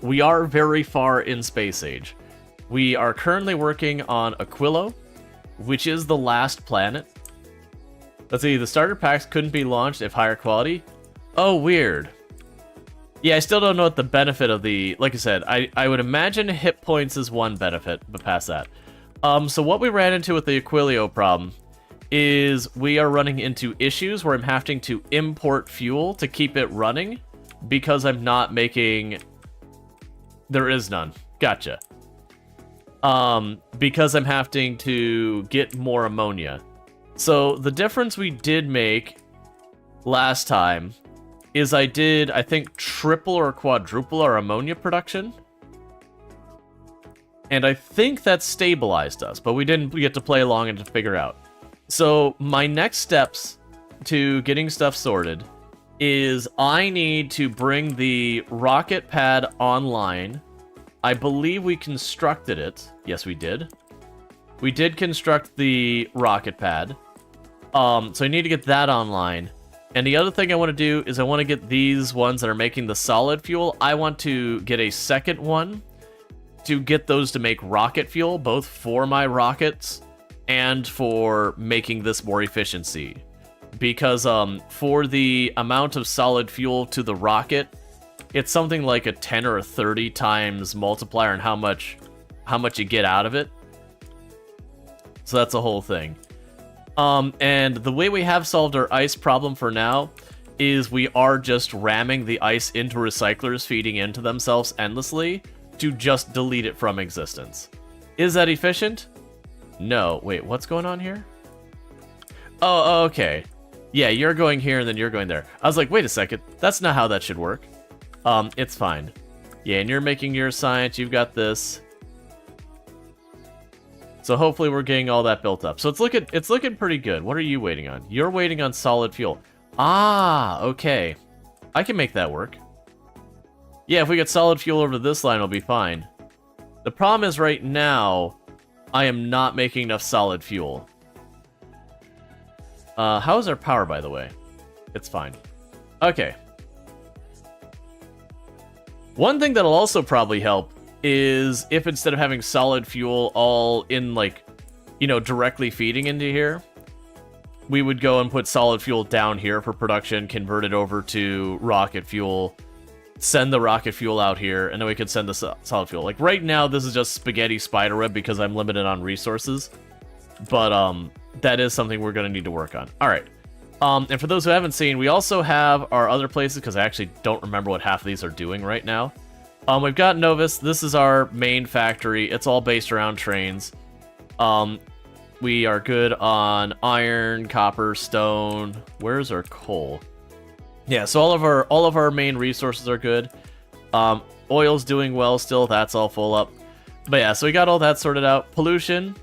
We are very far in space age. We are currently working on Aquilo, which is the last planet. Let's see, the starter packs couldn't be launched if higher quality. Oh, weird. Yeah, I still don't know what the benefit of the... Like I said, I would imagine hit points is one benefit, but past that. So what we ran into with the Aquilio problem is we are running into issues where I'm having to import fuel to keep it running because I'm not making... There is none. Gotcha. Because I'm having to get more ammonia. So the difference we did make last time is I did, I think, triple or quadruple our ammonia production. And I think that stabilized us, but we didn't get to play along and to figure out. So my next steps to getting stuff sorted is I need to bring the rocket pad online. I believe we constructed it. Yes, we did. We did construct the rocket pad. So I need to get that online. And the other thing I want to do is I want to get these ones that are making the solid fuel. I want to get a second one to get those to make rocket fuel, both for my rockets and for making this more efficiency. Because for the amount of solid fuel to the rocket, it's something like a 10 or a 30 times multiplier on how much you get out of it. So that's the whole thing. And the way we have solved our ice problem for now is we are just ramming the ice into recyclers, feeding into themselves endlessly to just delete it from existence. Is that efficient? No. Wait, what's going on here? Oh, okay. Yeah, you're going here and then you're going there. I was like, wait a second. That's not how that should work. It's fine. Yeah, and you're making your science. You've got this. So hopefully we're getting all that built up. So it's looking pretty good. What are you waiting on? You're waiting on solid fuel. Ah, okay. I can make that work. Yeah, if we get solid fuel over this line, it'll be fine. The problem is right now, I am not making enough solid fuel. How is our power, by the way? It's fine. Okay. One thing that'll also probably help is if instead of having solid fuel all in, like, you know, directly feeding into here, we would go and put solid fuel down here for production, convert it over to rocket fuel, send the rocket fuel out here, and then we could send the solid fuel. Like, right now, this is just spaghetti spiderweb because I'm limited on resources. But, that is something we're going to need to work on. All right. And for those who haven't seen, we also have our other places, because I actually don't remember what half of these are doing right now. We've got Novus. This is our main factory. It's all based around trains. We are good on iron, copper, stone. Where's our coal? Yeah, so all of our main resources are good. Oil's doing well still. That's all full up. But yeah, so we got all that sorted out. Pollution.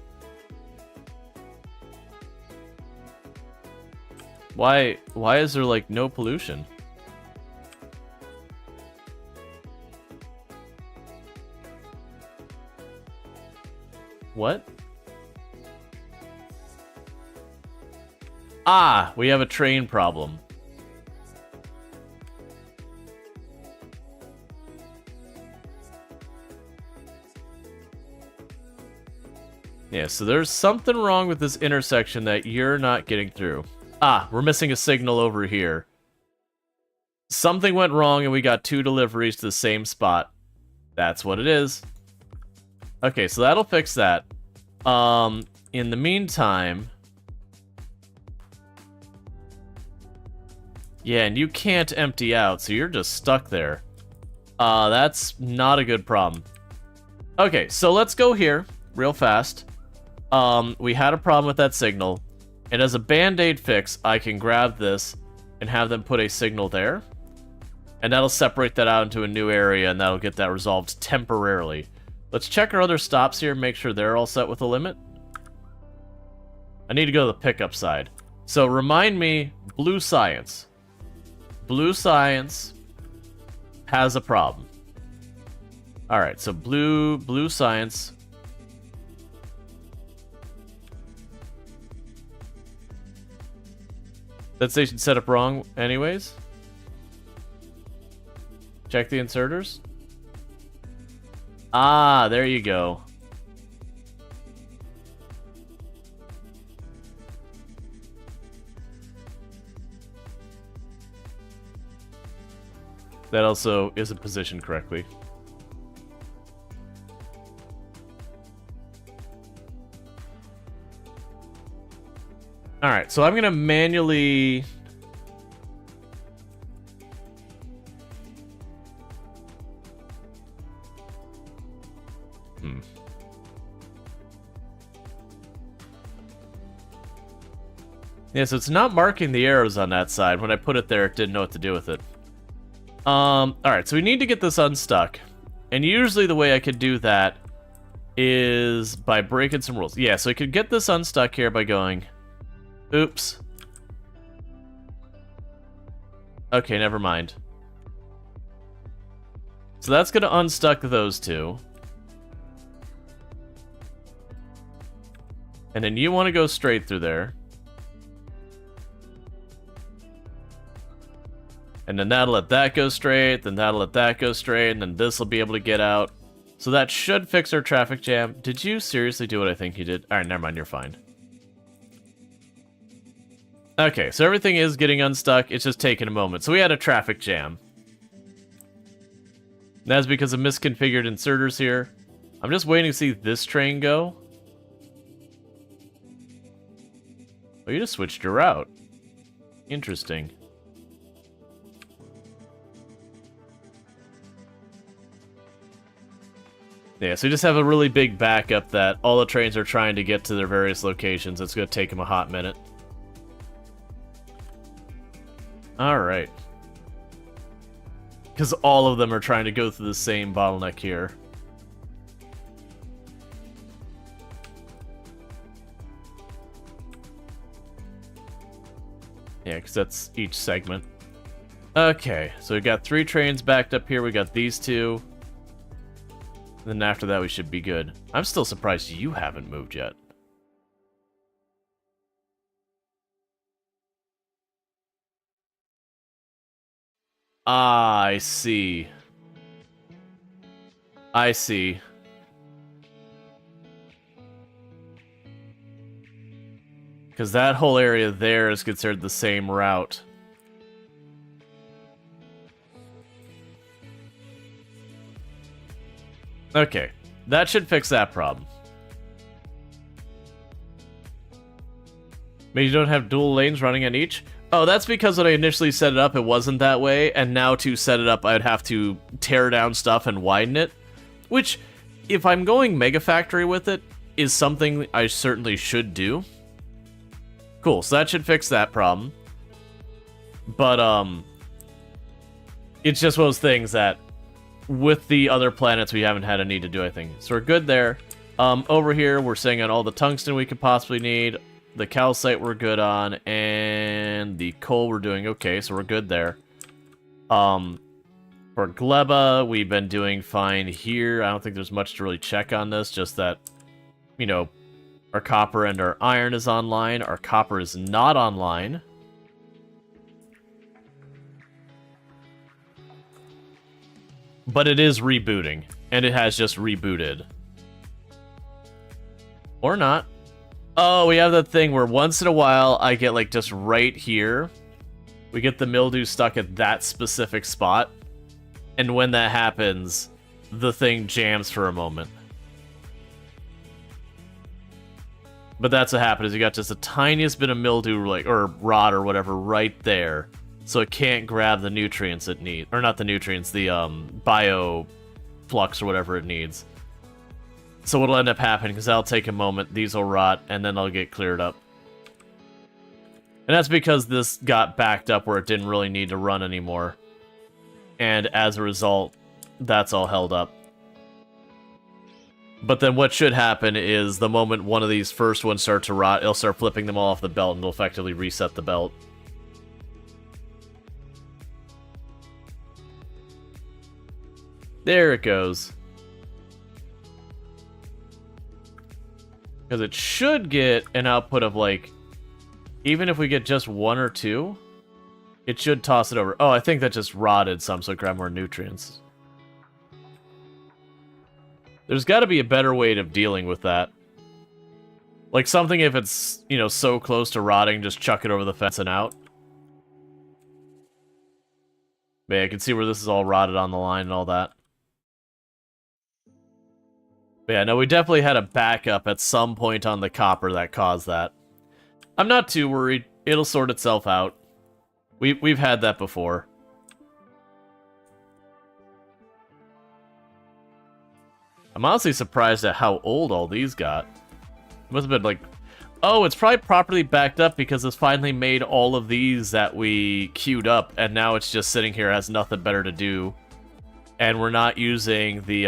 Why is there, like, no pollution? What? Ah, we have a train problem. Yeah, so there's something wrong with this intersection that you're not getting through. Ah, we're missing a signal over here. Something went wrong and we got 2 deliveries to the same spot. That's what it is. Okay, so that'll fix that. In the meantime... Yeah, and you can't empty out, so you're just stuck there. That's not a good problem. Okay, so let's go here real fast. We had a problem with that signal. And as a band-aid fix, I can grab this and have them put a signal there. And that'll separate that out into a new area, and that'll get that resolved temporarily. Let's check our other stops here and make sure they're all set with the limit. I need to go to the pickup side. So remind me, Blue Science. Blue Science has a problem. Alright, so Blue Science... That station set up wrong anyways. Check the inserters. Ah, there you go. That also isn't positioned correctly. Alright, so I'm gonna manually... Yeah, so it's not marking the arrows on that side. When I put it there, it didn't know what to do with it. Alright, so we need to get this unstuck. And usually the way I could do that is by breaking some rules. Yeah, so I could get this unstuck here by going... Oops. Okay, never mind. So that's going to unstuck those two. And then you want to go straight through there. And then that'll let that go straight, then that'll let that go straight, and then this will be able to get out. So that should fix our traffic jam. Did you seriously do what I think you did? Alright, never mind, you're fine. Okay, so everything is getting unstuck, it's just taking a moment. So we had a traffic jam. That's because of misconfigured inserters here. I'm just waiting to see this train go. Oh, you just switched your route. Interesting. Yeah, so we just have a really big backup that all the trains are trying to get to their various locations. It's going to take them a hot minute. Alright. Because all of them are trying to go through the same bottleneck here. Yeah, because that's each segment. Okay, so we got 3 trains backed up here. We got these 2. Then after that, we should be good. I'm still surprised you haven't moved yet. Ah, I see. I see. Because that whole area there is considered the same route. Okay, that should fix that problem. Maybe you don't have dual lanes running on each? Oh, that's because when I initially set it up, it wasn't that way, and now to set it up, I'd have to tear down stuff and widen it. Which, if I'm going Mega Factory with it, is something I certainly should do. Cool, so that should fix that problem. But, it's just one of those things that with the other planets, we haven't had a need to do anything. So we're good there. Over here, we're sitting on all the tungsten we could possibly need. The calcite we're good on. And the coal we're doing okay, so we're good there. For Gleba, we've been doing fine here. I don't think there's much to really check on this. Just that, you know, our copper and our iron is online. Our copper is not online. But it is rebooting, and it has just rebooted. Or not. Oh, we have that thing where once in a while I get, like, just right here. We get the mildew stuck at that specific spot. And when that happens, the thing jams for a moment. But that's what happened, is you got just the tiniest bit of mildew, like, or rot or whatever, right there. So it can't grab the nutrients it needs. Or not the nutrients, the bio flux or whatever it needs. So what'll end up happening, because that'll take a moment, these will rot, and then they'll get cleared up. And that's because this got backed up where it didn't really need to run anymore. And as a result, that's all held up. But then what should happen is the moment one of these first ones start to rot, it'll start flipping them all off the belt, and it'll effectively reset the belt. There it goes. Because it should get an output of, like, even if we get just 1 or 2, it should toss it over. Oh, I think that just rotted some, so grab more nutrients. There's got to be a better way of dealing with that. Like something, if it's, you know, so close to rotting, just chuck it over the fence and out. But yeah, I can see where this is all rotted on the line and all that. But yeah, no, we definitely had a backup at some point on the copper that caused that. I'm not too worried. It'll sort itself out. We've had that before. I'm honestly surprised at how old all these got. It must have been like... Oh, it's probably properly backed up because it's finally made all of these that we queued up, and now it's just sitting here, has nothing better to do. And we're not using the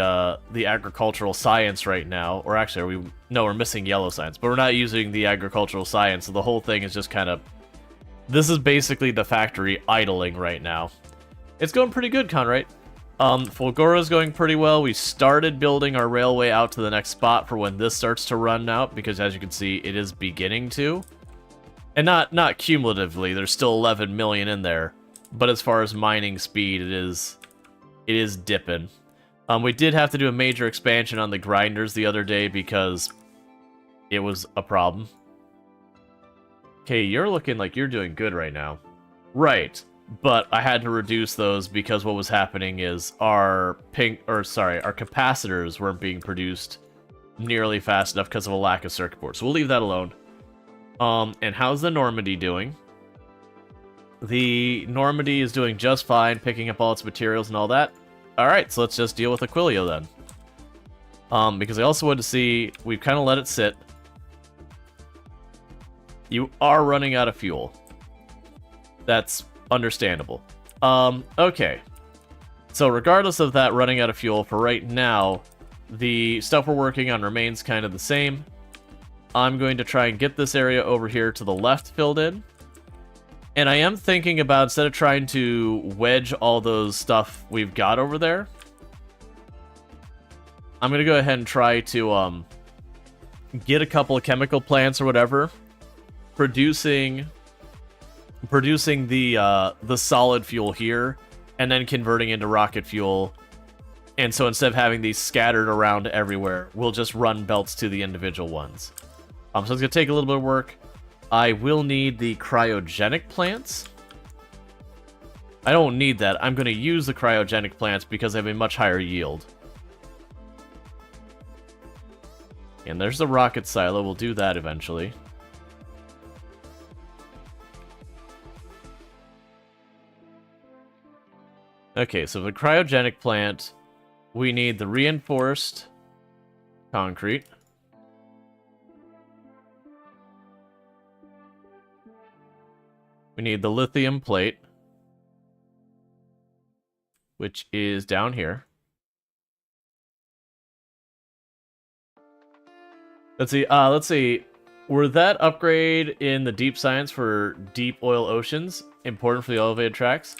agricultural science right now. Or actually, no, we're missing yellow science, but we're not using the agricultural science, so the whole thing is just kind of... This is basically the factory idling right now. It's going pretty good, Conrad. Fulgora's going pretty well. We started building our railway out to the next spot for when this starts to run out, because as you can see, it is beginning to. And not cumulatively, there's still 11 million in there. But as far as mining speed, it is dipping. We did have to do a major expansion on the grinders the other day because it was a problem. Okay, you're looking like you're doing good right now. Right. But I had to reduce those because what was happening is our capacitors weren't being produced nearly fast enough because of a lack of circuit boards. So we'll leave that alone. And how's the Normandy doing? The Normandy is doing just fine, picking up all its materials and all that. Alright, so let's just deal with Aquilo then. Because I also wanted to see, we've kind of let it sit. You are running out of fuel. That's understandable. Okay. So regardless of that running out of fuel, for right now, the stuff we're working on remains kind of the same. I'm going to try and get this area over here to the left filled in. And I am thinking about, instead of trying to wedge all those stuff we've got over there, I'm going to go ahead and try to get a couple of chemical plants or whatever, producing the solid fuel here, and then converting into rocket fuel. And so instead of having these scattered around everywhere, we'll just run belts to the individual ones. So it's going to take a little bit of work. I will need the cryogenic plants. I don't need that. I'm going to use the cryogenic plants because they have a much higher yield. And there's the rocket silo. We'll do that eventually. Okay, so the cryogenic plant, we need the reinforced concrete. We need the lithium plate, which is down here. Let's see. Were that upgrade in the deep science for deep oil oceans important for the elevated tracks?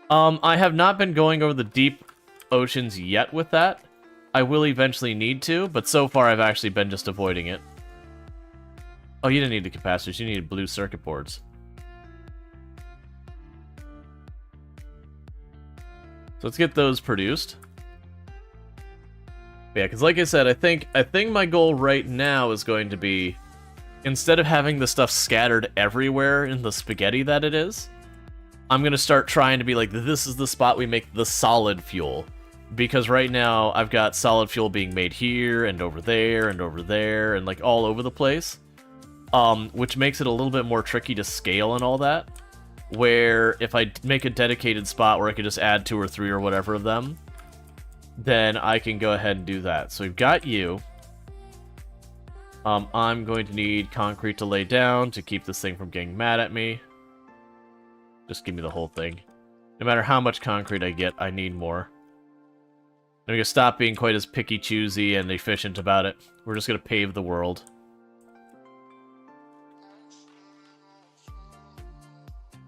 I have not been going over the deep oceans yet with that. I will eventually need to, but so far I've actually been just avoiding it. Oh, you didn't need the capacitors, you needed blue circuit boards. So let's get those produced. Yeah, because like I said, I think my goal right now is going to be, instead of having the stuff scattered everywhere in the spaghetti that it is, I'm going to start trying to be like, this is the spot we make the solid fuel. Because right now, I've got solid fuel being made here, and over there, and like all over the place. Which makes it a little bit more tricky to scale and all that. Where if I make a dedicated spot where I could just add 2 or 3 or whatever of them, then I can go ahead and do that. So we've got you. I'm going to need concrete to lay down to keep this thing from getting mad at me. Just give me the whole thing. No matter how much concrete I get, I need more. I'm going to stop being quite as picky, choosy, and efficient about it. We're just going to pave the world.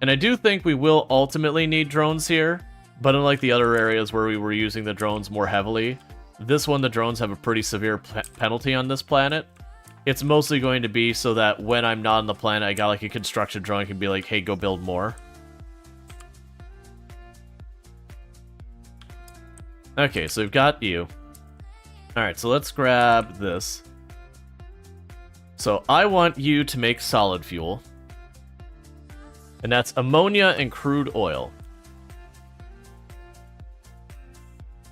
And I do think we will ultimately need drones here, but unlike the other areas where we were using the drones more heavily, this one the drones have a pretty severe penalty on this planet. It's mostly going to be so that when I'm not on the planet, I got like a construction drone, I can be like, hey, go build more. Okay, so we've got you. Alright, so let's grab this. So I want you to make solid fuel. And that's ammonia and crude oil.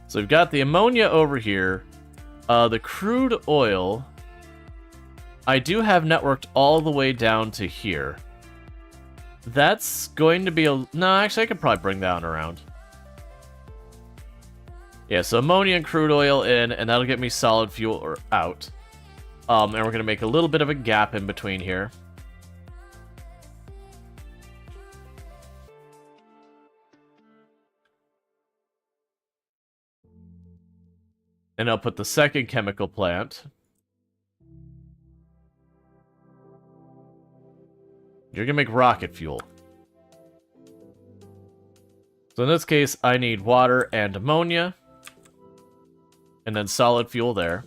So we've got the ammonia over here. The crude oil, I do have networked all the way down to here. That's going to be a... No, actually, I could probably bring that one around. Yeah, so ammonia and crude oil in, and that'll get me solid fuel or out. And we're going to make a little bit of a gap in between here. And I'll put the second chemical plant. You're going to make rocket fuel. So in this case, I need water and ammonia. And then solid fuel there.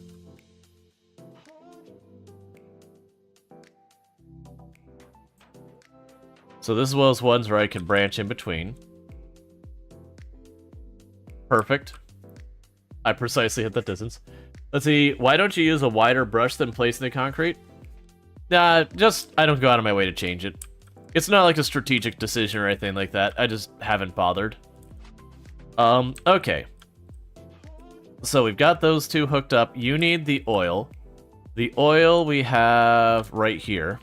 So this is one of those ones where I can branch in between. Perfect. I precisely hit that distance. Let's see, why don't you use a wider brush than placing the concrete? Just, I don't go out of my way to change it. It's not like a strategic decision or anything like that. I just haven't bothered. Okay. So we've got those two hooked up. You need the oil. The oil we have right here.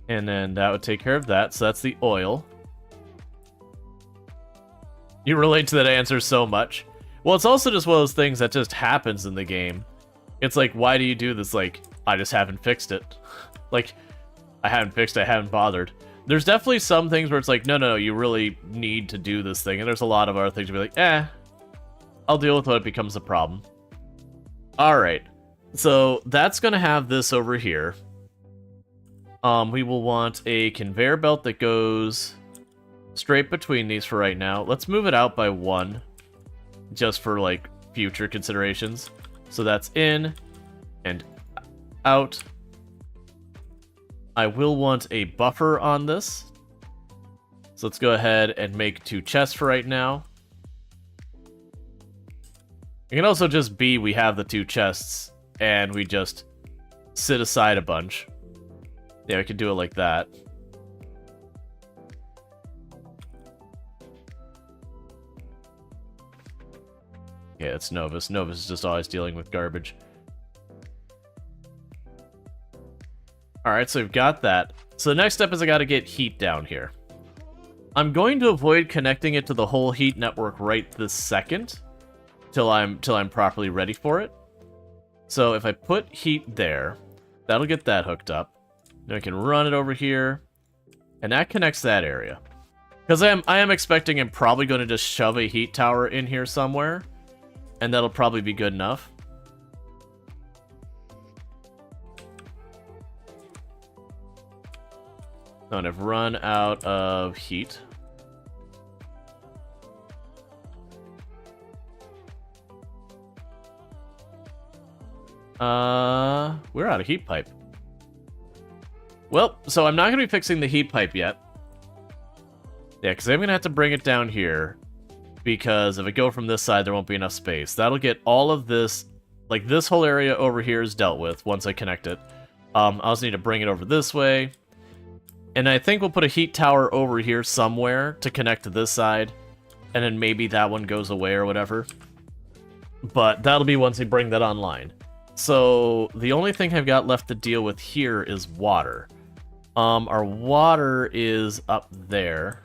And then that would take care of that. So that's the oil. You relate to that answer so much. Well, it's also just one of those things that just happens in the game. It's like, why do you do this? Like, I just haven't fixed it. Like, I haven't fixed it, I haven't bothered. There's definitely some things where it's like, no, you really need to do this thing. And there's a lot of other things to be like, I'll deal with when it becomes a problem. Alright. So, that's gonna have this over here. We will want a conveyor belt that goes straight between these for right now. Let's move it out by 1, just for, like, future considerations. So that's in and out. I will want a buffer on this. So let's go ahead and make 2 chests for right now. It can also just be we have the 2 chests, and we just sit aside a bunch. Yeah, we could do it like that. Yeah, it's Novus. Novus is just always dealing with garbage. Alright, so we've got that. So the next step is I gotta get heat down here. I'm going to avoid connecting it to the whole heat network right this second. Till I'm properly ready for it. So if I put heat there, that'll get that hooked up. Then I can run it over here, and that connects that area. Because I am expecting I'm probably going to just shove a heat tower in here somewhere, and that'll probably be good enough. Oh, and I've run out of heat. We're out of heat pipe. Well, so I'm not going to be fixing the heat pipe yet. Yeah, because I'm going to have to bring it down here. Because if I go from this side, there won't be enough space. That'll get all of this, like this whole area over here is dealt with once I connect it. I also need to bring it over this way. And I think we'll put a heat tower over here somewhere to connect to this side. And then maybe that one goes away or whatever. But that'll be once we bring that online. So the only thing I've got left to deal with here is water. Our water is up there.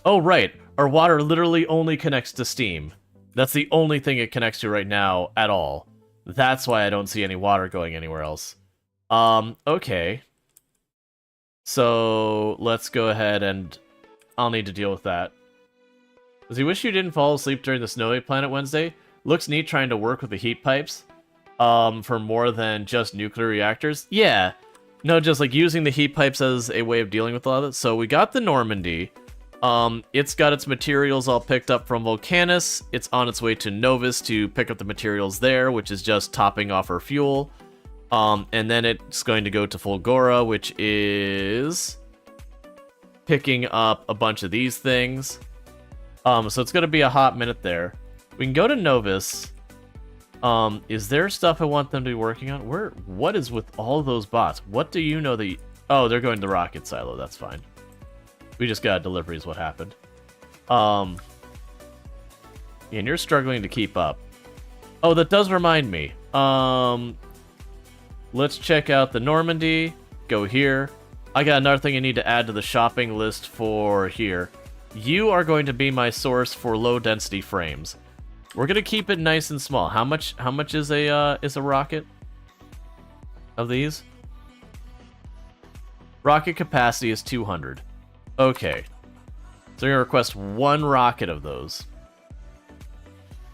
Oh, right. Our water literally only connects to steam. That's the only thing it connects to right now at all. That's why I don't see any water going anywhere else. Okay. So let's go ahead and I'll need to deal with that. Does he wish you didn't fall asleep during the snowy planet Wednesday? Looks neat trying to work with the heat pipes. For more than just nuclear reactors. Yeah. No, just like using the heat pipes as a way of dealing with a lot of it. So we got the Normandy. It's got its materials all picked up from Volcanus. It's on its way to Novus to pick up the materials there, which is just topping off her fuel. And then it's going to go to Fulgora, which is picking up a bunch of these things. So it's going to be a hot minute there. We can go to Novus. Is there stuff I want them to be working on? What is with all those bots? What do you know that... Oh, they're going to the rocket silo. That's fine. We just got a delivery is what happened. And you're struggling to keep up. Oh, that does remind me. Let's check out the Normandy. Go here. I got another thing I need to add to the shopping list for here. You are going to be my source for low density frames. We're gonna keep it nice and small. How much is a rocket of these? Rocket capacity is 200. Okay. So you're gonna request 1 rocket of those.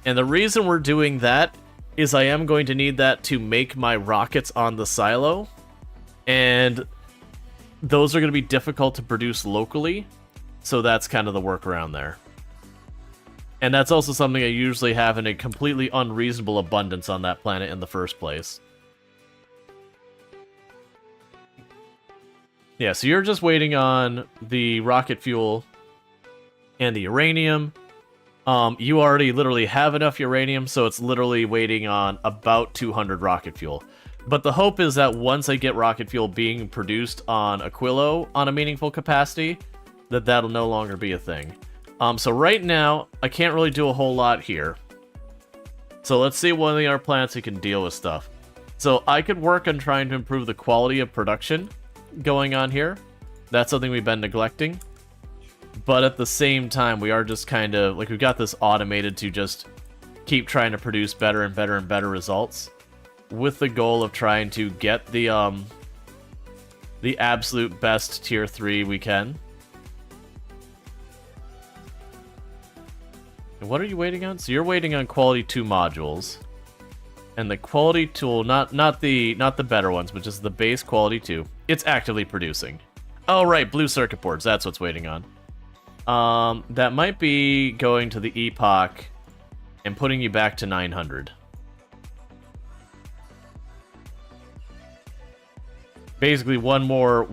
And the reason we're doing that is I am going to need that to make my rockets on the silo. And those are going to be difficult to produce locally. So that's kind of the workaround there. And that's also something I usually have in a completely unreasonable abundance on that planet in the first place. Yeah, so you're just waiting on the rocket fuel and the uranium. You already literally have enough uranium, so it's literally waiting on about 200 rocket fuel. But the hope is that once I get rocket fuel being produced on Aquilo on a meaningful capacity, that'll no longer be a thing. So right now, I can't really do a whole lot here. So let's see one of the other planets who can deal with stuff. So I could work on trying to improve the quality of production going on here. That's something we've been neglecting. But at the same time, we are just kind of, like, we've got this automated to just keep trying to produce better and better and better results. With the goal of trying to get the absolute best tier 3 we can. And what are you waiting on? So you're waiting on quality 2 modules. And the quality tool, not the better ones, but just the base quality 2. It's actively producing. Oh right, blue circuit boards, that's what's waiting on. That might be going to the Epoch and putting you back to 900. Basically, one more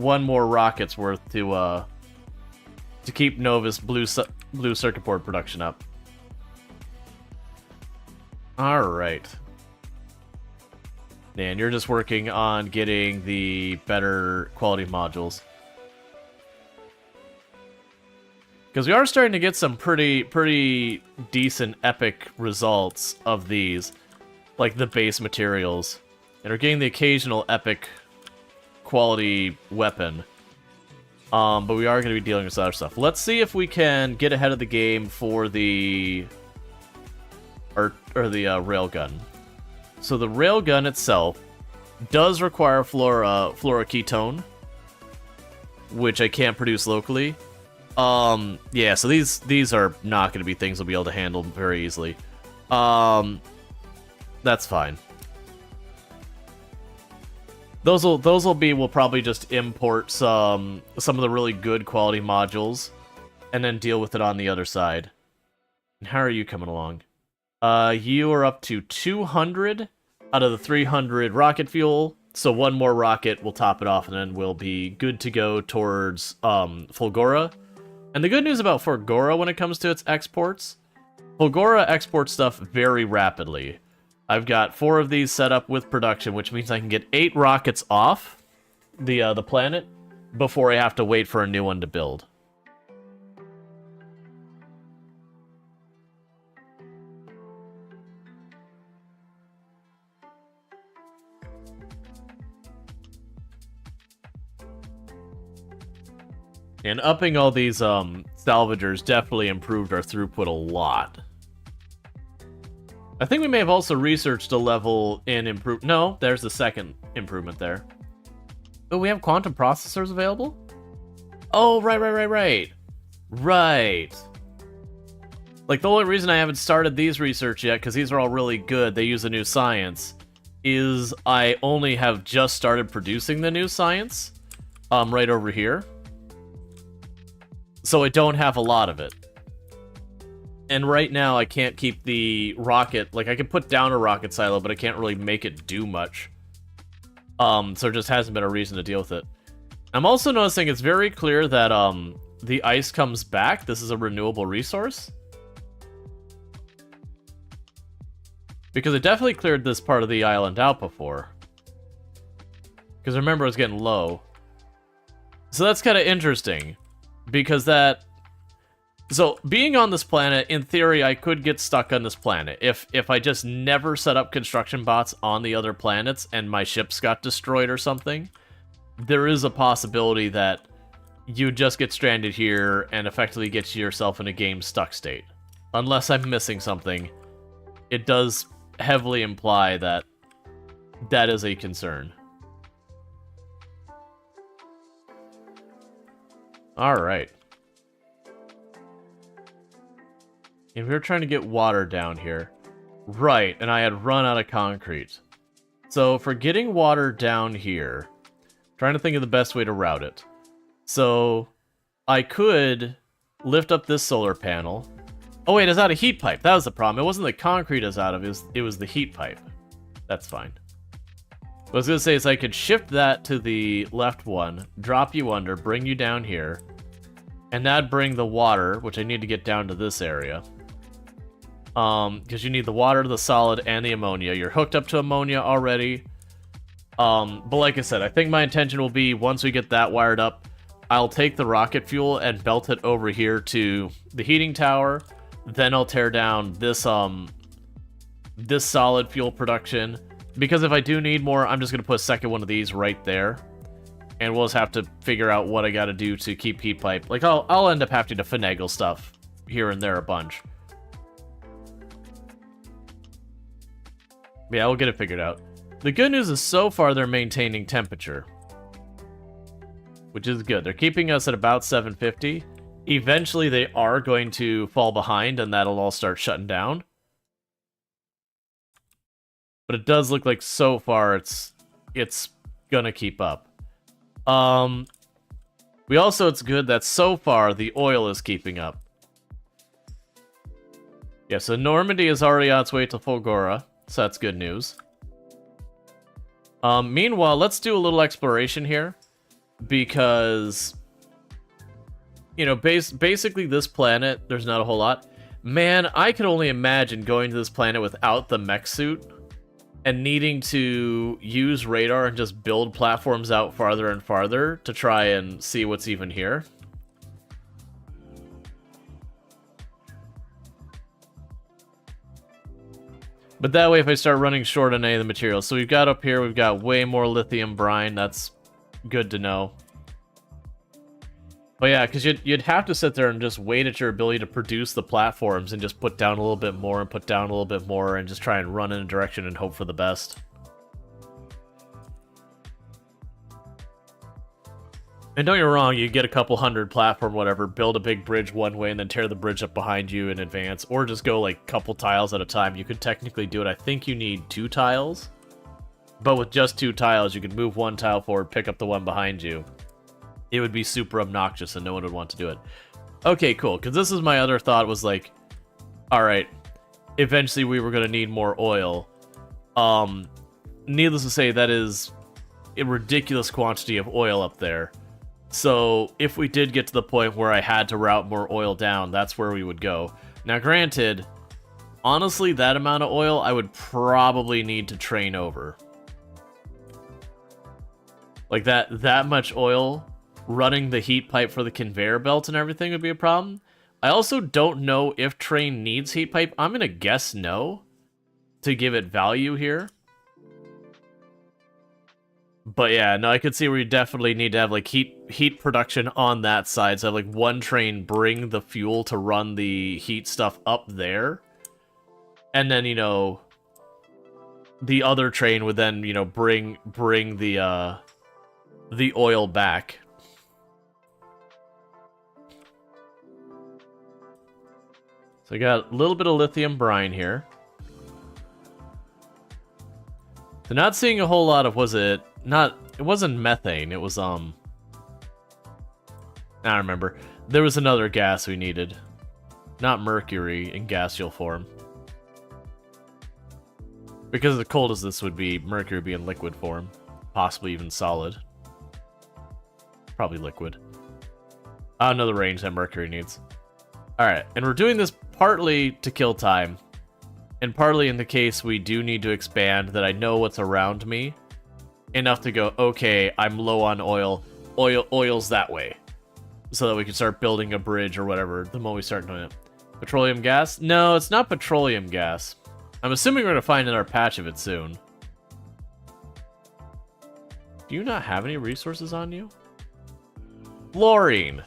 rocket's worth to keep Novus blue circuit board production up. All right. And you're just working on getting the better quality modules. Because we are starting to get some pretty decent epic results of these. Like the base materials. And we're getting the occasional epic quality weapon. But we are going to be dealing with other stuff. Let's see if we can get ahead of the game for the... Or the railgun. So the railgun itself does require fluoroketone, which I can't produce locally. Yeah, so these are not going to be things we'll be able to handle very easily. That's fine. We'll probably just import some of the really good quality modules, and then deal with it on the other side. And how are you coming along? You are up to 200 out of the 300 rocket fuel, so one more rocket will top it off, and then we'll be good to go towards Fulgora. And the good news about Fulgora when it comes to its exports, Fulgora exports stuff very rapidly. I've got 4 of these set up with production, which means I can get 8 rockets off the planet before I have to wait for a new one to build. And upping all these salvagers definitely improved our throughput a lot. I think we may have also researched a level in improve. No, there's the second improvement there. Oh, we have quantum processors available? Oh, right. Like, the only reason I haven't started these research yet, because these are all really good, they use the new science, is I only have just started producing the new science, right over here. So I don't have a lot of it. And right now I can't keep the rocket, like I can put down a rocket silo, but I can't really make it do much. So there just hasn't been a reason to deal with it. I'm also noticing it's very clear that the ice comes back. This is a renewable resource. Because it definitely cleared this part of the island out before. Because remember, it was getting low. So that's kind of interesting. Because that... So, being on this planet, in theory, I could get stuck on this planet. If I just never set up construction bots on the other planets and my ships got destroyed or something, there is a possibility that you just get stranded here and effectively get yourself in a game stuck state. Unless I'm missing something, it does heavily imply that that is a concern. Alright. If we were trying to get water down here. Right, and I had run out of concrete. So for getting water down here, trying to think of the best way to route it. So I could lift up this solar panel. Oh wait, it's out of heat pipe. That was the problem. It wasn't the concrete is out of, it was the heat pipe. That's fine. What I was going to say is I could shift that to the left one, drop you under, bring you down here, and that'd bring the water, which I need to get down to this area. Because you need the water, the solid, and the ammonia. You're hooked up to ammonia already. But like I said, I think my intention will be, once we get that wired up, I'll take the rocket fuel and belt it over here to the heating tower. Then I'll tear down this, this solid fuel production. Because if I do need more, I'm just going to put a second one of these right there. And we'll just have to figure out what I got to do to keep heat pipe. Like, I'll end up having to finagle stuff here and there a bunch. Yeah, we'll get it figured out. The good news is so far they're maintaining temperature. Which is good. They're keeping us at about 750. Eventually they are going to fall behind and that'll all start shutting down. But it does look like so far it's gonna keep up. It's good that so far the oil is keeping up. Yeah, so Normandy is already on its way to Fulgora. So that's good news. Meanwhile, let's do a little exploration here. Because, you know, basically this planet, there's not a whole lot. Man, I can only imagine going to this planet without the mech suit. And needing to use radar and just build platforms out farther and farther to try and see what's even here. But that way, if I start running short on any of the materials. So we've got up here, we've got way more lithium brine. That's good to know. But yeah, because you'd have to sit there and just wait at your ability to produce the platforms and just put down a little bit more and put down a little bit more and just try and run in a direction and hope for the best. And don't get me wrong, you get a couple hundred platform, whatever, build a big bridge one way and then tear the bridge up behind you in advance, or just go like couple tiles at a time. You could technically do it. I think you need 2 tiles, but with just 2 tiles, you could move 1 tile forward, pick up the one behind you. It would be super obnoxious and no one would want to do it. Okay, cool, because this is my other thought was like, alright, eventually we were going to need more oil. Needless to say, that is a ridiculous quantity of oil up there. So, if we did get to the point where I had to route more oil down, that's where we would go. Now, granted, honestly, that amount of oil, I would probably need to train over. Like, that much oil, running the heat pipe for the conveyor belt and everything would be a problem. I also don't know if train needs heat pipe. I'm gonna guess no, to give it value here. But yeah, no, I could see where you definitely need to have like heat production on that side. So have like one train bring the fuel to run the heat stuff up there. And then, you know, the other train would then, you know, bring the oil back. So I got a little bit of lithium brine here. So not seeing a whole lot of, it wasn't methane, it was, I don't remember. There was another gas we needed. Not mercury in gaseal form. Because the coldest this would be, mercury would be in liquid form. Possibly even solid. Probably liquid. I don't know the range that mercury needs. Alright, and we're doing this partly to kill time. And partly in the case we do need to expand, that I know what's around me. Enough to go, okay, I'm low on oil. Oil's that way. So that we can start building a bridge or whatever the moment we start doing it. Petroleum gas? No, it's not petroleum gas. I'm assuming we're going to find another patch of it soon. Do you not have any resources on you? Fluorine.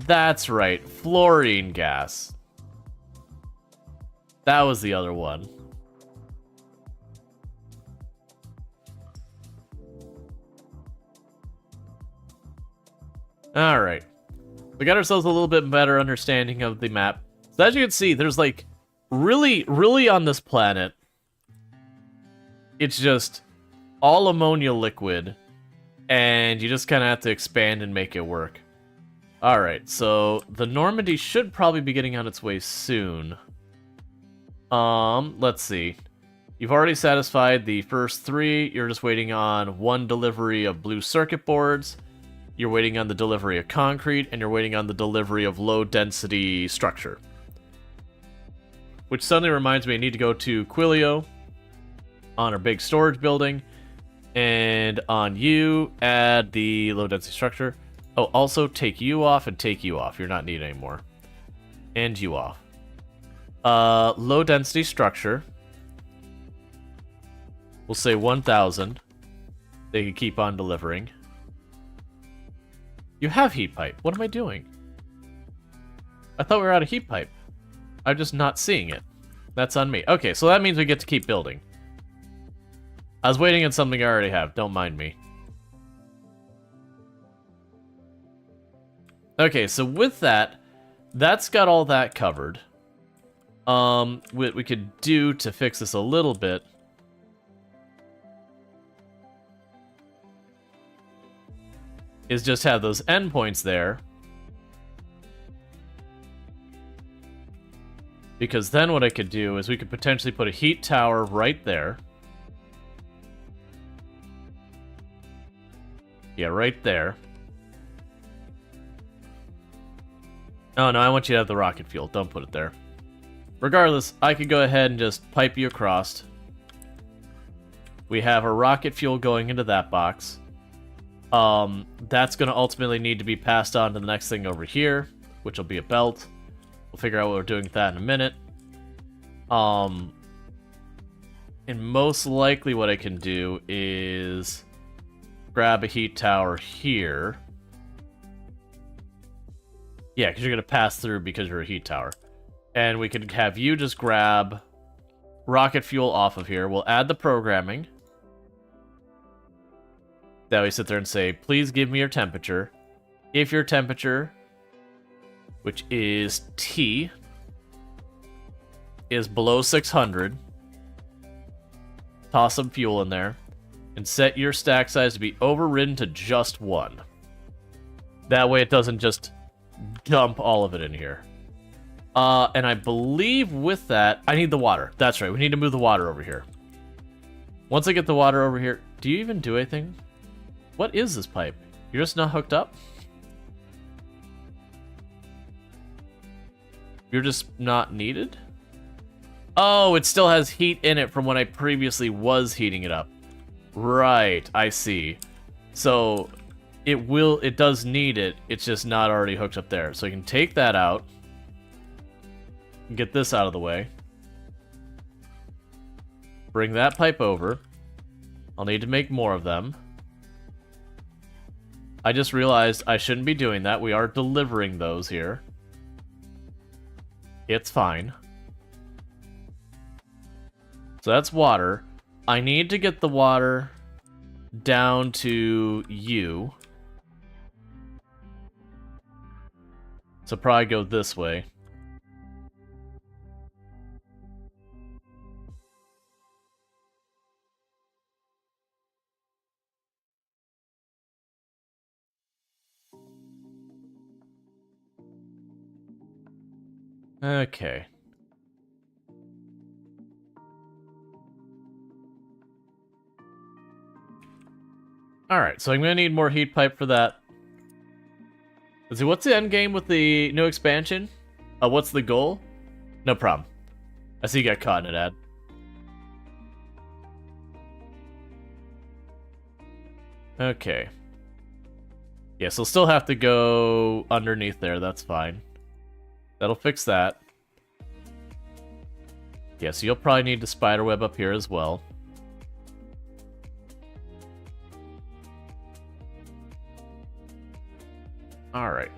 That's right, fluorine gas. That was the other one. Alright. We got ourselves a little bit better understanding of the map. So as you can see, there's like, really on this planet, it's just all ammonia liquid, and you just kind of have to expand and make it work. Alright, so the Normandy should probably be getting on its way soon. Let's see. You've already satisfied the first 3. You're just waiting on 1 delivery of blue circuit boards. You're waiting on the delivery of concrete, and you're waiting on the delivery of low-density structure. Which suddenly reminds me I need to go to Aquilo on our big storage building, and on you, add the low-density structure. Oh, also take you off and take you off. You're not needed anymore. And you off. Low-density structure. We'll say 1,000. They can keep on delivering. You have heat pipe. What am I doing? I thought we were out of heat pipe. I'm just not seeing it. That's on me. Okay, so that means we get to keep building. I was waiting on something I already have. Don't mind me. Okay, so with that, that's got all that covered. What we could do to fix this a little bit is just have those endpoints there. Because then what I could do is we could potentially put a heat tower right there. Yeah, right there. Oh, no, I want you to have the rocket fuel. Don't put it there. Regardless, I could go ahead and just pipe you across. We have our rocket fuel going into that box. That's going to ultimately need to be passed on to the next thing over here, which will be a belt. We'll figure out what we're doing with that in a minute. And most likely what I can do is grab a heat tower here. Yeah, because you're going to pass through because you're a heat tower. And we could have you just grab rocket fuel off of here. We'll add the programming. That we sit there and say, please give me your temperature. If your temperature, which is T, is below 600, toss some fuel in there, and set your stack size to be overridden to just 1. That way it doesn't just dump all of it in here. And I believe with that, I need the water. That's right, we need to move the water over here. Once I get the water over here, do you even do anything? What is this pipe? You're just not hooked up? You're just not needed? Oh, it still has heat in it from when I previously was heating it up. Right, I see. So, it does need it, it's just not already hooked up there. So you can take that out. Get this out of the way. Bring that pipe over. I'll need to make more of them. I just realized I shouldn't be doing that. We are delivering those here. It's fine. So that's water. I need to get the water down to you. So probably go this way. Okay. Alright, so I'm gonna need more heat pipe for that. Let's see, what's the end game with the new expansion? What's the goal? No problem. I see you got caught in an ad. Okay. Yeah, so still have to go underneath there, that's fine. That'll fix that. Yeah, so you'll probably need to spiderweb up here as well. Alright.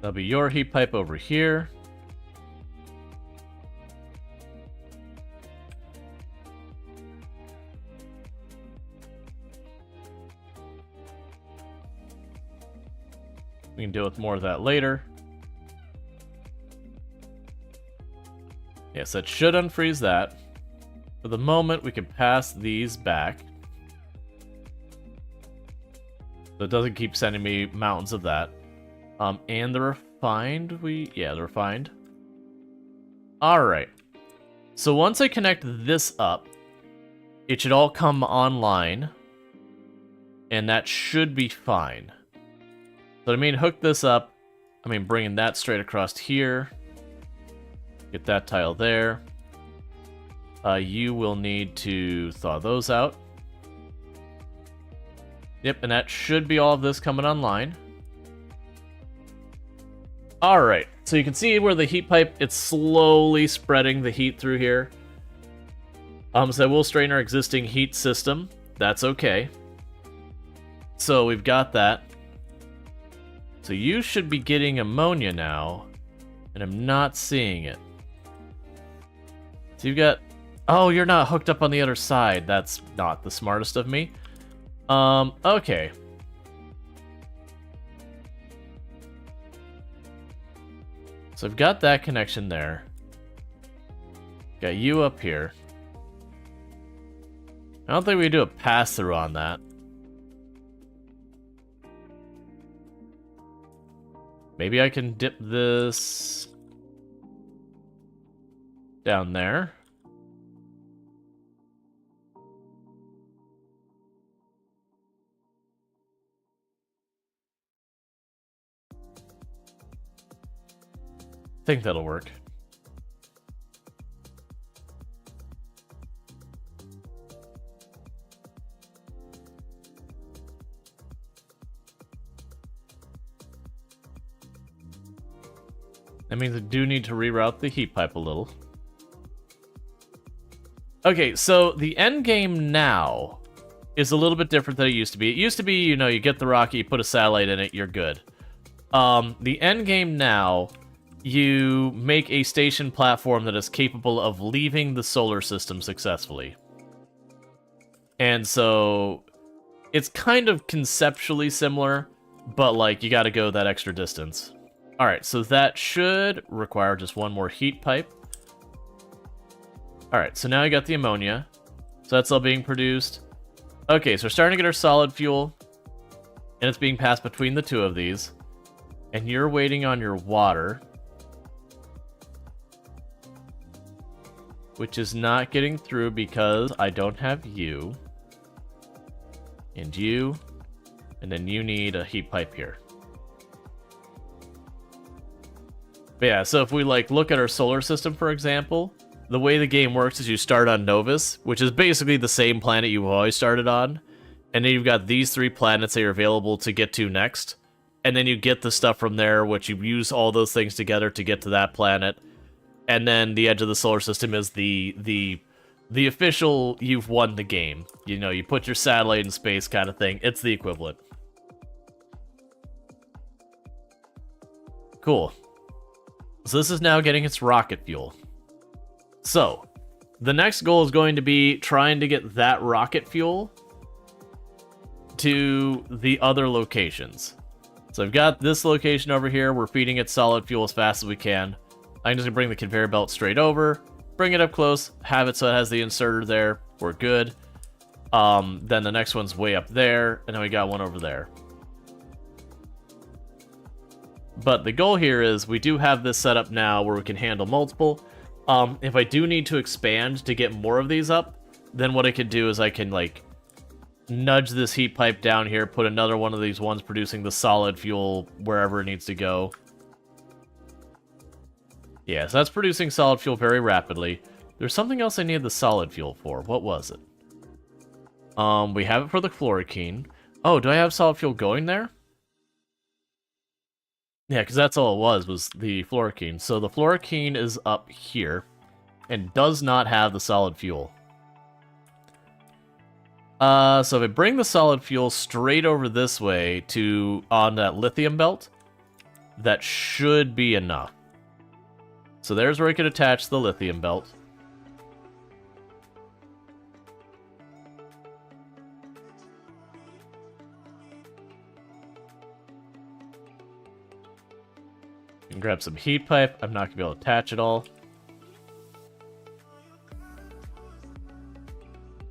That'll be your heat pipe over here. We can deal with more of that later. Yes, that should unfreeze that. For the moment, we can pass these back. So it doesn't keep sending me mountains of that. And the refined, yeah, the refined. Alright. So once I connect this up, it should all come online. And that should be fine. So I mean, hook this up. I mean, bringing that straight across here. Get that tile there. You will need to thaw those out. Yep, and that should be all of this coming online. Alright, so you can see where the heat pipe, it's slowly spreading the heat through here. So that will strain our existing heat system. That's okay. So we've got that. So you should be getting ammonia now, and I'm not seeing it. So you've got... Oh, you're not hooked up on the other side. That's not the smartest of me. Okay. So I've got that connection there. Got you up here. I don't think we can do a pass-through on that. Maybe I can dip this down there. I think that'll work. That means I do need to reroute the heat pipe a little. Okay, so the end game now is a little bit different than it used to be. It used to be, you know, you get the rocket, you put a satellite in it, you're good. The end game now, you make a station platform that is capable of leaving the solar system successfully. And so it's kind of conceptually similar, but like you gotta go that extra distance. Alright, so that should require just one more heat pipe. Alright, so now I got the ammonia. So that's all being produced. Okay, so we're starting to get our solid fuel. And it's being passed between the two of these. And you're waiting on your water. Which is not getting through because I don't have you. And you. And then you need a heat pipe here. But yeah, so if we like look at our solar system, for example, the way the game works is you start on Novus, which is basically the same planet you've always started on. And then you've got these 3 planets that are available to get to next. And then you get the stuff from there, which you use all those things together to get to that planet. And then the edge of the solar system is the official, you've won the game. You know, you put your satellite in space kind of thing. It's the equivalent. Cool. So this is now getting its rocket fuel. So, the next goal is going to be trying to get that rocket fuel to the other locations. So I've got this location over here. We're feeding it solid fuel as fast as we can. I'm just going to bring the conveyor belt straight over, bring it up close, have it so it has the inserter there. We're good. Then the next one's way up there, and then we got one over there. But the goal here is we do have this set up now where we can handle multiple. If I do need to expand to get more of these up, then what I can do is I can, like, nudge this heat pipe down here, put another one of these ones producing the solid fuel wherever it needs to go. Yeah, so that's producing solid fuel very rapidly. There's something else I need the solid fuel for. What was it? We have it for the fluorokine. Oh, do I have solid fuel going there? Yeah, because that's all it was the fluorokine. So the fluorokine is up here, and does not have the solid fuel. So if I bring the solid fuel straight over this way to on that lithium belt, that should be enough. So there's where I could attach the lithium belt. And grab some heat pipe. I'm not going to be able to attach it all.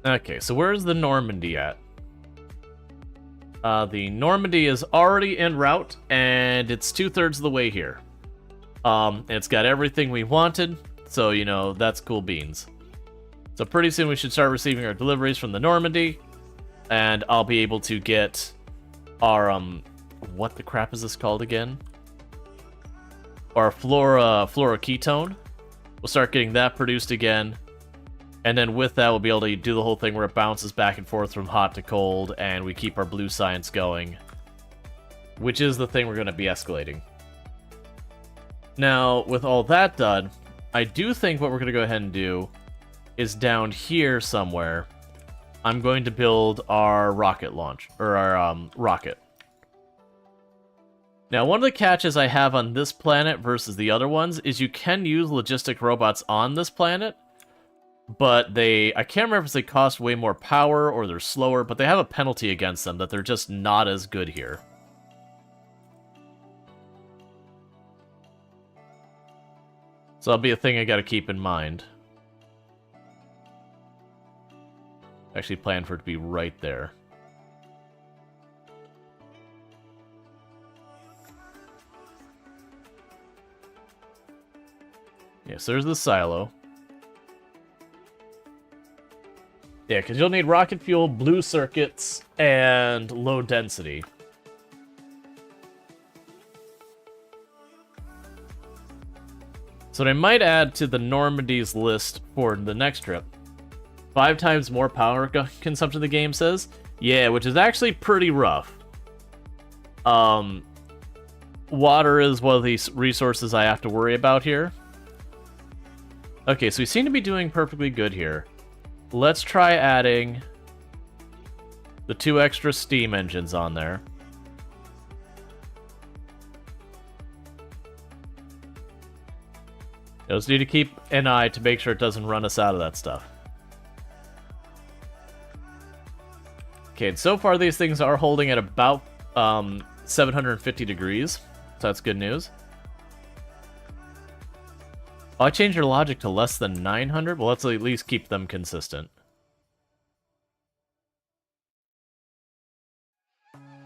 Okay, so where's the Normandy at? The Normandy is already en route, and it's 2/3 of the way here. It's got everything we wanted, so, you know, that's cool beans. So pretty soon we should start receiving our deliveries from the Normandy, and I'll be able to get our, what the crap is this called again? Our fluoroketone. We'll start getting that produced again. And then with that, we'll be able to do the whole thing where it bounces back and forth from hot to cold, and we keep our blue science going. Which is the thing we're going to be escalating. Now, with all that done, I do think what we're going to go ahead and do is down here somewhere, I'm going to build our rocket launch, or our rocket. Now, one of the catches I have on this planet versus the other ones is you can use logistic robots on this planet, but I can't remember if they cost way more power or they're slower, but they have a penalty against them that they're just not as good here. So that'll be a thing I gotta keep in mind. Actually plan for it to be right there. Yeah, so there's the silo. Yeah, because you'll need rocket fuel, blue circuits, and low density. So what I might add to the Normandy's list for the next trip. 5 times more power consumption, the game says. Yeah, which is actually pretty rough. Water is one of these resources I have to worry about here. Okay, so we seem to be doing perfectly good here. Let's try adding the 2 extra steam engines on there. You'll just need to keep an eye to make sure it doesn't run us out of that stuff. Okay, and so far these things are holding at about 750 degrees, so that's good news. Oh, I changed your logic to less than 900? Well, let's at least keep them consistent.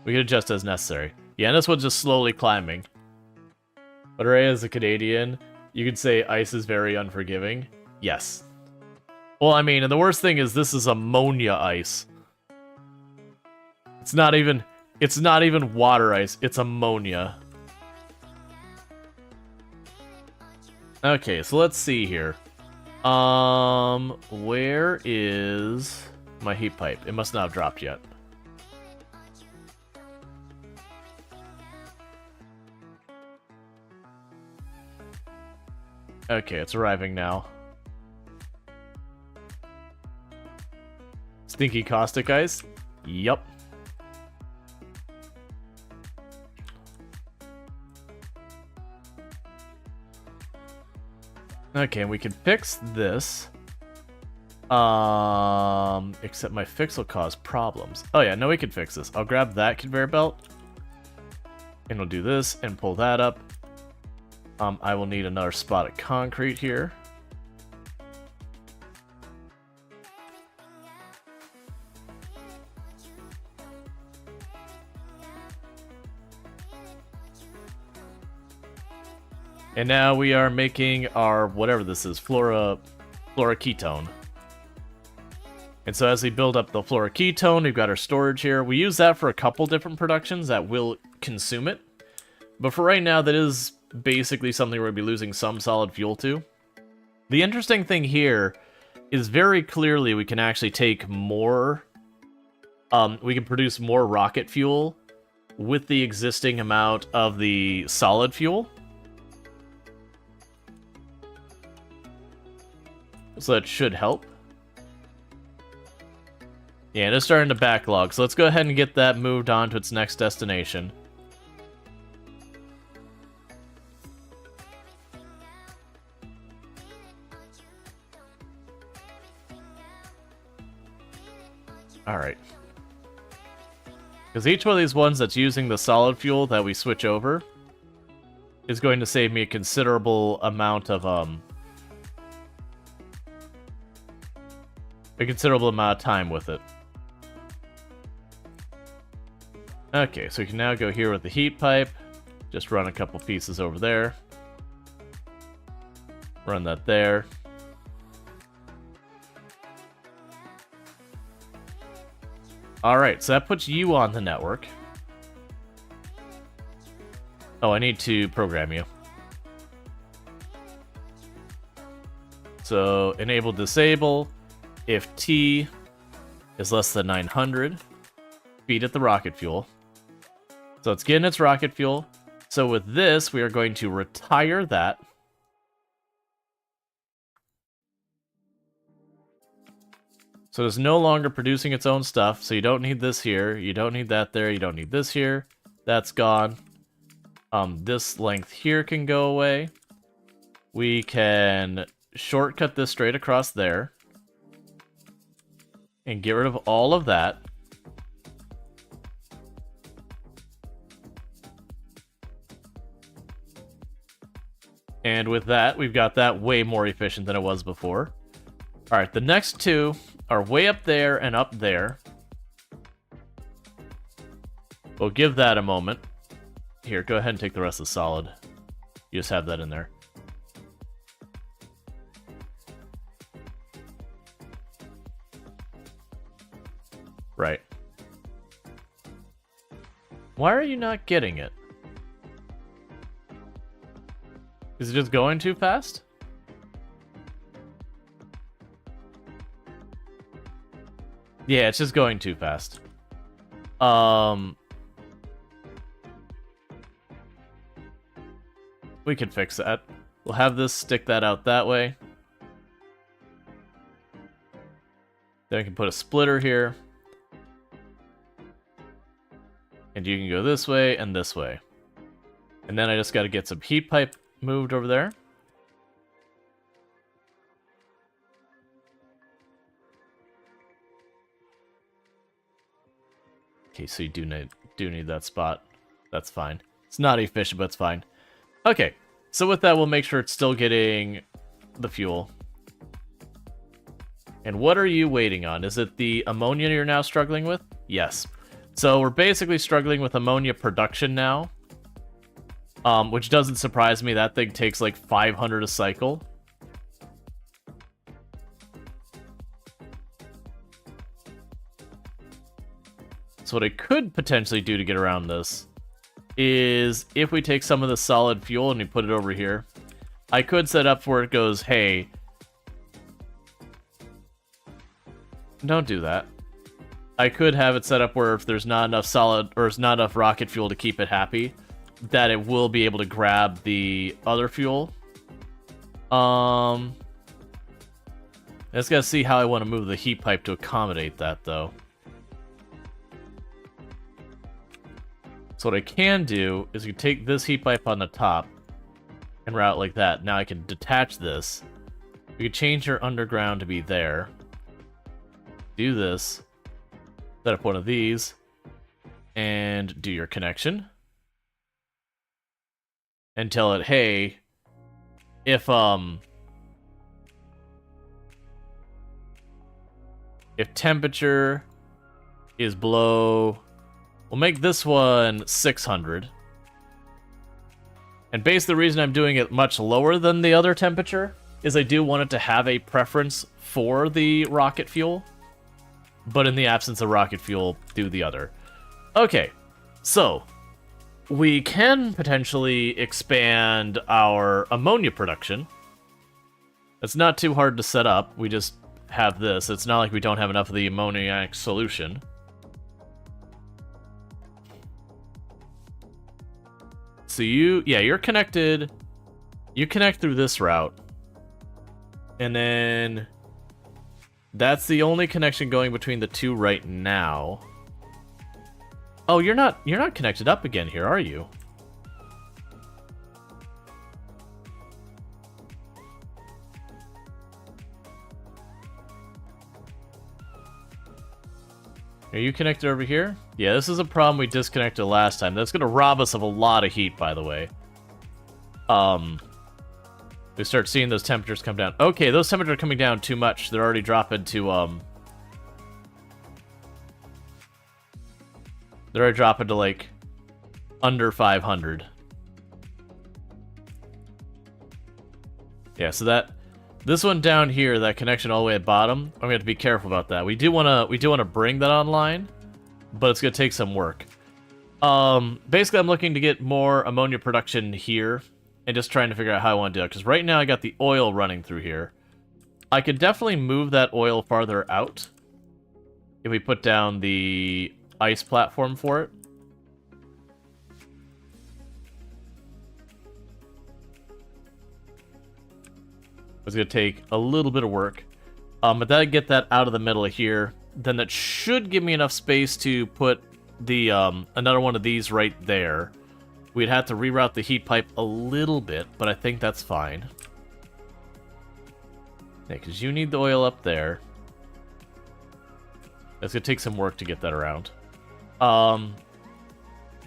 We can adjust as necessary. Yeah, and this one's just slowly climbing. But Ray, as a Canadian, you could say ice is very unforgiving. Yes. Well, I mean, and the worst thing is this is ammonia ice. It's not even water ice, it's ammonia. Okay, so let's see here. Where is my heat pipe? It must not have dropped yet. Okay, it's arriving now. Stinky caustic ice? Yup. Okay, we can fix this. Except my fix will cause problems. Oh yeah, no, we can fix this. I'll grab that conveyor belt. And we'll do this and pull that up. I will need another spot of concrete here. And now we are making our, whatever this is, fluoroketone. And so as we build up the fluoroketone, we've got our storage here. We use that for a couple different productions that will consume it. But for right now, that is basically something we're going to be losing some solid fuel to. The interesting thing here is very clearly we can actually take more... we can produce more rocket fuel with the existing amount of the solid fuel. So that should help. Yeah, it is starting to backlog, so let's go ahead and get that moved on to its next destination. Alright. Because each one of these ones that's using the solid fuel that we switch over is going to save me a considerable amount of, time with it. Okay, so we can now go here with the heat pipe. Just run a couple pieces over there. Run that there. Alright, so that puts you on the network. Oh, I need to program you. So, enable disable. If T is less than 900, feed it the rocket fuel. So it's getting its rocket fuel. So with this, we are going to retire that. So it's no longer producing its own stuff. So you don't need this here. You don't need that there. You don't need this here. That's gone. This length here can go away. We can shortcut this straight across there. And get rid of all of that. And with that, we've got that way more efficient than it was before. Alright, the next two are way up there and up there. We'll give that a moment. Here, go ahead and take the rest of the solid. You just have that in there. Right. Why are you not getting it? Is it just going too fast? Yeah, it's just going too fast. We can fix that. We'll have this stick that out that way. Then we can put a splitter here. And you can go this way and this way. And then I just got to get some heat pipe moved over there. Okay, so you do need that spot. That's fine. It's not efficient, but it's fine. Okay, so with that, we'll make sure it's still getting the fuel. And what are you waiting on? Is it the ammonia you're now struggling with? Yes. So we're basically struggling with ammonia production now. Which doesn't surprise me. That thing takes like 500 a cycle. So what I could potentially do to get around this is if we take some of the solid fuel and we put it over here, I could set up where it goes, hey, don't do that. I could have it set up where if there's not enough solid, or there's not enough rocket fuel to keep it happy, that it will be able to grab the other fuel. I just gotta see how I want to move the heat pipe to accommodate that, though. So what I can do is you take this heat pipe on the top and route like that. Now I can detach this. We could change your underground to be there. Do this. Set up one of these. And do your connection. And tell it, hey, if temperature is below, we'll make this one 600. And basically the reason I'm doing it much lower than the other temperature is I do want it to have a preference for the rocket fuel, but in the absence of rocket fuel, do the other. Okay, so we can potentially expand our ammonia production. It's not too hard to set up. We just have this. It's not like we don't have enough of the ammoniac solution. So you're connected. You connect through this route. And then that's the only connection going between the two right now. Oh, you're not connected up again here, are you? Are you connected over here? Yeah, this is a problem we disconnected last time. That's gonna rob us of a lot of heat, by the way. We start seeing those temperatures come down. Okay, those temperatures are coming down too much. They're already dropping to, they're already dropping to, like, under 500. Yeah, so this one down here, that connection all the way at bottom, I'm gonna have to be careful about that. We do wanna bring that online, but it's gonna take some work. Basically, I'm looking to get more ammonia production here, and just trying to figure out how I want to do it. Because right now I got the oil running through here. I could definitely move that oil farther out if we put down the ice platform for it. It's going to take a little bit of work. But that'll get that out of the middle of here. Then that should give me enough space to put the another one of these right there. We'd have to reroute the heat pipe a little bit, but I think that's fine. Yeah, because you need the oil up there. It's going to take some work to get that around. And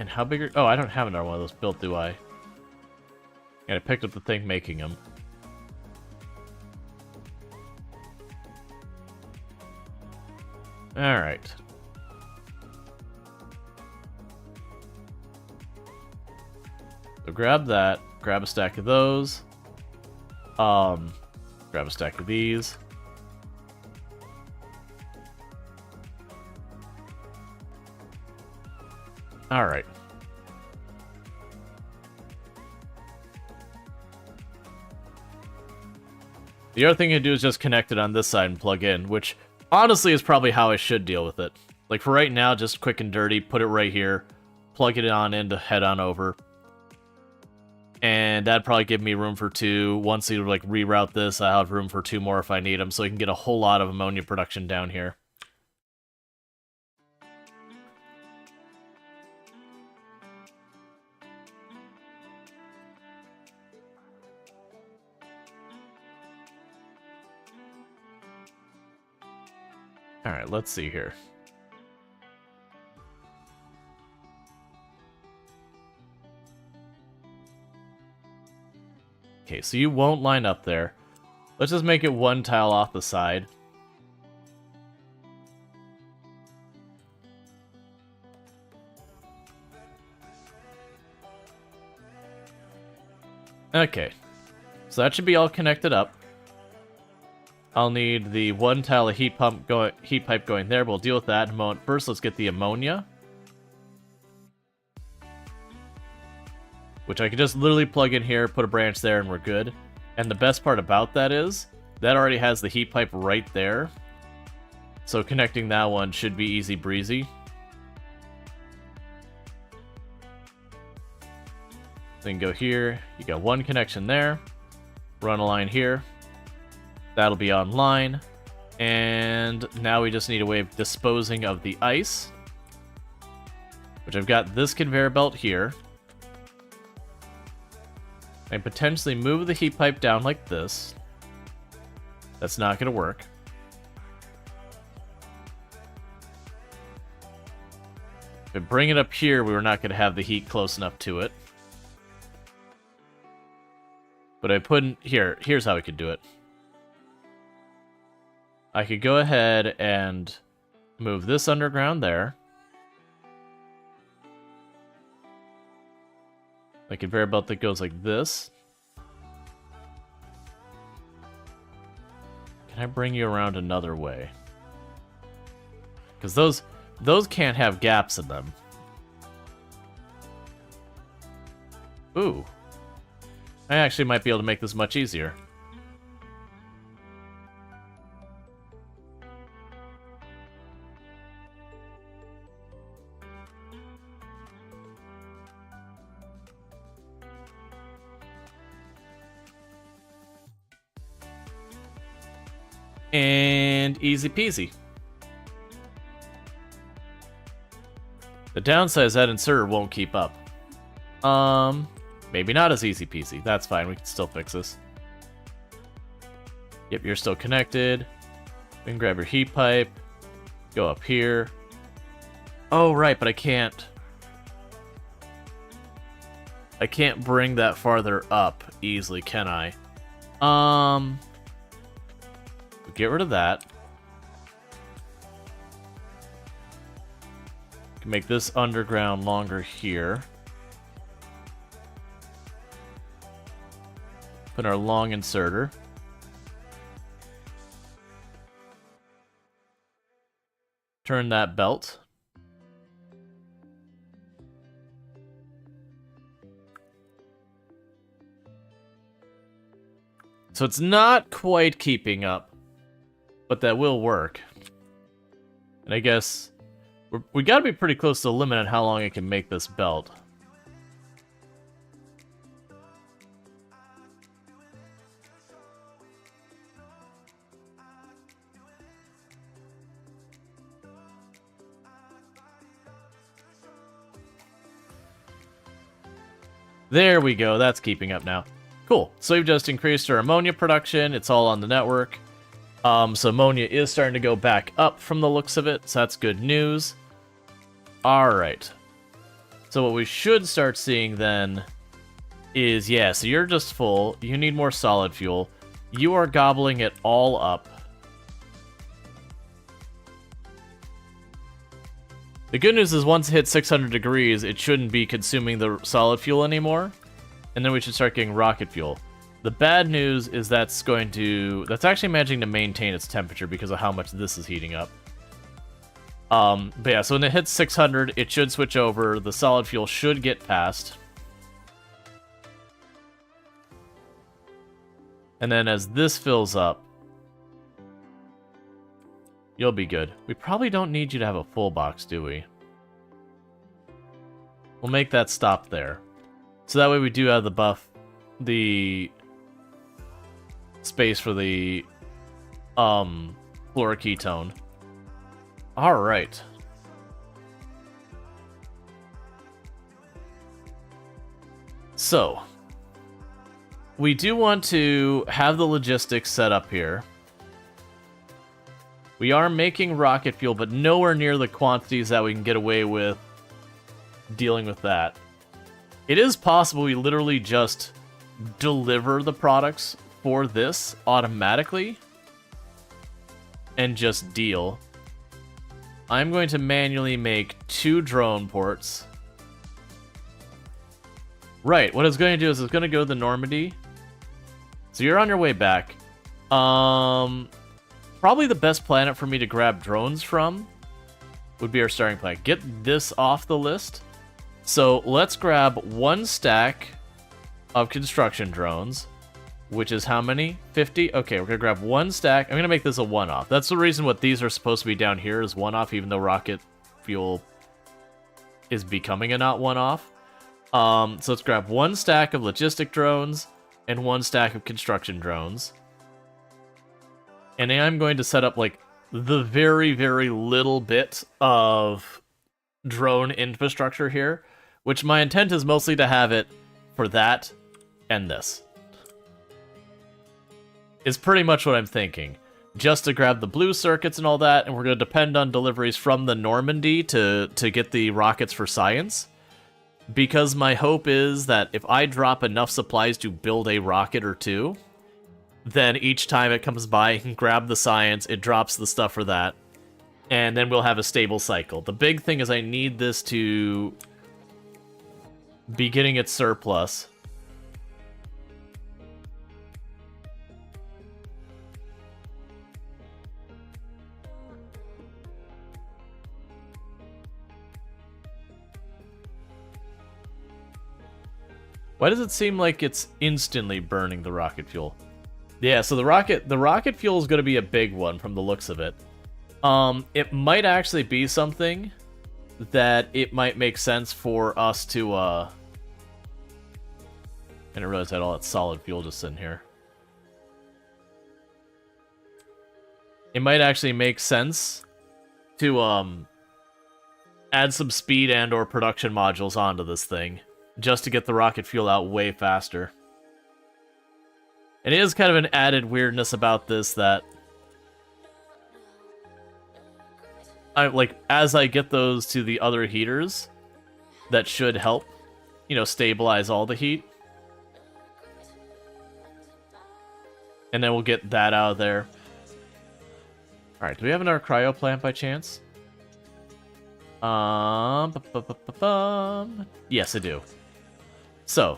how big are... Oh, I don't have another one of those built, do I? And I picked up the thing making them. Alright. So grab that, grab a stack of those, grab a stack of these. Alright. The other thing you do is just connect it on this side and plug in, which honestly is probably how I should deal with it. Like for right now, just quick and dirty, put it right here, plug it on in to head on over. And that'd probably give me room for 2. Once you like reroute this, I'll have room for 2 more if I need them, so I can get a whole lot of ammonia production down here. Alright, let's see here. Okay, so you won't line up there. Let's just make it 1 tile off the side. Okay, so that should be all connected up. I'll need the 1 tile of heat pipe going there. We'll deal with that in a moment. First, let's get the ammonia, which I can just literally plug in here, put a branch there, and we're good. And the best part about that is that already has the heat pipe right there, so connecting that one should be easy breezy. Then go here. You got 1 connection there. Run a line here. That'll be online. And now we just need a way of disposing of the ice, which I've got this conveyor belt here. I potentially move the heat pipe down like this. That's not going to work. If I bring it up here, we were not going to have the heat close enough to it. But I put in here, here's how we could do it. I could go ahead and move this underground there. A conveyor belt that goes like this. Can I bring you around another way? Because those can't have gaps in them. Ooh. I actually might be able to make this much easier. And easy peasy. The downside is that inserter won't keep up. Maybe not as easy peasy. That's fine, we can still fix this. Yep, you're still connected. We can grab your heat pipe. Go up here. Oh, right, but I can't bring that farther up easily, can I? Get rid of that. Can make this underground longer here. Put our long inserter. Turn that belt. So it's not quite keeping up, but that will work. And I guess we gotta be pretty close to the limit on how long it can make this belt. There we go, that's keeping up now. Cool, so we've just increased our ammonia production, it's all on the network. So ammonia is starting to go back up from the looks of it, so that's good news. Alright. So what we should start seeing then is, yeah, so you're just full, you need more solid fuel. You are gobbling it all up. The good news is once it hits 600 degrees, it shouldn't be consuming the solid fuel anymore. And then we should start getting rocket fuel. The bad news is that's actually managing to maintain its temperature because of how much this is heating up. But yeah, so when it hits 600, it should switch over. The solid fuel should get past. And then as this fills up, you'll be good. We probably don't need you to have a full box, do we? We'll make that stop there. So that way we do have the space for the fluoroketone. Alright. So, we do want to have the logistics set up here. We are making rocket fuel, but nowhere near the quantities that we can get away with dealing with that. It is possible we literally just deliver the products for this automatically and just deal. I'm going to manually make 2 drone ports. Right, what it's going to do is it's going to go to the Normandy. So you're on your way back. Probably the best planet for me to grab drones from would be our starting planet. Get this off the list. So let's grab 1 stack of construction drones, which is how many? 50? Okay, we're going to grab 1 stack. I'm going to make this a one-off. That's the reason what these are supposed to be down here is one-off, even though rocket fuel is becoming a not one-off. So let's grab 1 stack of logistic drones and 1 stack of construction drones. And I'm going to set up, like, the very, very little bit of drone infrastructure here, which my intent is mostly to have it for that and this. Is pretty much what I'm thinking. Just to grab the blue circuits and all that, and we're going to depend on deliveries from the Normandy to get the rockets for science. Because my hope is that if I drop enough supplies to build a rocket or 2, then each time it comes by, I can grab the science, it drops the stuff for that, and then we'll have a stable cycle. The big thing is I need this to be getting its surplus. Why does it seem like it's instantly burning the rocket fuel? Yeah, so the rocket fuel is going to be a big one from the looks of it. It might actually be something that it might make sense for us to, I didn't realize I had all that solid fuel just sitting here. It might actually make sense to, add some speed and or production modules onto this thing, just to get the rocket fuel out way faster. And it is kind of an added weirdness about this that as I get those to the other heaters, that should help, you know, stabilize all the heat. And then we'll get that out of there. Alright, do we have another cryo plant by chance? Yes, I do. So,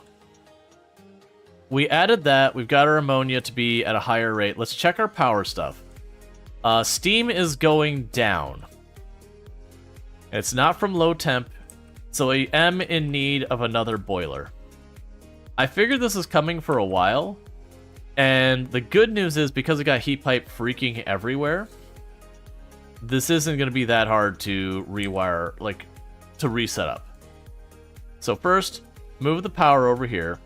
we added that. We've got our ammonia to be at a higher rate. Let's check our power stuff. Steam is going down. It's not from low temp, so I am in need of another boiler. I figured this is coming for a while, and the good news is because it got heat pipe freaking everywhere, this isn't going to be that hard to rewire, like, to reset up. So first, move the power over here,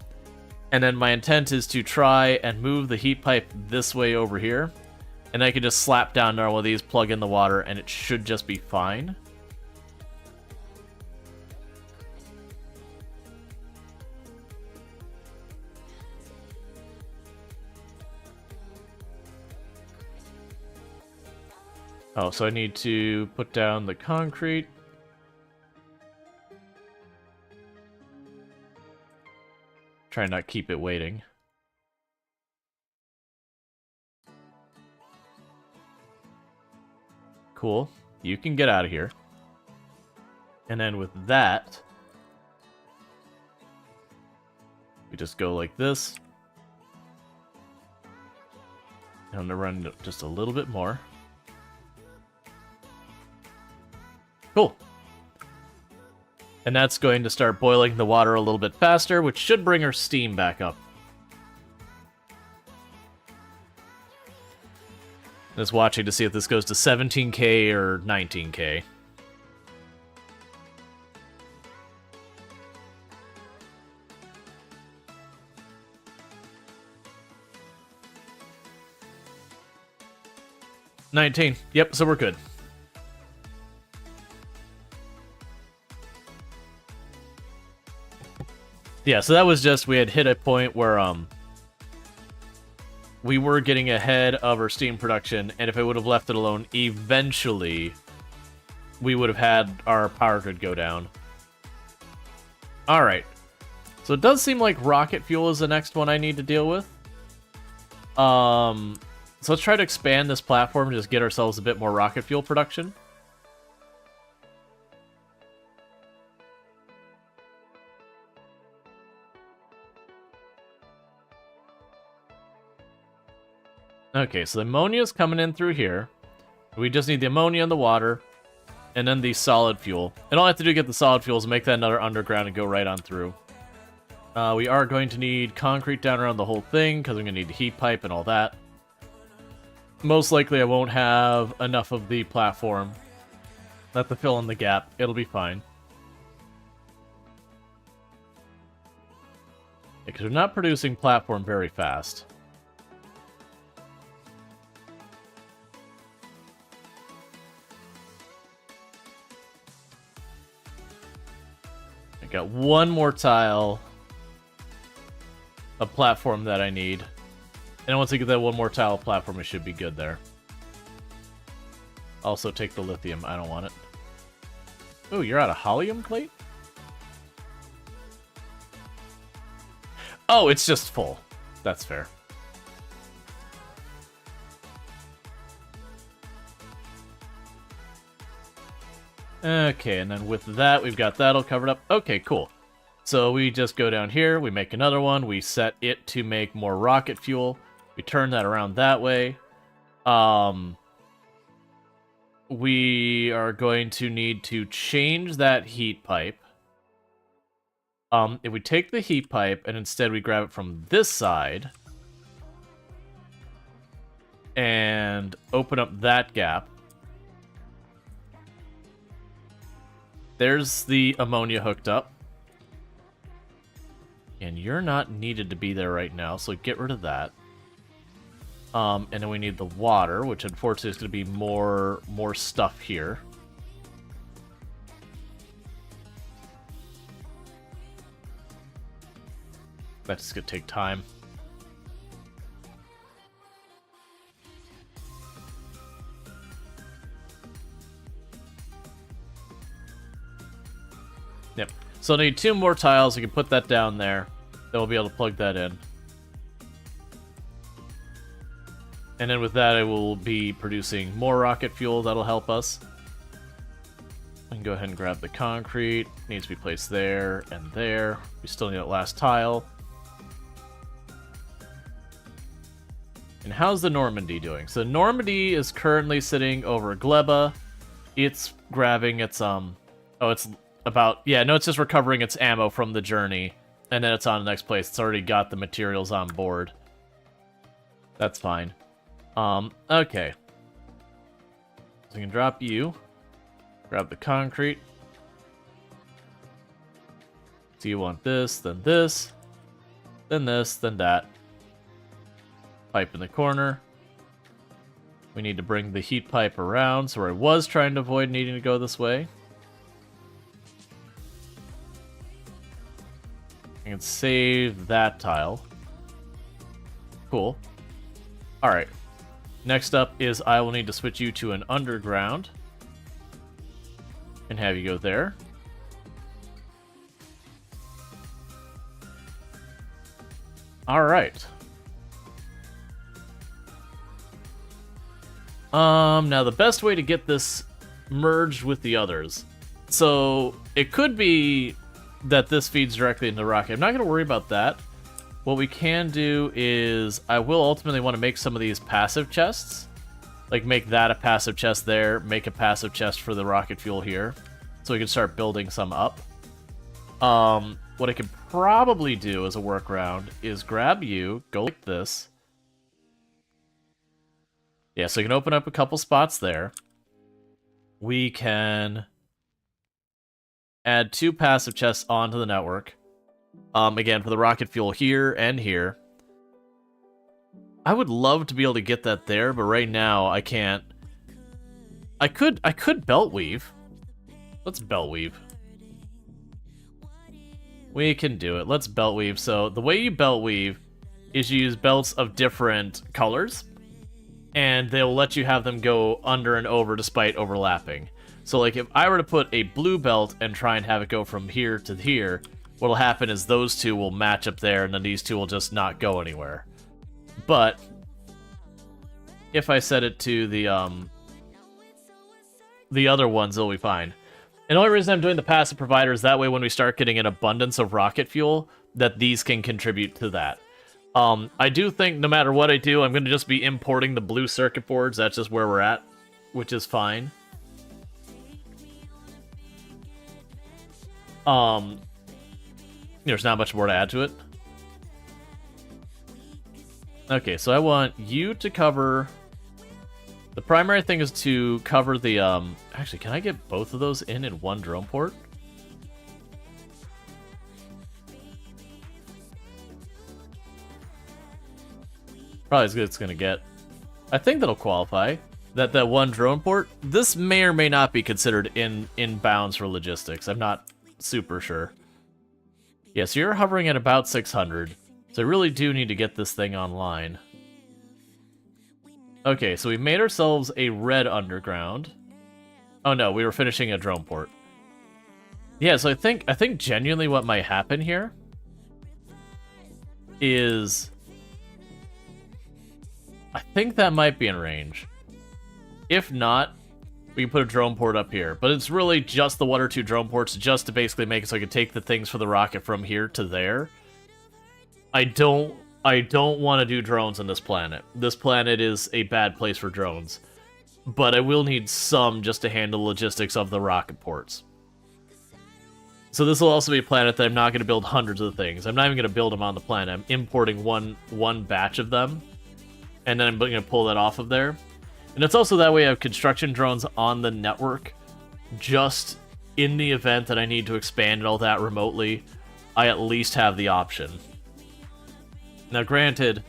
and then my intent is to try and move the heat pipe this way over here, and I can just slap down one of these, plug in the water, and it should just be fine. Oh, so I need to put down the concrete. Try not keep it waiting. Cool. You can get out of here. And then with that, we just go like this. And I'm gonna run just a little bit more. Cool. And that's going to start boiling the water a little bit faster, which should bring our steam back up. Just watching to see if this goes to 17k or 19k. $19. Yep, so we're good. Yeah, so that was just, we had hit a point where, we were getting ahead of our steam production, and if I would have left it alone, eventually, we would have had our power grid go down. Alright. So it does seem like rocket fuel is the next one I need to deal with. So let's try to expand this platform and just get ourselves a bit more rocket fuel production. Okay, so the ammonia is coming in through here. We just need the ammonia and the water, and then the solid fuel. And all I have to do to get the solid fuel is make that another underground and go right on through. We are going to need concrete down around the whole thing, because I'm going to need the heat pipe and all that. Most likely I won't have enough of the platform. Let the fill in the gap. It'll be fine. Because we're not producing platform very fast. Got one more tile of platform that I need. And once I get that one more tile of platform, it should be good there. Also take the lithium. I don't want it. Oh, you're out of helium plate? Oh, it's just full. That's fair. Okay, and then with that, we've got that all covered up. Okay, cool. So we just go down here, we make another one, we set it to make more rocket fuel. We turn that around that way. We are going to need to change that heat pipe. If we take the heat pipe and instead we grab it from this side and open up that gap, there's the ammonia hooked up. And you're not needed to be there right now, so get rid of that. And then we need the water, which unfortunately is going to be more stuff here. That's just going to take time. Yep. So I need 2 more tiles. We can put that down there. Then we'll be able to plug that in. And then with that, I will be producing more rocket fuel. That'll help us. I can go ahead and grab the concrete. Needs to be placed there and there. We still need that last tile. And how's the Normandy doing? So Normandy is currently sitting over Gleba. It's grabbing its, oh, it's about, yeah, no, it's just recovering its ammo from the journey. And then it's on the next place. It's already got the materials on board. That's fine. Okay. So we can drop you. Grab the concrete. So you want this, then this, then this, then that. Pipe in the corner. We need to bring the heat pipe around, so I was trying to avoid needing to go this way. I can save that tile. Cool. Alright. Next up is I will need to switch you to an underground. And have you go there. Alright. Now the best way to get this merged with the others. So, it could be that this feeds directly into the rocket. I'm not going to worry about that. What we can do is, I will ultimately want to make some of these passive chests. Like, make that a passive chest there, make a passive chest for the rocket fuel here. So we can start building some up. What I could probably do as a workaround is grab you, go like this. Yeah, so you can open up a couple spots there. We can add 2 passive chests onto the network. Again, for the rocket fuel here and here. I would love to be able to get that there, but right now I can't. I could belt weave. Let's belt weave. We can do it. Let's belt weave. So the way you belt weave is you use belts of different colors, and they'll let you have them go under and over despite overlapping. So like if I were to put a blue belt and try and have it go from here to here, what'll happen is those 2 will match up there, and then these 2 will just not go anywhere. But if I set it to the other ones, it'll be fine. And the only reason I'm doing the passive provider is that way when we start getting an abundance of rocket fuel, that these can contribute to that. I do think no matter what I do, I'm going to just be importing the blue circuit boards. That's just where we're at, which is fine. There's not much more to add to it. Okay, so I want you to cover... The primary thing is to cover the, Actually, can I get both of those in one drone port? Probably as good as it's gonna get. I think that'll qualify. That one drone port, this may or may not be considered in bounds for logistics. I'm not super sure. Yeah, so you're hovering at about 600. So I really do need to get this thing online. Okay, so we made ourselves a red underground. Oh no, we were finishing a drone port. Yeah, so I think genuinely what might happen here is I think that might be in range. If not, we can put a drone port up here. But it's really just the 1 or 2 drone ports just to basically make it so I can take the things for the rocket from here to there. I don't want to do drones on this planet. This planet is a bad place for drones. But I will need some just to handle logistics of the rocket ports. So this will also be a planet that I'm not going to build hundreds of things. I'm not even going to build them on the planet. I'm importing one batch of them. And then I'm going to pull that off of there. And it's also that way I have construction drones on the network. Just in the event that I need to expand and all that remotely, I at least have the option. Now granted,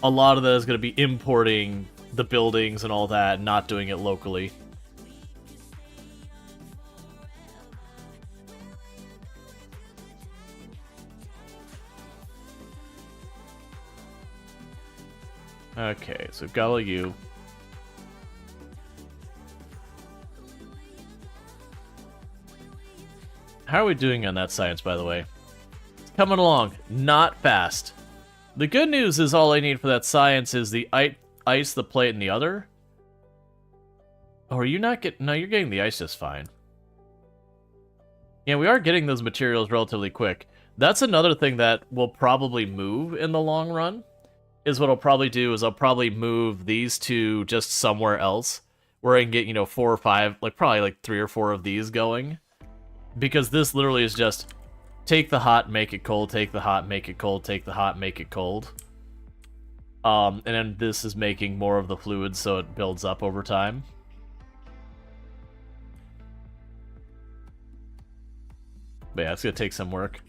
a lot of that is going to be importing the buildings and all that, not doing it locally. Okay, so we've got all you. How are we doing on that science, by the way? It's coming along, not fast. The good news is all I need for that science is the ice, the plate, and the other. Oh, are you not getting... No, you're getting the ice just fine. Yeah, we are getting those materials relatively quick. That's another thing that will probably move in the long run. Is what I'll probably do is I'll probably move these two just somewhere else. Where I can get, you know, 4 or 5, like probably like 3 or 4 of these going. Because this literally is just take the hot, make it cold, take the hot, make it cold, take the hot, make it cold. And then this is making more of the fluid so it builds up over time. But yeah, it's gonna take some work.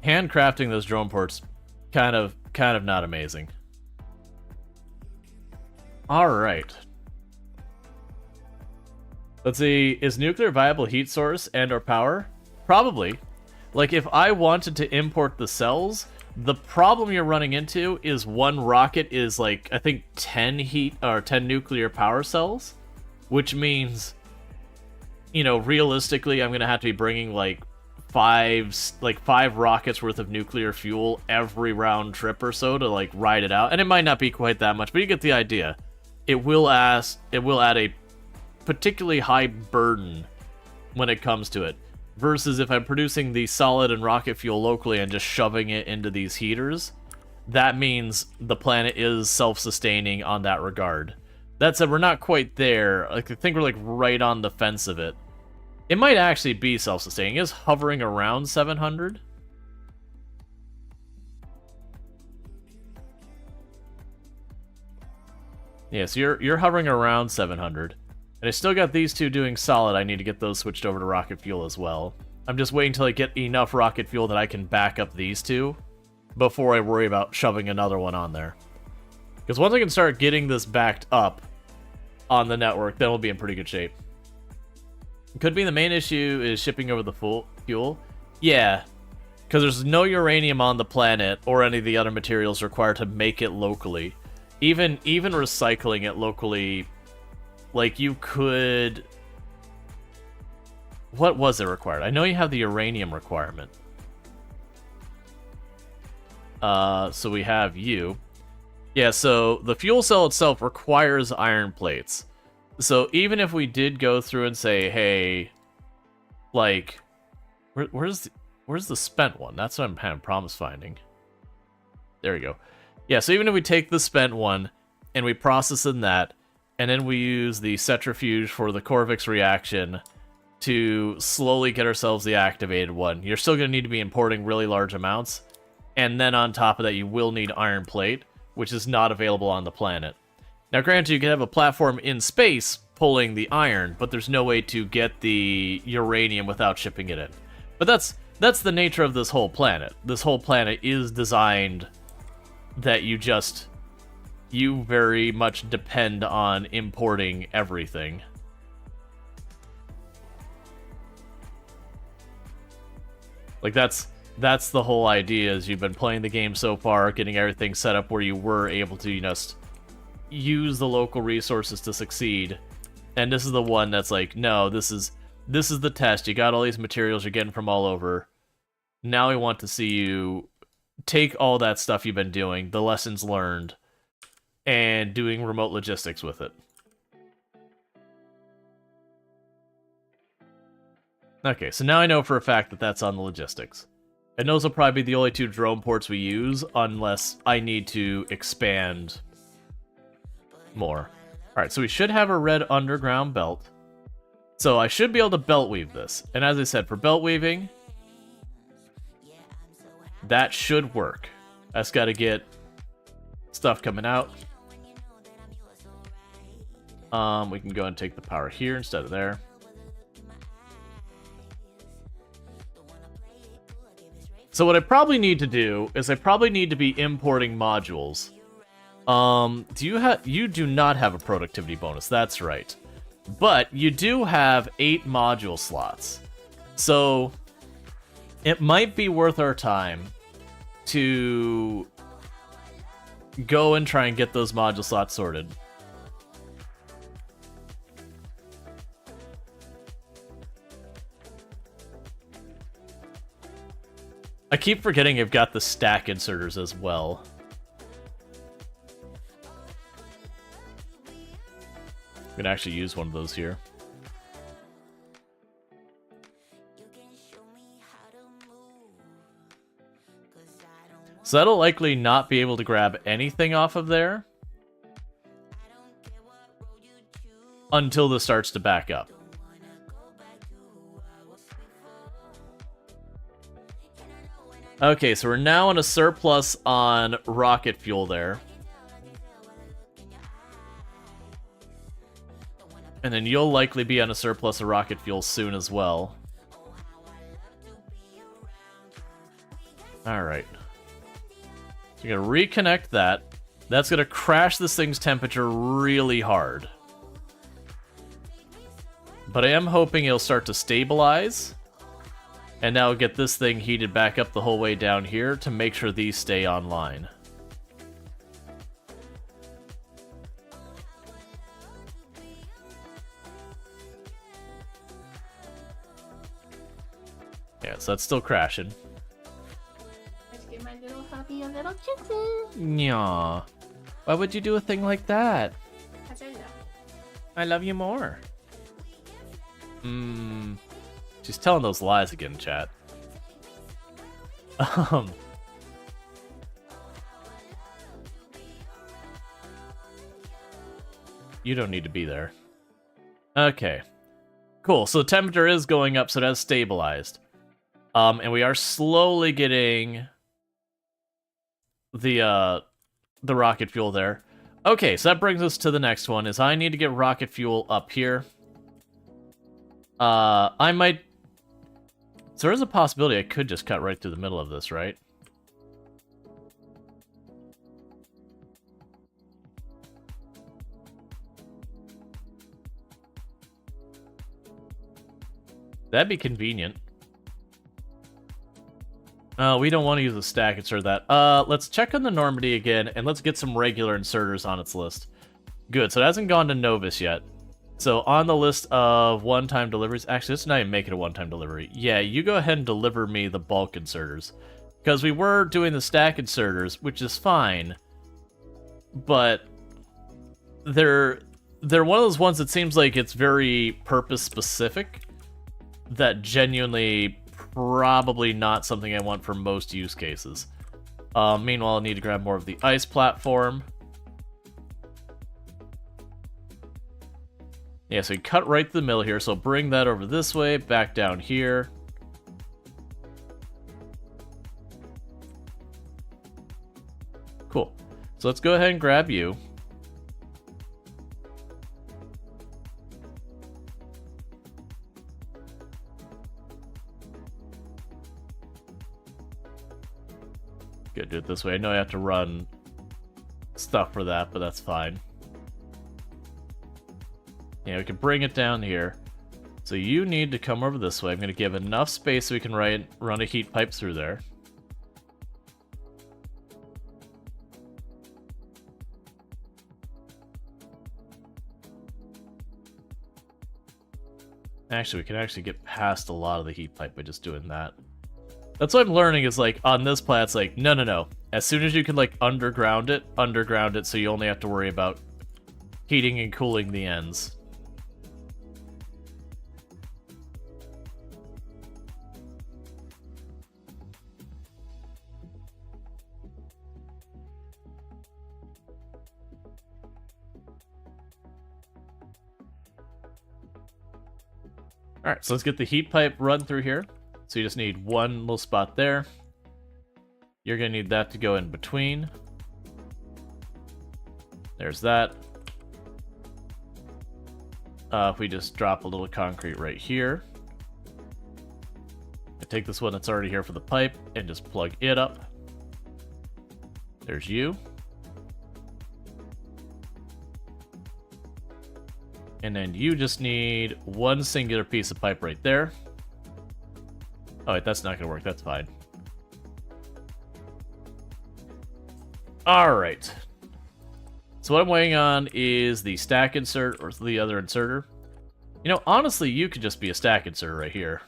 Handcrafting those drone ports, kind of not amazing. Alright. Let's see, is nuclear a viable heat source and or power? Probably. Like, if I wanted to import the cells, the problem you're running into is one rocket is like, I think 10 heat, or 10 nuclear power cells, which means, you know, realistically, I'm gonna have to be bringing like 5 rockets worth of nuclear fuel every round trip or so to like ride it out. And it might not be quite that much, but you get the idea. It will add a particularly high burden when it comes to it. Versus if I'm producing the solid and rocket fuel locally and just shoving it into these heaters, that means the planet is self-sustaining on that regard. That said, we're not quite there. Like, I think we're like right on the fence of it. It might actually be self-sustaining. It is hovering around 700. Yeah, so you're hovering around 700. And I still got these two doing solid. I need to get those switched over to rocket fuel as well. I'm just waiting until I get enough rocket fuel that I can back up these two before I worry about shoving another one on there. Because once I can start getting this backed up on the network, then we'll be in pretty good shape. Could be the main issue is shipping over the fuel. Yeah, because there's no uranium on the planet or any of the other materials required to make it locally. Even recycling it locally, like you could... What was it required? I know you have the uranium requirement. So we have you. Yeah, so the fuel cell itself requires iron plates. So even if we did go through and say, hey, like, where's the spent one? That's what I'm having problems finding. There we go. Yeah, so even if we take the spent one and we process in that, and then we use the centrifuge for the Corvix reaction to slowly get ourselves the activated one, you're still going to need to be importing really large amounts. And then on top of that, you will need iron plate, which is not available on the planet. Now, granted, you can have a platform in space pulling the iron, but there's no way to get the uranium without shipping it in. But that's the nature of this whole planet. This whole planet is designed that you very much depend on importing everything. Like, that's the whole idea, is you've been playing the game so far, getting everything set up where you were able to, you know, use the local resources to succeed. And this is the one that's like, no, this is the test. You got all these materials you're getting from all over. Now we want to see you take all that stuff you've been doing, the lessons learned, and doing remote logistics with it. Okay, so now I know for a fact that that's on the logistics. And those will probably be the only 2 drone ports we use, unless I need to expand more. Alright, so we should have a red underground belt. So I should be able to belt weave this. And as I said, for belt weaving, that should work. I just gotta get stuff coming out. We can go and take the power here instead of there. So what I probably need to do is I probably need to be importing modules. You do not have a productivity bonus, that's right. But you do have 8 module slots. So it might be worth our time to go and try and get those module slots sorted. I keep forgetting I've got the stack inserters as well. I'm gonna actually use one of those here. So that'll likely not be able to grab anything off of there until this starts to back up. Okay, so we're now in a surplus on rocket fuel there. And then you'll likely be on a surplus of rocket fuel soon as well. Alright. So you're gonna reconnect that. That's gonna crash this thing's temperature really hard. But I am hoping it'll start to stabilize. And now get this thing heated back up the whole way down here to make sure these stay online. Yeah, so that's still crashing. Let's give my little hubby a little kitten. Nyah. Why would you do a thing like that? Because I love you. I love you more. She's telling those lies again, chat. You don't need to be there. Okay. Cool, so the temperature is going up, so it has stabilized. And we are slowly getting the rocket fuel there. Okay, so that brings us to the next one, is I need to get rocket fuel up here. I might... So there's a possibility I could just cut right through the middle of this, right? That'd be convenient. We don't want to use a stack insert that. Let's check on the Normandy again, and let's get some regular inserters on its list. Good, so it hasn't gone to Novus yet. So on the list of one-time deliveries... Actually, let's not even make it a one-time delivery. Yeah, you go ahead and deliver me the bulk inserters. Because we were doing the stack inserters, which is fine. But they're one of those ones that seems like it's very purpose-specific. That genuinely probably not something I want for most use cases. Meanwhile, I need to grab more of the ice platform. Yeah, so we cut right through the middle here, so bring that over this way, back down here. Cool. So let's go ahead and grab you. Good, do it this way. I know I have to run stuff for that, but that's fine. Yeah, we can bring it down here. So you need to come over this way. I'm going to give enough space so we can run a heat pipe through there. Actually, we can actually get past a lot of the heat pipe by just doing that. That's what I'm learning is, like, on this plat, it's like, no. As soon as you can, like, underground it so you only have to worry about heating and cooling the ends. Alright, so let's get the heat pipe run through here. So you just need one little spot there. You're going to need that to go in between. There's that. If we just drop a little concrete right here. I take this one that's already here for the pipe and just plug it up. There's you. And then you just need one singular piece of pipe right there. Oh, wait, that's not going to work. That's fine. Alright. So what I'm waiting on is the stack insert or the other inserter. You know, honestly, you could just be a stack inserter right here.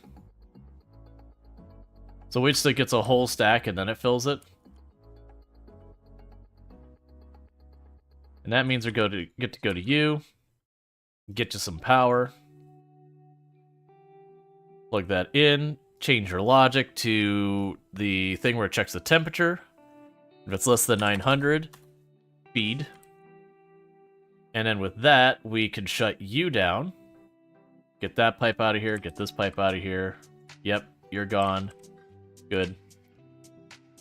So wait till it gets a whole stack and then it fills it. And that means we get to go to you. Get you some power. Plug that in. Change your logic to the thing where it checks the temperature. If it's less than 900, feed. And then with that, we can shut you down. Get that pipe out of here. Get this pipe out of here. Yep, you're gone. Good.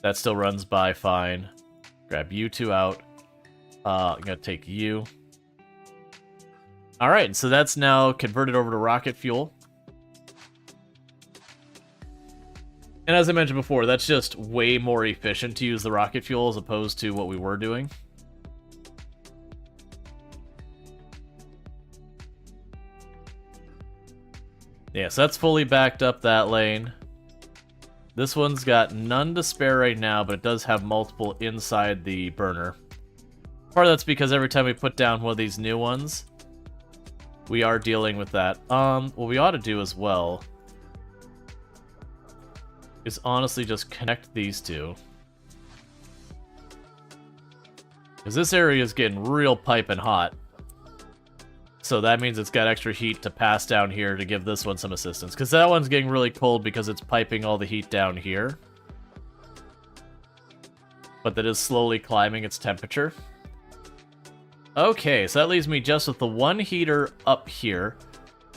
That still runs by fine. Grab you two out. I'm going to take you. Alright, so that's now converted over to rocket fuel. And as I mentioned before, that's just way more efficient to use the rocket fuel as opposed to what we were doing. Yeah, so that's fully backed up that lane. This one's got none to spare right now, but it does have multiple inside the burner. Part of that's because every time we put down one of these new ones, we are dealing with that. What we ought to do as well is honestly just connect these two. Because this area is getting real piping hot. So that means it's got extra heat to pass down here to give this one some assistance. Because that one's getting really cold because it's piping all the heat down here. But that is slowly climbing its temperature. Okay, so that leaves me just with the one heater up here.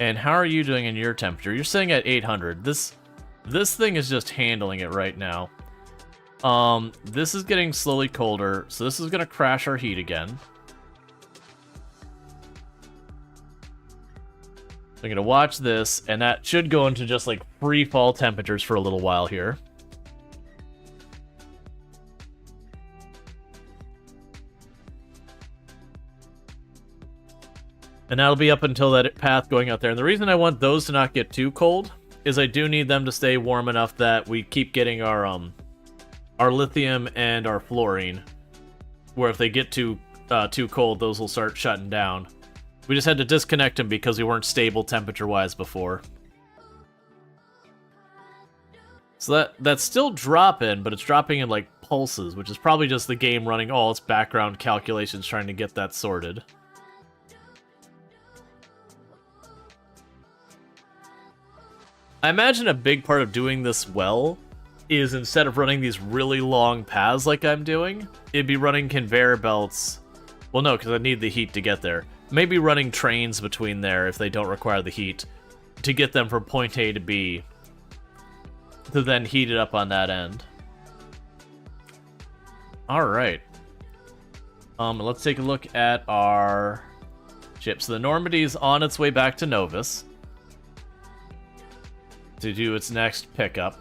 And how are you doing in your temperature? You're sitting at 800. This thing is just handling it right now. This is getting slowly colder, so this is going to crash our heat again. So I'm going to watch this, and that should go into just like free fall temperatures for a little while here. And that'll be up until that path going out there. And the reason I want those to not get too cold is I do need them to stay warm enough that we keep getting our lithium and our fluorine. Where if they get too cold, those will start shutting down. We just had to disconnect them because we weren't stable temperature-wise before. So that's still dropping, but it's dropping in like pulses, which is probably just the game running all its background calculations trying to get that sorted. I imagine a big part of doing this well is instead of running these really long paths like I'm doing, it'd be running conveyor belts. Well, no, because I need the heat to get there. Maybe running trains between there if they don't require the heat to get them from point A to B to then heat it up on that end. Alright. Let's take a look at our ship. So the Normandy's on its way back to Novus to do its next pickup.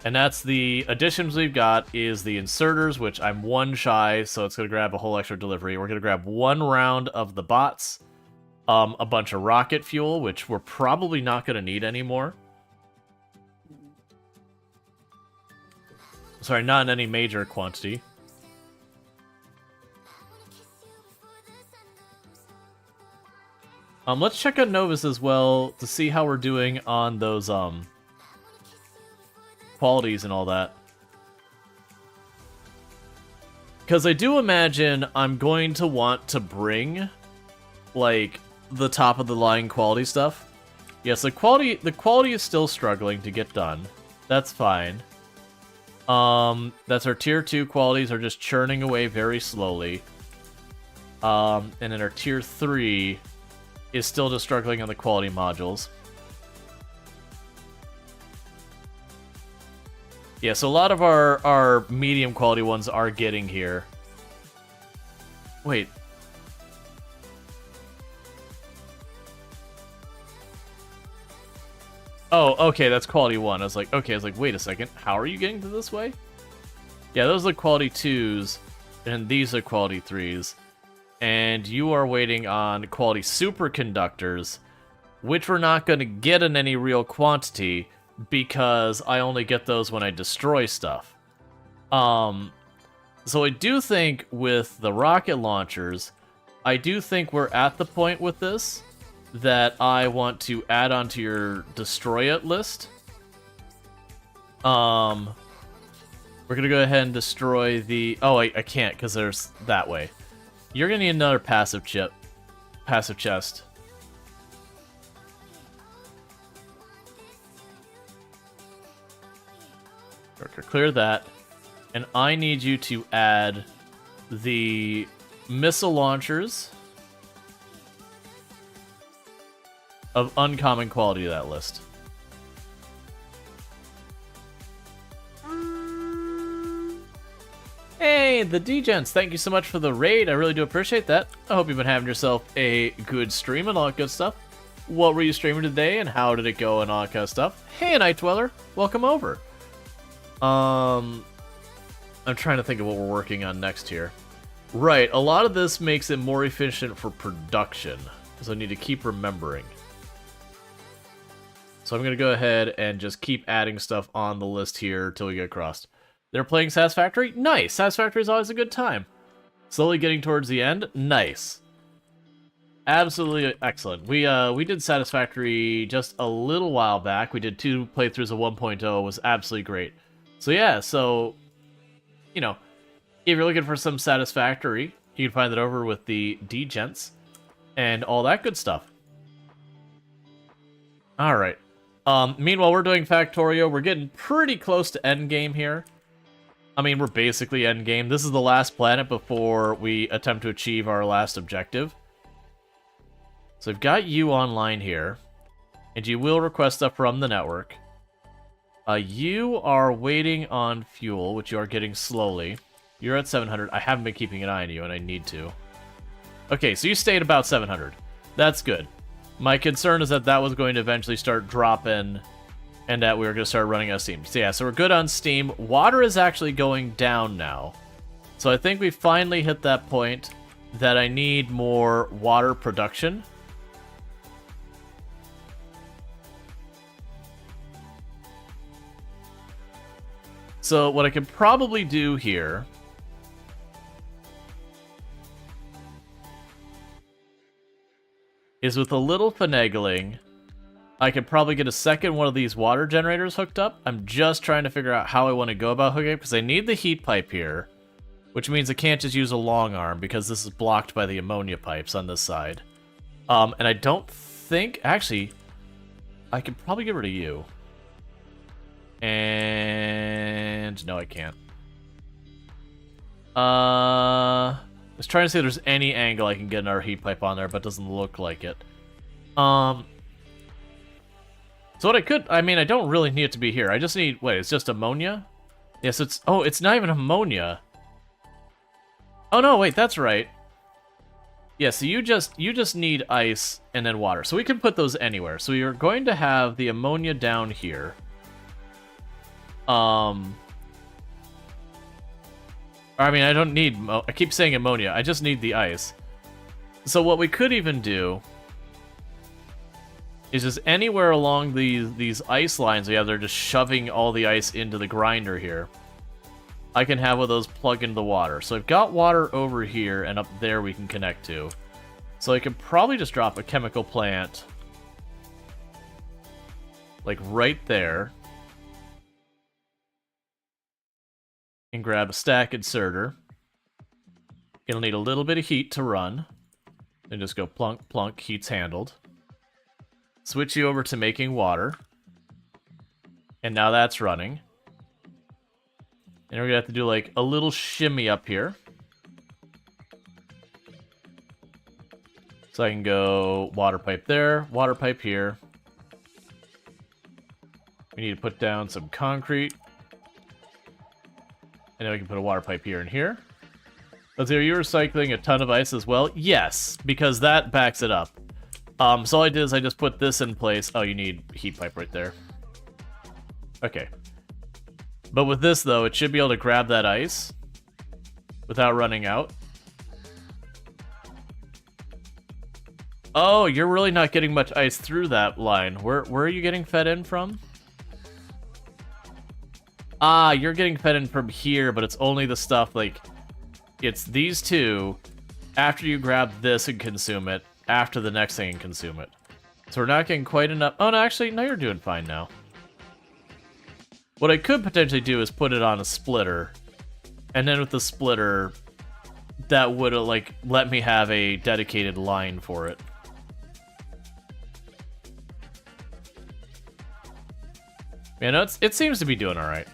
And that's the additions we've got is the inserters, which I'm one shy, so it's going to grab a whole extra delivery. We're going to grab one round of the bots, a bunch of rocket fuel, which we're probably not going to need anymore. Sorry, not in any major quantity. Let's check out Novus as well to see how we're doing on those, qualities and all that. Because I do imagine I'm going to want to bring, like, the top of the line quality stuff. Yes, the quality is still struggling to get done. That's fine. That's our tier 2 qualities are just churning away very slowly. And then our tier 3 is still just struggling on the quality modules. Yeah, so a lot of our medium quality ones are getting here. Wait. Oh, okay, that's quality 1. I was like, wait a second. How are you getting to this way? Yeah, those are quality 2s, and these are quality 3s. And you are waiting on quality superconductors, which we're not going to get in any real quantity because I only get those when I destroy stuff. So I do think with the rocket launchers, I do think we're at the point with this that I want to add onto your destroy it list. We're gonna go ahead and destroy the... Oh, I can't because there's that way. You're gonna need another passive chest. Clear that. And I need you to add the missile launchers of uncommon quality to that list. Hey, the D-Gents, thank you so much for the raid. I really do appreciate that. I hope you've been having yourself a good stream and all that good stuff. What were you streaming today and how did it go and all that kind of stuff? Hey, Night Dweller, welcome over. I'm trying to think of what we're working on next here. Right, a lot of this makes it more efficient for production, so I need to keep remembering. So I'm going to go ahead and just keep adding stuff on the list here till we get across. They're playing Satisfactory? Nice! Satisfactory is always a good time. Slowly getting towards the end? Nice. Absolutely excellent. We did Satisfactory just a little while back. We did 2 playthroughs of 1.0. It was absolutely great. So yeah, so, you know, if you're looking for some Satisfactory, you can find that over with the D-Gents and all that good stuff. Alright. Meanwhile, we're doing Factorio. We're getting pretty close to endgame here. I mean, we're basically endgame. This is the last planet before we attempt to achieve our last objective. So I've got you online here, and you will request stuff from the network. You are waiting on fuel, which you are getting slowly. You're at 700. I haven't been keeping an eye on you, and I need to. Okay, so you stayed about 700. That's good. My concern is that was going to eventually start dropping, and that we were going to start running out of steam. So yeah, so we're good on steam. Water is actually going down now. So I think we finally hit that point that I need more water production. So what I could probably do here is with a little finagling, I could probably get a second one of these water generators hooked up. I'm just trying to figure out how I want to go about hooking it, because I need the heat pipe here, which means I can't just use a long arm, because this is blocked by the ammonia pipes on this side. And I don't think... Actually, I could probably get rid of you. And... no, I can't. I was trying to see if there's any angle I can get another heat pipe on there, but it doesn't look like it. So what I could... I mean, I don't really need it to be here. I just need... Wait, it's just ammonia? Yes, it's... Oh, it's not even ammonia. Oh, no, wait, that's right. Yeah, so you just need ice and then water. So we can put those anywhere. So you're going to have the ammonia down here. I mean, I don't need... I keep saying ammonia. I just need the ice. So what we could even do is just anywhere along these ice lines we have, they're just shoving all the ice into the grinder here. I can have one of those plug into the water. So I've got water over here, and up there we can connect to. So I could probably just drop a chemical plant like right there. And grab a stack inserter. It'll need a little bit of heat to run. And just go plunk, plunk, heat's handled. Switch you over to making water. And now that's running. And we're gonna have to do like a little shimmy up here. So I can go water pipe there, water pipe here. We need to put down some concrete. And then we can put a water pipe here and here. Let's see, are you recycling a ton of ice as well? Yes, because that backs it up. So all I did is I just put this in place. Oh, you need heat pipe right there. Okay. But with this, though, it should be able to grab that ice without running out. Oh, you're really not getting much ice through that line. Where are you getting fed in from? Ah, you're getting fed in from here, but it's only the stuff, like, it's these two, after you grab this and consume it, after the next thing and consume it. So we're not getting quite enough. Oh, no, actually, no, you're doing fine now. What I could potentially do is put it on a splitter, and then with the splitter, that would, like, let me have a dedicated line for it. Yeah, no, it seems to be doing alright.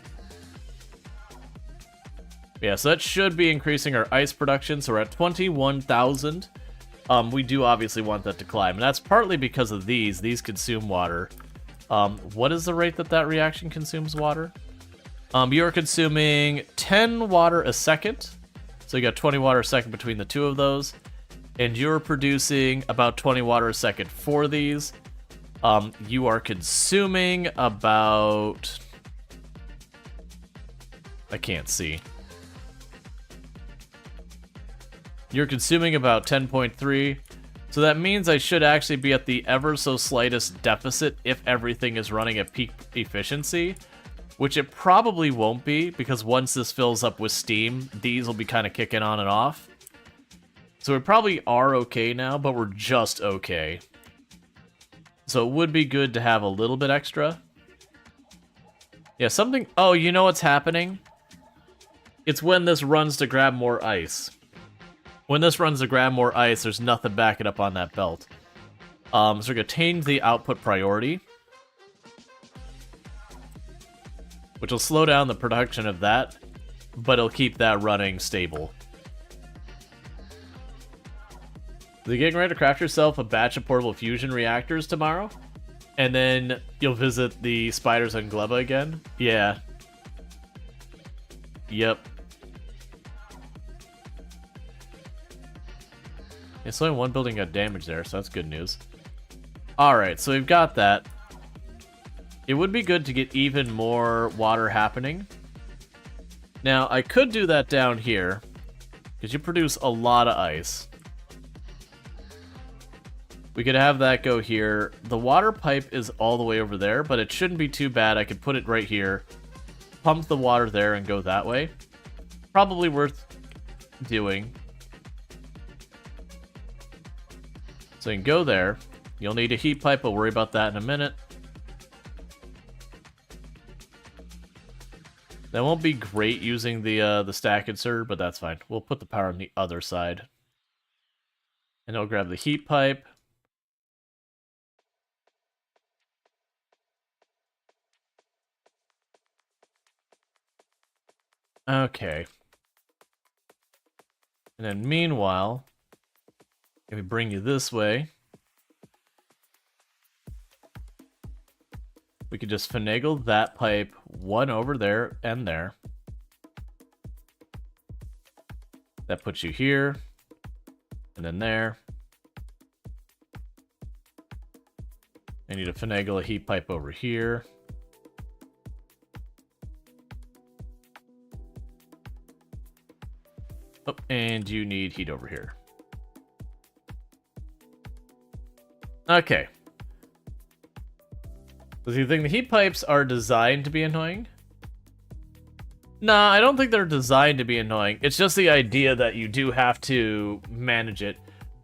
Yeah, so that should be increasing our ice production, so we're at 21,000. We do obviously want that to climb, and that's partly because of these. These consume water. What is the rate that reaction consumes water? You're consuming 10 water a second, so you got 20 water a second between the two of those, and you're producing about 20 water a second for these. You are consuming about... I can't see. You're consuming about 10.3, so that means I should actually be at the ever so slightest deficit if everything is running at peak efficiency, which it probably won't be, because once this fills up with steam, these will be kind of kicking on and off. So we probably are okay now, but we're just okay. So it would be good to have a little bit extra. Yeah, something... Oh, you know what's happening? It's when this runs to grab more ice. When this runs to grab more ice, there's nothing backing up on that belt. So we're going to change the output priority, which will slow down the production of that, but it'll keep that running stable. So you're getting ready to craft yourself a batch of portable fusion reactors tomorrow? And then you'll visit the spiders on Gleba again? Yeah. Yep. It's only one building got damaged there, so that's good news. Alright, so we've got that. It would be good to get even more water happening. Now, I could do that down here, because you produce a lot of ice. We could have that go here. The water pipe is all the way over there, but it shouldn't be too bad. I could put it right here, pump the water there, and go that way. Probably worth doing. So you can go there. You'll need a heat pipe, we'll worry about that in a minute. That won't be great using the stack insert, but that's fine. We'll put the power on the other side. And I'll grab the heat pipe. Okay. And then meanwhile, if we bring you this way, we could just finagle that pipe one over there and there. That puts you here, and then there. I need to finagle a heat pipe over here. Oh, and you need heat over here. Okay. Do you think the heat pipes are designed to be annoying? Nah, I don't think they're designed to be annoying. It's just the idea that you do have to manage it.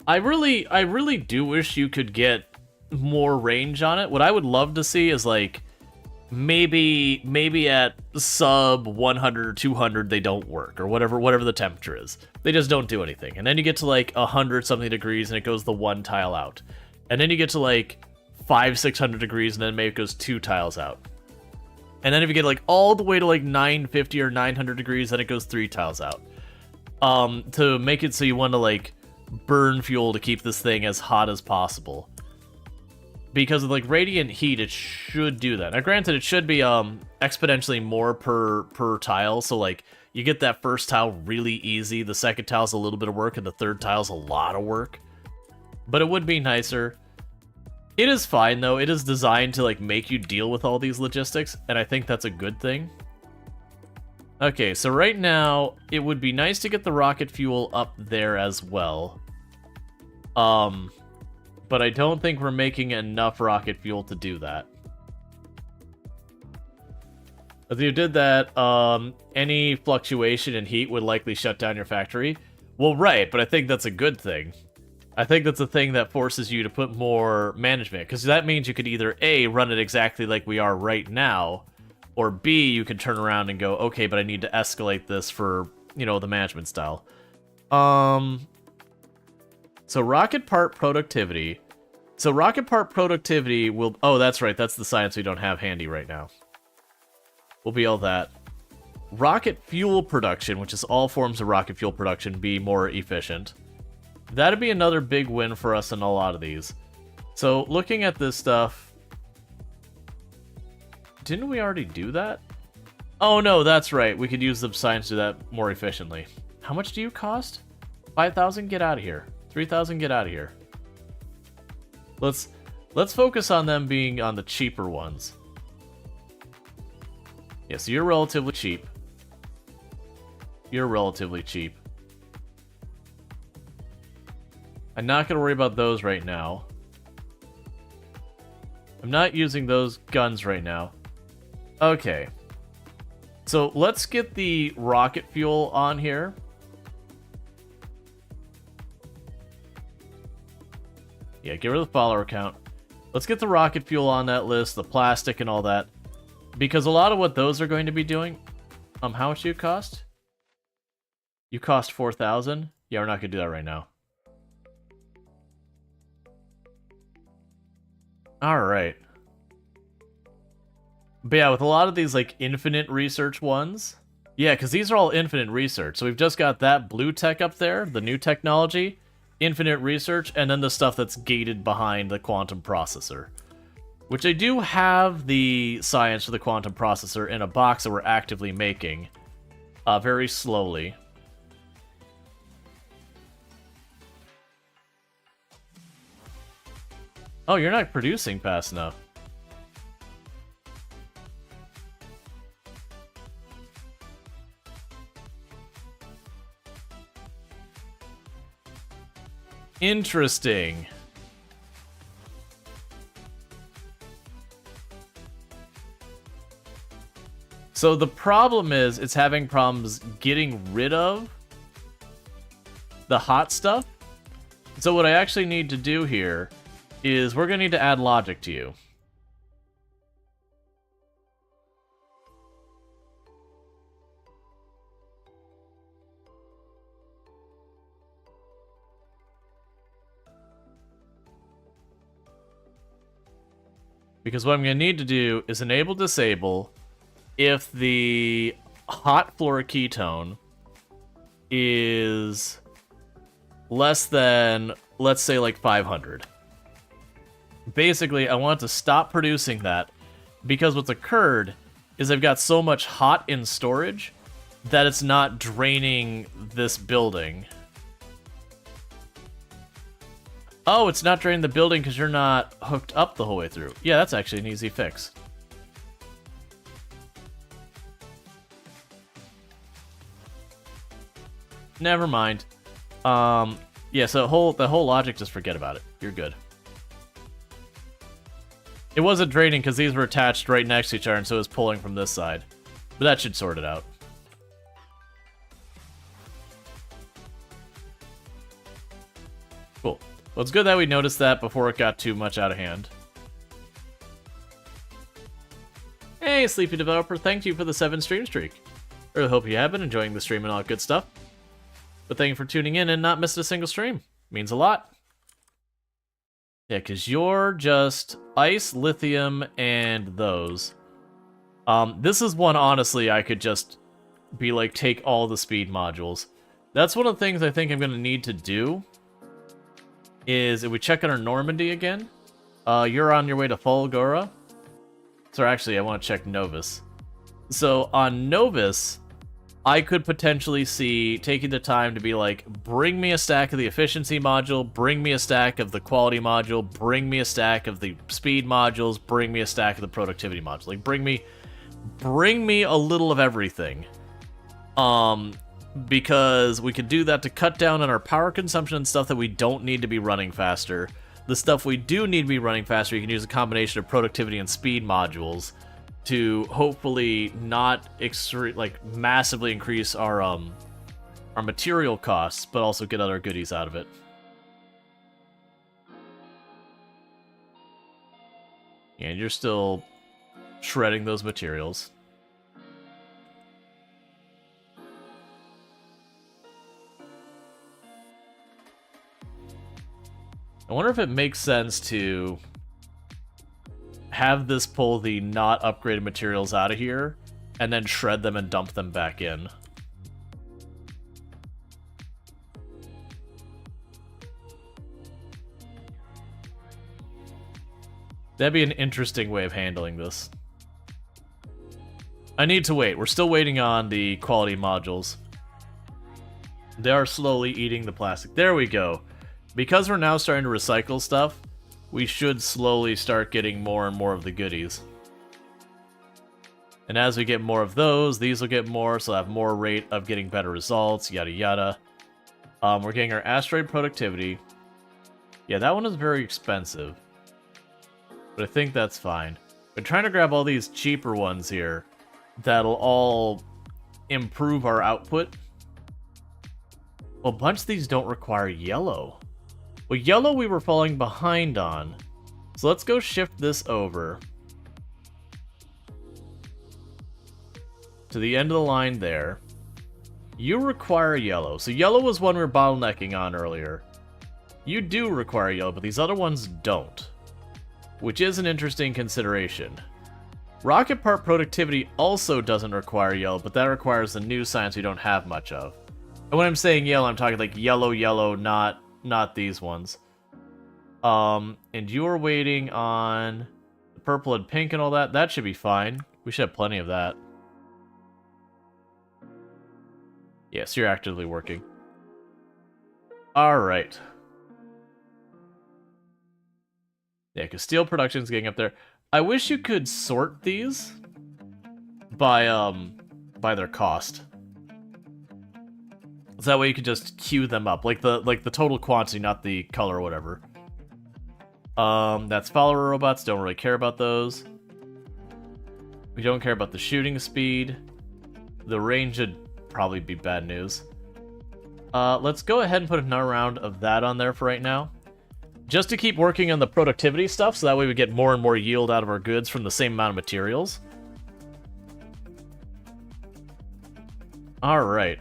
I really do wish you could get more range on it. What I would love to see is, like, maybe at sub 100 or 200 they don't work, or whatever the temperature is. They just don't do anything. And then you get to like 100 something degrees and it goes the one tile out. And then you get to like 500-600 degrees and then maybe it goes 2 tiles out. And then if you get like all the way to like 950 or 900 degrees, then it goes 3 tiles out. To make it so you want to like burn fuel to keep this thing as hot as possible. because of like radiant heat, it should do that. Now, granted, it should be exponentially more per tile. So like you get that first tile really easy, the second tile's a little bit of work, and the third tile's a lot of work. But it would be nicer. It is fine though. It is designed to like make you deal with all these logistics, and I think that's a good thing. Okay, so right now it would be nice to get the rocket fuel up there as well. But I don't think we're making enough rocket fuel to do that. If you did that, any fluctuation in heat would likely shut down your factory. Well, right, but I think that's a good thing. I think that's a thing that forces you to put more management, because that means you could either A, run it exactly like we are right now, or B, you can turn around and go, okay, but I need to escalate this for, you know, the management style. So rocket part productivity. So rocket part productivity will... Oh, that's right, that's the science we don't have handy right now. Will be all that. Rocket fuel production, which is all forms of rocket fuel production, be more efficient. That'd be another big win for us in a lot of these. So, looking at this stuff... Didn't we already do that? Oh no, that's right. We could use the science to do that more efficiently. How much do you cost? 5,000? Get out of here. 3,000? Get out of here. Let's focus on them being on the cheaper ones. Yeah, so you're relatively cheap. You're relatively cheap. I'm not going to worry about those right now. I'm not using those guns right now. Okay. So let's get the rocket fuel on here. Yeah, get rid of the follower count. Let's get the rocket fuel on that list, the plastic and all that. Because a lot of what those are going to be doing... how much do you cost? You cost 4,000? Yeah, we're not going to do that right now. Alright. But yeah, with a lot of these, like, infinite research ones... Yeah, because these are all infinite research. So we've just got that blue tech up there, the new technology, infinite research, and then the stuff that's gated behind the quantum processor. Which I do have the science for the quantum processor in a box that we're actively making. Very slowly. Oh, you're not producing fast enough. Interesting. So the problem is, it's having problems getting rid of the hot stuff. So what I actually need to do here is we're going to need to add logic to you. Because what I'm going to need to do is enable disable if the hot fluoroketone is less than, let's say, like 500. Basically, I want to stop producing that because what's occurred is I've got so much hot in storage that it's not draining this building. Oh, it's not draining the building because you're not hooked up the whole way through. Yeah, that's actually an easy fix. Never mind. Yeah, so the whole logic, just forget about it. You're good. It wasn't draining because these were attached right next to each other, and so it was pulling from this side. But that should sort it out. Cool. Well, it's good that we noticed that before it got too much out of hand. Hey, Sleepy Developer, thank you for the 7 stream streak. I really hope you have been enjoying the stream and all that good stuff. But thank you for tuning in and not missing a single stream. Means a lot. Yeah, because you're just ice, lithium, and those. This is one, honestly, I could just be like, take all the speed modules. That's one of the things I think I'm going to need to do. Is if we check on our Normandy again, You're on your way to Fulgora? So actually, I want to check Novus. So on Novus, I could potentially see taking the time to be like, bring me a stack of the efficiency module, bring me a stack of the quality module, bring me a stack of the speed modules, bring me a stack of the productivity module. Like, bring me a little of everything. Because we could do that to cut down on our power consumption and stuff that we don't need to be running faster. The stuff we do need to be running faster, you can use a combination of productivity and speed modules to hopefully not massively increase our material costs, but also get other goodies out of it. And you're still shredding those materials. I wonder if it makes sense to have this pull the not upgraded materials out of here, and then shred them and dump them back in. That'd be an interesting way of handling this. I need to wait. We're still waiting on the quality modules. They are slowly eating the plastic. There we go. Because we're now starting to recycle stuff, we should slowly start getting more and more of the goodies. And as we get more of those, these will get more, so we'll have more rate of getting better results, yada yada. We're getting our asteroid productivity. Yeah, that one is very expensive. But I think that's fine. We're trying to grab all these cheaper ones here that'll all improve our output. Well, a bunch of these don't require yellow. Well, yellow we were falling behind on. So let's go shift this over to the end of the line there. You require yellow. So yellow was one we were bottlenecking on earlier. You do require yellow, but these other ones don't, which is an interesting consideration. Rocket part productivity also doesn't require yellow, but that requires the new science we don't have much of. And when I'm saying yellow, I'm talking like yellow, not these ones. And you're waiting on the purple and pink and all that. That should be fine. We should have plenty of that. Yes, you're actively working. Alright. Yeah, because steel production's getting up there. I wish you could sort these by their cost. So that way you could just queue them up, like the total quantity, not the color or whatever. That's follower robots. Don't really care about those. We don't care about the shooting speed. The range would probably be bad news. Let's go ahead and put another round of that on there for right now, just to keep working on the productivity stuff, so that way we get more and more yield out of our goods from the same amount of materials. Alright.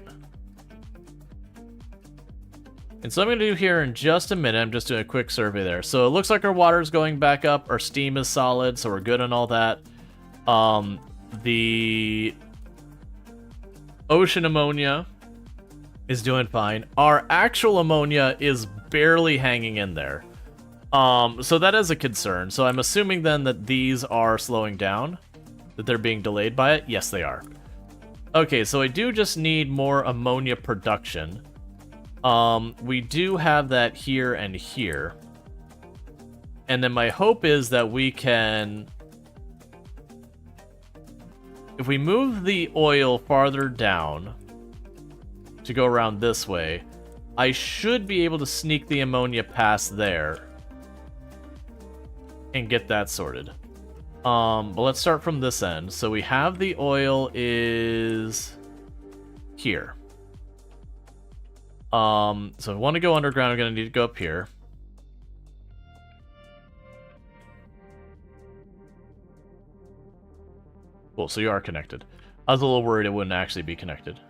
And so I'm going to do here in just a minute, I'm just doing a quick survey there. So it looks like our water is going back up, our steam is solid, so we're good on all that. The ocean ammonia is doing fine. Our actual ammonia is barely hanging in there. So that is a concern. So I'm assuming then that these are slowing down, that they're being delayed by it. Yes, they are. Okay, so I do just need more ammonia production. We do have that here and here. And then my hope is that we can, if we move the oil farther down to go around this way, I should be able to sneak the ammonia past there and get that sorted. But let's start from this end. So we have the oil is here. So if I want to go underground, I'm going to need to go up here. Cool, so you are connected. I was a little worried it wouldn't actually be connected.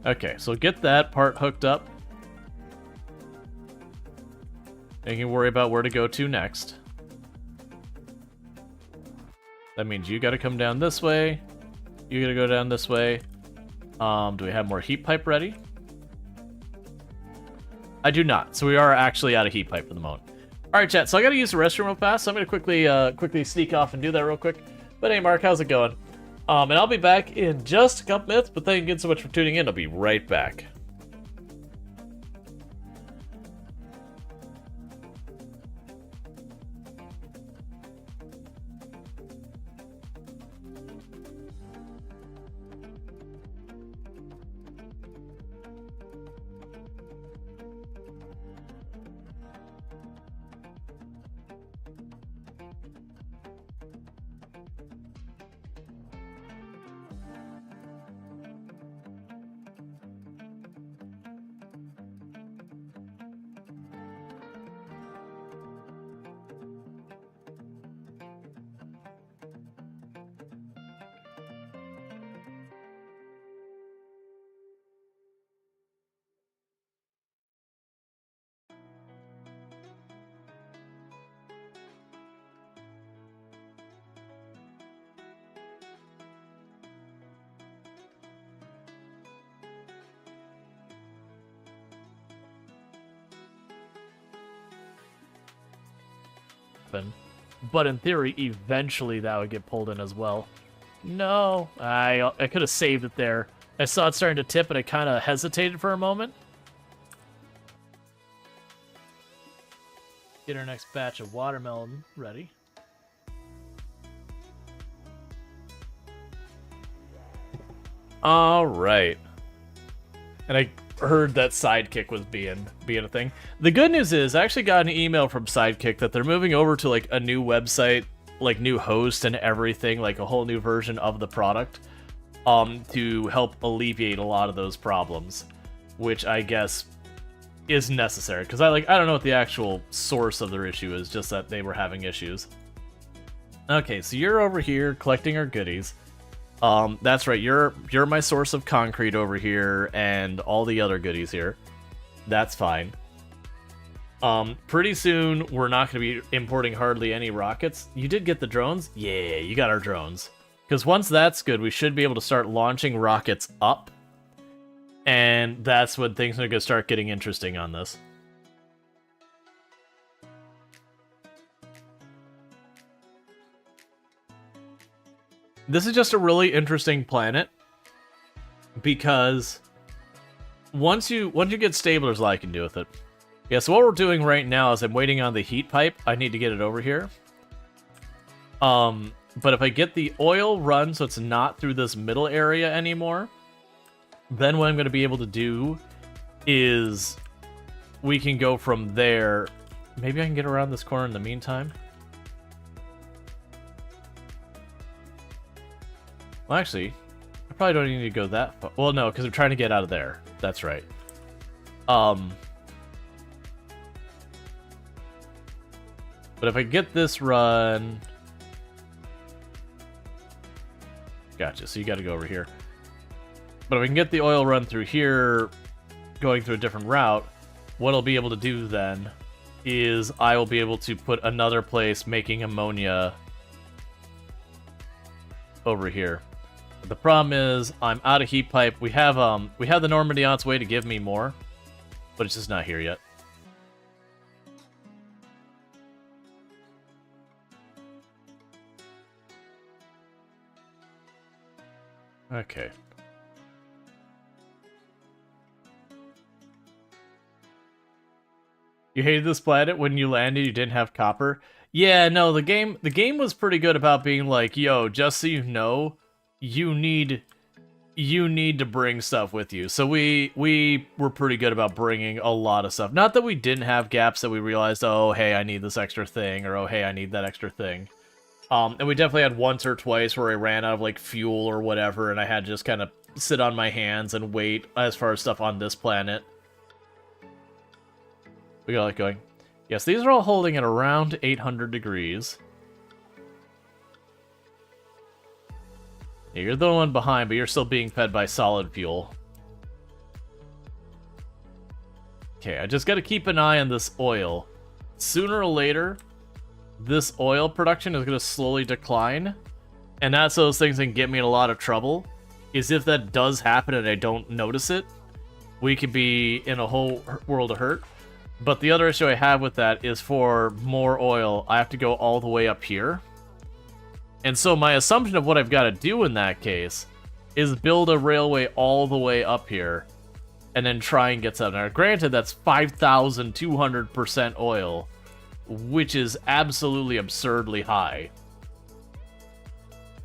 Okay, so get that part hooked up. And you can worry about where to go to next. That means you gotta come down this way. You gotta go down this way. Do we have more heat pipe ready? I do not. So we are actually out of heat pipe for the moment. All right, chat. So I gotta use the restroom real fast. So I'm gonna quickly sneak off and do that real quick. But hey, Mark, how's it going? And I'll be back in just a couple minutes. But thank you so much for tuning in. I'll be right back. But in theory, eventually that would get pulled in as well. No, I could have saved it there. I saw it starting to tip, and I kind of hesitated for a moment. Get our next batch of watermelon ready. All right. And I heard that Sidekick was being a thing. The good news is I actually got an email from Sidekick that they're moving over to like a new website, like new host and everything, like a whole new version of the product, to help alleviate a lot of those problems, which I guess is necessary because I don't know what the actual source of their issue is, just that they were having issues. Okay, so you're over here collecting our goodies. That's right, you're my source of concrete over here and all the other goodies here. That's fine. Pretty soon we're not going to be importing hardly any rockets. You did get the drones? Yeah, you got our drones. Because once that's good, we should be able to start launching rockets up. And that's when things are going to start getting interesting on this. This is just a really interesting planet because once you get stable, there's a lot you can do with it. Yeah, so what we're doing right now is I'm waiting on the heat pipe. I need to get it over here. But if I get the oil run so it's not through this middle area anymore, then what I'm going to be able to do is we can go from there. Maybe I can get around this corner in the meantime. Well, actually, I probably don't need to go that far. Well, no, because I'm trying to get out of there. That's right. But if I get this run... Gotcha, so you gotta go over here. But if I can get the oil run through here, going through a different route, what I'll be able to do then is I will be able to put another place making ammonia over here. The problem is I'm out of heat pipe. We have the Normandy on its way to give me more, but it's just not here yet. Okay. You hated this planet when you landed, you didn't have copper? Yeah, no, the game was pretty good about being like, yo, just so you know, you need to bring stuff with you. So we were pretty good about bringing a lot of stuff. Not that we didn't have gaps that we realized, oh, hey, I need this extra thing, or oh, hey, I need that extra thing. And we definitely had once or twice where I ran out of like fuel or whatever, and I had to just kind of sit on my hands and wait as far as stuff on this planet. We got it going. Yes, these are all holding at around 800 degrees. Yeah, you're the one behind, but you're still being fed by solid fuel. Okay, I just got to keep an eye on this oil. Sooner or later, this oil production is going to slowly decline, And that's those things that can get me in a lot of trouble, is if that does happen and I don't notice it, we could be in a whole world of hurt. But the other issue I have with that is for more oil, I have to go all the way up here. And so my assumption of what I've got to do in that case is build a railway all the way up here and then try and get something. Now, granted, that's 5,200% oil, which is absolutely absurdly high.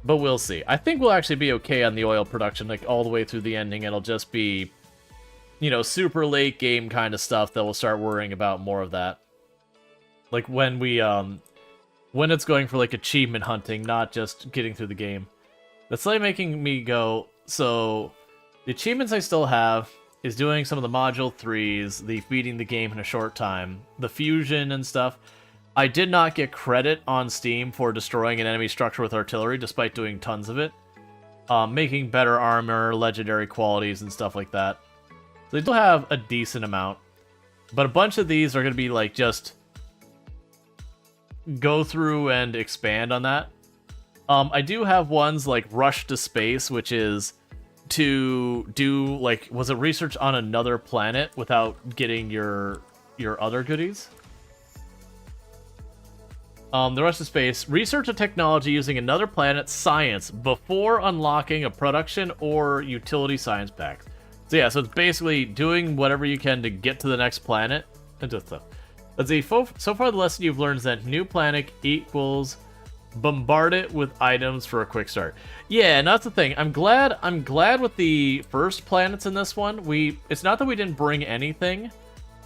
But we'll see. I think we'll actually be okay on the oil production, like all the way through the ending. It'll just be, you know, super late game kind of stuff that we'll start worrying about more of that. Like when we, when it's going for like achievement hunting, not just getting through the game. That's like making me go, so the achievements I still have is doing some of the Module 3s, the beating the game in a short time, the fusion and stuff. I did not get credit on Steam for destroying an enemy structure with artillery, despite doing tons of it. Making better armor, legendary qualities, and stuff like that. So they still have a decent amount. But a bunch of these are going to be like just go through and expand on that. I do have ones like Rush to Space, which is to do, like, was it research on another planet without getting your other goodies? The Rush to Space, research a technology using another planet's science before unlocking a production or utility science pack. So yeah, so it's basically doing whatever you can to get to the next planet and just stuff. Let's see, so far the lesson you've learned is that new planet equals bombard it with items for a quick start. Yeah, and that's the thing. I'm glad with the first planets in this one. It's not that we didn't bring anything,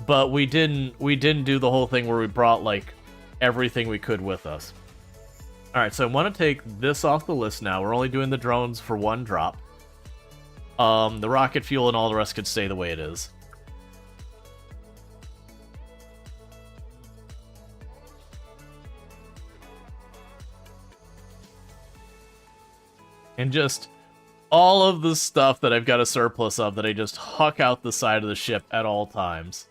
but we didn't do the whole thing where we brought like everything we could with us. All right, so I want to take this off the list now. We're only doing the drones for one drop. The rocket fuel and all the rest could stay the way it is. And just all of the stuff that I've got a surplus of that I just huck out the side of the ship at all times.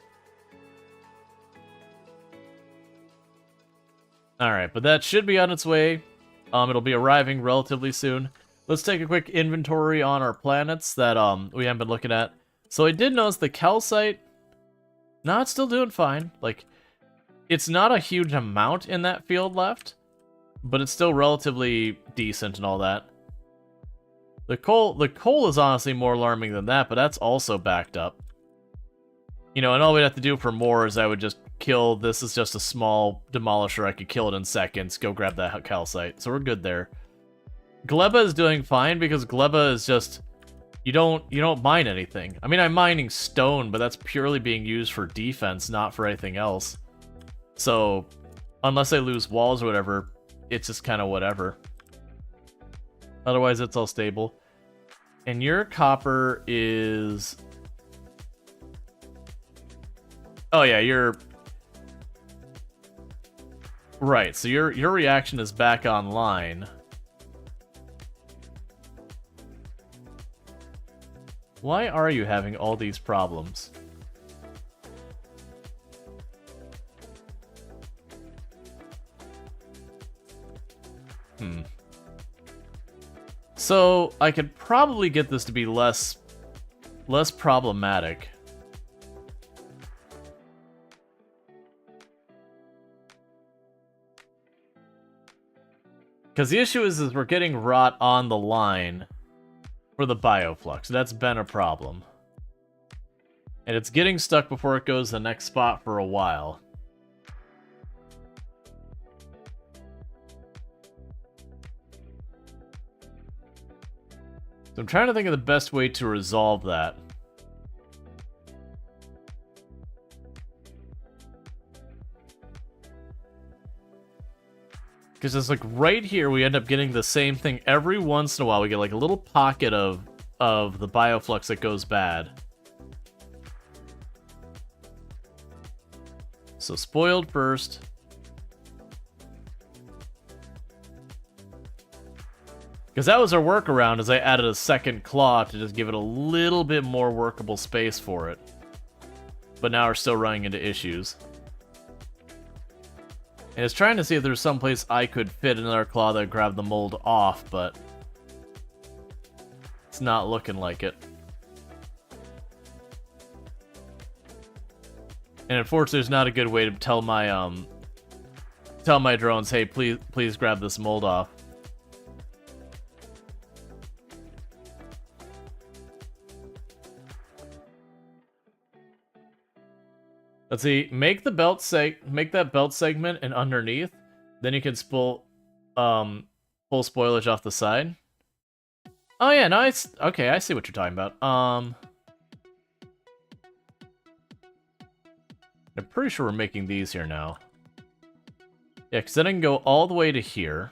Alright, but that should be on its way. It'll be arriving relatively soon. Let's take a quick inventory on our planets that we haven't been looking at. So I did notice the calcite. No, it's still doing fine. Like, it's not a huge amount in that field left, but it's still relatively decent and all that. The coal is honestly more alarming than that, but that's also backed up. You know, and all we'd have to do for more is I would just kill, this is just a small demolisher, I could kill it in seconds, go grab that calcite, so we're good there. Gleba is doing fine, because Gleba is just, you don't mine anything. I mean, I'm mining stone, but that's purely being used for defense, not for anything else. So, unless I lose walls or whatever, it's just kind of whatever. Otherwise, it's all stable. And your copper is... Oh yeah, you're... Right, so your reaction is back online. Why are you having all these problems? So, I could probably get this to be less problematic. Because the issue is we're getting rot on the line for the bioflux. That's been a problem. And it's getting stuck before it goes to the next spot for a while. So I'm trying to think of the best way to resolve that. Because it's like right here we end up getting the same thing every once in a while. We get like a little pocket of the bioflux that goes bad. So spoiled first. Because that was our workaround, is I added a second claw to just give it a little bit more workable space for it. But now we're still running into issues. And it's trying to see if there's some place I could fit another claw that would grab the mold off, but it's not looking like it. And unfortunately, there's not a good way to tell my drones, hey, please grab this mold off. Let's see. Make that belt segment and underneath. Then you can pull spoilage off the side. Oh yeah, nice. Okay, I see what you're talking about. I'm pretty sure we're making these here now. Yeah, because then I can go all the way to here.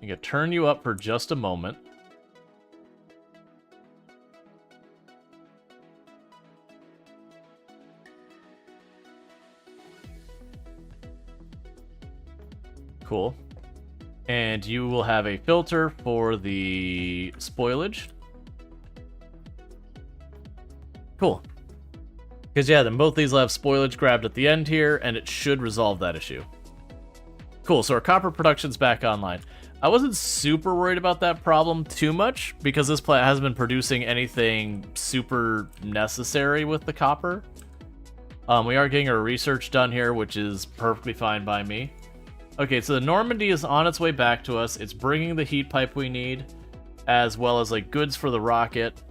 I'm gonna turn you up for just a moment. Cool. And you will have a filter for the spoilage. Cool. Because yeah, then both these will have spoilage grabbed at the end here, and it should resolve that issue. Cool, so our copper production's back online. I wasn't super worried about that problem too much, because this plant hasn't been producing anything super necessary with the copper. We are getting our research done here, which is perfectly fine by me. Okay, so the Normandy is on its way back to us. It's bringing the heat pipe we need, as well as like goods for the rocket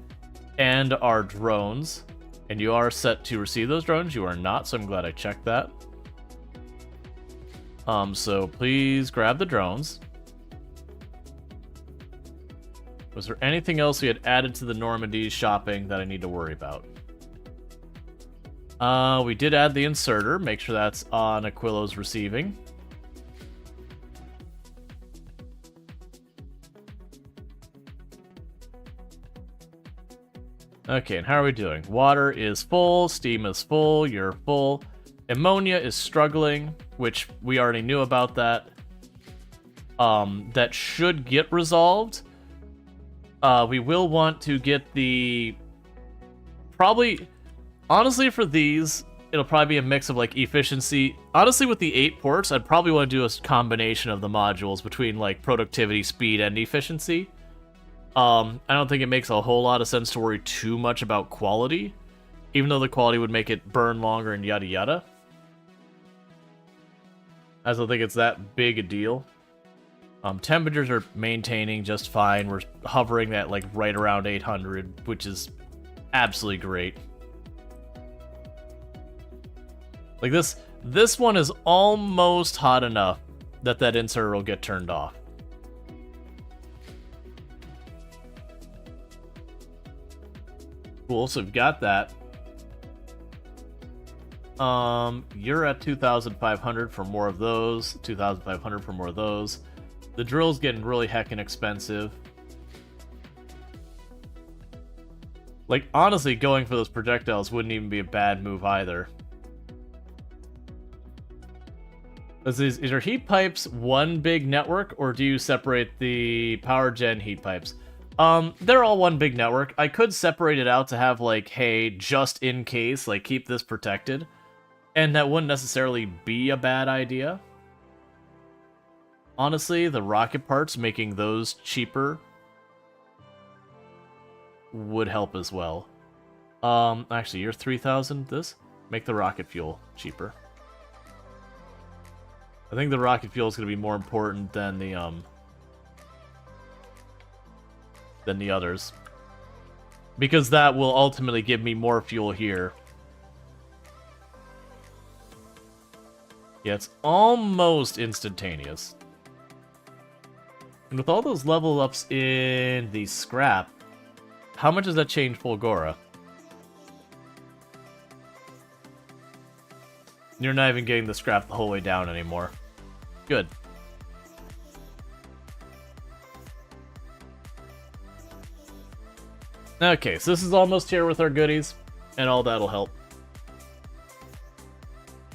and our drones. And you are set to receive those drones. You are not, so I'm glad I checked that. So please grab the drones. Was there anything else we had added to the Normandy shopping that I need to worry about? We did add the inserter. Make sure that's on Aquilo's receiving. Okay, and how are we doing? Water is full, steam is full, you're full. Ammonia is struggling, which we already knew about that. That should get resolved. We will want to get the... Probably... Honestly, for these, it'll probably be a mix of, like, efficiency. Honestly, with the 8 ports, I'd probably want to do a combination of the modules between, like, productivity, speed, and efficiency. I don't think it makes a whole lot of sense to worry too much about quality, even though the quality would make it burn longer and yada yada. I don't think it's that big a deal. Temperatures are maintaining just fine. We're hovering at like right around 800, which is absolutely great. Like this one is almost hot enough that inserter will get turned off. Cool, so we've got that. You're at 2,500 for more of those. 2,500 for more of those. The drill's getting really heckin' expensive. Like, honestly, going for those projectiles wouldn't even be a bad move either. Is your heat pipes one big network, or do you separate the power gen heat pipes? They're all one big network. I could separate it out to have, like, hey, just in case, like, keep this protected. And that wouldn't necessarily be a bad idea. Honestly, the rocket parts, making those cheaper would help as well. Actually, you're 3,000 this? Make the rocket fuel cheaper. I think the rocket fuel is going to be more important than the others. Because that will ultimately give me more fuel here. Yeah, it's almost instantaneous. And with all those level ups in the scrap, how much does that change Fulgora? You're not even getting the scrap the whole way down anymore. Good. Okay, so this is almost here with our goodies, and all that'll help.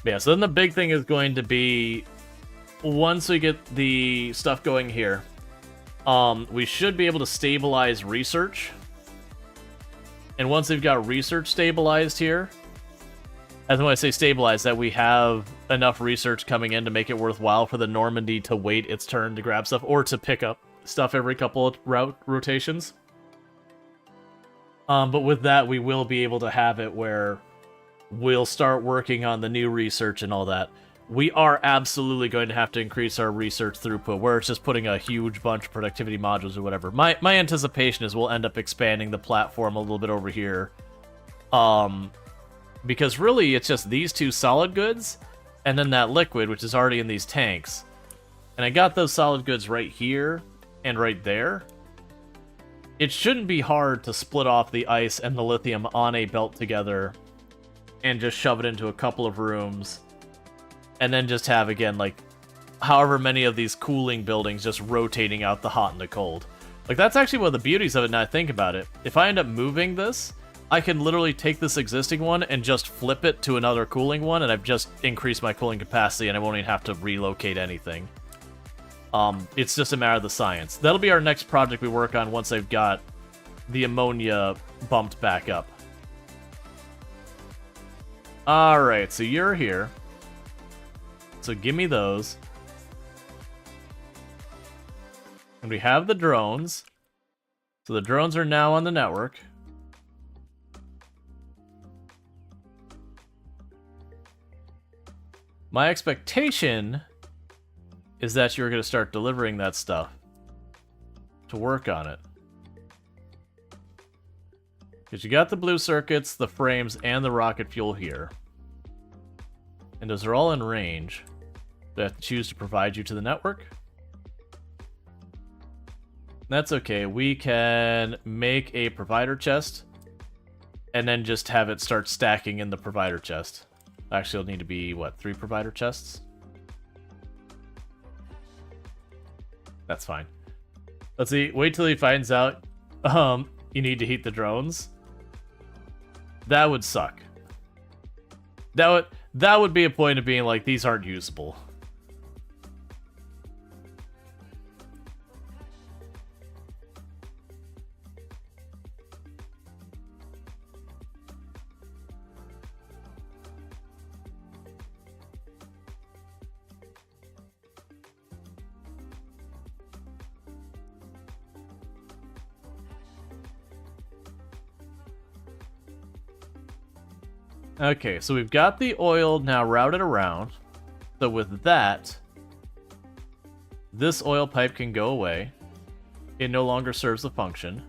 Yeah, so then the big thing is going to be, once we get the stuff going here, We should be able to stabilize research. And once we've got research stabilized here, as when I say stabilized, that we have enough research coming in to make it worthwhile for the Normandy to wait its turn to grab stuff, or to pick up stuff every couple of rotations. But with that, we will be able to have it where we'll start working on the new research and all that. We are absolutely going to have to increase our research throughput, where it's just putting a huge bunch of productivity modules or whatever. My anticipation is we'll end up expanding the platform a little bit over here. Because really, it's just these two solid goods, and then that liquid, which is already in these tanks. And I got those solid goods right here, and right there. It shouldn't be hard to split off the ice and the lithium on a belt together, and just shove it into a couple of rooms, and then just have, again, like, however many of these cooling buildings just rotating out the hot and the cold. Like, that's actually one of the beauties of it now I think about it. If I end up moving this, I can literally take this existing one and just flip it to another cooling one, and I've just increased my cooling capacity, and I won't even have to relocate anything. It's just a matter of the science. That'll be our next project we work on once I've got the ammonia bumped back up. Alright, so you're here. So give me those. And we have the drones. So the drones are now on the network. My expectation is that you're going to start delivering that stuff to work on it. Because you got the blue circuits, the frames, and the rocket fuel here. And those are all in range. Do I have to choose to provide you to the network? That's okay. We can make a provider chest and then just have it start stacking in the provider chest. Actually, it'll need to be, what, 3 provider chests? That's fine. Let's see. Wait till he finds out you need to heat the drones. That would suck. That would be a point of being like, these aren't usable. Okay, so we've got the oil now routed around. So with that, this oil pipe can go away. It no longer serves a function.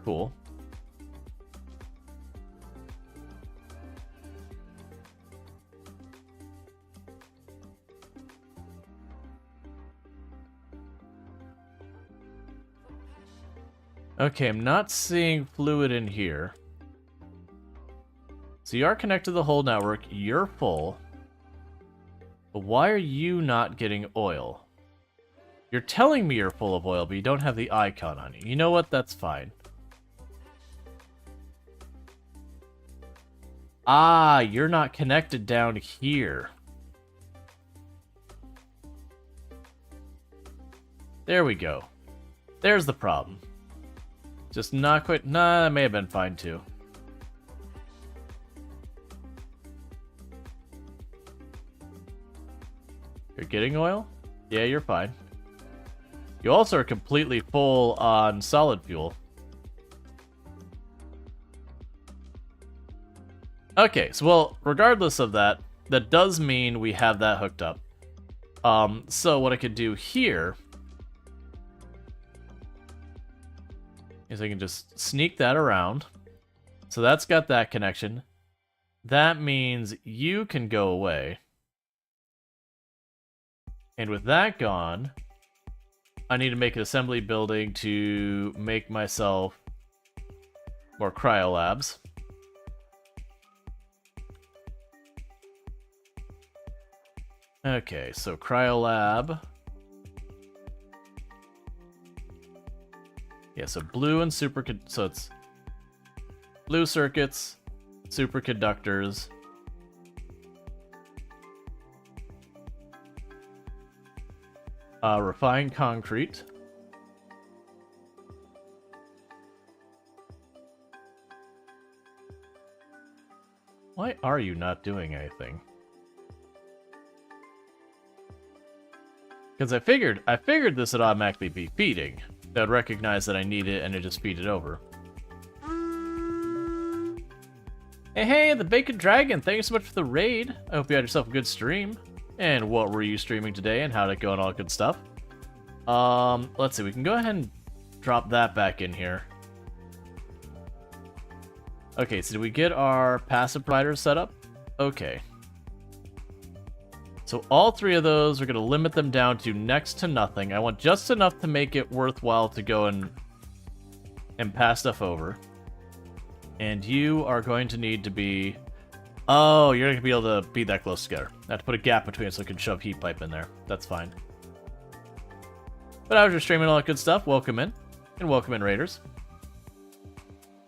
Cool. Okay, I'm not seeing fluid in here. So you are connected to the whole network. You're full. But why are you not getting oil? You're telling me you're full of oil, but you don't have the icon on you. You know what? That's fine. Ah, you're not connected down here. There we go. There's the problem. Just not quite... Nah, that may have been fine too. You're getting oil? Yeah, you're fine. You also are completely full on solid fuel. Okay, so well, regardless of that, that does mean we have that hooked up. So what I could do here is I can just sneak that around. So that's got that connection. That means you can go away. And with that gone, I need to make an assembly building to make myself more cryolabs. Okay, so cryolab. Yeah, so blue and so it's blue circuits, superconductors, Refined concrete. Why are you not doing anything? Because I figured this would automatically be feeding. That would recognize that I need it and it just feed it over. Hey, the Bacon Dragon, thank you so much for the raid. I hope you had yourself a good stream. And what were you streaming today and how'd it go and all good stuff? Let's see, we can go ahead and drop that back in here. Okay, so did we get our passive provider set up? Okay. So all three of those, are going to limit them down to next to nothing. I want just enough to make it worthwhile to go and pass stuff over. And you are going to need to be... Oh, you're going to be able to be that close together. I have to put a gap between it so I can shove heat pipe in there. That's fine. But I was just streaming all that good stuff. Welcome in. And welcome in, Raiders.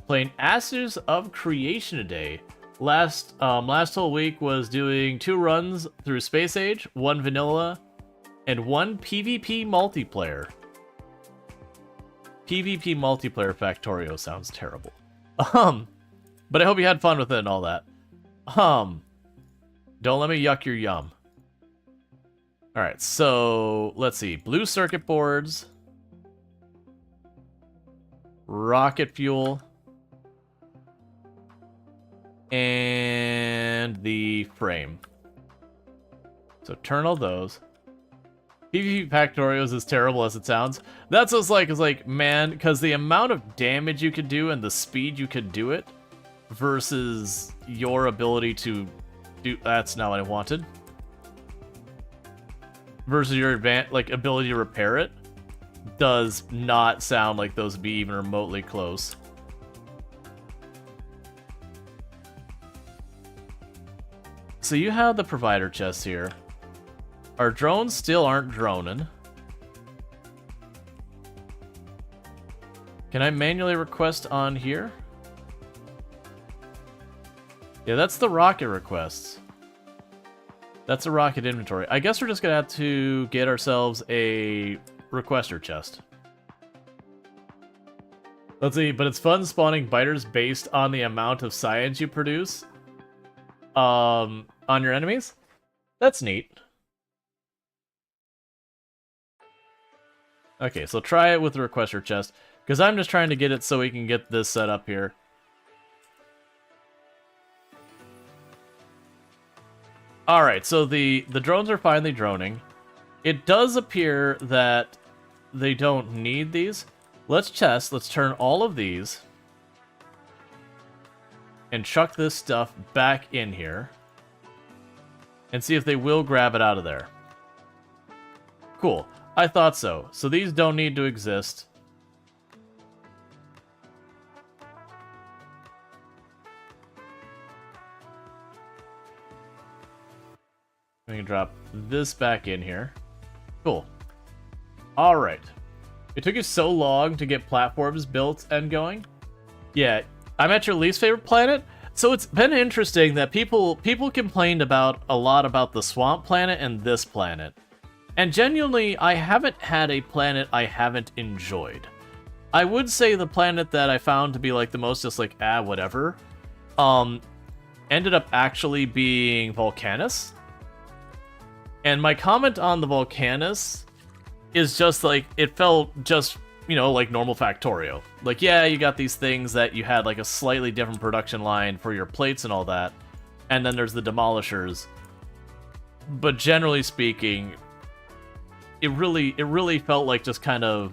Playing Ashes of Creation today. Last whole week was doing 2 runs through Space Age, 1 vanilla, and 1 PvP multiplayer. PvP multiplayer Factorio sounds terrible. But I hope you had fun with it and all that. Don't let me yuck your yum. Alright, so let's see. Blue circuit boards. Rocket fuel. And the frame. So turn all those. PvP Factorio is as terrible as it sounds. That's what's like, is like, man, because the amount of damage you could do and the speed you could do it versus your ability to do, that's not what I wanted. Versus your ability to repair it does not sound like those would be even remotely close. So you have the provider chest here. Our drones still aren't droning. Can I manually request on here? Yeah, that's the rocket requests. That's a rocket inventory. I guess we're just gonna have to get ourselves a requester chest. Let's see, but it's fun spawning biters based on the amount of science you produce. On your enemies? That's neat. Okay, so try it with the requester chest, because I'm just trying to get it so we can get this set up here. Alright, so the drones are finally droning. It does appear that they don't need these. Let's test. Let's turn all of these and chuck this stuff back in here and see if they will grab it out of there. Cool. I thought so. So these don't need to exist. We can drop this back in here. Cool. Alright. It took you so long to get platforms built and going. Yeah, I'm at your least favorite planet. So it's been interesting that people complained about a lot about the swamp planet and this planet. And genuinely, I haven't had a planet I haven't enjoyed. I would say the planet that I found to be like the most just like, whatever, ended up actually being Volcanus. And my comment on the Volcanus is just like, it felt just, you know, like normal Factorio. Like, yeah, you got these things that you had like a slightly different production line for your plates and all that. And then there's the demolishers. But generally speaking, it really felt like just kind of,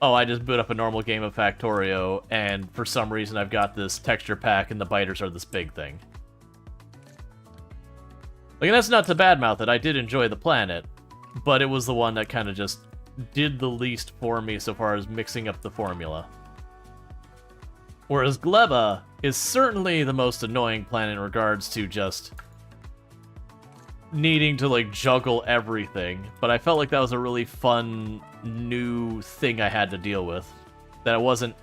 oh, I just boot up a normal game of Factorio, and for some reason I've got this texture pack and the biters are this big thing. Like, and that's not to badmouth it, I did enjoy the planet, but it was the one that kind of just did the least for me so far as mixing up the formula. Whereas Gleba is certainly the most annoying planet in regards to just needing to, like, juggle everything, but I felt like that was a really fun new thing I had to deal with. That it wasn't...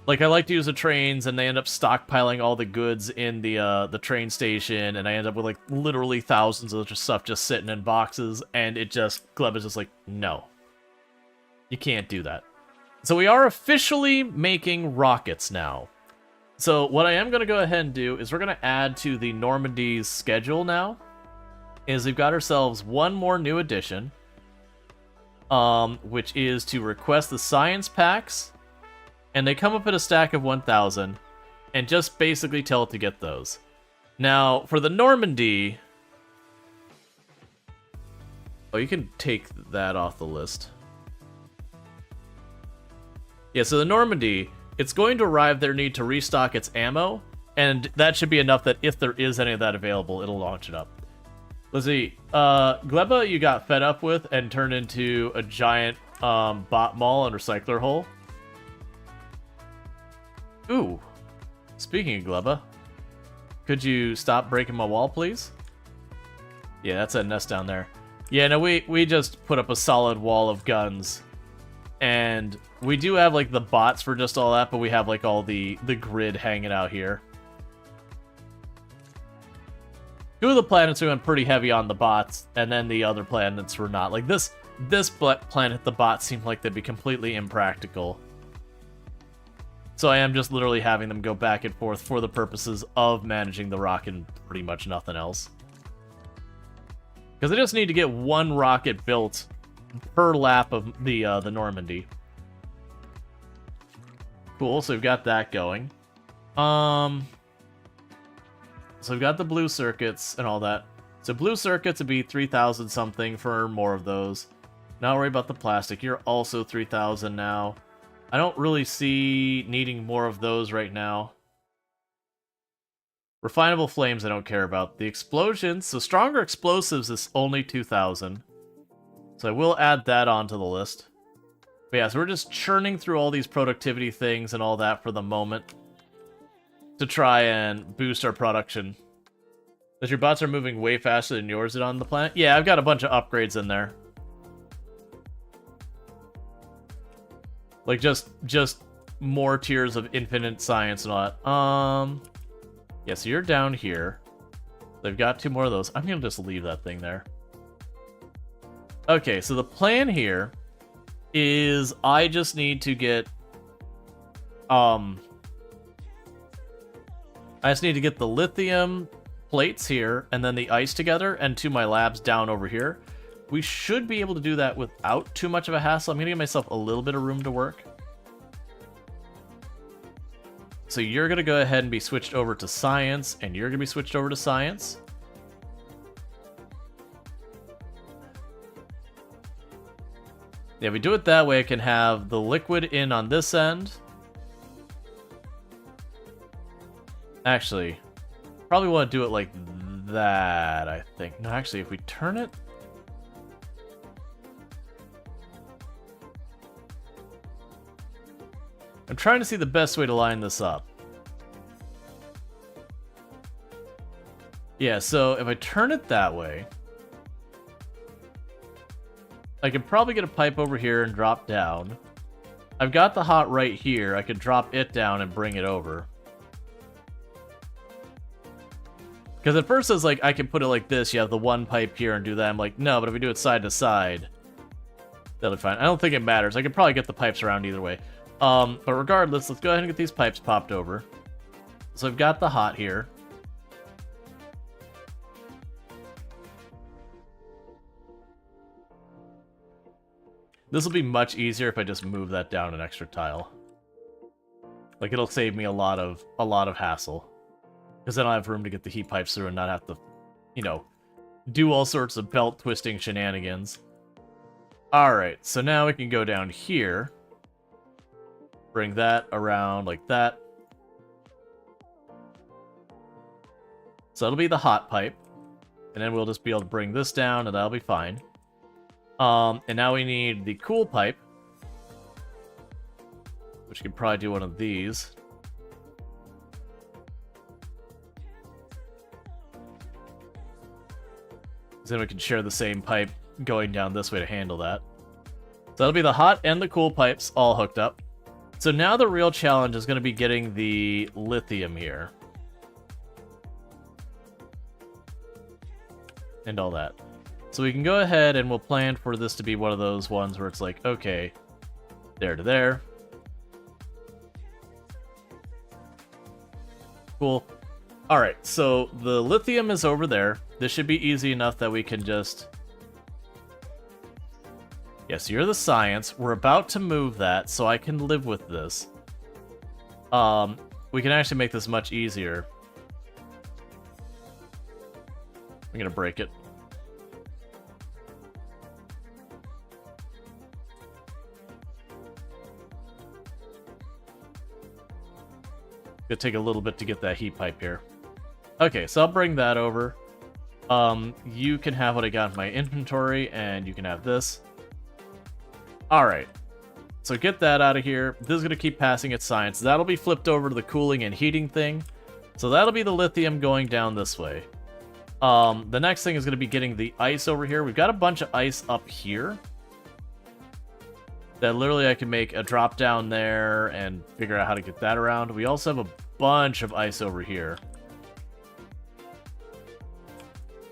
Like, I like to use the trains, and they end up stockpiling all the goods in the train station, and I end up with, like, literally thousands of just stuff just sitting in boxes, and it just... Gleb is just like, no. You can't do that. So we are officially making rockets now. So what I am going to go ahead and do is we're going to add to the Normandy's schedule now, is we've got ourselves one more new addition, which is to request the science packs, and they come up at a stack of 1,000, and just basically tell it to get those. Now, for the Normandy... Oh, you can take that off the list. Yeah, so the Normandy, it's going to arrive there, need to restock its ammo, and that should be enough that if there is any of that available, it'll launch it up. Let's see, Gleba you got fed up with and turned into a giant bot mall and recycler hole. Ooh, speaking of Gleba, could you stop breaking my wall, please? Yeah, that's a nest down there. Yeah, no, we just put up a solid wall of guns. And we do have, like, the bots for just all that, but we have, like, all the grid hanging out here. Two of the planets we went pretty heavy on the bots, and then the other planets were not. Like, this planet, the bots seemed like they'd be completely impractical. So I am just literally having them go back and forth for the purposes of managing the rocket and pretty much nothing else. Because I just need to get one rocket built per lap of the Normandy. Cool, so we've got that going. So we've got the blue circuits and all that. So blue circuits would be 3,000 something for more of those. Not worry about the plastic. You're also 3,000 now. I don't really see needing more of those right now. Refinable flames I don't care about. The explosions, so stronger explosives is only 2,000. So I will add that onto the list. But yeah, so we're just churning through all these productivity things and all that for the moment to try and boost our production. That your bots are moving way faster than yours on the planet? Yeah, I've got a bunch of upgrades in there. Like, just more tiers of infinite science and all that. Yeah, so you're down here. They've got 2 more of those. I'm gonna just leave that thing there. Okay, so the plan here is I just need to get... I just need to get the lithium plates here, and then the ice together, and to my labs down over here. We should be able to do that without too much of a hassle. I'm going to give myself a little bit of room to work. So you're going to go ahead and be switched over to science, and you're going to be switched over to science. Yeah, we do it that way. I can have the liquid in on this end. Actually, probably want to do it like that, I think. No, actually, if we turn it... I'm trying to see the best way to line this up. Yeah, so if I turn it that way, I could probably get a pipe over here and drop down. I've got the hot right here. I could drop it down and bring it over. Because at first I was like, I can put it like this. You have the one pipe here and do that. I'm like, no, but if we do it side to side, that'll be fine. I don't think it matters. I could probably get the pipes around either way. But regardless, let's go ahead and get these pipes popped over. So I've got the hot here. This will be much easier if I just move that down an extra tile. Like, it'll save me a lot of hassle. Because then I'll have room to get the heat pipes through and not have to, you know, do all sorts of belt twisting shenanigans. Alright, so now we can go down here. Bring that around like that. So that'll be the hot pipe. And then we'll just be able to bring this down and that'll be fine. And now we need the cool pipe. Which could probably do one of these. Then we can share the same pipe going down this way to handle that. So that'll be the hot and the cool pipes all hooked up. So now the real challenge is going to be getting the lithium here. And all that. So we can go ahead and we'll plan for this to be one of those ones where it's like, okay, there to there. Cool. Alright, so the lithium is over there. This should be easy enough that we can just... Yes, you're the science. We're about to move that, so I can live with this. We can actually make this much easier. I'm gonna break it. Gonna take a little bit to get that heat pipe here. Okay, so I'll bring that over. You can have what I got in my inventory, and you can have this. Alright. So get that out of here. This is gonna keep passing its science. That'll be flipped over to the cooling and heating thing. So that'll be the lithium going down this way. The next thing is gonna be getting the ice over here. We've got a bunch of ice up here. That literally I can make a drop down there and figure out how to get that around. We also have a bunch of ice over here.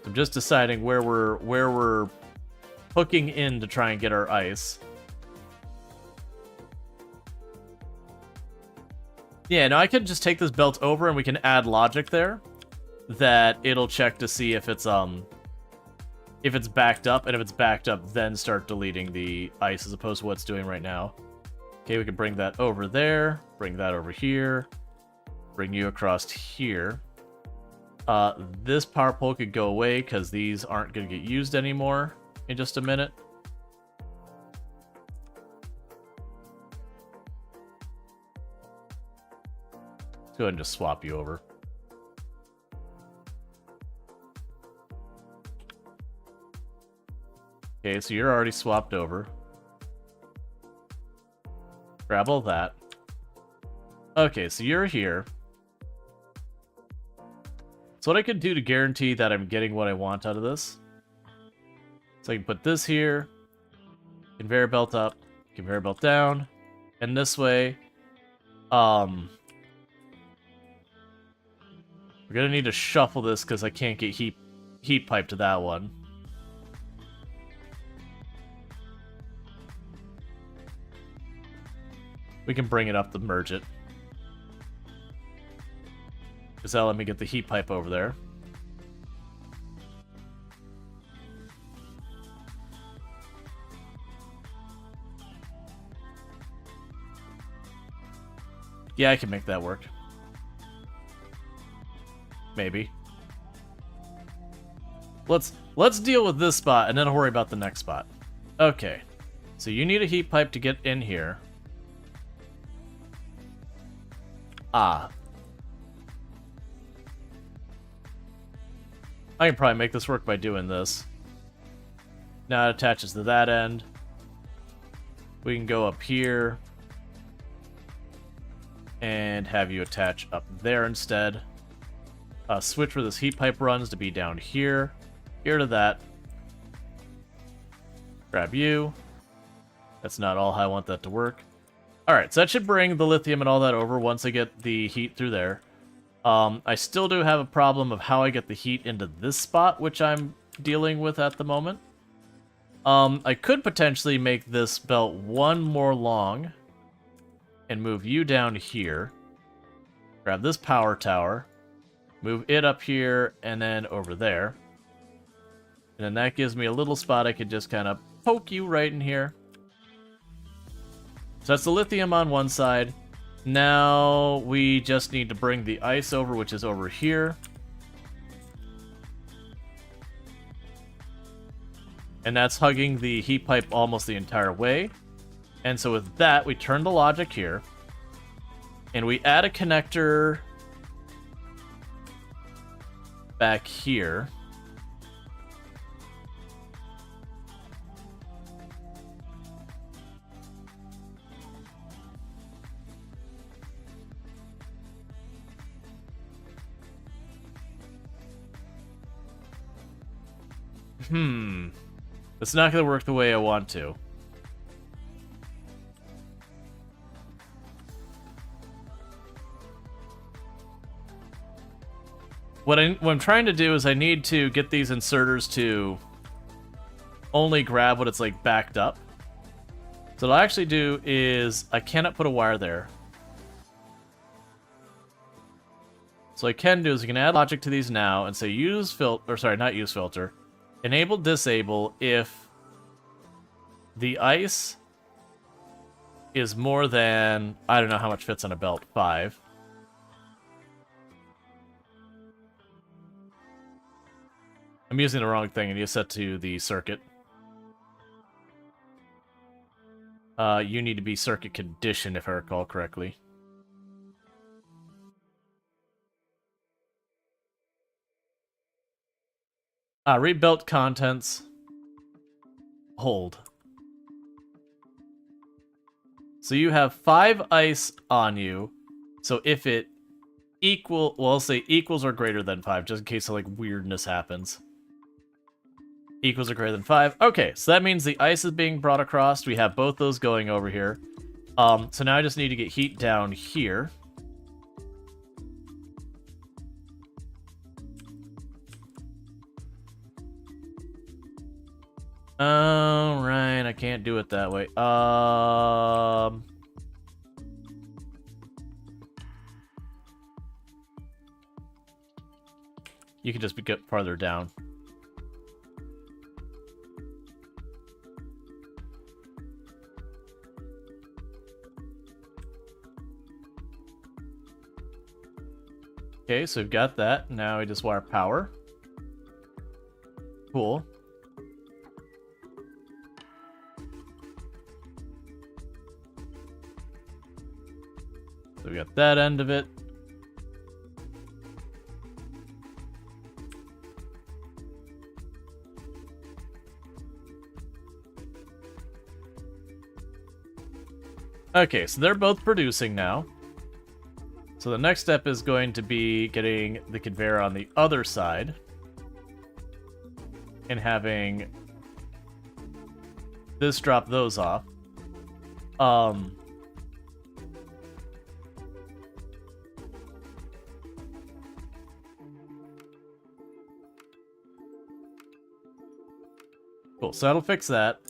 I'm just deciding where we're hooking in to try and get our ice. Yeah, no, I could just take this belt over and we can add logic there. That it'll check to see if it's backed up, and if it's backed up, then start deleting the ice as opposed to what it's doing right now. Okay, we can bring that over there, bring that over here, bring you across here. This power pole could go away because these aren't going to get used anymore in just a minute. Let's go ahead and just swap you over. Okay, so you're already swapped over. Grab all that. Okay, so you're here. So what I can do to guarantee that I'm getting what I want out of this. So I can put this here. Conveyor belt up. Conveyor belt down. And this way. We're gonna need to shuffle this because I can't get heat pipe to that one. We can bring it up to merge it. Because that'll let me get the heat pipe over there. Yeah, I can make that work. Maybe. Let's deal with this spot and then I'll worry about the next spot. Okay. So you need a heat pipe to get in here. Ah. I can probably make this work by doing this. Now it attaches to that end. We can go up here. And have you attach up there instead. Switch where this heat pipe runs to be down here. Here to that. Grab you. That's not all how I want that to work. Alright, so that should bring the lithium and all that over once I get the heat through there. I still do have a problem of how I get the heat into this spot, which I'm dealing with at the moment. I could potentially make this belt one more long and move you down here. Grab this power tower, move it up here and then over there. And then that gives me a little spot I could just kind of poke you right in here. So that's the lithium on one side. Now we just need to bring the ice over, which is over here. And that's hugging the heat pipe almost the entire way. And so with that, we turn the logic here. And we add a connector back here. It's not going to work the way I want to. What I'm trying to do is I need to get these inserters to only grab what it's like backed up. So what I'll actually do is I cannot put a wire there. So what I can do is I can add logic to these now and say use filter, or sorry, not use filter. Enable disable if the ice is more than, I don't know how much fits on a belt, 5. I'm using the wrong thing and you set to the circuit. You need to be circuit condition if I recall correctly. Read belt contents. Hold. So you have 5 ice on you. So if it well, I'll say equals or greater than 5, just in case like weirdness happens. Equals or greater than 5. Okay, so that means the ice is being brought across. We have both those going over here. So now I just need to get heat down here. Oh, right, I can't do it that way. You can just get farther down. Okay, so we've got that. Now we just wire power. Cool. So we got that end of it. Okay, so they're both producing now. So the next step is going to be getting the conveyor on the other side. And having this drop those off. Cool, so that'll fix that.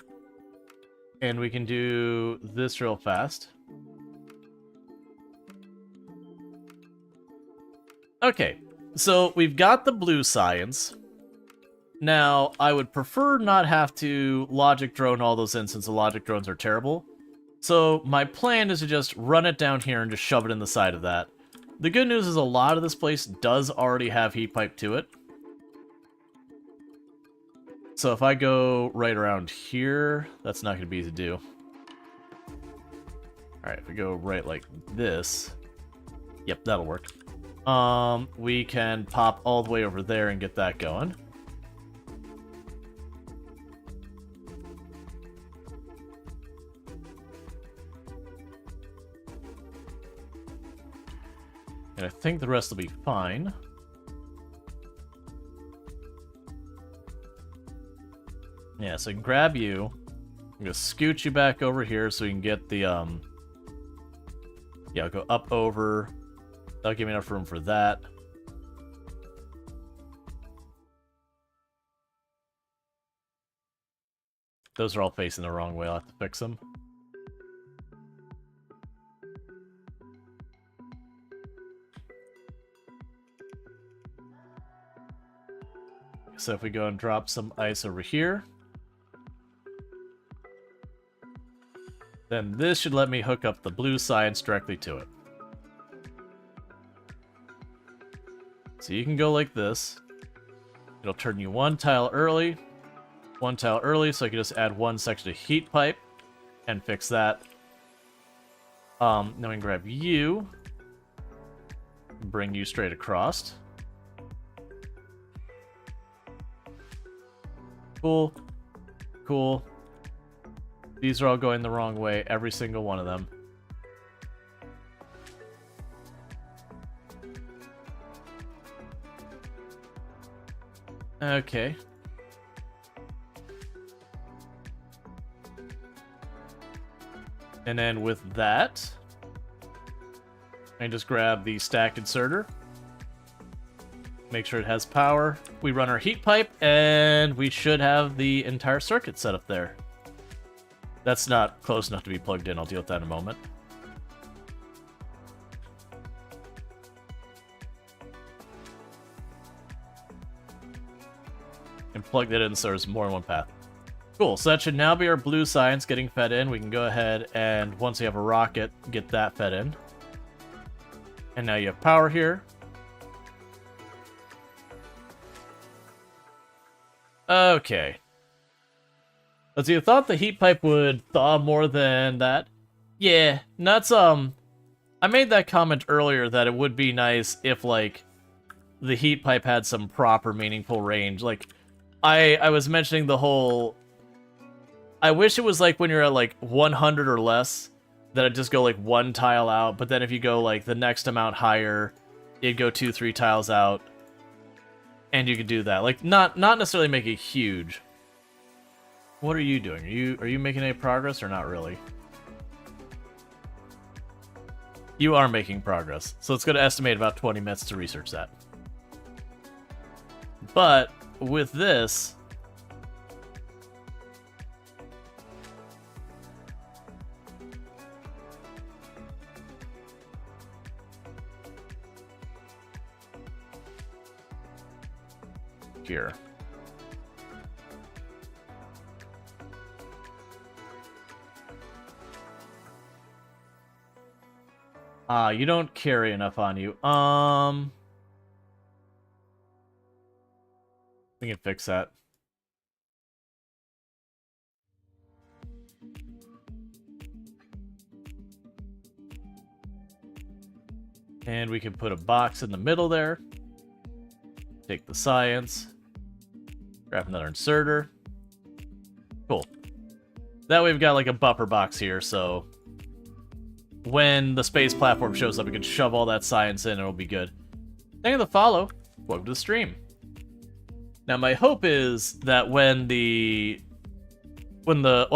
And we can do this real fast. Okay, so we've got the blue science. Now, I would prefer not have to logic drone all those in since the logic drones are terrible. So my plan is to just run it down here and just shove it in the side of that. The good news is a lot of this place does already have heat pipe to it. So if I go right around here, that's not going to be easy to do. Alright, if we go right like this, yep, that'll work. We can pop all the way over there and get that going. And I think the rest will be fine. Yeah, so I can grab you. I'm gonna scoot you back over here so we can get the, yeah, I'll go up over. That'll give me enough room for that. Those are all facing the wrong way. I'll have to fix them. So if we go and drop some ice over here, then this should let me hook up the blue science directly to it. So you can go like this. It'll turn you one tile early, so I can just add one section of heat pipe and fix that. Then we can grab you, bring you straight across. Cool. Cool. These are all going the wrong way, every single one of them. Okay. And then with that, I just grab the stacked inserter. Make sure it has power. We run our heat pipe, and we should have the entire circuit set up there. That's not close enough to be plugged in. I'll deal with that in a moment. And plug that in so there's more than one path. Cool, so that should now be our blue science getting fed in. We can go ahead and, once we have a rocket, get that fed in. And now you have power here. Okay. Let's see, you thought the heat pipe would thaw more than that? Yeah, that's, I made that comment earlier that it would be nice if, like, the heat pipe had some proper meaningful range. Like, I was mentioning the whole... I wish it was like when you're at, like, 100 or less, that it'd just go, like, one tile out, but then if you go, like, the next amount higher, it'd go 2-3 tiles out. And you could do that. Like, not necessarily make it huge. What are you doing? Are you making any progress or not really? You are making progress. So it's going to estimate about 20 minutes to research that. But with this... here. You don't carry enough on you. We can fix that. And we can put a box in the middle there. Take the science. Grab another inserter. Cool. That way we've got like a buffer box here, so when the space platform shows up, we can shove all that science in and it'll be good. Thank you for the follow. Welcome to the stream. Now my hope is that well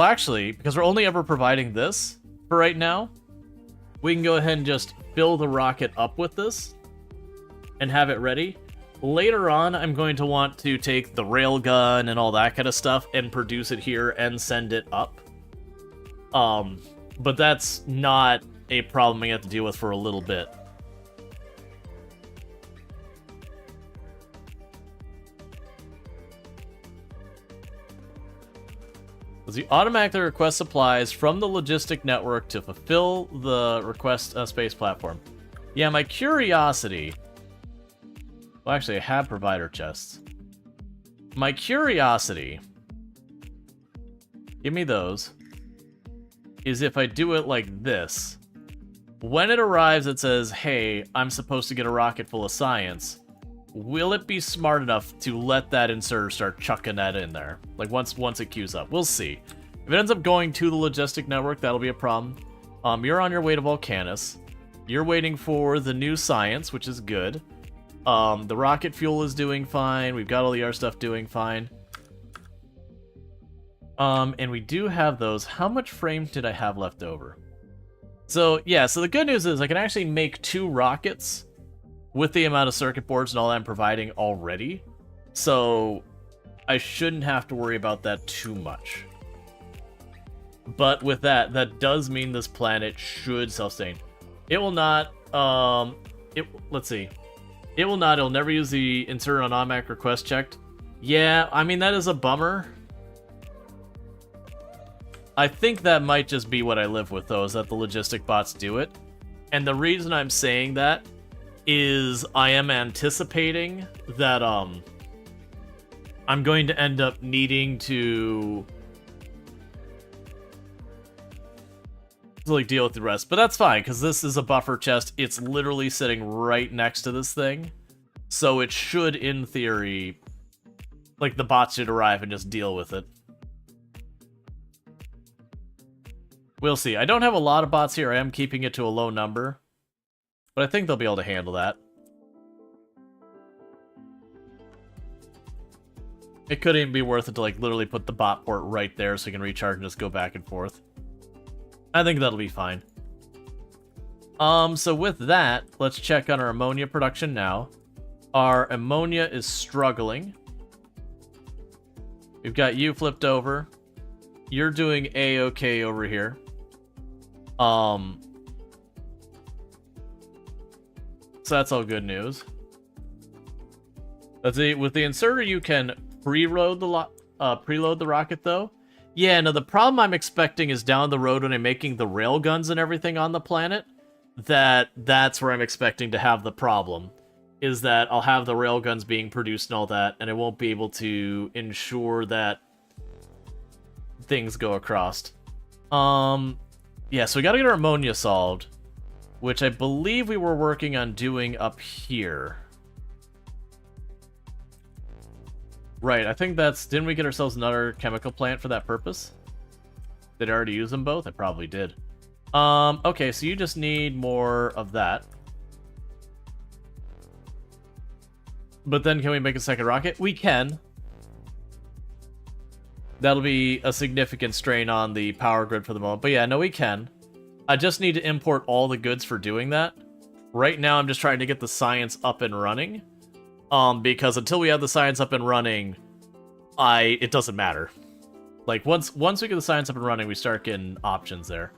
actually, because we're only ever providing this for right now, we can go ahead and just fill the rocket up with this and have it ready. Later on, I'm going to want to take the railgun and all that kind of stuff and produce it here and send it up. But that's not a problem I have to deal with for a little bit. You automatically request supplies from the logistic network to fulfill the request space platform. Yeah, my curiosity... Well, actually, I have provider chests. My curiosity... Give me those. Is if I do it like this. When it arrives, it says, hey, I'm supposed to get a rocket full of science. Will it be smart enough to let that inserter start chucking that in there? Like, once it queues up. We'll see. If it ends up going to the logistic network, that'll be a problem. You're on your way to Volcanus. You're waiting for the new science, which is good. The rocket fuel is doing fine. We've got all the other stuff doing fine. And we do have those. How much frame did I have left over? So, yeah, so the good news is I can actually make 2 rockets with the amount of circuit boards and all that I'm providing already. So, I shouldn't have to worry about that too much. But with that, that does mean this planet should self-sustain. It will not, let's see. It will not, it'll never use the insert on automatic request checked. Yeah, I mean, that is a bummer. I think that might just be what I live with, though, is that the logistic bots do it. And the reason I'm saying that is I am anticipating that, I'm going to end up needing to like deal with the rest, but that's fine because this is a buffer chest. It's literally sitting right next to this thing, so it should, in theory, like the bots should arrive and just deal with it. We'll see. I don't have a lot of bots here. I am keeping it to a low number, but I think they'll be able to handle that. It could even be worth it to like literally put the bot port right there so you can recharge and just go back and forth. I think that'll be fine. So with that, let's check on our ammonia production now. Our ammonia is struggling. We've got you flipped over. You're doing A-okay over here. So that's all good news. With the inserter, you can preload the rocket, though. Yeah, no, the problem I'm expecting is down the road when I'm making the railguns and everything on the planet. That's where I'm expecting to have the problem. Is that I'll have the railguns being produced and all that, and I won't be able to ensure that things go across. Yeah, so we gotta get our ammonia solved, which I believe we were working on doing up here. Right, I think that's... Didn't we get ourselves another chemical plant for that purpose? Did I already use them both? I probably did. Okay, so you just need more of that. But then can we make a second rocket? We can. That'll be a significant strain on the power grid for the moment. But yeah, no, we can. I just need to import all the goods for doing that. Right now, I'm just trying to get the science up and running. Because until we have the science up and running, it doesn't matter. Like, once we get the science up and running, we start getting options there.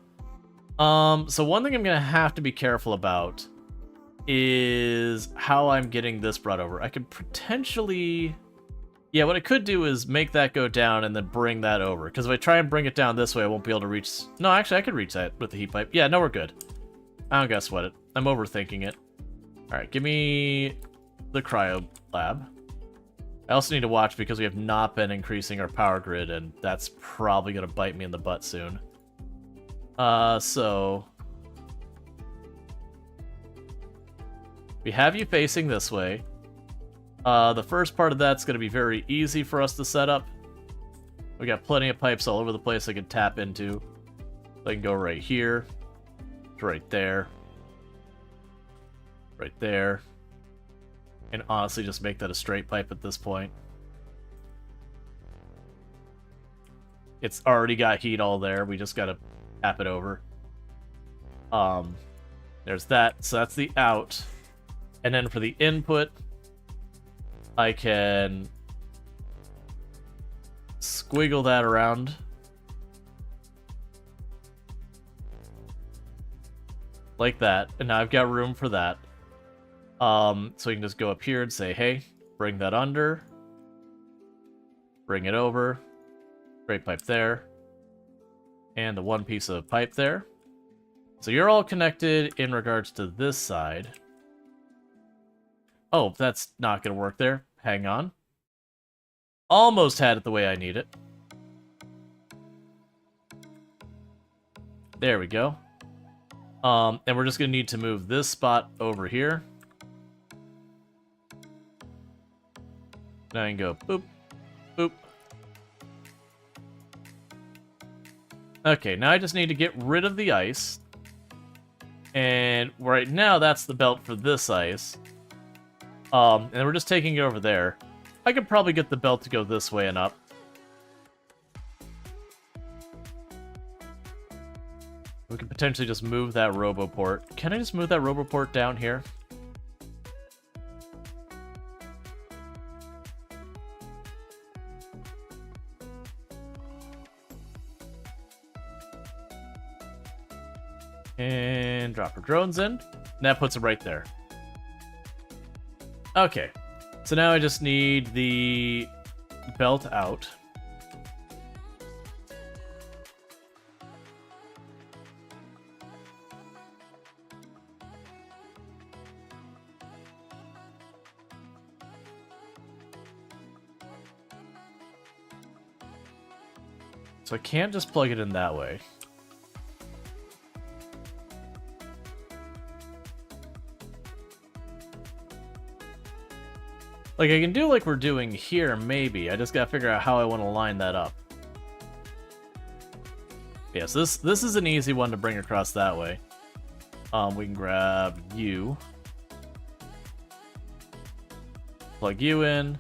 So one thing I'm gonna have to be careful about is how I'm getting this brought over. I could potentially... Yeah, what I could do is make that go down and then bring that over. Because if I try and bring it down this way, I won't be able to reach... No, actually, I could reach that with the heat pipe. Yeah, no, we're good. I don't gotta sweat it. I'm overthinking it. Alright, give me the cryo lab. I also need to watch because we have not been increasing our power grid, and that's probably gonna bite me in the butt soon. So... We have you facing this way. The first part of that's going to be very easy for us to set up. We got plenty of pipes all over the place I can tap into. I can go right here, right there, right there, and honestly just make that a straight pipe at this point. It's already got heat all there. We just got to tap it over. There's that. So that's the out. And then for the input, I can squiggle that around. Like that. And now I've got room for that. So we can just go up here and say, hey, bring that under. Bring it over. Straight pipe there. And the one piece of pipe there. So you're all connected in regards to this side. Oh, that's not going to work there. Hang on. Almost had it the way I need it. There we go. And we're just going to need to move this spot over here. Now I can go boop, boop. Okay, now I just need to get rid of the ice. And right now, that's the belt for this ice. And we're just taking it over there. I could probably get the belt to go this way and up. We could potentially just move that roboport. Can I just move that roboport down here? And drop our drones in. And that puts it right there. Okay, so now I just need the belt out. So I can't just plug it in that way. Like, I can do like we're doing here, maybe. I just gotta figure out how I want to line that up. Yes, this is an easy one to bring across that way. We can grab you. Plug you in.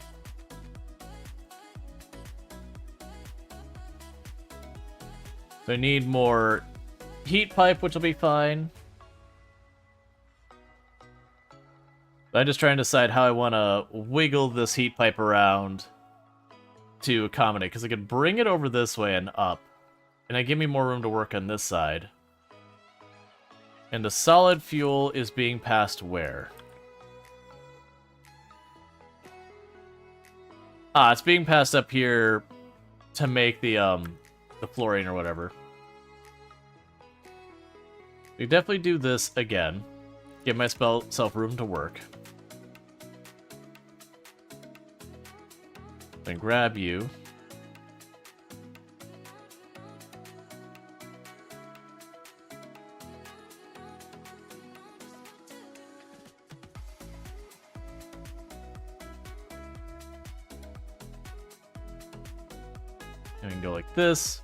So I need more heat pipe, which will be fine. I'm just trying to decide how I want to wiggle this heat pipe around to accommodate, because I could bring it over this way and up, and that give me more room to work on this side. And the solid fuel is being passed where? Ah, it's being passed up here to make the fluorine or whatever. We definitely do this again. Give myself room to work. Then grab you. And we can go like this.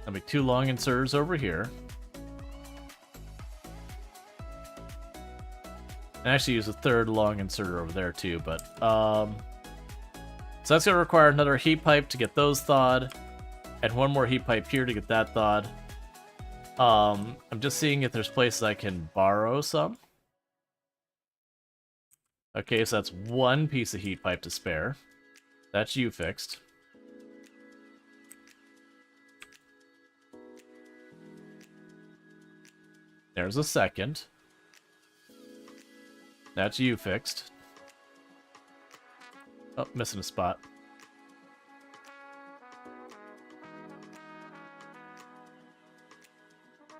I'll make 2 long inserters over here. And actually use a 3rd long inserter over there too, but so that's gonna require another heat pipe to get those thawed, and 1 more heat pipe here to get that thawed. I'm just seeing if there's places I can borrow some. Okay, so that's 1 piece of heat pipe to spare. That's you fixed. There's a 2nd. That's you fixed. Oh, missing a spot.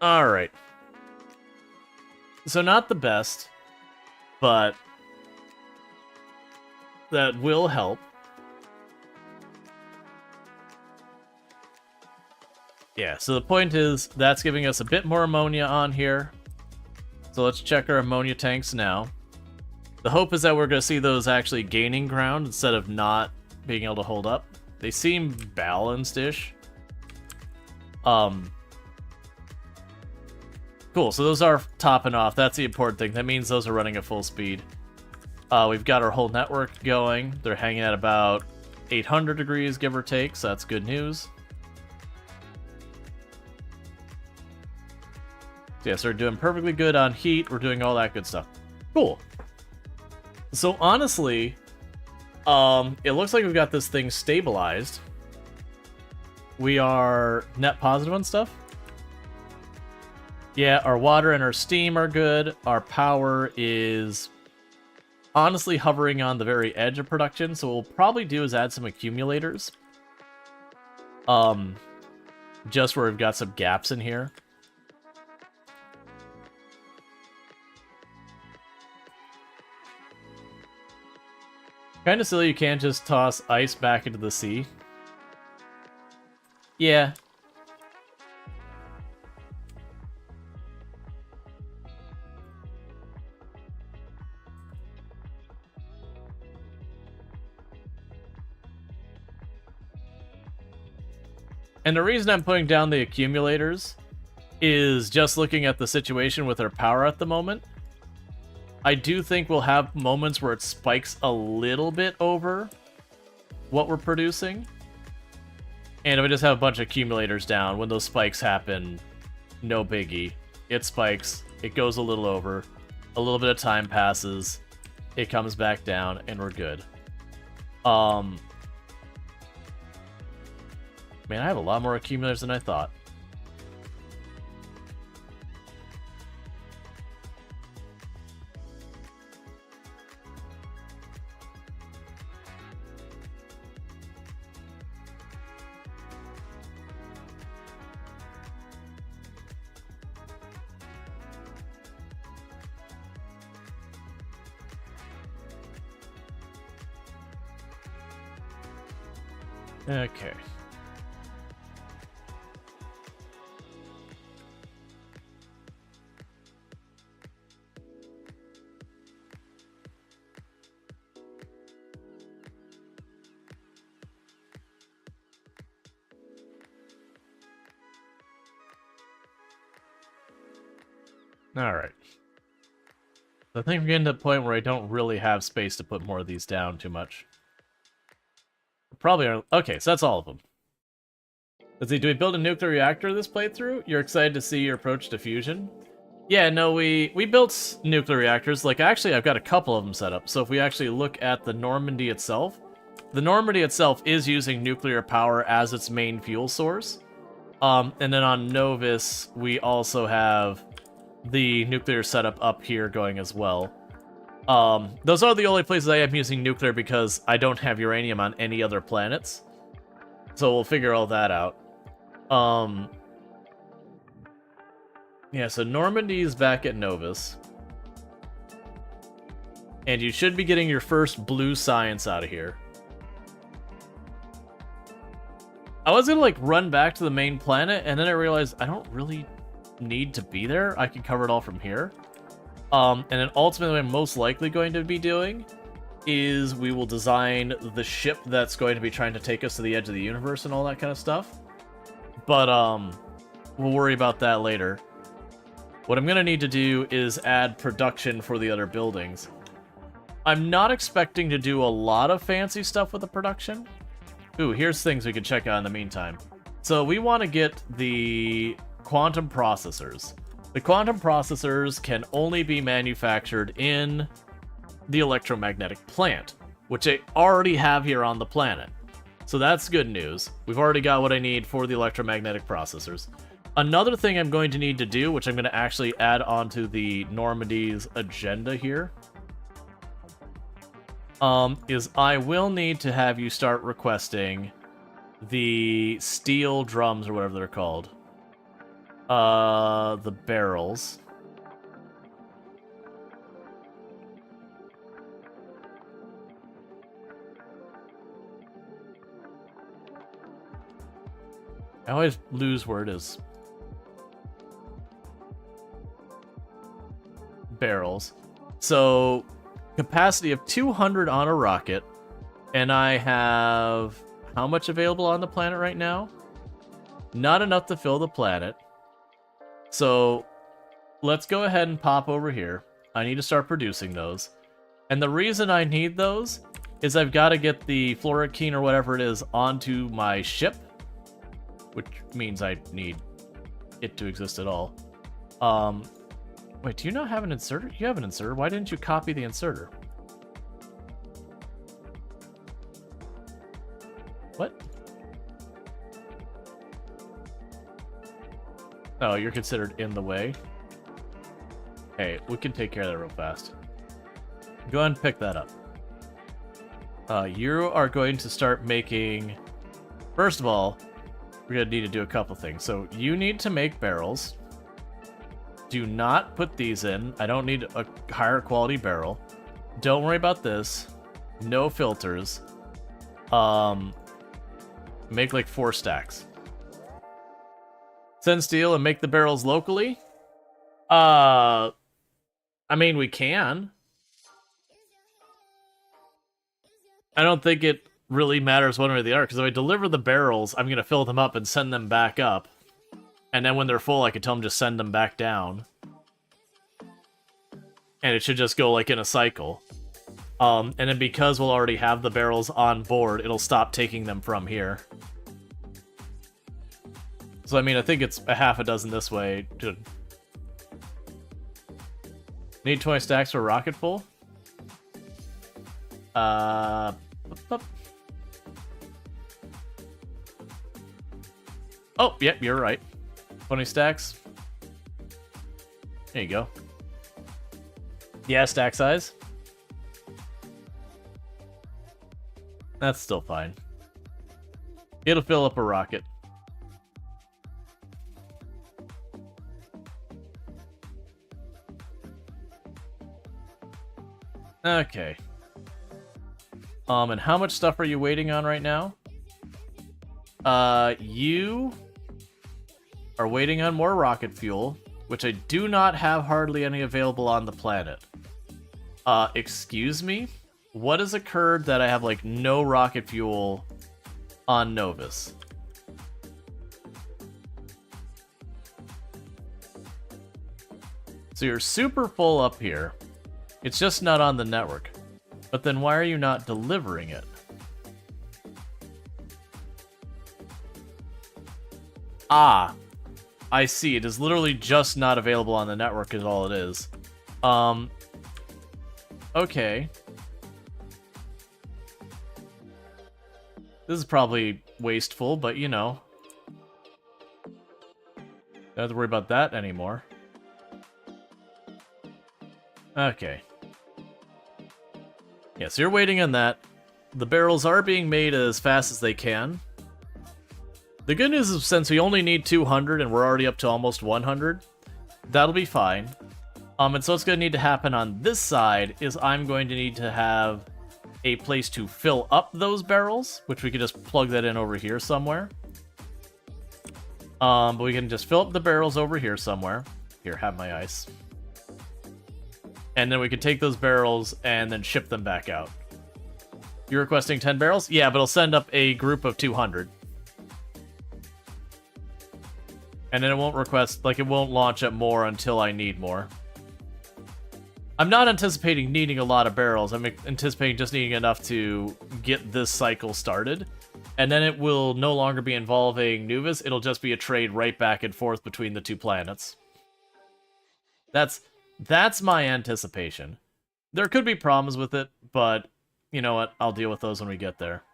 Alright. So not the best, but that will help. Yeah, so the point is, that's giving us a bit more ammonia on here. So let's check our ammonia tanks now. The hope is that we're going to see those actually gaining ground instead of not being able to hold up. They seem balanced-ish. Cool, so those are topping off. That's the important thing. That means those are running at full speed. We've got our whole network going. They're hanging at about 800 degrees, give or take, so that's good news. So yeah, so we're doing perfectly good on heat. We're doing all that good stuff. Cool. So honestly, it looks like we've got this thing stabilized. We are net positive on stuff. Yeah, our water and our steam are good. Our power is honestly hovering on the very edge of production, so what we'll probably do is add some accumulators. Just where we've got some gaps in here. Kind of silly you can't just toss ice back into the sea. Yeah. And the reason I'm putting down the accumulators is just looking at the situation with our power at the moment. I do think we'll have moments where it spikes a little bit over what we're producing. And if we just have a bunch of accumulators down, when those spikes happen, no biggie. It spikes, it goes a little over, a little bit of time passes, it comes back down, and we're good. Man, I have a lot more accumulators than I thought. Okay. Alright. I think we're getting to the point where I don't really have space to put more of these down too much. Probably are. Okay, so that's all of them. Let's see, do we build a nuclear reactor this playthrough? You're excited to see your approach to fusion? Yeah, no, we built nuclear reactors. Like, actually, I've got a couple of them set up. So if we actually look at the Normandy itself, the Normandy itself is using nuclear power as its main fuel source. And then on Novus, we also have the nuclear setup up here going as well. Those are the only places I am using nuclear because I don't have uranium on any other planets. So we'll figure all that out. Yeah, so Normandy is back at Novus. And you should be getting your first blue science out of here. I was gonna, like, run back to the main planet, and then I realized I don't really need to be there. I can cover it all from here. And then ultimately what I'm most likely going to be doing is we will design the ship that's going to be trying to take us to the edge of the universe and all that kind of stuff. But, we'll worry about that later. What I'm gonna need to do is add production for the other buildings. I'm not expecting to do a lot of fancy stuff with the production. Ooh, here's things we can check out in the meantime. So we want to get the quantum processors. The quantum processors can only be manufactured in the electromagnetic plant, which I already have here on the planet. So that's good news. We've already got what I need for the electromagnetic processors. Another thing I'm going to need to do, which I'm going to actually add onto the Normandy's agenda here, is I will need to have you start requesting the steel drums, or whatever they're called. The barrels. I always lose where it is. Barrels. So, capacity of 200 on a rocket, and I have how much available on the planet right now? Not enough to fill the planet. So, let's go ahead and pop over here. I need to start producing those. And the reason I need those is I've got to get the fluorokine or whatever it is onto my ship, which means I need it to exist at all. Wait, do you not have an inserter? You have an inserter. Why didn't you copy the inserter? What? Oh, you're considered in the way. Hey, we can take care of that real fast. Go ahead and pick that up. You are going to start making... First of all, we're going to need to do a couple things. So you need to make barrels. Do not put these in. I don't need a higher quality barrel. Don't worry about this. No filters. Make like 4 stacks. Send steel and make the barrels locally? I mean, we can. I don't think it really matters one way or the other, because if I deliver the barrels, I'm going to fill them up and send them back up. And then when they're full, I can tell them to send them back down. And it should just go like in a cycle. And then because we'll already have the barrels on board, it'll stop taking them from here. So I mean, I think it's a half a dozen this way. Need 20 stacks for a rocket full? Oh, yep, you're right. 20 stacks. There you go. Yeah, stack size. That's still fine. It'll fill up a rocket. Okay. And how much stuff are you waiting on right now? You are waiting on more rocket fuel, which I do not have hardly any available on the planet. Excuse me? What has occurred that I have, like, no rocket fuel on Novus? So you're super full up here. It's just not on the network. But then why are you not delivering it? Ah. I see. It is literally just not available on the network is all it is. Okay. This is probably wasteful, but you know. Don't have to worry about that anymore. Okay. Yeah, so you're waiting on that. The barrels are being made as fast as they can. The good news is since we only need 200 and we're already up to almost 100, that'll be fine. And so what's going to need to happen on this side is I'm going to need to have a place to fill up those barrels, which we could just plug that in over here somewhere. But we can just fill up the barrels over here somewhere. Here, have my ice. And then we can take those barrels and then ship them back out. You're requesting 10 barrels? Yeah, but it'll send up a group of 200. And then it won't request, like, it won't launch at more until I need more. I'm not anticipating needing a lot of barrels. I'm anticipating just needing enough to get this cycle started. And then it will no longer be involving Nuvis. It'll just be a trade right back and forth between the two planets. That's my anticipation. There could be problems with it, but you know what? I'll deal with those when we get there.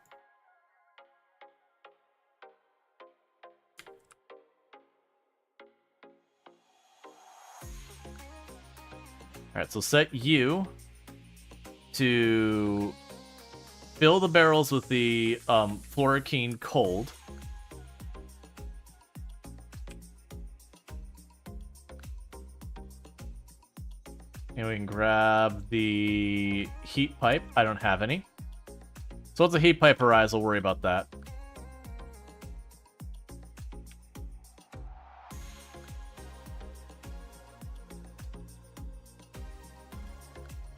Alright, so set you to fill the barrels with the fluorokine cold. And we can grab the heat pipe. I don't have any. So once the heat pipe arrives, we'll worry about that.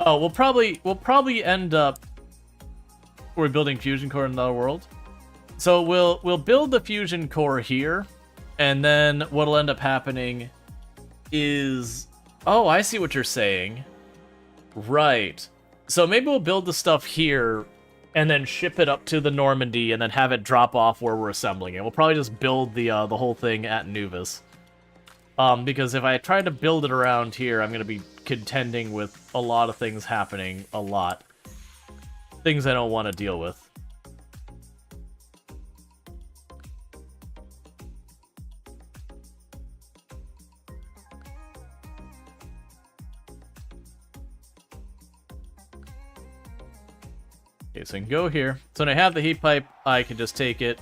Oh, we'll probably end up we're building fusion core in another world. So we'll build the fusion core here, and then what'll end up happening is, oh, I see what you're saying. Right. So maybe we'll build the stuff here and then ship it up to the Normandy and then have it drop off where we're assembling it. We'll probably just build the whole thing at Nuvis. Because if I try to build it around here, I'm going to be contending with a lot of things happening a lot. Things I don't want to deal with. Okay, so I can go here. So when I have the heat pipe, I can just take it,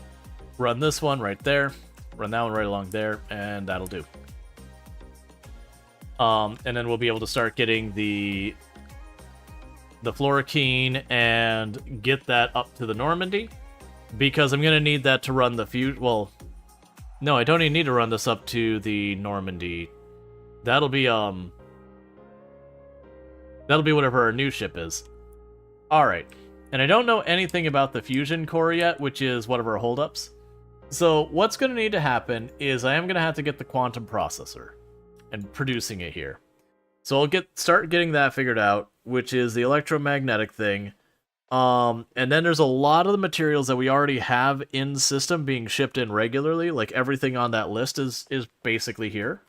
run this one right there, run that one right along there, and that'll do. And then we'll be able to start getting the fluorokine and get that up to the Normandy, because I'm going to need that to run the well, no, I don't even need to run this up to the Normandy. That'll be whatever our new ship is. Alright. And I don't know anything about the fusion core yet, which is one of our holdups. So what's going to need to happen is I am going to have to get the quantum processor and producing it here. So I'll start getting that figured out, which is the electromagnetic thing. And then there's a lot of the materials that we already have in system being shipped in regularly. Like everything on that list is basically here.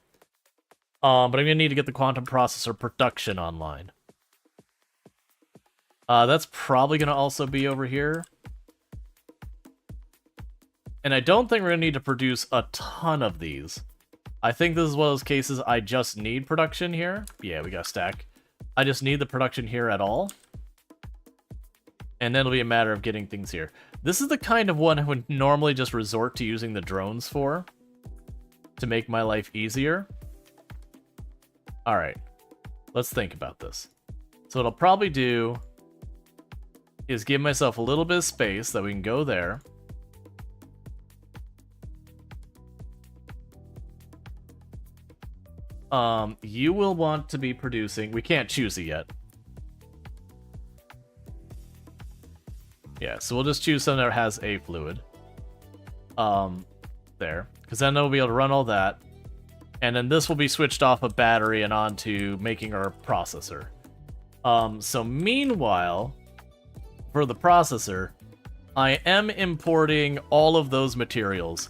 But I'm going to need to get the quantum processor production online. That's probably going to also be over here. And I don't think we're going to need to produce a ton of these. I think this is one of those cases I just need production here. Yeah, we got a stack. I just need the production here at all. And then it'll be a matter of getting things here. This is the kind of one I would normally just resort to using the drones for, to make my life easier. Alright, let's think about this. So what I'll probably do is give myself a little bit of space that we can go there. You will want to be producing... We can't choose it yet. Yeah, so we'll just choose something that has a fluid. There. Because then we'll be able to run all that. And then this will be switched off a battery and onto making our processor. So meanwhile, for the processor, I am importing all of those materials.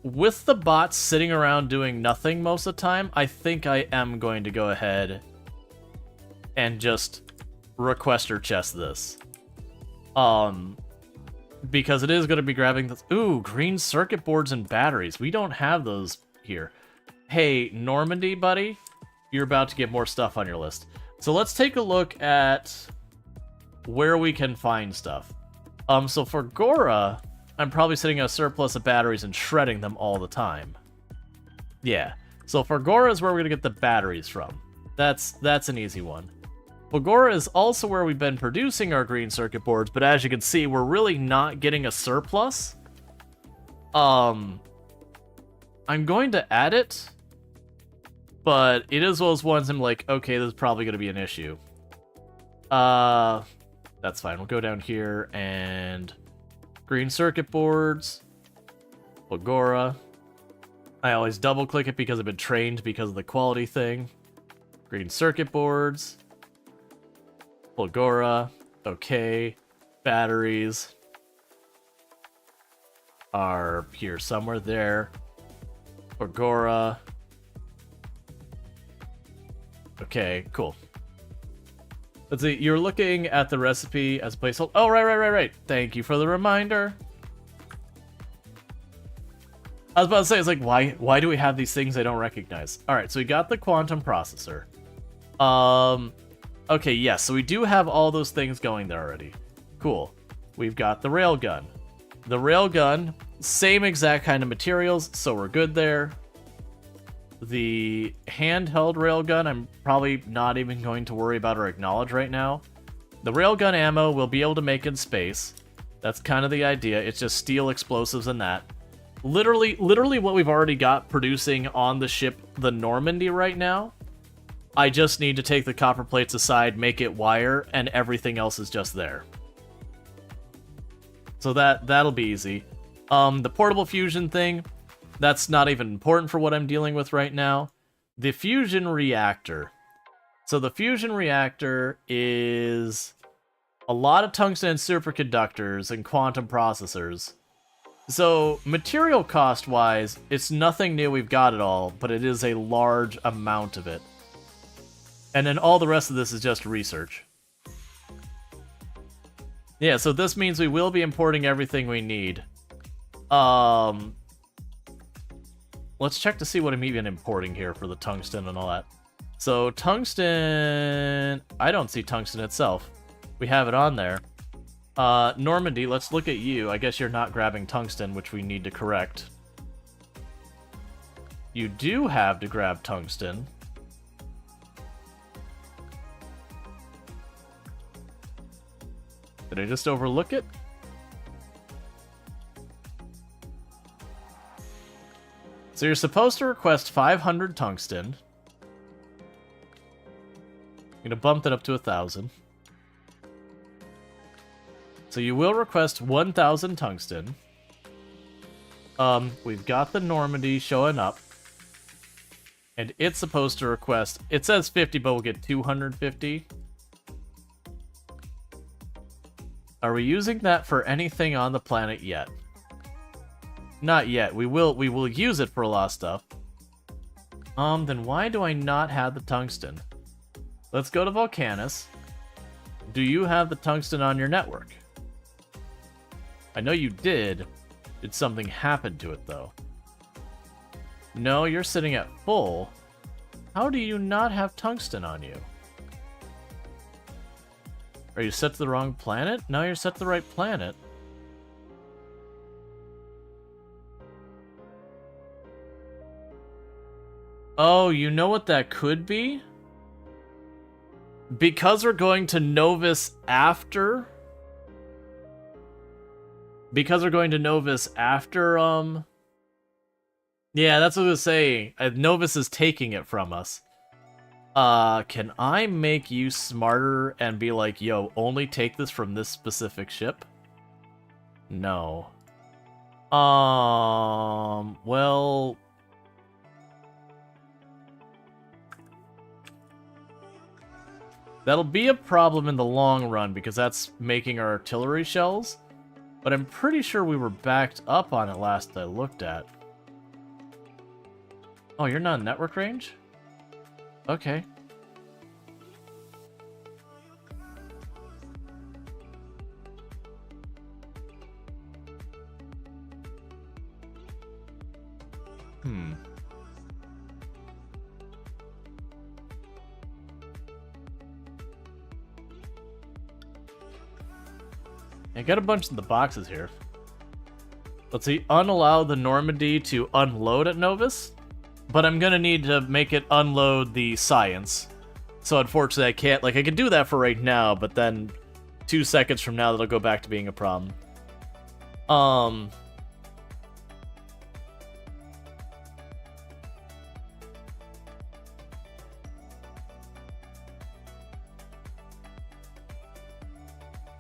with the bots sitting around doing nothing most of the time, I think I am going to go ahead and just requester chest this. Because it is going to be grabbing this. Ooh, green circuit boards and batteries. We don't have those here. Hey, Normandy, buddy, you're about to get more stuff on your list. So let's take a look at where we can find stuff. So for Gora, I'm probably sitting at a surplus of batteries and shredding them all the time. Yeah. So for Gora is where we're going to get the batteries from. That's an easy one. Gora is also where we've been producing our green circuit boards, but as you can see, we're really not getting a surplus. I'm going to add it, but it is those ones I'm like, okay, this is probably going to be an issue. That's fine. We'll go down here and green circuit boards, Gora. I always double click it because I've been trained because of the quality thing. Green circuit boards. Gora, okay, batteries are here somewhere there. Gora. Okay, cool. Let's see, you're looking at the recipe as a placeholder. Oh, right. Thank you for the reminder. I was about to say, it's like, why do we have these things I don't recognize? Alright, so we got the quantum processor. Okay, yes, so we do have all those things going there already. Cool. We've got the railgun. The railgun, same exact kind of materials, so we're good there. The handheld railgun, I'm probably not even going to worry about or acknowledge right now. The railgun ammo we'll be able to make in space. That's kind of the idea. It's just steel explosives and that. Literally what we've already got producing on the ship, the Normandy, right now. I just need to take the copper plates aside, make it wire, and everything else is just there. So that'll be easy. The portable fusion thing, that's not even important for what I'm dealing with right now. The fusion reactor. So the fusion reactor is a lot of tungsten and superconductors and quantum processors. So material cost-wise, it's nothing new, we've got it all, but it is a large amount of it. And then all the rest of this is just research. Yeah, so this means we will be importing everything we need. Let's check to see what I'm even importing here for the tungsten and all that. So tungsten... I don't see tungsten itself. We have it on there. Normandy, let's look at you. I guess you're not grabbing tungsten, which we need to correct. You do have to grab tungsten. Did I just overlook it? So you're supposed to request 500 tungsten. I'm gonna bump that up to 1,000. So you will request 1,000 tungsten. We've got the Normandy showing up. And it's supposed to request... It says 50, but we'll get 250. Are we using that for anything on the planet yet? Not yet. We will use it for a lot of stuff. Then why do I not have the tungsten? Let's go to Volcanus. Do you have the tungsten on your network? I know you did. Did something happen to it, though? No, you're sitting at full. How do you not have tungsten on you? Are you set to the wrong planet? No, you're set to the right planet. Oh, you know what that could be? Because we're going to Novus after... Because we're going to Novus after, Yeah, that's what I was saying. Novus is taking it from us. Can I make you smarter and be like, yo, only take this from this specific ship? No. Well... That'll be a problem in the long run, because that's making our artillery shells. But I'm pretty sure we were backed up on it last I looked at. Oh, you're not in network range? Okay. I got a bunch in the boxes here. Let's see, unallow the Normandy to unload at Novus, but I'm gonna need to make it unload the science. So unfortunately I can't, like, I can do that for right now, but then 2 seconds from now that'll go back to being a problem.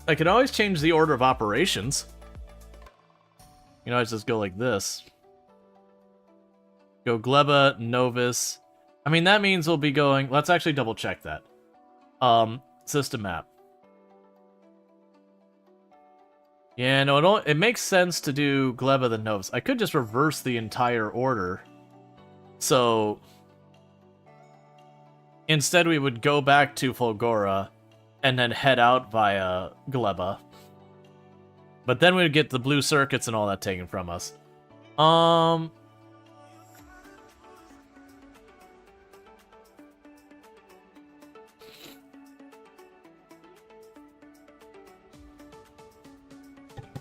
I can always change the order of operations. You know, I just go like this. Go Gleba, Novus. I mean, that means we'll be going... Let's actually double check that. System map. Yeah, no, it makes sense to do Gleba then Novus. I could just reverse the entire order. So... Instead, we would go back to Fulgora and then head out via Gleba. But then we'd get the blue circuits and all that taken from us.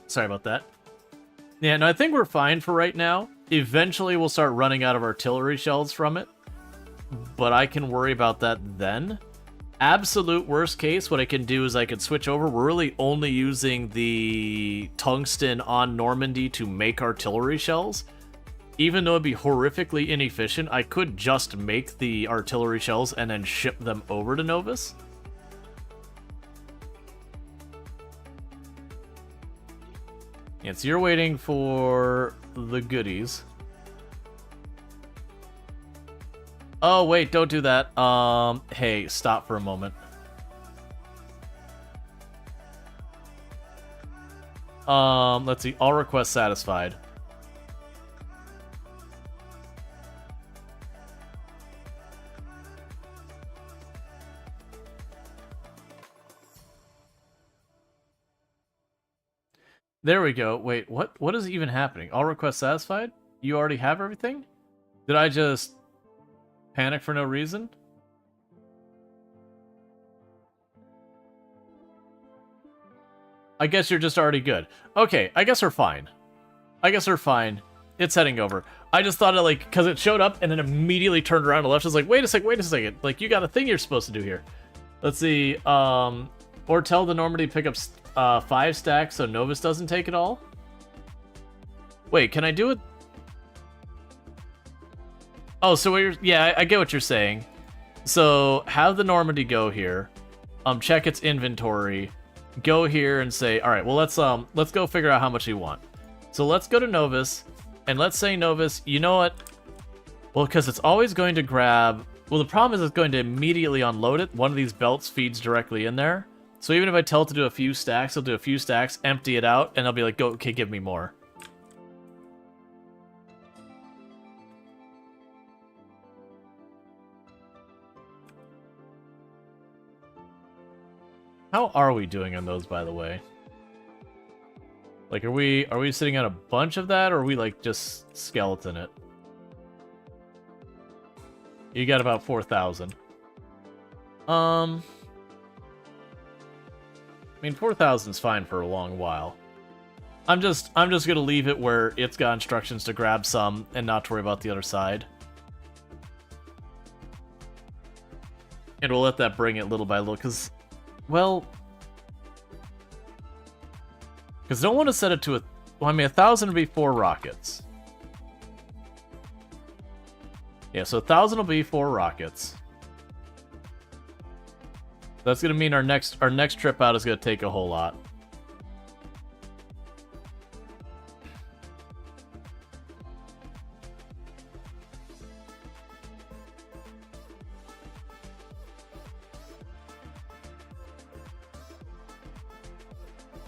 Sorry about that. Yeah, no, I think we're fine for right now. Eventually we'll start running out of artillery shells from it. But I can worry about that then. Absolute worst case, what I can do is I can switch over. We're really only using the tungsten on Normandy to make artillery shells. Even though it'd be horrifically inefficient, I could just make the artillery shells and then ship them over to Novus. Yeah, so you're waiting for the goodies. Oh, wait, don't do that. Hey, stop for a moment. Let's see. All requests satisfied. There we go. Wait, what is even happening? All requests satisfied? You already have everything? Did I just panic for no reason? I guess you're just already good. Okay, I guess we're fine. It's heading over. I just thought it, like, because it showed up and then immediately turned around and left. I was like, wait a second. Like, you got a thing you're supposed to do here. Let's see. Or tell the Normandy pick up 5 stacks so Novus doesn't take it all? Wait, can I do it? Oh, so what you're... Yeah, I get what you're saying. So, have the Normandy go here. Check its inventory. Go here and say, alright, well, let's go figure out how much you want. So let's go to Novus, and let's say Novus, you know what? Well, because it's always going to grab... Well, the problem is it's going to immediately unload it. One of these belts feeds directly in there. So even if I tell it to do a few stacks, it'll do a few stacks, empty it out, and I'll be like, go, okay, give me more. How are we doing on those, by the way? Like, are we sitting on a bunch of that, or are we, like, just skeleton it? You got about 4,000. I mean, 4,000 is fine for a long while. I'm just gonna leave it where it's got instructions to grab some and not to worry about the other side. And we'll let that bring it little by little, because... Well, because I don't want to set it to a... Well, I mean, 1,000 would be 4 rockets. Yeah, so 1,000 will be 4 rockets. That's going to mean our next trip out is going to take a whole lot.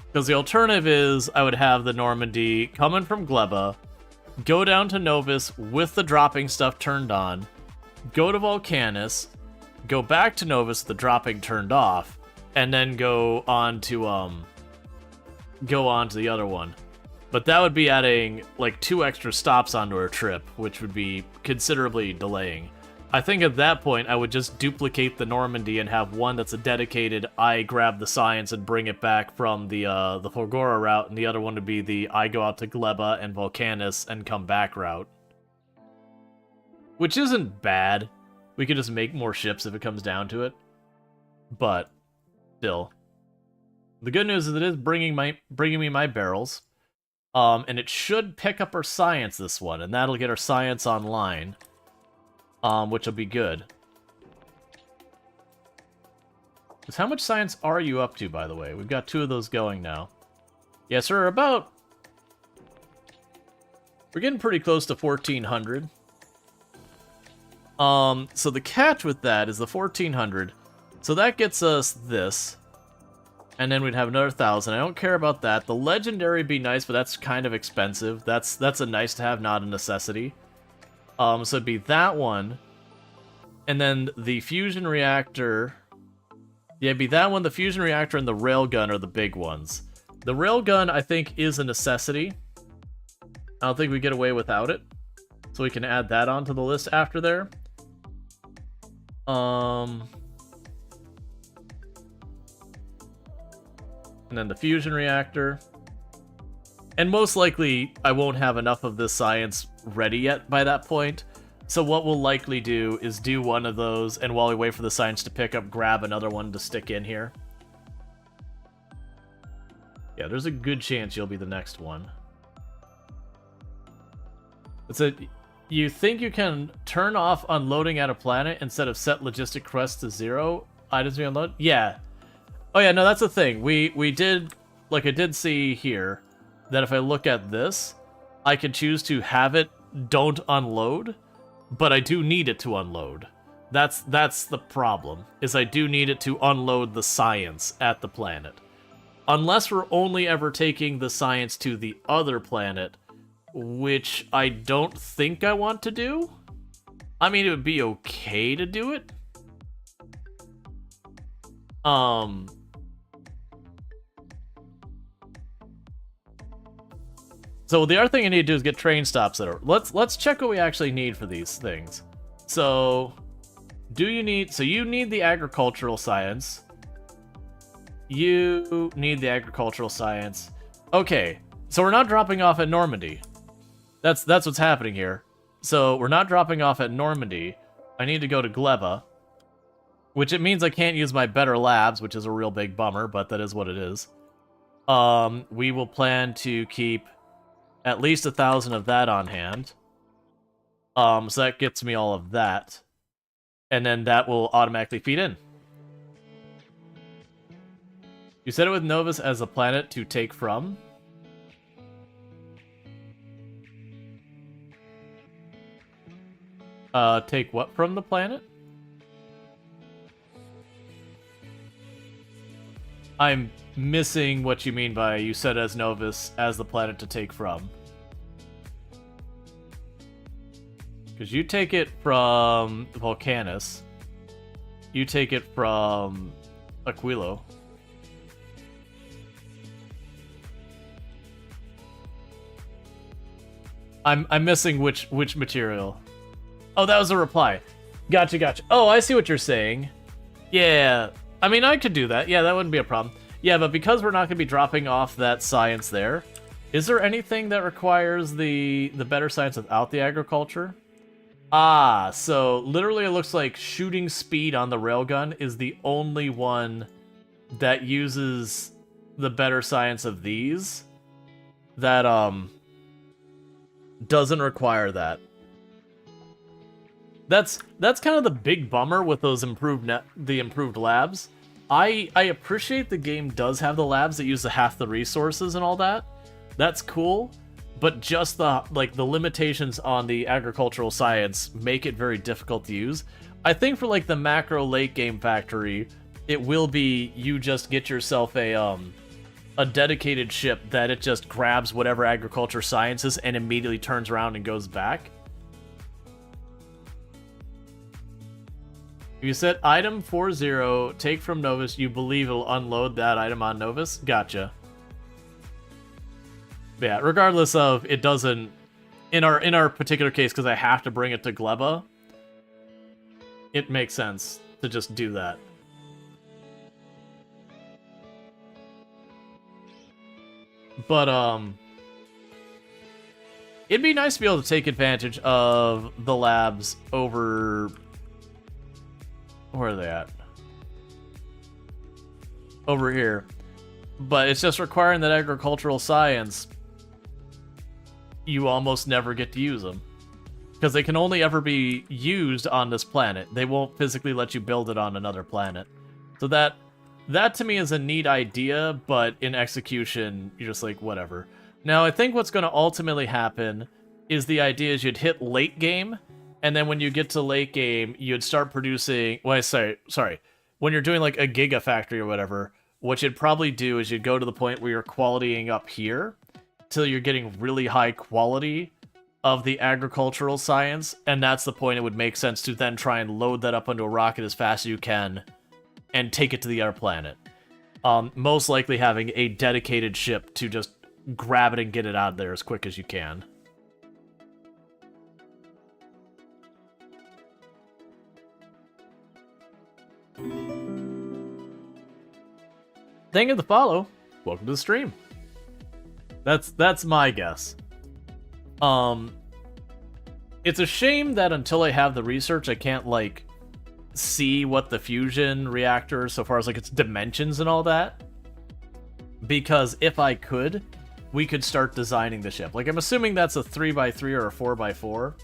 Because the alternative is I would have the Normandy coming from Gleba, go down to Novus with the dropping stuff turned on, go to Volcanus, go back to Novus with the dropping turned off, and then go on to the other one. But that would be adding like 2 extra stops onto our trip, which would be considerably delaying. I think at that point I would just duplicate the Normandy and have one that's a dedicated I grab the science and bring it back from the Fulgora route, and the other one would be the I go out to Gleba and Volcanus and come back route. Which isn't bad. We could just make more ships if it comes down to it. But still. The good news is it is bringing me my barrels. And it should pick up our science this one, and that'll get our science online. Which will be good. Because how much science are you up to, by the way? We've got 2 of those going now. Yes, we're getting pretty close to 1,400. So the catch with that is the 1,400. So that gets us this. And then we'd have another 1,000. I don't care about that. The legendary would be nice, but that's kind of expensive. That's a nice to have, not a necessity. So it'd be that one. And then the fusion reactor. Yeah, it'd be that one, the fusion reactor, and the railgun are the big ones. The railgun, I think, is a necessity. I don't think we get away without it. So we can add that onto the list after there. And then the fusion reactor. And most likely, I won't have enough of this science ready yet by that point. So what we'll likely do is do one of those, and while we wait for the science to pick up, grab another one to stick in here. Yeah, there's a good chance you'll be the next one. It's a... You think you can turn off unloading at a planet instead of set logistic quests to 0 items we unload? Yeah. Oh yeah, no, that's the thing. We did, like I did see here, that if I look at this, I can choose to have it don't unload, but I do need it to unload. That's the problem, is I do need it to unload the science at the planet. Unless we're only ever taking the science to the other planet, which I don't think I want to do. I mean, it would be okay to do it. So the other thing I need to do is get train stops that are... Let's check what we actually need for these things. So, you need the agricultural science. You need the agricultural science. Okay, so we're not dropping off at Normandy. That's what's happening here. So we're not dropping off at Normandy. I need to go to Gleba, which it means I can't use my better labs, which is a real big bummer, but that is what it is. We will plan to keep at least 1,000 of that on hand. So that gets me all of that. And then that will automatically feed in. You said it with Novus as a planet to take from? Take what from the planet? I'm missing what you mean by you said as Novus as the planet to take from. Because you take it from Volcanus. You take it from Aquilo. I'm missing which material. Oh, that was a reply. Gotcha. Oh, I see what you're saying. Yeah, I mean, I could do that. Yeah, that wouldn't be a problem. Yeah, but because we're not going to be dropping off that science there, is there anything that requires the better science without the agriculture? Ah, so literally it looks like shooting speed on the railgun is the only one that uses the better science of these that doesn't require that. That's kind of the big bummer with those improved labs. I appreciate the game does have the labs that use half the resources and all that. That's cool, but just the limitations on the agricultural science make it very difficult to use. I think for like the macro late game factory, it will be you just get yourself a a dedicated ship that it just grabs whatever agriculture sciences and immediately turns around and goes back. You said item 40, take from Novus, you believe it'll unload that item on Novus? Gotcha. Yeah, regardless of, it doesn't, in our particular case, because I have to bring it to Gleba, it makes sense to just do that. But, it'd be nice to be able to take advantage of the labs over... Where are they at? Over here. But it's just requiring that agricultural science, you almost never get to use them. Because they can only ever be used on this planet. They won't physically let you build it on another planet. So that to me is a neat idea, but in execution, you're just like, whatever. Now, I think what's going to ultimately happen is the idea is you'd hit late game, and then when you get to late game, you'd start producing... Well, sorry. When you're doing like a gigafactory or whatever, what you'd probably do is you'd go to the point where you're qualitying up here till you're getting really high quality of the agricultural science, and that's the point it would make sense to then try and load that up onto a rocket as fast as you can and take it to the other planet. Most likely having a dedicated ship to just grab it and get it out of there as quick as you can. Thank you for the follow. Welcome to the stream. That's my guess. It's a shame that until I have the research, I can't, like, see what the fusion reactor, so far as, like, its dimensions and all that. Because if I could, we could start designing the ship. Like, I'm assuming that's a 3x3 or a 4x4.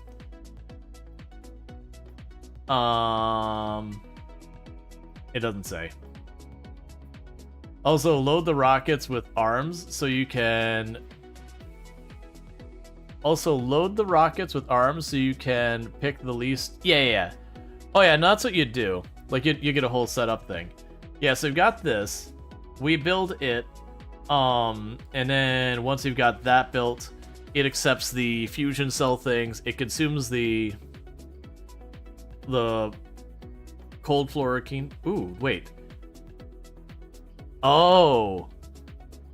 It doesn't say. Also, load the rockets with arms so you can... Also, load the rockets with arms so you can pick the least... Yeah. Oh yeah, no, that's what you do. Like, you get a whole setup thing. Yeah, so we've got this. We build it. And then once we've got that built, it accepts the fusion cell things. It consumes the cold fluorokine. Ooh, wait. Oh.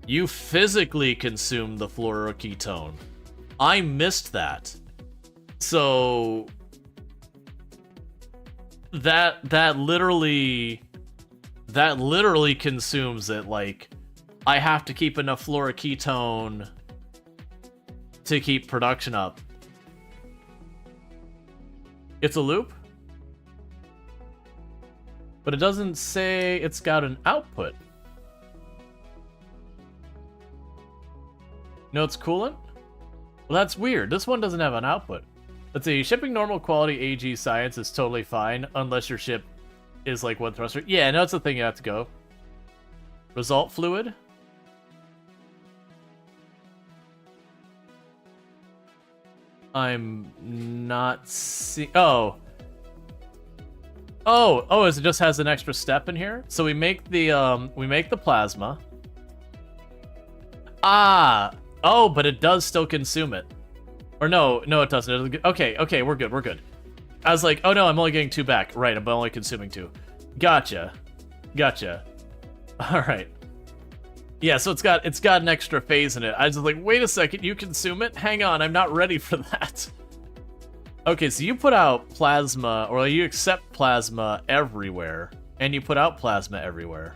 You physically consume the fluoroketone. I missed that. So that literally consumes it. Like, I have to keep enough fluoroketone to keep production up. It's a loop? But it doesn't say it's got an output. No, it's coolant? Well, that's weird. This one doesn't have an output. Let's see. Shipping normal quality AG science is totally fine unless your ship is like one thruster. Yeah, no, it's the thing you have to go. Result fluid? I'm not seeing... Oh, it just has an extra step in here? So we make the plasma. Ah! Oh, but it does still consume it. Or no, it doesn't. Okay, we're good. I was like, oh no, I'm only getting 2 back. Right, I'm only consuming 2. Gotcha. Alright. Yeah, so it's got an extra phase in it. I was like, wait a second, you consume it? Hang on, I'm not ready for that. Okay, so you put out plasma, or you accept plasma everywhere, and you put out plasma everywhere.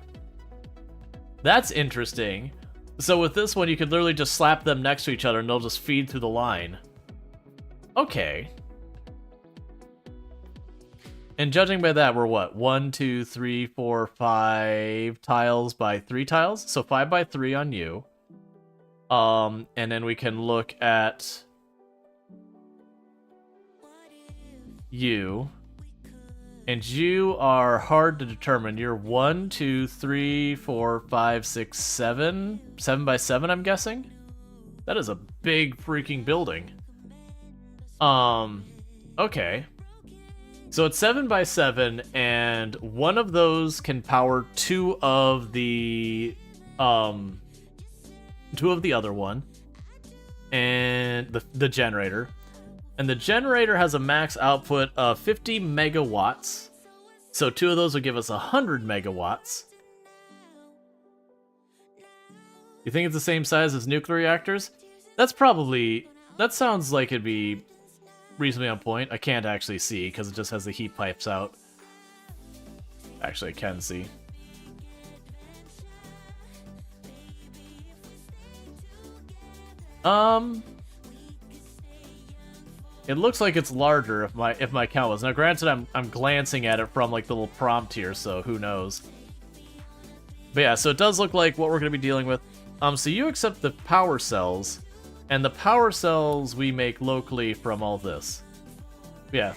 That's interesting. So with this one, you could literally just slap them next to each other and they'll just feed through the line. Okay. And judging by that, we're what? 1, 2, 3, 4, 5 tiles by 3 tiles? So 5 by 3 on you. And then we can look at you. And you are hard to determine. You're 1, 2, 3, 4, 5, 6, 7. 7 by 7, I'm guessing? That is a big freaking building. Okay. So it's 7 by 7, and one of those can power 2 of the two of the other one, and the generator. And the generator has a max output of 50 megawatts. So two of those would give us 100 megawatts. You think it's the same size as nuclear reactors? That sounds like it'd be reasonably on point. I can't actually see because it just has the heat pipes out. Actually, I can see. It looks like it's larger if my count was. Now, granted, I'm glancing at it from like the little prompt here, so who knows. But yeah, so it does look like what we're going to be dealing with. So you accept the power cells, and the power cells we make locally from all this. Yeah.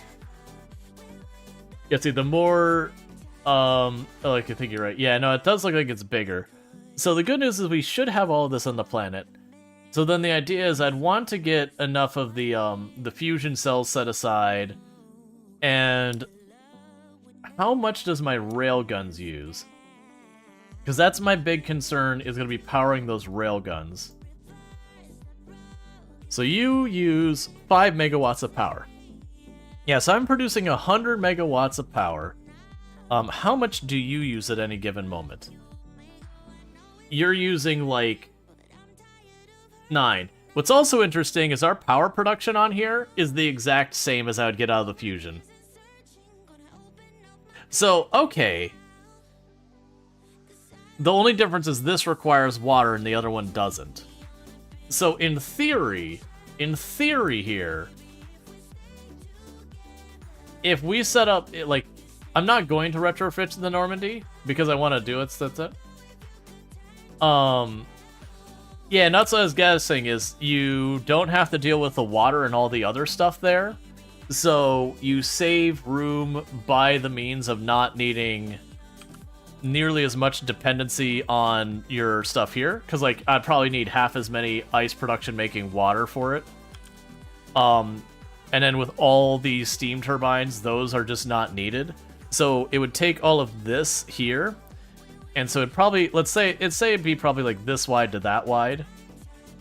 Yeah, see, the more, oh, I think you're right. Yeah, no, it does look like it's bigger. So the good news is we should have all of this on the planet. So then the idea is I'd want to get enough of the fusion cells set aside, and how much does my railguns use? Because that's my big concern, is going to be powering those railguns. So you use 5 megawatts of power. Yeah, so I'm producing 100 megawatts of power. How much do you use at any given moment? You're using, like, 9. What's also interesting is our power production on here is the exact same as I would get out of the fusion. So, okay. The only difference is this requires water and the other one doesn't. So in theory here, if we set up, like, I'm not going to retrofit the Normandy because I want to do it, so that's it. Yeah, and that's what I was guessing, is you don't have to deal with the water and all the other stuff there. So you save room by the means of not needing nearly as much dependency on your stuff here. Because, like, I'd probably need half as many ice production making water for it. And then with all these steam turbines, those are just not needed. So it would take all of this here. And so it'd probably, let's say it'd be probably like this wide to that wide,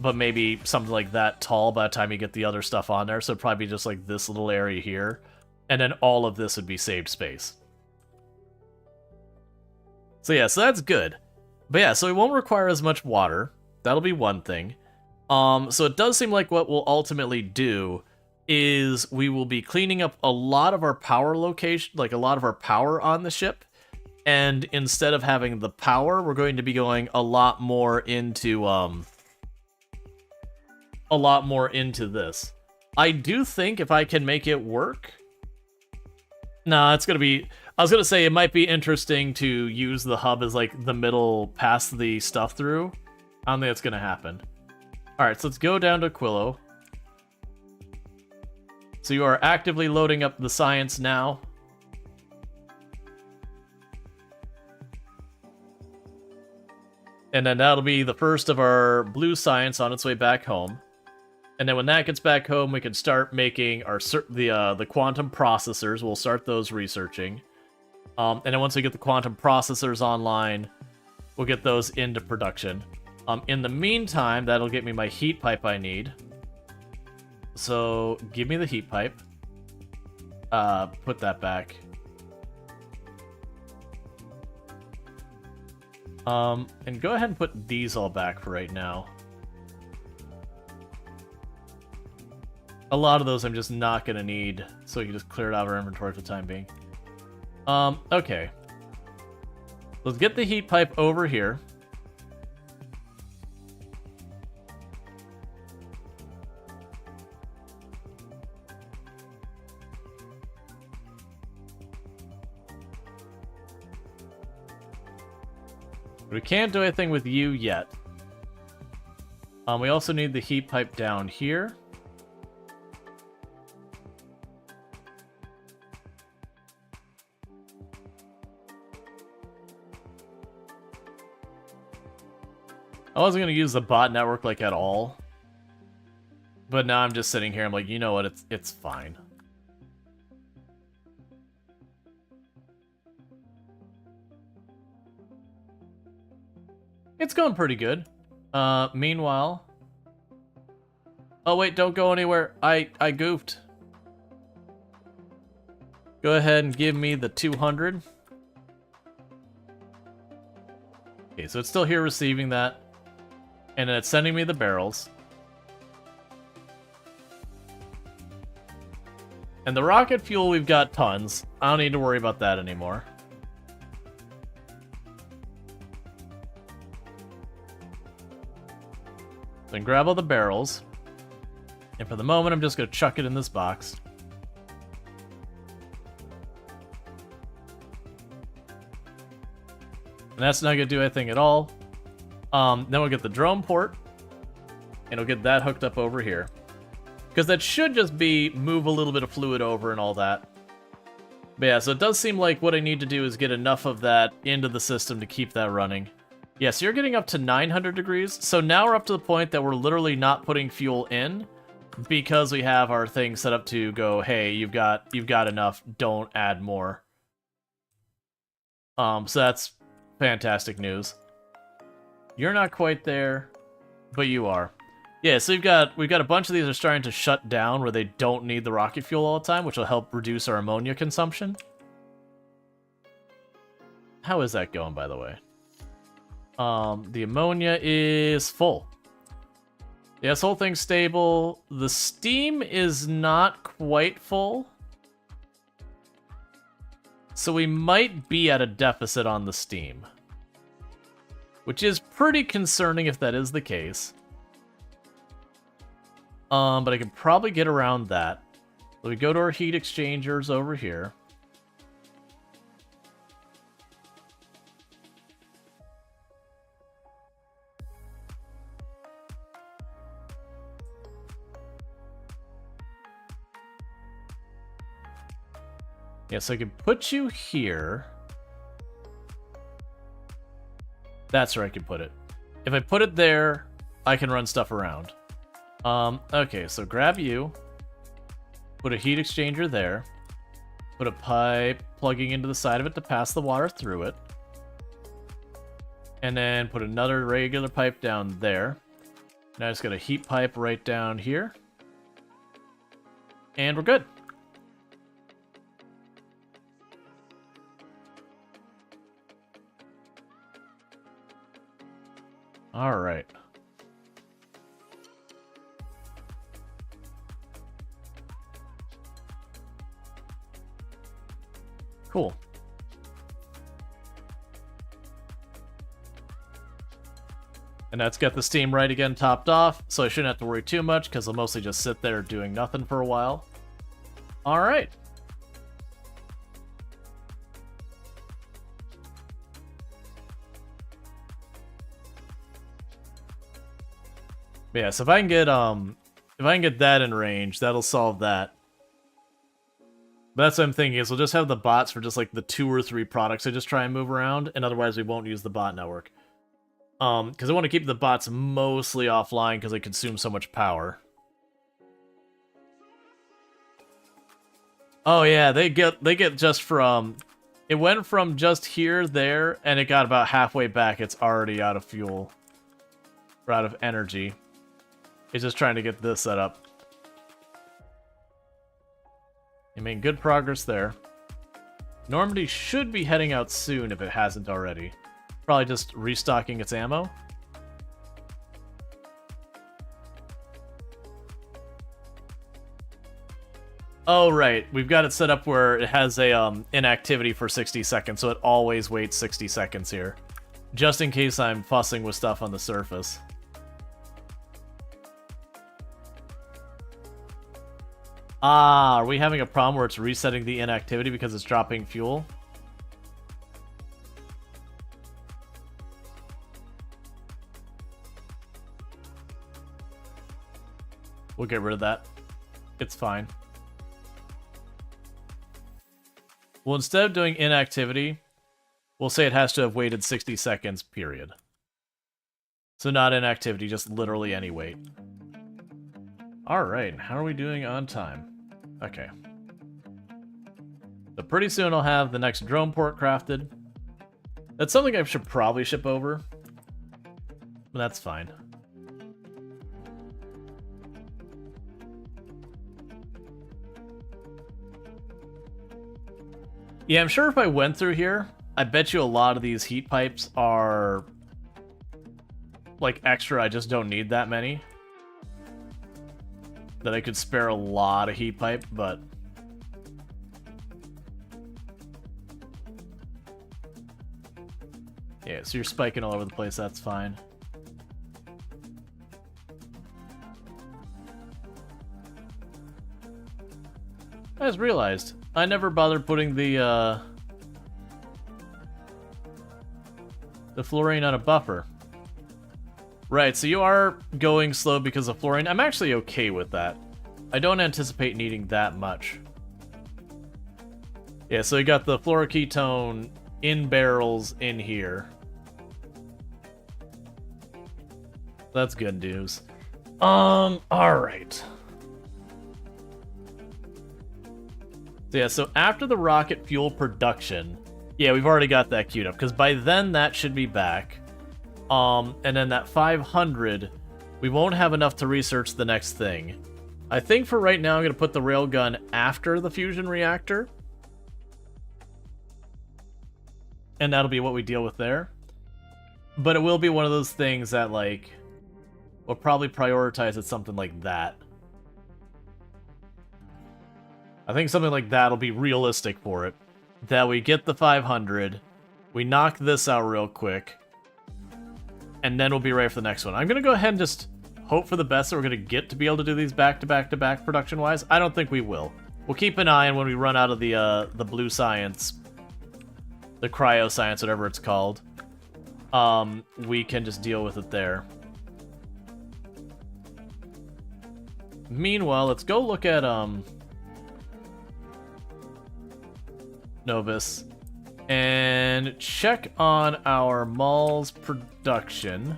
but maybe something like that tall by the time you get the other stuff on there. So it'd probably be just like this little area here, and then all of this would be saved space. So yeah, so that's good. But yeah, so it won't require as much water. That'll be one thing. So it does seem like what we'll ultimately do is we will be cleaning up a lot of our power location, like a lot of our power on the ship. And instead of having the power, we're going to be going a lot more into this. I do think if I can make it work. Nah, it's gonna be. I was gonna say it might be interesting to use the hub as like the middle, pass the stuff through. I don't think it's gonna happen. All right, so let's go down to Aquilo. So you are actively loading up the science now. And then that'll be the first of our blue science on its way back home. And then when that gets back home, we can start making our the quantum processors. We'll start those researching. And then once we get the quantum processors online, we'll get those into production. In the meantime, that'll get me my heat pipe I need. So give me the heat pipe. Put that back. And go ahead and put these all back for right now. A lot of those I'm just not gonna need, so we can just clear it out of our inventory for the time being. Okay. Let's get the heat pipe over here. We can't do anything with you yet. We also need the heat pipe down here. I wasn't going to use the bot network like at all. But now I'm just sitting here, I'm like, you know what, it's fine. It's going pretty good. Meanwhile... Oh wait, don't go anywhere. I goofed. Go ahead and give me the 200. Okay, so it's still here receiving that. And then it's sending me the barrels. And the rocket fuel, we've got tons. I don't need to worry about that anymore. Then grab all the barrels. And for the moment, I'm just going to chuck it in this box. And that's not going to do anything at all. Then we'll get the drone port. And we'll get that hooked up over here. Because that should just be move a little bit of fluid over and all that. But yeah, so it does seem like what I need to do is get enough of that into the system to keep that running. Yeah, so you're getting up to 900 degrees. So now we're up to the point that we're literally not putting fuel in. Because we have our thing set up to go, hey, you've got enough, don't add more. So that's fantastic news. You're not quite there, but you are. Yeah, so we've got a bunch of these are starting to shut down where they don't need the rocket fuel all the time, which will help reduce our ammonia consumption. How is that going, by the way? The ammonia is full. Yeah, this whole thing's stable. The steam is not quite full. So we might be at a deficit on the steam. Which is pretty concerning if that is the case. But I can probably get around that. So we go to our heat exchangers over here. Yeah, so I can put you here. That's where I can put it. If I put it there, I can run stuff around. Okay, so grab you. Put a heat exchanger there. Put a pipe plugging into the side of it to pass the water through it. And then put another regular pipe down there. Now I just got a heat pipe right down here. And we're good. All right. Cool. And that's got the steam right again topped off, so I shouldn't have to worry too much because I'll mostly just sit there doing nothing for a while. All right. But yeah, so if I can get that in range, that'll solve that. But that's what I'm thinking is we'll just have the bots for just like the 2 or 3 products I just try and move around, and otherwise we won't use the bot network. Because I want to keep the bots mostly offline because they consume so much power. Oh yeah, they get just from... It went from just here, there, and it got about halfway back. It's already out of fuel. Or out of energy. It's just trying to get this set up. You made good progress there. Normandy should be heading out soon if it hasn't already. Probably just restocking its ammo. Oh, right. We've got it set up where it has a inactivity for 60 seconds, so it always waits 60 seconds here. Just in case I'm fussing with stuff on the surface. Ah, are we having a problem where it's resetting the inactivity because it's dropping fuel? We'll get rid of that. It's fine. Well, instead of doing inactivity, we'll say it has to have waited 60 seconds, period. So not inactivity, just literally any wait. Alright, how are we doing on time? Okay. So pretty soon I'll have the next drone port crafted. That's something I should probably ship over. But that's fine. Yeah, I'm sure if I went through here, I bet you a lot of these heat pipes are like extra. I just don't need that many. That I could spare a lot of heat pipe, but yeah, so you're spiking all over the place, that's fine. I just realized I never bothered putting the fluorine on a buffer. Right, so you are going slow because of fluorine. I'm actually okay with that. I don't anticipate needing that much. Yeah, so you got the fluoroketone in barrels in here. That's good news. Alright. So yeah, so after the rocket fuel production, yeah, we've already got that queued up, because by then that should be back. And then that 500, we won't have enough to research the next thing. I think for right now I'm going to put the railgun after the fusion reactor. And that'll be what we deal with there. But it will be one of those things that, like, we'll probably prioritize at something like that. I think something like that will be realistic for it. That we get the 500, we knock this out real quick, and then we'll be ready for the next one. I'm going to go ahead and just hope for the best that we're going to get to be able to do these back-to-back-to-back production-wise. I don't think we will. We'll keep an eye on when we run out of the blue science, the cryo science, whatever it's called. We can just deal with it there. Meanwhile, let's go look at Novus and check on our mall's production.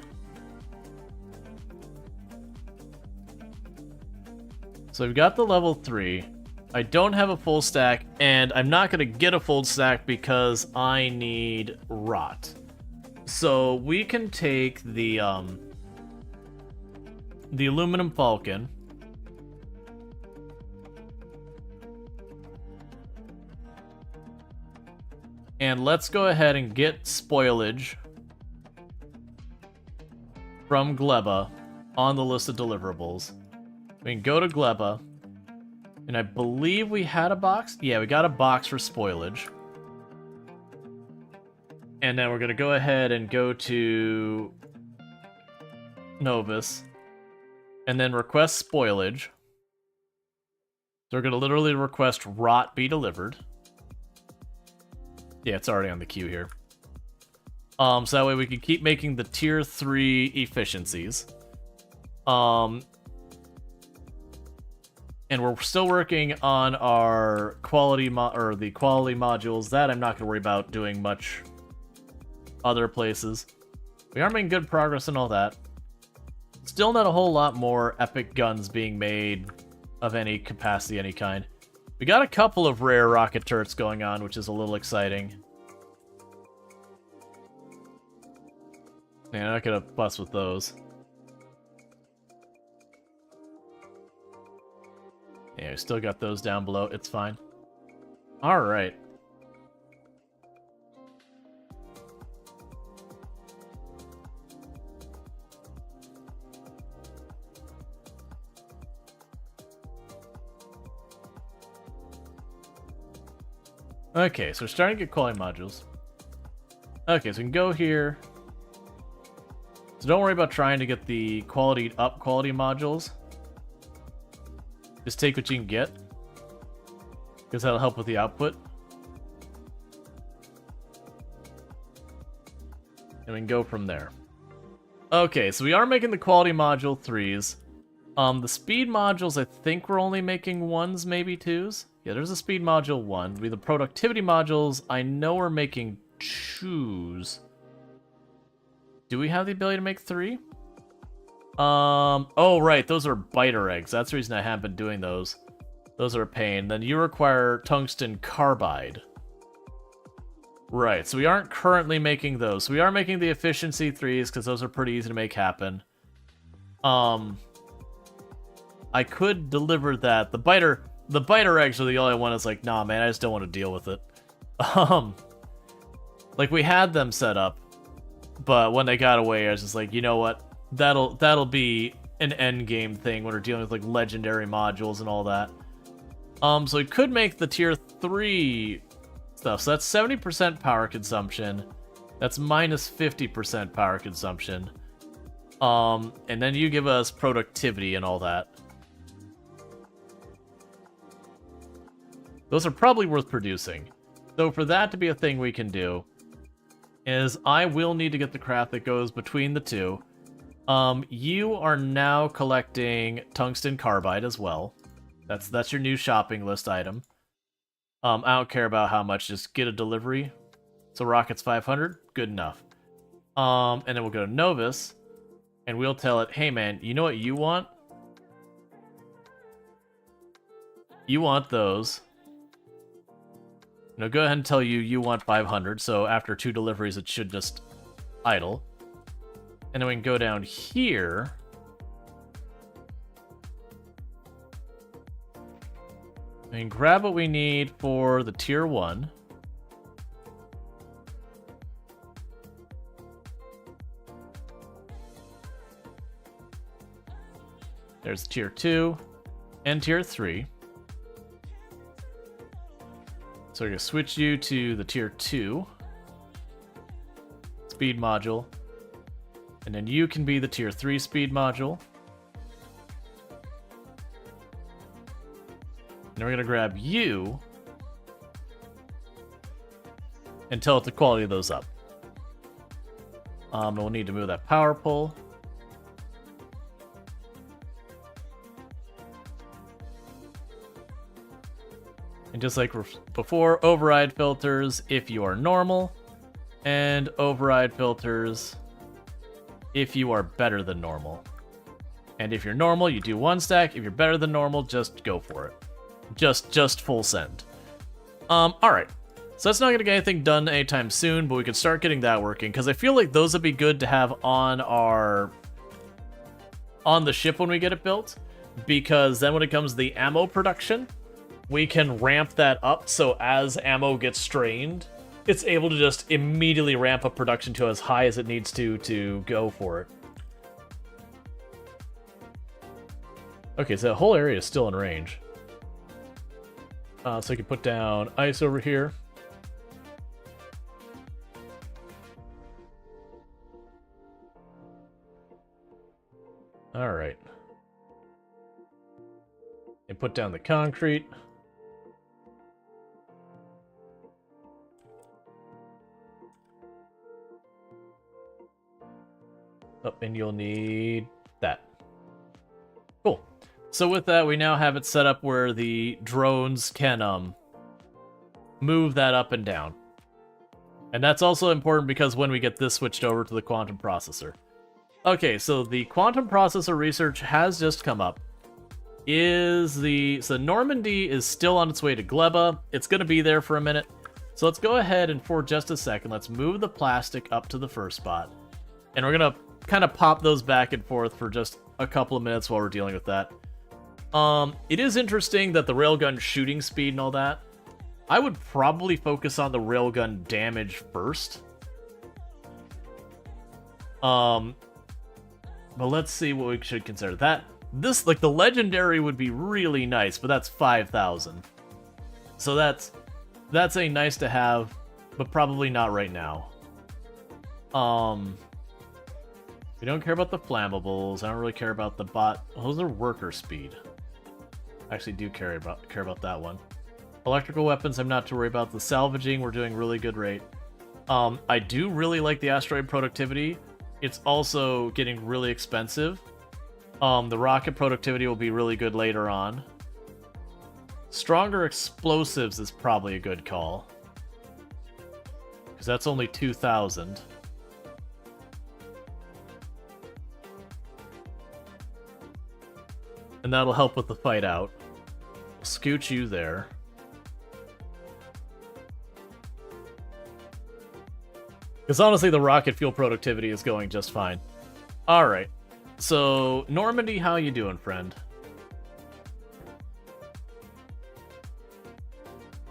So we've got the level 3. I don't have a full stack, and I'm not going to get a full stack because I need rot. So we can take the aluminum falcon. And let's go ahead and get spoilage from Gleba on the list of deliverables. We can go to Gleba, and I believe we had a box. Yeah, we got a box for spoilage. And then we're going to go ahead and go to Novus, and then request spoilage. So we're going to literally request rot be delivered. Yeah, it's already on the queue here. So that way we can keep making the tier 3 efficiencies. And we're still working on our quality the quality modules. That I'm not going to worry about doing much other places. We are making good progress in all that. Still not a whole lot more epic guns being made of any capacity, any kind. We got a couple of rare rocket turrets going on, which is a little exciting. Yeah, I'm not gonna fuss with those. Yeah, we still got those down below. It's fine. Alright. Okay, so we're starting to get quality modules. Okay, so we can go here. So don't worry about trying to get the quality modules. Just take what you can get, because that'll help with the output. And we can go from there. Okay, so we are making the quality module 3s. The speed modules, I think we're only making 1s, maybe 2s. Yeah, there's a speed module 1. The productivity modules, I know we're making 2s. Do we have the ability to make 3? Oh, right, those are biter eggs. That's the reason I haven't been doing those. Those are a pain. Then you require tungsten carbide. Right, so we aren't currently making those. So we are making the efficiency 3s, because those are pretty easy to make happen. I could deliver that. The biter eggs are the only one that's like, nah, man, I just don't want to deal with it. Like, we had them set up, but when they got away, I was just like, you know what? That'll be an end game thing when we're dealing with, like, legendary modules and all that. So we could make the tier 3 stuff. So that's 70% power consumption. That's minus 50% power consumption. And then you give us productivity and all that. Those are probably worth producing. So for that to be a thing we can do, is I will need to get the craft that goes between the two. You are now collecting tungsten carbide as well. That's your new shopping list item. I don't care about how much, just get a delivery. So rocket's 500, good enough. And then we'll go to Novus, and we'll tell it, hey man, you know what you want? You want those. Go ahead and tell you want 500, so after 2 deliveries it should just idle. And then we can go down here. And grab what we need for the tier 1. There's tier 2 and tier 3. So we're going to switch you to the tier 2 speed module. And then you can be the tier 3 speed module. And we're going to grab you and tell it the quality of those up. We'll need to move that power pole. And just like before, override filters if you are normal, and override filters if you are better than normal. And if you're normal, you do 1 stack. If you're better than normal, just go for it. Just full send. Alright. So that's not going to get anything done anytime soon, but we can start getting that working, because I feel like those would be good to have on the ship when we get it built, because then when it comes to the ammo production, we can ramp that up, so as ammo gets strained, it's able to just immediately ramp up production to as high as it needs to go for it. Okay, so the whole area is still in range. So we can put down ice over here. Alright. And put down the concrete. Oh, and you'll need that. Cool. So with that, we now have it set up where the drones can move that up and down. And that's also important because when we get this switched over to the quantum processor. Okay, so the quantum processor research has just come up. So Normandy is still on its way to Gleba. It's going to be there for a minute. So let's go ahead and for just a second, let's move the plastic up to the first spot. And we're going to kind of pop those back and forth for just a couple of minutes while we're dealing with that. It is interesting that the railgun shooting speed and all that, I would probably focus on the railgun damage first. But let's see what we should consider. This, like, the legendary would be really nice, but that's 5,000. So that's a nice to have, but probably not right now. We don't care about the flammables. I don't really care about the bot. Those are worker speed. I actually do care about that one. Electrical weapons, I'm not to worry about. The salvaging, we're doing really good rate. I do really like the asteroid productivity. It's also getting really expensive. The rocket productivity will be really good later on. Stronger explosives is probably a good call, because that's only 2,000. And that'll help with the fight out. Scooch you there. Because honestly, the rocket fuel productivity is going just fine. Alright. So, Normandy, how you doing, friend?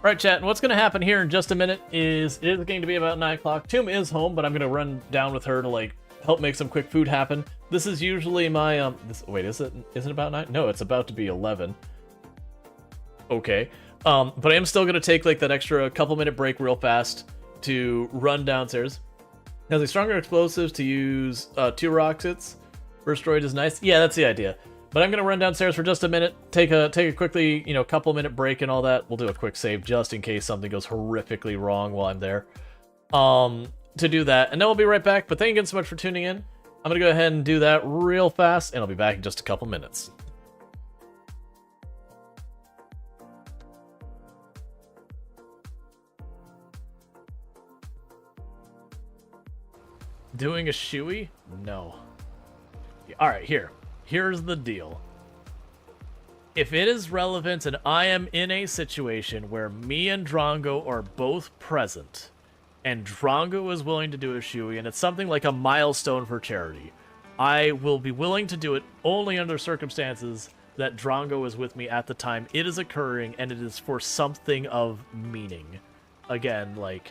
Alright, chat, and what's going to happen here in just a minute is it is going to be about 9 o'clock. Tomb is home, but I'm going to run down with her to, like, help make some quick food happen. This is usually my, wait, isn't it about 9? No, it's about to be 11. Okay. But I am still going to take, like, that extra couple-minute break real fast to run downstairs. Has a stronger explosives to use 2 rockets. First droid is nice. Yeah, that's the idea. But I'm going to run downstairs for just a minute, take a quickly, couple-minute break and all that. We'll do a quick save just in case something goes horrifically wrong while I'm there. To do that, and then we'll be right back. But thank you again so much for tuning in. I'm going to go ahead and do that real fast, and I'll be back in just a couple minutes. Doing a shoey? No. Alright, here's the deal. If it is relevant and I am in a situation where me and Drongo are both present, and Drongo is willing to do a shoey, and it's something like a milestone for charity, I will be willing to do it only under circumstances that Drongo is with me at the time it is occurring, and it is for something of meaning. Again, like,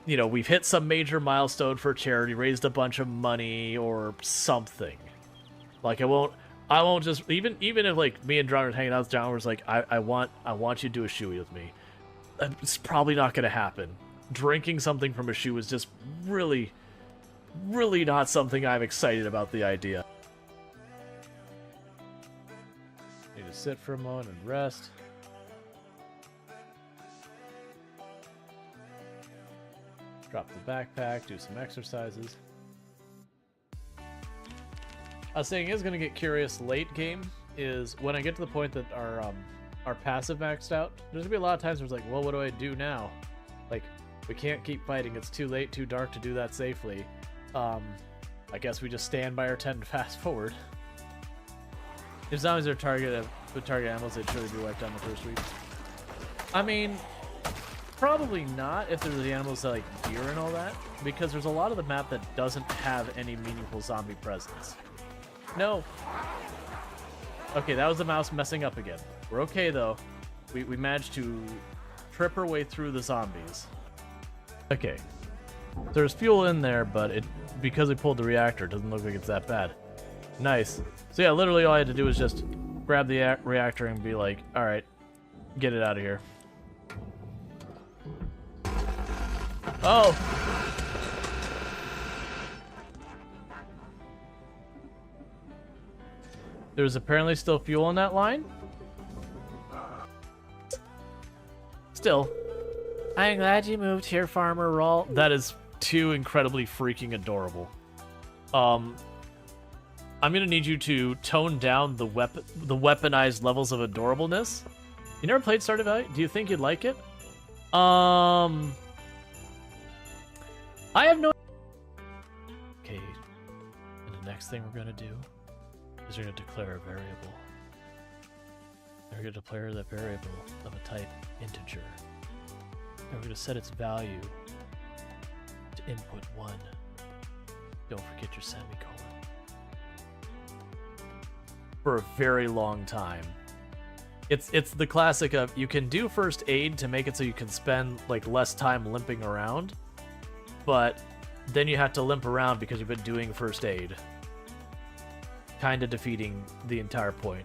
we've hit some major milestone for charity, raised a bunch of money, or something. Like, I won't just, even if, like, me and Drongo are hanging out with John, was like, I want you to do a shoey with me. It's probably not going to happen. Drinking something from a shoe is just really, really not something I'm excited about the idea. Need to sit for a moment and rest. Drop the backpack, do some exercises. I was saying is going to get curious late game is when I get to the point that our passive maxed out. There's going to be a lot of times where it's like, well, what do I do now? Like, we can't keep fighting. It's too late, too dark to do that safely. I guess we just stand by our tent and fast forward. If zombies are target animals, they'd surely be wiped out in the first week. I mean, probably not if there's the animals that like deer and all that, because there's a lot of the map that doesn't have any meaningful zombie presence. No. Okay, that was the mouse messing up again. We're okay though. We managed to trip our way through the zombies. Okay. There's fuel in there, but because we pulled the reactor, it doesn't look like it's that bad. Nice. So yeah, literally all I had to do was just grab the reactor and be like, alright, get it out of here. Oh! There's apparently still fuel in that line? Still. I'm glad you moved here, Farmer Rual. That is too incredibly freaking adorable. I'm gonna need you to tone down the weaponized levels of adorableness. You never played Stardew Valley? Do you think you'd like it? I have no... Okay, and the next thing we're gonna do is we're gonna declare a variable. We're gonna declare that variable of a type integer. And we're gonna set its value to input 1. Don't forget your semicolon. For a very long time. It's the classic of you can do first aid to make it so you can spend like less time limping around, but then you have to limp around because you've been doing first aid. Kind of defeating the entire point.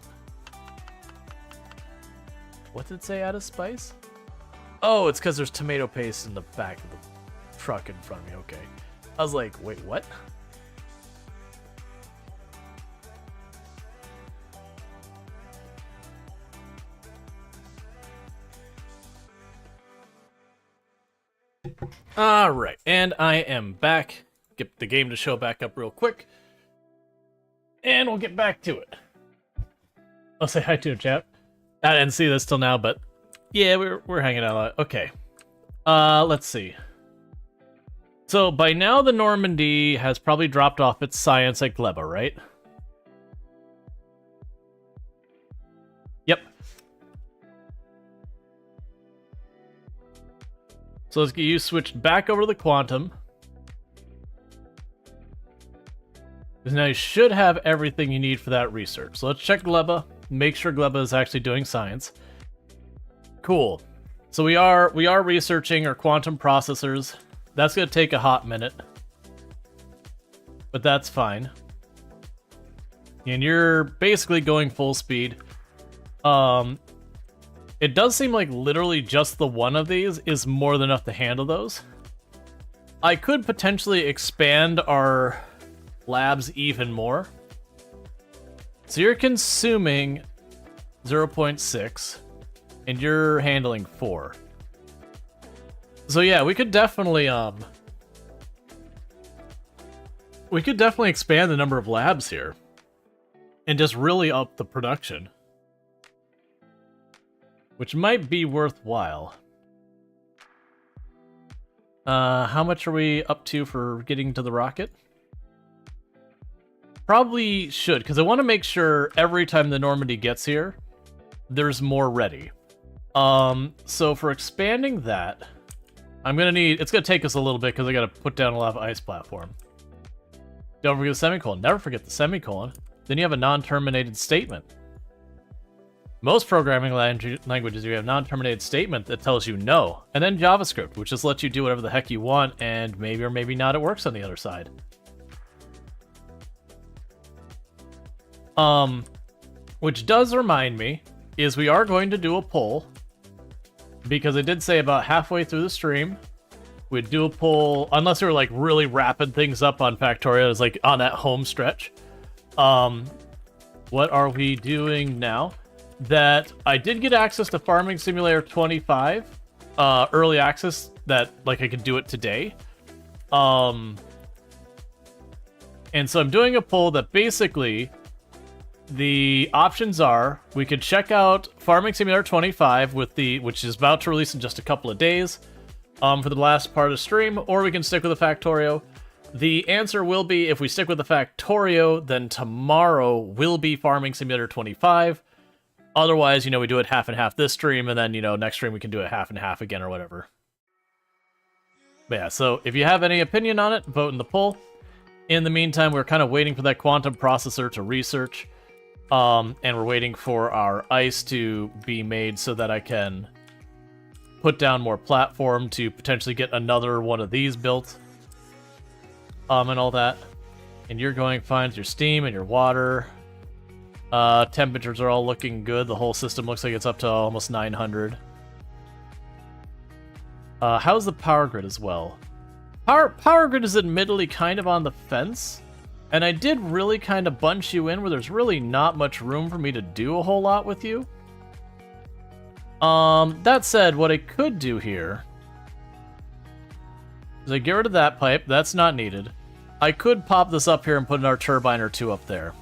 What did it say, add a spice? Oh, it's because there's tomato paste in the back of the truck in front of me. Okay. I was like, wait, what? Alright, and I am back. Get the game to show back up real quick. And we'll get back to it. I'll say hi to him, chat. I didn't see this till now, but yeah, we're hanging out a lot. Okay. Let's see. So by now the Normandy has probably dropped off its science at Gleba, right? Yep. So let's get you switched back over to the Quantum. Because now you should have everything you need for that research. So let's check Gleba. Make sure Gleba is actually doing science. Cool. So we are researching our quantum processors. That's gonna take a hot minute, but that's fine. And you're basically going full speed. It does seem like literally just the one of these is more than enough to handle those. I could potentially expand our labs even more. So you're consuming 0.6 and you're handling 4. So yeah, we could definitely expand the number of labs here and just really up the production, which might be worthwhile. How much are we up to for getting to the rocket? Probably should, because I want to make sure every time the Normandy gets here, there's more ready. So for expanding that, I'm gonna need, it's gonna take us a little bit because I gotta put down a lot of ice platform. Don't forget the semicolon. Never forget the semicolon. Then you have a non-terminated statement. Most programming languages, you have a non-terminated statement that tells you no. And then JavaScript, which just lets you do whatever the heck you want, and maybe or maybe not it works on the other side. Which does remind me, is we are going to do a poll. Because I did say about halfway through the stream, we'd do a poll, unless we were like really wrapping things up on Factorio, it's like on that home stretch. What are we doing now? That I did get access to Farming Simulator 25, early access, that like I could do it today. And so I'm doing a poll that basically the options are we could check out Farming Simulator 25 with which is about to release in just a couple of days, for the last part of the stream, or we can stick with the Factorio. The answer will be, if we stick with the Factorio, then tomorrow will be Farming Simulator 25. Otherwise, we do it half and half this stream, and then, next stream we can do it half and half again or whatever. But yeah, so if you have any opinion on it, vote in the poll. In the meantime, we're kind of waiting for that quantum processor to research. And we're waiting for our ice to be made so that I can put down more platform to potentially get another one of these built. And all that. And you're going fine with your steam and your water. Temperatures are all looking good. The whole system looks like it's up to almost 900. How's the power grid as well? Power grid is admittedly kind of on the fence. And I did really kind of bunch you in where there's really not much room for me to do a whole lot with you. That said, what I could do here is I get rid of that pipe. That's not needed. I could pop this up here and put our turbine or two up there.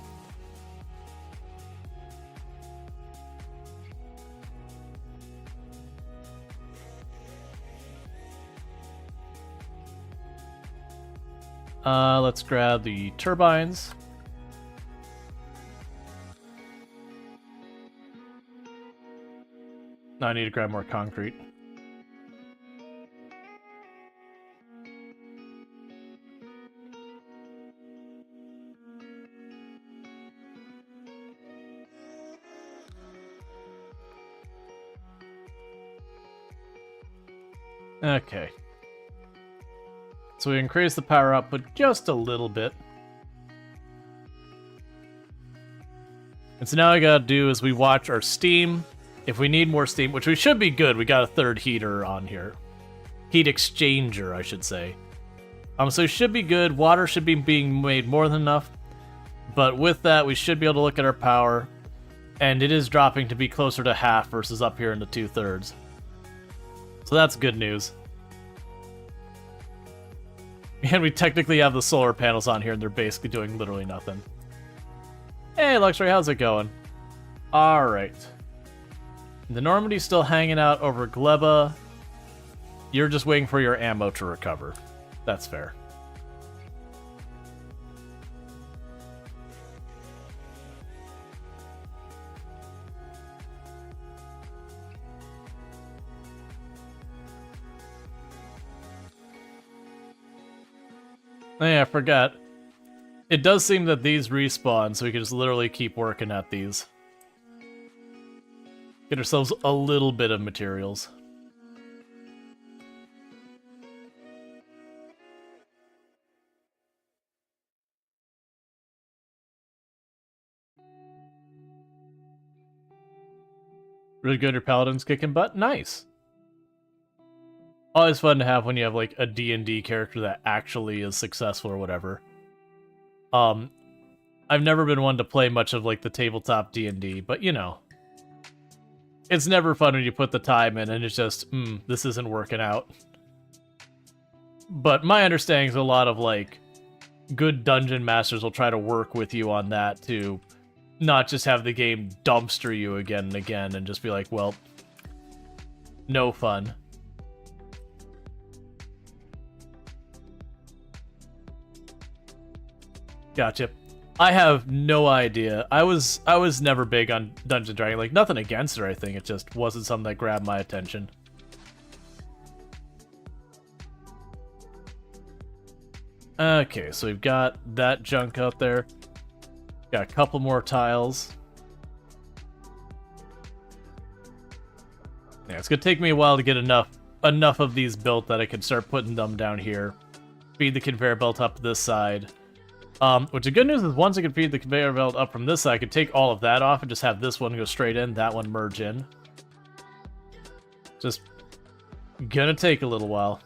Let's grab the turbines. Now I need to grab more concrete. Okay. So we increase the power output just a little bit. And so now all I gotta do is we watch our steam. If we need more steam, which we should be good, we got a third heater on here. Heat exchanger, I should say. So it should be good. Water should be being made more than enough. But with that, we should be able to look at our power. And it is dropping to be closer to half versus up here in the 2/3. So that's good news. And we technically have the solar panels on here, and they're basically doing literally nothing. Hey, Luxury, how's it going? Alright. The Normandy's still hanging out over Gleba. You're just waiting for your ammo to recover. That's fair. Oh yeah, I forgot. It does seem that these respawn, so we can just literally keep working at these. Get ourselves a little bit of materials. Really good, your paladin's kicking butt. Nice. Always fun to have when you have like a D&D character that actually is successful or whatever. I've never been one to play much of like the tabletop D&D, but you know, it's never fun when you put the time in and it's just, this isn't working out. But my understanding is a lot of like good dungeon masters will try to work with you on that to not just have the game dumpster you again and again and just be like, well, no fun. Gotcha. I have no idea. I was never big on Dungeons and Dragons. Like, nothing against it or anything. It just wasn't something that grabbed my attention. Okay, so we've got that junk out there. Got a couple more tiles. Yeah, it's gonna take me a while to get enough of these built that I can start putting them down here. Feed the conveyor belt up this side. Which the good news is once I can feed the conveyor belt up from this side, I can take all of that off and just have this one go straight in, that one merge in. Just gonna take a little while.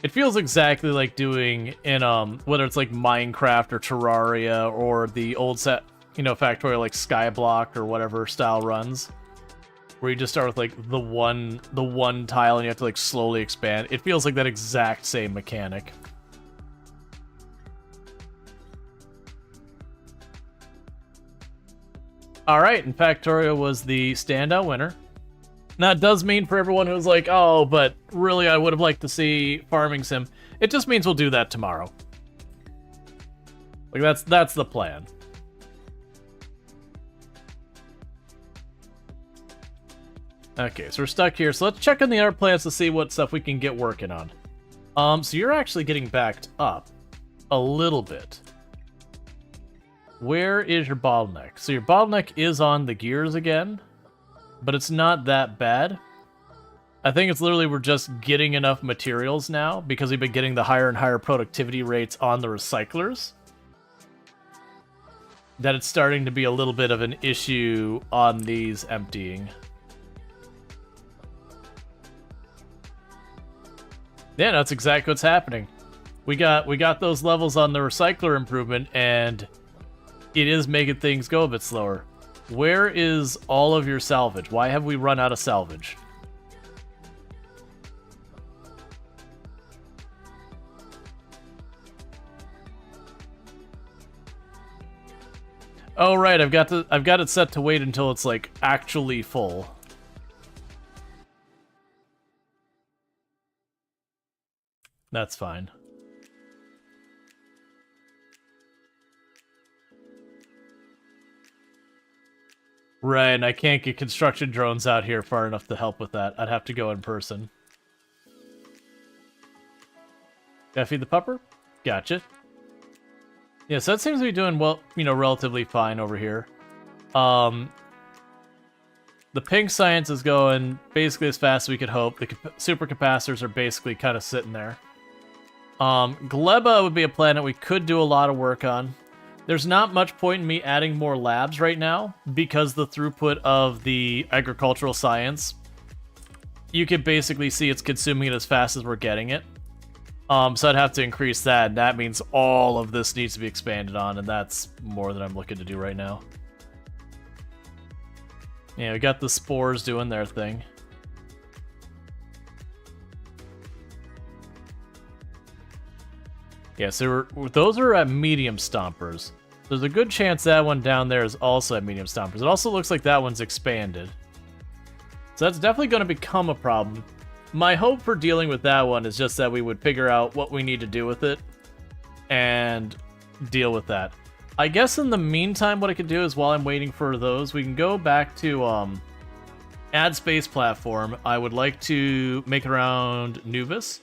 It feels exactly like doing in, whether it's like Minecraft or Terraria or the old set, you know, Factorio like Skyblock or whatever style runs. Where you just start with like the one tile and you have to like slowly expand. It feels like that exact same mechanic. Alright, and Factorio was the standout winner. Now, it does mean for everyone who's like, oh, but really I would have liked to see Farming Sim, it just means we'll do that tomorrow. Like, that's the plan. Okay, so we're stuck here, so let's check on the other plants to see what stuff we can get working on. So you're actually getting backed up a little bit. Where is your bottleneck? So your bottleneck is on the gears again, but it's not that bad. I think it's literally we're just getting enough materials now because we've been getting the higher and higher productivity rates on the recyclers that it's starting to be a little bit of an issue on these emptying. Yeah, that's exactly what's happening. We got those levels on the recycler improvement, and it is making things go a bit slower. Where is all of your salvage? Why have we run out of salvage? Oh right, I've got it set to wait until it's like actually full. That's fine. Right, and I can't get construction drones out here far enough to help with that. I'd have to go in person. Gotta feed the pupper? Gotcha. Yeah, so that seems to be doing well, you know, relatively fine over here. The pink science is going basically as fast as we could hope. The super capacitors are basically kind of sitting there. Gleba would be a planet we could do a lot of work on. There's not much point in me adding more labs right now because the throughput of the agricultural science, you can basically see it's consuming it as fast as we're getting it. So I'd have to increase that, and that means all of this needs to be expanded on, and that's more than I'm looking to do right now. Yeah, we got the spores doing their thing. Yeah, so those are at medium stompers. There's a good chance that one down there is also at medium stompers. It also looks like that one's expanded. So that's definitely going to become a problem. My hope for dealing with that one is just that we would figure out what we need to do with it and deal with that. I guess in the meantime, what I could do is while I'm waiting for those, we can go back to add space platform. I would like to make it around Nuvis.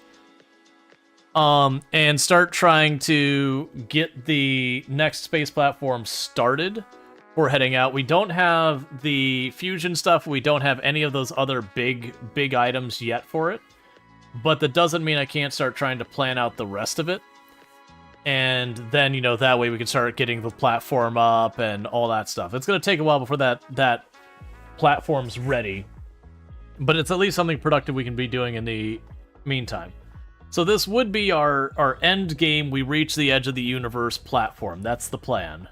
And start trying to get the next space platform started. We're heading out. We don't have the fusion stuff. We don't have any of those other big items yet for it. But that doesn't mean I can't start trying to plan out the rest of it. And then, you know, that way we can start getting the platform up and all that stuff. It's going to take a while before that platform's ready. But it's at least something productive we can be doing in the meantime. So this would be our end game. We reach the edge of the universe platform. That's the plan.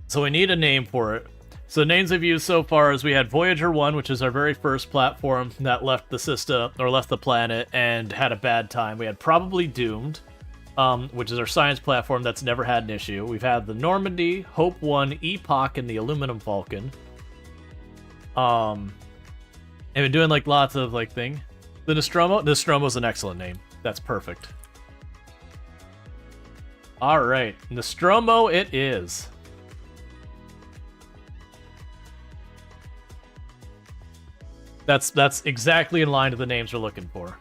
So we need a name for it. So the names we've used so far is we had Voyager 1, which is our very first platform that left the system, or left the planet, and had a bad time. We had Probably Doomed, which is our science platform that's never had an issue. We've had the Normandy, Hope 1, Epoch, and the Aluminum Falcon. And been doing like lots of like thing. The Nostromo? Nostromo's an excellent name. That's perfect. Alright, Nostromo it is. That's exactly in line with the names we're looking for.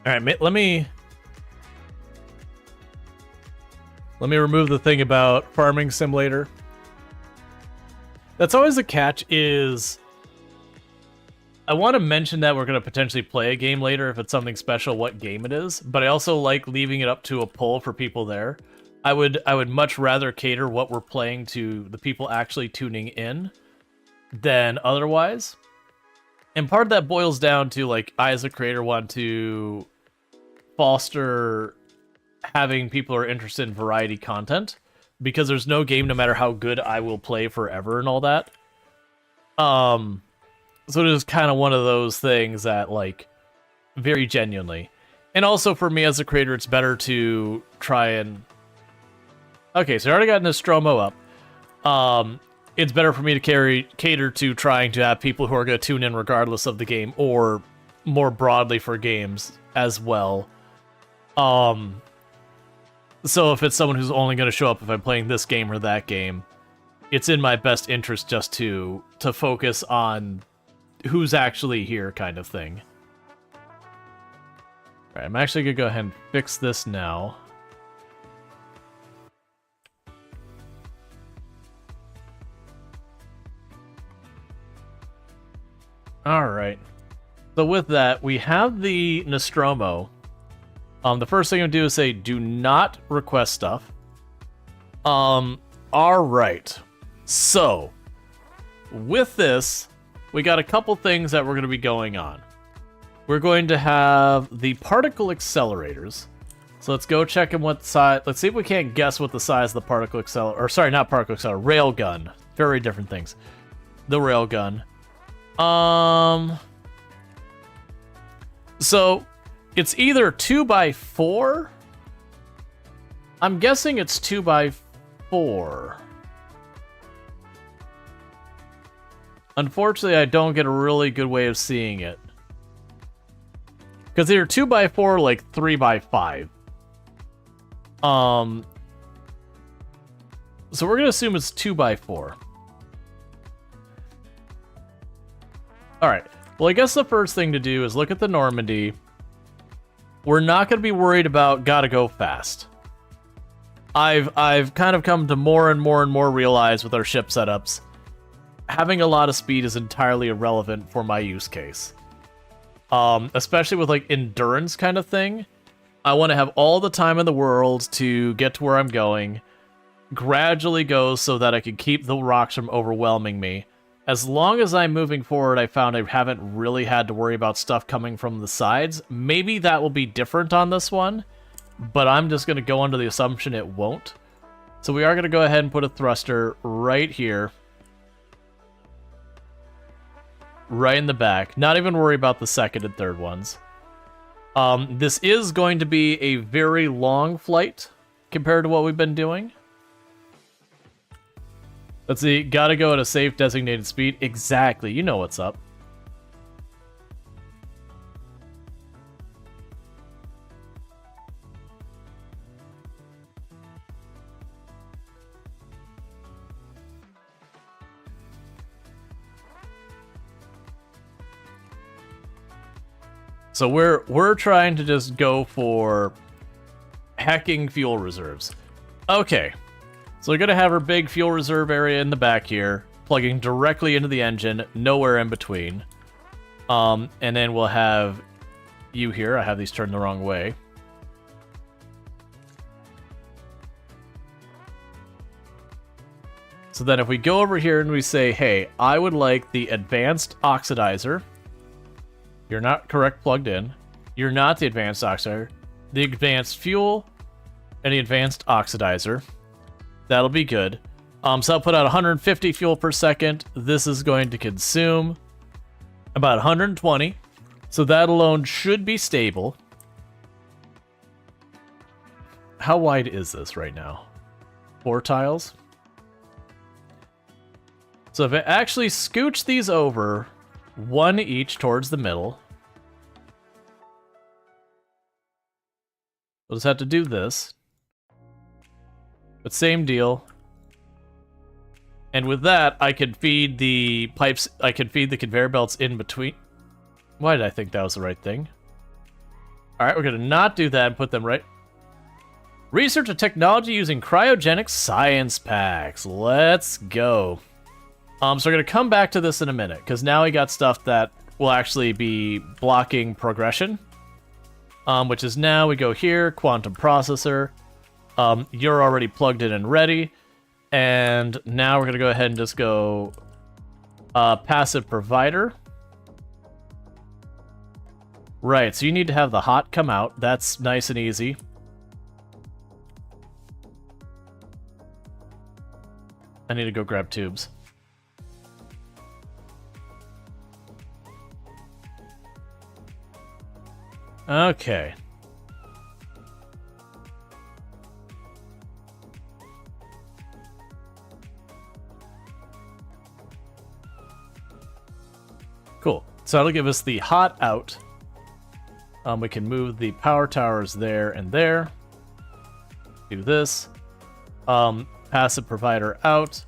All right, let me remove the thing about Farming Simulator. That's always a catch is I want to mention that we're going to potentially play a game later if it's something special, what game it is, but I also like leaving it up to a poll for people there. I would much rather cater what we're playing to the people actually tuning in than otherwise. And part of that boils down to, like, I as a creator want to foster having people who are interested in variety content, because there's no game, no matter how good, I will play forever and all that. So it is kind of one of those things that, like, very genuinely. And also for me as a creator, it's better to try and... Okay, so I already got Nostromo up. It's better for me to cater to trying to have people who are going to tune in regardless of the game, or more broadly for games as well. So if it's someone who's only going to show up if I'm playing this game or that game, it's in my best interest just to focus on who's actually here, kind of thing. Alright, I'm actually going to go ahead and fix this now. Alright. So with that, we have the Nostromo. The first thing I'm going to do is say, do not request stuff. Alright. So, with this, we got a couple things that we're going to be going on. We're going to have the particle accelerators. So let's go check in what size... Let's see if we can't guess what the size of the particle accelerator... Or sorry, not particle accelerator. Railgun. Very different things. The railgun. So, it's either 2x4. I'm guessing it's 2x4. Unfortunately, I don't get a really good way of seeing it. Because either 2x4 or like 3x5. So we're going to assume it's 2x4. Alright. Well, I guess the first thing to do is look at the Normandy. We're not going to be worried about gotta go fast. I've kind of come to more and more realize with our ship setups, having a lot of speed is entirely irrelevant for my use case. Especially with, like, endurance kind of thing. I want to have all the time in the world to get to where I'm going. Gradually go so that I can keep the rocks from overwhelming me. As long as I'm moving forward, I found I haven't really had to worry about stuff coming from the sides. Maybe that will be different on this one, but I'm just going to go under the assumption it won't. So we are going to go ahead and put a thruster right here. Right in the back. Not even worry about the second and third ones. This is going to be a very long flight compared to what we've been doing. Let's see, gotta go at a safe designated speed. Exactly, you know what's up. So we're trying to just go for hacking fuel reserves. Okay. So we're going to have our big fuel reserve area in the back here, plugging directly into the engine, nowhere in between. And then we'll have you here. I have these turned the wrong way. So then if we go over here and we say, hey, I would like the advanced oxidizer. You're not correct plugged in. You're not the advanced oxidizer. The advanced fuel and the advanced oxidizer. That'll be good. So I'll put out 150 fuel per second. This is going to consume about 120. So that alone should be stable. How wide is this right now? 4 tiles? So if I actually scooch these over, 1 each towards the middle. We'll just have to do this. But same deal. And with that, I can feed the pipes, I can feed the conveyor belts in between. Why did I think that was the right thing? Alright, we're going to not do that and put them right. Research and technology using cryogenic science packs. Let's go. So we're going to come back to this in a minute, because now we got stuff that will actually be blocking progression. Which is now we go here, quantum processor. You're already plugged in and ready. And now we're going to go ahead and just go passive provider. Right, so you need to have the hot come out. That's nice and easy. I need to go grab tubes. Okay. Cool. So that'll give us the hot out. We can move the power towers there and there. Do this. Passive provider out.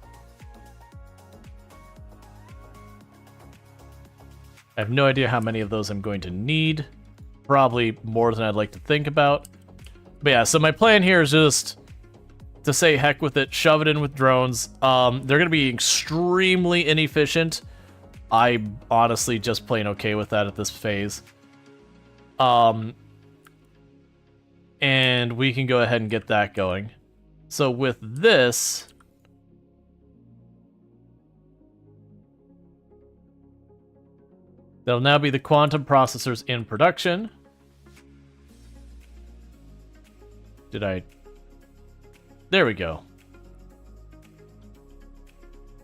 I have no idea how many of those I'm going to need. Probably more than I'd like to think about. But yeah, so my plan here is just to say heck with it, shove it in with drones. They're going to be extremely inefficient. I'm honestly just plain okay with that at this phase. And we can go ahead and get that going. So with this... There'll now be the quantum processors in production. Did I... There we go.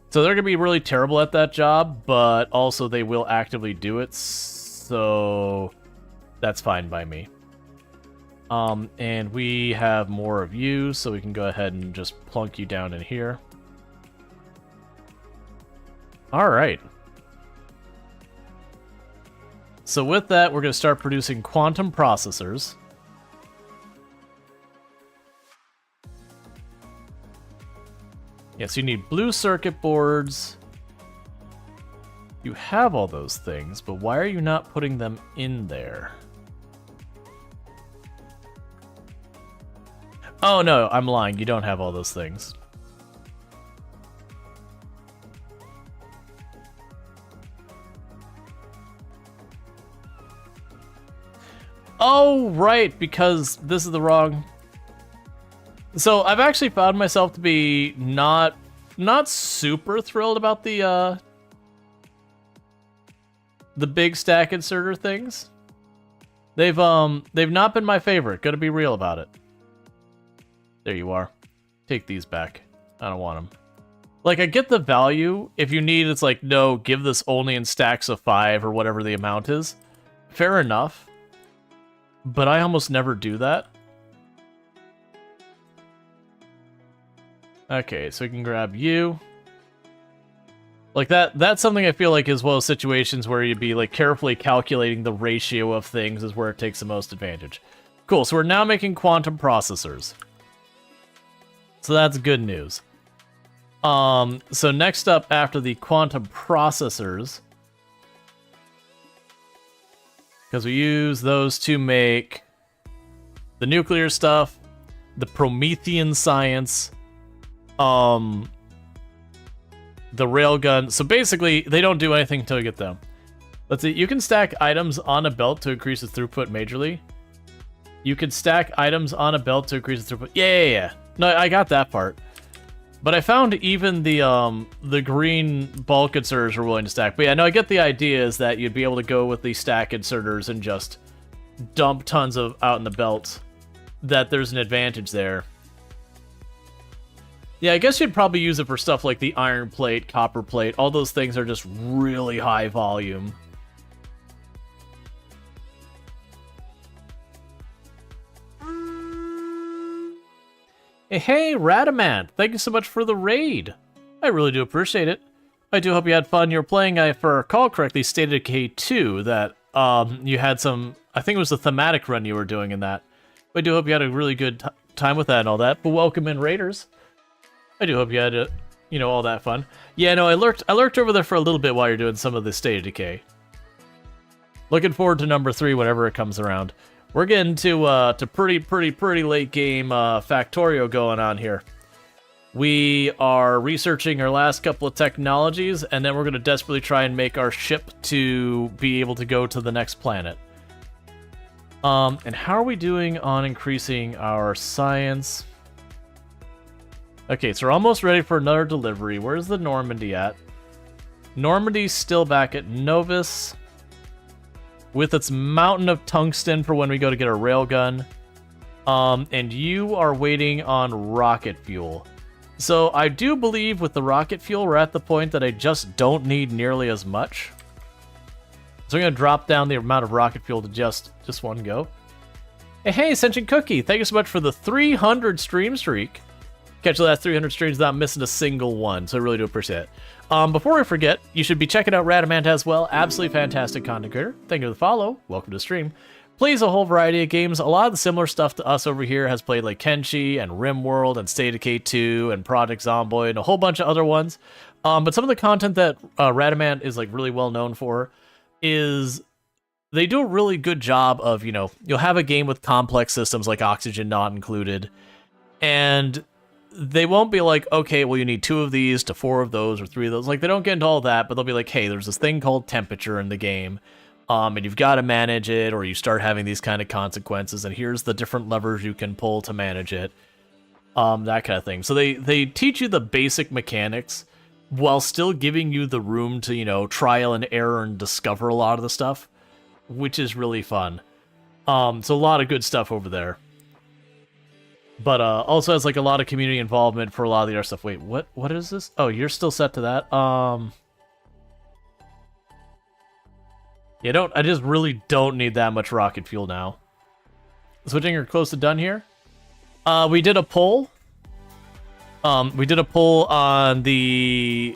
So they're going to be really terrible at that job, but also they will actively do it, so that's fine by me. And we have more of you, so we can go ahead and just plunk you down in here. All right. So with that, we're going to start producing quantum processors. Yes, you need blue circuit boards. You have all those things, but why are you not putting them in there? Oh no, I'm lying. You don't have all those things. Oh, right, because this is the wrong... So, I've actually found myself to be not super thrilled about the big stack inserter things. They've not been my favorite, gotta be real about it. There you are. Take these back. I don't want them. Like, I get the value. If you need, it's like, no, give this only in stacks of 5 or whatever the amount is. Fair enough. But I almost never do that. Okay, so we can grab you. Like that's something I feel like is one of those situations where you'd be like carefully calculating the ratio of things is where it takes the most advantage. Cool, so we're now making quantum processors. So that's good news. So next up after the quantum processors, because we use those to make the nuclear stuff, the Promethean science, the railgun. So basically, they don't do anything until you get them. Let's see. You can stack items on a belt to increase the throughput majorly. You can stack items on a belt to increase the throughput. Yeah. No, I got that part. But I found even the green bulk inserters are willing to stack. But yeah, no, I get the idea is that you'd be able to go with the stack inserters and just dump tons of out in the belt. That there's an advantage there. Yeah, I guess you'd probably use it for stuff like the iron plate, copper plate. All those things are just really high volume. Hey, Radamant, thank you so much for the raid. I really do appreciate it. I do hope you had fun. You were playing, if I recall correctly, State of Decay 2, that you had some, I think it was the thematic run you were doing in that. I do hope you had a really good time with that and all that, but welcome in, Raiders. I do hope you had, all that fun. Yeah, no, I lurked over there for a little bit while you're doing some of the State of Decay. Looking forward to number 3 whenever it comes around. We're getting to pretty late game Factorio going on here. We are researching our last couple of technologies, and then we're going to desperately try and make our ship to be able to go to the next planet. And how are we doing on increasing our science? Okay, so we're almost ready for another delivery. Where's the Normandy at? Normandy's still back at Novus. With its mountain of tungsten for when we go to get our railgun. And you are waiting on rocket fuel. So I do believe with the rocket fuel, we're at the point that I just don't need nearly as much. So I'm going to drop down the amount of rocket fuel to just one go. Hey, Sentient Cookie, thank you so much for the 300 stream streak. Catch the last 300 streams without missing a single one, so I really do appreciate it. Before I forget, you should be checking out Radamant as well. Absolutely fantastic content creator. Thank you for the follow. Welcome to the stream. Plays a whole variety of games. A lot of the similar stuff to us over here has played like Kenshi and RimWorld and State of Decay 2 and Project Zomboid and a whole bunch of other ones. But some of the content that Radamant is like really well known for is they do a really good job of, you'll have a game with complex systems like oxygen not included, and they won't be like, okay, well, you need 2 of these to 4 of those or 3 of those. Like, they don't get into all that, but they'll be like, hey, there's this thing called temperature in the game, and you've got to manage it, or you start having these kind of consequences, and here's the different levers you can pull to manage it, that kind of thing. So they teach you the basic mechanics while still giving you the room to, trial and error and discover a lot of the stuff, which is really fun. So a lot of good stuff over there. But also has like a lot of community involvement for a lot of the other stuff. Wait, what is this? Oh, you're still set to that? Yeah, I just really don't need that much rocket fuel now. Switching or close to done here. We did a poll. We did a poll on the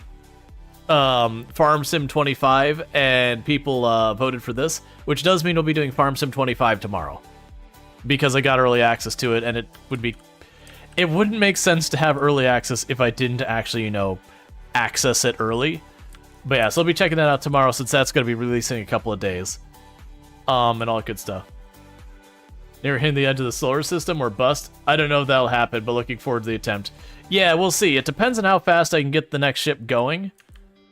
Farm Sim 25, and people voted for this, which does mean we'll be doing Farm Sim 25 tomorrow. Because I got early access to it, and it wouldn't make sense to have early access if I didn't actually, access it early. But yeah, so I'll be checking that out tomorrow, since that's going to be releasing in a couple of days. And all that good stuff. Never hitting the edge of the solar system or bust? I don't know if that'll happen, but looking forward to the attempt. Yeah, we'll see. It depends on how fast I can get the next ship going.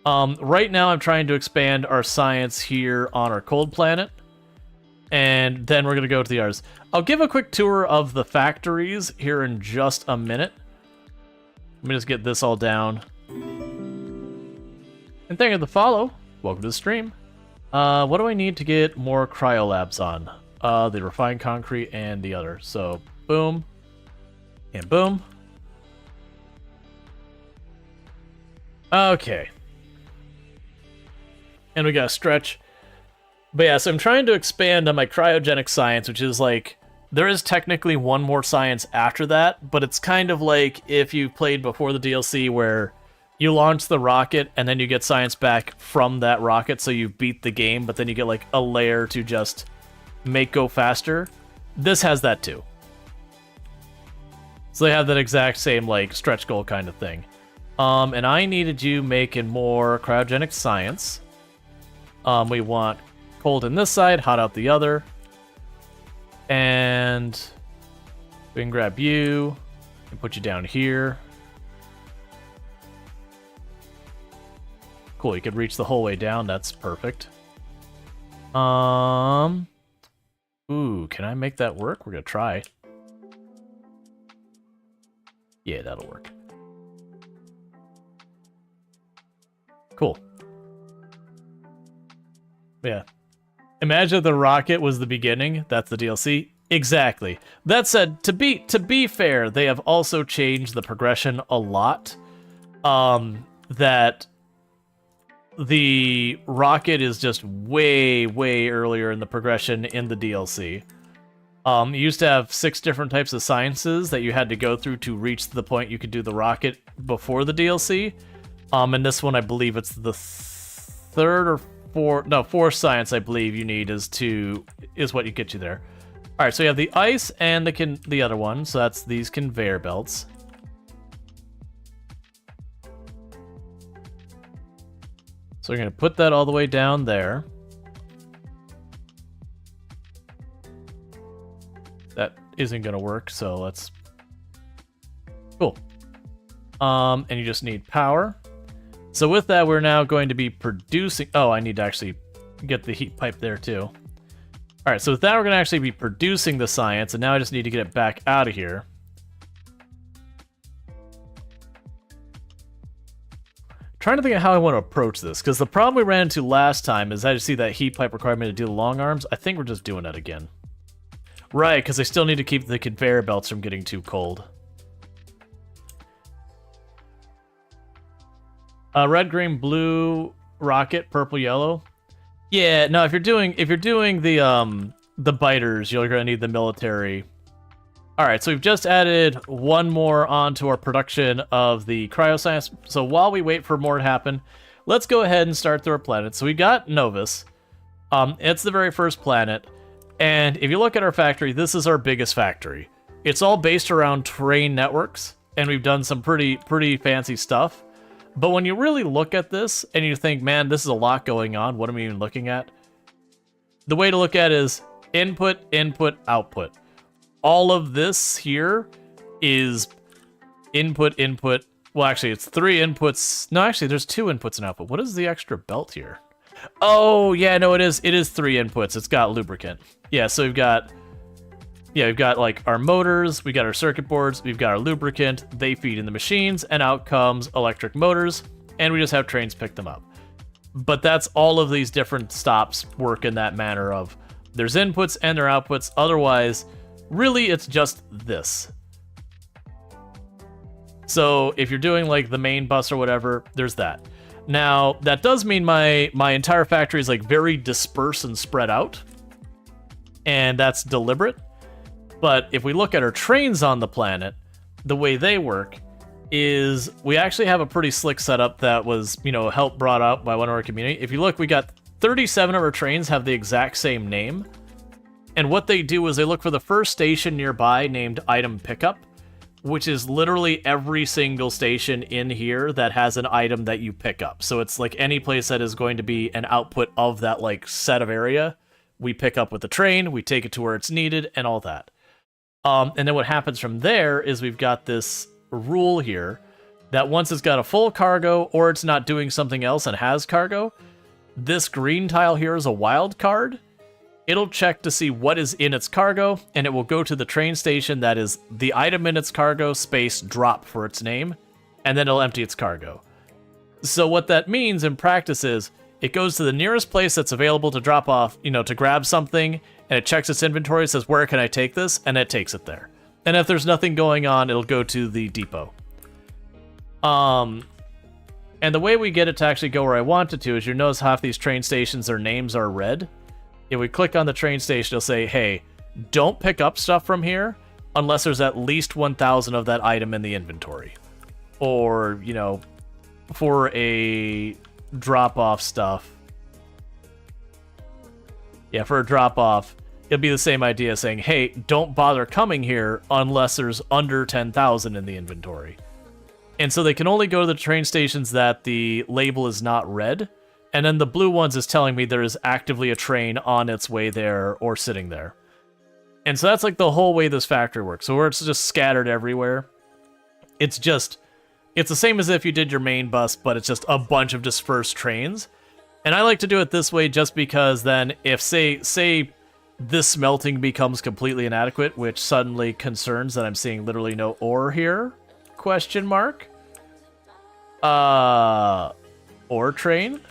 Right now, I'm trying to expand our science here on our cold planet. And then we're going to go to the others. I'll give a quick tour of the factories here in just a minute. Let me just get this all down. And thank you for the follow. Welcome to the stream. What do I need to get more cryolabs on? The refined concrete and the other. So, boom. And boom. Okay. And we got a stretch. But yeah, so I'm trying to expand on my cryogenic science, which is like, there is technically one more science after that, but it's kind of like if you played before the DLC where you launch the rocket and then you get science back from that rocket, so you beat the game, but then you get like a layer to just make go faster. This has that too. So they have that exact same like stretch goal kind of thing. And I needed you making more cryogenic science. We want cold in this side, hot out the other. And We can grab you and put you down here. Cool, you could reach the whole way down. That's perfect. Ooh, can I make that work? We're gonna try. Yeah, that'll work. Cool. Yeah. Imagine if the rocket was the beginning. That's the DLC. Exactly. That said, to be fair, they have also changed the progression a lot. That the rocket is just way earlier in the progression in the DLC. You used to have 6 different types of sciences that you had to go through to reach the point you could do the rocket before the DLC. And this one, I believe it's the fourth science I believe you need is what you get you there. All right, so you have the ice and the other one, so that's these conveyor belts. So we're gonna put that all the way down there. That isn't gonna work, so let's. Cool. And you just need power. So with that, we're now going to be producing... Oh, I need to actually get the heat pipe there, too. All right, so with that, we're going to actually be producing the science, and now I just need to get it back out of here. Trying to think of how I want to approach this, because the problem we ran into last time is I just see that heat pipe required me to do the long arms. I think we're just doing that again. Right, because I still need to keep the conveyor belts from getting too cold. Red, green, blue, rocket, purple, yellow. Yeah, no. If you're doing the biters, you're gonna need the military. All right, so we've just added one more onto our production of the cryoscience. So while we wait for more to happen, let's go ahead and start through our planet. So we got Novus. It's the very first planet, and if you look at our factory, this is our biggest factory. It's all based around terrain networks, and we've done some pretty fancy stuff. But when you really look at this and you think, man, this is a lot going on, what am I even looking at? The way to look at it is input, input, output. All of this here is input, input. Well, actually, it's 3 inputs. No, actually, there's 2 inputs and output. What is the extra belt here? Oh, yeah, no, it is 3 inputs. It's got lubricant. Yeah, so we've got like our motors, we got our circuit boards, we've got our lubricant, they feed in the machines, and out comes electric motors, and we just have trains pick them up. But that's all of these different stops work in that manner of there's inputs and their outputs. Otherwise, really, it's just this. So if you're doing like the main bus or whatever, there's that. Now, that does mean my entire factory is like very dispersed and spread out, and that's deliberate. But if we look at our trains on the planet, the way they work is we actually have a pretty slick setup that was, helped brought out by one of our community. If you look, we got 37 of our trains have the exact same name. And what they do is they look for the first station nearby named Item Pickup, which is literally every single station in here that has an item that you pick up. So it's like any place that is going to be an output of that like set of area, we pick up with the train, we take it to where it's needed, and all that. And then what happens from there is we've got this rule here that once it's got a full cargo or it's not doing something else and has cargo, this green tile here is a wild card. It'll check to see what is in its cargo, and it will go to the train station that is the item in its cargo space drop for its name, and then it'll empty its cargo. So what that means in practice is it goes to the nearest place that's available to drop off, to grab something, and it checks its inventory, says, where can I take this? And it takes it there. And if there's nothing going on, it'll go to the depot. And the way we get it to actually go where I want it to is you notice half these train stations, their names are red. If we click on the train station, it'll say, hey, don't pick up stuff from here unless there's at least 1,000 of that item in the inventory. Or, for a drop-off stuff. Yeah, for a drop-off, it'll be the same idea saying, hey, don't bother coming here unless there's under 10,000 in the inventory. And so they can only go to the train stations that the label is not red, and then the blue ones is telling me there is actively a train on its way there or sitting there. And so that's like the whole way this factory works. So where it's just scattered everywhere. It's the same as if you did your main bus, but it's just a bunch of dispersed trains. And I like to do it this way just because then if, say this smelting becomes completely inadequate, which suddenly concerns that I'm seeing literally no ore here, question mark. Ore train?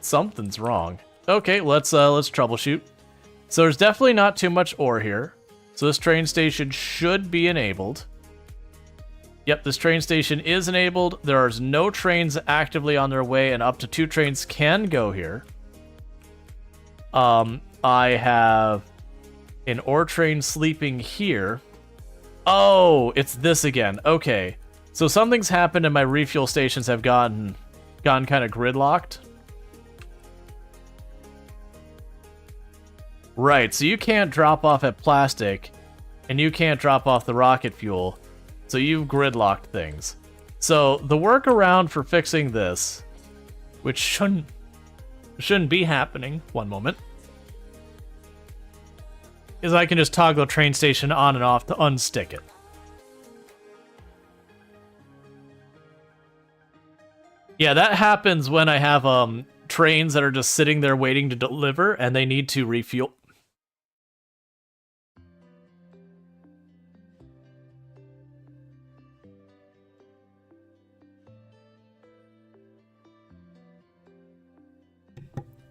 Something's wrong. Okay, let's troubleshoot. So there's definitely not too much ore here. So this train station should be enabled. Yep, this train station is enabled. There are no trains actively on their way, and up to 2 trains can go here. I have an ore train sleeping here. Oh, it's this again. Okay. So something's happened and my refuel stations have gone kind of gridlocked. Right, so you can't drop off at plastic, and you can't drop off the rocket fuel, so you've gridlocked things. So the workaround for fixing this, which shouldn't be happening, one moment, is I can just toggle train station on and off to unstick it. Yeah, that happens when I have trains that are just sitting there waiting to deliver, and they need to refuel.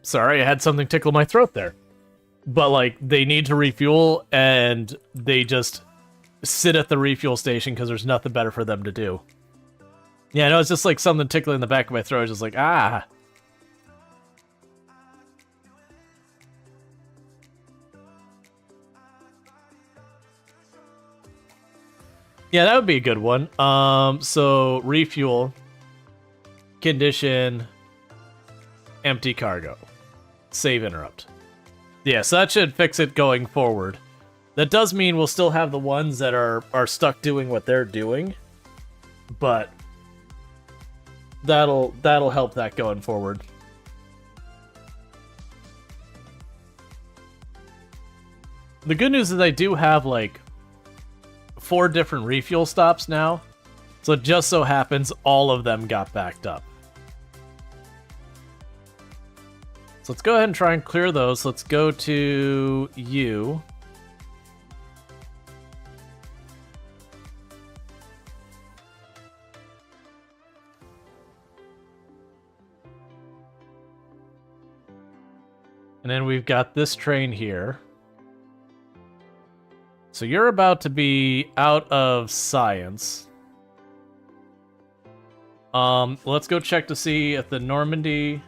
Sorry, I had something tickle my throat there. But, like, they need to refuel, and they just sit at the refuel station because there's nothing better for them to do. Yeah, no, it's just like something tickling in the back of my throat. It's just like, ah. Yeah, that would be a good one. So, refuel, condition, empty cargo, save interrupt. Yeah, so that should fix it going forward. That does mean we'll still have the ones that are stuck doing what they're doing, but that'll help that going forward. The good news is I do have like 4 different refuel stops now, so it just so happens all of them got backed up. So let's go ahead and try and clear those. Let's go to you. And then we've got this train here. So you're about to be out of science. Let's go check to see if the Normandy...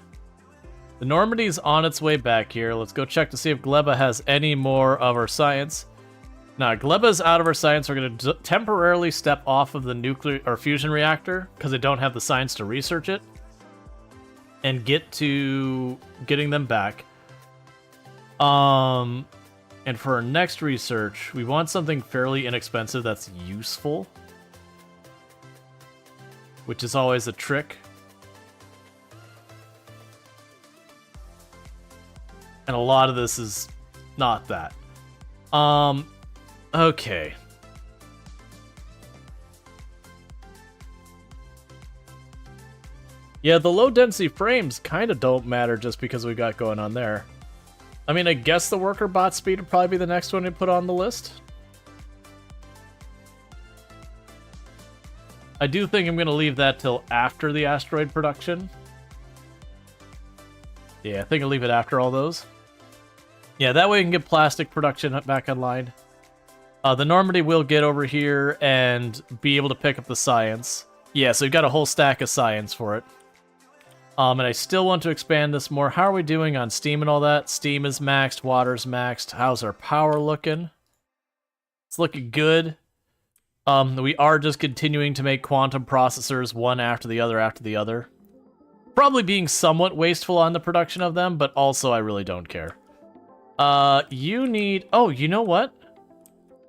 The Normandy's on its way back here. Let's go check to see if Gleba has any more of our science. Nah, Gleba's out of our science. We're going to temporarily step off of the nuclear or fusion reactor because they don't have the science to research it. And get to getting them back. And for our next research, we want something fairly inexpensive that's useful. Which is always a trick. And a lot of this is not that. Okay. Yeah, the low density frames kind of don't matter just because we got going on there. I mean, I guess the worker bot speed would probably be the next one to put on the list. I do think I'm going to leave that till after the asteroid production. Yeah, I think I'll leave it after all those. Yeah, that way we can get plastic production back online. The Normandy will get over here and be able to pick up the science. Yeah, so we've got a whole stack of science for it. And I still want to expand this more. How are we doing on steam and all that? Steam is maxed, water's maxed. How's our power looking? It's looking good. We are just continuing to make quantum processors one after the other after the other. Probably being somewhat wasteful on the production of them, but also I really don't care. You need... Oh, you know what?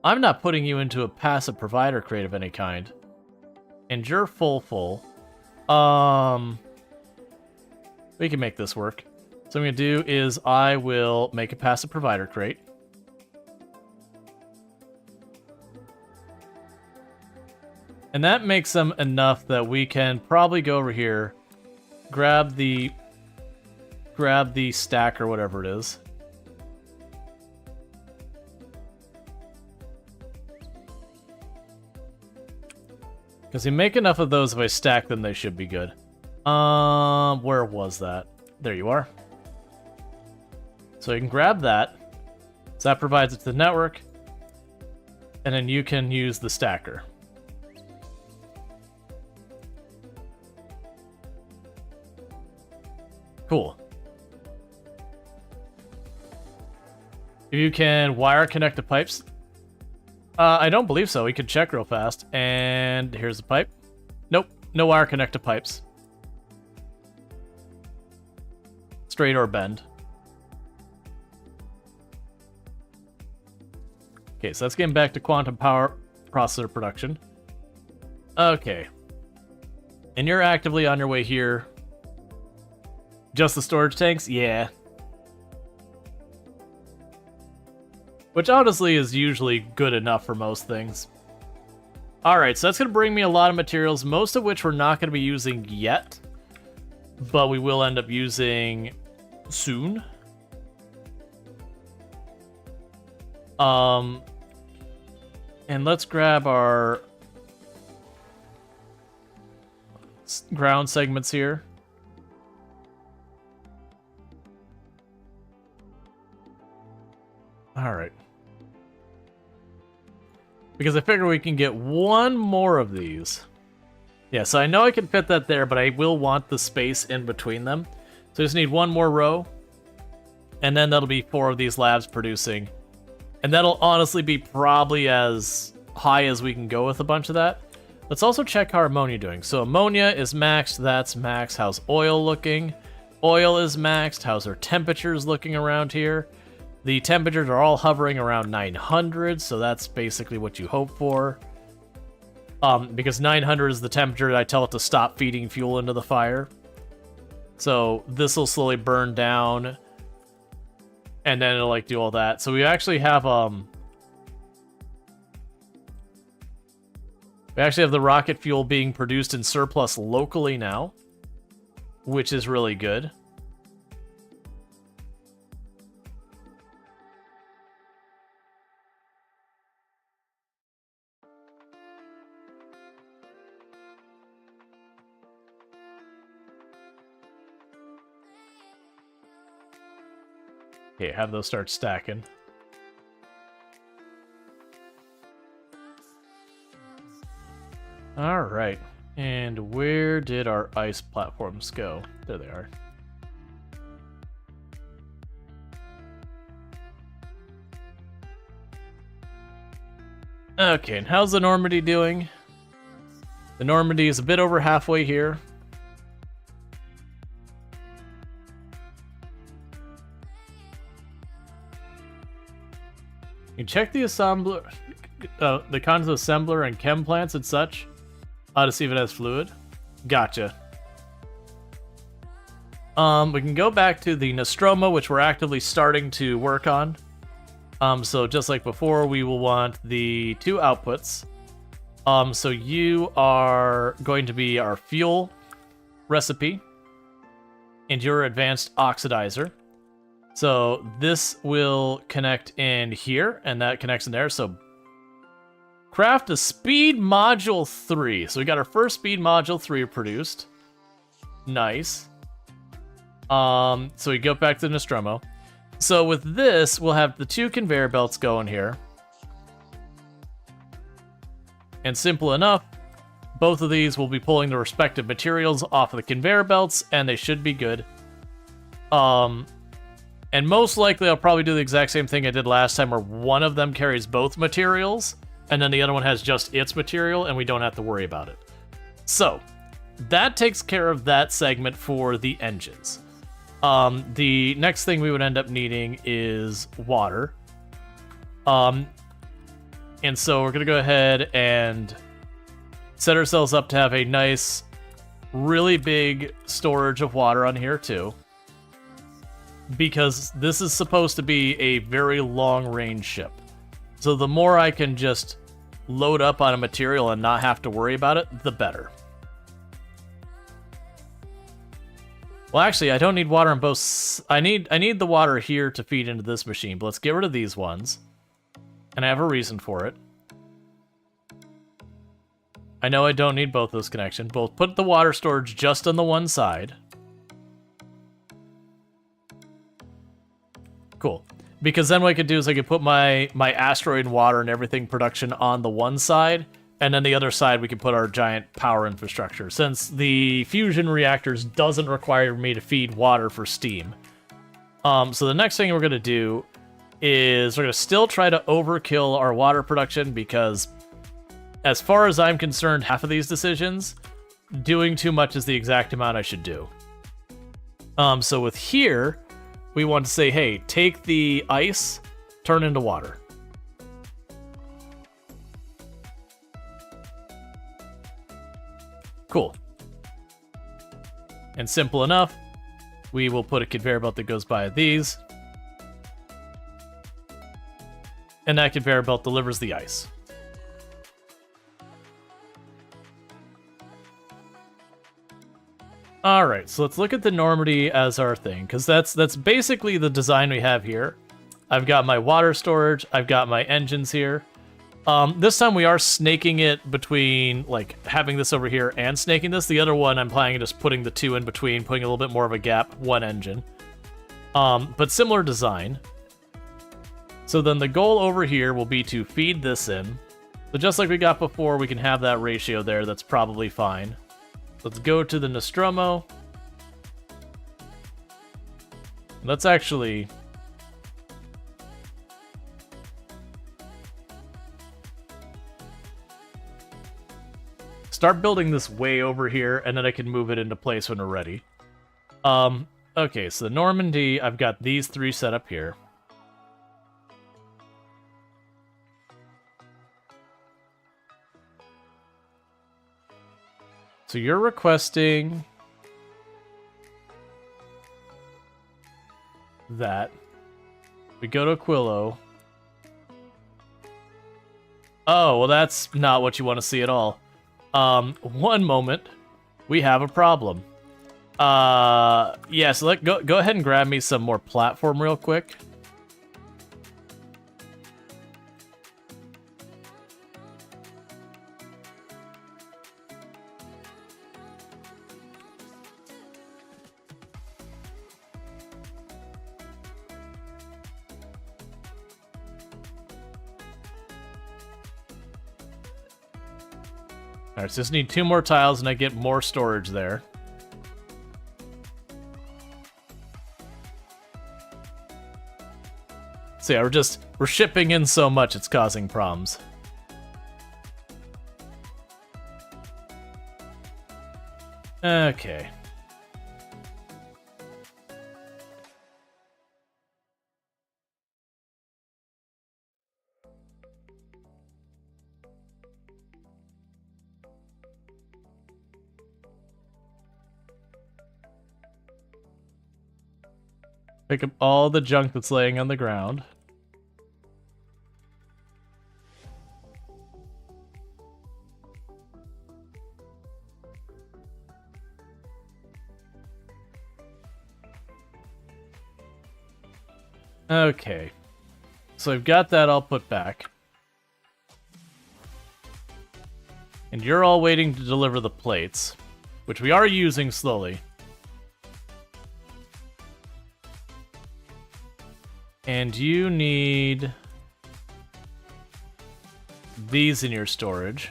I'm not putting you into a passive provider crate of any kind. And you're full. We can make this work. So what I'm going to do is I will make a passive provider crate. And that makes them enough that we can probably go over here, grab the stack or whatever it is. Because you make enough of those, if I stack them, they should be good. Where was that? There you are. So you can grab that. So that provides it to the network. And then you can use the stacker. Cool. If you can wire connect the pipes. I don't believe so. We could check real fast. And here's the pipe. Nope. No wire connect to pipes. Straight or bend. Okay, so that's getting back to quantum power processor production. Okay. And you're actively on your way here. Just the storage tanks? Yeah. Which honestly is usually good enough for most things. Alright, so that's going to bring me a lot of materials, most of which we're not going to be using yet. But we will end up using soon. And let's grab our ground segments here. Alright. Because I figure we can get one more of these. Yeah, so I know I can fit that there, but I will want the space in between them. So I just need one more row. And then that'll be 4 of these labs producing. And that'll honestly be probably as high as we can go with a bunch of that. Let's also check how ammonia doing. So ammonia is maxed, that's max. How's oil looking? Oil is maxed. How's our temperatures looking around here? The temperatures are all hovering around 900, so that's basically what you hope for. Because 900 is the temperature I tell it to stop feeding fuel into the fire. So this will slowly burn down, and then it'll like do all that. So we actually have the rocket fuel being produced in surplus locally now, which is really good. Okay, have those start stacking. Alright, and where did our ice platforms go? There they are. Okay, and how's the Normandy doing? The Normandy is a bit over halfway here. You can check the assembler, the contents of assembler and chem plants and such to see if it has fluid. Gotcha. We can go back to the Nostromo, which we're actively starting to work on. So just like before, we will want the 2 outputs. So you are going to be our fuel recipe and your advanced oxidizer. So this will connect in here, and that connects in there. So craft a speed module 3. So we got our first speed module 3 produced. Nice. So we go back to the Nostromo. So with this, we'll have the 2 conveyor belts going here. And simple enough, both of these will be pulling the respective materials off of the conveyor belts, and they should be good. And most likely, I'll probably do the exact same thing I did last time, where one of them carries both materials, and then the other one has just its material, and we don't have to worry about it. So, that takes care of that segment for the engines. The next thing we would end up needing is water. And so we're going to go ahead and set ourselves up to have a nice really big storage of water on here too, because this is supposed to be a very long-range ship. So the more I can just load up on a material and not have to worry about it, the better. Well, actually, I don't need water on both. I need the water here to feed into this machine, but let's get rid of these ones. And I have a reason for it. I know I don't need both those connections. Both put the water storage just on the one side. Cool. Because then what I could do is I could put my asteroid water and everything production on the one side, and then the other side we can put our giant power infrastructure, since the fusion reactors doesn't require me to feed water for steam. So the next thing we're going to do is we're going to still try to overkill our water production, because as far as I'm concerned, half of these decisions, doing too much is the exact amount I should do. So with here, we want to say, hey, take the ice, turn into water. Cool. And simple enough, we will put a conveyor belt that goes by these. And that conveyor belt delivers the ice. Alright, so let's look at the Normandy as our thing, because that's basically the design we have here. I've got my water storage, I've got my engines here. This time we are snaking it between, like, having this over here and snaking this. The other one I'm planning on just putting the two in between, putting a little bit more of a gap, one engine. But similar design. So then the goal over here will be to feed this in. So just like we got before, we can have that ratio there, that's probably fine. Let's go to the Nostromo. Let's actually... start building this way over here, and then I can move it into place when we're ready. Okay, so the Normandy, I've got these three set up here. So you're requesting that. We go to Aquilo. Oh, well that's not what you want to see at all. One moment. We have a problem. Yeah, so go ahead and grab me some more platform real quick. Alright, so just need 2 more tiles and I get more storage there. So yeah, we're shipping in so much it's causing problems. Okay. Pick up all the junk that's laying on the ground. Okay. So I've got that all put back. And you're all waiting to deliver the plates, which we are using slowly. And you need these in your storage,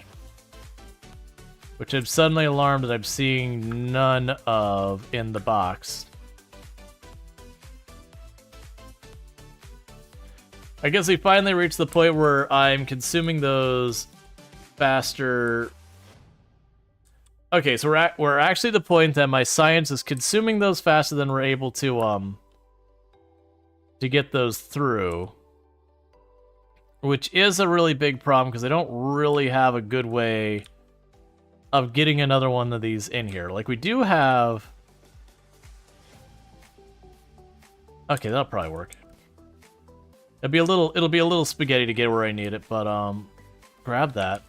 which I'm suddenly alarmed that I'm seeing none of in the box. I guess we finally reached the point where I'm consuming those faster. Okay, so we're actually at the point that my science is consuming those faster than we're able to get those through, which is a really big problem because I don't really have a good way of getting another one of these in here. Like, we do have... Okay, that'll probably work. It'll be a little spaghetti to get where I need it, but, grab that.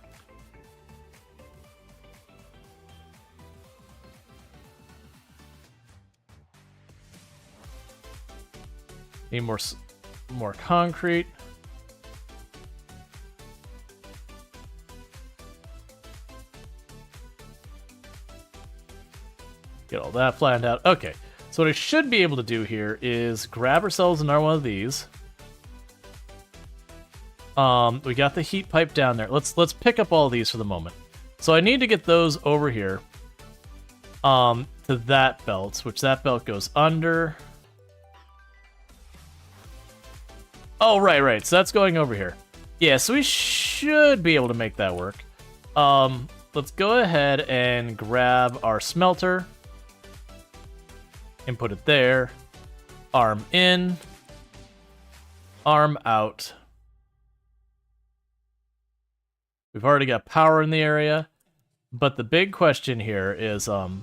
Need more concrete. Get all that flattened out. Okay, so what I should be able to do here is grab ourselves another one of these. We got the heat pipe down there. Let's pick up all these for the moment. So I need to get those over here. To that belt, which that belt goes under. Oh, right. So that's going over here. Yeah, so we should be able to make that work. Let's go ahead and grab our smelter. And put it there. Arm in. Arm out. We've already got power in the area. But the big question here is, also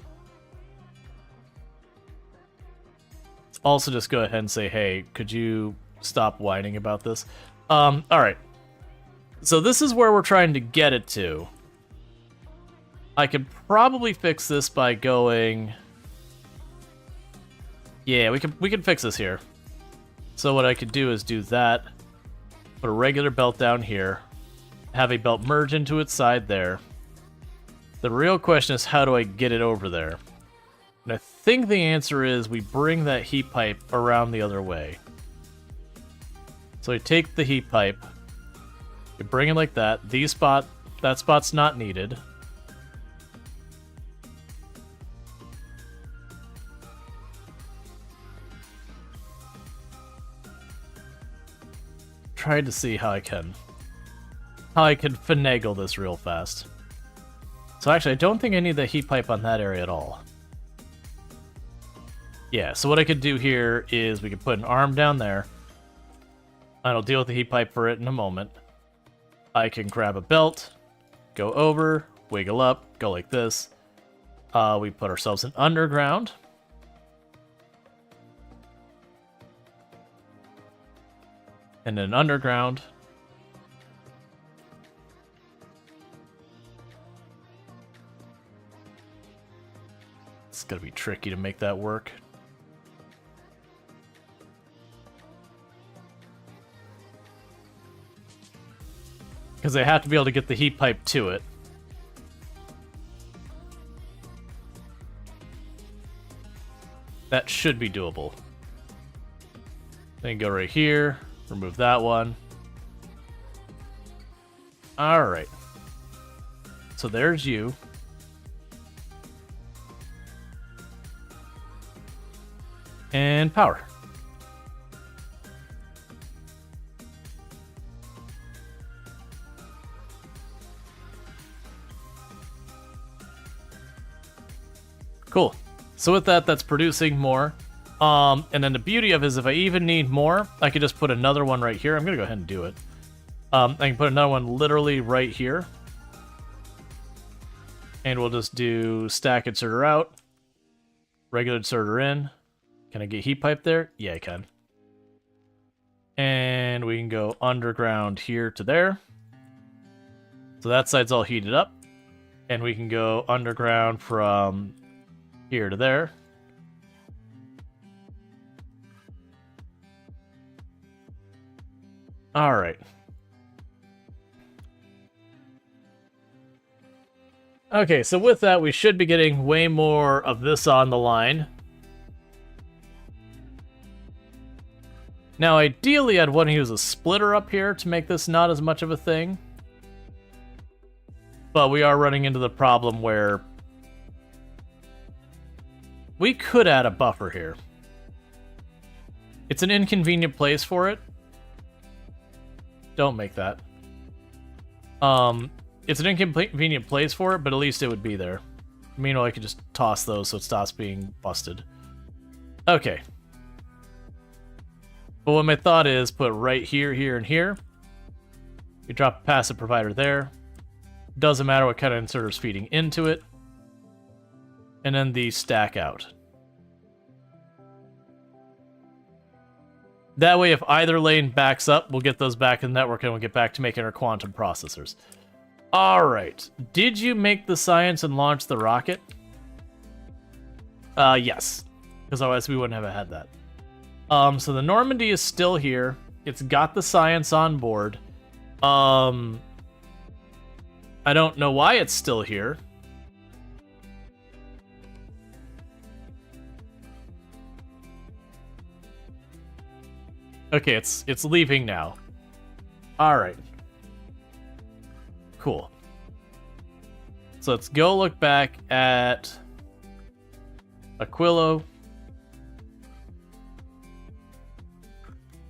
just go ahead and say, hey, could you stop whining about this? Alright. So this is where we're trying to get it to. I could probably fix this by going... Yeah, we can fix this here. So what I could do is do that. Put a regular belt down here. Have a belt merge into its side there. The real question is, how do I get it over there? And I think the answer is we bring that heat pipe around the other way. So you take the heat pipe, you bring it like that. That spot's not needed. Tried to see how I can finagle this real fast. So actually, I don't think I need the heat pipe on that area at all. Yeah, so what I could do here is we could put an arm down there. And I'll deal with the heat pipe for it in a moment. I can grab a belt, go over, wiggle up, go like this. We put ourselves in underground. And then underground. It's gonna be tricky to make that work. Because they have to be able to get the heat pipe to it. That should be doable. Then go right here, remove that one. Alright. So there's you. And power. Cool. So with that, that's producing more. And then the beauty of it is if I even need more, I could just put another one right here. I'm going to go ahead and do it. I can put another one literally right here. And we'll just do stack inserter out. Regular inserter in. Can I get heat pipe there? Yeah, I can. And we can go underground here to there. So that side's all heated up. And we can go underground from here to there. All right. Okay, so with that, we should be getting way more of this on the line. Now, ideally, I'd want to use a splitter up here to make this not as much of a thing. But we are running into the problem where we could add a buffer here. It's an inconvenient place for it. Don't make that. It's an inconvenient place for it, but at least it would be there. Meanwhile, I could just toss those so it stops being busted. Okay. But what my thought is, put right here, here, and here. You drop a passive provider there. Doesn't matter what kind of inserter's feeding into it. And then the stack out. That way, if either lane backs up, we'll get those back in the network and we'll get back to making our quantum processors. Alright. Did you make the science and launch the rocket? Yes. Because otherwise we wouldn't have had that. So the Normandy is still here. It's got the science on board. I don't know why it's still here. Okay, it's leaving now. Alright. Cool. So let's go look back at Aquilo.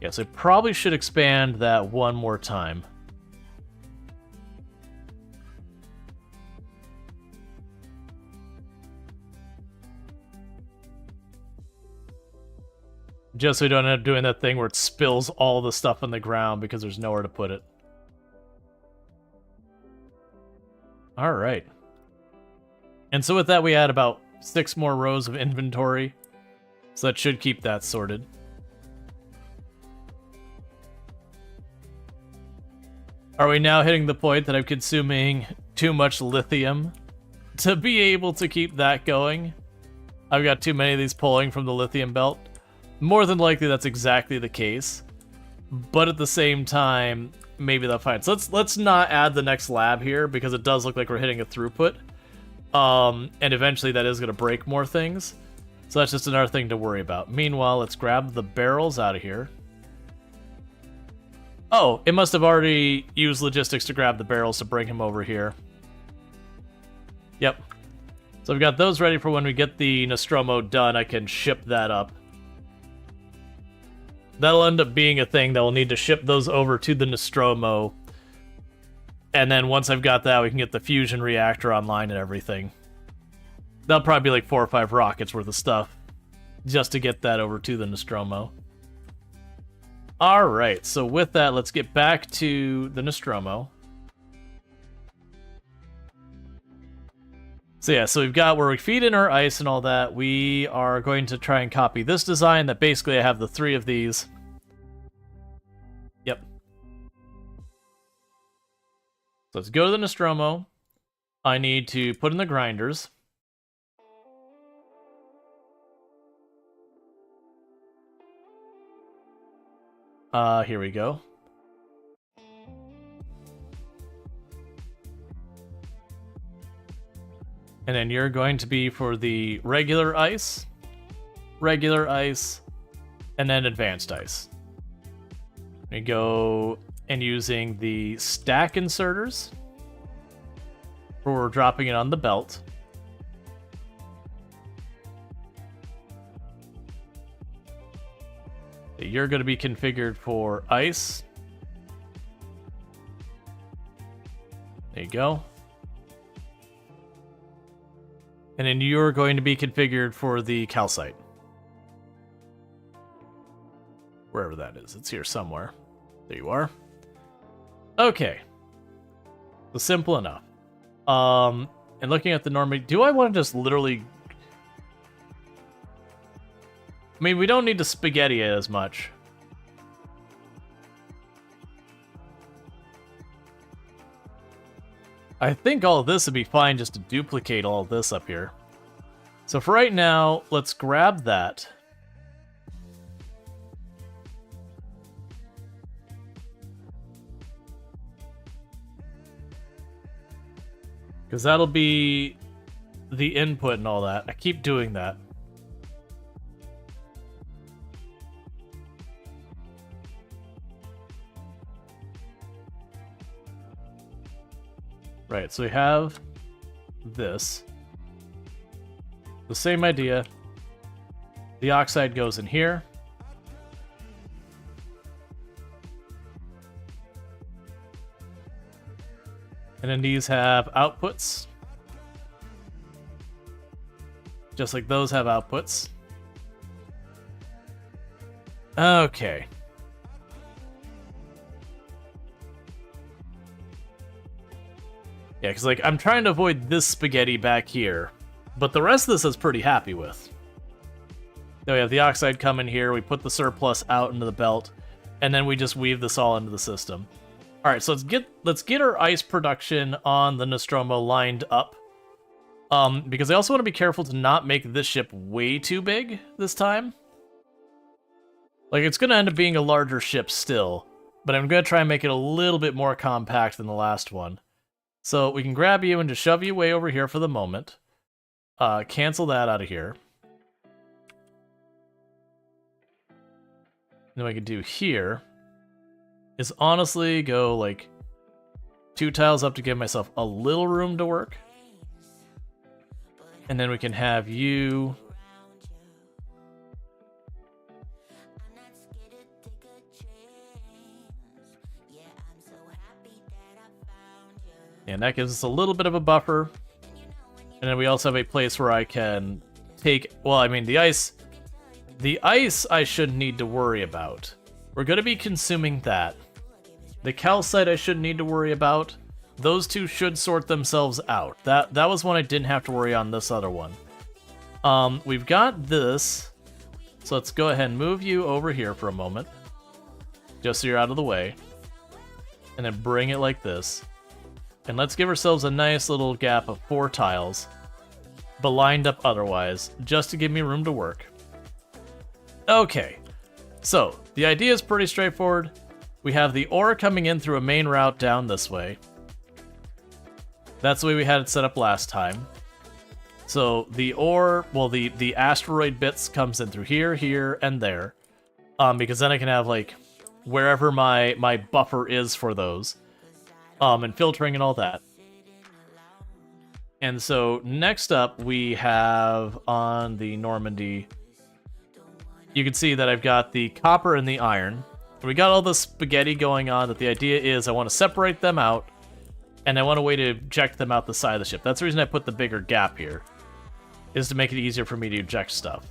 Yeah, so I probably should expand that one more time. Just so we don't end up doing that thing where it spills all the stuff on the ground because there's nowhere to put it. Alright. And so with that, we add about 6 more rows of inventory. So that should keep that sorted. Are we now hitting the point that I'm consuming too much lithium to be able to keep that going? I've got too many of these pulling from the lithium belt. More than likely, that's exactly the case. But at the same time, maybe that's fine. So let's not add the next lab here because it does look like we're hitting a throughput. And eventually that is going to break more things. So that's just another thing to worry about. Meanwhile, let's grab the barrels out of here. Oh, it must have already used logistics to grab the barrels to bring him over here. Yep. So we've got those ready for when we get the Nostromo done. I can ship that up. That'll end up being a thing that we'll need to ship those over to the Nostromo. And then once I've got that, we can get the fusion reactor online and everything. That'll probably be like 4 or 5 rockets worth of stuff just to get that over to the Nostromo. Alright, so with that, let's get back to the Nostromo. So yeah, so we've got where we feed in our ice and all that. We are going to try and copy this design that basically I have the 3 of these. Yep. So let's go to the Nostromo. I need to put in the grinders. Here we go. And then you're going to be for the regular ice, and then advanced ice. We go and using the stack inserters for dropping it on the belt. You're going to be configured for ice. There you go. And then you're going to be configured for the calcite. Wherever that is. It's here somewhere. There you are. Okay. So simple enough. And looking at the Normandy, do I want to just literally... I mean, we don't need to spaghetti it as much. I think all of this would be fine just to duplicate all of this up here. So for right now, let's grab that. Because that'll be the input and all that. I keep doing that. Right, so we have this. The same idea. The oxide goes in here. And then these have outputs. Just like those have outputs. Okay. Yeah, because like I'm trying to avoid this spaghetti back here, but the rest of this I was pretty happy with. Then we have the oxide coming here, we put the surplus out into the belt, and then we just weave this all into the system. Alright, so let's get our ice production on the Nostromo lined up. Because I also want to be careful to not make this ship way too big this time. Like, it's going to end up being a larger ship still, but I'm going to try and make it a little bit more compact than the last one. So we can grab you and just shove you way over here for the moment. Cancel that out of here. Then what I could do here is honestly go like 2 tiles up to give myself a little room to work. And then we can have you... And that gives us a little bit of a buffer. And then we also have a place where I can take... Well, I mean, the ice I shouldn't need to worry about. We're going to be consuming that. The calcite I shouldn't need to worry about. Those two should sort themselves out. That was one I didn't have to worry on this other one. We've got this. So let's go ahead and move you over here for a moment. Just so you're out of the way. And then bring it like this. And let's give ourselves a nice little gap of 4 tiles. But lined up otherwise, just to give me room to work. Okay. So, the idea is pretty straightforward. We have the ore coming in through a main route down this way. That's the way we had it set up last time. So the ore, well, the asteroid bits comes in through here, here, and there. Because then I can have, like, wherever my buffer is for those. And filtering and all that. And so next up we have on the Normandy, you can see that I've got the copper and the iron. We got all the spaghetti going on, that the idea is I want to separate them out, and I want a way to eject them out the side of the ship. That's the reason I put the bigger gap here, is to make it easier for me to eject stuff.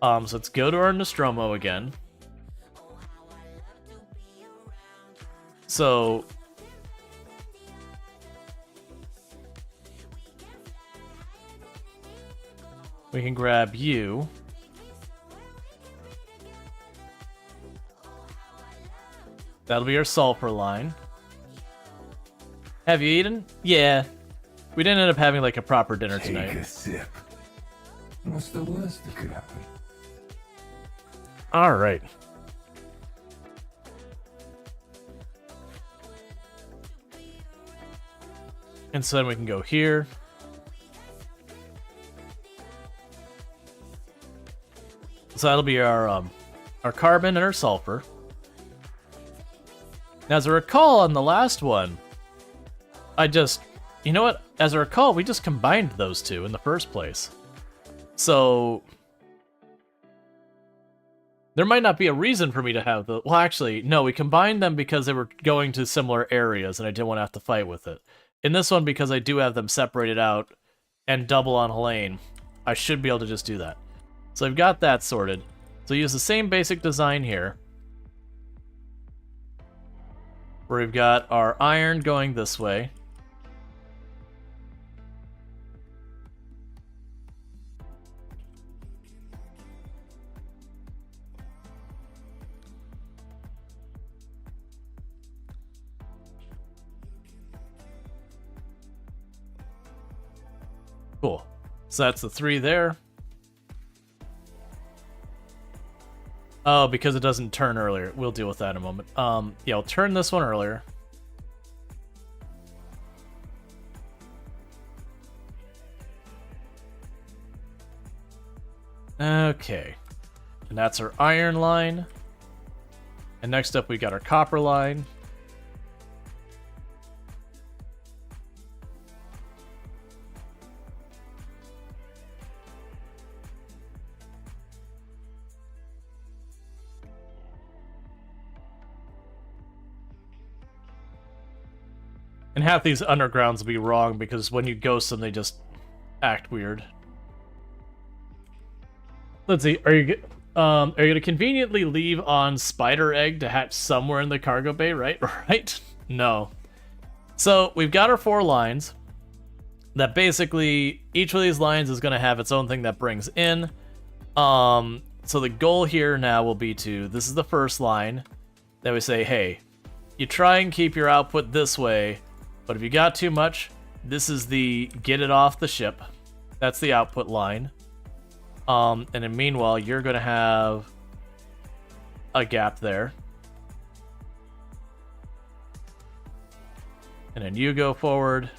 So let's go to our Nostromo again. So we can grab you. That'll be our sulfur line. Have you eaten? Yeah. We didn't end up having like a proper dinner tonight. Take a sip. What's the worst that could happen? All right. And so then we can go here. So that'll be our carbon and our sulfur. Now, as I recall on the last one, you know what? As I recall, we just combined those two in the first place. So there might not be a reason for me to have the... Well, actually, no, we combined them because they were going to similar areas and I didn't want to have to fight with it. In this one, because I do have them separated out and double on Helene, I should be able to just do that. So I've got that sorted. So use the same basic design here, where we've got our iron going this way. Cool. So that's the 3 there. Oh, because it doesn't turn earlier. We'll deal with that in a moment. Yeah, I'll turn this one earlier. Okay. And that's our iron line. And next up we got our copper line. And half these undergrounds will be wrong because when you ghost them, they just act weird. Let's see. Are you gonna conveniently leave on spider egg to hatch somewhere in the cargo bay? Right? Right? No. So we've got our 4 lines that basically each of these lines is going to have its own thing that brings in. So the goal here now will be to, this is the first line that we say, hey, you try and keep your output this way, but if you got too much, this is the get it off the ship. That's the output line. And then meanwhile, you're going to have a gap there. And then you go forward.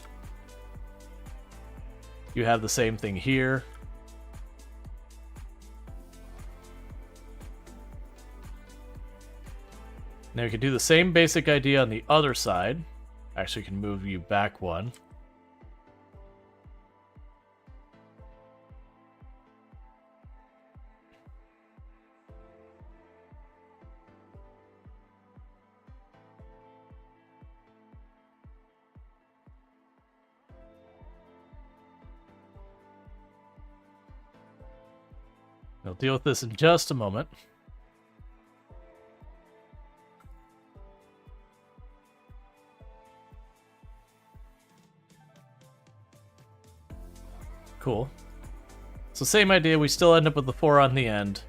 You have the same thing here. Now we can do the same basic idea on the other side. Actually, can move you back one. We'll deal with this in just a moment. Cool. So same idea, we still end up with the 4 on the end.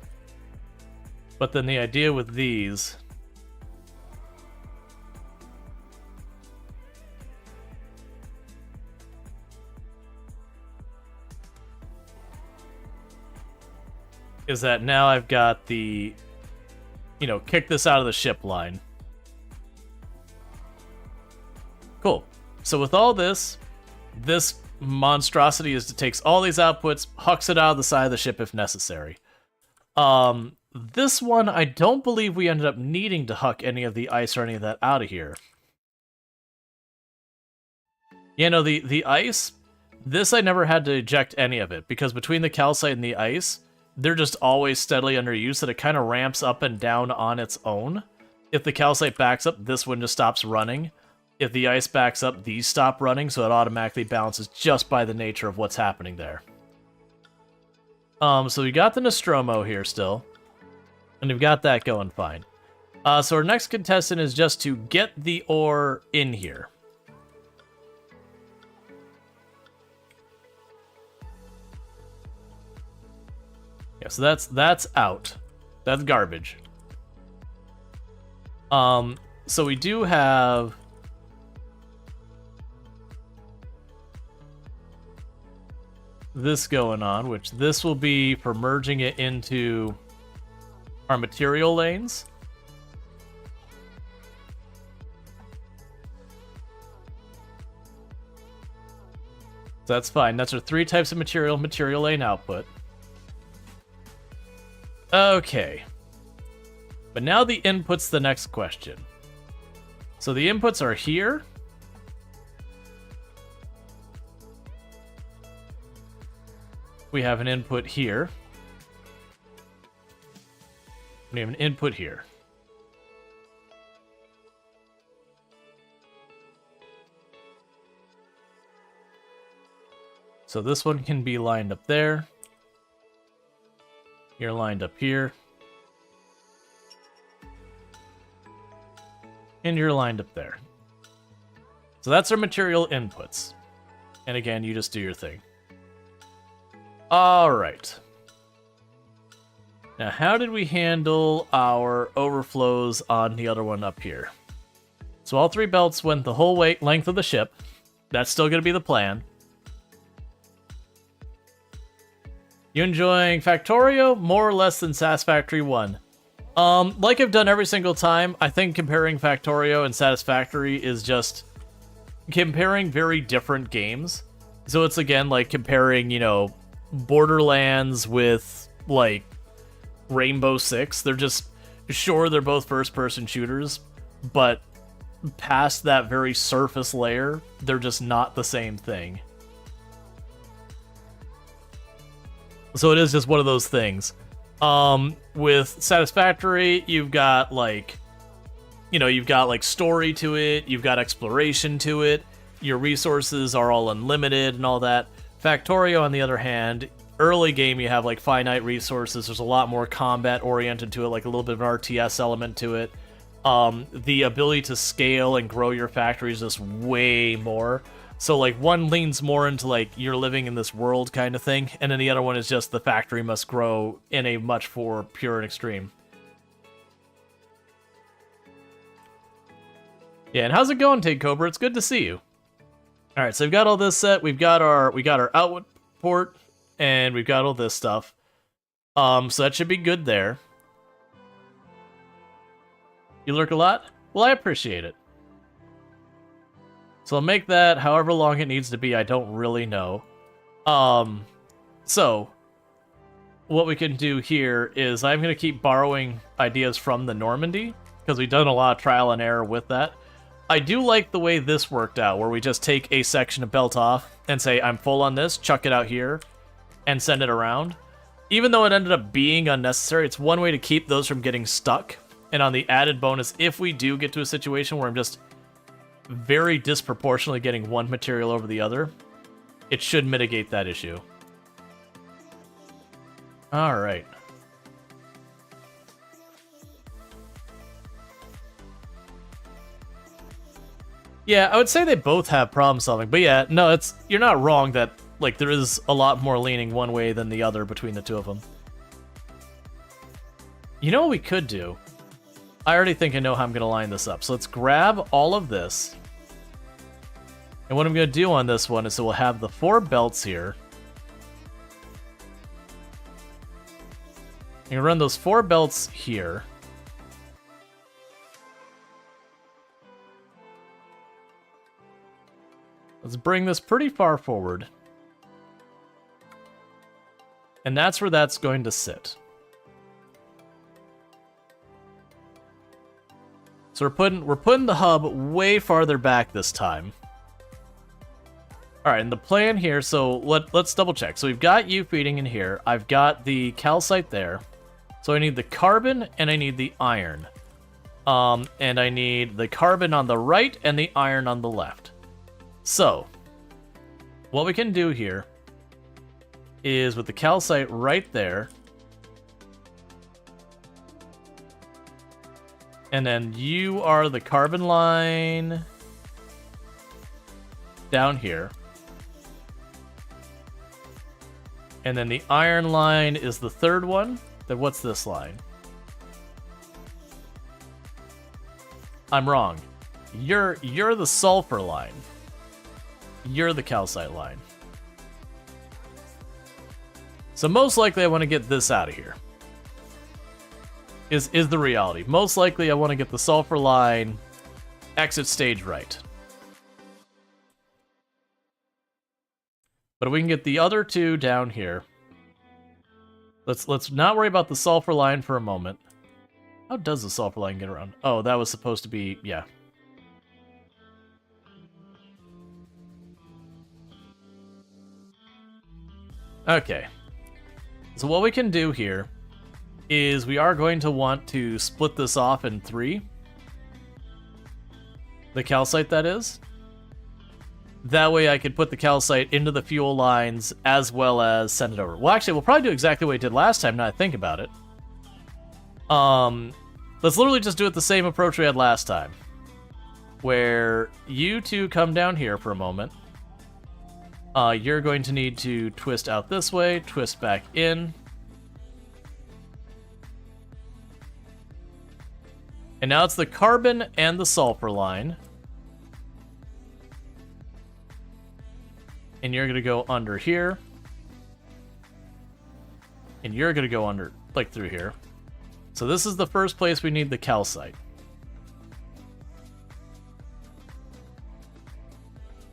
But then the idea with these is that now I've got the, kick this out of the ship line. Cool. So with all this monstrosity takes all these outputs, hucks it out of the side of the ship if necessary. This one, I don't believe we ended up needing to huck any of the ice or any of that out of here. The ice, this I never had to eject any of it, because between the calcite and the ice, they're just always steadily under use, that it kind of ramps up and down on its own. If the calcite backs up, this one just stops running. If the ice backs up, these stop running, so it automatically balances just by the nature of what's happening there. So we got the Nostromo here still, and we've got that going fine. So our next contestant is just to get the ore in here. Yeah, so that's out. That's garbage. So we do have this going on, which this will be for merging it into our material lanes. So that's fine. That's our 3 types of material lane output. Okay. But now the input's the next question. So the inputs are here. We have an input here. We have an input here. So this one can be lined up there. You're lined up here. And you're lined up there. So that's our material inputs. And again, you just do your thing. Alright. Now, how did we handle our overflows on the other one up here? So all 3 belts went the whole length of the ship. That's still going to be the plan. You enjoying Factorio? More or less than Satisfactory 1. Like I've done every single time, I think comparing Factorio and Satisfactory is just comparing very different games. So it's again like comparing, Borderlands with, like, Rainbow Six. They're just, sure, they're both first-person shooters, but past that very surface layer, they're just not the same thing. So it is just one of those things. With Satisfactory, you've got, like, story to it, you've got exploration to it, your resources are all unlimited and all that. Factorio, on the other hand, early game you have like finite resources. There's a lot more combat oriented to it, like a little bit of an RTS element to it. the ability to scale and grow your factories is way more. So, like, one leans more into, like, you're living in this world kind of thing, and then the other one is just the factory must grow in a much more pure and extreme. Yeah, and how's it going, Tig Cobra? It's good to see you. Alright, so we've got all this set, we got our output port, and we've got all this stuff. So that should be good there. You lurk a lot? Well, I appreciate it. So I'll make that however long it needs to be, I don't really know. So, what we can do here is I'm going to keep borrowing ideas from the Normandy, because we've done a lot of trial and error with that. I do like the way this worked out, where we just take a section of belt off and say, I'm full on this, chuck it out here, and send it around. Even though it ended up being unnecessary, it's one way to keep those from getting stuck. And on the added bonus, if we do get to a situation where I'm just very disproportionately getting one material over the other, it should mitigate that issue. Alright. Yeah, I would say they both have problem solving, but yeah, no, you're not wrong that, like, there is a lot more leaning one way than the other between the two of them. You know what we could do? I already think I know how I'm going to line this up. So let's grab all of this. And what I'm going to do on this one is so we'll have the 4 belts here. I'm going to run those 4 belts here. Let's bring this pretty far forward. And that's where that's going to sit. So we're putting the hub way farther back this time. Alright, and the plan here, so let's double check. So we've got you feeding in here. I've got the calcite there. So I need the carbon and I need the iron. And I need the carbon on the right and the iron on the left. So, what we can do here is with the calcite right there. And then you are the carbon line down here. And then the iron line is the third one. Then what's this line? I'm wrong. You're the sulfur line. You're the calcite line. So most likely I want to get this out of here. Is the reality. Most likely I want to get the sulfur line exit stage right. But if we can get the other two down here. Let's not worry about the sulfur line for a moment. How does the sulfur line get around? Oh, that was supposed to be, yeah. Okay. So what we can do here is we are going to want to split this off in 3. The calcite, that is. That way I could put the calcite into the fuel lines as well as send it over. Well, actually, we'll probably do exactly what we did last time, now I think about it. Let's literally just do it the same approach we had last time. Where you two come down here for a moment. You're going to need to twist out this way, twist back in. And now it's the carbon and the sulfur line. And you're going to go under here. And you're going to go under, like, through here. So this is the first place we need the calcite.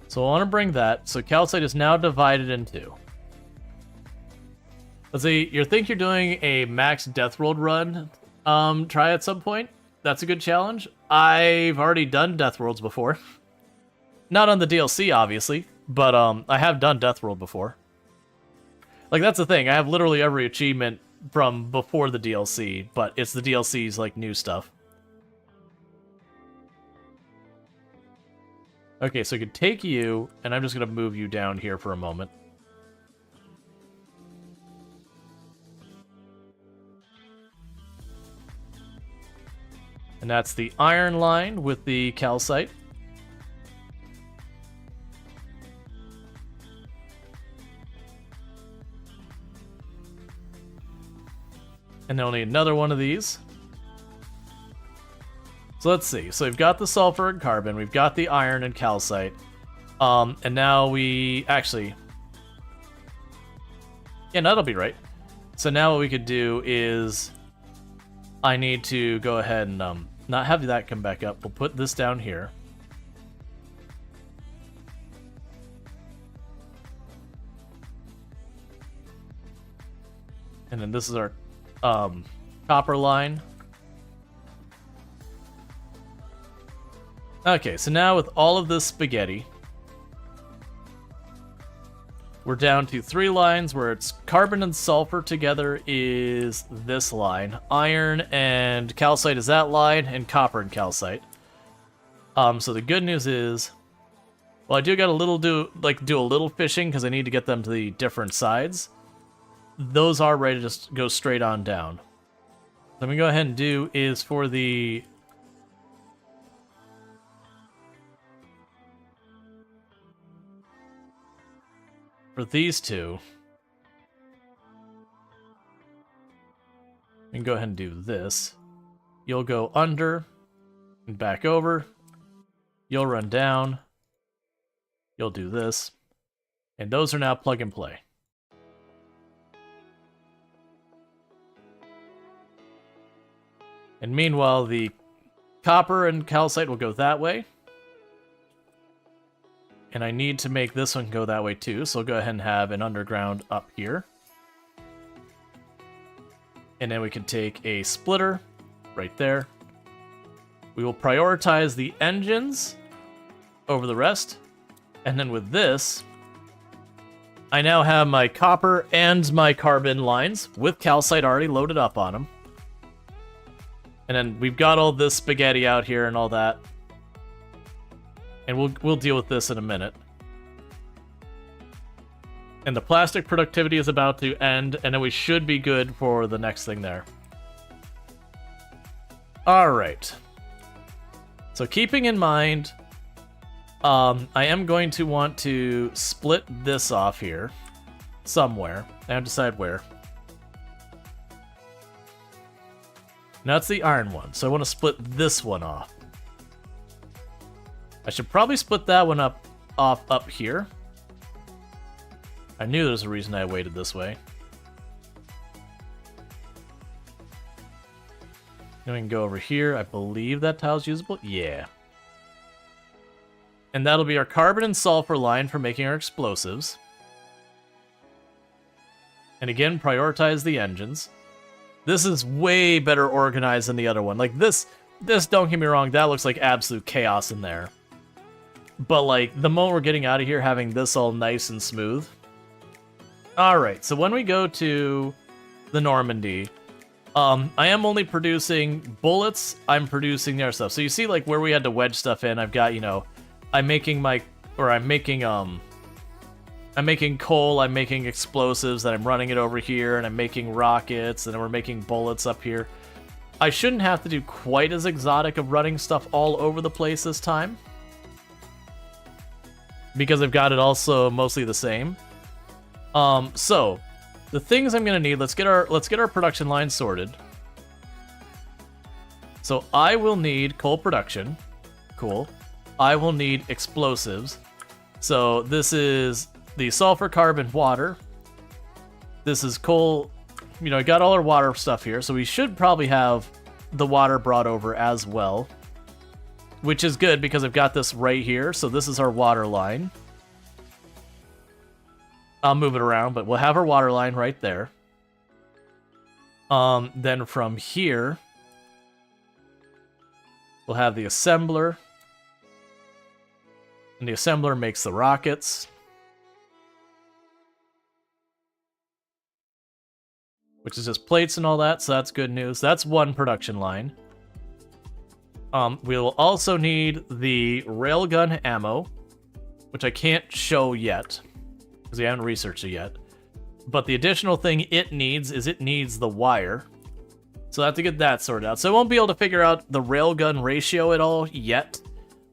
So I want to bring that. So calcite is now divided in 2. Let's see, you think you're doing a max Death World run try at some point? That's a good challenge. I've already done Death Worlds before. Not on the DLC, obviously, but I have done Death World before. Like, that's the thing. I have literally every achievement from before the DLC, but it's the DLC's, like, new stuff. Okay, so I could take you, and I'm just going to move you down here for a moment. And And that's the iron line with the calcite. And then we'll need another one of these. So let's see. So we've got the sulfur and carbon. We've got the iron and calcite. And now we... Actually... Yeah, that'll be right. So now what we could do is... I need to go ahead and not have that come back up. We'll put this down here. And then this is our copper line. Okay, so now with all of this spaghetti, we're down to 3 lines where it's carbon and sulfur together is this line. Iron and calcite is that line, and copper and calcite. So the good news is, well, I do got do a little fishing because I need to get them to the different sides. Those are ready to just go straight on down. What I'm gonna go ahead and do is for the these two, we can go ahead and do this. You'll go under and back over. You'll run down. You'll do this. And those are now plug and play. And meanwhile, the copper and calcite will go that way. And I need to make this one go that way too, so I'll go ahead and have an underground up here. And then we can take a splitter right there. We will prioritize the engines over the rest. And then with this, I now have my copper and my carbon lines with calcite already loaded up on them. And then we've got all this spaghetti out here and all that. And we'll deal with this in a minute. And the plastic productivity is about to end, and then we should be good for the next thing there. Alright. So keeping in mind, I am going to want to split this off here somewhere. I have to decide where. Now it's the iron one, so I want to split this one off. I should probably split that one off up here. I knew there was a reason I waited this way. Then we can go over here. I believe that tile's usable. Yeah. And that'll be our carbon and sulfur line for making our explosives. And again, prioritize the engines. This is way better organized than the other one. Like this, don't get me wrong, that looks like absolute chaos in there. But like, the moment we're getting out of here, having this all nice and smooth. Alright, so when we go to the Normandy, I am only producing bullets, I'm producing the other stuff. So you see like where we had to wedge stuff in, I've got, you know, I'm making coal, I'm making explosives, then I'm running it over here, and I'm making rockets, and then we're making bullets up here. I shouldn't have to do quite as exotic of running stuff all over the place this time, because I've got it also mostly the same. So the things I'm gonna need, let's get our production line sorted. So I will need coal production. Cool. I will need explosives. So this is the sulfur, carbon, water. This is coal. You know, I got all our water stuff here, so we should probably have the water brought over as well. Which is good because I've got this right here, so this is our water line. I'll move it around, but we'll have our water line right there. Then from here, we'll have the assembler. And the assembler makes the rockets. Which is just plates and all that, so that's good news. That's one production line. We'll also need the railgun ammo, which I can't show yet, because we haven't researched it yet. But the additional thing it needs is it needs the wire. So I have to get that sorted out. So I won't be able to figure out the railgun ratio at all yet.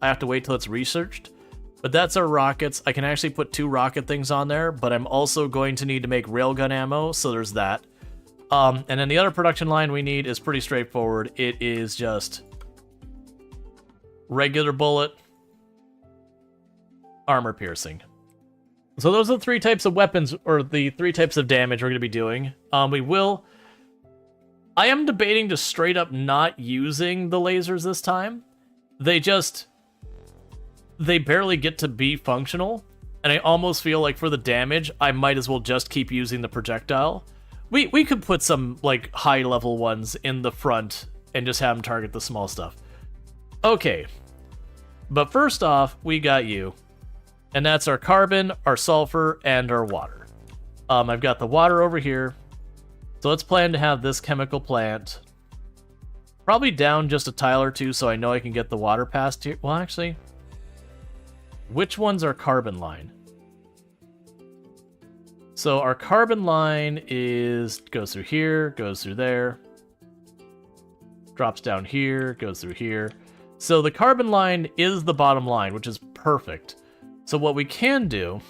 I have to wait till it's researched. But that's our rockets. I can actually put 2 rocket things on there, but I'm also going to need to make railgun ammo, so there's that. And then the other production line we need is pretty straightforward. It is just regular bullet, armor piercing. So those are the 3 types of weapons, or the 3 types of damage we're going to be doing. I am debating to straight up not using the lasers this time. They barely get to be functional, and I almost feel like for the damage, I might as well just keep using the projectile. We could put some, like, high-level ones in the front and just have them target the small stuff. Okay. But first off, we got you. And that's our carbon, our sulfur, and our water. I've got the water over here. So let's plan to have this chemical plant probably down just a tile or 2 so I know I can get the water past here. Well, actually, which one's our carbon line? So our carbon line goes through here, goes through there, drops down here, goes through here. So the carbon line is the bottom line, which is perfect. So what we can do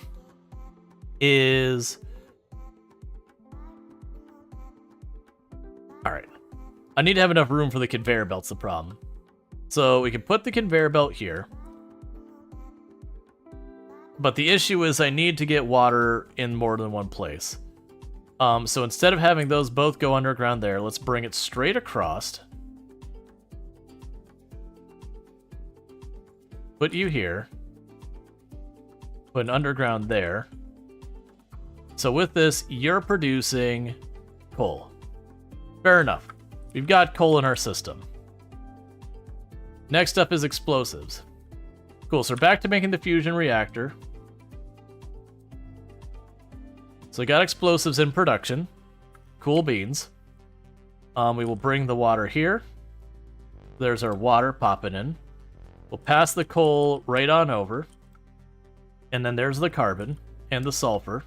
is... Alright. I need to have enough room for the conveyor belt's the problem. So we can put the conveyor belt here. But the issue is I need to get water in more than one place. So instead of having those both go underground there, let's bring it straight across. Put you here. Put an underground there. So with this, you're producing coal. Fair enough. We've got coal in our system. Next up is explosives. Cool, so we're back to making the fusion reactor. So we got explosives in production. Cool beans. We will bring the water here. There's our water popping in. We'll pass the coal right on over. And then there's the carbon and the sulfur.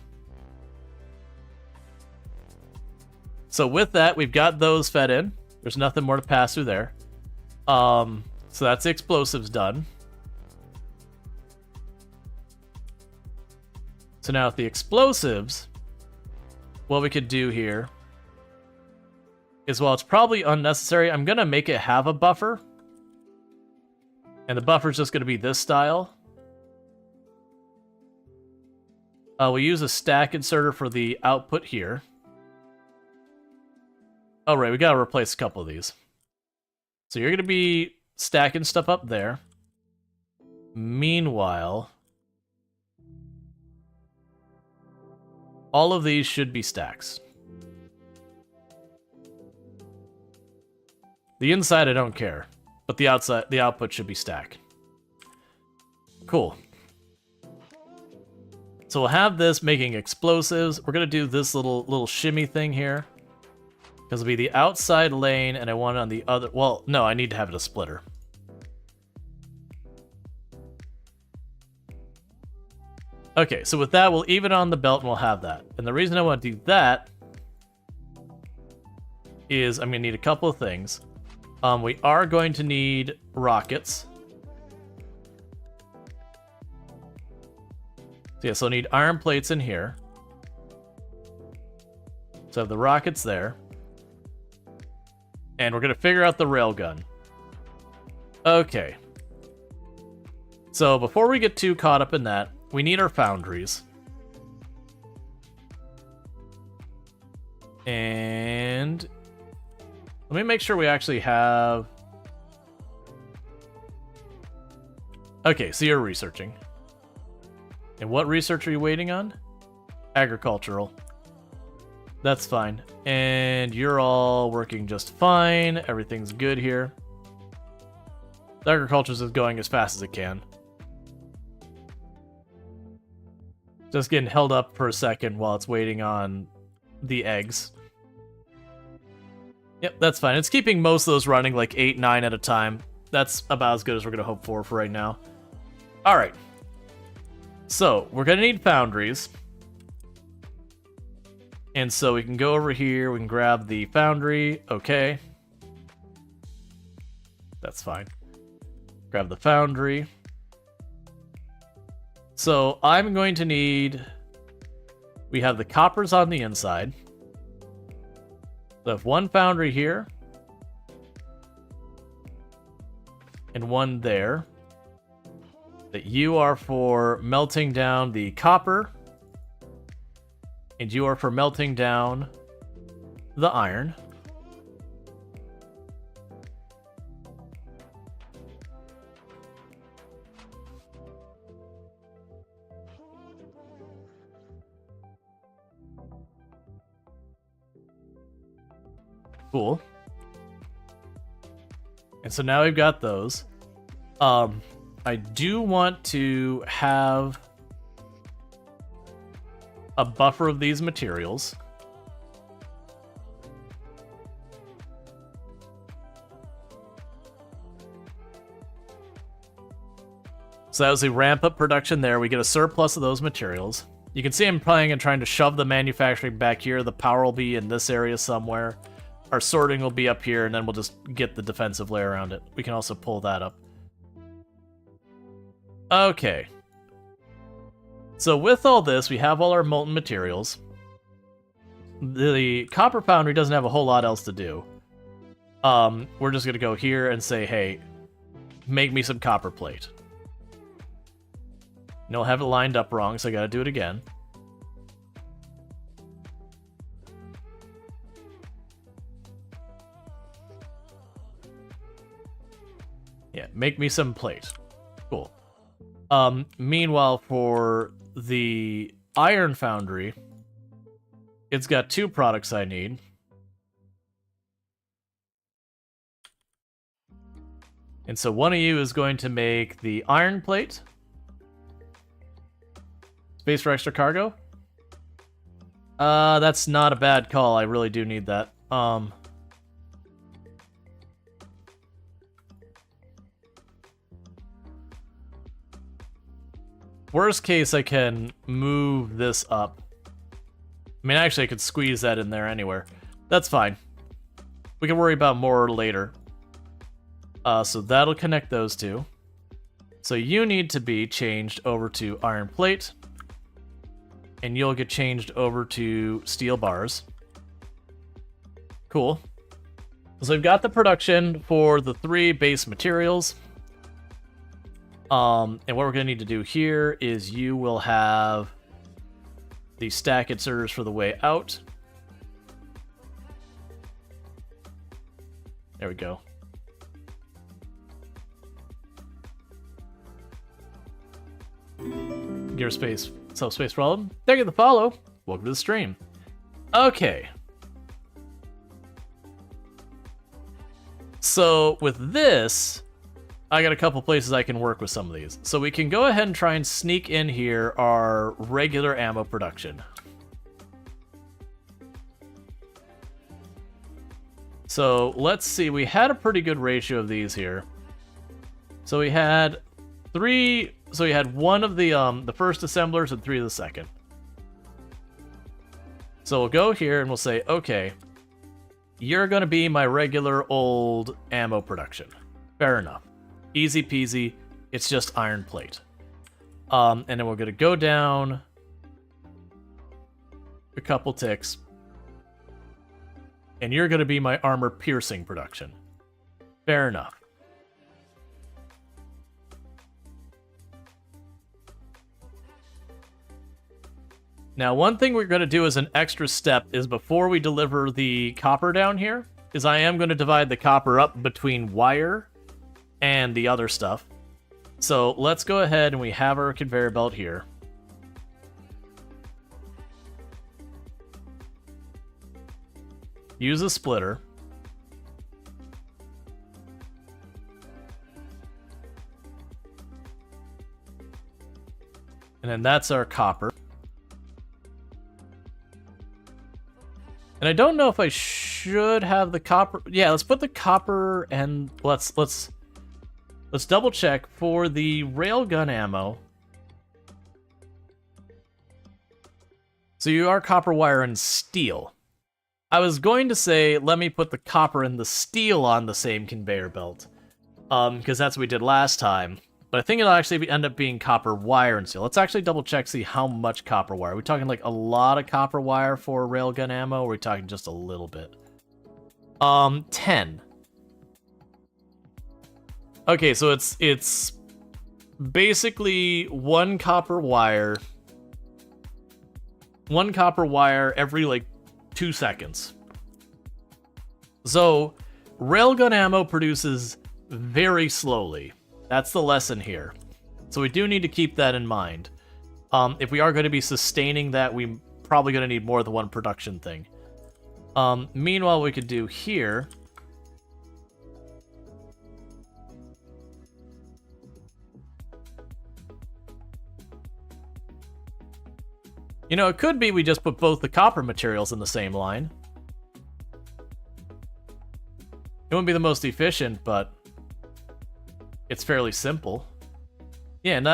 So with that, we've got those fed in. There's nothing more to pass through there. So that's the explosives done. So now with the explosives, what we could do here is, while it's probably unnecessary, I'm going to make it have a buffer. And the buffer's just going to be this style. We'll use a stack inserter for the output here. Oh, right, we got to replace a couple of these. So you're going to be stacking stuff up there. Meanwhile, all of these should be stacks. The inside I don't care, but the outside, the output should be stack. Cool. So we'll have this making explosives. We're gonna do this little shimmy thing here, because it'll be the outside lane, and I want it on the other. Well, no, I need to have it a splitter. Okay, so with that, we'll even on the belt and we'll have that. And the reason I want to do that is I'm going to need a couple of things. We are going to need rockets. So yeah, so I need iron plates in here. So I have the rockets there. And we're going to figure out the railgun. Okay. So before we get too caught up in that, we need our foundries. And let me make sure we actually have... Okay, so you're researching. And what research are you waiting on? Agricultural. That's fine. And you're all working just fine. Everything's good here. The agriculture is going as fast as it can. Just getting held up for a second while it's waiting on the eggs. Yep, that's fine. It's keeping most of those running like 8, 9 at a time. That's about as good as we're going to hope for right now. Alright. So, we're going to need foundries. And so we can go over here, we can grab the foundry. Okay. That's fine. Grab the foundry. So I'm going to need... We have the coppers on the inside. So I have one foundry here. And one there. That you are for melting down the copper. And you are for melting down the iron. Cool. And so now we've got those. I do want to have a buffer of these materials. So as we ramp up production there, we get a surplus of those materials. You can see I'm planning on trying to shove the manufacturing back here. The power will be in this area somewhere. Our sorting will be up here, and then we'll just get the defensive layer around it. We can also pull that up. Okay. So with all this, we have all our molten materials. The copper foundry doesn't have a whole lot else to do. We're just going to go here and say, hey, make me some copper plate. And I'll have it lined up wrong, so I got to do it again. Yeah, make me some plate. Cool. Meanwhile, for the iron foundry, it's got two products I need. And so one of you is going to make the iron plate. Space for extra cargo? That's not a bad call. I really do need that. Worst case, I can move this up. I mean, actually, I could squeeze that in there anywhere. That's fine. We can worry about more later. So that'll connect those two. So you need to be changed over to iron plate. And you'll get changed over to steel bars. Cool. So we've got the production for the 3 base materials. And what we're going to need to do here is you will have the stack inserters for the way out. There we go. Gear space, subspace problem. Thank you for the follow. Welcome to the stream. Okay. So with this, I got a couple places I can work with some of these. So we can go ahead and try and sneak in here our regular ammo production. So let's see, we had a pretty good ratio of these here. So we had 3, so we had 1 of the first assemblers and 3 of the second. So we'll go here and we'll say, okay, you're gonna be my regular old ammo production. Fair enough. Easy peasy, it's just iron plate. And then we're gonna go down a couple ticks. And you're gonna be my armor piercing production. Fair enough. Now, one thing we're going to do as an extra step is before we deliver the copper down here, is I am going to divide the copper up between wire and the other stuff. So let's go ahead and we have our conveyor belt here. Use a splitter. And then that's our copper. And I don't know if I should have the copper. Yeah, let's put the copper and let's double check for the railgun ammo. So you are copper, wire, and steel. I was going to say, let me put the copper and the steel on the same conveyor belt. because that's what we did last time. But I think it'll actually end up being copper wire and steel. Let's actually double check, see how much copper wire. Are we talking like a lot of copper wire for railgun ammo, or are we talking just a little bit? 10. Okay, so it's basically one copper wire every like 2 seconds. So railgun ammo produces very slowly. That's the lesson here. So we do need to keep that in mind. If we are going to be sustaining that, we're probably going to need more than one production thing. Meanwhile, we could do here. You know, it could be we just put both the copper materials in the same line. It wouldn't be the most efficient, but it's fairly simple. Yeah, and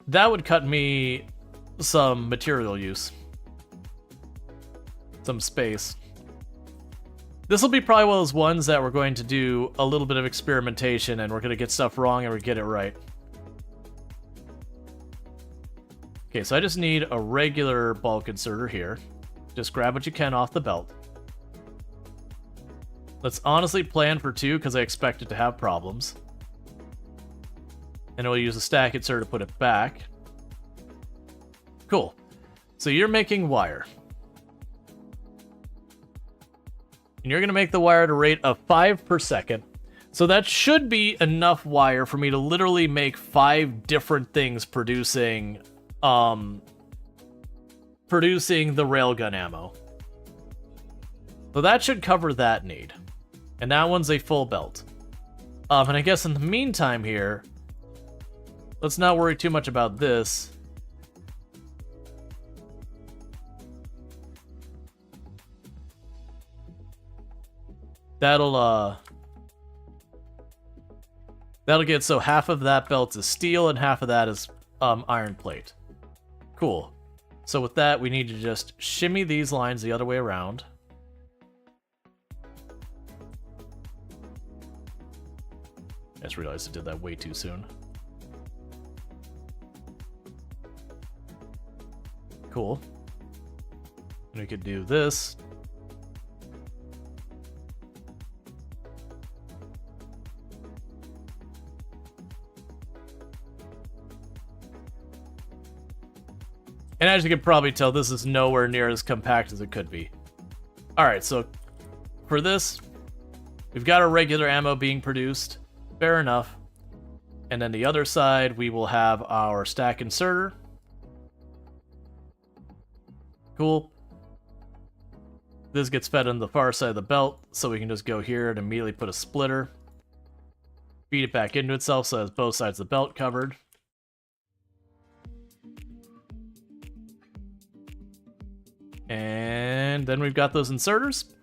that would cut me some material use. Some space. This will be probably one of those ones that we're going to do a little bit of experimentation, and we're going to get stuff wrong and we get it right. Okay, so I just need a regular bulk inserter here. Just grab what you can off the belt. Let's honestly plan for 2, because I expect it to have problems. And we'll use a stack inserter to put it back. Cool. So you're making wire. And you're going to make the wire at a rate of 5 per second. So that should be enough wire for me to literally make 5 different things producing the railgun ammo. So that should cover that need. And that one's a full belt. And I guess in the meantime here, let's not worry too much about this. That'll get so half of that belt is steel and half of that is iron plate. Cool. So with that, we need to just shimmy these lines the other way around. I just realized I did that way too soon. Cool. And we could do this. And as you can probably tell, this is nowhere near as compact as it could be. Alright, so for this, we've got our regular ammo being produced. Fair enough. And then the other side, we will have our stack inserter. Cool. This gets fed on the far side of the belt, so we can just go here and immediately put a splitter. Feed it back into itself so it has both sides of the belt covered. And then we've got those inserters.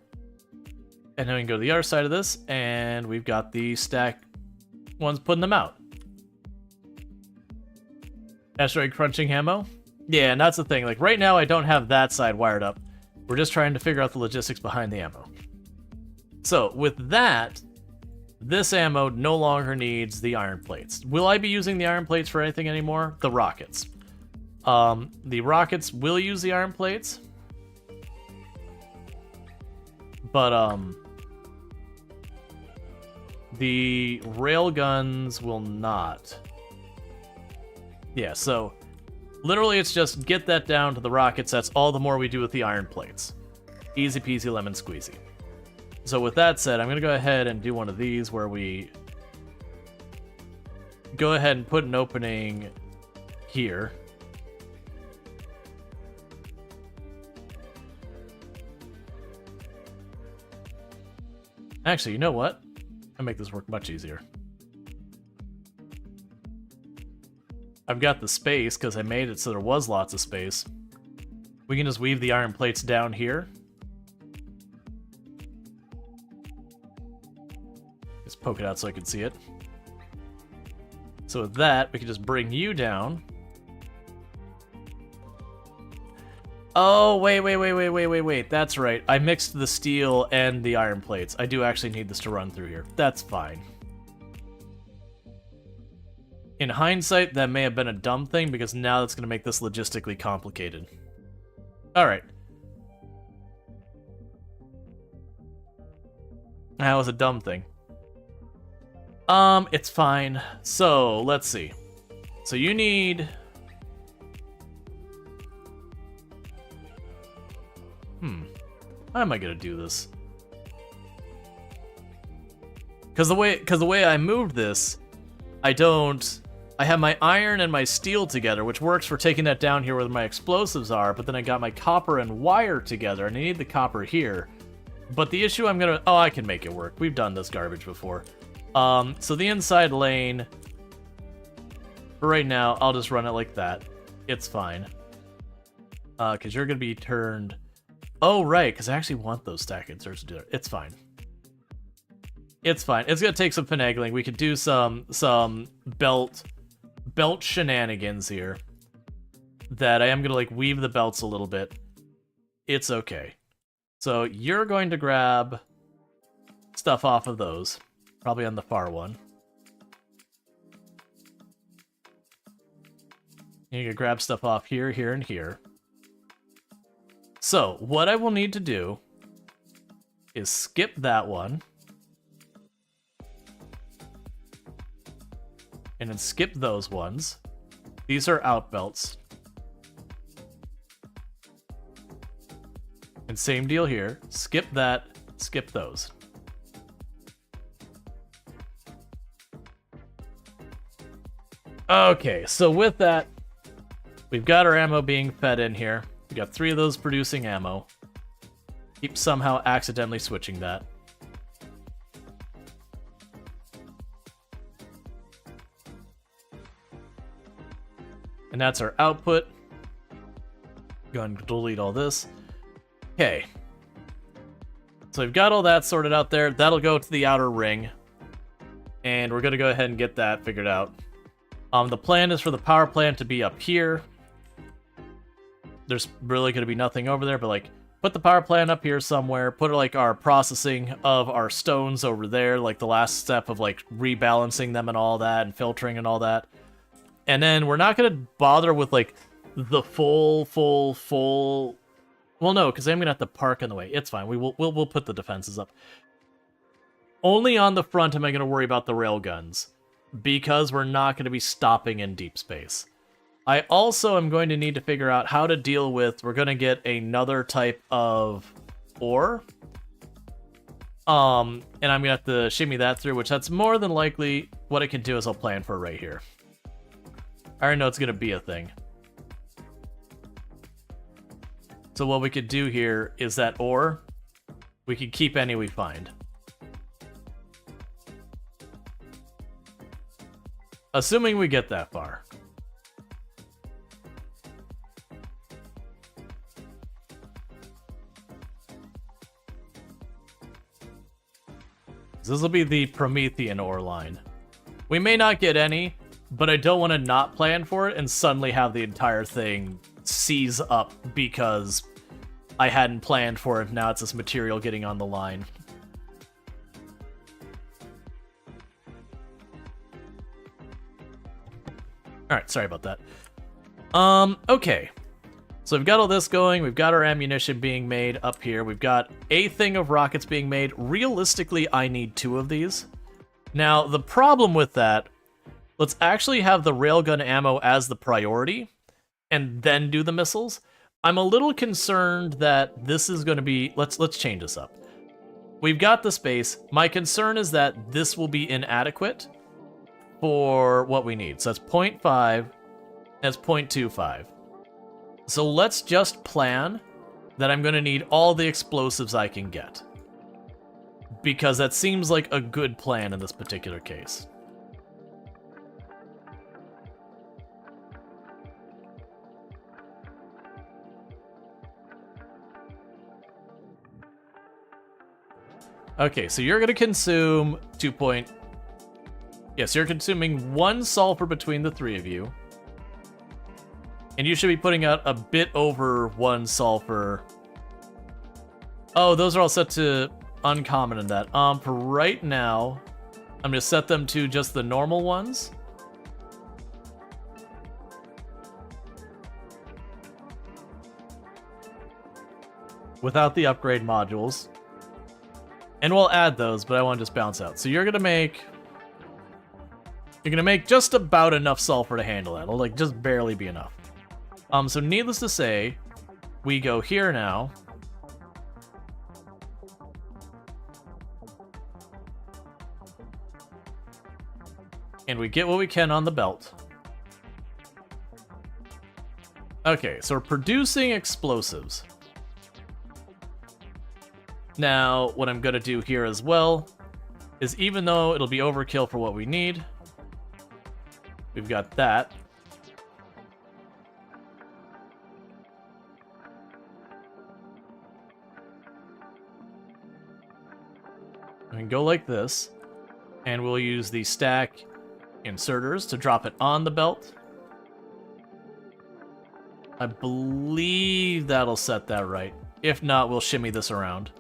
And then we can go to the other side of this, and we've got the stack ones putting them out. Asteroid crunching ammo. Yeah, and that's the thing. Like, right now, I don't have that side wired up. We're just trying to figure out the logistics behind the ammo. So, with that, this ammo no longer needs the iron plates. Will I be using the iron plates for anything anymore? The rockets. The rockets will use the iron plates. But, the railguns will not. Yeah, so literally it's just get that down to the rockets. That's all the more we do with the iron plates. Easy peasy lemon squeezy. So with that said, I'm going to go ahead and do one of these where we go ahead and put an opening here. Actually, you know what? I'll make this work much easier. I've got the space because I made it so there was lots of space. We can just weave the iron plates down here. Just poke it out so I can see it. So with that, we can just bring you down. Oh, wait. That's right. I mixed the steel and the iron plates. I do actually need this to run through here. That's fine. In hindsight, that may have been a dumb thing, because now that's going to make this logistically complicated. Alright. That was a dumb thing. It's fine. So, let's see. So you need... How am I gonna do this? Because the way I moved this, I have my iron and my steel together, which works for taking that down here where my explosives are, but then I got my copper and wire together, and I need the copper here. But the issue oh, I can make it work. We've done this garbage before. So the inside lane, for right now, I'll just run it like that. It's fine. Because you're going to be turned... Oh, right, because I actually want those stack inserts to do it. It's fine. It's fine. It's going to take some finagling. We could do some belt shenanigans here. That I am going to, like, weave the belts a little bit. It's okay. So you're going to grab stuff off of those. Probably on the far one. You can grab stuff off here, here, and here. So, what I will need to do is skip that one. And then skip those ones. These are out belts. And same deal here. Skip that, skip those. Okay, so with that, we've got our ammo being fed in here. We got 3 of those producing ammo. Keep somehow accidentally switching that. And that's our output. Go ahead and delete all this. Okay. So we've got all that sorted out there. That'll go to the outer ring. And we're going to go ahead and get that figured out. The plan is for the power plant to be up here. There's really going to be nothing over there, but like, put the power plant up here somewhere, put like our processing of our stones over there, like the last step of like rebalancing them and all that, and filtering and all that. And then we're not going to bother with like the full... Well, no, because I'm going to have to park in the way. It's fine. We'll put the defenses up. Only on the front am I going to worry about the railguns, because we're not going to be stopping in deep space. I also am going to need to figure out how to deal with... We're going to get another type of ore. And I'm going to have to shimmy that through, which that's more than likely what I can do is I'll plan for right here. I already know it's going to be a thing. So what we could do here is that ore, we can keep any we find. Assuming we get that far. This will be the Promethean ore line. We may not get any, but I don't want to not plan for it and suddenly have the entire thing seize up because I hadn't planned for it. Now it's this material getting on the line. Alright, sorry about that. Okay. So we've got all this going, we've got our ammunition being made up here, we've got a thing of rockets being made. Realistically, I need 2 of these. Now, the problem with that, let's actually have the railgun ammo as the priority, and then do the missiles. I'm a little concerned that this is going to be... Let's change this up. We've got the space. My concern is that this will be inadequate for what we need. So that's 0.5, that's 0.25. So let's just plan that I'm going to need all the explosives I can get. Because that seems like a good plan in this particular case. Okay, so you're going to consume 2 point... Yes, you're consuming 1 sulfur between the 3 of you. And you should be putting out a bit over 1 sulfur. Oh, those are all set to uncommon in that. For right now, I'm going to set them to just the normal ones. without the upgrade modules. And we'll add those, but I want to just bounce out. So you're gonna make just about enough sulfur to handle that. It'll like just barely be enough. So needless to say, we go here now. And we get what we can on the belt. Okay, so we're producing explosives. Now, what I'm gonna do here as well is, even though it'll be overkill for what we need, we've got that. We can go like this, and we'll use the stack inserters to drop it on the belt. I believe that'll set that right. If not, we'll shimmy this around.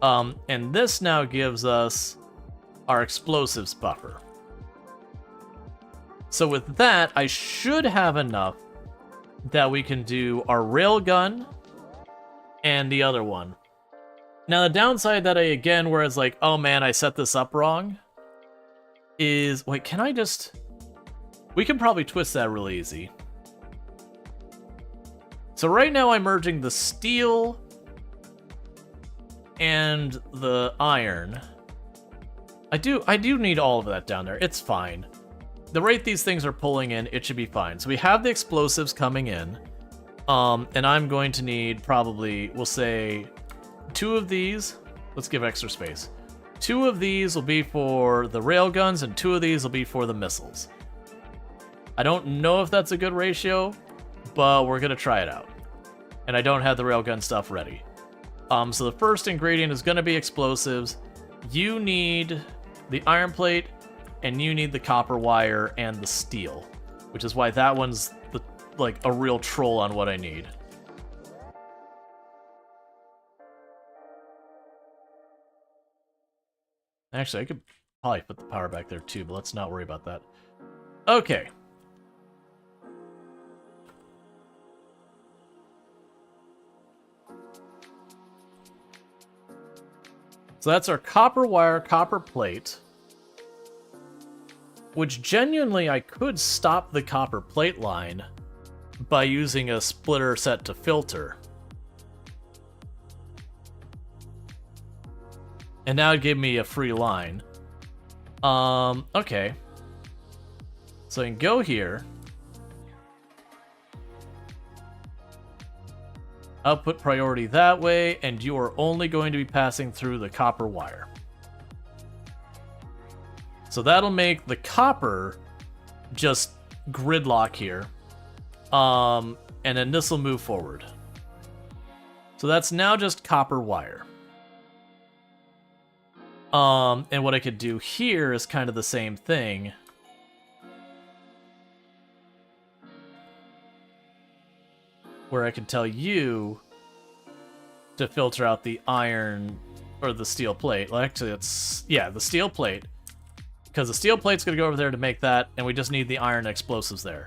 And this now gives us our explosives buffer. So with that, I should have enough that we can do our railgun and the other one. Now, the downside that again, where it's like, oh man, I set this up wrong, is, wait, can I just... We can probably twist that really easy. So right now I'm merging the steel and the iron. I do need all of that down there. It's fine. The rate these things are pulling in, it should be fine. So we have the explosives coming in. And I'm going to need probably, we'll say, 2 of these. Let's give extra space. 2 of these will be for the railguns, and 2 of these will be for the missiles. I don't know if that's a good ratio, but we're gonna try it out. And I don't have the railgun stuff ready. So the first ingredient is gonna be explosives. You need the iron plate, and you need the copper wire and the steel, which is why that one's like a real troll on what I need. Actually, I could probably put the power back there too, but let's not worry about that. Okay. So that's our copper wire, copper plate. Which genuinely I could stop the copper plate line by using a splitter set to filter. And now it gave me a free line. Okay. So I can go here. Output priority that way, and you are only going to be passing through the copper wire. So that'll make the copper just gridlock here. And then this will move forward. So that's now just copper wire. And what I could do here is kind of the same thing. Where I can tell you to filter out the iron or the steel plate. Well, actually, it's, yeah, the steel plate. Because the steel plate's going to go over there to make that, and we just need the iron explosives there.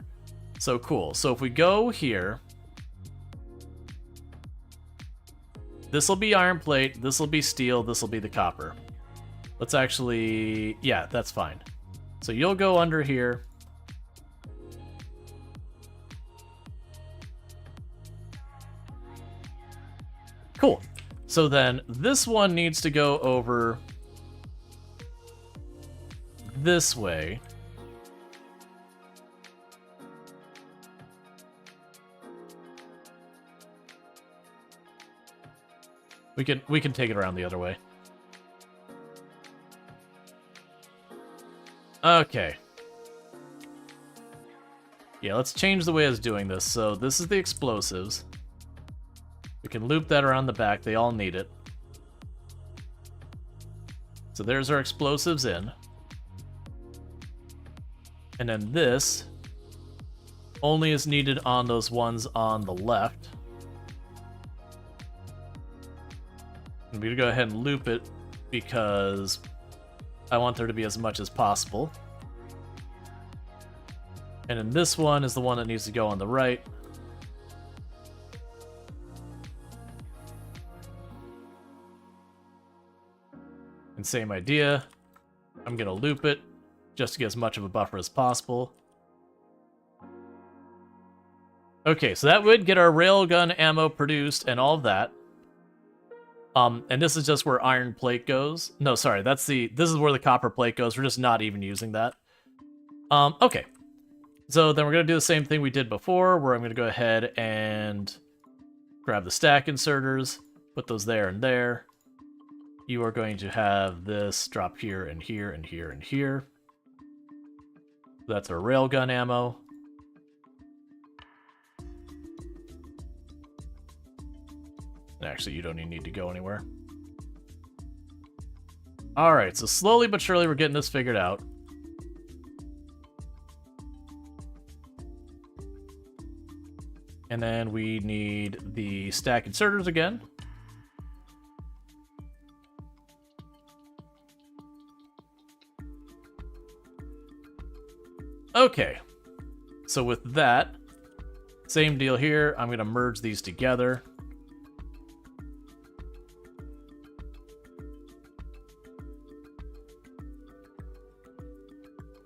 So cool. So if we go here, this will be iron plate, this will be steel, this will be the copper. Let's actually, yeah, that's fine. So you'll go under here. Cool. So then this one needs to go over this way. We can take it around the other way. Okay. Yeah, let's change the way I was doing this. So this is the explosives. We can loop that around the back. They all need it. So there's our explosives in. And then this only is needed on those ones on the left. I'm going to go ahead and loop it because I want there to be as much as possible. And then this one is the one that needs to go on the right. same idea. I'm going to loop it just to get as much of a buffer as possible. Okay, so that would get our railgun ammo produced and all of that. And this is just where iron plate goes. No, sorry, this is where the copper plate goes. We're just not even using that. Okay. So then we're going to do the same thing we did before, where I'm going to go ahead and grab the stack inserters, put those there and there. You are going to have this drop here and here and here and here. That's our railgun ammo. Actually, you don't even need to go anywhere. Alright, so slowly but surely we're getting this figured out. And then we need the stack inserters again. Okay, so with that, same deal here. I'm going to merge these together.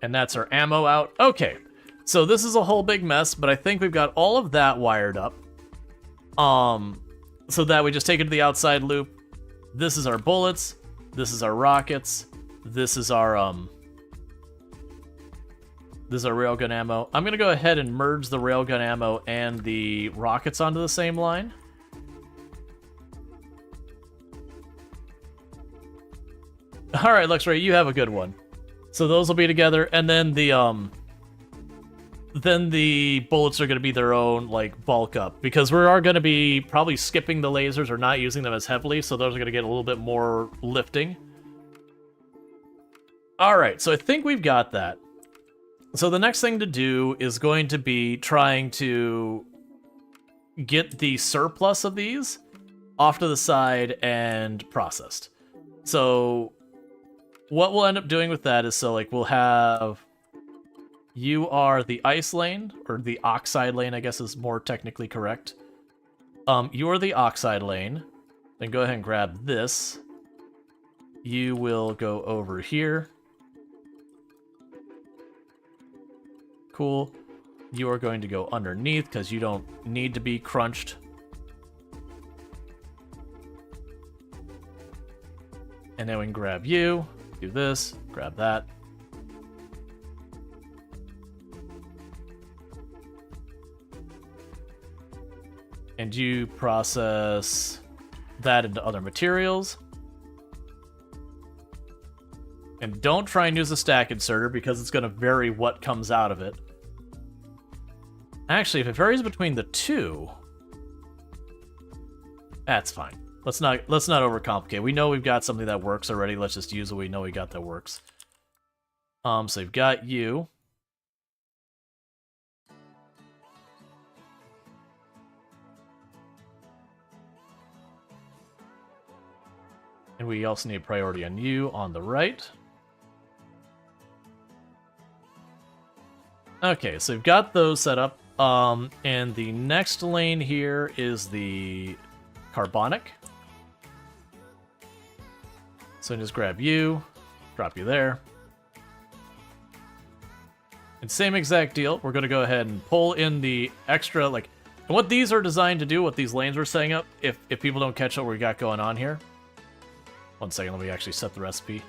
And that's our ammo out. Okay, so this is a whole big mess, but I think we've got all of that wired up. So that we just take it to the outside loop. This is our bullets. This is our rockets. This is our railgun ammo. I'm gonna go ahead and merge the railgun ammo and the rockets onto the same line. All right, Luxray, you have a good one. So those will be together, and then the bullets are going to be their own, like, bulk up, because we are going to be probably skipping the lasers or not using them as heavily, so those are going to get a little bit more lifting. Alright, so I think we've got that. So the next thing to do is going to be trying to get the surplus of these off to the side and processed. So what we'll end up doing with that is, so like we'll have, you are the ice lane, or the oxide lane, I guess is more technically correct. You are the oxide lane. Then go ahead and grab this. You will go over here. Cool. You are going to go underneath because you don't need to be crunched. And then we can grab you. Do this, grab that. And you process that into other materials. And don't try and use a stack inserter because it's going to vary what comes out of it. Actually, if it varies between the two, that's fine. Let's not overcomplicate. We know we've got something that works already. Let's just use what we know we got that works. So we've got you. And we also need priority on you on the right. Okay, so we've got those set up. And the next lane here is the carbonic. So just grab you, drop you there. And same exact deal, we're going to go ahead and pull in the extra, like, and what these are designed to do, what these lanes we're setting up, if people don't catch what we got going on here. 1 second, let me actually set the recipe.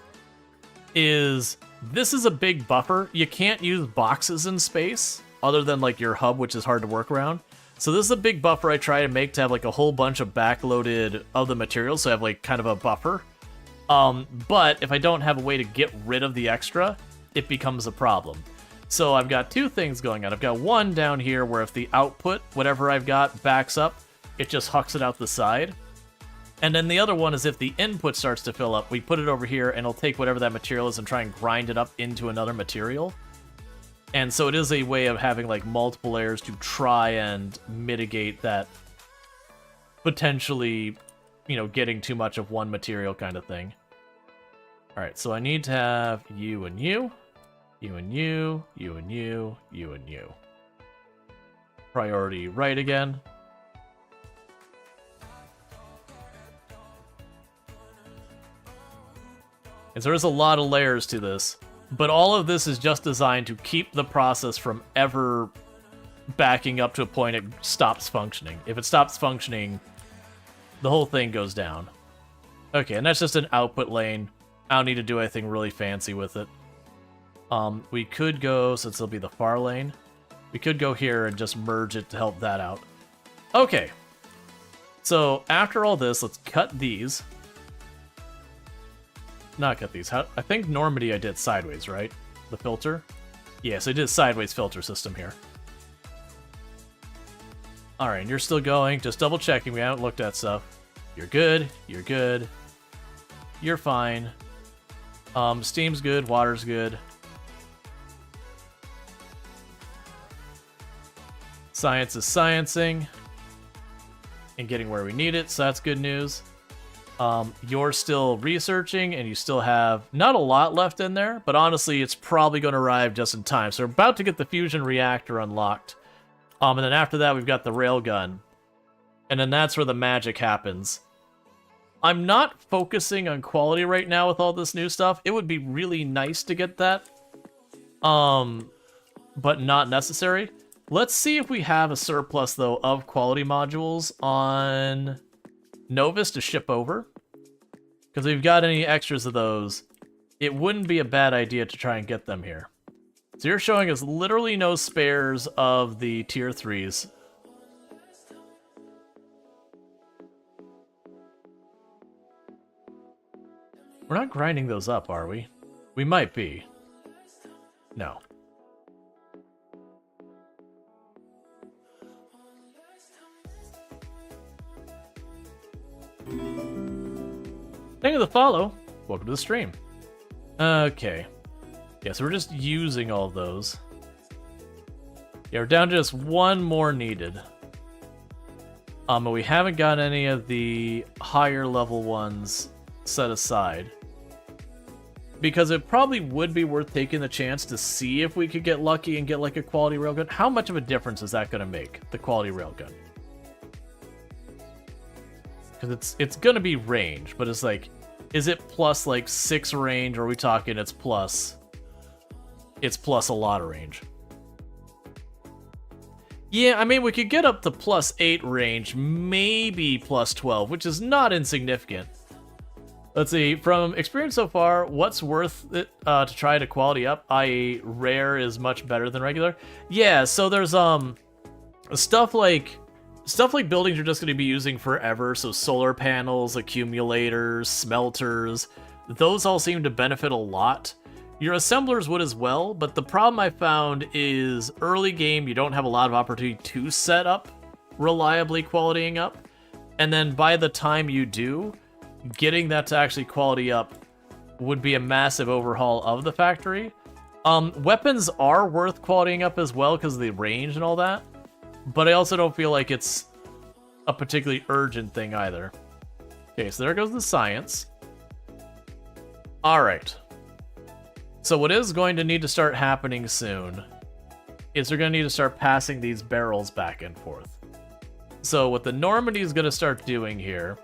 This is a big buffer. You can't use boxes in space, other than, like, your hub, which is hard to work around. So this is a big buffer I try to make to have, like, a whole bunch of backloaded of the materials, so I have, like, kind of a buffer. But if I don't have a way to get rid of the extra, it becomes a problem. So I've got two things going on. I've got one down here where if the output, whatever I've got, backs up, it just hucks it out the side. And then the other one is if the input starts to fill up, we put it over here and it'll take whatever that material is and try and grind it up into another material. And so it is a way of having like multiple layers to try and mitigate that potentially, you know, getting too much of one material kind of thing. All right, so I need to have you and you, you and you, you and you, you and you. Priority right again. And so there's a lot of layers to this. But all of this is just designed to keep the process from ever backing up to a point it stops functioning. If it stops functioning, the whole thing goes down. Okay, and that's just an output lane. I don't need to do anything really fancy with it. We could go, since it'll be the far lane, we could go here and just merge it to help that out. Okay. So after all this, let's cut these. Not cut these. I think Normandy I did sideways, right? The filter? Yes, I did sideways filter system here. Alright, you're still going. Just double checking. We haven't looked at stuff. You're good. You're good. You're fine. Steam's good. Water's good. Science is sciencing. And getting where we need it, so that's good news. You're still researching, and you still have not a lot left in there, but honestly, it's probably going to arrive just in time. So we're about to get the fusion reactor unlocked. And then after that, we've got the railgun. And then that's where the magic happens. I'm not focusing on quality right now with all this new stuff. It would be really nice to get that. But not necessary. Let's see if we have a surplus, though, of quality modules on Novus to ship over. Because if we've got any extras of those, it wouldn't be a bad idea to try and get them here. So you're showing us literally no spares of the tier 3s. We're not grinding those up, are we? We might be. No. Thank you for the follow. Welcome to the stream. Okay. Yeah, so we're just using all of those. Yeah, we're down to just one more needed. But we haven't got any of the higher level ones set aside. Because it probably would be worth taking the chance to see if we could get lucky and get like a quality railgun. How much of a difference is that going to make, the quality railgun? Because it's going to be range, but it's like, is it plus like 6 range, or are we talking it's plus a lot of range? Yeah, I mean, we could get up to plus 8 range, maybe plus 12, which is not insignificant. Let's see, from experience so far, what's worth it to try to quality up, i.e. rare is much better than regular? Yeah, so there's stuff like buildings you're just going to be using forever, so solar panels, accumulators, smelters, those all seem to benefit a lot. Your assemblers would as well, but the problem I found is early game you don't have a lot of opportunity to set up reliably qualitying up, and then by the time you do, getting that to actually quality up would be a massive overhaul of the factory. Weapons are worth qualitying up as well because of the range and all that, but I also don't feel like it's a particularly urgent thing either. Okay, so there goes the science. Alright. So what is going to need to start happening soon is we're going to need to start passing these barrels back and forth. So what the Normandy is going to start doing here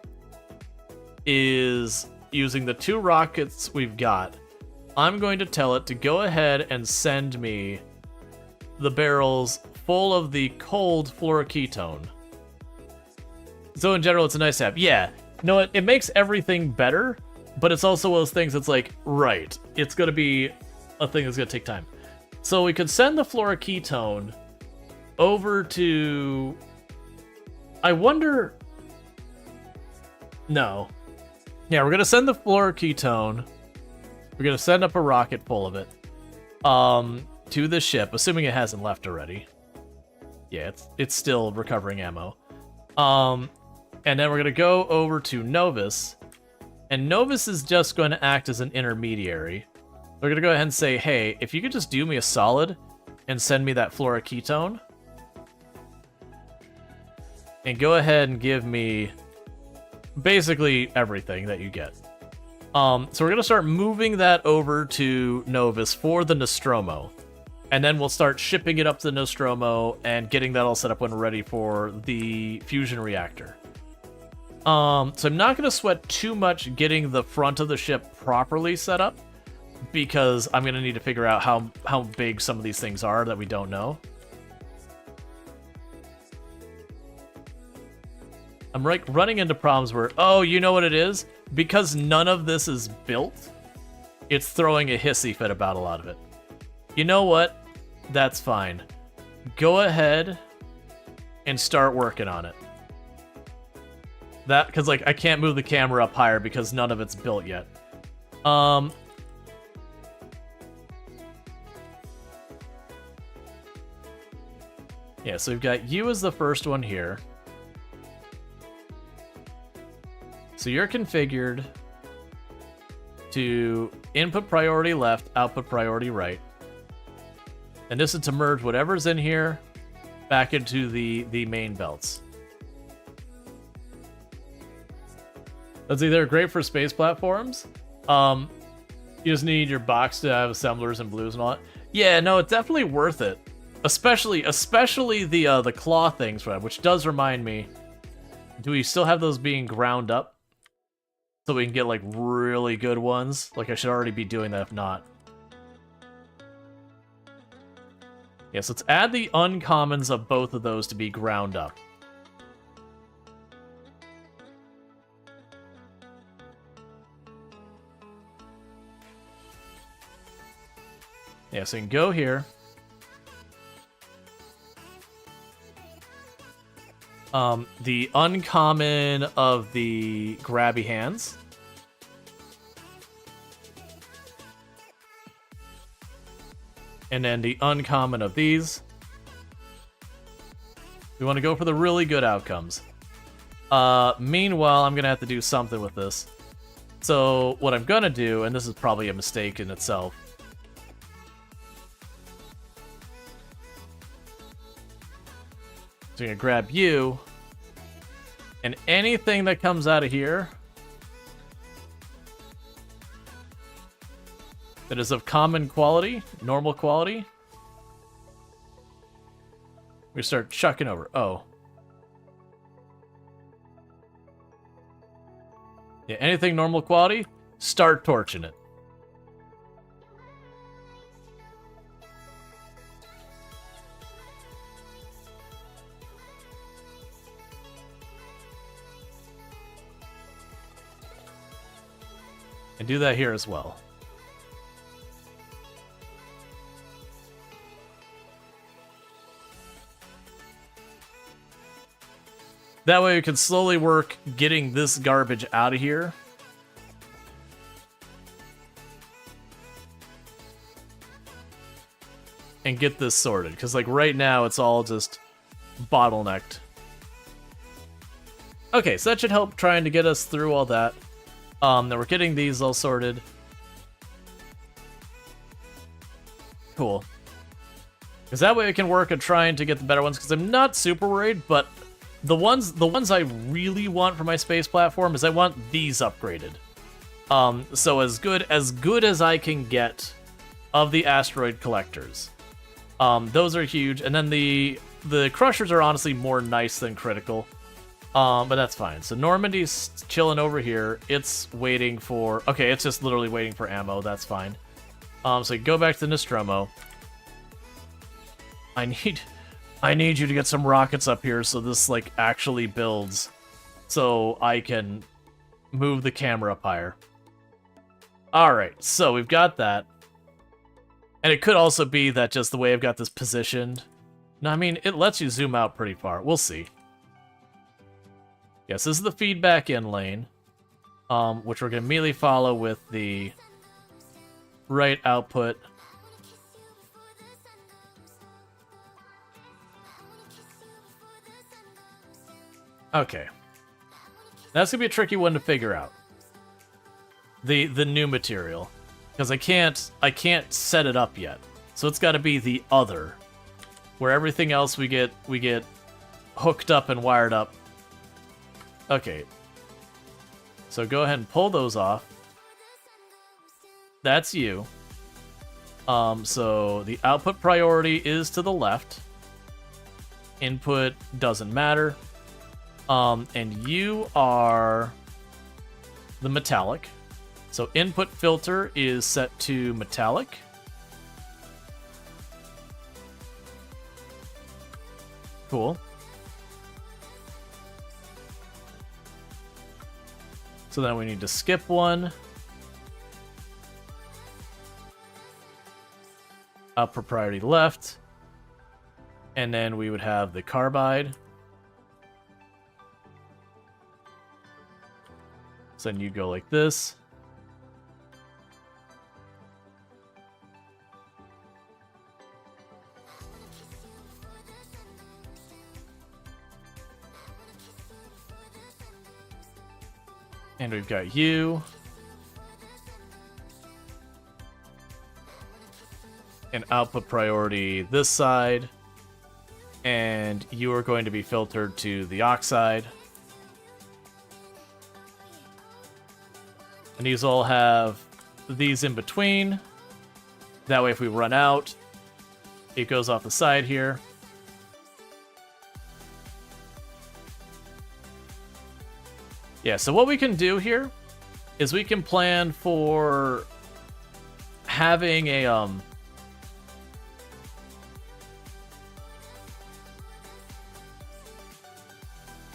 is using the 2 rockets we've got. I'm going to tell it to go ahead and send me the barrels full of the cold fluoroketone. So in general, it's a nice to have. Yeah, no, it makes everything better, but it's also one of those things that's like, right, it's going to be a thing that's going to take time. So we could send the fluoroketone over to... I wonder... No. Yeah, we're going to send the fluoroketone. We're going to send up a rocket full of it to the ship, assuming it hasn't left already. Yeah, it's still recovering ammo. And then we're going to go over to Novus. And Novus is just going to act as an intermediary. We're going to go ahead and say, hey, if you could just do me a solid and send me that fluoroketone. And go ahead and give me basically everything that you get. So we're going to start moving that over to Novus for the Nostromo. And then we'll start shipping it up to the Nostromo and getting that all set up when we're ready for the fusion reactor. So I'm not going to sweat too much getting the front of the ship properly set up, because I'm going to need to figure out how big some of these things are that we don't know. I'm running into problems where, oh, you know what it is? Because none of this is built, it's throwing a hissy fit about a lot of it. You know what? That's fine. Go ahead and start working on it. Because, like, I can't move the camera up higher because none of it's built yet. Yeah, so we've got you as the first one here. So you're configured to input priority left, output priority right. And this is to merge whatever's in here back into the main belts. That's either great for space platforms. You just need your box to have assemblers and blues and all that. Yeah, no, it's definitely worth it. Especially the claw things, right? Which does remind me, do we still have those being ground up? So we can get, like, really good ones? Like, I should already be doing that if not. Yeah, so let's add the uncommons of both of those to be ground up. Yeah, so you can go here. The uncommon of the grabby hands. And then the uncommon of these. We want to go for the really good outcomes. Meanwhile, I'm going to have to do something with this. So what I'm going to do, and this is probably a mistake in itself. So I'm going to grab you. And anything that comes out of here that is of common quality, normal quality, we start chucking over. Oh. Yeah, anything normal quality, start torching it. And do that here as well. That way we can slowly work getting this garbage out of here. And get this sorted. Because, like, right now it's all just bottlenecked. Okay, so that should help trying to get us through all that. Then we're getting these all sorted. Cool. Because that way I can work at trying to get the better ones, because I'm not super worried, but the ones I really want for my space platform is I want these upgraded. So as good as I can get of the asteroid collectors. Those are huge, and then the crushers are honestly more nice than critical. But that's fine. So Normandy's chilling over here. It's waiting for... Okay, it's just literally waiting for ammo. That's fine. So go back to Nostromo. I need you to get some rockets up here so this, like, actually builds. So I can move the camera up higher. Alright, so we've got that. And it could also be that just the way I've got this positioned... No, I mean, it lets you zoom out pretty far. We'll see. Yes, this is the feedback in lane, which we're going to immediately follow with the right output. Okay. That's going to be a tricky one to figure out. The new material. Because I can't set it up yet. So it's got to be the other. Where everything else we get hooked up and wired up. Okay, so go ahead and pull those off. That's you. So the output priority is to the left. Input doesn't matter. And you are the metallic. So input filter is set to metallic. Cool. So then we need to skip one. Upper priority left. And then we would have the carbide. So then you go like this. And we've got you. And output priority this side. And you are going to be filtered to the oxide. And these all have these in between. That way if we run out, it goes off the side here. Yeah, so what we can do here is we can plan for having a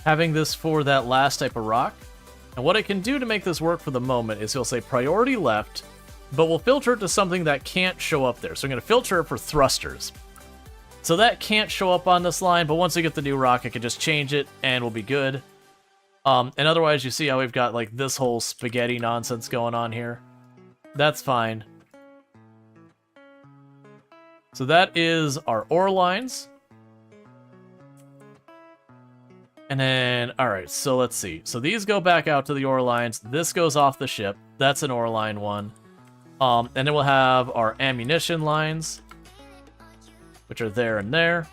having this for that last type of rock. And what I can do to make this work for the moment is he'll say priority left, but we'll filter it to something that can't show up there. So I'm going to filter it for thrusters. So that can't show up on this line, but once I get the new rock, I can just change it and we'll be good. And otherwise, you see how we've got like this whole spaghetti nonsense going on here. That's fine. So that is our ore lines. And then, alright, so let's see. So these go back out to the ore lines. This goes off the ship. That's an ore line one. And then we'll have our ammunition lines, which are there and there.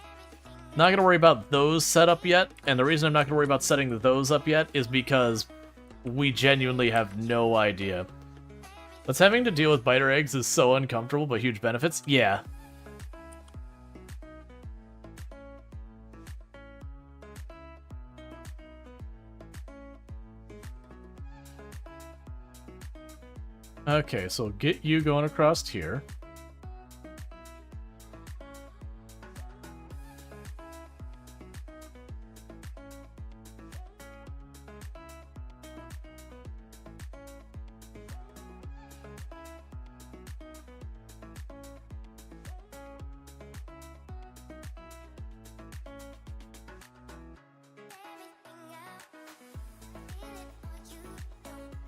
Not going to worry about those set up yet. And the reason I'm not going to worry about setting those up yet is because we genuinely have no idea. But having to deal with biter eggs is so uncomfortable, but huge benefits. Yeah. Okay, so get you going across here.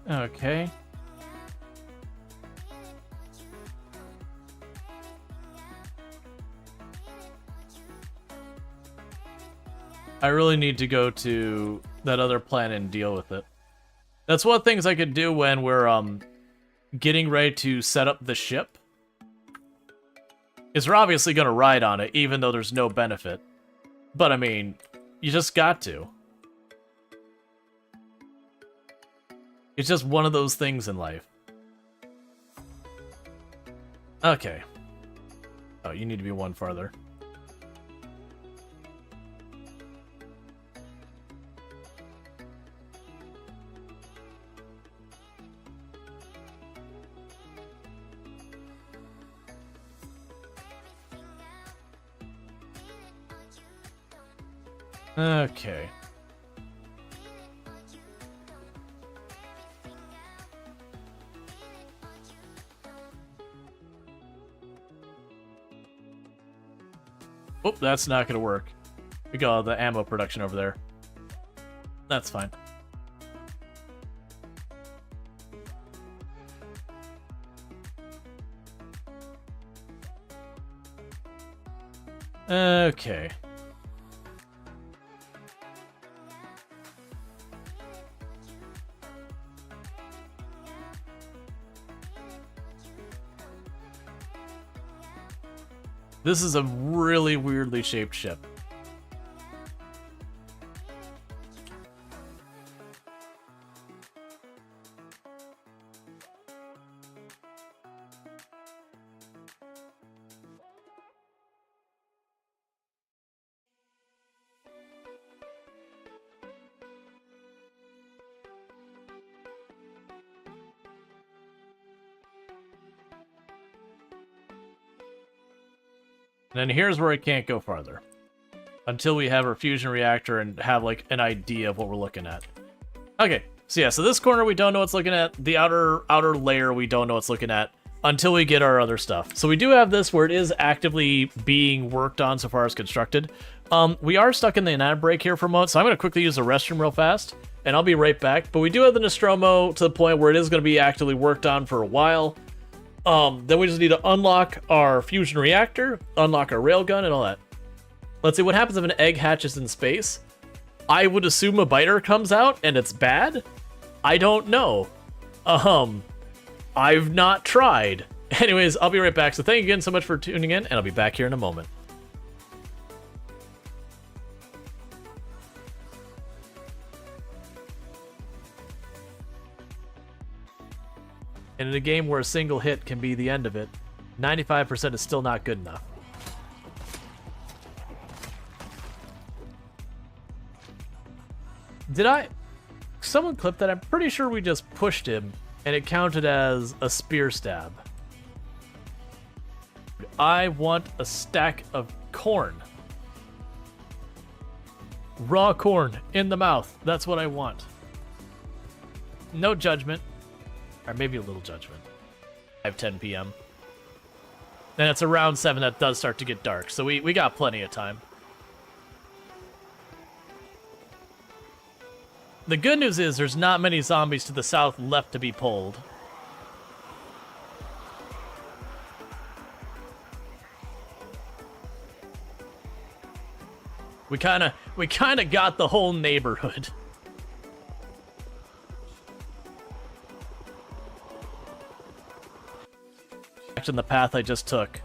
Okay. I really need to go to that other planet and deal with it. That's one of the things I could do when we're getting ready to set up the ship. Is we're obviously going to ride on it, even though there's no benefit. But I mean, you just got to. It's just one of those things in life. Okay. Oh, you need to be one farther. Okay. Oh, that's not going to work. We got all the ammo production over there. That's fine. Okay. This is a really weirdly shaped ship. And then here's where it can't go farther. Until we have our fusion reactor and have, like, an idea of what we're looking at. Okay, so yeah, so this corner we don't know what's looking at. The outer layer we don't know what's looking at. Until we get our other stuff. So we do have this where it is actively being worked on so far as constructed. We are stuck in the ad break here for a moment, so I'm going to quickly use the restroom real fast, and I'll be right back. But we do have the Nostromo to the point where it is going to be actively worked on for a while. Then we just need to unlock our fusion reactor, unlock our railgun, and all that. Let's see what happens if an egg hatches in space. I would assume a biter comes out, and it's bad? I don't know. I've not tried. Anyways, I'll be right back. So thank you again so much for tuning in, and I'll be back here in a moment. And in a game where a single hit can be the end of it, 95% is still not good enough. Someone clipped that? I'm pretty sure we just pushed him and it counted as a spear stab. I want a stack of corn. Raw corn in the mouth. That's what I want. No judgment. Or maybe a little judgment. 5:10 p.m. And it's around 7 that does start to get dark. So we got plenty of time. The good news is there's not many zombies to the south left to be pulled. We kind of got the whole neighborhood. In the path I just took.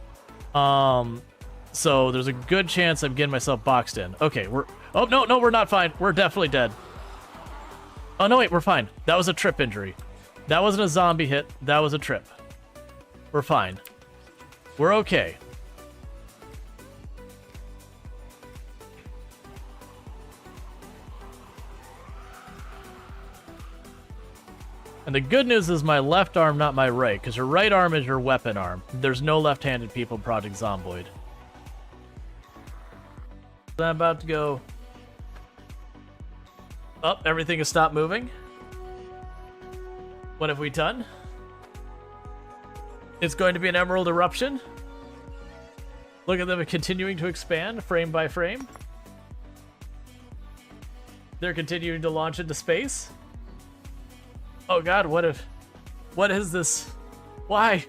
So there's a good chance I'm getting myself boxed in. Okay, oh no, we're not fine. We're definitely dead. Oh no, wait, we're fine. That was a trip injury. That wasn't a zombie hit. That was a trip. We're fine. We're okay. And the good news is my left arm, not my right, because your right arm is your weapon arm. There's no left-handed people in Project Zomboid. So I'm about to go... Oh, everything has stopped moving. What have we done? It's going to be an emerald eruption. Look at them continuing to expand frame by frame. They're continuing to launch into space. Oh god, what is this? Why?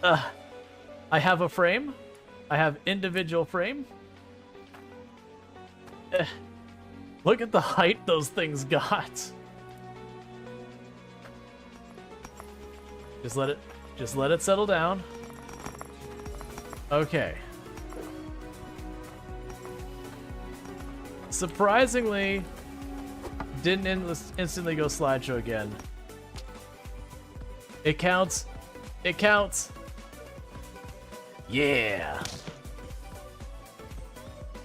I have a frame. I have individual frame. Look at the height those things got. Just let it settle down. Okay. Surprisingly, didn't instantly go slideshow again. It counts. It counts. Yeah.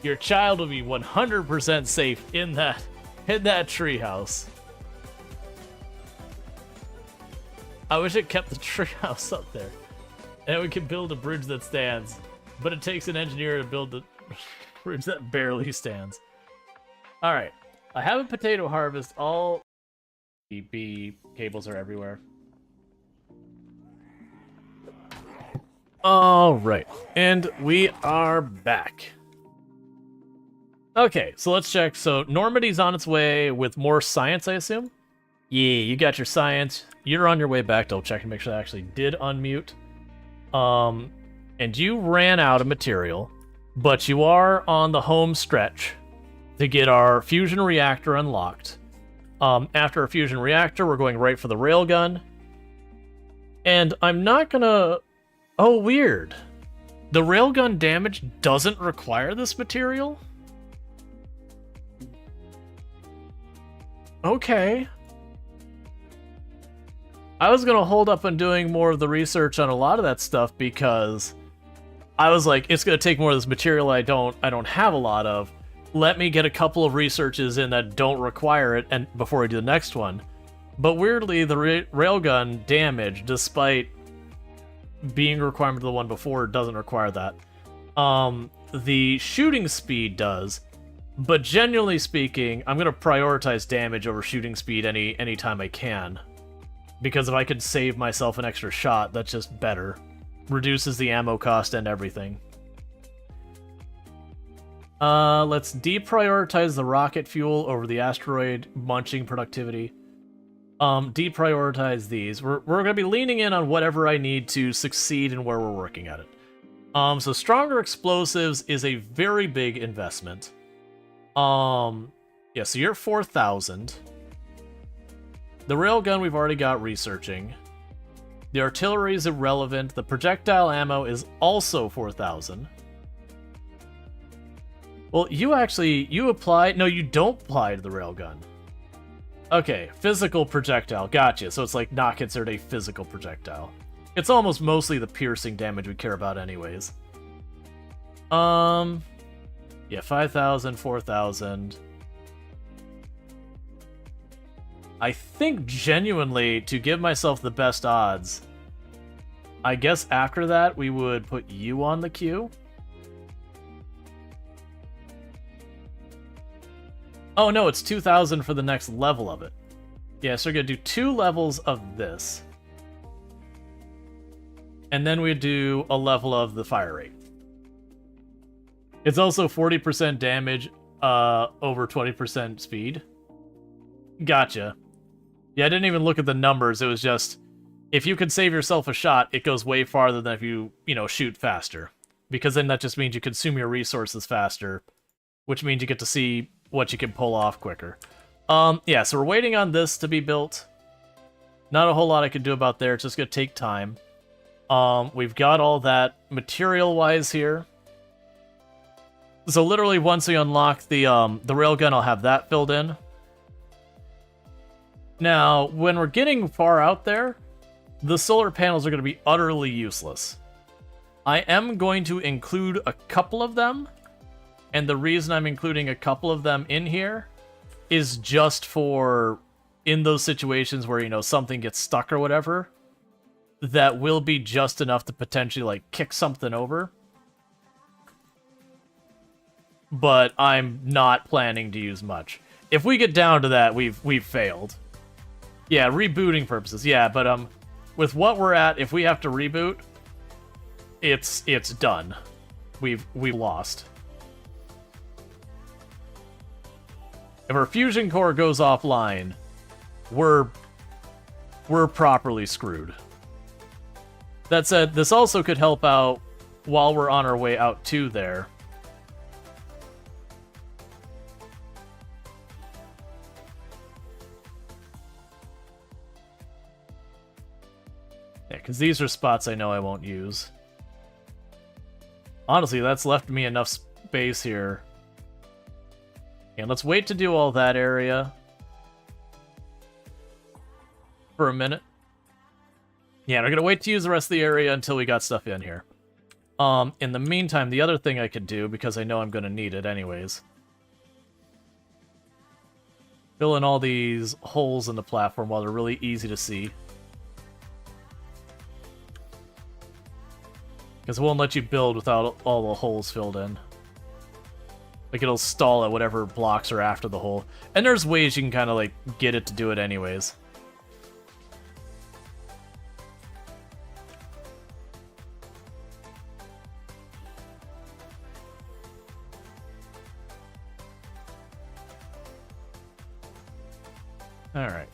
Your child will be 100% safe in that treehouse. I wish it kept the treehouse up there, and we could build a bridge that stands. But it takes an engineer to build the bridge that barely stands. All right, I have a potato harvest. All B cables are everywhere. All right, and we are back. Okay, so let's check. So Normandy's on its way with more science, I assume? Yeah, you got your science. You're on your way back. Double check to make sure I actually did unmute. And you ran out of material, but you are on the home stretch to get our fusion reactor unlocked. After our fusion reactor, we're going right for the railgun. And I'm not gonna... Oh, weird. The railgun damage doesn't require this material? Okay. I was gonna hold up on doing more of the research on a lot of that stuff because I was like, it's gonna take more of this material I don't have a lot of. Let me get a couple of researches in that don't require it and before I do the next one. But weirdly, the railgun damage, despite being a requirement of the one before, doesn't require that. The shooting speed does, but generally speaking, I'm going to prioritize damage over shooting speed anytime I can. Because if I could save myself an extra shot, that's just better. Reduces the ammo cost and everything. Let's deprioritize the rocket fuel over the asteroid munching productivity. Deprioritize these. We're going to be leaning in on whatever I need to succeed in where we're working at it. So stronger explosives is a very big investment. Yeah, so you're 4,000. The railgun we've already got researching. The artillery is irrelevant. The projectile ammo is also 4,000. Well, you apply... No, you don't apply to the railgun. Okay, physical projectile. Gotcha. So it's like not considered a physical projectile. It's almost mostly the piercing damage we care about anyways. Yeah, 5,000, 4,000. I think genuinely, to give myself the best odds, I guess after that we would put you on the queue. Oh no, it's 2,000 for the next level of it. Yeah, so we're gonna do 2 levels of this. And then we do a level of the fire rate. It's also 40% damage, over 20% speed. Gotcha. Yeah, I didn't even look at the numbers, it was just, if you can save yourself a shot, it goes way farther than if you shoot faster. Because then that just means you consume your resources faster, which means you get to see what you can pull off quicker. Yeah, so we're waiting on this to be built. Not a whole lot I can do about there, it's just gonna take time. We've got all that material-wise here. So literally once we unlock the railgun, I'll have that filled in. Now, when we're getting far out there, the solar panels are going to be utterly useless. I am going to include a couple of them, and the reason I'm including a couple of them in here is just for, in those situations where, something gets stuck or whatever, that will be just enough to potentially, like, kick something over. But I'm not planning to use much. If we get down to that, we've failed. Yeah, rebooting purposes. Yeah, but with what we're at, if we have to reboot, it's done. We've lost. If our fusion core goes offline, we're properly screwed. That said, this also could help out while we're on our way out to there. Yeah, because these are spots I know I won't use. Honestly, that's left me enough space here. And let's wait to do all that area for a minute. Yeah, we're gonna wait to use the rest of the area until we got stuff in here. In the meantime, the other thing I could do, because I know I'm gonna need it anyways, fill in all these holes in the platform while they're really easy to see. Because it won't let you build without all the holes filled in. Like, it'll stall at whatever blocks are after the hole. And there's ways you can kind of, like, get it to do it anyways. Alright.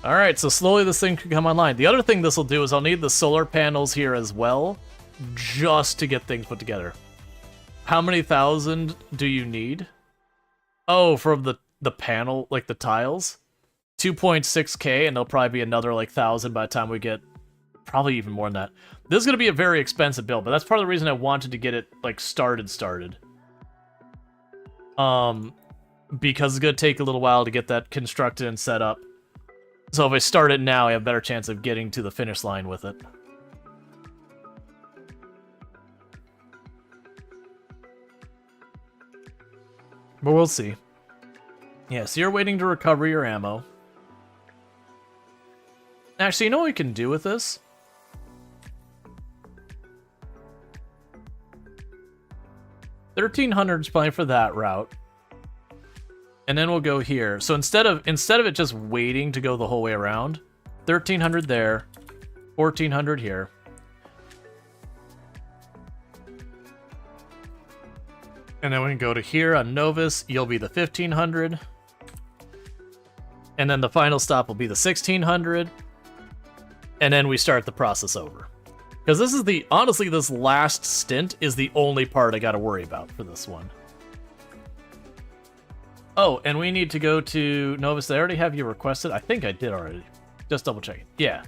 Alright, so slowly this thing could come online. The other thing this will do is I'll need the solar panels here as well, just to get things put together. How many thousand do you need? Oh, from the panel, like the tiles? 2.6k, and there'll probably be another, like, 1,000 by the time we get... Probably even more than that. This is going to be a very expensive build, but that's part of the reason I wanted to get it, like, started. Because it's going to take a little while to get that constructed and set up. So if I start it now, I have a better chance of getting to the finish line with it. But we'll see. Yeah, so you're waiting to recover your ammo. Actually, you know what we can do with this? $1,300 is probably for that route. And then we'll go here. So instead of it just waiting to go the whole way around, 1,300 there, 1,400 here. And then we can go to here on Novus. You'll be the 1,500. And then the final stop will be the 1,600. And then we start the process over. Because this is honestly, this last stint is the only part I gotta worry about for this one. Oh, and we need to go to Novus. They already have you requested? I think I did already. Just double checking. Yeah.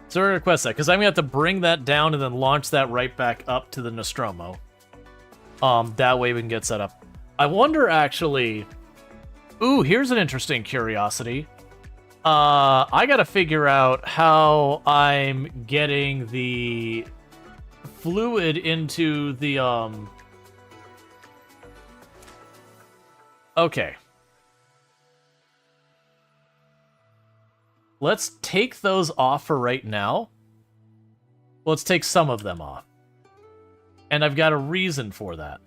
So we're gonna request that, because I'm gonna have to bring that down and then launch that right back up to the Nostromo. That way we can get set up. I wonder, actually... Ooh, here's an interesting curiosity. I gotta figure out how I'm getting the fluid into the, Okay. Let's take those off for right now. Let's take some of them off. And I've got a reason for that.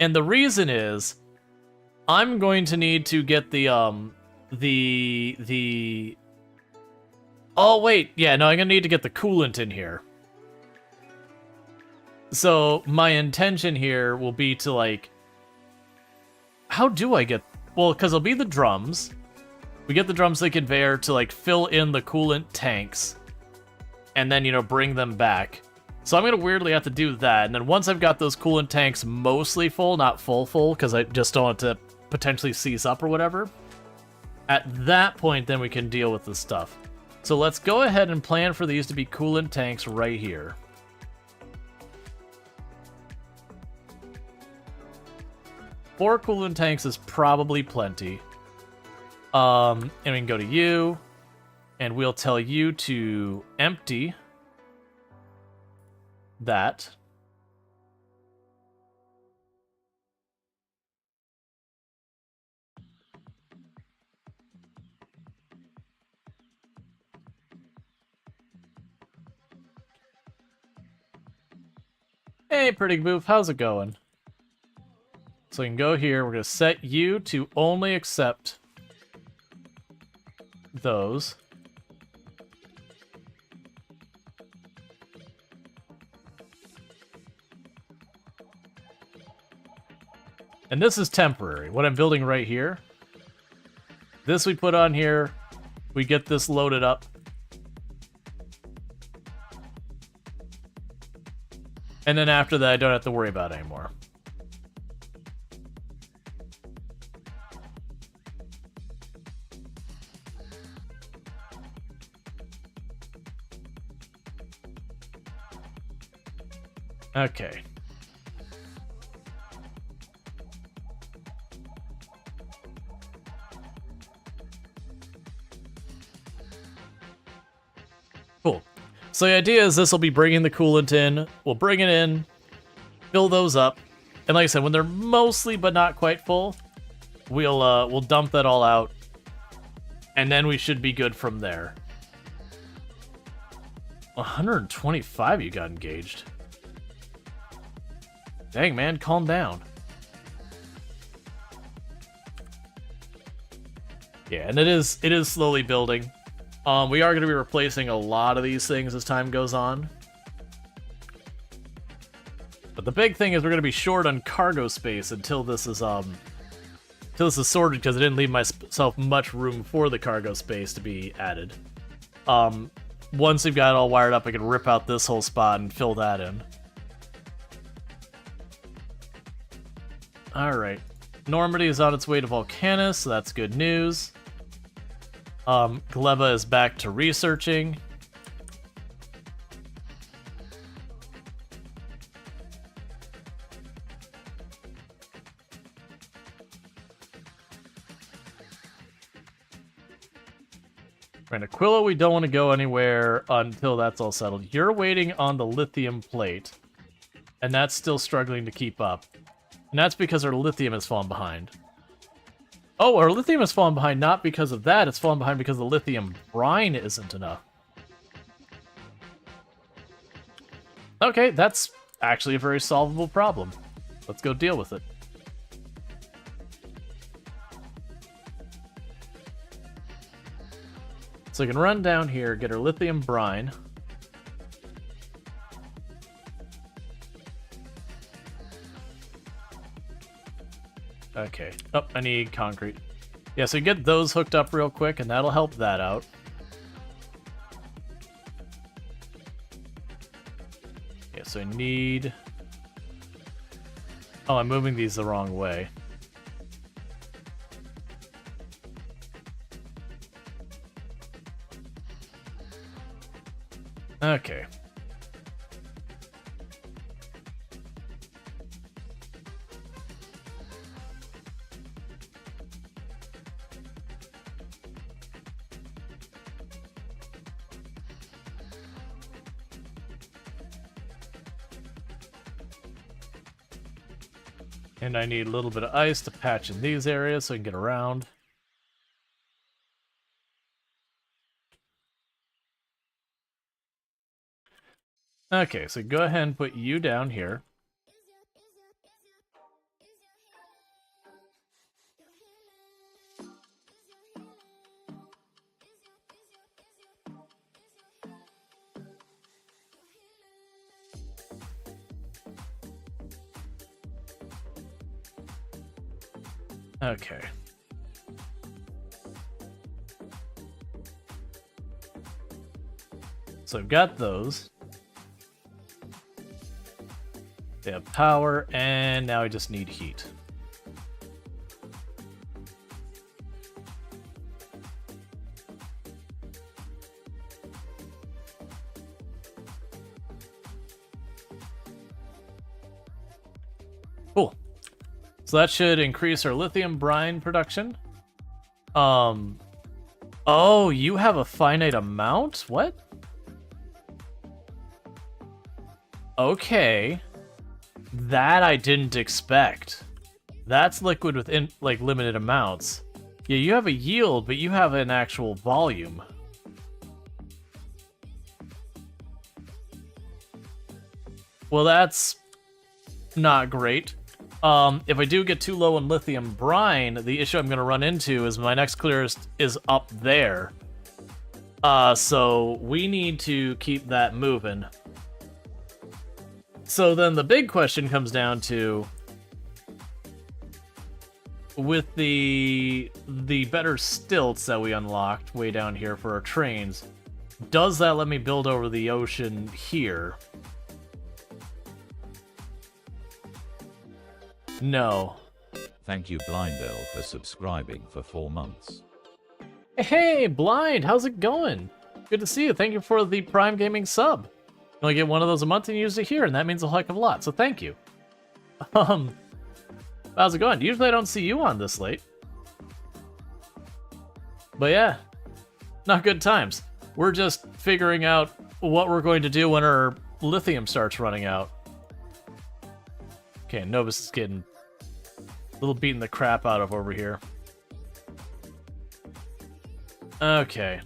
And the reason is... I'm going to need to get the... Oh, wait. Yeah, no, I'm going to need to get the coolant in here. So, my intention here will be to, like... How do I get... Well, because it'll be the drums. We get the drums to the conveyor to, like, fill in the coolant tanks. And then, you know, bring them back. So I'm going to weirdly have to do that. And then once I've got those coolant tanks mostly full, not full, because I just don't want to potentially seize up or whatever. At that point, then we can deal with the stuff. So let's go ahead and plan for these to be coolant tanks right here. Four coolant tanks is probably plenty. And we can go to you, and we'll tell you to empty that. Hey, pretty boof, how's it going? So we can go here, we're going to set you to only accept those. And this is temporary, what I'm building right here. This we put on here, we get this loaded up. And then after that, I don't have to worry about it anymore. Okay. Cool. So the idea is this will be bringing the coolant in. We'll bring it in, fill those up, and like I said, when they're mostly but not quite full, we'll dump that all out, and then we should be good from there. 125 you got engaged. Dang, man, calm down. Yeah, and it is slowly building. We are going to be replacing a lot of these things as time goes on. But the big thing is we're going to be short on cargo space until this is sorted, because I didn't leave myself much room for the cargo space to be added. Once we've got it all wired up, I can rip out this whole spot and fill that in. Alright. Normandy is on its way to Volcanus, so that's good news. Gleba is back to researching. Right, Aquilo, we don't want to go anywhere until that's all settled. You're waiting on the lithium plate, and that's still struggling to keep up. And that's because our lithium has fallen behind. Oh, our lithium has fallen behind not because of that, it's fallen behind because the lithium brine isn't enough. Okay, that's actually a very solvable problem. Let's go deal with it. So we can run down here, get our lithium brine. Okay. Oh, I need concrete. Yeah, so get those hooked up real quick, and that'll help that out. Yeah, so I need... Oh, I'm moving these the wrong way. Okay. And I need a little bit of ice to patch in these areas so I can get around. Okay, so go ahead and put you down here. Okay. So I've got those. They have power, and now I just need heat. Cool. So that should increase our lithium brine production. Oh, you have a finite amount? What? Okay. That I didn't expect. That's liquid within, like, limited amounts. Yeah, you have a yield, but you have an actual volume. Well, that's not great. If I do get too low in lithium brine, the issue I'm going to run into is my next clearest is up there. So we need to keep that moving. So then the big question comes down to, with the better stilts that we unlocked way down here for our trains, does that let me build over the ocean here? No. Thank you, Blindel, for subscribing for 4 months. Hey, Blind, how's it going? Good to see you. Thank you for the Prime Gaming sub. You only get one of those a month and you use it here, and that means a heck of a lot, so thank you. How's it going? Usually I don't see you on this late. But yeah, not good times. We're just figuring out what we're going to do when our lithium starts running out. Okay, Novus is getting a little beaten the crap out of over here. Okay.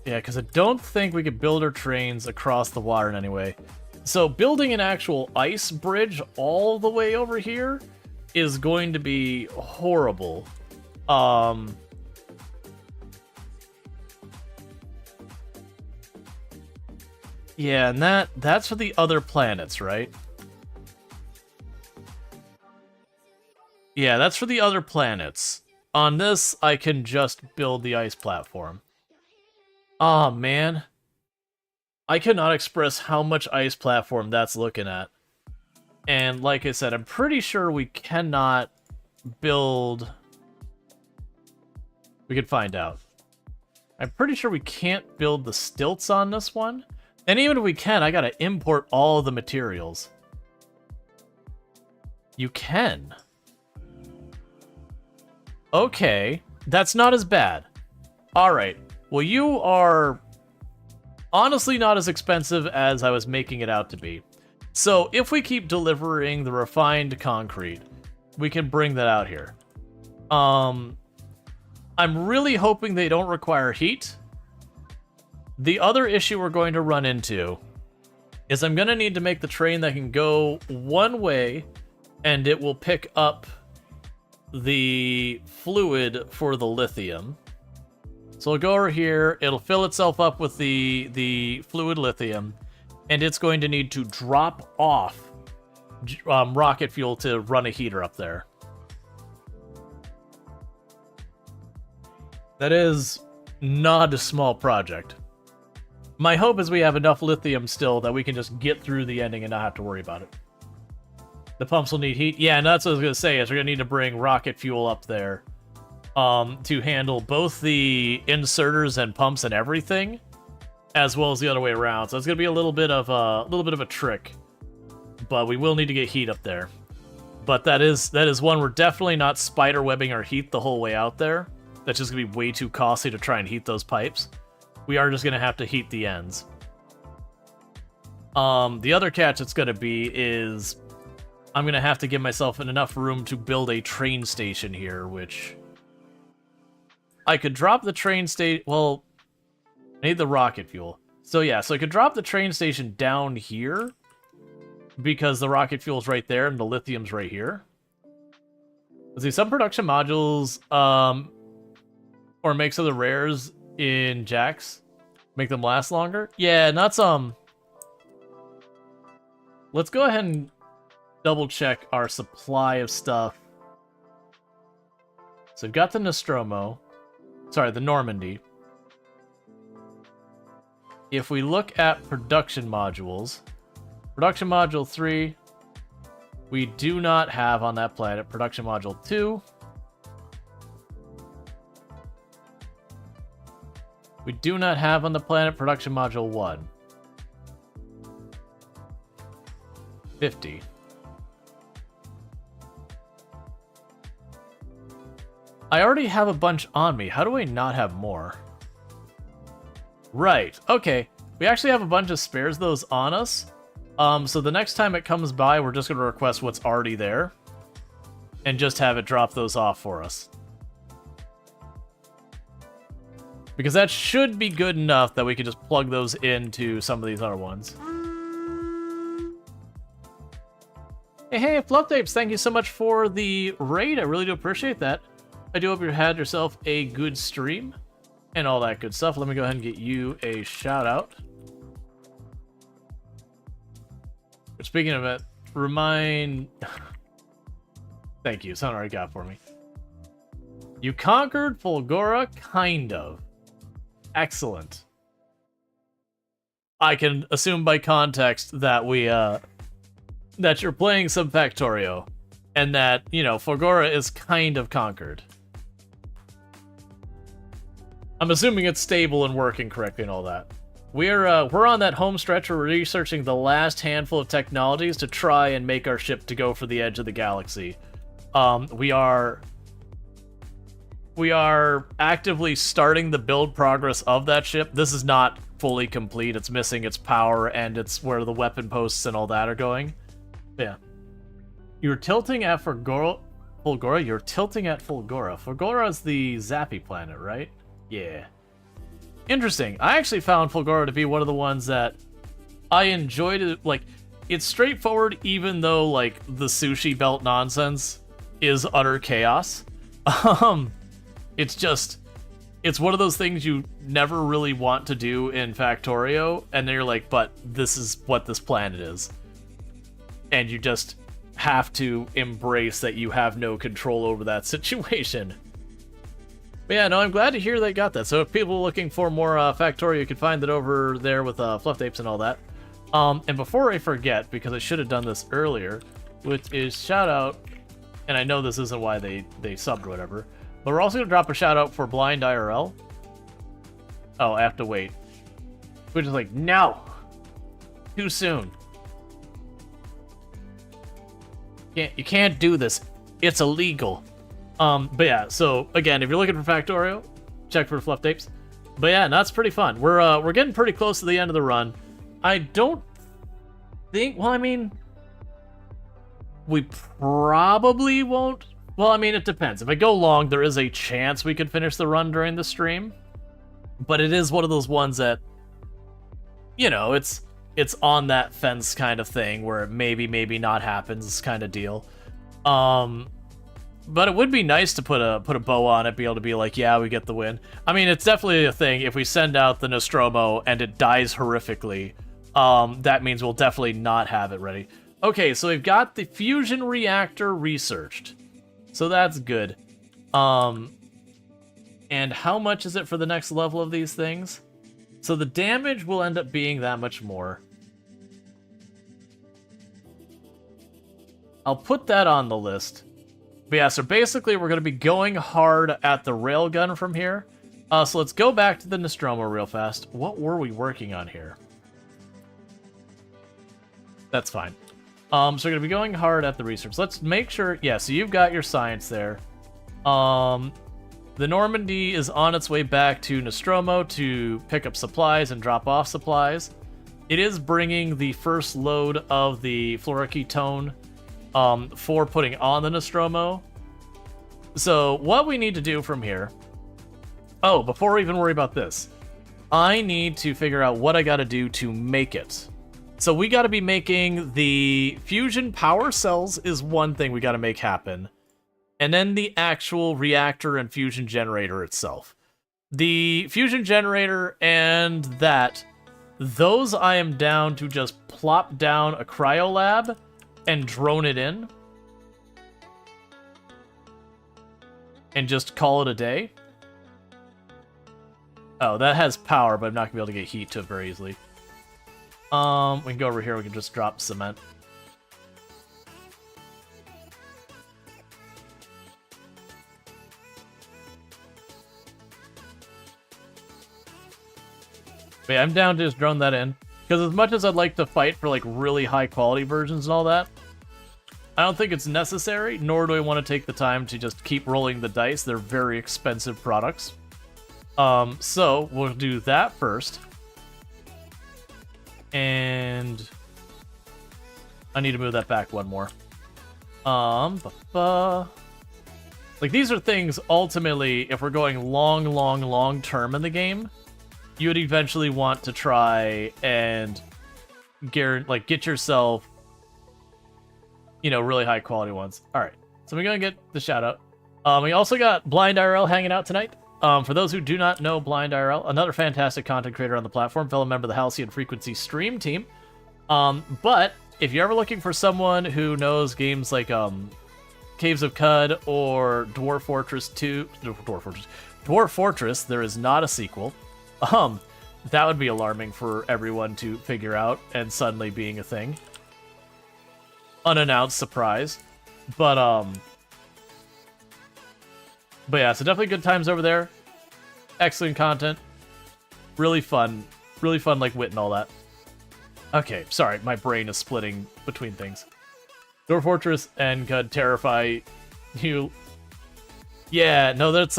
Yeah, because I don't think we could build our trains across the water in any way. So building an actual ice bridge all the way over here is going to be horrible. Yeah, and that's for the other planets, right? Yeah, that's for the other planets. On this, I can just build the ice platform. Aw, man. I cannot express how much ice platform that's looking at. And like I said, I'm pretty sure we cannot build... We could find out. I'm pretty sure we can't build the stilts on this one. And even if we can, I gotta import all the materials. You can. Okay, that's not as bad. Alright, well you are honestly not as expensive as I was making it out to be. So if we keep delivering the refined concrete, we can bring that out here. I'm really hoping they don't require heat. The other issue we're going to run into is I'm going to need to make the train that can go one way, and it will pick up the fluid for the lithium. So it'll go over here, it'll fill itself up with the fluid lithium, and it's going to need to drop off rocket fuel to run a heater up there. That is not a small project. My hope is we have enough lithium still that we can just get through the ending and not have to worry about it. The pumps will need heat. Yeah, and that's what I was going to say, is we're going to need to bring rocket fuel up there to handle both the inserters and pumps and everything, as well as the other way around. So it's going to be a little bit of a trick, but we will need to get heat up there. But that is one we're definitely not spider webbing our heat the whole way out there. That's just going to be way too costly to try and heat those pipes. We are just going to have to heat the ends. The other catch it's going to be is I'm going to have to give myself enough room to build a train station here, which I could drop the train station. Well, I need the rocket fuel. So yeah, so I could drop the train station down here because the rocket fuel's right there and the lithium's right here. Let's see, some production modules or make some of the rares in jacks make them last longer. Yeah, not some. Let's go ahead and double check our supply of stuff. So we've got the Nostromo. Sorry, the Normandy. If we look at production modules, production module 3, we do not have on that planet. Production module 2. We do not have on the planet production module 1. 50. I already have a bunch on me. How do I not have more? Right. Okay. We actually have a bunch of spares those on us. So the next time it comes by, we're just going to request what's already there and just have it drop those off for us. Because that should be good enough that we can just plug those into some of these other ones. Hey, Fluff Tapes, thank you so much for the raid. I really do appreciate that. I do hope you had yourself a good stream and all that good stuff. Let me go ahead and get you a shout out. Speaking of it, remind... Thank you, someone already got for me. You conquered Fulgora, kind of. Excellent. I can assume by context that we, that you're playing some Factorio, and that, you know, Fulgora is kind of conquered. I'm assuming it's stable and working correctly and all that. We're on that home stretch where we're researching the last handful of technologies to try and make our ship to go for the edge of the galaxy. We are actively starting the build progress of that ship. This is not fully complete. It's missing its power, and it's where the weapon posts and all that are going. Yeah. You're tilting at Fulgora? You're tilting at Fulgora. Fulgora is the Zappy planet, right? Yeah. Interesting. I actually found Fulgora to be one of the ones that I enjoyed. It. Like, it's straightforward, even though, like, the sushi belt nonsense is utter chaos. It's just, it's one of those things you never really want to do in Factorio, and then you're like, but this is what this planet is. And you just have to embrace that you have no control over that situation. But yeah, no, I'm glad to hear they got that. So if people are looking for more Factorio, you can find it over there with Fluff Tapes and all that. And before I forget, because I should have done this earlier, which is shout out, and I know this isn't why they subbed or whatever, but we're also going to drop a shout out for Blind IRL. Oh, I have to wait. Which is like, no! Too soon. You can't do this. It's illegal. But yeah, so again, if you're looking for Factorio, check for Fluff Tapes. But yeah, that's pretty fun. We're getting pretty close to the end of the run. I don't think, well, I mean, we probably won't. Well, I mean, it depends. If I go long, there is a chance we could finish the run during the stream. But it is one of those ones that, you know, it's on that fence kind of thing where it maybe not happens kind of deal. But it would be nice to put a bow on it, be able to be like, yeah, we get the win. I mean, it's definitely a thing. If we send out the Nostromo and it dies horrifically, that means we'll definitely not have it ready. Okay, so we've got the fusion reactor researched. So that's good. And how much is it for the next level of these things? So the damage will end up being that much more. I'll put that on the list. But yeah, so basically we're going to be going hard at the railgun from here. So let's go back to the Nostromo real fast. What were we working on here? That's fine. So we're going to be going hard at the research. Let's make sure... Yeah, so you've got your science there. The Normandy is on its way back to Nostromo to pick up supplies and drop off supplies. It is bringing the first load of the fluoroketone for putting on the Nostromo. So what we need to do from here... Oh, before we even worry about this, I need to figure out what I got to do to make it. So we got to be making the fusion power cells is one thing we got to make happen. And then the actual reactor and fusion generator itself. The fusion generator and that, those I am down to just plop down a cryo lab and drone it in. And just call it a day. Oh, that has power, but I'm not going to be able to get heat to it very easily. We can go over here, we can just drop cement. But yeah, I'm down to just drone that in. Because as much as I'd like to fight for like really high quality versions and all that, I don't think it's necessary, nor do I want to take the time to just keep rolling the dice. They're very expensive products. So we'll do that first. And I need to move that back one more. Like these are things ultimately, if we're going long term in the game, you would eventually want to try and get yourself, you know, really high quality ones. All right, so we're gonna get the shout out. We also got Blind IRL hanging out tonight. For those who do not know Blind IRL, another fantastic content creator on the platform, fellow member of the Halcyon Frequency stream team. But if you're ever looking for someone who knows games like Caves of Cud or Dwarf Fortress 2, Dwarf Fortress, there is not a sequel. That would be alarming for everyone to figure out and suddenly being a thing. Unannounced surprise. But yeah, so definitely good times over there. Excellent content. Really fun, like wit and all that. Okay, sorry, my brain is splitting between things. Dwarf Fortress and could terrify you. Yeah, no, that's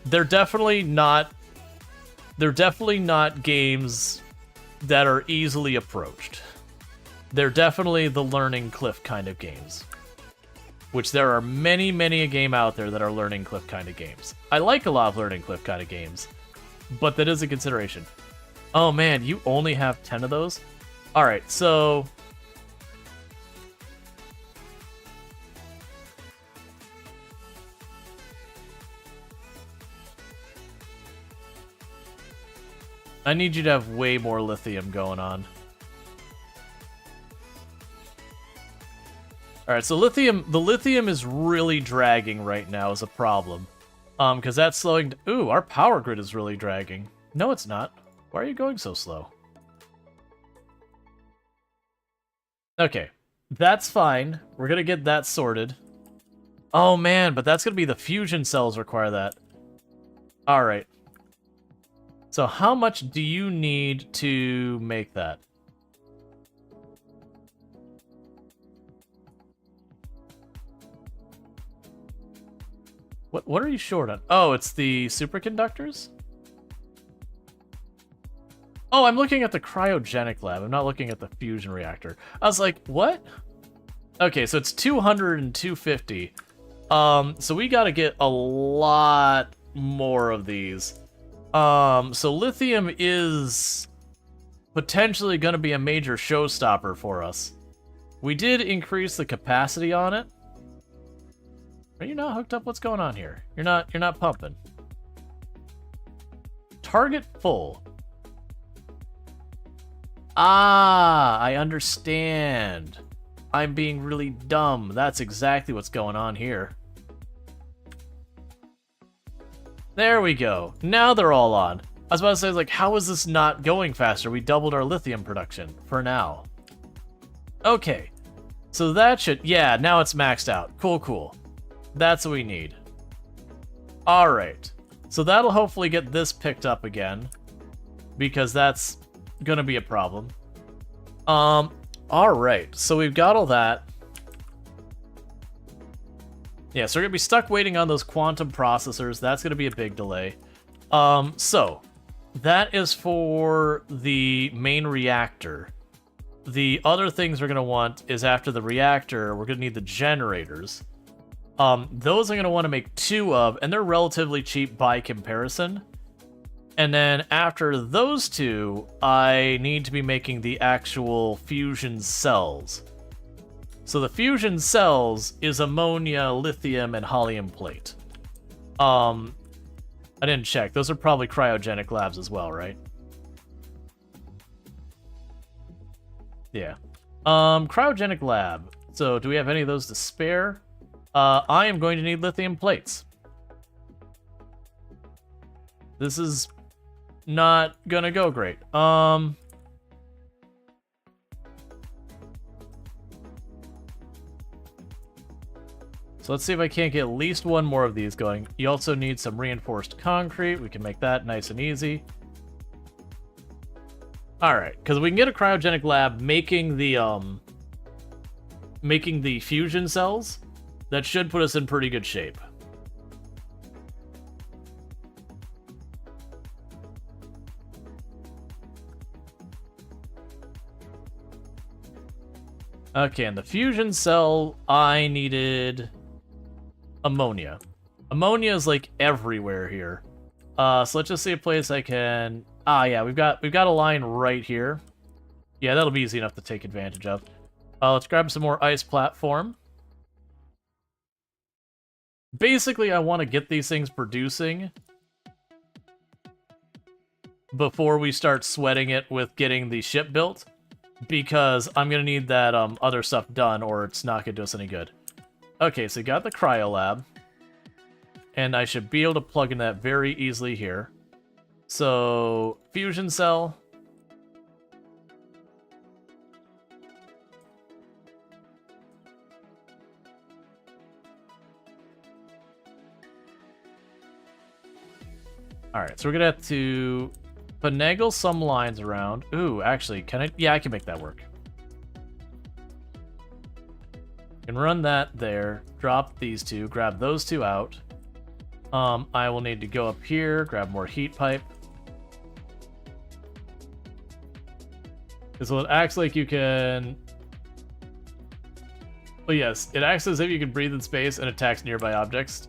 they're definitely not games that are easily approached. They're definitely the learning cliff kind of games. Which there are many a game out there that are learning cliff kind of games. I like a lot of learning cliff kind of games, but that is a consideration. Oh man, you only have 10 of those? Alright, so... I need you to have way more lithium going on. Alright, so the lithium is really dragging right now as a problem. Because that's slowing... Ooh, our power grid is really dragging. No, it's not. Why are you going so slow? Okay, that's fine. We're gonna get that sorted. Oh man, but that's gonna be the fusion cells require that. Alright. So how much do you need to make that? What are you short on? Oh, it's the superconductors? Oh, I'm looking at the cryogenic lab. I'm not looking at the fusion reactor. I was like, what? Okay, so it's 200 and 250. So we gotta get a lot more of these. So lithium is potentially gonna be a major showstopper for us. We did increase the capacity on it. Are you not hooked up? What's going on here? You're not pumping. Target full. Ah, I understand. I'm being really dumb. That's exactly what's going on here. There we go. Now they're all on. I was about to say, like, how is this not going faster? We doubled our lithium production for now. Okay. So that should... Yeah, now it's maxed out. Cool, cool. That's what we need. Alright. So that'll hopefully get this picked up again. Because that's gonna be a problem. Alright. So we've got all that. Yeah, so we're gonna be stuck waiting on those quantum processors. That's gonna be a big delay. So that is for the main reactor. The other things we're gonna want is after the reactor, we're gonna need the generators. Those I'm gonna want to make 2 of, and they're relatively cheap by comparison. And then after those 2, I need to be making the actual fusion cells. So the fusion cells is ammonia, lithium, and helium plate. I didn't check. Those are probably cryogenic labs as well, right? Yeah. Cryogenic lab. So do we have any of those to spare? I am going to need lithium plates. This is not gonna go great. So let's see if I can't get at least one more of these going. You also need some reinforced concrete. We can make that nice and easy. Alright, because we can get a cryogenic lab making the fusion cells. That should put us in pretty good shape. Okay, and the fusion cell, I needed ammonia. Ammonia is like everywhere here. So let's just see a place I can... Ah, yeah, we've got a line right here. Yeah, that'll be easy enough to take advantage of. Let's grab some more ice platform. Basically, I want to get these things producing before we start sweating it with getting the ship built, because I'm going to need that other stuff done, or it's not going to do us any good. Okay, so got the cryo lab, and I should be able to plug in that very easily here. So, fusion cell. Alright, so we're gonna have to finagle some lines around. Ooh, actually, can I? Yeah, I can make that work. Can run that there, drop these 2, grab those 2 out. I will need to go up here, grab more heat pipe. So it acts like you can... Oh yes, it acts as if you can breathe in space and attacks nearby objects.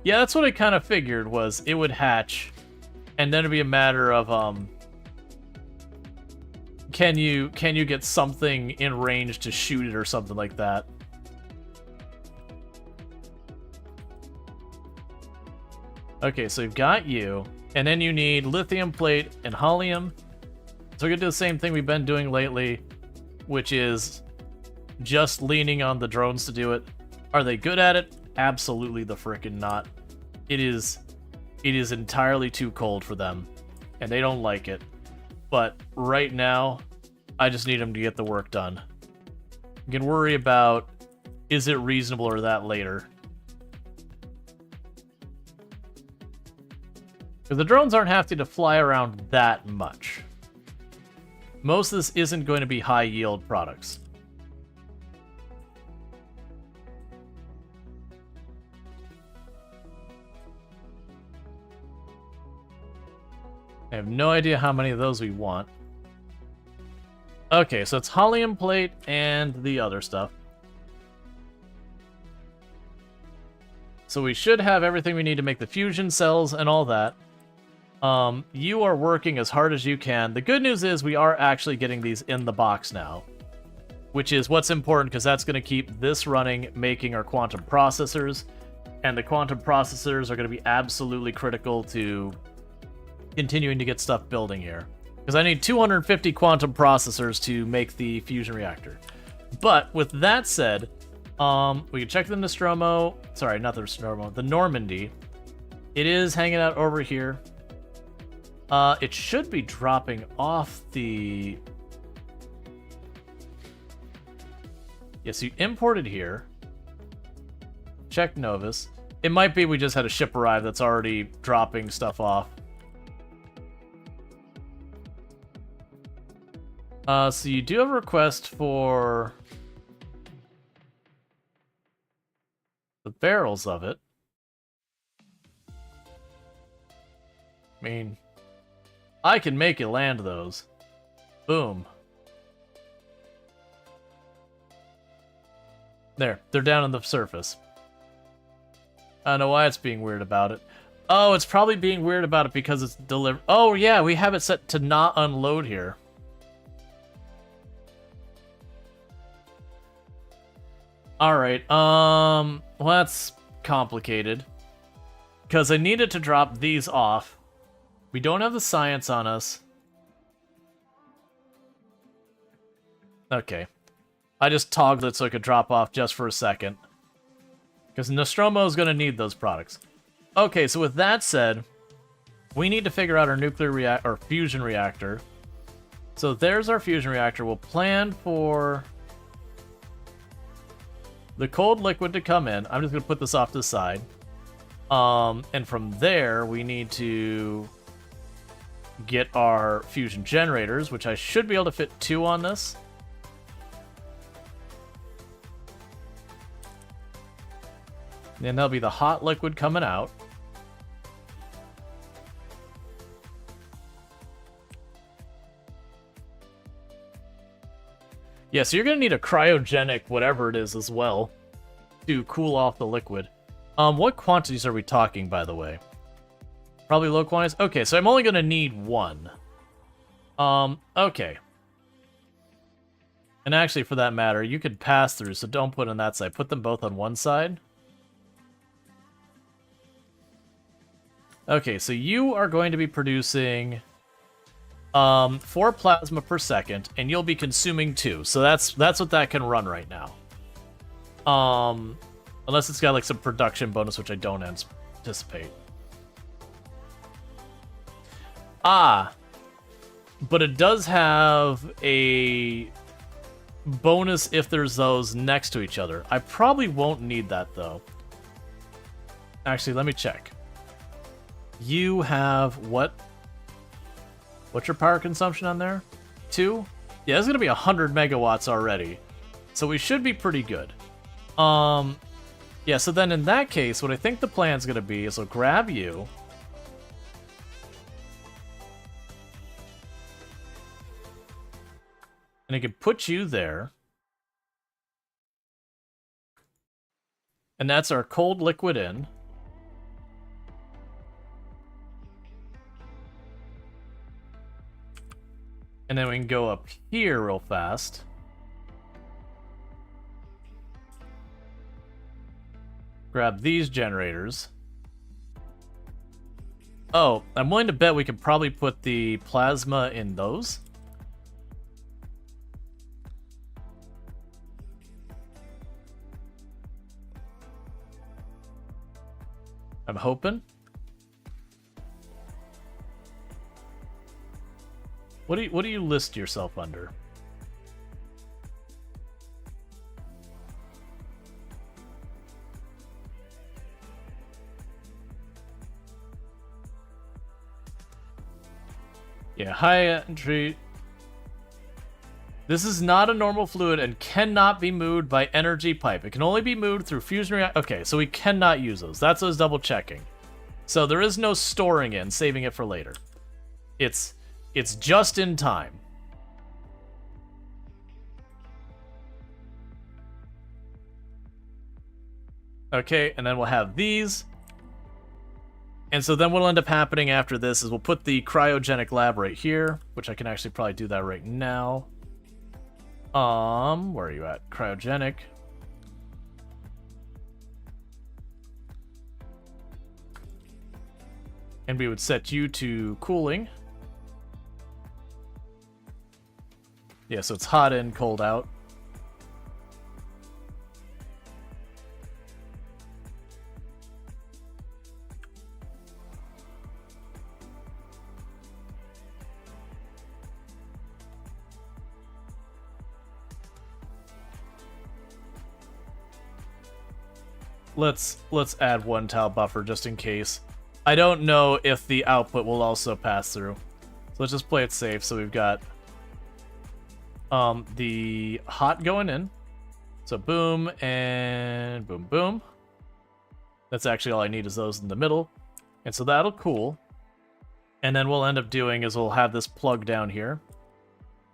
Yeah, that's what I kind of figured, was it would hatch, and then it'd be a matter of, can you get something in range to shoot it or something like that. Okay, so you've got you, and then you need lithium plate and helium. So we're gonna do the same thing we've been doing lately, which is just leaning on the drones to do it. Are they good at it? Absolutely the frickin' not. It is entirely too cold for them, and they don't like it. But right now, I just need them to get the work done. You can worry about, is it reasonable or that later. Because the drones aren't having to fly around that much. Most of this isn't going to be high yield products. I have no idea how many of those we want. Okay, so it's Hollium plate and the other stuff. So we should have everything we need to make the fusion cells and all that. You are working as hard as you can. The good news is we are actually getting these in the box now, which is what's important because that's going to keep this running, making our quantum processors. And the quantum processors are going to be absolutely critical to continuing to get stuff building here. Because I need 250 quantum processors to make the fusion reactor. But with that said, we can check the Nostromo. Sorry, not the Nostromo. The Normandy. It is hanging out over here. It should be dropping off the... Yes, you imported here. Check Novus. It might be we just had a ship arrive that's already dropping stuff off. So you do have a request for the barrels of it. I mean, I can make it land those. Boom. There, they're down on the surface. I don't know why it's being weird about it. Oh, it's probably being weird about it because it's delivered. Oh, yeah, we have it set to not unload here. Alright, well, that's complicated. Because I needed to drop these off. We don't have the science on us. Okay. I just toggled it so it could drop off just for a second. Because Nostromo is going to need those products. Okay, so with that said, we need to figure out our nuclear or fusion reactor. So there's our fusion reactor. We'll plan for the cold liquid to come in. I'm just going to put this off to the side. And from there, we need to get our fusion generators, which I should be able to fit 2 on this. And there'll be the hot liquid coming out. Yeah, so you're going to need a cryogenic whatever it is as well to cool off the liquid. What quantities are we talking, by the way? Probably low quantities? Okay, so I'm only going to need 1. Okay. And actually, for that matter, you could pass through, so don't put on that side. Put them both on one side. Okay, so you are going to be producing 4 plasma per second, and you'll be consuming 2. So that's what that can run right now. Unless it's got like some production bonus, which I don't anticipate. Ah, but it does have a bonus if there's those next to each other. I probably won't need that though. Actually, let me check. You have what? What's your power consumption on there? 2? Yeah, it's gonna be 100 megawatts already. So we should be pretty good. Yeah, so then in that case, what I think the plan's gonna be is I'll grab you. And I can put you there. And that's our cold liquid in. And then we can go up here real fast. Grab these generators. Oh, I'm willing to bet we could probably put the plasma in those. I'm hoping. What do you list yourself under? Yeah, high entry. This is not a normal fluid and cannot be moved by energy pipe. It can only be moved through fusion reactor. Okay, so we cannot use those. That's us double checking. So there is no storing in, saving it for later. It's just in time. Okay, and then we'll have these. And so then what'll end up happening after this is we'll put the cryogenic lab right here, which I can actually probably do that right now. Where are you at? Cryogenic. And we would set you to cooling. Yeah, so it's hot in, cold out. Let's add 1 tile buffer just in case. I don't know if the output will also pass through. So let's just play it safe. So we've got the hot going in. So boom and boom boom. That's actually all I need is those in the middle. And so that'll cool. And then we'll end up doing is we'll have this plug down here,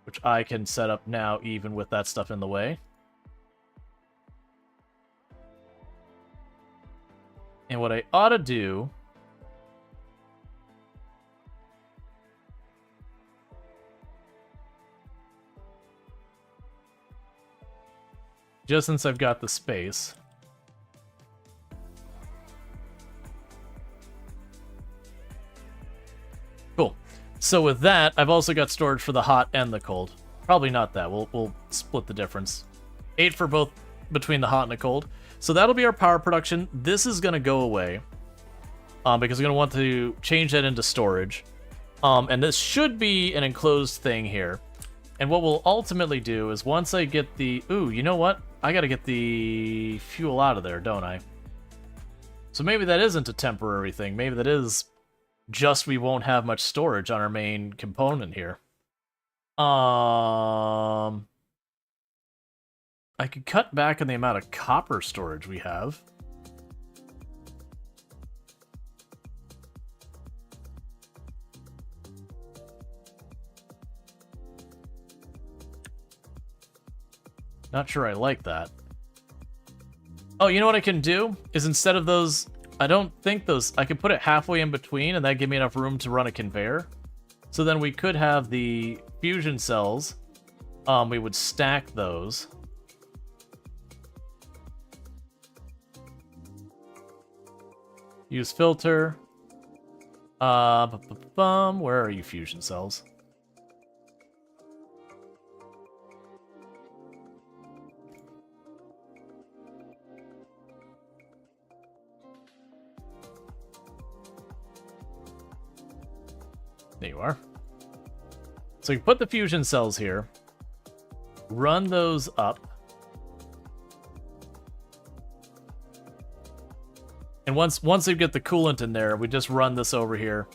which I can set up now even with that stuff in the way. And what I ought to do just since I've got the space, cool. So with that, I've also got storage for the hot and the cold. Probably not that. We'll split the difference. 8 for both between the hot and the cold. So that'll be our power production. This is going to go away because we're going to want to change that into storage. And this should be an enclosed thing here. And what we'll ultimately do is once I get the... Ooh, you know what? I got to get the fuel out of there, don't I? So maybe that isn't a temporary thing. Maybe that is just we won't have much storage on our main component here. I could cut back on the amount of copper storage we have. Not sure I like that. Oh, you know what I can do? Is instead of those... I don't think those... I could put it halfway in between, and that give me enough room to run a conveyor. So then we could have the fusion cells. We would stack those. Use filter. Where are you, fusion cells? There you are. So you put the fusion cells here. Run those up. And once we get the coolant in there, we just run this over here,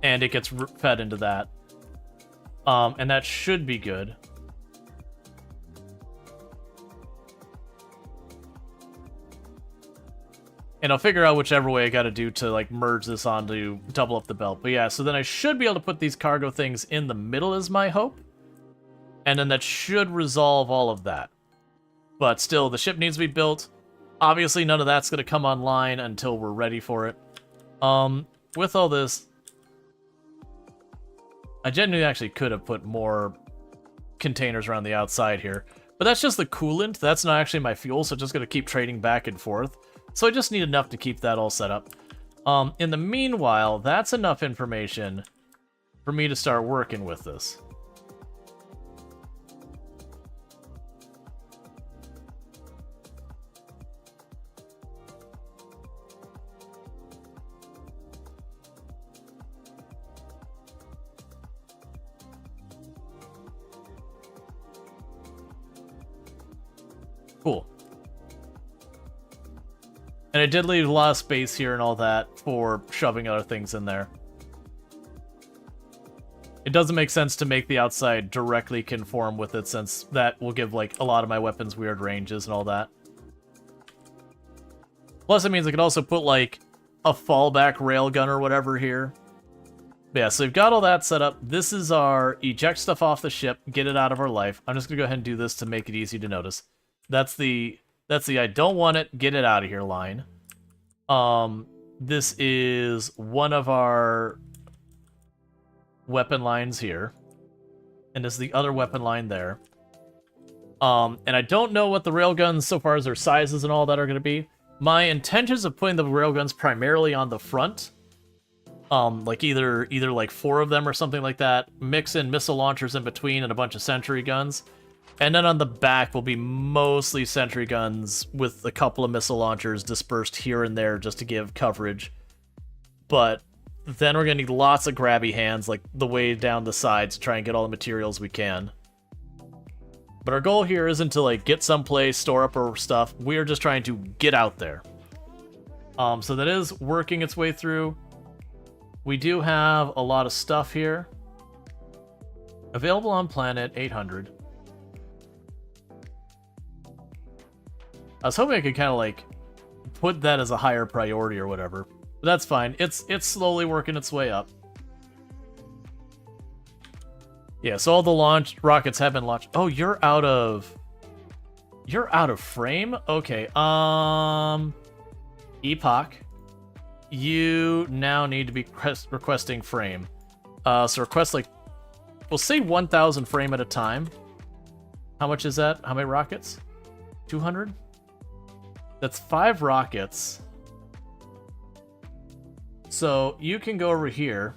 and it gets fed into that. And that should be good. And I'll figure out whichever way I gotta do to, like, merge this on to double up the belt. But yeah, so then I should be able to put these cargo things in the middle is my hope. And then that should resolve all of that. But still, the ship needs to be built. Obviously, none of that's going to come online until we're ready for it. With all this, I genuinely actually could have put more containers around the outside here. But that's just the coolant. That's not actually my fuel, so it's just going to keep trading back and forth. So I just need enough to keep that all set up. In the meanwhile, that's enough information for me to start working with this. Cool. And I did leave a lot of space here and all that for shoving other things in there. It doesn't make sense to make the outside directly conform with it, since that will give, like, a lot of my weapons weird ranges and all that. Plus, it means I could also put, like, a fallback railgun or whatever here. But yeah, so we've got all that set up. This is our eject stuff off the ship, get it out of our life. I'm just gonna go ahead and do this to make it easy to notice. That's the I don't want it, get it out of here line. This is one of our weapon lines here. And this is the other weapon line there. And I don't know what the railguns, so far as their sizes and all that, are going to be. My intentions of putting the railguns primarily on the front, like either like 4 of them or something like that, mix in missile launchers in between and a bunch of sentry guns. And then on the back will be mostly sentry guns with a couple of missile launchers dispersed here and there just to give coverage. But then we're going to need lots of grabby hands, like the way down the sides, to try and get all the materials we can. But our goal here isn't to like get someplace, store up our stuff. We're just trying to get out there. So that is working its way through. We do have a lot of stuff here. Available on planet 800. I was hoping I could kind of like put that as a higher priority or whatever. But that's fine. It's slowly working its way up. Yeah, so all the launch rockets have been launched. Oh, you're out of frame? Okay. Epoch. You now need to be requesting frame. So request like, we'll say 1,000 frame at a time. How much is that? How many rockets? 200? That's 5 rockets. So you can go over here.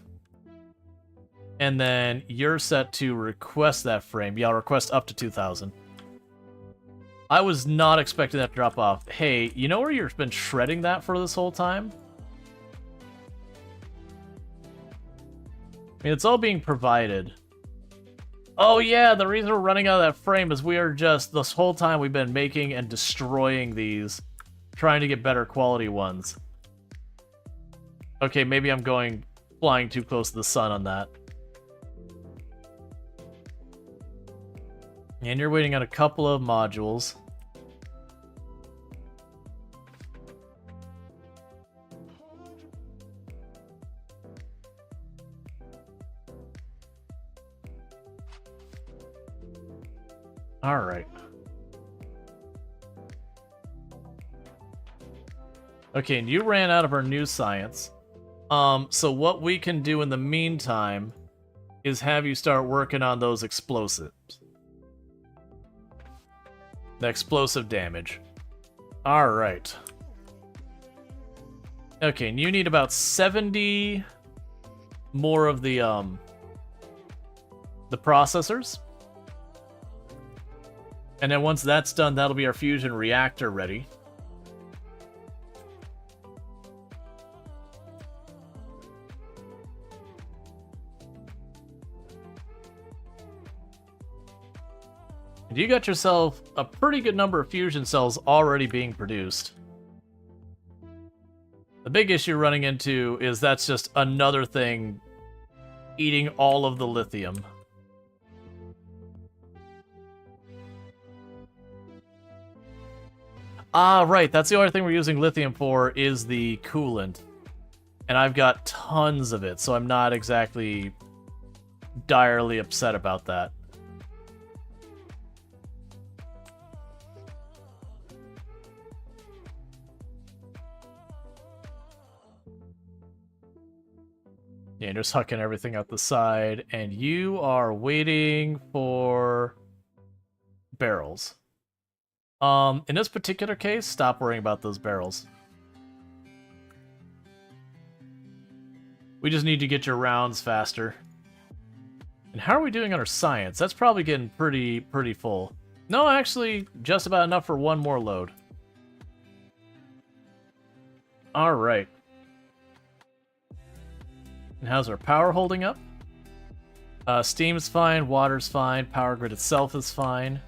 And then you're set to request that frame. Yeah, I'll request up to 2,000. I was not expecting that to drop off. Hey, you know where you've been shredding that for this whole time? I mean, it's all being provided. Oh yeah, the reason we're running out of that frame is we are just, this whole time we've been making and destroying these, trying to get better quality ones. Okay, maybe I'm flying too close to the sun on that. And you're waiting on a couple of modules. All right. Okay, and you ran out of our new science. So what we can do in the meantime is have you start working on those explosives. The explosive damage. Alright. Okay, and you need about 70 more of the processors. And then once that's done, that'll be our fusion reactor ready. And you got yourself a pretty good number of fusion cells already being produced. The big issue running into is that's just another thing eating all of the lithium. Ah, right, that's the only thing we're using lithium for is the coolant. And I've got tons of it, so I'm not exactly direly upset about that. Yeah, and just hucking everything out the side, and you are waiting for barrels. In this particular case, stop worrying about those barrels. We just need to get your rounds faster. And how are we doing on our science? That's probably getting pretty full. No, actually, just about enough for one more load. Alright. And how's our power holding up? Steam's fine, water's fine, power grid itself is fine.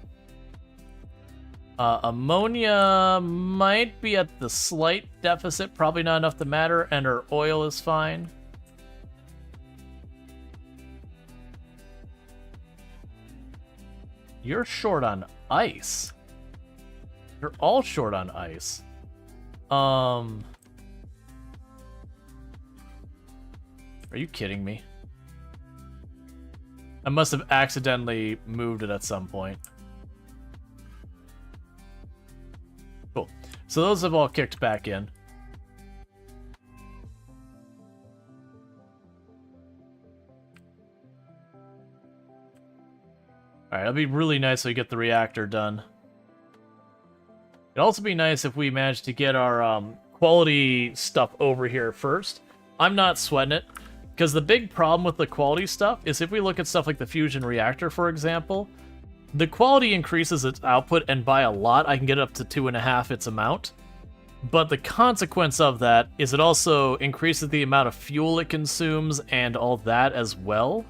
Ammonia might be at the slight deficit, probably not enough to matter, and our oil is fine. You're short on ice. You're all short on ice. Are you kidding me? I must have accidentally moved it at some point. Cool. So those have all kicked back in. Alright, it'll be really nice if we get the reactor done. It'd also be nice if we manage to get our quality stuff over here first. I'm not sweating it, because the big problem with the quality stuff is if we look at stuff like the fusion reactor, for example, the quality increases its output, and by a lot, I can get it up to 2.5 its amount. But the consequence of that is it also increases the amount of fuel it consumes and all that as well.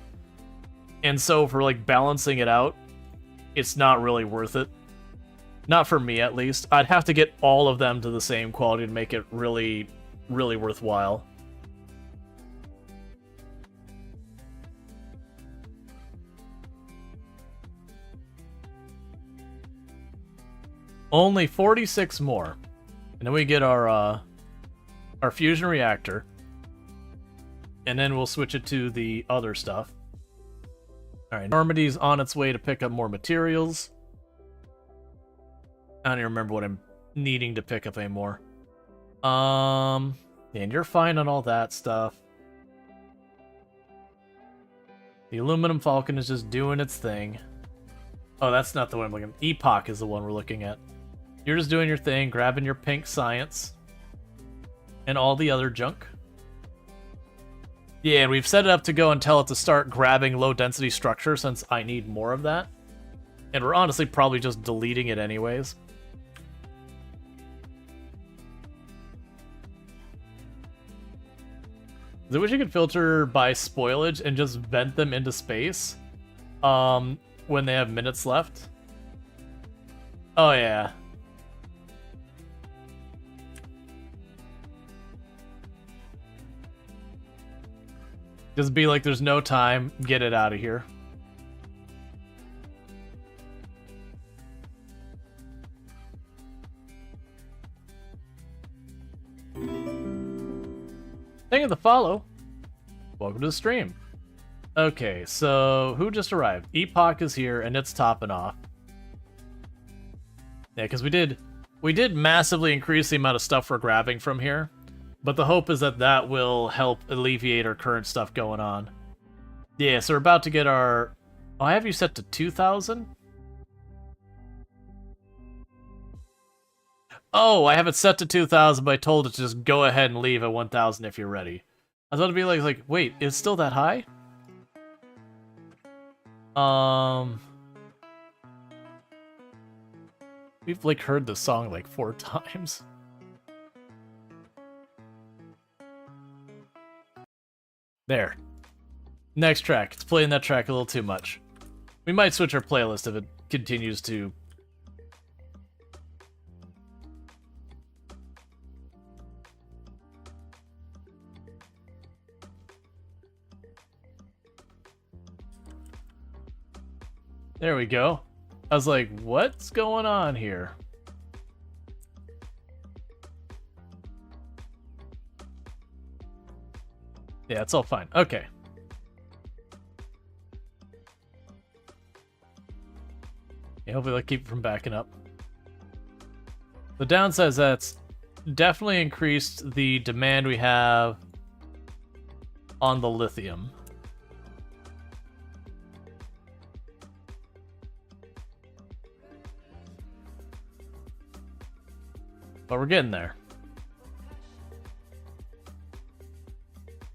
And so for like balancing it out, it's not really worth it. Not for me, at least. I'd have to get all of them to the same quality to make it really, really worthwhile. Only 46 more. And then we get our fusion reactor. And then we'll switch it to the other stuff. Alright, Normandy's on its way to pick up more materials. I don't even remember what I'm needing to pick up anymore. And you're fine on all that stuff. The aluminum falcon is just doing its thing. Oh, that's not the one I'm looking at. Epoch is the one we're looking at. You're just doing your thing, grabbing your pink science. And all the other junk. Yeah, and we've set it up to go and tell it to start grabbing low-density structure since I need more of that. And we're honestly probably just deleting it anyways. I wish you could filter by spoilage and just vent them into space when they have minutes left. Oh, yeah. Just be like, there's no time, get it out of here. Thank you for the follow. Welcome to the stream. Okay, so who just arrived? Epoch is here, and it's topping off. Yeah, because we did massively increase the amount of stuff we're grabbing from here. But the hope is that that will help alleviate our current stuff going on. Yeah, so we're about to get our... Oh, I have you set to 2,000? Oh, I have it set to 2,000, but I told it to just go ahead and leave at 1,000 if you're ready. I thought it'd be like, wait, it's still that high? We've, like, heard the song, like, 4 times. There. Next track. It's playing that track a little too much. We might switch our playlist if it continues to... There we go. I was like, what's going on here? Yeah, it's all fine. Okay. Yeah, hopefully they'll keep it from backing up. The downside is that's definitely increased the demand we have on the lithium. But we're getting there.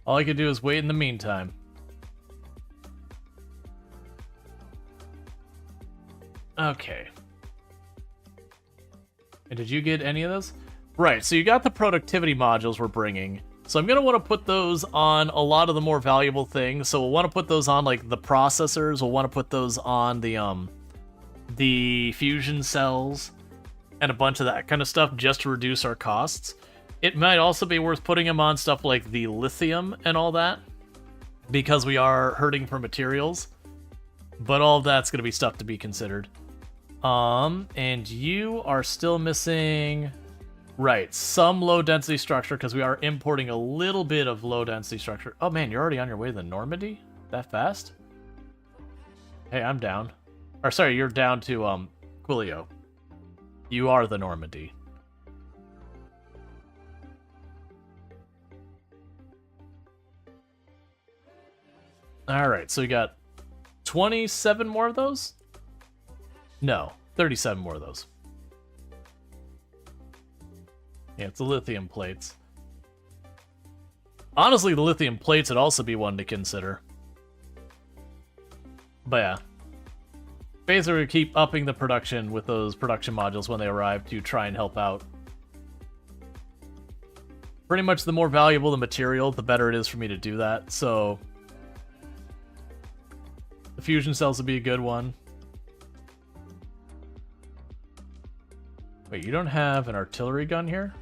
All I can do is wait in the meantime. Okay. And did you get any of those? Right, so you got the productivity modules we're bringing. So I'm going to want to put those on a lot of the more valuable things. So we'll want to put those on, like, the processors. We'll want to put those on the fusion cells and a bunch of that kind of stuff just to reduce our costs. It might also be worth putting them on stuff like the lithium and all that, because we are hurting for materials. But all of that's going to be stuff to be considered. And you are still missing... Right, some low-density structure, because we are importing a little bit of low-density structure. Oh man, you're already on your way to the Normandy? That fast? Hey, I'm down. Or sorry, you're down to Quilio. You are the Normandy. Alright, so we got 27 more of those? No, 37 more of those. Yeah, it's the lithium plates. Honestly, the lithium plates would also be one to consider. But yeah. Basically, we keep upping the production with those production modules when they arrive to try and help out. Pretty much the more valuable the material, the better it is for me to do that, so... The fusion cells would be a good one. Wait, you don't have an artillery gun here?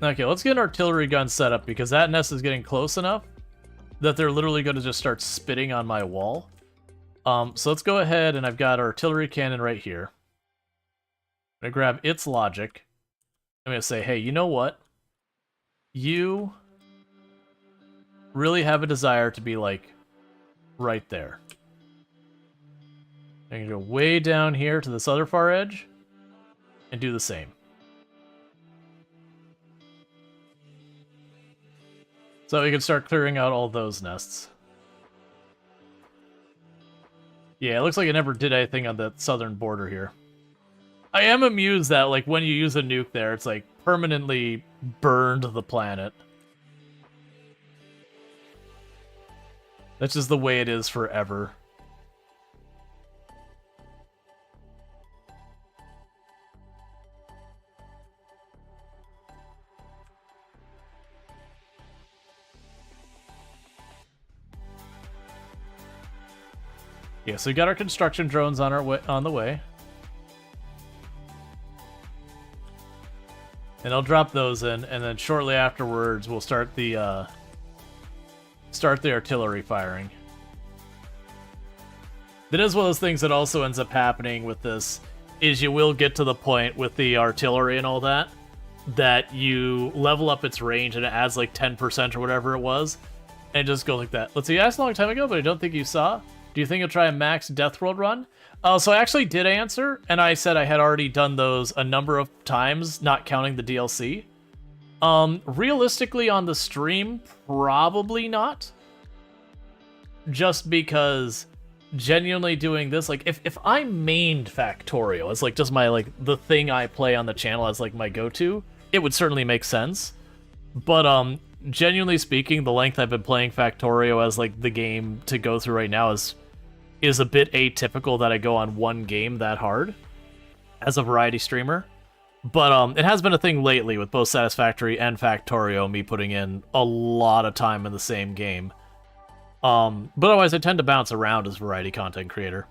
Okay, let's get an artillery gun set up because that nest is getting close enough that they're literally going to just start spitting on my wall. So let's go ahead, and I've got artillery cannon right here. I'm going to grab its logic. I'm going to say, hey, you know what? You really have a desire to be, like, right there. I'm going to go way down here to this other far edge and do the same. So we can start clearing out all those nests. Yeah, it looks like it never did anything on the southern border here. I am amused that, like, when you use a nuke there, it's, like, permanently burned the planet. That's just the way it is forever. Yeah, so we got our construction drones on the way. And I'll drop those in, and then shortly afterwards we'll start the artillery firing. That is one of those things that also ends up happening with this, is you will get to the point with the artillery and all that, that you level up its range and it adds like 10% or whatever it was, and just go like that. Let's see, you asked a long time ago, but I don't think you saw. Do you think you'll try a max Death World run? So I actually did answer, and I said I had already done those a number of times, not counting the DLC. Realistically on the stream, probably not. Just because genuinely doing this, like, if I mained Factorio as, like, just my, like, the thing I play on the channel as, like, my go-to, it would certainly make sense. But, genuinely speaking, the length I've been playing Factorio as, like, the game to go through right now is a bit atypical that I go on one game that hard as a variety streamer. But it has been a thing lately with both Satisfactory and Factorio, me putting in a lot of time in the same game. But otherwise I tend to bounce around as a variety content creator.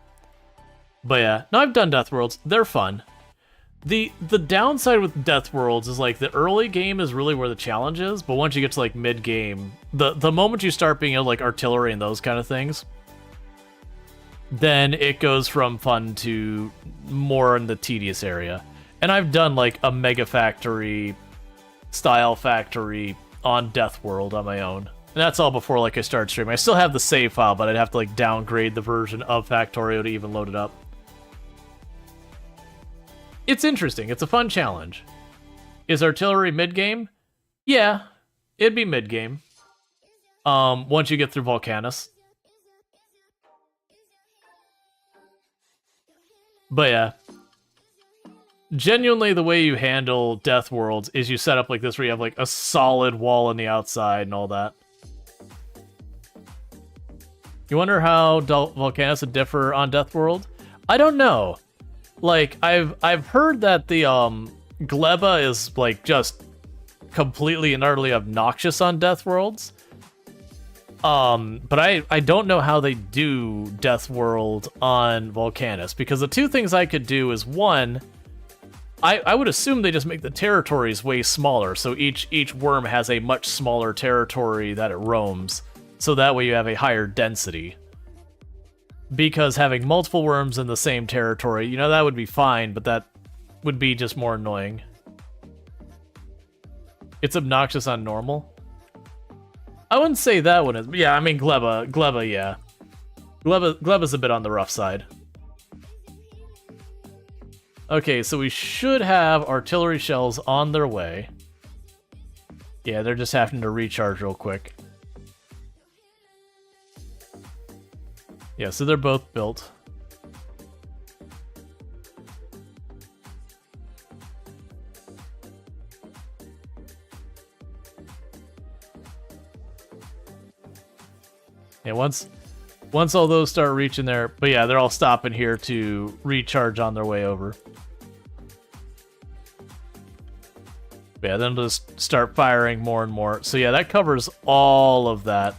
But yeah, no, I've done Death Worlds. They're fun. The downside with Death Worlds is, like, the early game is really where the challenge is, but once you get to, like, mid-game, the moment you start being able to, like, artillery and those kind of things, then it goes from fun to more in the tedious area. And I've done, like, a Mega Factory style factory on Death World on my own. And that's all before, like, I start streaming. I still have the save file, but I'd have to, like, downgrade the version of Factorio to even load it up. It's interesting. It's a fun challenge. Is artillery mid-game? Yeah, it'd be mid-game. Once you get through Volcanus. But yeah. Genuinely, the way you handle Death Worlds is you set up like this where you have, like, a solid wall on the outside and all that. You wonder how Volcanus would differ on Death World? I don't know. Like, I've heard that the Gleba is, like, just completely and utterly obnoxious on Death Worlds. But I don't know how they do Death World on Volcanus, because the two things I could do is, one, I would assume they just make the territories way smaller, so each worm has a much smaller territory that it roams, so that way you have a higher density. Because having multiple worms in the same territory, you know, that would be fine, but that would be just more annoying. It's obnoxious on normal. I wouldn't say that one is. Yeah, I mean Gleba, yeah. Gleba's a bit on the rough side. Okay, so we should have artillery shells on their way. Yeah, they're just having to recharge real quick. Yeah, so they're both built. Yeah, once all those start reaching there, but yeah, they're all stopping here to recharge on their way over. But yeah, then just start firing more and more. So yeah, that covers all of that.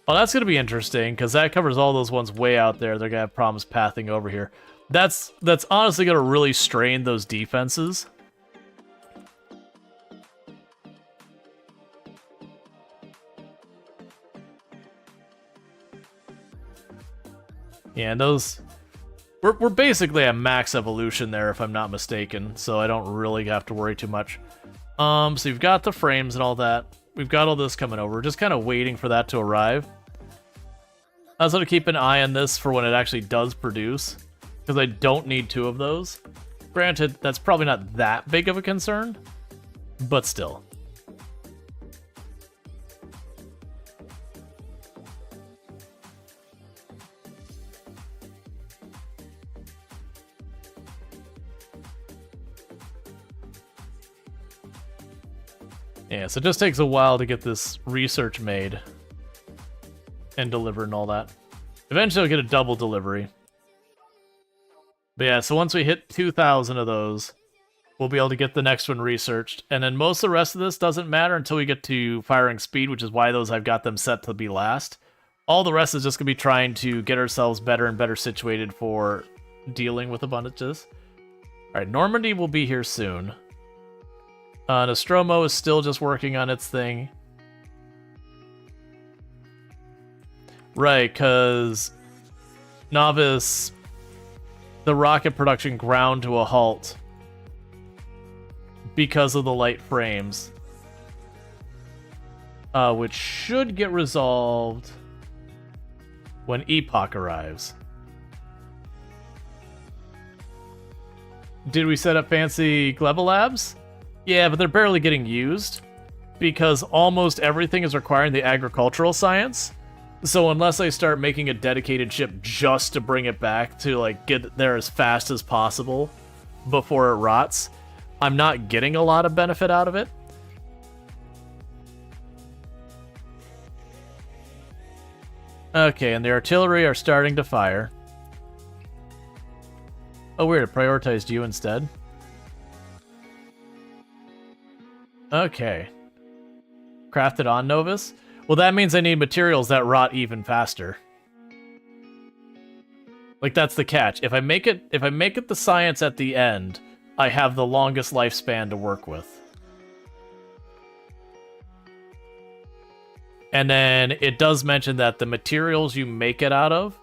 Oh, that's going to be interesting, because that covers all those ones way out there. They're going to have problems pathing over here. That's honestly going to really strain those defenses. Yeah, and those... We're basically at max evolution there, if I'm not mistaken, so I don't really have to worry too much. So you've got the frames and all that. We've got all this coming over. We're just kind of waiting for that to arrive. I was going to keep an eye on this for when it actually does produce, because I don't need 2 of those. Granted, that's probably not that big of a concern, but still. Yeah, so it just takes a while to get this research made and delivered and all that. Eventually I'll get a double delivery. But yeah, so once we hit 2,000 of those, we'll be able to get the next one researched. And then most of the rest of this doesn't matter until we get to firing speed, which is why those I've got them set to be last. All the rest is just going to be trying to get ourselves better and better situated for dealing with abundances. Alright, Normandy will be here soon. Nostromo is still just working on its thing. Right, because Novice, the rocket production ground to a halt because of the light frames, which should get resolved when Epoch arrives. Did we set up fancy Gleba labs? Yeah, but they're barely getting used because almost everything is requiring the agricultural science. So unless I start making a dedicated ship just to bring it back to like get there as fast as possible before it rots, I'm not getting a lot of benefit out of it. Okay, and the artillery are starting to fire. Oh, weird, it prioritized you instead. Okay. Crafted on Novus? Well, that means I need materials that rot even faster. Like, that's the catch. If I make it the science at the end, I have the longest lifespan to work with. And then it does mention that the materials you make it out of,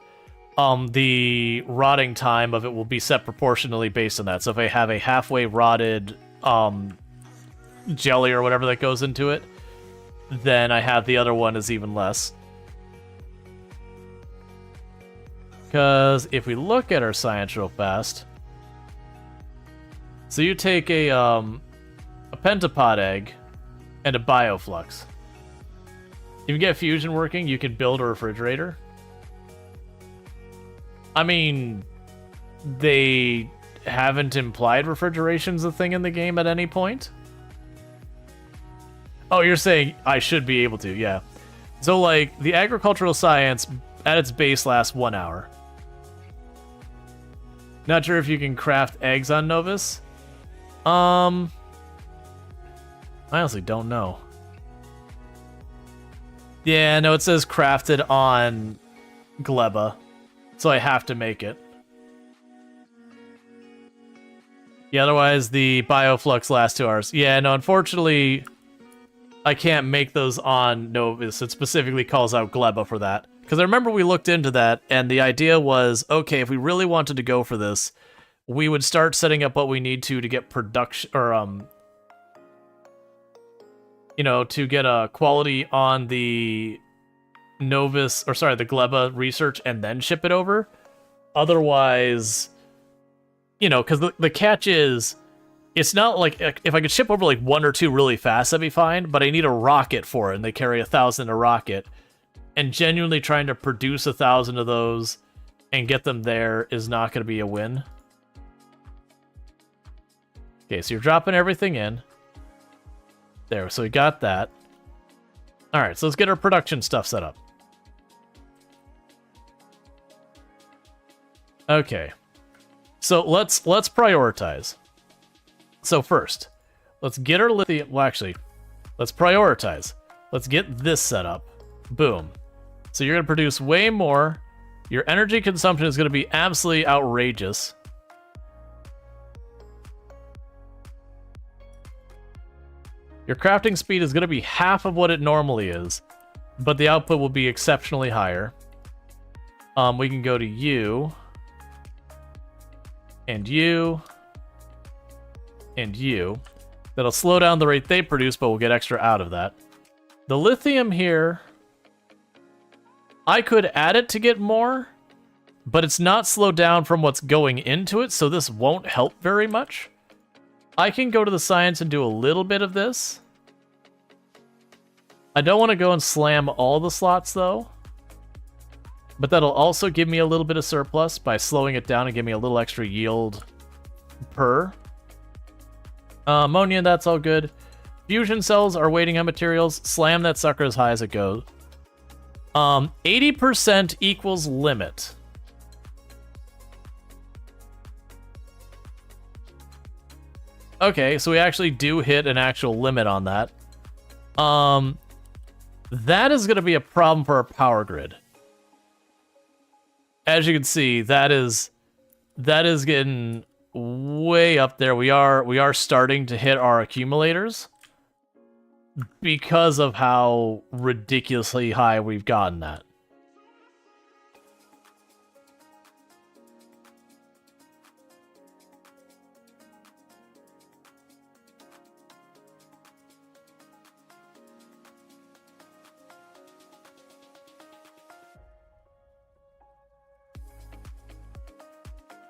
the rotting time of it will be set proportionally based on that. So if I have a halfway rotted jelly or whatever that goes into it, then I have the other one is even less. Because if we look at our science real fast, so you take a pentapod egg and a bioflux. If you get fusion working, you can build a refrigerator. I mean, they haven't implied refrigeration's a thing in the game at any point. Oh, you're saying I should be able to, yeah. So, like, the agricultural science at its base lasts 1 hour. Not sure if you can craft eggs on Novus. I honestly don't know. Yeah, no, it says crafted on Gleba, so I have to make it. Yeah, otherwise the bioflux lasts 2 hours. Yeah, no, unfortunately, I can't make those on Novus. It specifically calls out Gleba for that. Because I remember we looked into that, and the idea was, okay, if we really wanted to go for this, we would start setting up what we need to get production, or, you know, to get a quality on the Novus, or sorry, the Gleba research and then ship it over. Otherwise, you know, because the catch is, it's not like, if I could ship over like 1 or 2 really fast, that'd be fine, but I need a rocket for it, and they carry 1,000 a rocket. And genuinely trying to produce 1,000 of those and get them there is not going to be a win. Okay, so you're dropping everything in. There, so we got that. Alright, so let's get our production stuff set up. Okay. So let's prioritize. So first, let's get our lithium... Well, actually, let's prioritize. Let's get this set up. Boom. So you're going to produce way more. Your energy consumption is going to be absolutely outrageous. Your crafting speed is going to be half of what it normally is, but the output will be exceptionally higher. We can go to you, and you, and you. That'll slow down the rate they produce, but we'll get extra out of that. The lithium here, I could add it to get more, but it's not slowed down from what's going into it, so this won't help very much. I can go to the science and do a little bit of this. I don't want to go and slam all the slots, though. But that'll also give me a little bit of surplus by slowing it down and give me a little extra yield per. Ammonia, that's all good. Fusion cells are waiting on materials. Slam that sucker as high as it goes. 80% equals limit. Okay, so we actually do hit an actual limit on that. That is going to be a problem for our power grid. As you can see, that is getting way up there. We are starting to hit our accumulators because of how ridiculously high we've gotten that.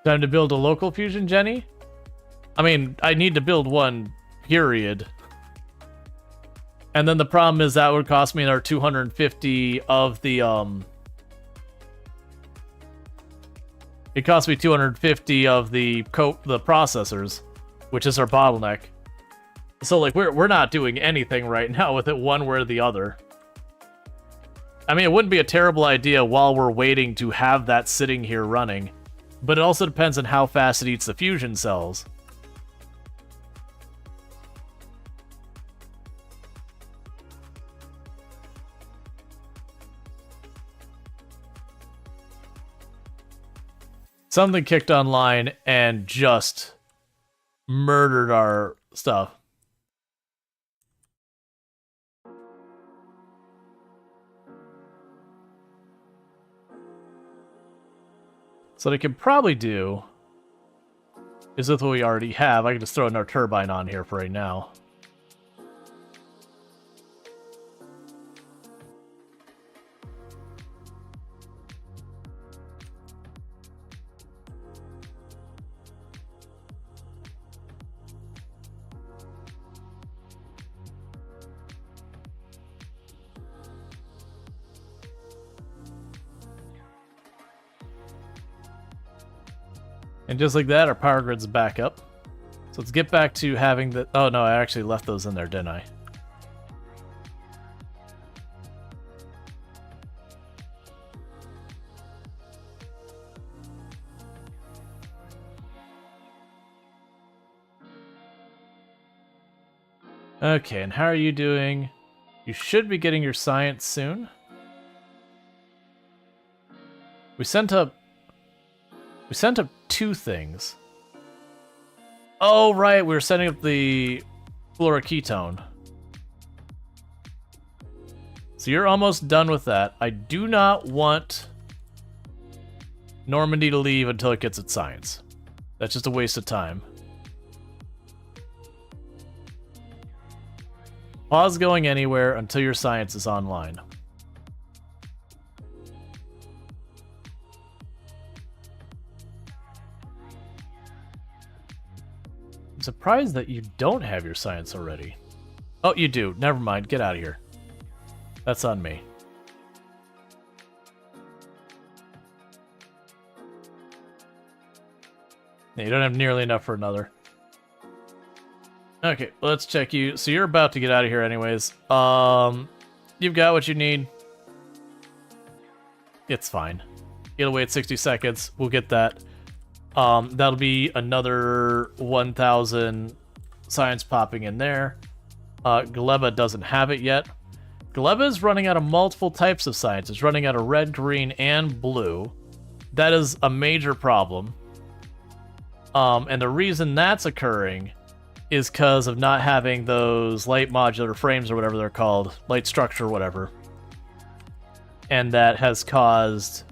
Time to build a local fusion, Jenny? I mean, I need to build one, period. And then the problem is that would cost me another 250 of the, it cost me 250 of the processors, which is our bottleneck. So, like, we're not doing anything right now with it one way or the other. I mean, it wouldn't be a terrible idea while we're waiting to have that sitting here running. But it also depends on how fast it eats the fusion cells. Something kicked online and just murdered our stuff. So what I can probably do is with what we already have. I can just throw another turbine on here for right now. And just like that, our power grid's back up. So let's get back to having the... Oh, no, I actually left those in there, didn't I? Okay, and how are you doing? You should be getting your science soon. We sent up 2 things. Oh, right, we were setting up the fluoroketone. So you're almost done with that. I do not want Normandy to leave until it gets its science. That's just a waste of time. Pause going anywhere until your science is online. I'm surprised that you don't have your science already. Oh, you do. Never mind. Get out of here. That's on me. Yeah, you don't have nearly enough for another. Okay, let's check you. So you're about to get out of here anyways. You've got what you need. It's fine. It'll wait 60 seconds. We'll get that. That'll be another 1,000 science popping in there. Gleba doesn't have it yet. Gleba is running out of multiple types of science. It's running out of red, green, and blue. That is a major problem. And the reason that's occurring is because of not having those light modular frames or whatever they're called, light structure, whatever. And that has caused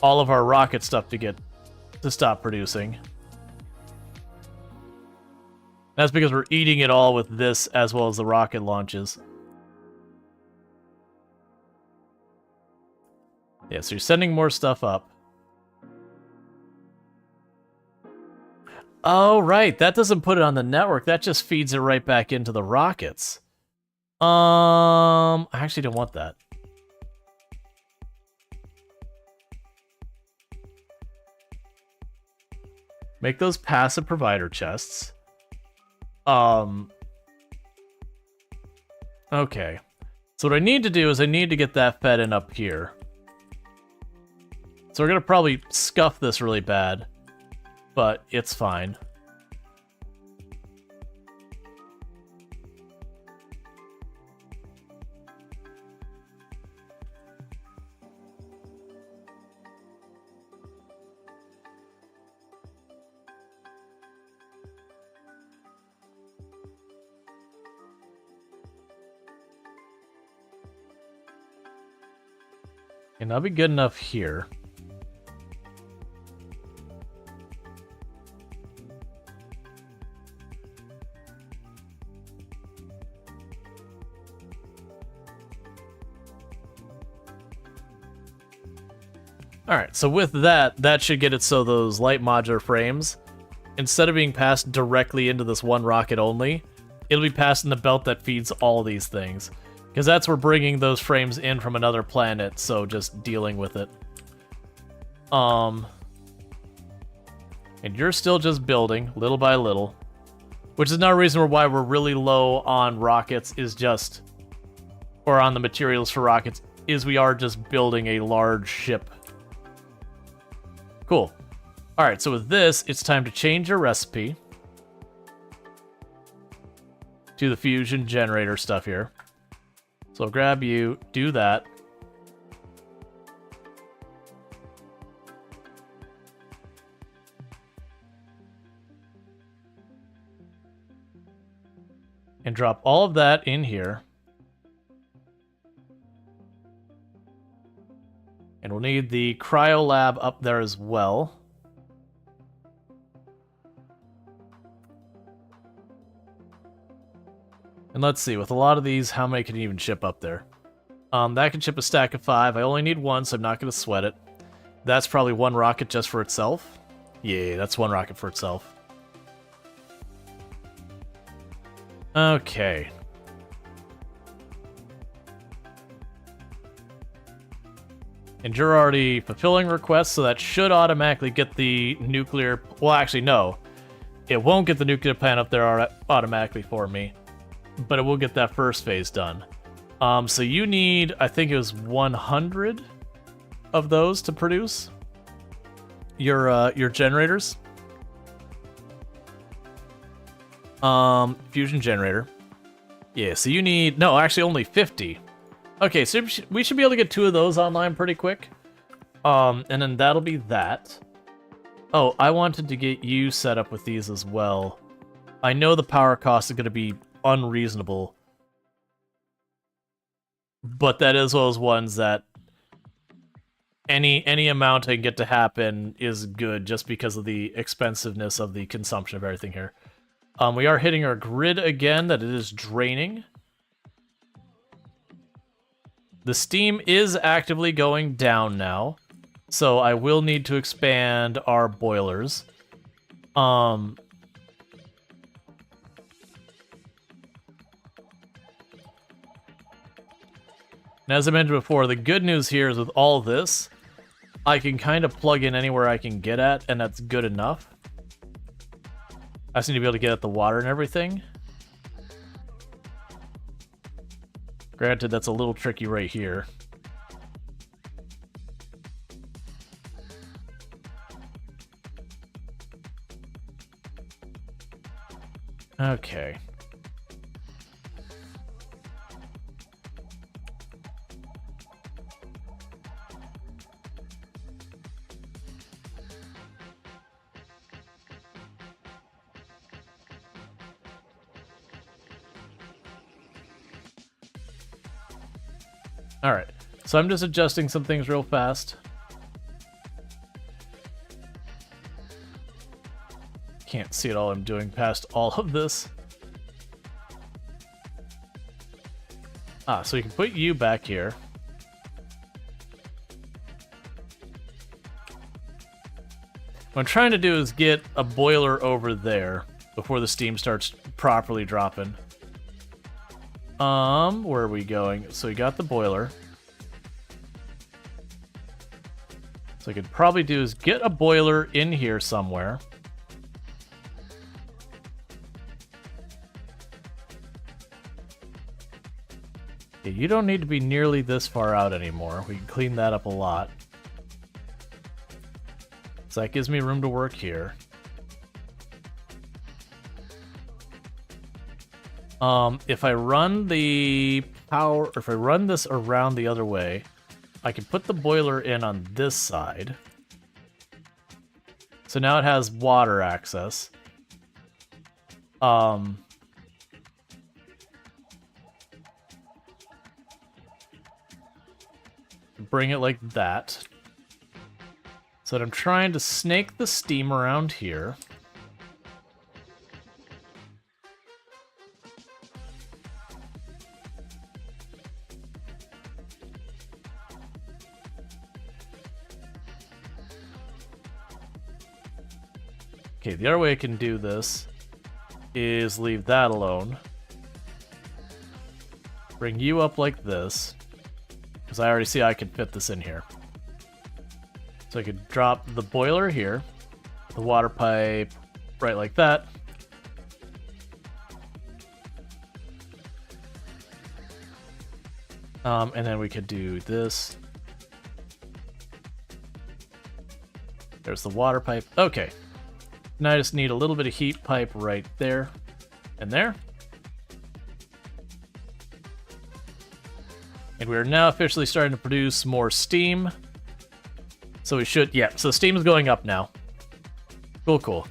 all of our rocket stuff to stop producing. That's because we're eating it all with this as well as the rocket launches. Yeah, so you're sending more stuff up. Oh, right. That doesn't put it on the network. That just feeds it right back into the rockets. I actually don't want that. Make those passive provider chests. Okay. So what I need to do is I need to get that fed in up here. So we're going to probably scuff this really bad. But it's fine. And that'll be good enough here. Alright, so with that, that should get it so those light modular frames, instead of being passed directly into this one rocket only, it'll be passed in the belt that feeds all these things. Because that's where bringing those frames in from another planet, so just dealing with it. And you're still just building, little by little. Which is another reason why we're really low on rockets, is just... or on the materials for rockets, is we are just building a large ship. Cool. Alright, so with this, it's time to change your recipe to the fusion generator stuff here. So I'll grab you, do that. And drop all of that in here. And we'll need the cryo lab up there as well. And let's see, with a lot of these, how many can you even ship up there? That can ship a stack of 5. I only need 1, so I'm not going to sweat it. That's probably 1 rocket just for itself. Yeah, that's 1 rocket for itself. Okay. And you're already fulfilling requests, so that should automatically get the nuclear... Well, actually, no. It won't get the nuclear plant up there automatically for me. But it will get that first phase done. So you need, I think it was 100 of those to produce your generators. Fusion generator. Yeah, so you need... No, actually only 50. Okay, so we should be able to get 2 of those online pretty quick. And then that'll be that. Oh, I wanted to get you set up with these as well. I know the power cost is going to be unreasonable. But that is those ones that any amount I can get to happen is good just because of the expensiveness of the consumption of everything here. We are hitting our grid again, that it is draining. The steam is actively going down now, so I will need to expand our boilers. And as I mentioned before, the good news here is with all this, I can kind of plug in anywhere I can get at, and that's good enough. I just need to be able to get at the water and everything. Granted, that's a little tricky right here. Okay. Alright, so I'm just adjusting some things real fast. Can't see it all I'm doing past all of this. So you can put you back here. What I'm trying to do is get a boiler over there before the steam starts properly dropping. Where are we going? So we got the boiler. So I could probably do is get a boiler in here somewhere. Okay, you don't need to be nearly this far out anymore. We can clean that up a lot. So that gives me room to work here. If I run the power, or if I run this around the other way, I can put the boiler in on this side. So now it has water access. Bring it like that. So that I'm trying to snake the steam around here. Okay, the other way I can do this is leave that alone. Bring you up like this, because I already see I can fit this in here. So I could drop the boiler here, the water pipe right like that. And then we could do this. There's the water pipe. Okay. Now I just need a little bit of heat pipe right there and there. And we're now officially starting to produce more steam. So we should, yeah, so steam is going up now. Cool, cool.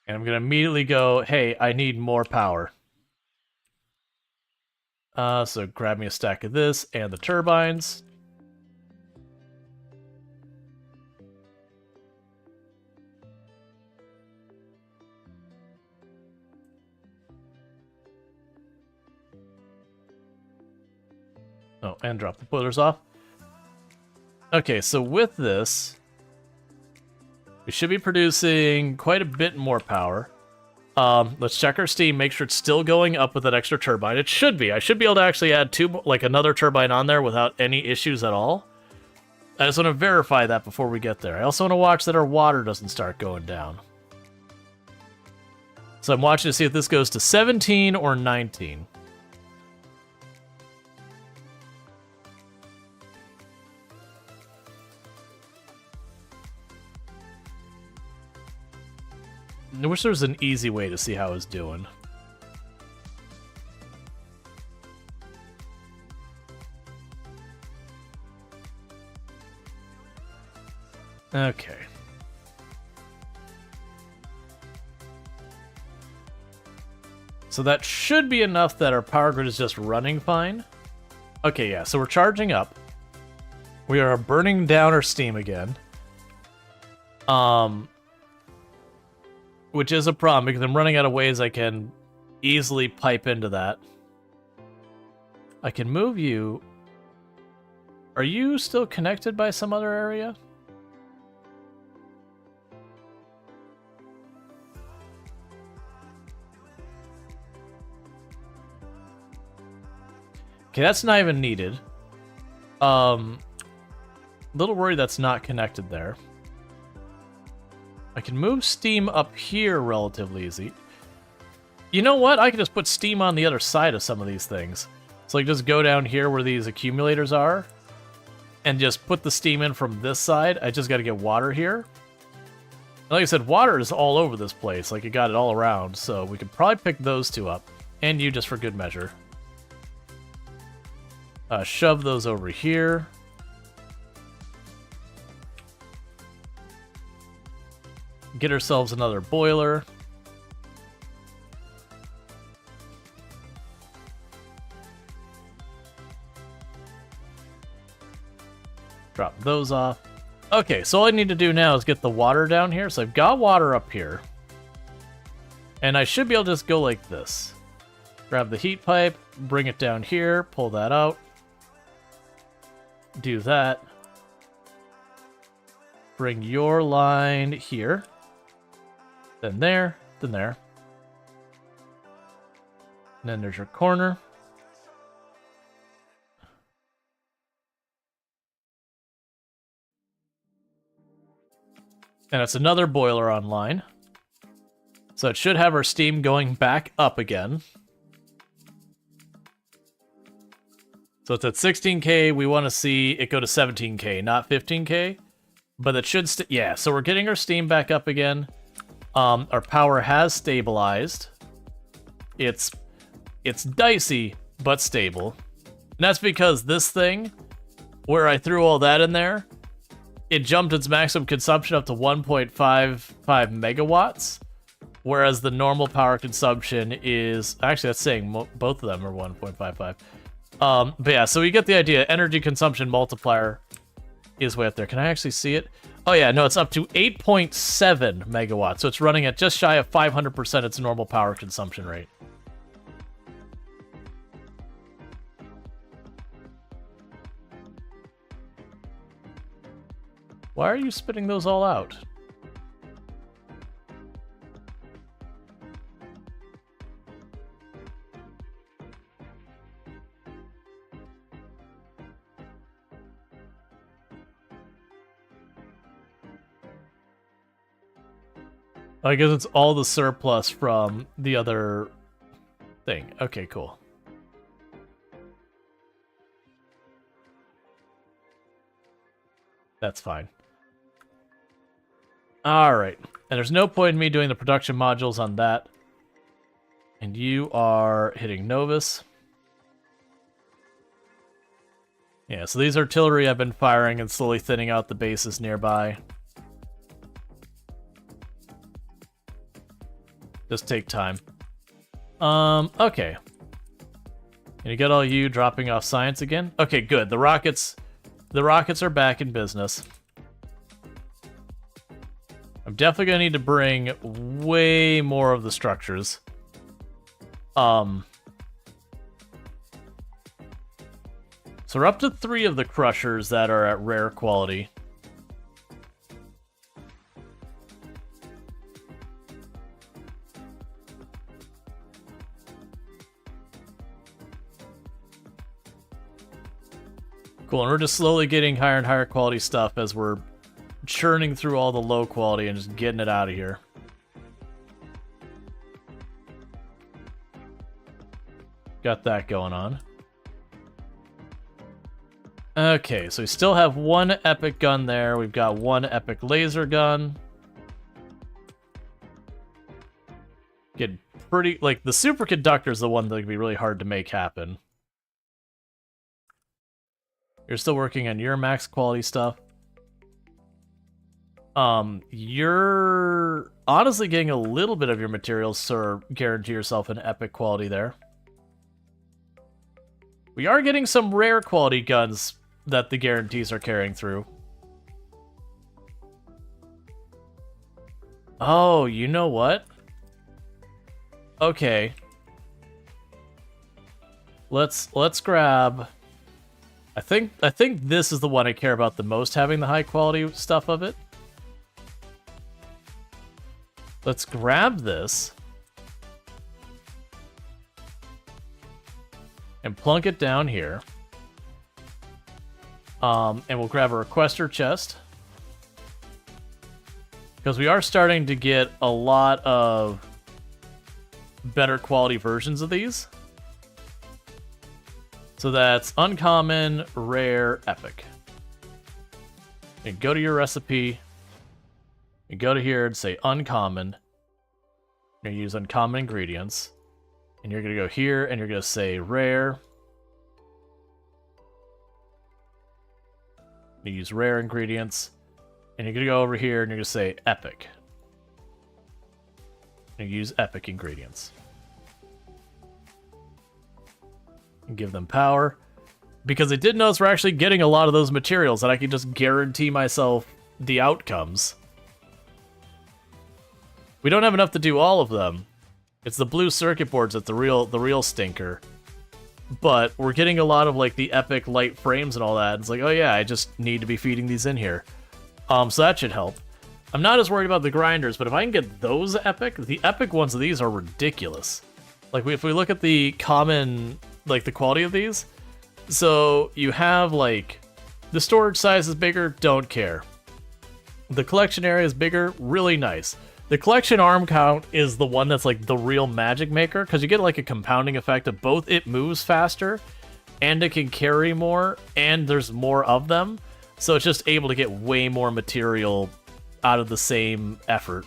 And I'm going to immediately go, hey, I need more power. So grab me a stack of this and the turbines. Oh, and drop the boilers off. Okay, so with this, we should be producing quite a bit more power. Let's check our steam, make sure it's still going up with that extra turbine. It should be. I should be able to actually add another turbine on there without any issues at all. I just want to verify that before we get there. I also want to watch that our water doesn't start going down. So I'm watching to see if this goes to 17 or 19. I wish there was an easy way to see how it's doing. Okay. So that should be enough that our power grid is just running fine. Okay, yeah, so we're charging up. We are burning down our steam again. which is a problem because I'm running out of ways I can easily pipe into that. I can move you. Are you still connected by some other area? Okay, that's not even needed. Little worried that's not connected there. I can move steam up here relatively easy. You know what? I can just put steam on the other side of some of these things. So like just go down here where these accumulators are and just put the steam in from this side. I just got to get water here. Like I said, water is all over this place. Like, you got it all around, so we could probably pick those two up. And you just for good measure. Shove those over here. Get ourselves another boiler. Drop those off. Okay, so all I need to do now is get the water down here. So I've got water up here. And I should be able to just go like this. Grab the heat pipe, bring it down here, pull that out. Do that. Bring your line here. Then there, then there. And then there's your corner. And it's another boiler online. So it should have our steam going back up again. So it's at 16K. We want to see it go to 17K, not 15K. But it should... yeah, so we're getting our steam back up again. Our power has stabilized. It's dicey, but stable. And that's because this thing, where I threw all that in there, it jumped its maximum consumption up to 1.55 megawatts, whereas the normal power consumption is... actually, that's saying both of them are 1.55. But yeah, so we get the idea. Energy consumption multiplier is way up there. Can I actually see it? Oh yeah, no, it's up to 8.7 megawatts, so it's running at just shy of 500% its normal power consumption rate. Why are you spitting those all out? I guess it's all the surplus from the other thing. Okay, cool. That's fine. Alright. And there's no point in me doing the production modules on that. And you are hitting Novus. Yeah, so these artillery I've been firing and slowly thinning out the bases nearby. Just take time. Okay. And you get all you dropping off science again? Okay, good. The rockets are back in business. I'm definitely gonna need to bring way more of the structures. So we're up to 3 of the crushers that are at rare quality. Cool, and we're just slowly getting higher and higher quality stuff as we're churning through all the low quality and just getting it out of here. Got that going on. Okay, so we still have 1 epic gun there. We've got 1 epic laser gun. Get pretty... like, the superconductor is the one that can be really hard to make happen. You're still working on your max quality stuff. You're honestly getting a little bit of your materials, so guarantee yourself an epic quality there. We are getting some rare quality guns that the guarantees are carrying through. Oh, you know what? Okay. Let's grab... I think this is the one I care about the most, having the high quality stuff of it. Let's grab this. And plunk it down here. And we'll grab a requester chest. Because we are starting to get a lot of better quality versions of these. So that's uncommon, rare, epic. And go to your recipe. And go to here and say uncommon. You're going to use uncommon ingredients. And you're going to go here and you're going to say rare. You use rare ingredients. And you're going to go over here and you're going to say epic. And you use epic ingredients. And give them power. Because I did notice we're actually getting a lot of those materials that I can just guarantee myself the outcomes. We don't have enough to do all of them. It's the blue circuit boards that's the real stinker. But we're getting a lot of like the epic light frames and all that. It's like, oh yeah, I just need to be feeding these in here. So that should help. I'm not as worried about the grinders, but if I can get those epic, the epic ones of these are ridiculous. Like if we look at the common, like the quality of these, so you have like the storage size is bigger, don't care. The collection area is bigger, really nice. The collection arm count is the one that's like the real magic maker, because you get like a compounding effect of both it moves faster and it can carry more and there's more of them. So it's just able to get way more material out of the same effort.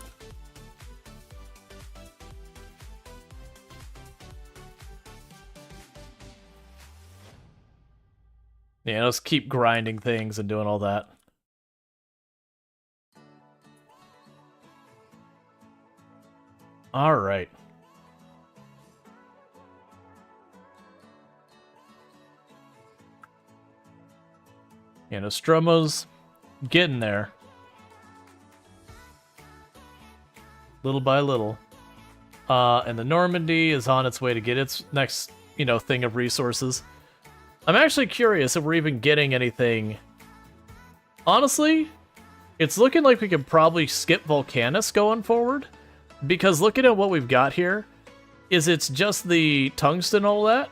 Yeah, let's keep grinding things and doing all that. All right. Yeah, Nostromo's getting there. Little by little. And the Normandy is on its way to get its next, thing of resources. I'm actually curious if we're even getting anything. Honestly, it's looking like we could probably skip Volcanus going forward. Because looking at what we've got here, it's just the tungsten and all that.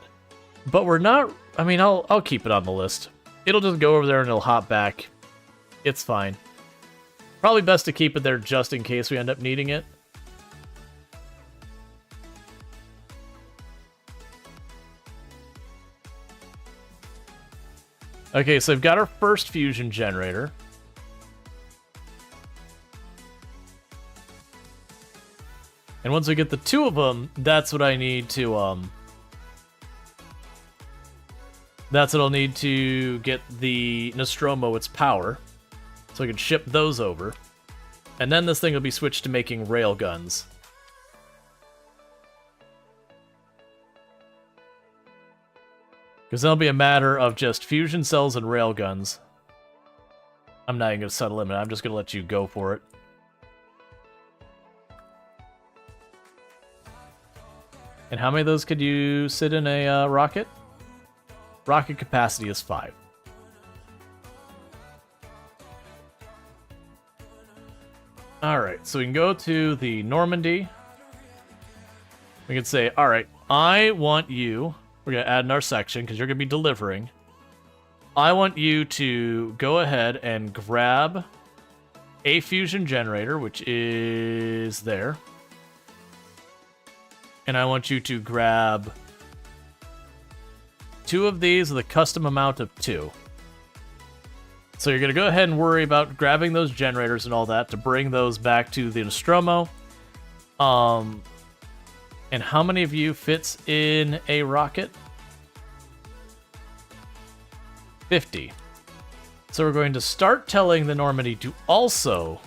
But we're not, I'll keep it on the list. It'll just go over there and it'll hop back. It's fine. Probably best to keep it there just in case we end up needing it. Okay, so we've got our first fusion generator. And once we get the two of them, that's what I need to, that's what I'll need to get the Nostromo its power. So I can ship those over. And then this thing will be switched to making rail guns. Because that'll be a matter of just fusion cells and rail guns. I'm not even going to set a limit, I'm just going to let you go for it. And how many of those could you sit in a rocket? Rocket capacity is 5. Alright, so we can go to the Normandy. We can say, alright, I want you, we're going to add in our section because you're going to be delivering. I want you to go ahead and grab a fusion generator, which is there. And I want you to grab 2 of these with a custom amount of 2. So you're going to go ahead and worry about grabbing those generators and all that to bring those back to the Nostromo. And how many of you fits in a rocket? 50. So we're going to start telling the Normandy to also,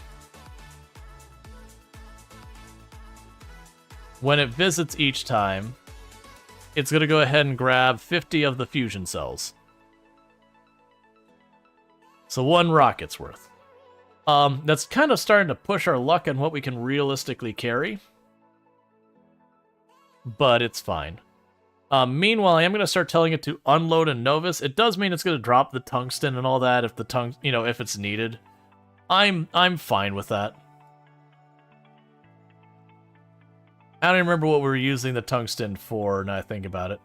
when it visits each time, it's going to go ahead and grab 50 of the fusion cells. So 1 rocket's worth. That's kind of starting to push our luck on what we can realistically carry. But it's fine. Meanwhile, I am going to start telling it to unload a Novus. It does mean it's going to drop the tungsten and all that if the if it's needed. I'm fine with that. I don't even remember what we were using the tungsten for, now I think about it.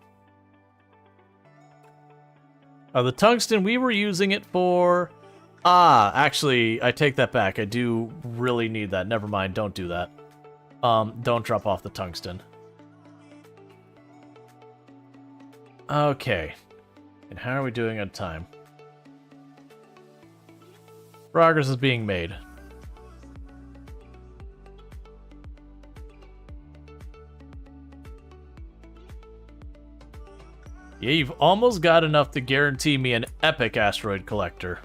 The tungsten, we were using it for... actually, I take that back. I do really need that. Never mind, don't do that. Don't drop off the tungsten. Okay. And how are we doing on time? Progress is being made. Yeah, you've almost got enough to guarantee me an epic asteroid collector.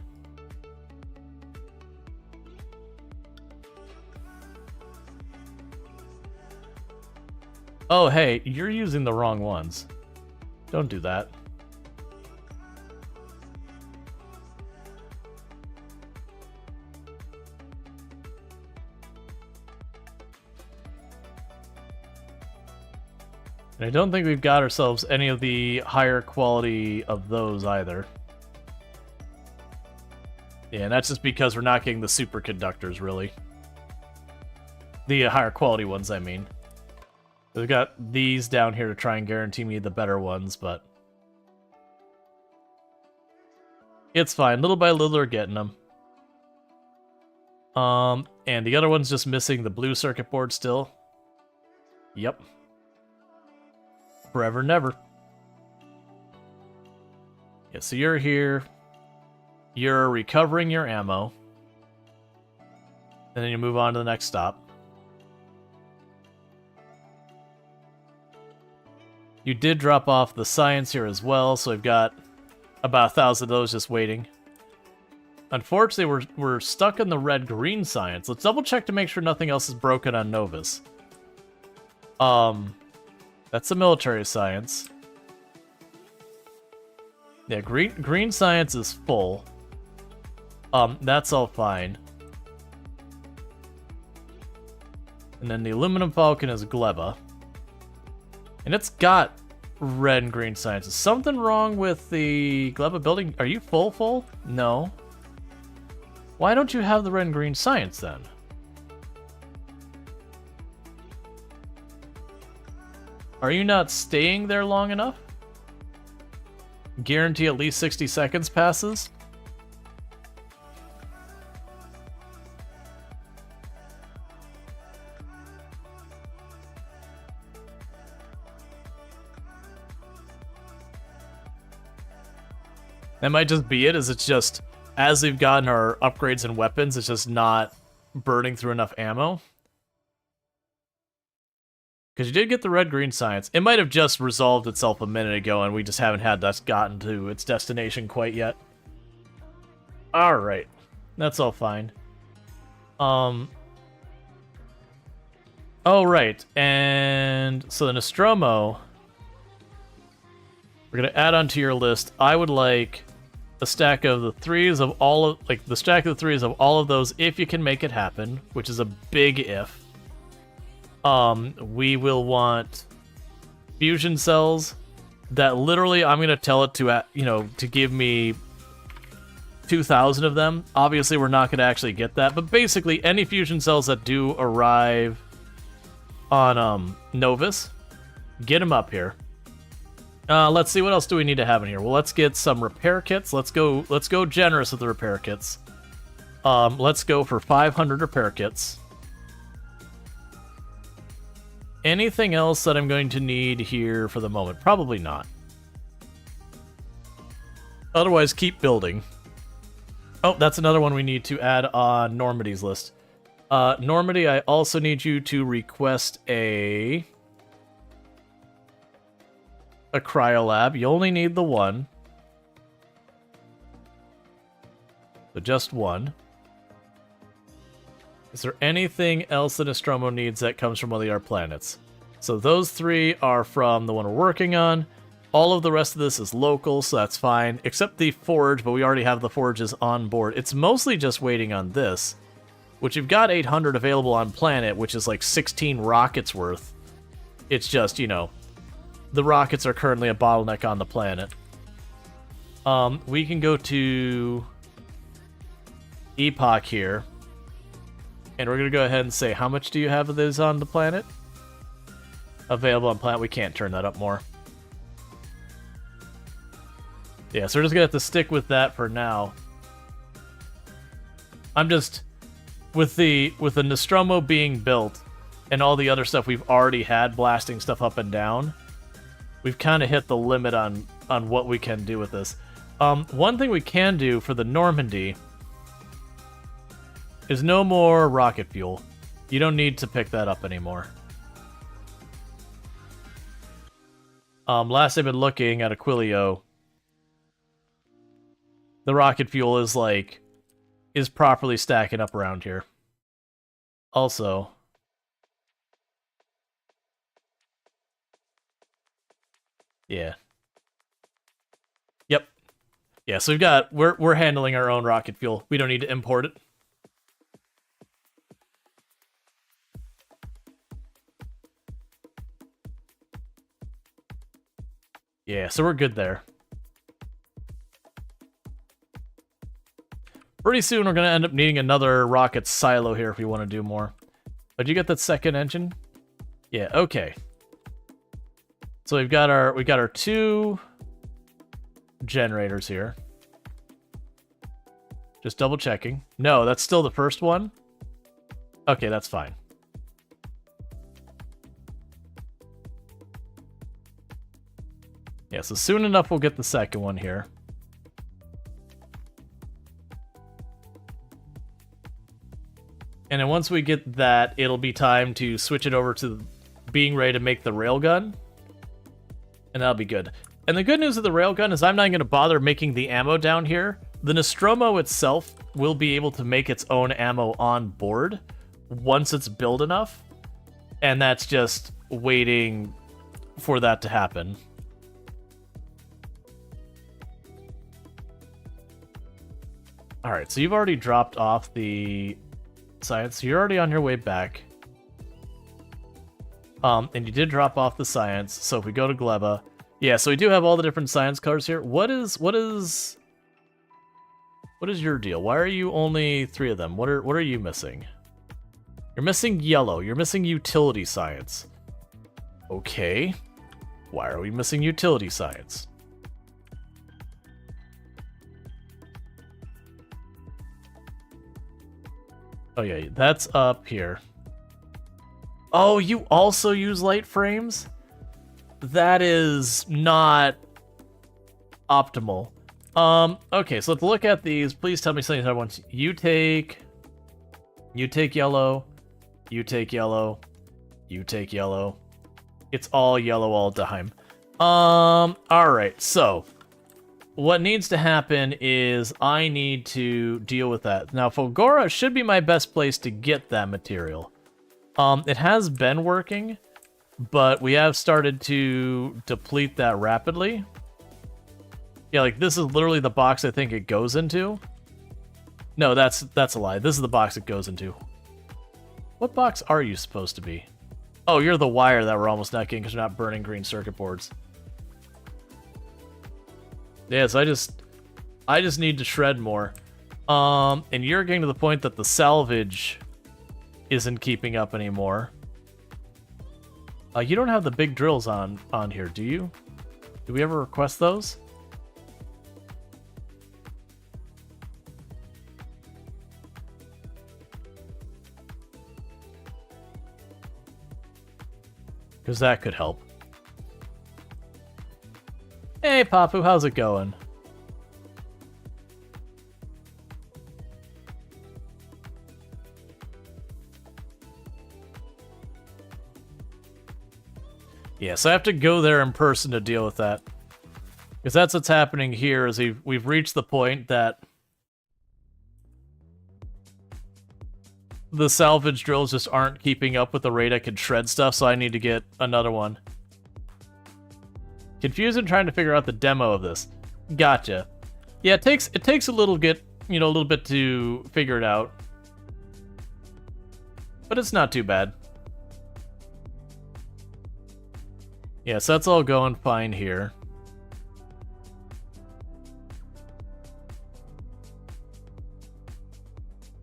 Oh, hey, you're using the wrong ones. Don't do that. And I don't think we've got ourselves any of the higher quality of those either. Yeah, and that's just because we're not getting the superconductors, really. The higher quality ones, I mean. We've got these down here to try and guarantee me the better ones, but... it's fine. Little by little, we're getting them. And the other one's just missing the blue circuit board still. Yep. Forever and ever. Yeah, so you're here. You're recovering your ammo. And then you move on to the next stop. You did drop off the science here as well, so we've got about 1,000 of those just waiting. Unfortunately, we're stuck in the red-green science. Let's double-check to make sure nothing else is broken on Novus. That's the military science. Yeah, green science is full. That's all fine. And then the aluminum falcon is Gleba. And it's got red and green science. Is something wrong with the Gleba building? Are you full? No. Why don't you have the red and green science then? Are you not staying there long enough? Guarantee at least 60 seconds passes? That might just be it, is it's just, as we've gotten our upgrades and weapons, it's just not burning through enough ammo. Because you did get the red-green science. It might have just resolved itself a minute ago, and we just haven't had that gotten to its destination quite yet. Alright. That's all fine. Oh, right. And so the Nostromo, we're going to add onto your list. I would like a stack of the threes of all of, like, the stack of the threes of all of those if you can make it happen, which is a big if. We will want fusion cells that literally I'm going to tell it to, to give me 2,000 of them. Obviously, we're not going to actually get that, but basically any fusion cells that do arrive on, Novus, get them up here. Let's see, what else do we need to have in here? Well, let's get some repair kits. Let's go generous with the repair kits. Let's go for 500 repair kits. Anything else that I'm going to need here for the moment? Probably not. Otherwise, keep building. Oh, that's another one we need to add on Normandy's list. Normandy, I also need you to request a cryolab. You only need the one. So just one. Is there anything else that Nostromo needs that comes from one of our planets? So those three are from the one we're working on. All of the rest of this is local, so that's fine. Except the forge, but we already have the forges on board. It's mostly just waiting on this. which you've got 800 available on planet, which is like 16 rockets worth. It's just, you know, the rockets are currently a bottleneck on the planet. We can go to Epoch here, and we're going to go ahead and say, how much do you have of this on the planet? Available on planet. We can't turn that up more. Yeah, so we're just going to have to stick with that for now. I'm just... With the Nostromo being built, and all the other stuff we've already had blasting stuff up and down, we've kind of hit the limit on what we can do with this. One thing we can do for the Normandy is no more rocket fuel. You don't need to pick that up anymore. Last I've been looking at Aquilo, the rocket fuel is properly stacking up around here. Also, yeah. Yep. Yeah, so we're handling our own rocket fuel. We don't need to import it. Yeah, so we're good there. Pretty soon we're going to end up needing another rocket silo here if we want to do more. Did you get that second engine? Yeah, okay. So we got our 2 generators here. Just double checking. No, that's still the first one. Okay, that's fine. Yeah, so soon enough we'll get the second one here. And then once we get that, it'll be time to switch it over to being ready to make the railgun. And that'll be good. And the good news of the railgun is I'm not going to bother making the ammo down here. The Nostromo itself will be able to make its own ammo on board once it's built enough. And that's just waiting for that to happen. Alright, so you've already dropped off the science. So you're already on your way back. And you did drop off the science. So if we go to Gleba, yeah, so we do have all the different science colors here. What is your deal? Why are you only 3 of them? What are you missing? You're missing yellow. You're missing utility science. Okay. Why are we missing utility science? Oh yeah, that's up here. Oh, you also use light frames? That is not optimal. Okay, so let's look at these. Please tell me something I want. You take yellow, you take yellow, you take yellow. It's all yellow all the time. Alright, so what needs to happen is I need to deal with that. Now, Fulgora should be my best place to get that material. It has been working, but we have started to deplete that rapidly. Yeah, like this is literally the box I think it goes into. No, that's a lie. This is the box it goes into. What box are you supposed to be? Oh, you're the wire that we're almost not getting because we're not burning green circuit boards. Yeah, so I just need to shred more. And you're getting to the point that the salvage isn't keeping up anymore. You don't have the big drills on here, do you? Do we ever request those? Because that could help. Hey, Papu, how's it going? Yeah, so I have to go there in person to deal with that. Because that's what's happening here, is we've reached the point that the salvage drills just aren't keeping up with the rate I can shred stuff, so I need to get another one. Confused trying to figure out the demo of this. Gotcha. Yeah, it takes a little bit to figure it out. but it's not too bad. Yeah, so that's all going fine here.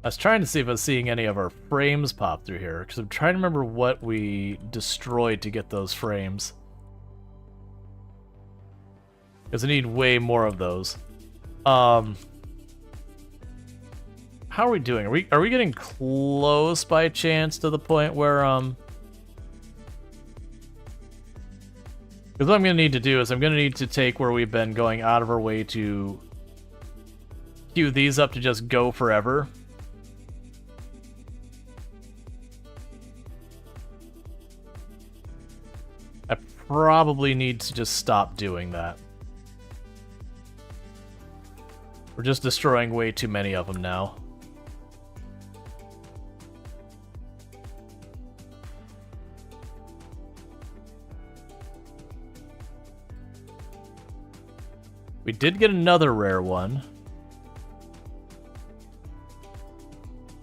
I was trying to see if I was seeing any of our frames pop through here, because I'm trying to remember what we destroyed to get those frames. Because I need way more of those. How are we doing? Are we getting close by chance to the point where because what I'm gonna need to do is I'm gonna need to take where we've been going out of our way to queue these up to just go forever. I probably need to just stop doing that. We're just destroying way too many of them now. We did get another rare one.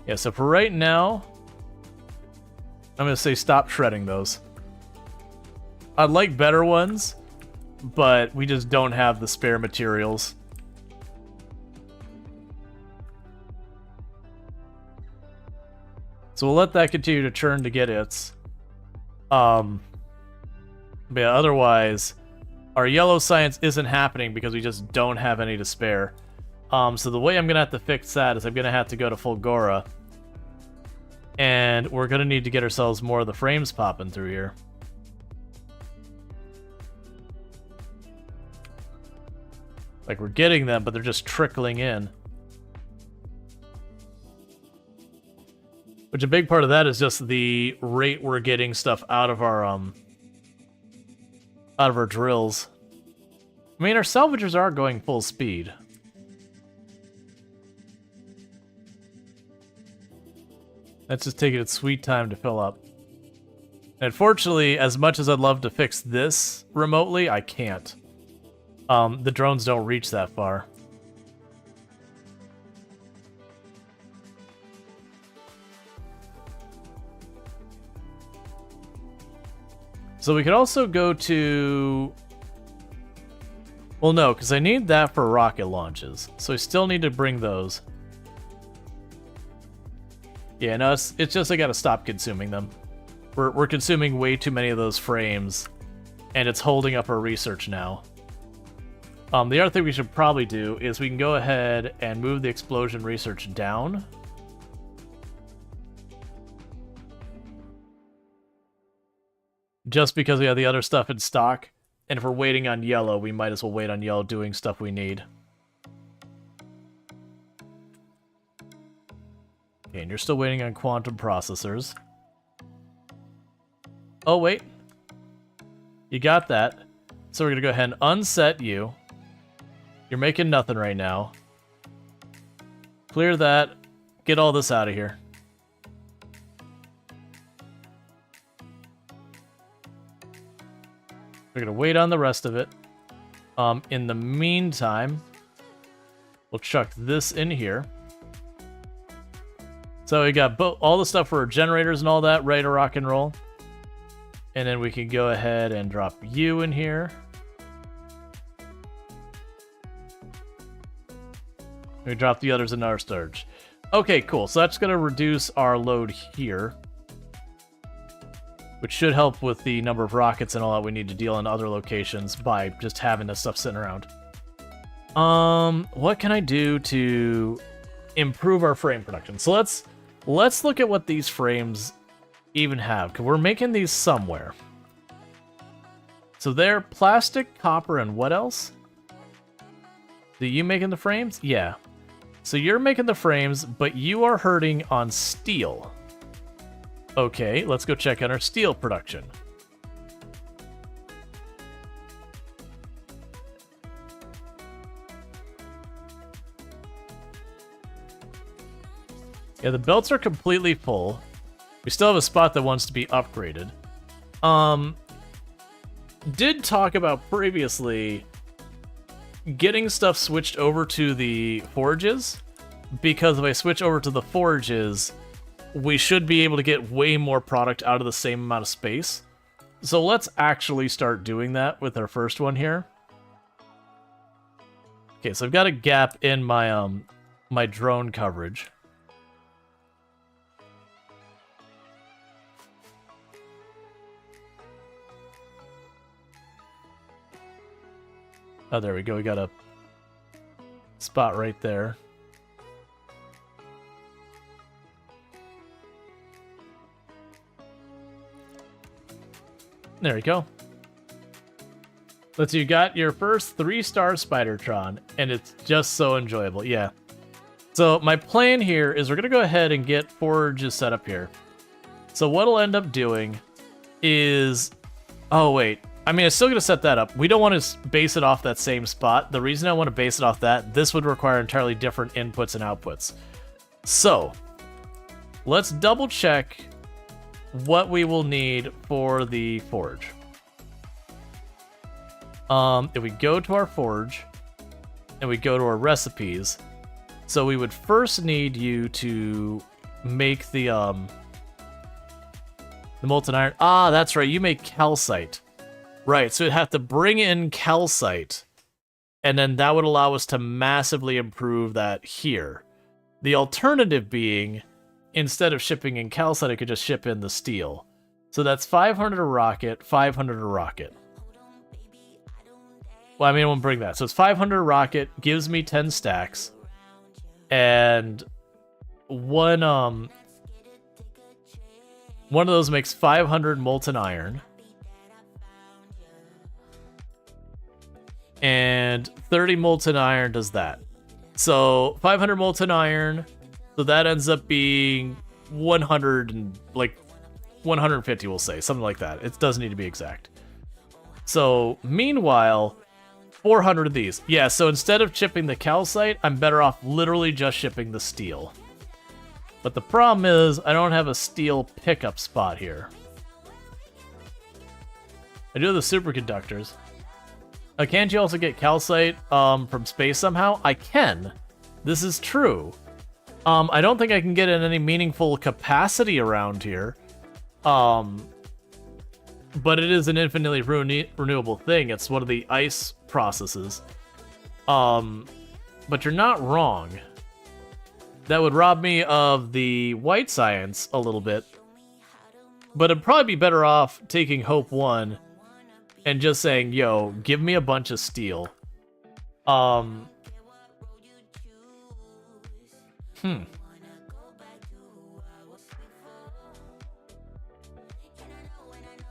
Yeah, so for right now, I'm going to say stop shredding those. I'd like better ones, but we just don't have the spare materials. So we'll let that continue to churn to get its. But yeah, otherwise, our yellow science isn't happening because we just don't have any to spare. So the way I'm going to have to fix that is I'm going to have to go to Fulgora. And we're going to need to get ourselves more of the frames popping through here. Like, we're getting them, but they're just trickling in. Which a big part of that is just the rate we're getting stuff out of our drills. I mean, our salvagers are going full speed. That's just taking its sweet time to fill up. And unfortunately, as much as I'd love to fix this remotely, I can't. The drones don't reach that far. So we could also go to... Well, no, because I need that for rocket launches. So I still need to bring those. Yeah, no, it's just I gotta stop consuming them. We're consuming way too many of those frames, and it's holding up our research now. The other thing we should probably do is we can go ahead and move the explosion research down. Just because we have the other stuff in stock, and if we're waiting on yellow, we might as well wait on yellow doing stuff we need. Okay, and you're still waiting on quantum processors. Oh, wait. You got that. So we're going to go ahead and unset you. You're making nothing right now. Clear that. Get all this out of here. We're going to wait on the rest of it. In the meantime, we'll chuck this in here. So we got all the stuff for our generators and all that ready to rock and roll. And then we can go ahead and drop you in here. We drop the others in our Storge. Okay, cool. So that's going to reduce our load here. Which should help with the number of rockets and all that we need to deal in other locations by just having this stuff sitting around. What can I do to improve our frame production? So let's look at what these frames even have, because we're making these somewhere. So they're plastic, copper, and what else? Are you making the frames? Yeah. So you're making the frames, but you are hurting on steel. Okay, let's go check on our steel production. Yeah, the belts are completely full. We still have a spot that wants to be upgraded. Did talk about previously getting stuff switched over to the forges, because if I switch over to the forges, we should be able to get way more product out of the same amount of space. So let's actually start doing that with our first one here. Okay, so I've got a gap in my my drone coverage. Oh, there we go. We got a spot right there. There we go. You got your first 3-star Spidertron, and it's just so enjoyable. Yeah. So my plan here is we're going to go ahead and get Forges set up here. So what I'll end up doing is... Oh, wait. I mean, I'm still going to set that up. We don't want to base it off that same spot. The reason I want to base it off that, this would require entirely different inputs and outputs. So, let's double check what we will need for the forge. If we go to our forge, and we go to our recipes, so we would first need you to make the molten iron. Ah, that's right, you make calcite. Right, so we'd have to bring in calcite, and then that would allow us to massively improve that here. The alternative being, instead of shipping in calcite, I could just ship in the steel. So that's 500 a rocket, 500 a rocket. Well, I mean, I won't bring that. So it's 500 a rocket, gives me 10 stacks, and one of those makes 500 molten iron. And 30 molten iron does that. So 500 molten iron, so that ends up being 100 and like 150, we'll say, something like that. It doesn't need to be exact. So meanwhile, 400 of these. Yeah, so instead of shipping the calcite, I'm better off literally just shipping the steel. But the problem is I don't have a steel pickup spot here. I do have the superconductors. Can't you also get calcite from space somehow? I can. This is true. I don't think I can get in any meaningful capacity around here. But it is an infinitely renewable thing. It's one of the ice processes. But you're not wrong. That would rob me of the white science a little bit. But it'd probably be better off taking Hope 1 and just saying, yo, give me a bunch of steel.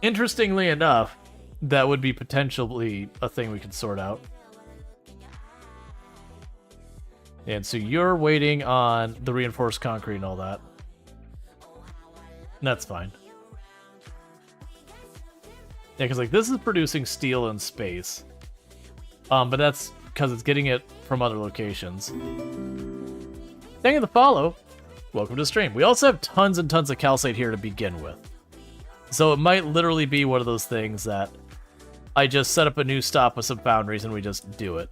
Interestingly enough, that would be potentially a thing we could sort out. And so you're waiting on the reinforced concrete and all that. That's fine. Yeah, because like this is producing steel in space. But that's because it's getting it from other locations. Thank you for the follow. Welcome to the stream. We also have tons and tons of calcite here to begin with. So it might literally be one of those things that I just set up a new stop with some boundaries and we just do it.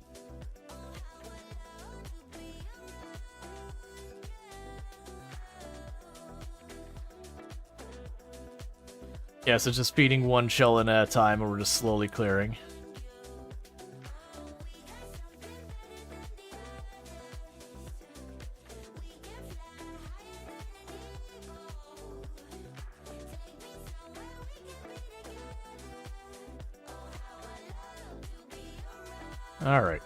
Yeah, so just feeding one shell in at a time and we're just slowly clearing. All right.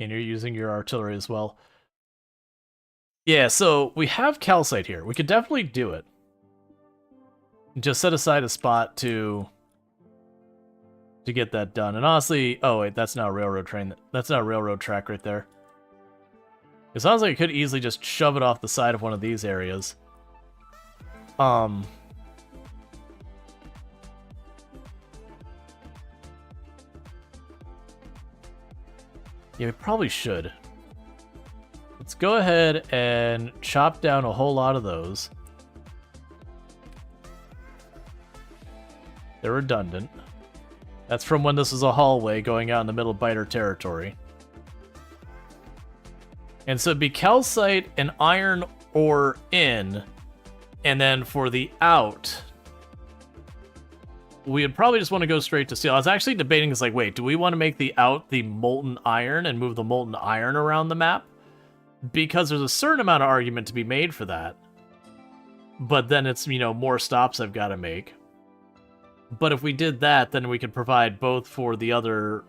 And you're using your artillery as well. Yeah, so we have calcite here. We could definitely do it. Just set aside a spot to get that done. And honestly, oh wait, that's not a railroad train. That's not a railroad track right there. It sounds like I could easily just shove it off the side of one of these areas. Yeah, we probably should. Let's go ahead and chop down a whole lot of those. They're redundant. That's from when this was a hallway going out in the middle of biter territory. And so it'd be calcite and iron ore in, and then for the out, we'd probably just want to go straight to steel. I was actually debating, it's like, wait, do we want to make the out the molten iron and move the molten iron around the map? Because there's a certain amount of argument to be made for that. But then it's, you know, more stops I've got to make. But if we did that, then we could provide both for the other,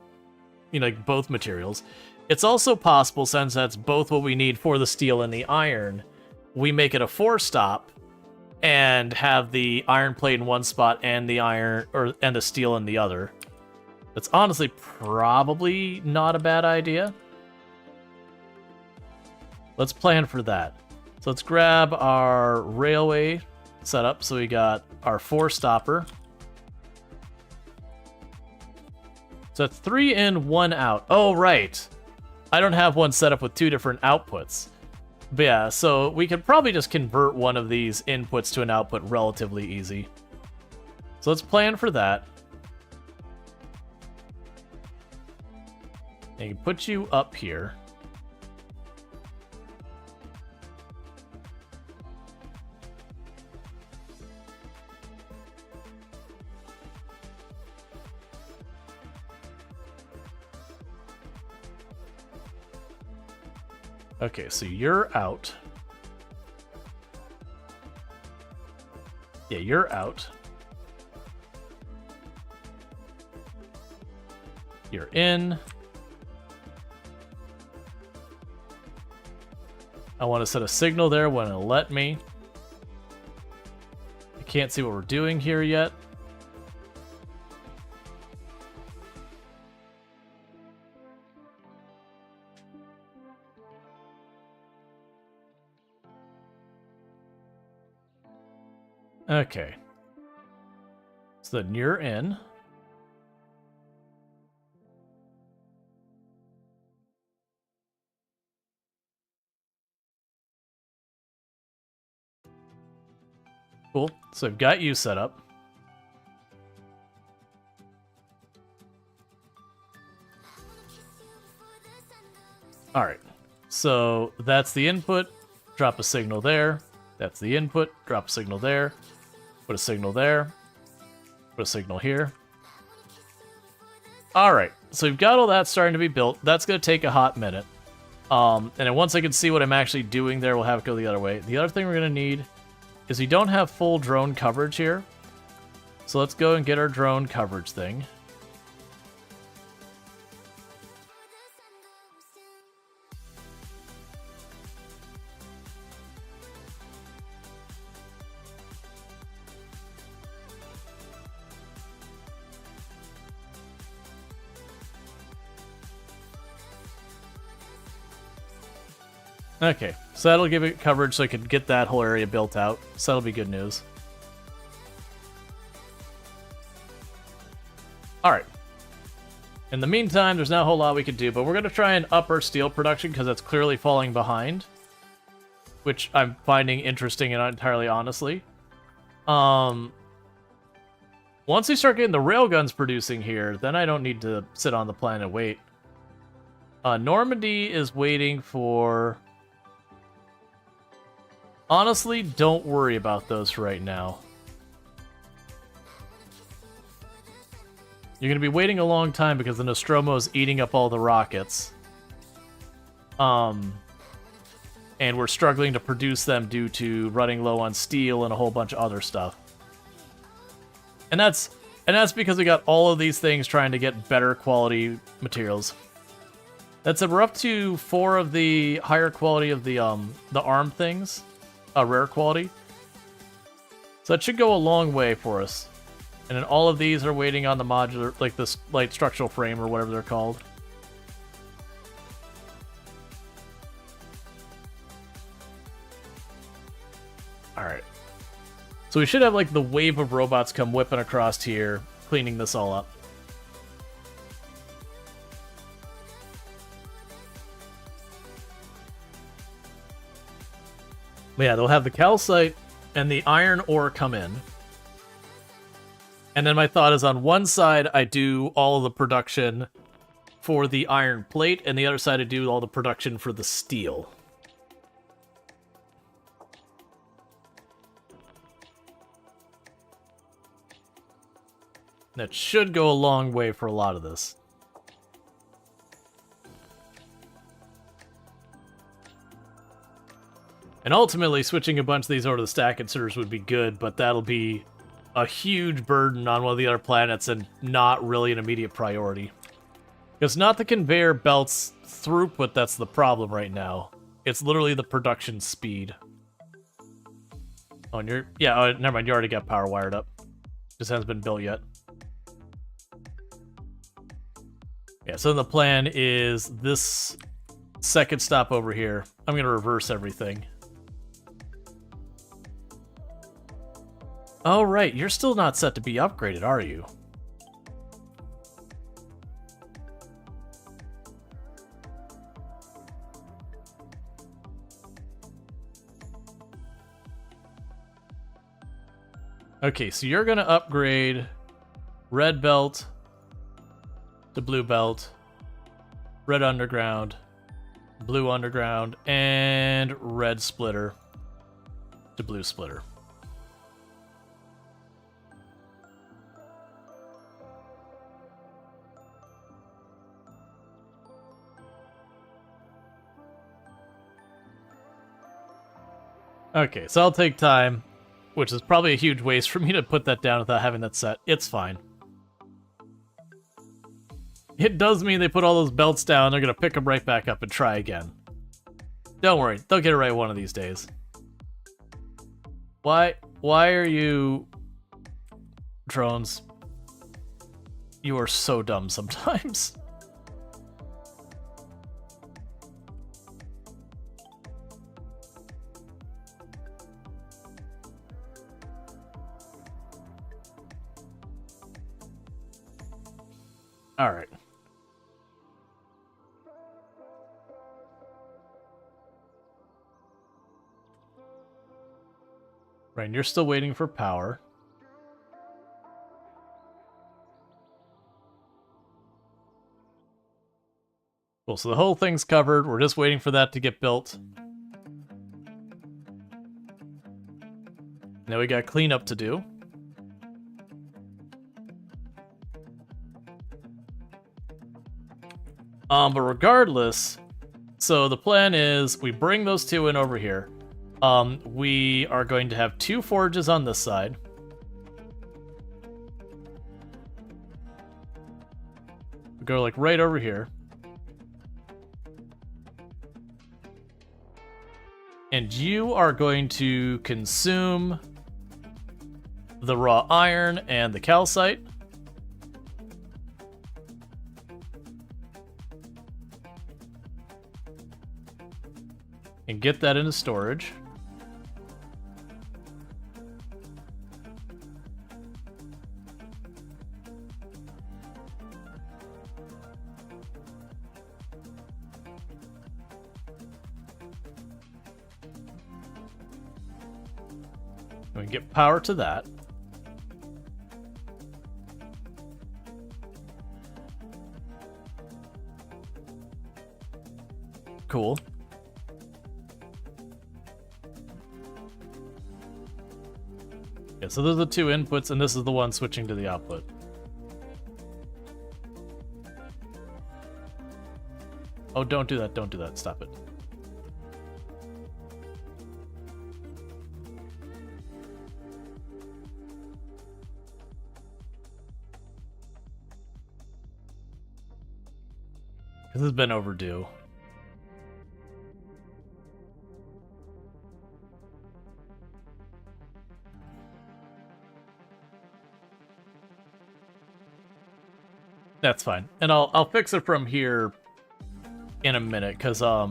you know, like both materials. It's also possible, since that's both what we need for the steel and the iron, we make it a 4-stop and have the iron plate in one spot and the iron and the steel in the other. That's honestly probably not a bad idea. Let's plan for that. So let's grab our railway setup. So we got our 4-stopper. So that's 3 in, 1 out. Oh, right. I don't have one set up with 2 different outputs. But yeah, so we could probably just convert one of these inputs to an output relatively easy. So let's plan for that. I can put you up here. Okay, so you're out. Yeah, you're out. You're in. I want to set a signal there when it'll let me. I can't see what we're doing here yet. Okay. So then you're in. Cool. So I've got you set up. All right. So that's the input. Drop a signal there. That's the input. Drop a signal there. Put a signal there. Put a signal here. All right. So we've got all that starting to be built. That's going to take a hot minute. And then once I can see what I'm actually doing there, we'll have it go the other way. The other thing we're going to need is we don't have full drone coverage here. So let's go and get our drone coverage thing. Okay, so that'll give it coverage so I can get that whole area built out. So that'll be good news. Alright. In the meantime, there's not a whole lot we can do, but we're going to try and up our steel production because that's clearly falling behind. Which I'm finding interesting and entirely honestly. Once we start getting the railguns producing here, then I don't need to sit on the planet and wait. Normandy is waiting for... Honestly, don't worry about those right now. You're going to be waiting a long time because the Nostromo is eating up all the rockets. And we're struggling to produce them due to running low on steel and a whole bunch of other stuff. And that's because we got all of these things trying to get better quality materials. That said, we're up to 4 of the higher quality of the arm things. Rare quality. So that should go a long way for us. And then all of these are waiting on the modular, like this light structural frame or whatever they're called. Alright. So we should have like the wave of robots come whipping across here, cleaning this all up. But yeah, they'll have the calcite and the iron ore come in. And then my thought is on one side, I do all of the production for the iron plate, and the other side, I do all the production for the steel. That should go a long way for a lot of this. And ultimately, switching a bunch of these over to the stack inserters would be good, but that'll be a huge burden on one of the other planets and not really an immediate priority. It's not the conveyor belt's throughput that's the problem right now. It's literally the production speed. Oh, and you're... Yeah, oh, never mind, you already got power wired up. Just hasn't been built yet. Yeah, so the plan is this second stop over here. I'm going to reverse everything. Oh, right. You're still not set to be upgraded, are you? Okay, so you're going to upgrade red belt to blue belt, red underground, blue underground, and red splitter to blue splitter. Okay, so I'll take time, which is probably a huge waste for me to put that down without having that set. It's fine. It does mean they put all those belts down, they're going to pick them right back up and try again. Don't worry, they'll get it right one of these days. Why are you... drones? You are so dumb sometimes. All right. Right, and you're still waiting for power. Cool, so the whole thing's covered. We're just waiting for that to get built. Now we got cleanup to do. But regardless, so the plan is we bring those two in over here. We are going to have 2 forges on this side. We go like right over here. And you are going to consume the raw iron and the calcite. And get that into storage. We can get power to that. Cool. Yeah, so those are the 2 inputs, and this is the one switching to the output. Oh, don't do that, don't do that, stop it. This has been overdue. That's fine. And I'll fix it from here in a minute, because, yeah,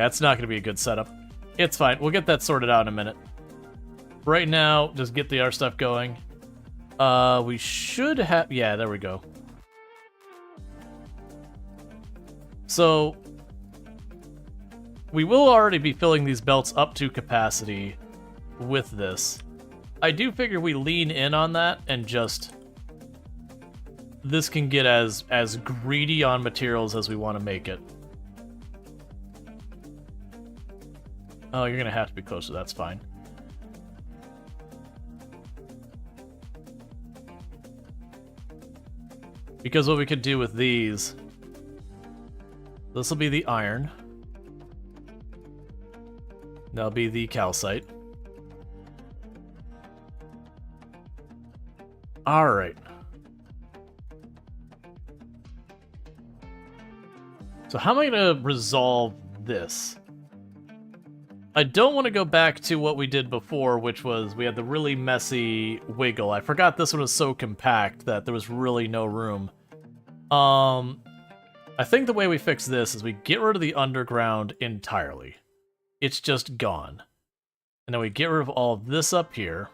it's not going to be a good setup. It's fine. We'll get that sorted out in a minute. Right now, just get the other stuff going. We should have... Yeah, there we go. So, we will already be filling these belts up to capacity with this. I do figure we lean in on that and just... This can get as greedy on materials as we want to make it. Oh, you're going to have to be closer. That's fine. Because what we could do with these... This will be the iron. That'll be the calcite. Alright. So how am I going to resolve this? I don't want to go back to what we did before, which was we had the really messy wiggle. I forgot this one was so compact that there was really no room. I think the way we fix this is we get rid of the underground entirely. It's just gone. And then we get rid of all of this up here.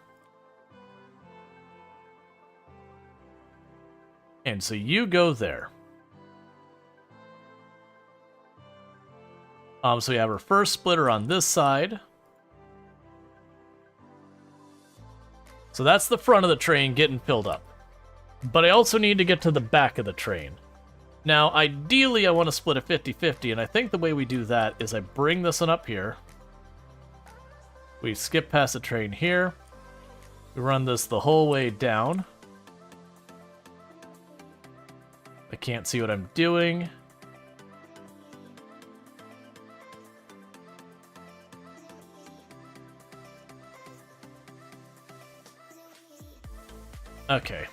And so you go there. So we have our first splitter on this side. So that's the front of the train getting filled up. But I also need to get to the back of the train. Now, ideally, I want to split it 50-50, and I think the way we do that is I bring this one up here. We skip past the train here. We run this the whole way down. I can't see what I'm doing. Okay.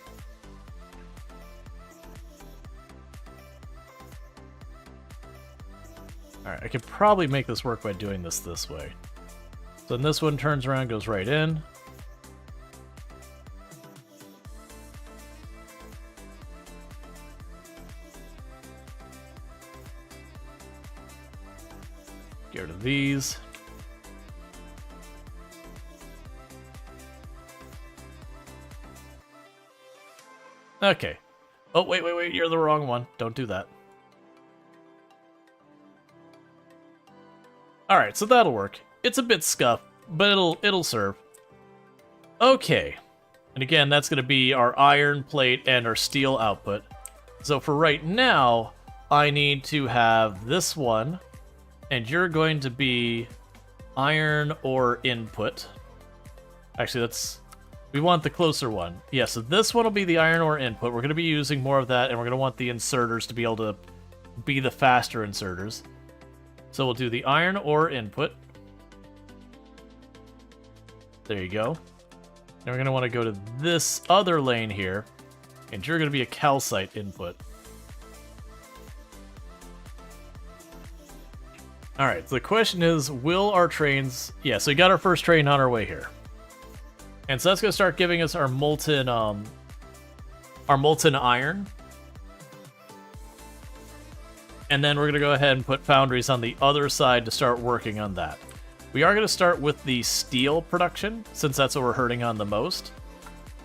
Alright, I could probably make this work by doing this way. So then this one turns around, goes right in. Get rid of these. Okay. Oh, wait, you're the wrong one. Don't do that. Alright, so that'll work. It's a bit scuffed, but it'll serve. Okay. And again, that's going to be our iron plate and our steel output. So for right now, I need to have this one, and you're going to be iron ore input. Actually, we want the closer one. Yeah, so this one will be the iron ore input. We're going to be using more of that, and we're going to want the inserters to be able to be the faster inserters. So we'll do the iron ore input. There you go. And we're going to want to go to this other lane here, and you're going to be a calcite input. Alright, so the question is, will our trains... Yeah, so we got our first train on our way here. And so that's going to start giving us our molten iron. And then we're going to go ahead and put foundries on the other side to start working on that. We are going to start with the steel production, since that's what we're hurting on the most.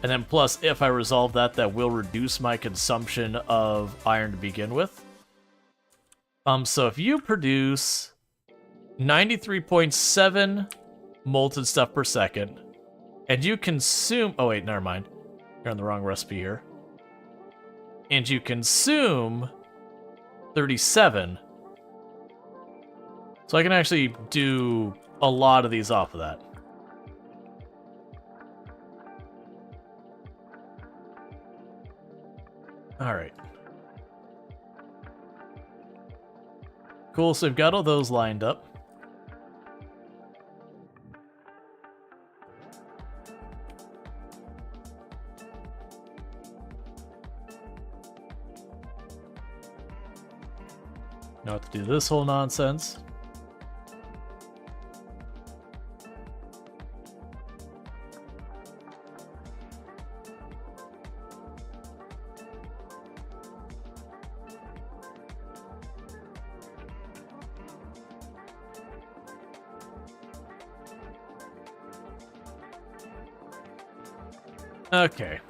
And then plus, if I resolve that, that will reduce my consumption of iron to begin with. So if you produce 93.7 molten stuff per second, and you consume... Oh wait, never mind. You're on the wrong recipe here. And you consume 37. So I can actually do a lot of these off of that. Alright. Cool, so we've got all those lined up. Now I have to do this whole nonsense. Okay.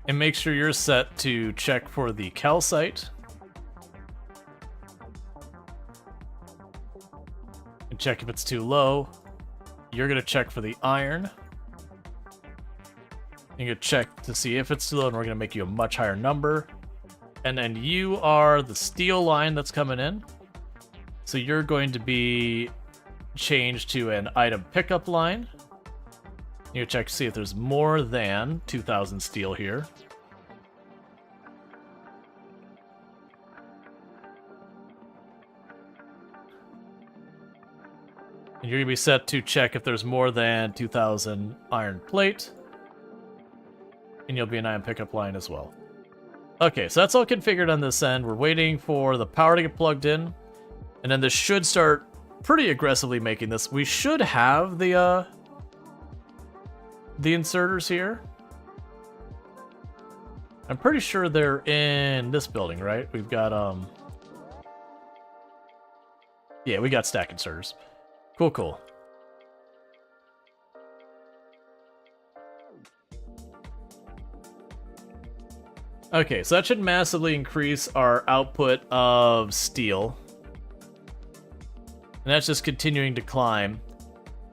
And make sure you're set to check for the calcite. And check if it's too low. You're gonna check for the iron. You're gonna check to see if it's too low, and we're gonna make you a much higher number. And then you are the steel line that's coming in. So you're going to be changed to an item pickup line. You check to see if there's more than 2,000 steel here. And you're going to be set to check if there's more than 2,000 iron plate. And you'll be an iron pickup line as well. Okay, so that's all configured on this end. We're waiting for the power to get plugged in. And then this should start pretty aggressively making this. We should have the inserters here. I'm pretty sure they're in this building, right? We've got, yeah, we got stack inserters. Cool, cool. Okay, so that should massively increase our output of steel. And that's just continuing to climb.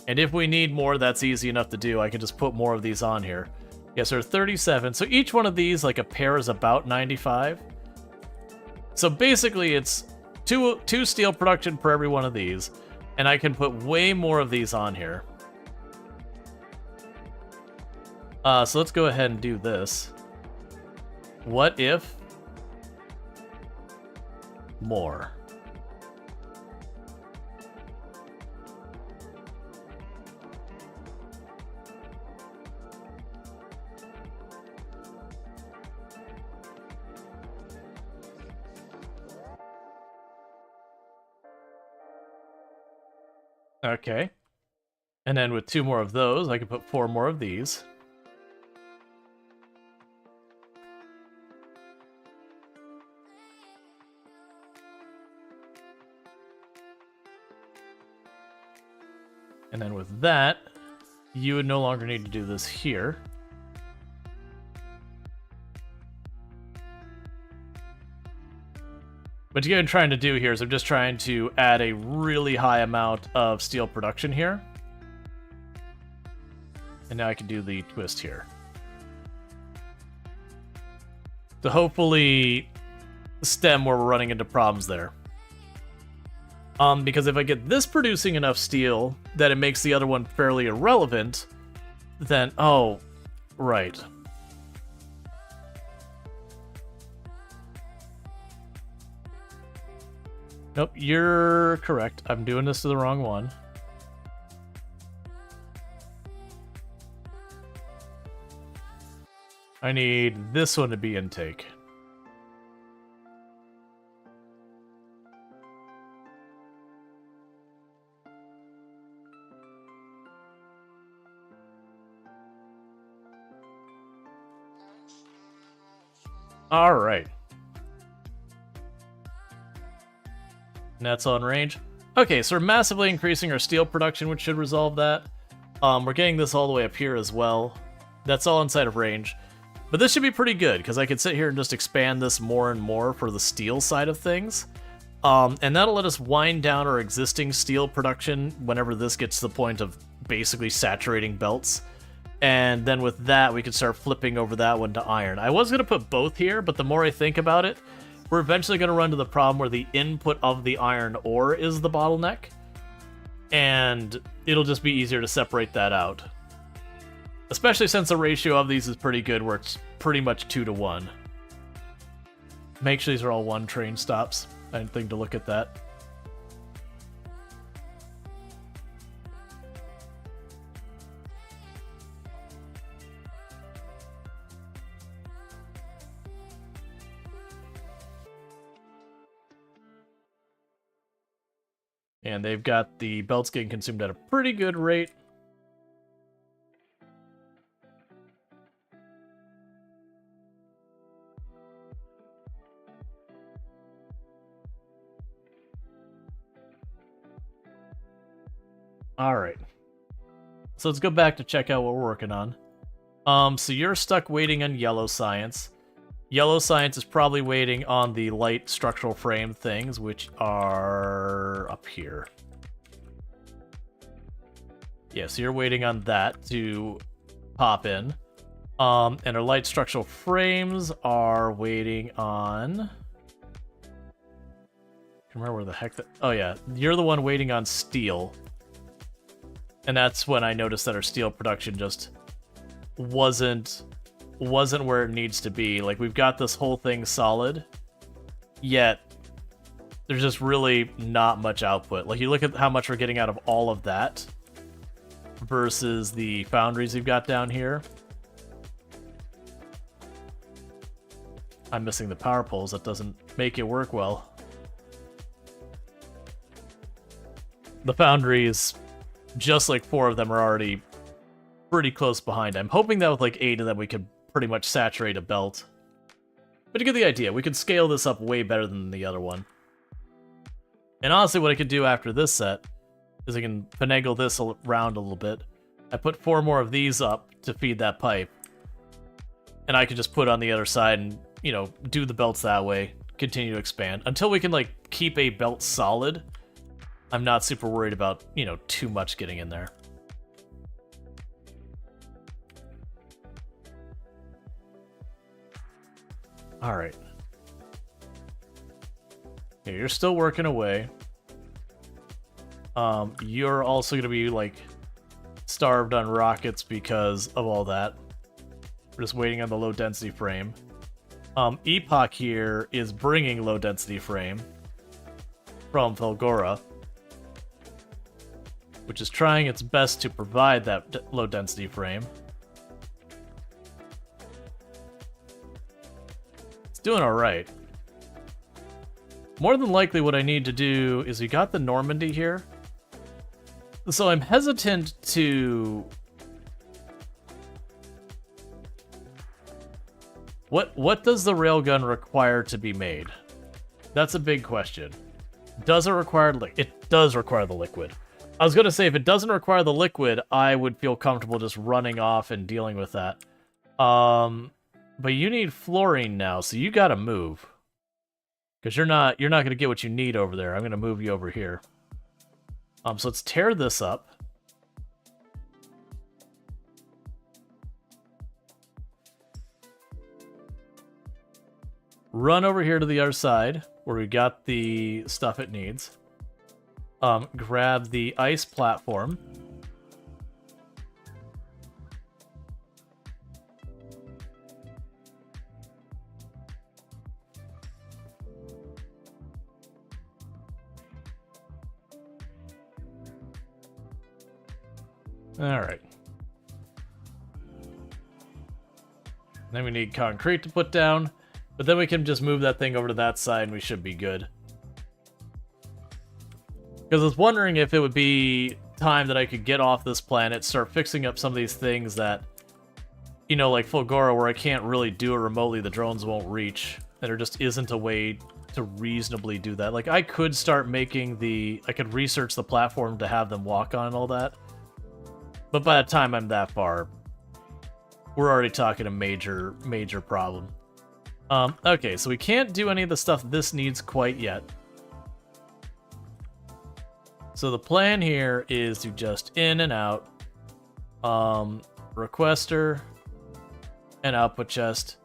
And if we need more, that's easy enough to do. I can just put more of these on here. Yes, there are 37. So each one of these, like a pair, is about 95. So basically, it's two steel production per every one of these. And I can put way more of these on here. So let's go ahead and do this. What if more? Okay. And then with 2 more of those, I can put 4 more of these. And then with that, you would no longer need to do this here. What I'm trying to do here is I'm just trying to add a really high amount of steel production here. And now I can do the twist here. To hopefully stem where we're running into problems there. Because if I get this producing enough steel that it makes the other one fairly irrelevant, then, oh, right. Nope, you're correct. I'm doing this to the wrong one. I need this one to be intake. All right. And that's on range. Okay, so we're massively increasing our steel production, which should resolve that. We're getting this all the way up here as well. That's all inside of range. But this should be pretty good, because I could sit here and just expand this more and more for the steel side of things. And that'll let us wind down our existing steel production whenever this gets to the point of basically saturating belts. And then with that, we can start flipping over that one to iron. I was going to put both here, but the more I think about it, we're eventually going to run to the problem where the input of the iron ore is the bottleneck. And it'll just be easier to separate that out. Especially since the ratio of these is pretty good, where it's pretty much 2 to 1. Make sure these are all 1 train stops. I didn't think to look at that. And they've got the belts getting consumed at a pretty good rate. All right. So let's go back to check out what we're working on. So you're stuck waiting on yellow science. Yellow science is probably waiting on the light structural frame things, which are up here. Yeah, so you're waiting on that to pop in. And our light structural frames are waiting on... I can't remember where the heck that... Oh yeah, you're the one waiting on steel. And that's when I noticed that our steel production just wasn't where it needs to be. Like, we've got this whole thing solid, yet there's just really not much output. Like, you look at how much we're getting out of all of that versus the foundries we've got down here. I'm missing the power poles. That doesn't make it work well. The foundries, just like 4 of them, are already pretty close behind. I'm hoping that with like 8 of them we could pretty much saturate a belt. But you get the idea. We could scale this up way better than the other one. And honestly, what I could do after this set is I can finagle this around a little bit. I put 4 more of these up to feed that pipe. And I can just put on the other side and, you know, do the belts that way, continue to expand. Until we can, like, keep a belt solid, I'm not super worried about, you know, too much getting in there. Alright. Yeah, you're still working away. You're also going to be, like, starved on rockets because of all that. We're just waiting on the low-density frame. Epoch here is bringing low-density frame from Fulgora, which is trying its best to provide that low-density frame. It's doing alright. More than likely what I need to do is we got the Normandy here. So I'm hesitant to... What does the railgun require to be made? That's a big question. Does it require... It does require the liquid. I was going to say, if it doesn't require the liquid, I would feel comfortable just running off and dealing with that. But you need fluorine now, so you gotta move. Because you're not going to get what you need over there. I'm going to move you over here. So let's tear this up. Run over here to the other side, where we got the stuff it needs. Grab the ice platform. Alright. Then we need concrete to put down, but then we can just move that thing over to that side and we should be good. Because I was wondering if it would be time that I could get off this planet, start fixing up some of these things that, you know, like Fulgora, where I can't really do it remotely, the drones won't reach, and there just isn't a way to reasonably do that. Like, I could start making I could research the platform to have them walk on and all that, but by the time I'm that far, we're already talking a major problem. Okay, so we can't do any of the stuff this needs quite yet. So the plan here is to just in and out, requester, and output chest,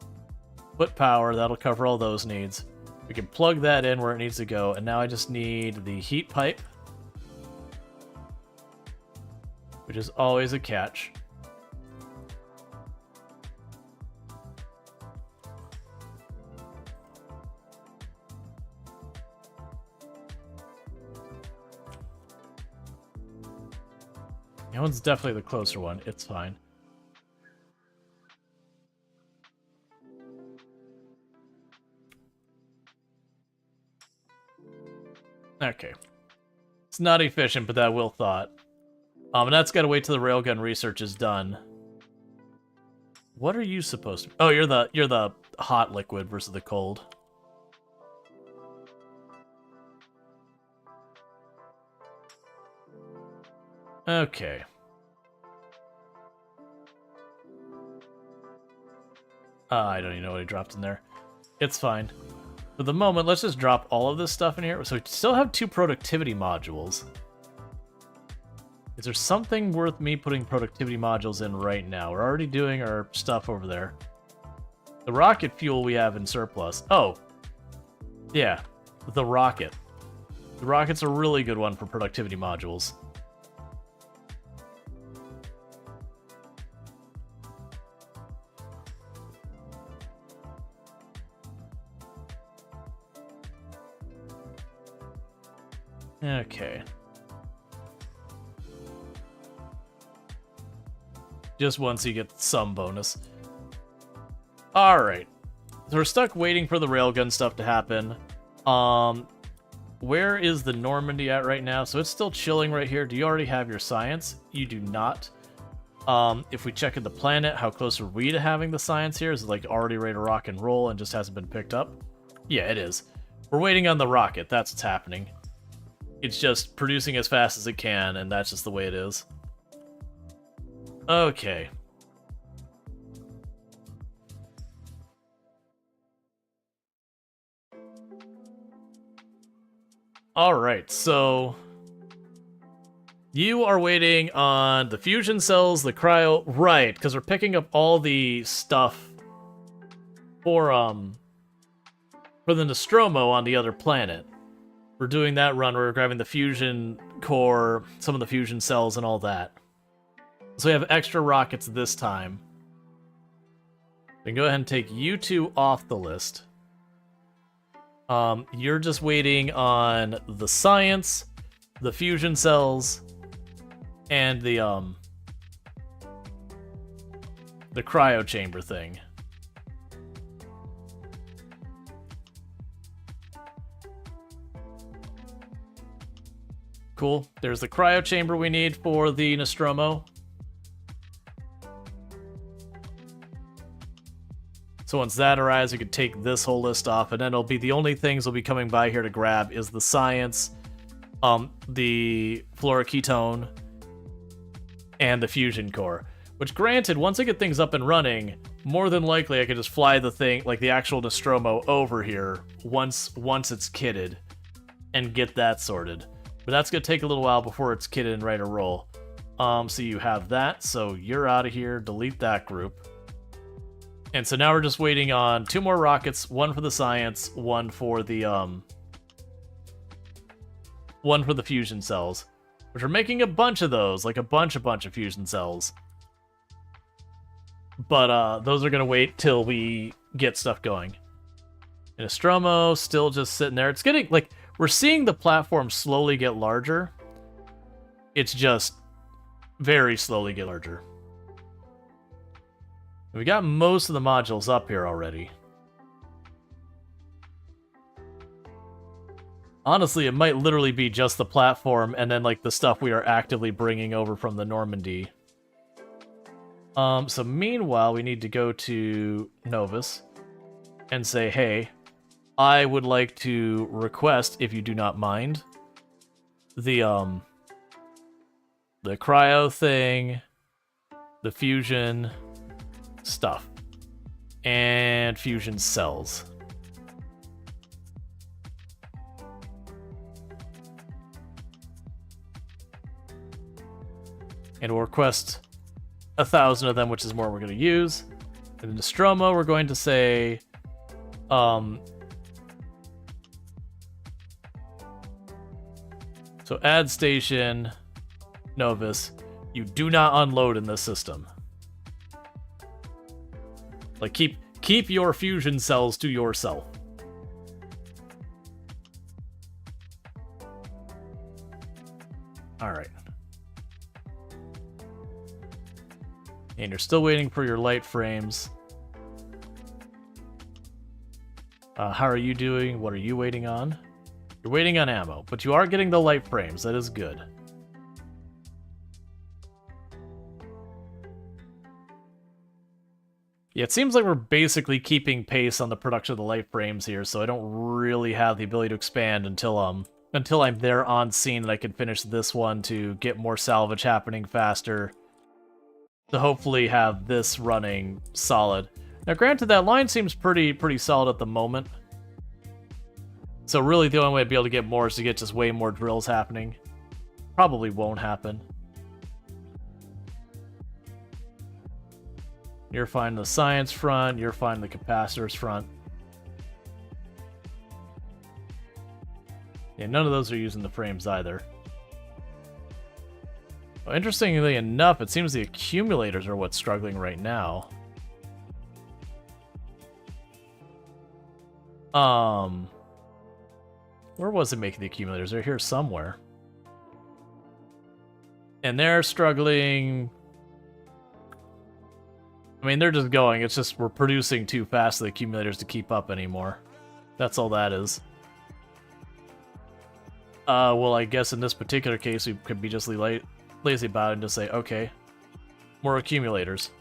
put power, that'll cover all those needs. We can plug that in where it needs to go, and now I just need the heat pipe, which is always a catch. That one's definitely the closer one. It's fine. Okay. It's not efficient, but that will thought. And that's got to wait till the railgun research is done. What are you supposed to... Oh, you're the hot liquid versus the cold. Okay. I don't even know what he dropped in there. It's fine. For the moment, let's just drop all of this stuff in here. So we still have 2 productivity modules. Is there something worth me putting productivity modules in right now? We're already doing our stuff over there. The rocket fuel we have in surplus. Oh, yeah, the rocket. The rocket's a really good one for productivity modules. Okay. Just once you get some bonus. Alright. So we're stuck waiting for the railgun stuff to happen. Where is the Normandy at right now? So it's still chilling right here. Do you already have your science? You do not. If we check at the planet, how close are we to having the science here? Is it like already ready to rock and roll and just hasn't been picked up? Yeah, it is. We're waiting on the rocket. That's what's happening. It's just producing as fast as it can, and that's just the way it is. Okay. Alright, so you are waiting on the fusion cells, the cryo... Right, because we're picking up all the stuff for the Nostromo on the other planet. We're doing that run, we're grabbing the fusion core, some of the fusion cells, and all that. So we have extra rockets this time. We can go ahead and take you two off the list. You're just waiting on the science, the fusion cells, and the cryo chamber thing. Cool. There's the cryo chamber we need for the Nostromo. So once that arrives, we could take this whole list off, and then it'll be the only things we'll be coming by here to grab is the science, the fluoroketone, and the fusion core. Which, granted, once I get things up and running, more than likely I could just fly the thing, like the actual Nostromo, over here once it's kitted, and get that sorted. But that's gonna take a little while before it's kitted and ready to roll. So you have that, so you're out of here, delete that group. And so now we're just waiting on 2 more rockets, one for the science, one for the fusion cells. Which are making a bunch of those, like a bunch of fusion cells. But those are gonna wait till we get stuff going. And Nostromo still just sitting there. It's getting like we're seeing the platform slowly get larger. It's just very slowly get larger. We got most of the modules up here already. Honestly, it might literally be just the platform and then like the stuff we are actively bringing over from the Normandy. So meanwhile, we need to go to Novus and say, hey, I would like to request, if you do not mind, the cryo thing, the fusion stuff, and fusion cells. And we'll request 1,000 of them, which is more we're going to use. And in Nostromo, we're going to say, so add station, Novus, you do not unload in this system. Like, keep your fusion cells to yourself. Alright. And you're still waiting for your light frames. How are you doing? What are you waiting on? You're waiting on ammo, but you are getting the light frames. That is good. Yeah, it seems like we're basically keeping pace on the production of the light frames here, so I don't really have the ability to expand until I'm there on scene and I can finish this one to get more salvage happening faster. To hopefully have this running solid. Now, granted, that line seems pretty solid at the moment. So really, the only way to be able to get more is to get just way more drills happening. Probably won't happen. You're fine the science front. You're fine the capacitors front. Yeah, none of those are using the frames either. Well, interestingly enough, it seems the accumulators are what's struggling right now. Where was it making the accumulators? They're here somewhere. And they're struggling. I mean, they're just going. It's just we're producing too fast for the accumulators to keep up anymore. That's all that is. Well, I guess in this particular case, we could be just lazy about it and just say, okay, more accumulators.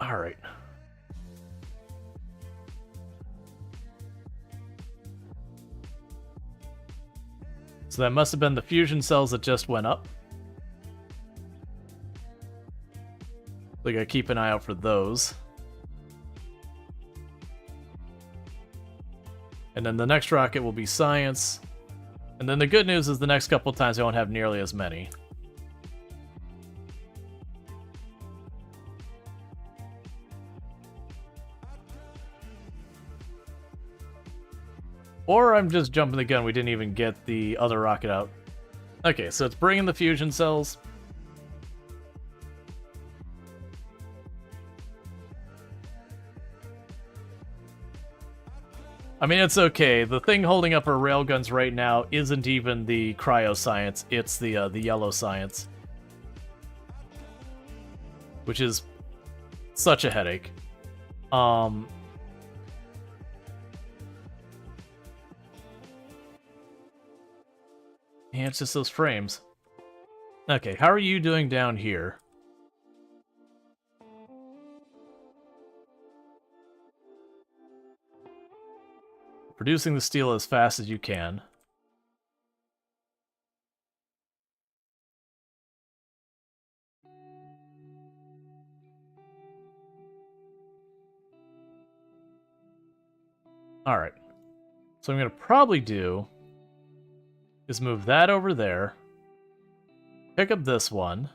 All right. So that must have been the fusion cells that just went up. We gotta keep an eye out for those. And then the next rocket will be science. And then the good news is the next couple times I won't have nearly as many. Or I'm just jumping the gun, we didn't even get the other rocket out. Okay, so it's bringing the fusion cells. I mean, it's okay. The thing holding up our railguns right now isn't even the cryo science, it's the yellow science. Which is such a headache. Yeah, it's just those frames. Okay, how are you doing down here? Producing the steel as fast as you can. Alright. So I'm going to probably do is move that over there, pick up this one,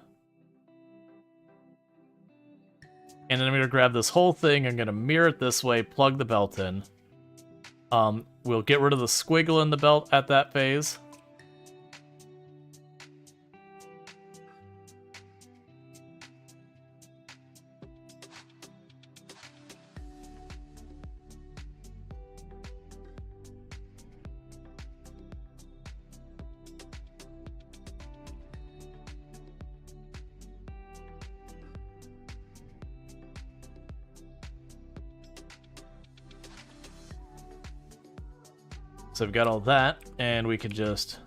and then I'm going to grab this whole thing, I'm going to mirror it this way, plug the belt in. We'll get rid of the squiggle in the belt at that phase. So we've got all that, and we can just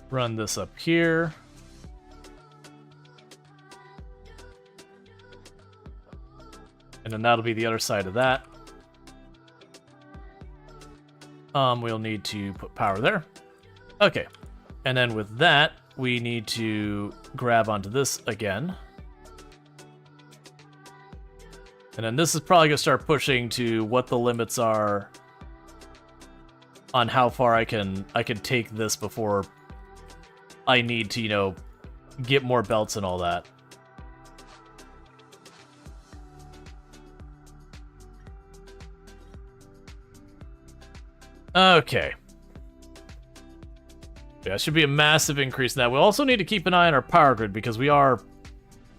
run this up here. And then that'll be the other side of that. We'll need to put power there. Okay. And then with that, we need to grab onto this again. And then this is probably going to start pushing to what the limits are on how far I can take this before I need to, you know, get more belts and all that. Okay. Yeah, it should be a massive increase in that. We also need to keep an eye on our power grid because we are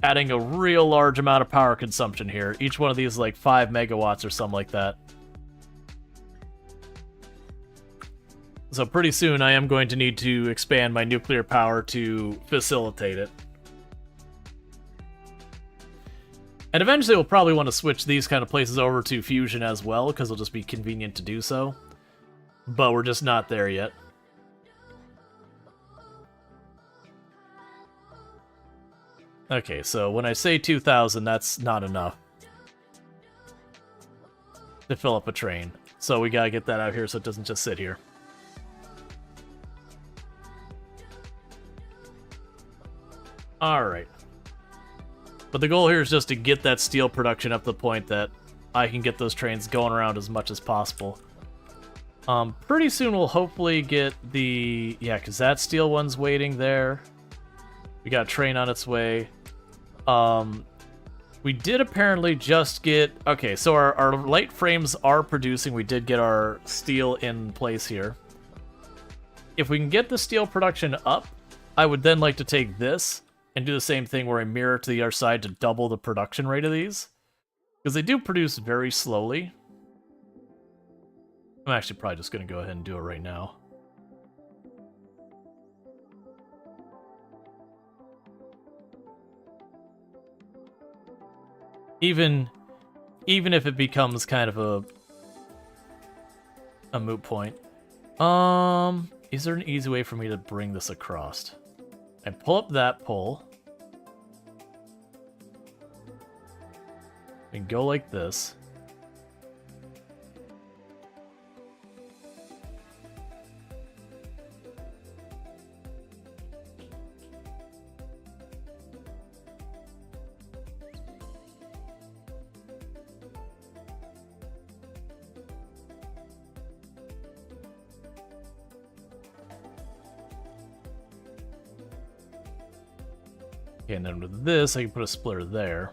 adding a real large amount of power consumption here. Each one of these is like 5 megawatts or something like that. So pretty soon I am going to need to expand my nuclear power to facilitate it. And eventually we'll probably want to switch these kind of places over to fusion as well because it'll just be convenient to do so. But we're just not there yet. Okay, so when I say 2,000, that's not enough to fill up a train. So we gotta get that out here so it doesn't just sit here. Alright. But the goal here is just to get that steel production up to the point that I can get those trains going around as much as possible. Pretty soon we'll hopefully get the... Yeah, because that steel one's waiting there. We got a train on its way. We did apparently just get... Okay, so our light frames are producing. We did get our steel in place here. If we can get the steel production up, I would then like to take this and do the same thing where I mirror to the other side to double the production rate of these. Because they do produce very slowly. I'm actually probably just going to go ahead and do it right now. Even if it becomes kind of a moot point. Is there an easy way for me to bring this across? I pull up that pole. And go like this. Okay, and then with this, I can put a splitter there.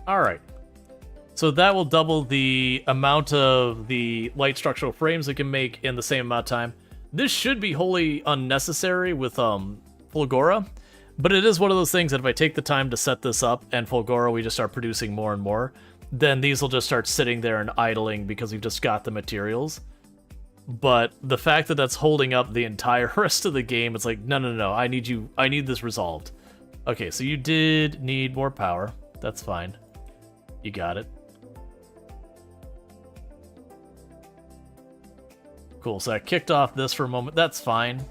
Alright. So that will double the amount of the light structural frames it can make in the same amount of time. This should be wholly unnecessary with Fulgora, but it is one of those things that if I take the time to set this up and Fulgora we just start producing more and more, then these will just start sitting there and idling because we've just got the materials. But the fact that that's holding up the entire rest of the game, it's like, no, I need this resolved. Okay, so you did need more power. That's fine. You got it. Cool, so I kicked off this for a moment. That's fine.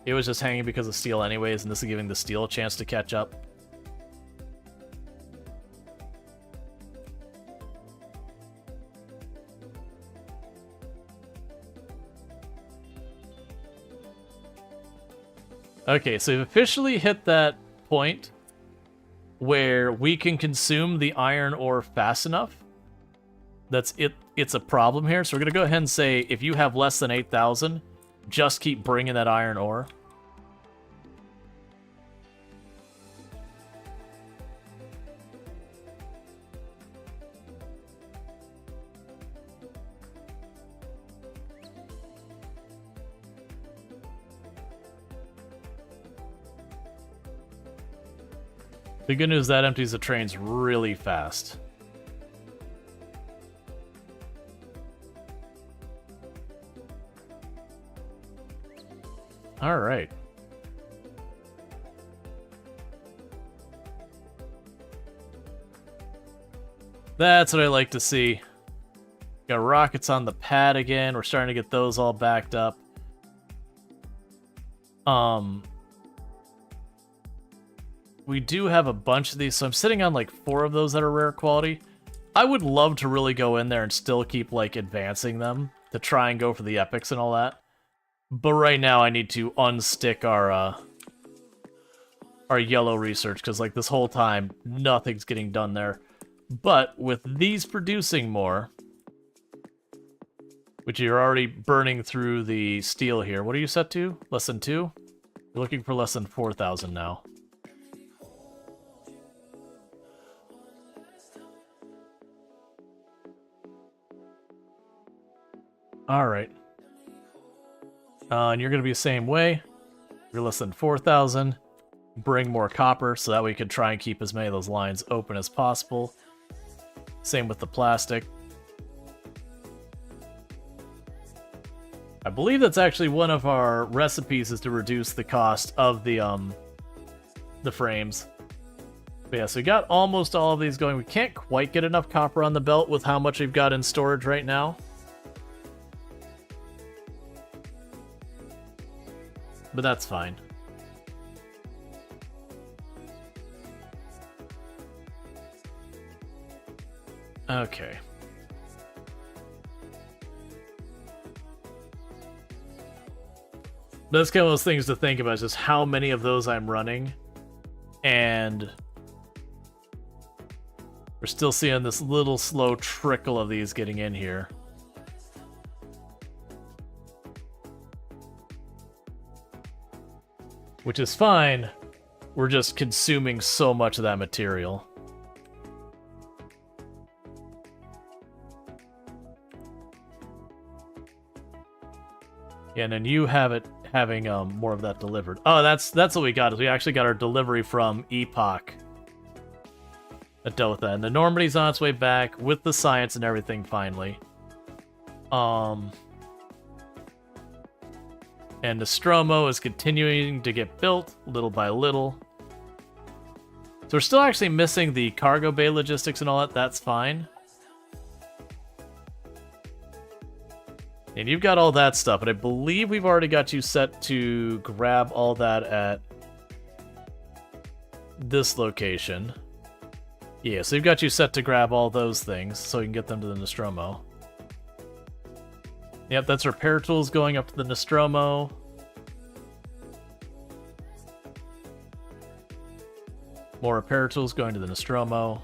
It was just hanging because of steel anyways, and this is giving the steel a chance to catch up. Okay, so we've officially hit that point where we can consume the iron ore fast enough. That's it. It's a problem here, so we're going to go ahead and say if you have less than 8,000, just keep bringing that iron ore. The good news is that empties the trains really fast. All right. That's what I like to see. Got rockets on the pad again. We're starting to get those all backed up. We do have a bunch of these, so I'm sitting on like 4 of those that are rare quality. I would love to really go in there and still keep like advancing them to try and go for the epics and all that. But right now I need to unstick our yellow research because like this whole time nothing's getting done there. But with these producing more, which you're already burning through the steel here. What are you set to? Less than 2? You're looking for less than 4,000 now. Alright. And you're going to be the same way. You're less than 4,000. Bring more copper so that we can try and keep as many of those lines open as possible. Same with the plastic. I believe that's actually one of our recipes is to reduce the cost of the frames. But yeah, so we got almost all of these going. We can't quite get enough copper on the belt with how much we've got in storage right now. But that's fine. Okay. That's kind of those things to think about, is just how many of those I'm running. And we're still seeing this little slow trickle of these getting in here. Which is fine. We're just consuming so much of that material. Yeah, and then you have it having more of that delivered. Oh, that's what we got. Is we actually got our delivery from Epoch at Dotha, and the Normandy's on its way back with the science and everything finally. And Nostromo is continuing to get built little by little. So we're still actually missing the cargo bay logistics and all that. That's fine. And you've got all that stuff, but I believe we've already got you set to grab all that at this location. Yeah, so you've got you set to grab all those things so you can get them to the Nostromo. Yep, that's repair tools going up to the Nostromo. More repair tools going to the Nostromo.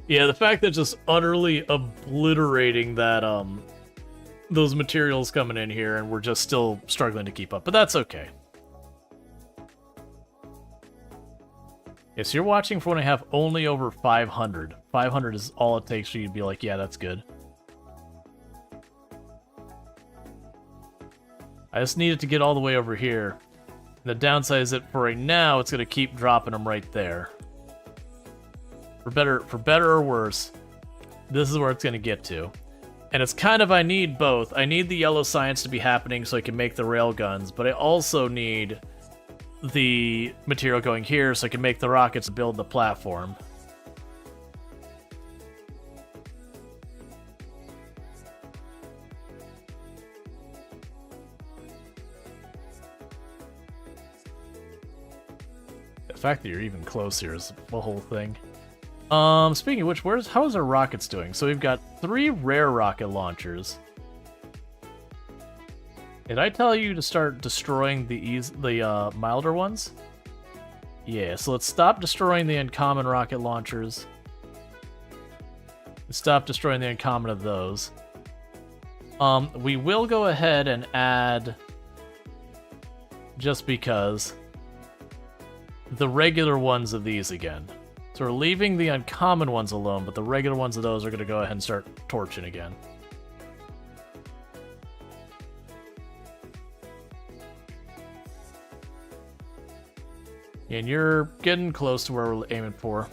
Yeah, the fact that just utterly obliterating that, those materials coming in here, and we're just still struggling to keep up, but that's okay. Yes, you're watching for when I have only over 500. 500 is all it takes for you to be like, yeah, that's good. I just needed to get all the way over here. And the downside is that for right now, it's going to keep dropping them right there. For better or worse, this is where it's going to get to. And it's kind of, I need both. I need the yellow science to be happening so I can make the rail guns, but I also need the material going here so I can make the rockets to build the platform. The fact that you're even close here is the whole thing. Speaking of which, how is our rockets doing? So we've got 3 rare rocket launchers. Did I tell you to start destroying the milder ones? Yeah, so let's stop destroying the uncommon rocket launchers. Stop destroying the uncommon of those. We will go ahead and add, just because, the regular ones of these again. So we're leaving the uncommon ones alone, but the regular ones of those are going to go ahead and start torching again. And you're getting close to where we're aiming for.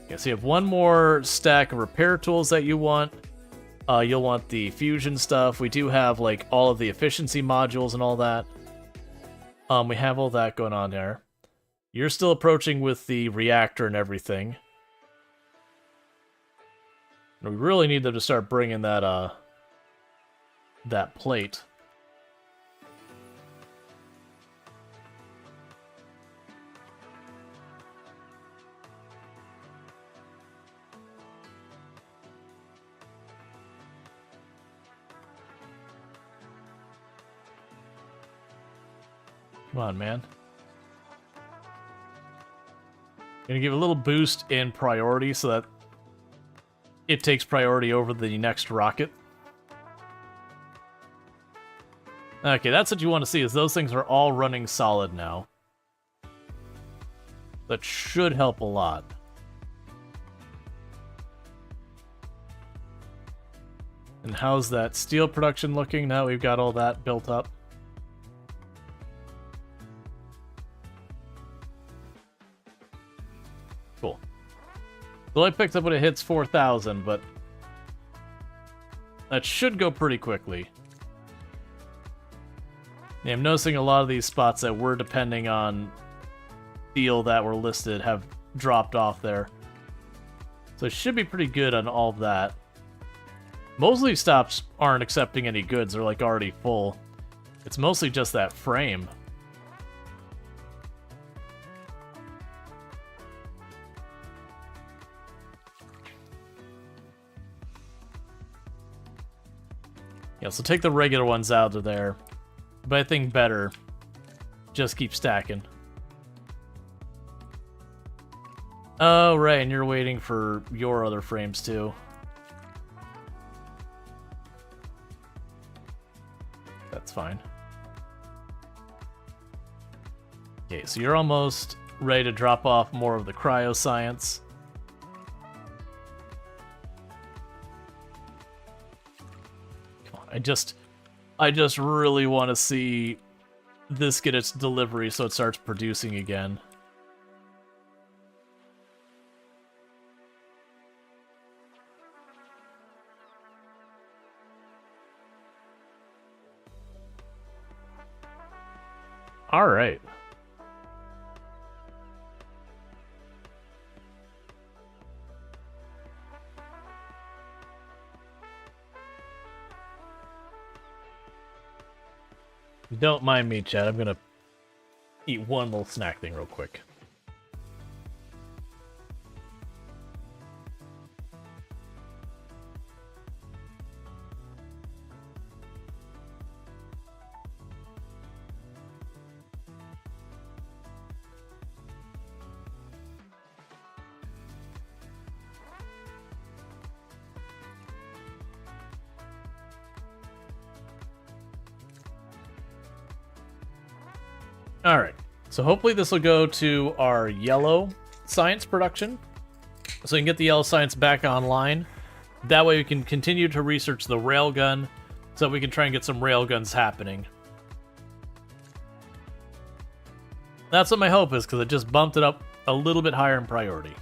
Yeah, so you have one more stack of repair tools that you want. You'll want the fusion stuff. We do have like all of the efficiency modules and all that. We have all that going on there. You're still approaching with the reactor and everything. We really need them to start bringing that that plate. Come on, man. Gonna give a little boost in priority so that it takes priority over the next rocket. Okay, that's what you want to see, is those things are all running solid now. That should help a lot. And how's that steel production looking now we've got all that built up? Cool. So I picked up when it hits 4,000, but that should go pretty quickly. Yeah, I'm noticing a lot of these spots that were depending on steel that were listed have dropped off there. So it should be pretty good on all of that. Most of these stops aren't accepting any goods. They're like already full. It's mostly just that frame. Yeah, so take the regular ones out of there. But I think better, just keep stacking. Oh, right, and you're waiting for your other frames too. That's fine. Okay, so you're almost ready to drop off more of the cryoscience. Come on, I just really want to see this get its delivery so it starts producing again. All right. Don't mind me, Chad. I'm gonna eat one little snack thing real quick. Alright, so hopefully this will go to our yellow science production, so we can get the yellow science back online. That way we can continue to research the railgun, so we can try and get some railguns happening. That's what my hope is, because it just bumped it up a little bit higher in priority.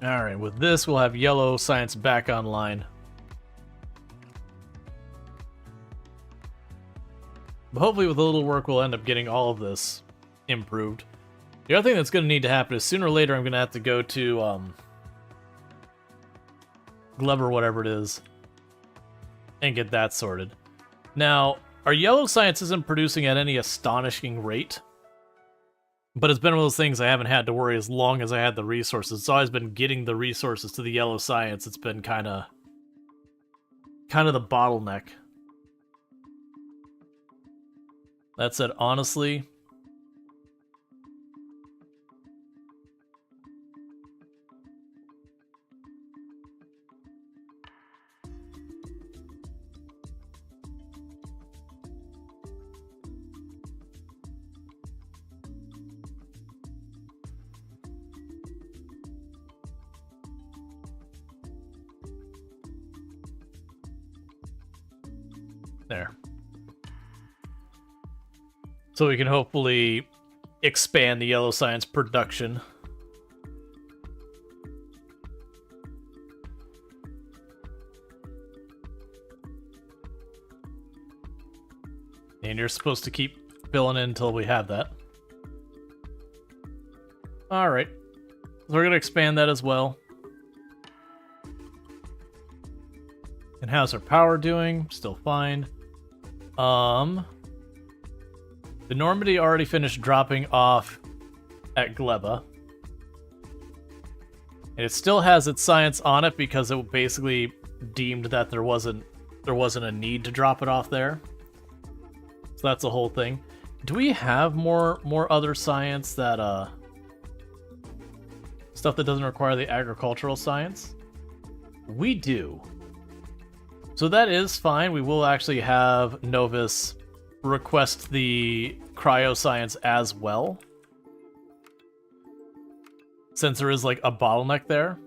Alright, with this, we'll have yellow science back online. But hopefully with a little work, we'll end up getting all of this improved. The other thing that's going to need to happen is sooner or later, I'm going to have to go to Gleb or whatever it is and get that sorted. Now, our yellow science isn't producing at any astonishing rate. But it's been one of those things I haven't had to worry as long as I had the resources. It's always been getting the resources to the yellow science. It's been kind of the bottleneck. That said, honestly, there. So we can hopefully expand the yellow science production. And you're supposed to keep filling in until we have that. Alright. So we're going to expand that as well. And how's our power doing? Still fine. The Normandy already finished dropping off at Gleba. And it still has its science on it because it basically deemed that there wasn't a need to drop it off there. So that's the whole thing. Do we have more other science that stuff that doesn't require the agricultural science? We do. So that is fine. We will actually have Novus request the cryoscience as well, since there is like a bottleneck there.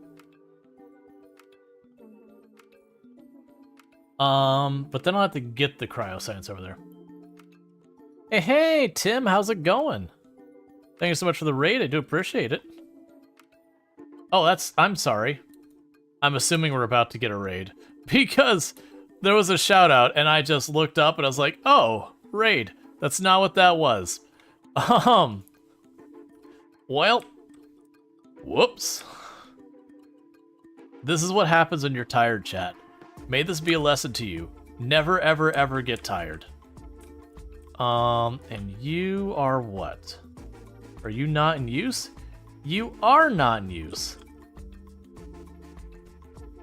But then I'll have to get the cryoscience over there. Hey, Tim, how's it going? Thank you so much for the raid. I do appreciate it. Oh, I'm sorry. I'm assuming we're about to get a raid. Because there was a shout out, and I just looked up and I was like, oh, raid. That's not what that was. Well, whoops. This is what happens when you're tired, chat. May this be a lesson to you. Never, ever, ever get tired. And you are what? Are you not in use? You are not in use.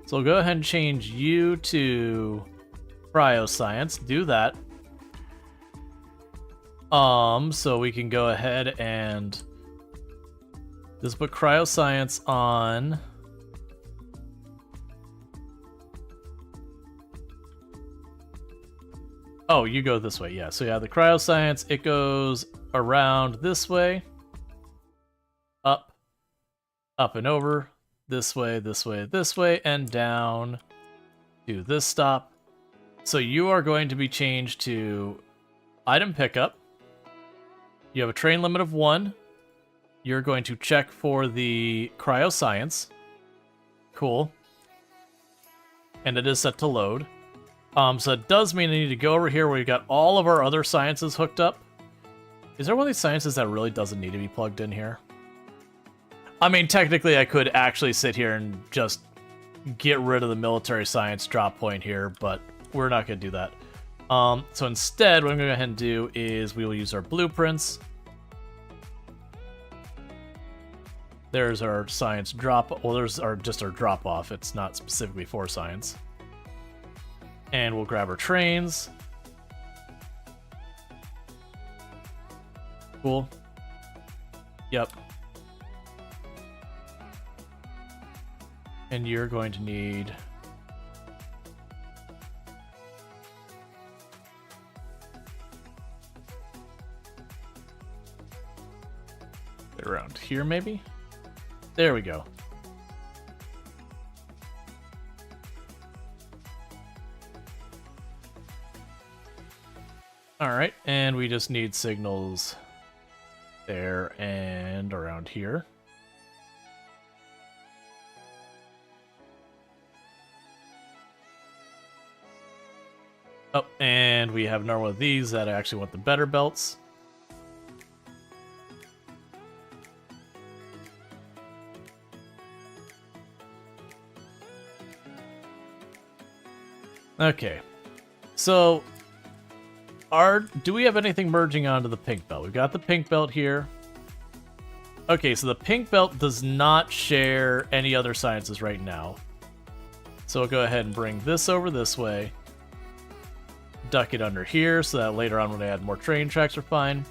So we'll go ahead and change you to cryoscience. Do that. So we can go ahead and just put cryoscience on. Oh, you go this way, yeah. So yeah, the cryoscience, it goes around this way, up, up and over, this way, this way, this way, and down to this stop. So you are going to be changed to item pickup. You have a train limit of 1. You're going to check for the cryoscience. Cool. And it is set to load. So it does mean I need to go over here where we've got all of our other sciences hooked up. Is there one of these sciences that really doesn't need to be plugged in here? I mean, technically I could actually sit here and just get rid of the military science drop point here, but we're not going to do that. So instead, what I'm going to go ahead and do is we will use our blueprints. There's our science drop. Well, there's just our drop off. It's not specifically for science. And we'll grab our trains. Cool. Yep. And you're going to need... around here, maybe? There we go. Alright, and we just need signals there and around here. Oh, and we have another one of these that I actually want the better belts. Okay, so do we have anything merging onto the pink belt? We've got the pink belt here. Okay, so the pink belt does not share any other sciences right now. So we'll go ahead and bring this over this way. Duck it under here so that later on when I add more train tracks are fine.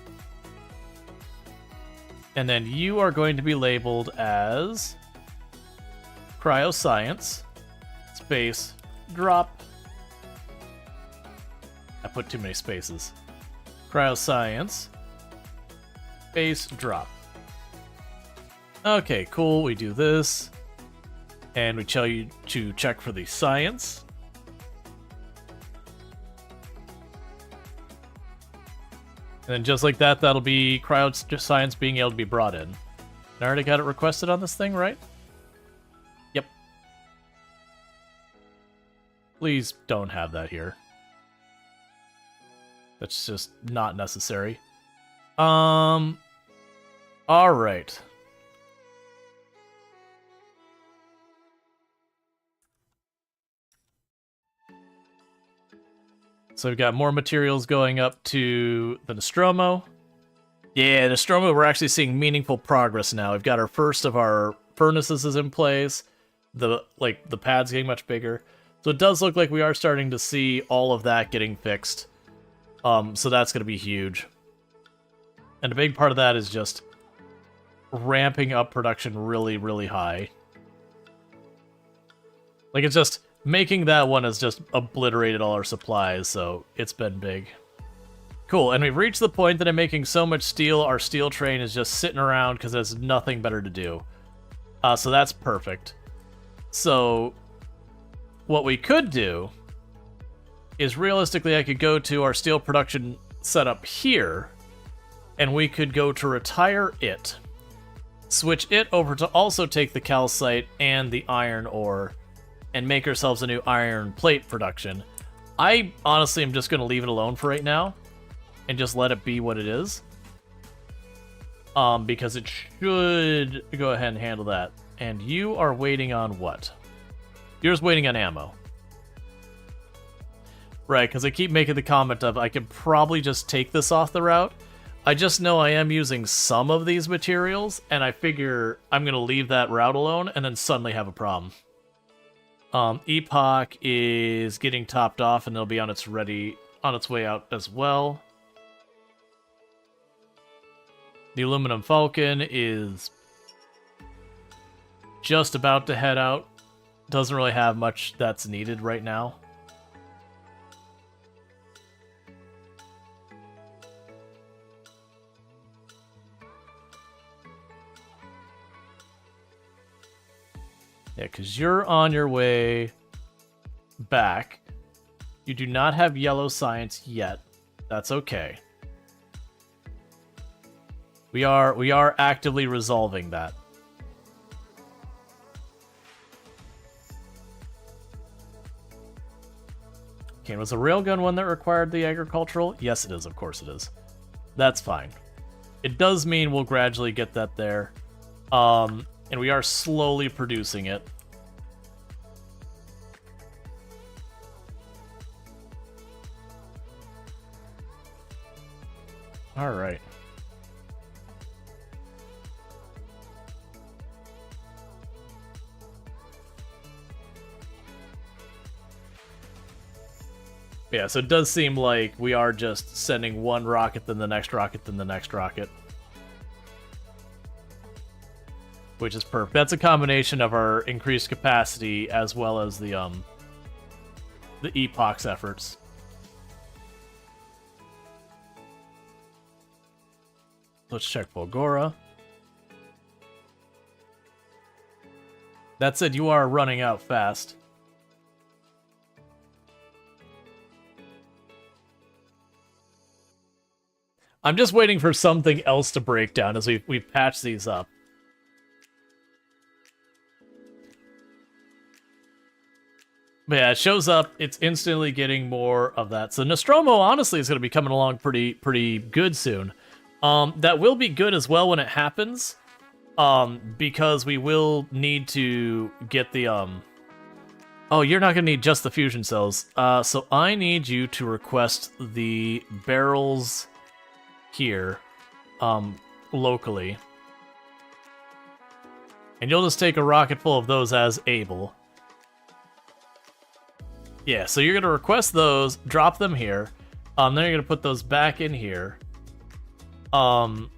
And then you are going to be labeled as cryoscience space drop. I put too many spaces. Cryoscience space drop. Okay, cool. We do this. And we tell you to check for the science. And then just like that, that'll be cryoscience being able to be brought in. I already got it requested on this thing, right? Yep. Please don't have that here. That's just not necessary. Alright. So we've got more materials going up to the Nostromo. Yeah, Nostromo, we're actually seeing meaningful progress now. We've got our first of our furnaces is in place. The pad's getting much bigger. So it does look like we are starting to see all of that getting fixed. So that's going to be huge. And a big part of that is just ramping up production really, really high. Like, it's just... making that one has just obliterated all our supplies, so it's been big. Cool, and we've reached the point that I'm making so much steel, our steel train is just sitting around because there's nothing better to do. So that's perfect. So, what we could do is realistically I could go to our steel production setup here, and we could go to retire it, switch it over to also take the calcite and the iron ore, and make ourselves a new iron plate production. I honestly am just going to leave it alone for right now and just let it be what it is. Because it should go ahead and handle that. And you are waiting on what? You're just waiting on ammo. Right, because I keep making the comment of I could probably just take this off the route. I just know I am using some of these materials, and I figure I'm going to leave that route alone and then suddenly have a problem. Epoch is getting topped off, and it'll be on its way out as well. The Aluminum Falcon is just about to head out. Doesn't really have much that's needed right now. Yeah, because you're on your way back. You do not have yellow science yet. That's okay. We are actively resolving that. Okay, was the railgun one that required the agricultural? Yes, it is. Of course it is. That's fine. It does mean we'll gradually get that there. And we are slowly producing it. All right. Yeah, so it does seem like we are just sending one rocket, then the next rocket, then the next rocket. Which is perfect. That's a combination of our increased capacity as well as the Epoch's efforts. Let's check Volgora. That said, you are running out fast. I'm just waiting for something else to break down as we've patched these up. But yeah, it shows up. It's instantly getting more of that. So Nostromo, honestly, is going to be coming along pretty good soon. That will be good as well when it happens. Because we will need to get the... Oh, you're not going to need just the fusion cells. So I need you to request the barrels here, locally. And you'll just take a rocket full of those as able. Yeah, so you're going to request those, drop them here. Then you're going to put those back in here. And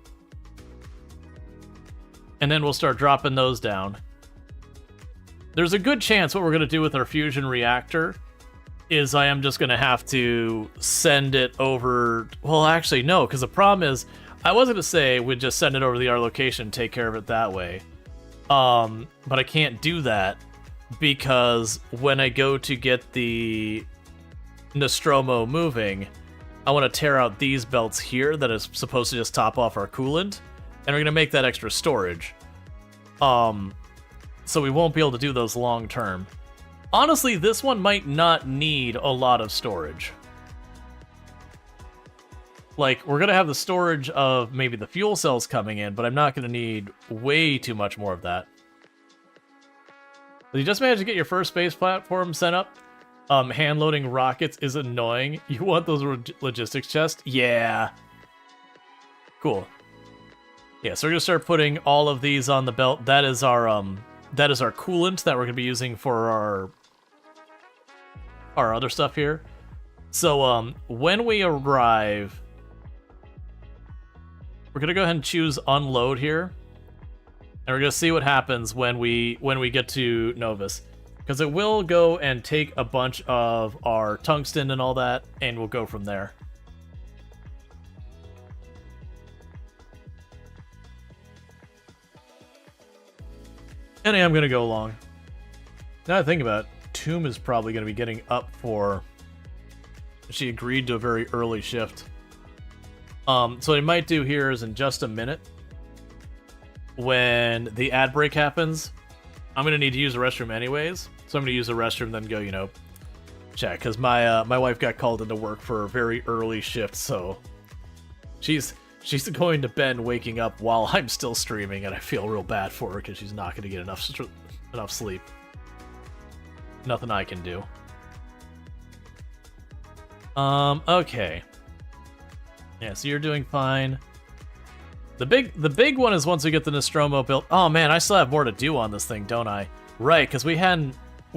then we'll start dropping those down. There's a good chance what we're going to do with our fusion reactor is I am just going to have to send it over... Well, actually, no, because the problem is, I was going to say we'd just send it over to our location and take care of it that way. But I can't do that because when I go to get the Nostromo moving, I want to tear out these belts here that is supposed to just top off our coolant, and we're going to make that extra storage. So we won't be able to do those long term. Honestly, this one might not need a lot of storage. Like, we're going to have the storage of maybe the fuel cells coming in, but I'm not going to need way too much more of that. Did you just manage to get your first space platform set up? Hand-loading rockets is annoying. You want those logistics chests? Yeah. Cool. Yeah, so we're going to start putting all of these on the belt. That is our coolant that we're going to be using for our other stuff here. So, when we arrive, we're going to go ahead and choose unload here. And we're going to see what happens when we get to Novus. Because it will go and take a bunch of our tungsten and all that, and we'll go from there. And I am going to go along. Now I think about it, Tomb is probably going to be getting up for... She agreed to a very early shift. So what I might do here is in just a minute, when the ad break happens, I'm going to need to use the restroom anyways. So I'm going to use the restroom, then go, Check, because my wife got called into work for a very early shift, so she's going to bed and waking up while I'm still streaming, and I feel real bad for her because she's not going to get enough sleep. Nothing I can do. Okay. Yeah, so you're doing fine. The big one is once we get the Nostromo built. Oh man, I still have more to do on this thing, don't I? Right, because we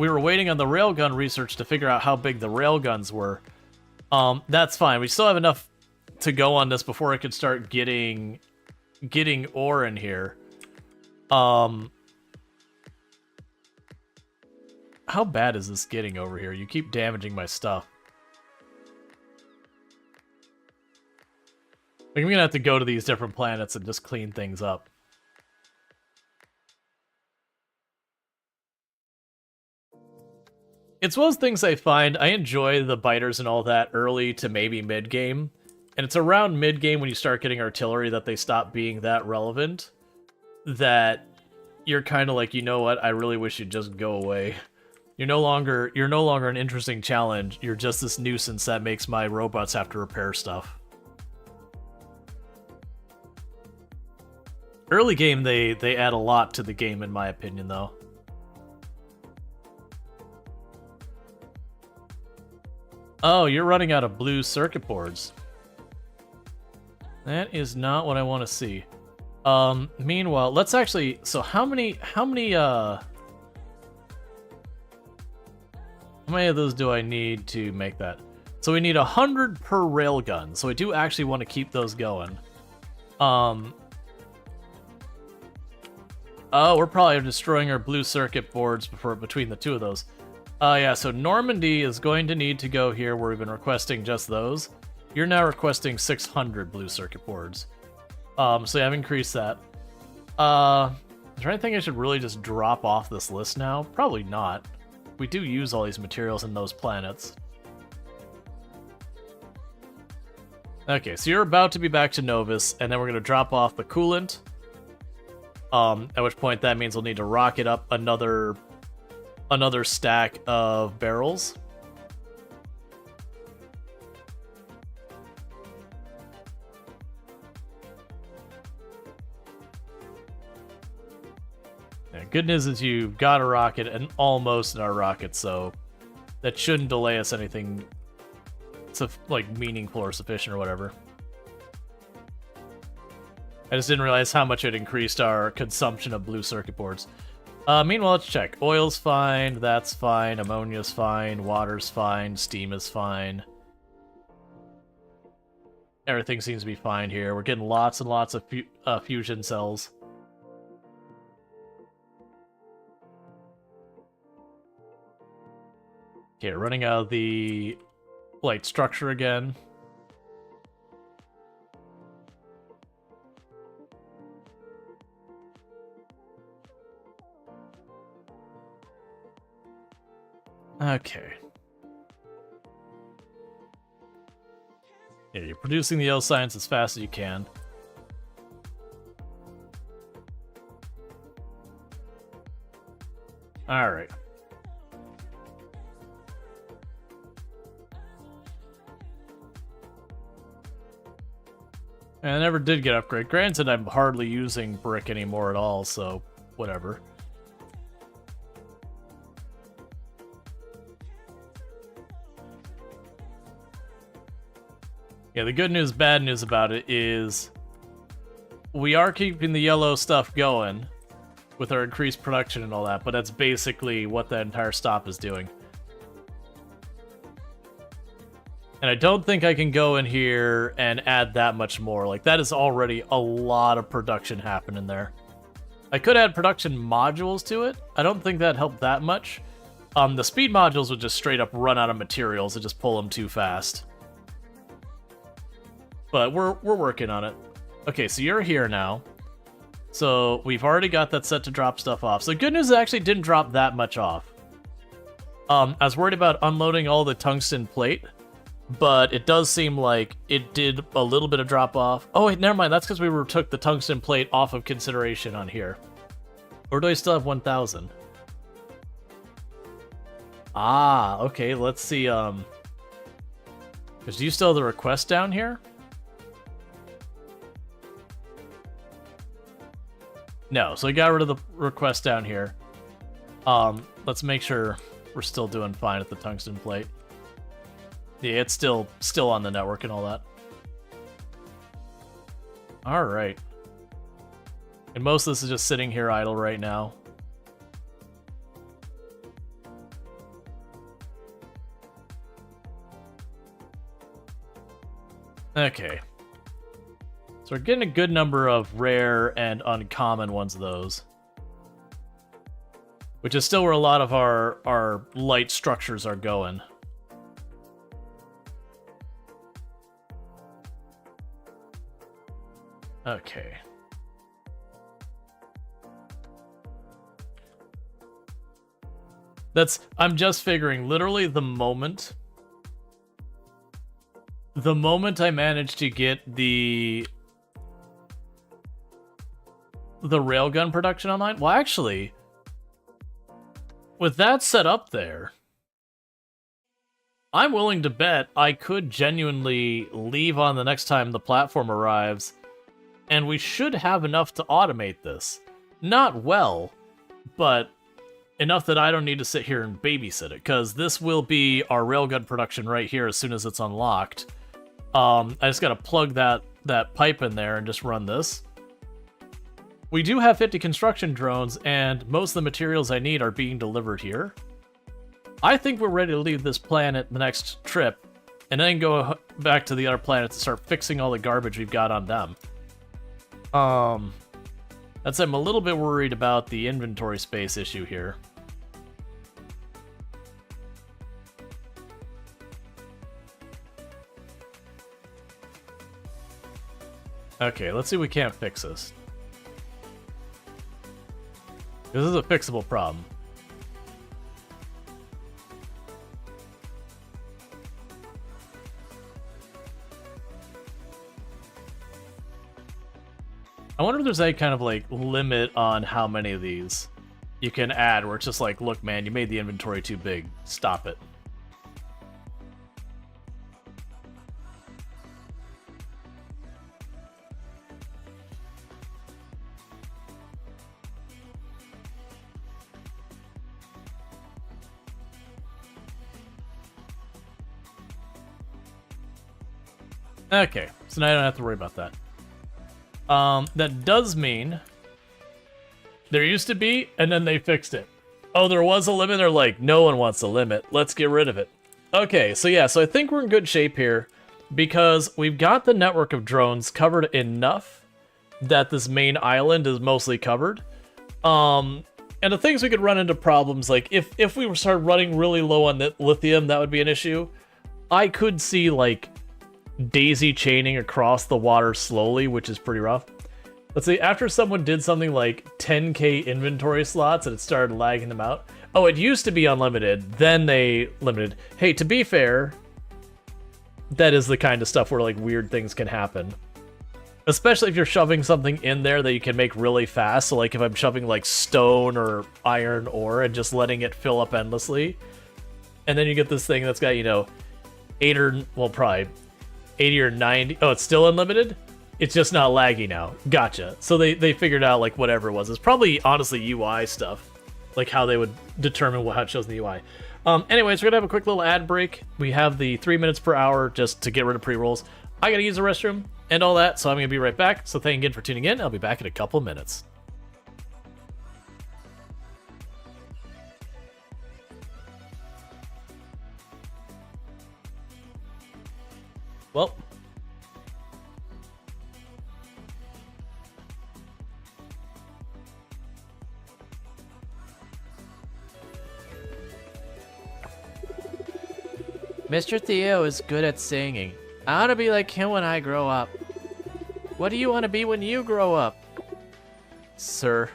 were waiting on the railgun research to figure out how big the railguns were. That's fine. We still have enough to go on this before I could start getting ore in here. How bad is this getting over here? You keep damaging my stuff. I'm gonna have to go to these different planets and just clean things up. It's one of those things I find I enjoy the biters and all that early to maybe mid-game. And it's around mid-game when you start getting artillery that they stop being that relevant. That you're kind of like, you know what, I really wish you'd just go away. You're no longer an interesting challenge. You're just this nuisance that makes my robots have to repair stuff. Early game, they add a lot to the game, in my opinion, though. Oh, you're running out of blue circuit boards. That is not what I want to see. Meanwhile, let's actually... So how many of those do I need to make that? So we need 100 per railgun, so I do actually want to keep those going. Oh, we're probably destroying our blue circuit boards between the two of those. Yeah, so Normandy is going to need to go here where we've been requesting just those. You're now requesting 600 blue circuit boards. So yeah, I've increased that. Is there anything I should really just drop off this list now? Probably not. We do use all these materials in those planets. Okay, so you're about to be back to Novus, and then we're going to drop off the coolant. At which point that means we'll need to rocket up another stack of barrels. Yeah, good news is you've got a rocket and almost our rocket, so that shouldn't delay us anything like meaningful or sufficient or whatever. I just didn't realize how much it increased our consumption of blue circuit boards. Meanwhile, let's check. Oil's fine, that's fine, ammonia's fine, water's fine, steam is fine. Everything seems to be fine here. We're getting lots and lots of fusion cells. Okay, running out of the light structure again. Okay. Yeah, you're producing the L science as fast as you can. Alright. I never did get upgrade. Granted, I'm hardly using brick anymore at all, so whatever. Yeah, the good news, bad news about it is we are keeping the yellow stuff going with our increased production and all that, but that's basically what that entire stop is doing. And I don't think I can go in here and add that much more. Like, that is already a lot of production happening there. I could add production modules to it. I don't think that helped that much. The speed modules would just straight up run out of materials and just pull them too fast. But we're working on it. Okay, so you're here now. So we've already got that set to drop stuff off. So the good news is it actually didn't drop that much off. I was worried about unloading all the tungsten plate, but it does seem like it did a little bit of drop off. Oh wait, never mind. That's because we took the tungsten plate off of consideration on here. Or do I still have 1,000? Ah, okay, let's see, because do you still have the request down here? No, so we got rid of the request down here. Let's make sure we're still doing fine at the tungsten plate. Yeah, it's still on the network and all that. Alright. And most of this is just sitting here idle right now. Okay. So we're getting a good number of rare and uncommon ones of those. Which is still where a lot of our light structures are going. Okay. I'm just figuring, literally the moment I managed to get the railgun production online, well actually, with that set up there, I'm willing to bet I could genuinely leave on the next time the platform arrives, and we should have enough to automate this. Not well, but enough that I don't need to sit here and babysit it, because this will be our railgun production right here as soon as it's unlocked. I just gotta plug that pipe in there and just run this. We do have 50 construction drones, and most of the materials I need are being delivered here. I think we're ready to leave this planet the next trip, and then go back to the other planets and start fixing all the garbage we've got on them. That's I'm a little bit worried about the inventory space issue here. Okay, let's see if we can't fix this. This is a fixable problem. I wonder if there's any kind of, like, limit on how many of these you can add, where it's just like, look, man, you made the inventory too big. Stop it. Okay, so now I don't have to worry about that. That does mean there used to be, and then they fixed it. Oh, there was a limit? They're like, no one wants a limit. Let's get rid of it. Okay, so yeah, so I think we're in good shape here because we've got the network of drones covered enough that this main island is mostly covered. And the things we could run into problems, like if we started running really low on lithium, that would be an issue. I could see, like, daisy chaining across the water slowly, which is pretty rough. Let's see, after someone did something like 10k inventory slots and it started lagging them out. Oh, it used to be unlimited, then they limited. Hey, to be fair, that is the kind of stuff where, like, weird things can happen. Especially if you're shoving something in there that you can make really fast. So, like, if I'm shoving, like, stone or iron ore and just letting it fill up endlessly. And then you get this thing that's got, you know, 8 or, well, probably 80 or 90. Oh, it's still unlimited? It's just not laggy now. Gotcha. So they figured out, like, whatever it was. It's probably, honestly, UI stuff. Like, how they would determine how it shows in the UI. Anyways, we're going to have a quick little ad break. We have the 3 minutes per hour just to get rid of pre-rolls. I got to use the restroom and all that, so I'm going to be right back. So thank you again for tuning in. I'll be back in a couple of minutes. Well, Mr. Theo is good at singing. I want to be like him when I grow up. What do you want to be when you grow up? sir,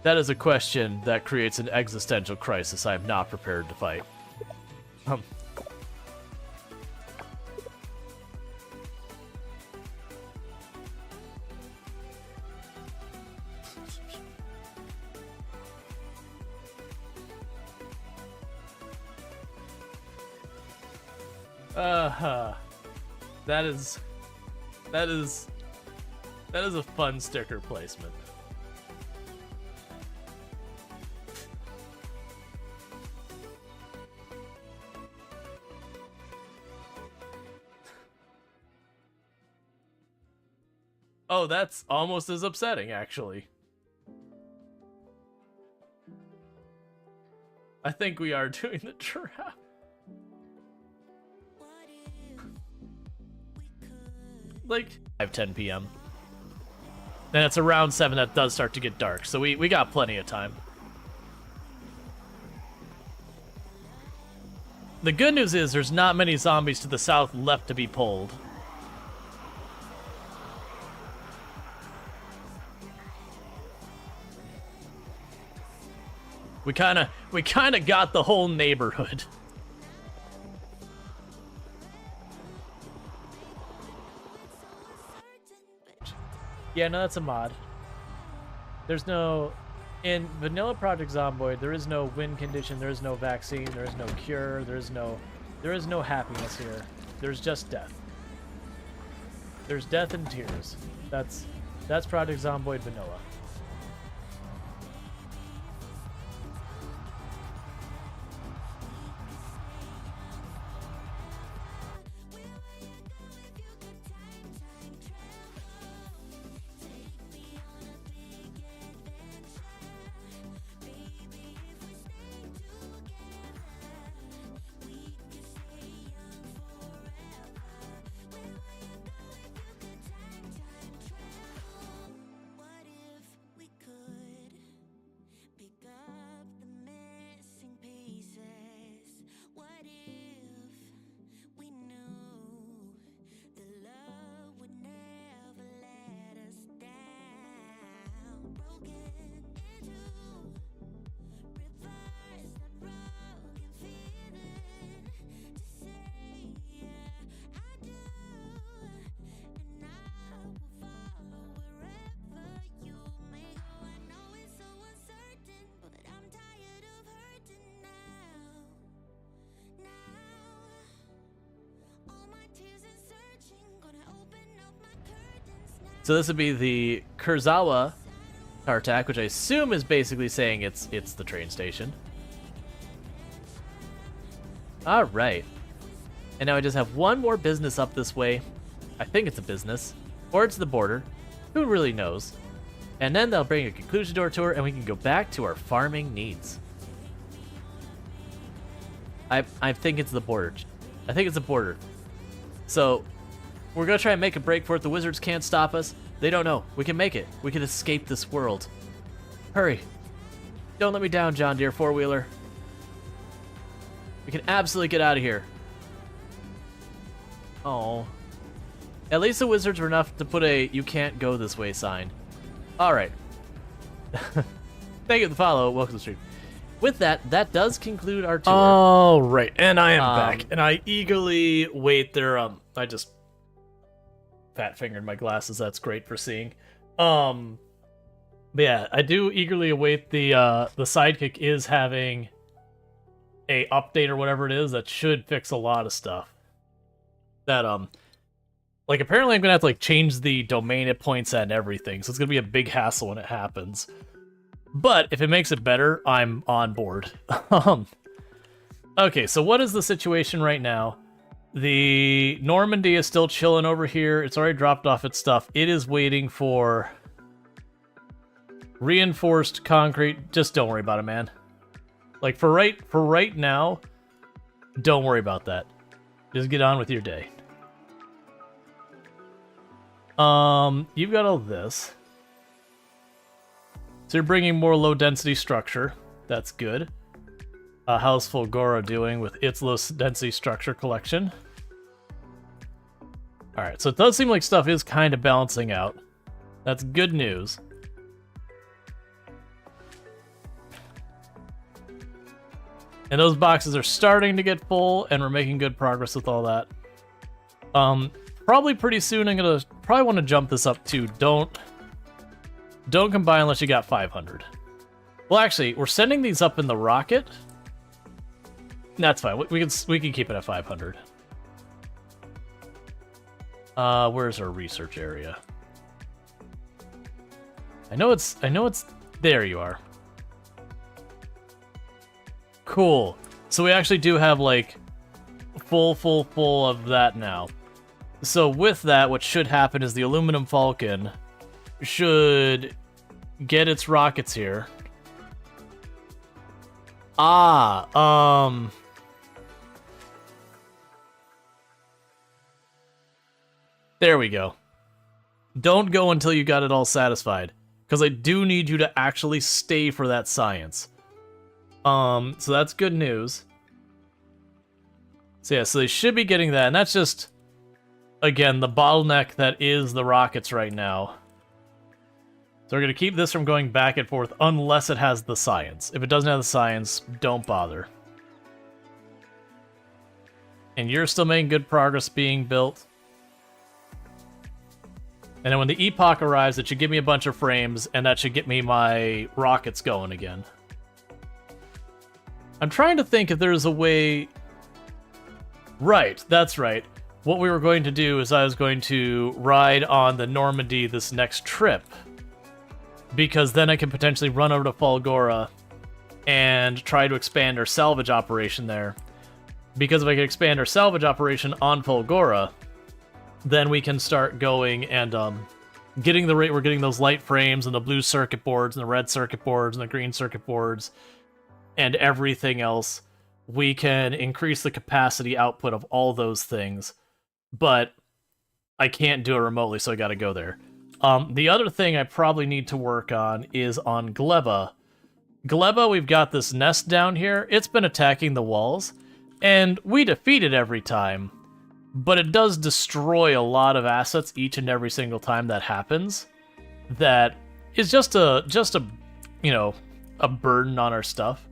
that is a question that creates an existential crisis I am not prepared to fight. That is a fun sticker placement. Oh, that's almost as upsetting, actually. I think we are doing the trap. Like 5:10 p.m. Then it's around 7 that does start to get dark, so we got plenty of time. The good news is there's not many zombies to the south left to be pulled. We kind of got the whole neighborhood. Yeah, no, that's a mod. There's no... In Vanilla Project Zomboid, there is no win condition, there is no vaccine, there is no cure, there is no happiness here. There's just death. There's death and tears. That's Project Zomboid Vanilla. So this would be the Kurzawa Tartak, which I assume is basically saying it's the train station. All right. And now I just have one more business up this way. I think it's a business. Or it's the border. Who really knows? And then they'll bring a conclusion to our tour, and we can go back to our farming needs. I think it's the border. I think it's the border. So... we're going to try and make a break for it. The wizards can't stop us. They don't know. We can make it. We can escape this world. Hurry. Don't let me down, John Deere four-wheeler. We can absolutely get out of here. Oh. At least the wizards were enough to put a "you can't go this way" sign. All right. Thank you for the follow. Welcome to the stream. With that, that does conclude our tour. All right. And I am back. And I eagerly wait there. I just... fat-fingered my glasses. That's great for seeing. But yeah, I do eagerly await the sidekick is having a update or whatever it is that should fix a lot of stuff. That like apparently I'm gonna have to like change the domain it points at and everything, so it's gonna be a big hassle when it happens. But if it makes it better, I'm on board. Okay, so what is the situation right now? The Normandy is still chilling over here. It's already dropped off its stuff. It is waiting for reinforced concrete. Just don't worry about it, man. Like for right now, don't worry about that. Just get on with your day. You've got all this. So you're bringing more low density structure. That's good. How's Fulgora doing with its low density structure collection? Alright, so it does seem like stuff is kind of balancing out. That's good news. And those boxes are starting to get full, and we're making good progress with all that. Probably pretty soon I'm gonna probably want to jump this up to don't combine unless you got 500. Well, actually, we're sending these up in the rocket. That's fine. We can keep it at 500. Where's our research area? I know it's there you are. Cool. So we actually do have like full of that now. So with that, what should happen is the Aluminum Falcon should get its rockets here. There we go. Don't go until you got it all satisfied, because I do need you to actually stay for that science. So that's good news. So yeah, so they should be getting that, and that's just, again, the bottleneck that is the rockets right now. So we're going to keep this from going back and forth unless it has the science. If it doesn't have the science, don't bother. And you're still making good progress being built. And then when the Epoch arrives, it should give me a bunch of frames, and that should get me my rockets going again. I'm trying to think if there's a way... Right, that's right. What we were going to do is I was going to ride on the Normandy this next trip, because then I can potentially run over to Falgora and try to expand our salvage operation there. Because if I can expand our salvage operation on Falgora, then we can start going and getting the rate we're getting those light frames and the blue circuit boards and the red circuit boards and the green circuit boards and everything else. We can increase the capacity output of all those things, but I can't do it remotely, so I gotta go there. The other thing I probably need to work on is on Gleba. Gleba, we've got this nest down here. It's been attacking the walls, and we defeat it every time. But it does destroy a lot of assets each and every single time that happens. That is just a you know, a burden on our stuff.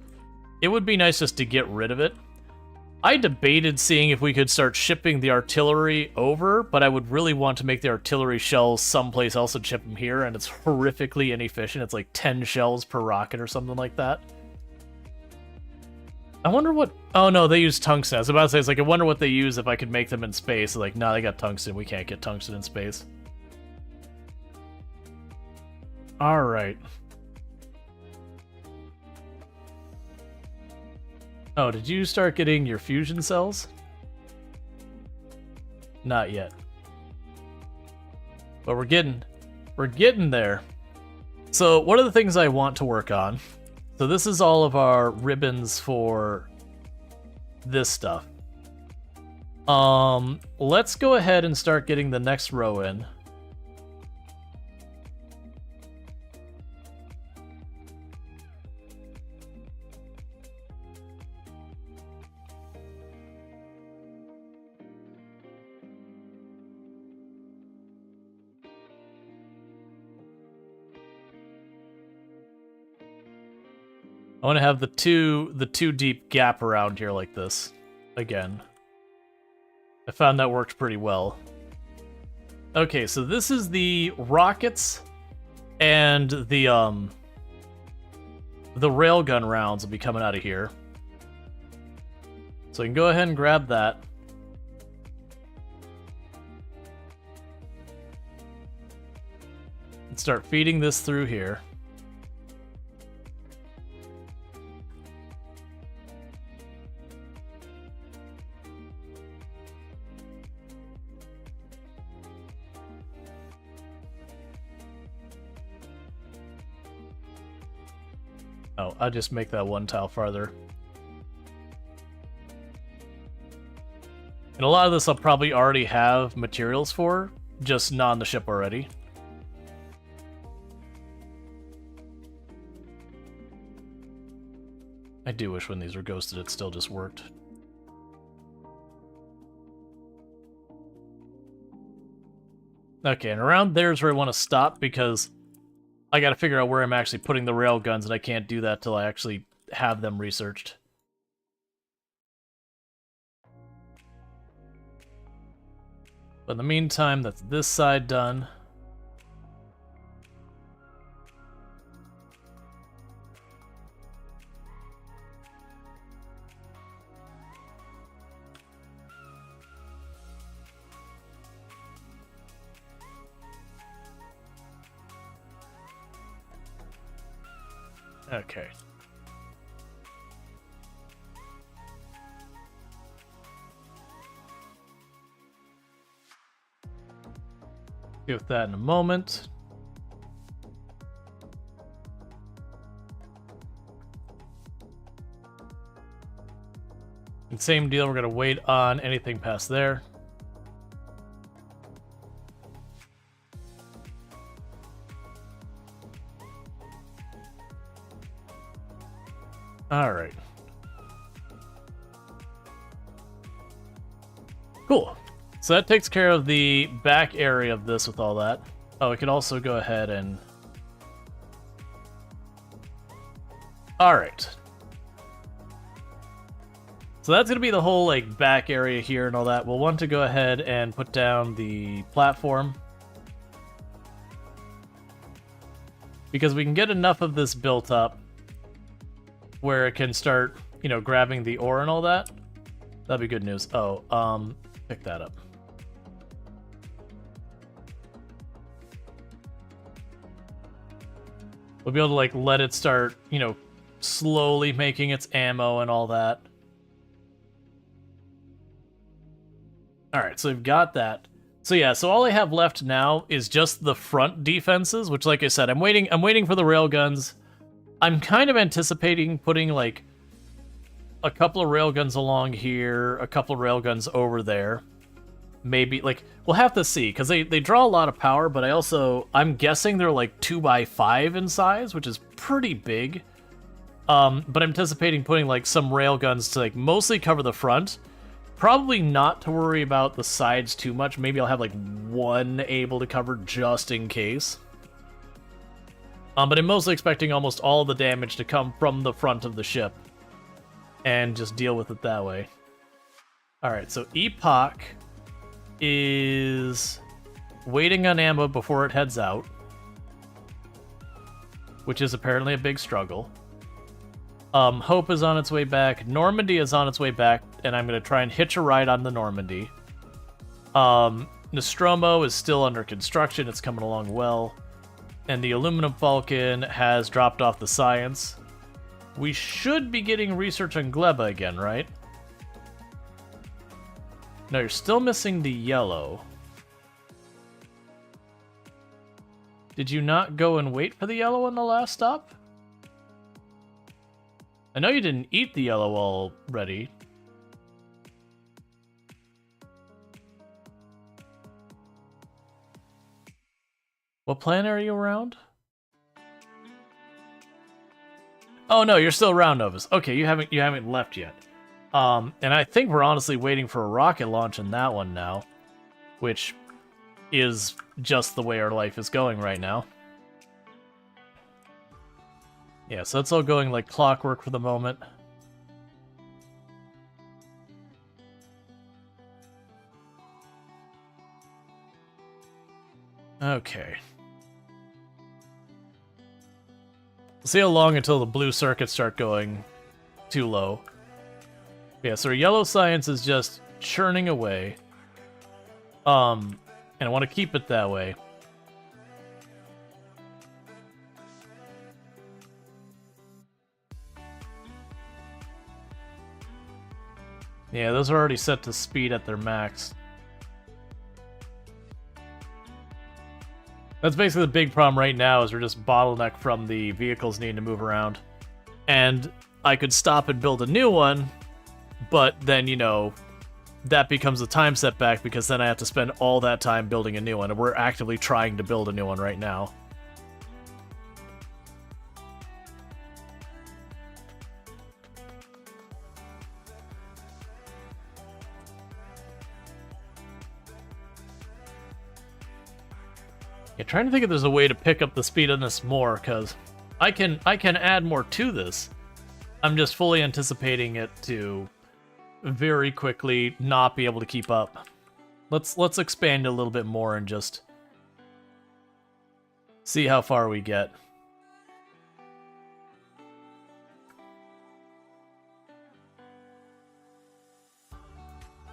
It would be nice just to get rid of it. I debated seeing if we could start shipping the artillery over, but I would really want to make the artillery shells someplace else and ship them here, and it's horrifically inefficient. It's like 10 shells per rocket or something like that. I wonder what... Oh no, they use tungsten. I was about to say, it's like, I wonder what they use if I could make them in space. Like, nah, they got tungsten. We can't get tungsten in space. Alright. Oh, did you start getting your fusion cells? Not yet. But we're getting there. So, what are the things I want to work on? So this is all of our ribbons for this stuff. Let's go ahead and start getting the next row in. I want to have the two deep gap around here like this again. I found that worked pretty well. Okay, so this is the rockets and the railgun rounds will be coming out of here. So you can go ahead and grab that. And start feeding this through here. Oh, I'll just make that one tile farther. And a lot of this I'll probably already have materials for, just not on the ship already. I do wish when these were ghosted it still just worked. Okay, and around there is where I want to stop because I gotta figure out where I'm actually putting the railguns, and I can't do that till I actually have them researched. But in the meantime, that's this side done. Okay. Deal with that in a moment. And same deal, we're going to wait on anything past there. All right. Cool. So that takes care of the back area of this with all that. Oh, we could also go ahead and... All right. So that's going to be the whole like back area here and all that. We'll want to go ahead and put down the platform. Because we can get enough of this built up where it can start, you know, grabbing the ore and all that. That'd be good news. Oh, pick that up. We'll be able to like let it start, you know, slowly making its ammo and all that. All right, so we've got that. So yeah, so all I have left now is just the front defenses, which, like I said, I'm waiting for the railguns. I'm kind of anticipating putting like a couple of railguns along here, a couple of railguns over there. Maybe, like, we'll have to see, because they draw a lot of power, but I'm guessing they're like 2x5 in size, which is pretty big. But I'm anticipating putting like some railguns to like mostly cover the front. Probably not to worry about the sides too much. Maybe I'll have like one able to cover just in case. But I'm mostly expecting almost all the damage to come from the front of the ship. And just deal with it that way. Alright, so Epoch is waiting on ammo before it heads out. Which is apparently a big struggle. Hope is on its way back. Normandy is on its way back, and I'm going to try and hitch a ride on the Normandy. Nostromo is still under construction. It's coming along well. And the Aluminum Falcon has dropped off the science. We should be getting research on Gleba again, right? No, you're still missing the yellow. Did you not go and wait for the yellow on the last stop? I know you didn't eat the yellow already. What planet are you around? Oh no, you're still around, Novus. Okay, you haven't left yet. And I think we're honestly waiting for a rocket launch in that one now, which is just the way our life is going right now. Yeah, so it's all going like clockwork for the moment. Okay. We'll see how long until the blue circuits start going too low. Yeah, so our yellow science is just churning away. And I want to keep it that way. Yeah, those are already set to speed at their max. That's basically the big problem right now, is we're just bottlenecked from the vehicles needing to move around. And I could stop and build a new one, but then, you know, that becomes a time setback because then I have to spend all that time building a new one, and we're actively trying to build a new one right now. Yeah, trying to think if there's a way to pick up the speed on this more, because I can add more to this. I'm just fully anticipating it to very quickly not be able to keep up. Let's expand a little bit more and just see how far we get.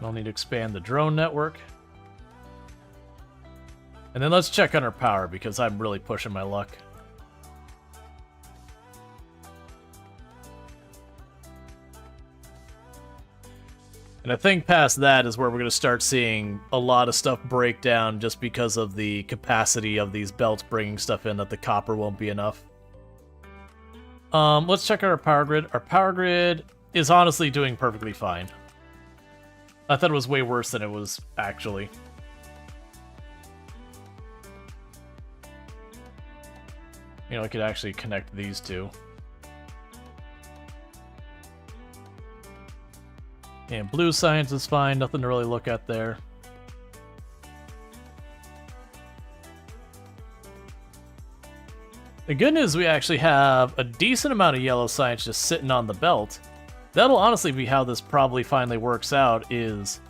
I'll need to expand the drone network. And then let's check on our power, because I'm really pushing my luck. And I think past that is where we're going to start seeing a lot of stuff break down just because of the capacity of these belts bringing stuff in that the copper won't be enough. Let's check out our power grid. Our power grid is honestly doing perfectly fine. I thought it was way worse than it was actually. You know, I could actually connect these two. And blue science is fine, nothing to really look at there. The good news, we actually have a decent amount of yellow science just sitting on the belt. That'll honestly be how this probably finally works out, is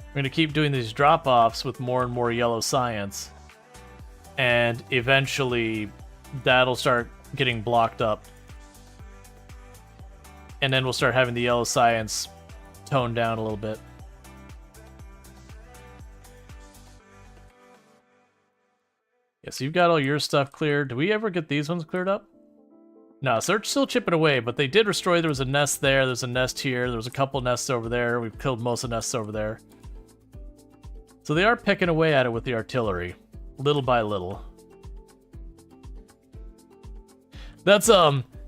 we're going to keep doing these drop-offs with more and more yellow science. And eventually, that'll start getting blocked up. And then we'll start having the yellow science toned down a little bit. Yeah, so you've got all your stuff cleared. Do we ever get these ones cleared up? No, so they're still chipping away, but they did destroy. There was a nest there, there's a nest here, there was a couple nests over there. We've killed most of the nests over there. So they are picking away at it with the artillery, little by little. That's,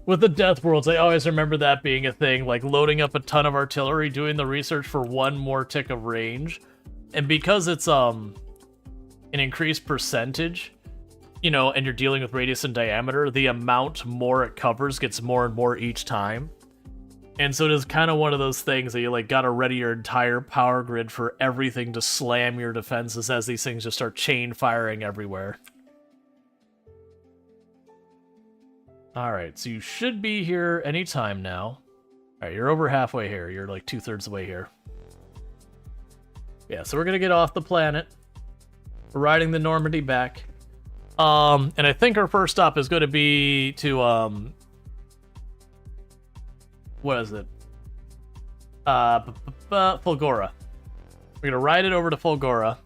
with the Death Worlds, I always remember that being a thing, like loading up a ton of artillery, doing the research for one more tick of range. And because it's, an increased percentage, you know, and you're dealing with radius and diameter, the amount more it covers gets more and more each time. And so it is kind of one of those things that you, like, gotta ready your entire power grid for everything to slam your defenses as these things just start chain firing everywhere. Alright, so you should be here anytime now. Alright, you're over halfway here. You're like 2/3 the way here. Yeah, so we're gonna get off the planet. We're riding the Normandy back. And I think our first stop is gonna be to, what is it? Fulgora. We're gonna ride it over to Fulgora,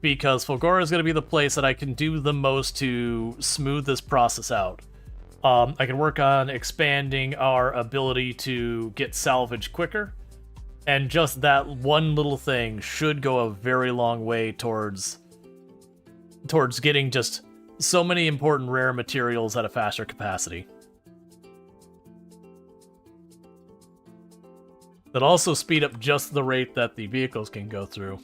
because Fulgora is gonna be the place that I can do the most to smooth this process out. I can work on expanding our ability to get salvage quicker, and just that one little thing should go a very long way towards getting just so many important rare materials at a faster capacity. That also speed up just the rate that the vehicles can go through.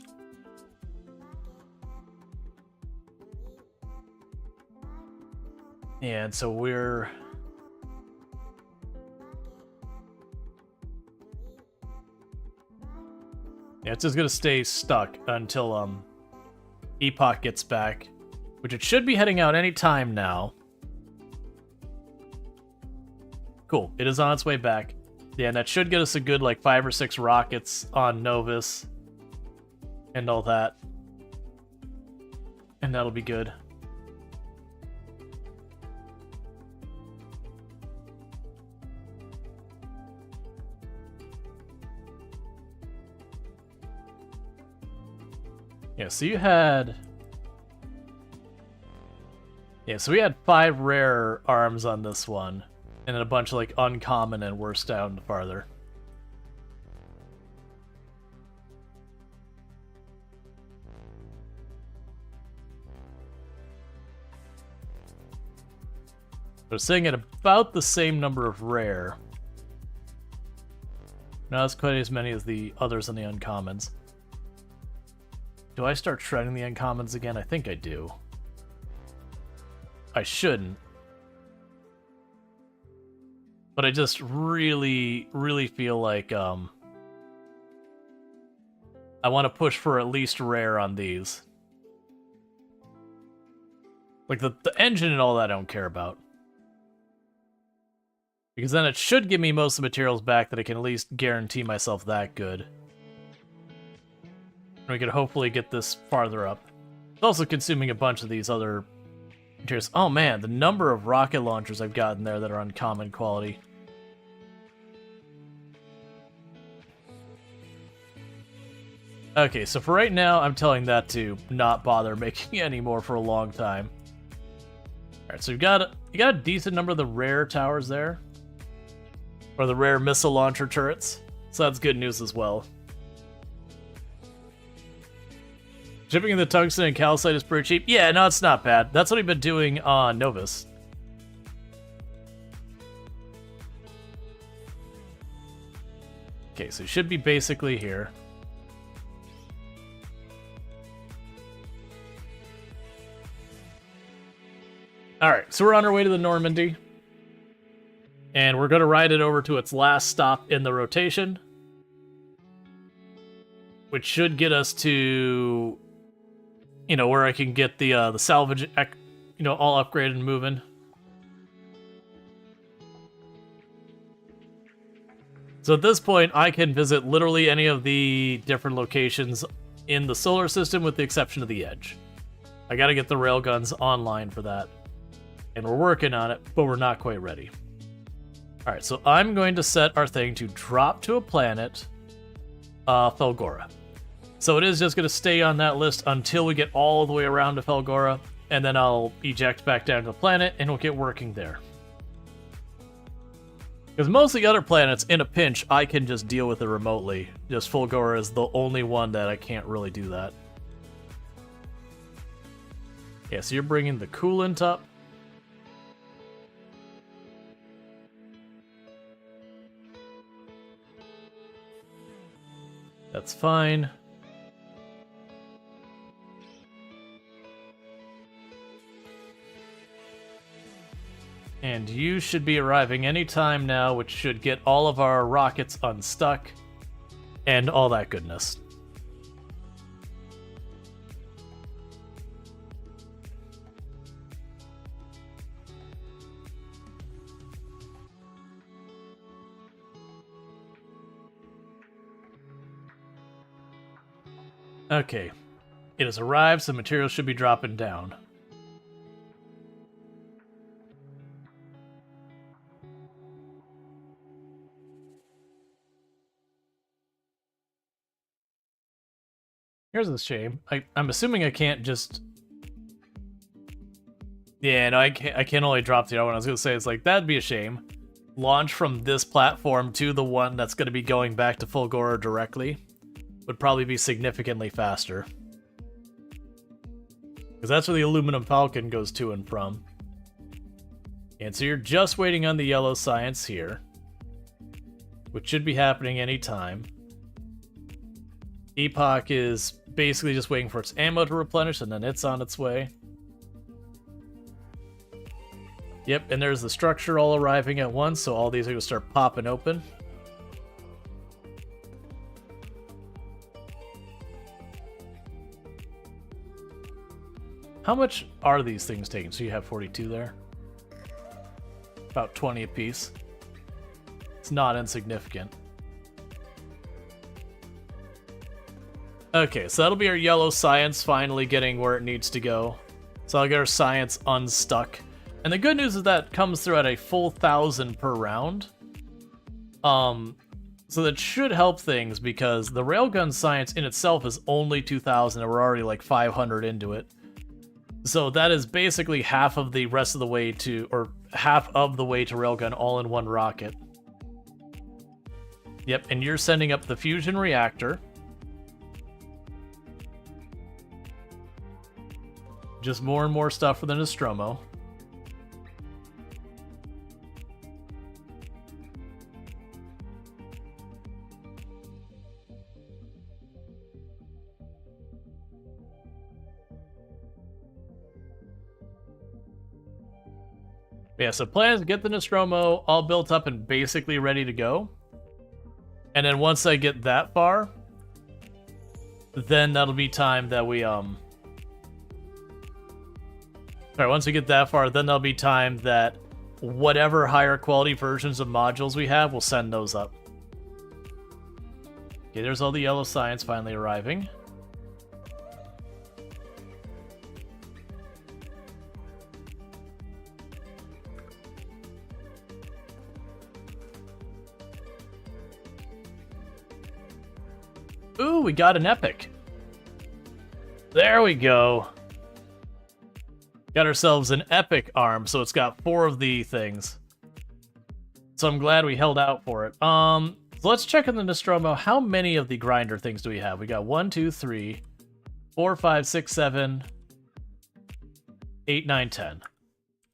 And so we're... yeah, it's just gonna stay stuck until Epoch gets back, which it should be heading out any time now. Cool, it is on its way back. Yeah, and that should get us a good, like, 5 or 6 rockets on Novus and all that. And that'll be good. Yeah, so you had... yeah, so we had 5 rare arms on this one, and then a bunch of, like, uncommon and worse down farther. We're sitting at about the same number of rare. Not as quite as many as the others in the uncommons. Do I start shredding the uncommons again? I think I do. I shouldn't. But I just really, really feel like, I want to push for at least rare on these. Like, the engine and all that I don't care about. Because then it should give me most of the materials back that I can at least guarantee myself that good. We could hopefully get this farther up. It's also consuming a bunch of these other materials. Oh man, the number of rocket launchers I've gotten there that are uncommon quality. Okay, so for right now, I'm telling that to not bother making any more for a long time. Alright, so you got a decent number of the rare towers there. Or the rare missile launcher turrets. So that's good news as well. Shipping the tungsten and calcite is pretty cheap. Yeah, no, it's not bad. That's what we've been doing on Novus. Okay, so it should be basically here. Alright, so we're on our way to the Normandy. And we're going to ride it over to its last stop in the rotation. Which should get us to, you know, where I can get the salvage, you know, all upgraded and moving. So at this point, I can visit literally any of the different locations in the solar system with the exception of the edge. I gotta get the railguns online for that. And we're working on it, but we're not quite ready. Alright, so I'm going to set our thing to drop to a planet, Felgora. So it is just going to stay on that list until we get all the way around to Felgora, and then I'll eject back down to the planet, and we'll get working there. Because most of the other planets, in a pinch, I can just deal with it remotely. Just Fulgora is the only one that I can't really do that. Yeah, so you're bringing the coolant up. That's fine. And you should be arriving anytime now, which should get all of our rockets unstuck and all that goodness. Okay. It has arrived, so materials should be dropping down. Here's a shame. I'm assuming I can't just... Yeah, no, I can't only drop the other one. I was going to say, it's like, that'd be a shame. Launch from this platform to the one that's going to be going back to Fulgora directly would probably be significantly faster. Because that's where the Aluminum Falcon goes to and from. And so you're just waiting on the yellow science here, which should be happening anytime. Epoch is basically just waiting for its ammo to replenish, and then it's on its way. Yep, and there's the structure all arriving at once, so all these are going to start popping open. How much are these things taking? So you have 42 there? About 20 apiece. It's not insignificant. Okay, so that'll be our yellow science finally getting where it needs to go. So I'll get our science unstuck. And the good news is that comes through at a full 1,000 per round. So that should help things because the railgun science in itself is only 2,000 and we're already like 500 into it. So that is basically half of the rest of the way to, or half of the way to railgun all in one rocket. Yep, and you're sending up the fusion reactor. Just more and more stuff for the Nostromo. Yeah, so plan is to get the Nostromo all built up and basically ready to go. And then once I get that far, then that'll be time that we, Alright, once we get that far, then there'll be time that whatever higher quality versions of modules we have, we'll send those up. Okay, there's all the yellow science finally arriving. Ooh, we got an epic. There we go. Got ourselves an epic arm, so it's got 4 of the things. So I'm glad we held out for it. So let's check in the Nostromo. How many of the grinder things do we have? We got 1, 2, 3, 4, 5, 6, 7, 8, 9, 10.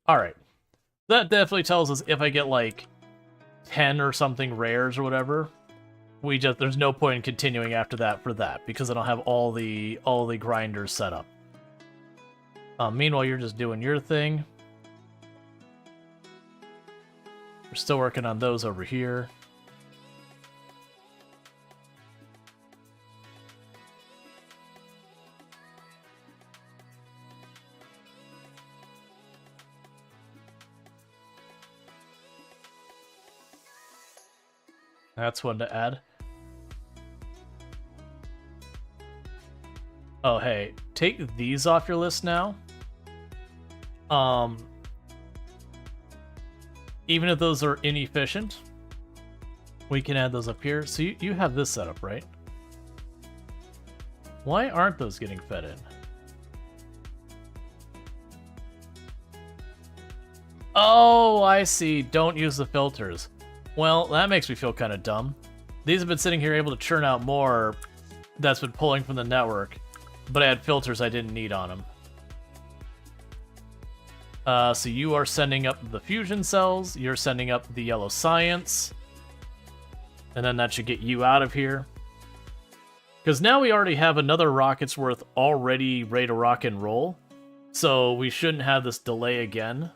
Alright. That definitely tells us if I get like 10 or something rares or whatever, there's no point in continuing after that for that, because I don't have all the grinders set up. Meanwhile, you're just doing your thing. We're still working on those over here. That's one to add. Oh, hey, take these off your list now. Even if those are inefficient, we can add those up here. So you have this set up, right? Why aren't those getting fed in? Oh, I see. Don't use the filters. Well, that makes me feel kind of dumb. These have been sitting here able to churn out more that's been pulling from the network, but I had filters I didn't need on them. So you are sending up the fusion cells, you're sending up the yellow science, and then that should get you out of here. Because now we already have another rocket's worth already ready to rock and roll, so we shouldn't have this delay again.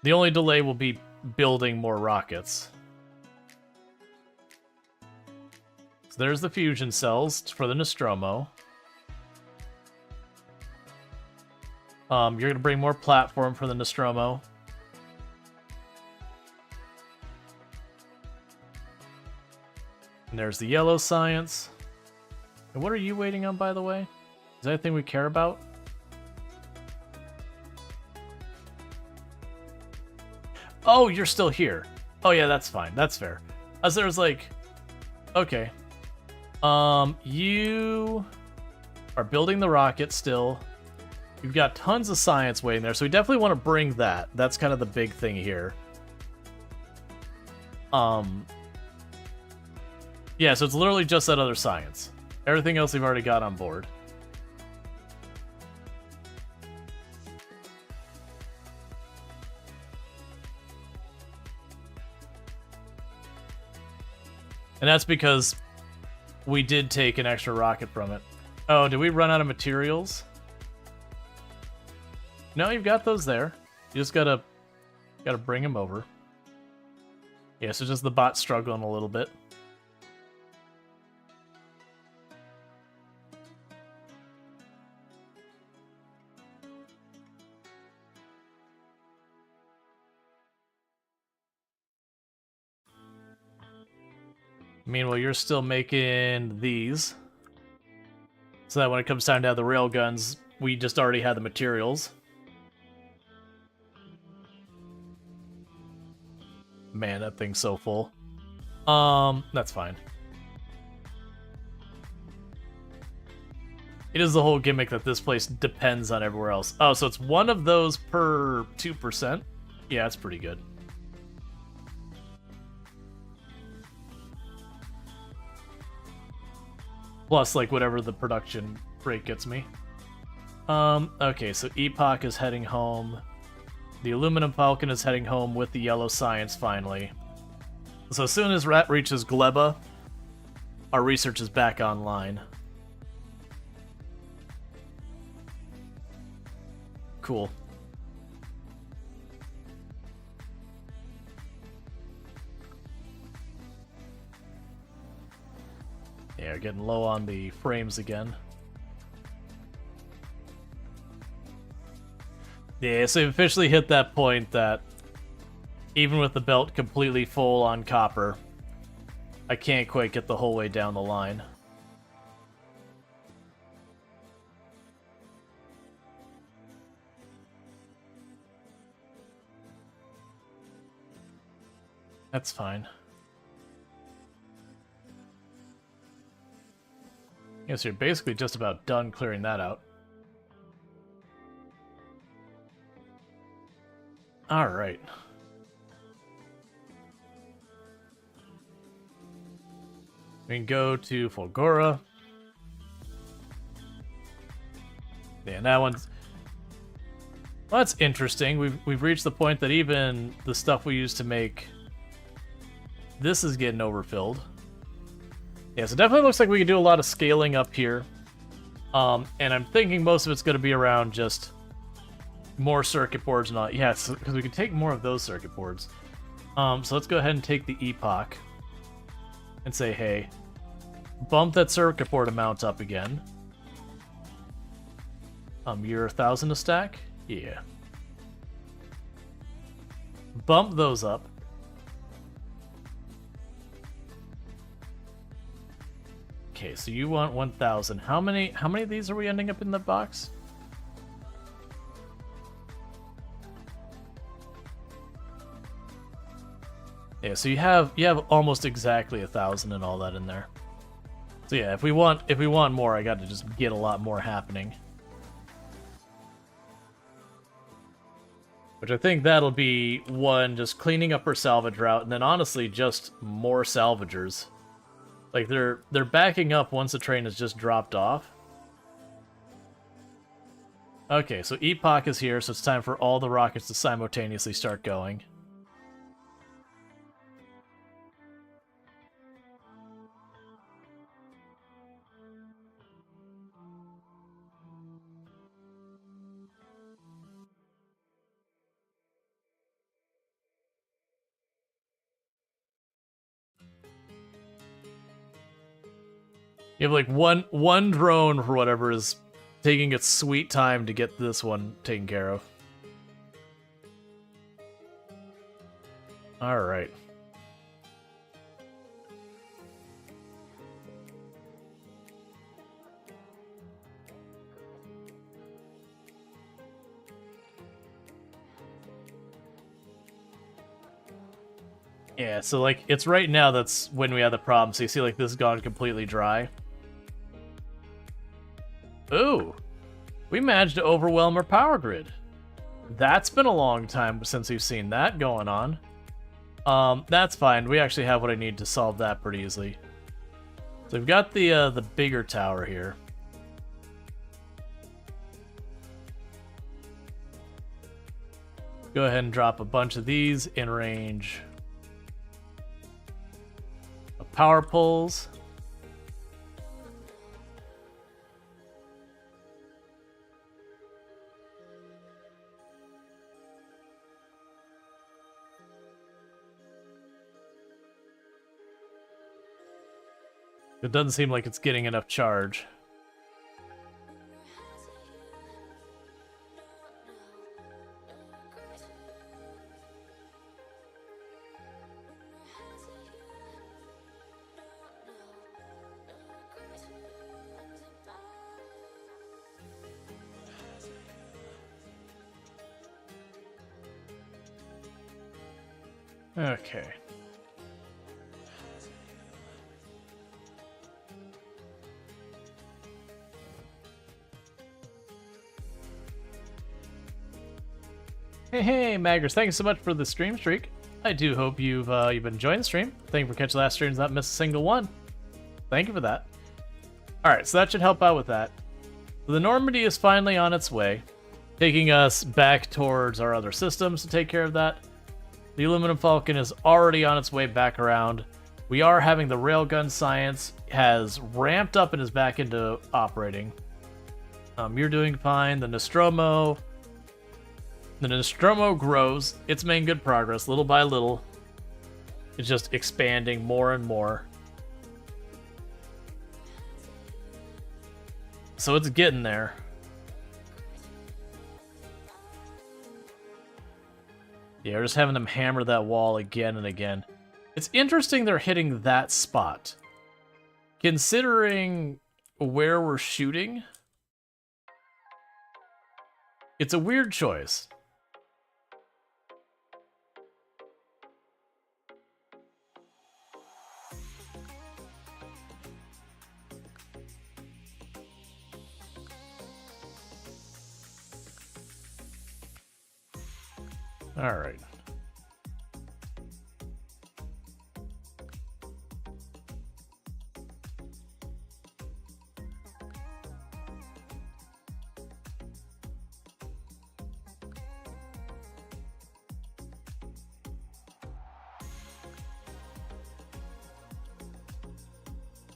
The only delay will be building more rockets. So there's the fusion cells for the Nostromo. You're going to bring more platform for the Nostromo. And there's the yellow science. And what are you waiting on, by the way? Is there anything we care about? Oh, you're still here. Oh yeah, that's fine. That's fair. As there's like, okay. You are building the rocket still. You've got tons of science waiting there, so we definitely want to bring that. That's kind of the big thing here. Yeah, so it's literally just that other science. Everything else we've already got on board. And that's because we did take an extra rocket from it. Oh, did we run out of materials? No, you've got those there. You just gotta bring them over. Yeah, so just the bot struggling a little bit. Meanwhile, you're still making these. So that when it comes time to have the railguns, we just already had the materials. Man, that thing's so full. That's fine. It is the whole gimmick that this place depends on everywhere else. Oh, so it's one of those per 2%? Yeah, that's pretty good. Plus, like, whatever the production rate gets me. Okay, so Epoch is heading home. The Aluminum Falcon is heading home with the Yellow Science, finally. So as soon as Rat reaches Gleba, our research is back online. Cool. Yeah, getting low on the frames again. Yeah, so we've officially hit that point that even with the belt completely full on copper, I can't quite get the whole way down the line. That's fine. Yes, you're basically just about done clearing that out. Alright. We can go to Fulgora. Yeah, that one's... Well, that's interesting. We've reached the point that even the stuff we used to make this is getting overfilled. Yeah, so definitely looks like we can do a lot of scaling up here. And I'm thinking most of it's going to be around just more circuit boards and all. Yeah, because we can take more of those circuit boards. So let's go ahead and take the Epoch and say, hey, bump that circuit board amount up again. You're 1,000 a stack? Yeah. Bump those up. Okay, so you want 1,000. How many of these are we ending up in the box? Yeah, so you have almost exactly 1,000 and all that in there. So yeah, if we want more, I got to just get a lot more happening. Which I think that'll be one, just cleaning up our salvage route, and then honestly just more salvagers. Like they're backing up once the train has just dropped off. Okay, so Epoch is here, so it's time for all the rockets to simultaneously start going. You have like one drone for whatever is taking its sweet time to get this one taken care of. All right. Yeah, so like it's right now that's when we have the problem. So you see like this has gone completely dry. Ooh, we managed to overwhelm our power grid. That's been a long time since we've seen that going on. That's fine. We actually have what I need to solve that pretty easily. So we've got the bigger tower here. Go ahead and drop a bunch of these in range of power poles. It doesn't seem like it's getting enough charge. Okay. Hey, Maggers, thank you so much for the stream streak. I do hope you've been enjoying the stream. Thank you for catching the last streams, not miss a single one. Thank you for that. Alright, so that should help out with that. So the Normandy is finally on its way, taking us back towards our other systems to take care of that. The Aluminum Falcon is already on its way back around. We are having the Railgun Science has ramped up and is back into operating. You're doing fine. The Nostromo grows. It's making good progress, little by little. It's just expanding more and more. So it's getting there. Yeah, we're just having them hammer that wall again and again. It's interesting they're hitting that spot. Considering where we're shooting, it's a weird choice. All right.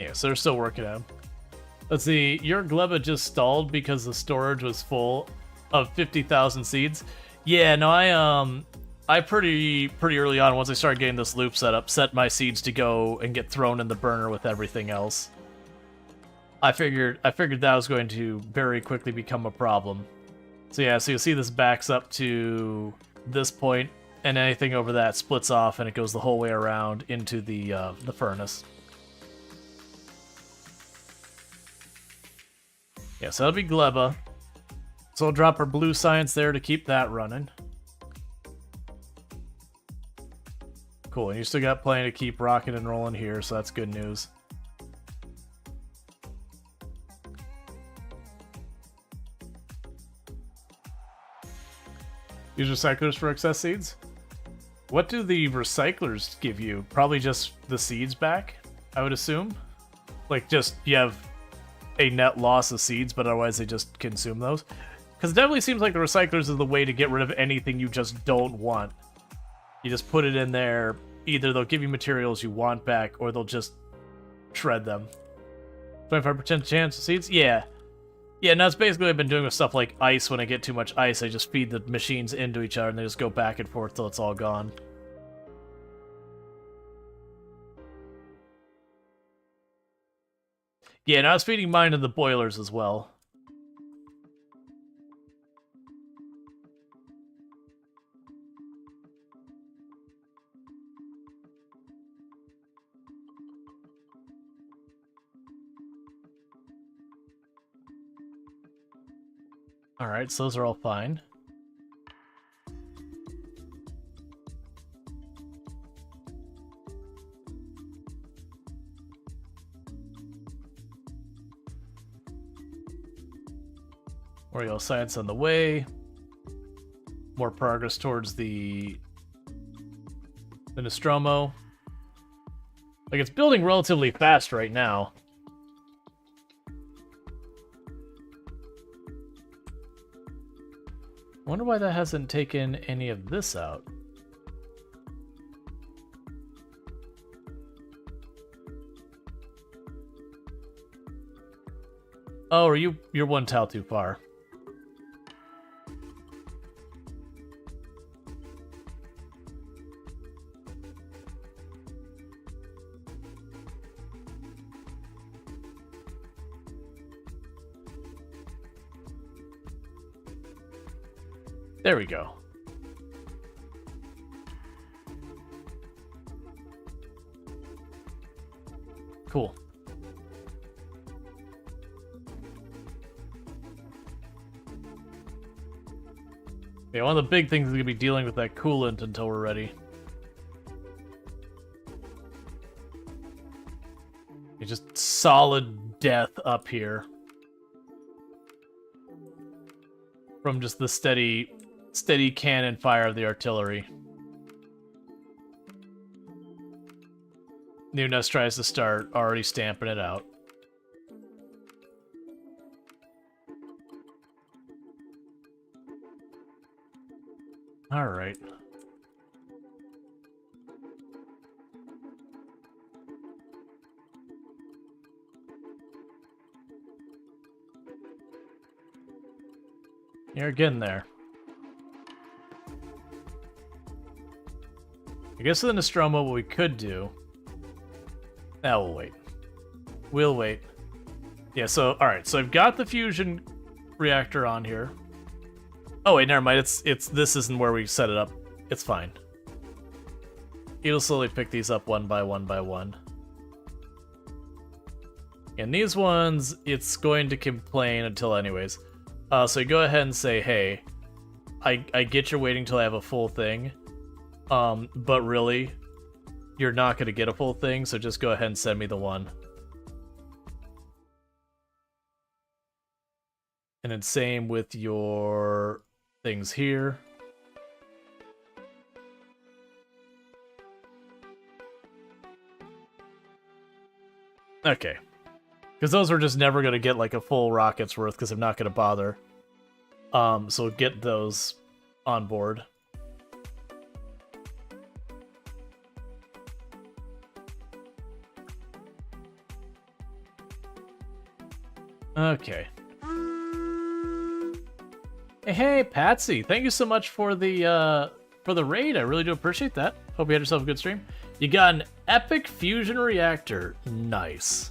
Yeah, so they're still working on them. Let's see, your gleba just stalled because the storage was full of 50,000 seeds. Yeah, no, I pretty early on, once I started getting this loop set up, set my seeds to go and get thrown in the burner with everything else. I figured that was going to very quickly become a problem. So yeah, so you'll see this backs up to this point, and anything over that splits off, and it goes the whole way around into the furnace. Yeah, so that'll be gleba. So I'll drop our blue science there to keep that running. Cool, and you still got plenty to keep rocking and rolling here, so that's good news. Use recyclers for excess seeds? What do the recyclers give you? Probably just the seeds back, I would assume. Like, just, you have a net loss of seeds, but otherwise they just consume those. Because it definitely seems like the recyclers is the way to get rid of anything you just don't want. You just put it in there, either they'll give you materials you want back, or they'll just shred them. 25% chance of seeds? Yeah. Yeah, and that's basically what I've been doing with stuff like ice. When I get too much ice, I just feed the machines into each other, and they just go back and forth till it's all gone. Yeah, and I was feeding mine to the boilers as well. Alright, so those are all fine. Oreo science on the way. More progress towards the Nostromo. Like, it's building relatively fast right now. Wonder why that hasn't taken any of this out. Oh, are you're one tile too far. There we go. Cool. Yeah, one of the big things is going to be dealing with that coolant until we're ready. It's just solid death up here. From just the steady cannon fire of the artillery. New Nest tries to start, already stamping it out. Alright. You're getting there. I guess with the Nostromo, what we could do... Nah, we'll wait. We'll wait. Yeah, so, alright, so I've got the fusion reactor on here. Oh wait, never mind, this isn't where we set it up. It's fine. It'll slowly pick these up one by one by one. And these ones, it's going to complain until anyways. So you go ahead and say, hey, I get you're waiting till I have a full thing, but really, you're not going to get a full thing, so just go ahead and send me the one. And then same with your things here. Okay. Because those were just never going to get like a full rocket's worth because I'm not going to bother. So get those on board. Okay. Hey, Patsy, thank you so much for the raid. I really do appreciate that. Hope you had yourself a good stream. You got an epic fusion reactor. Nice.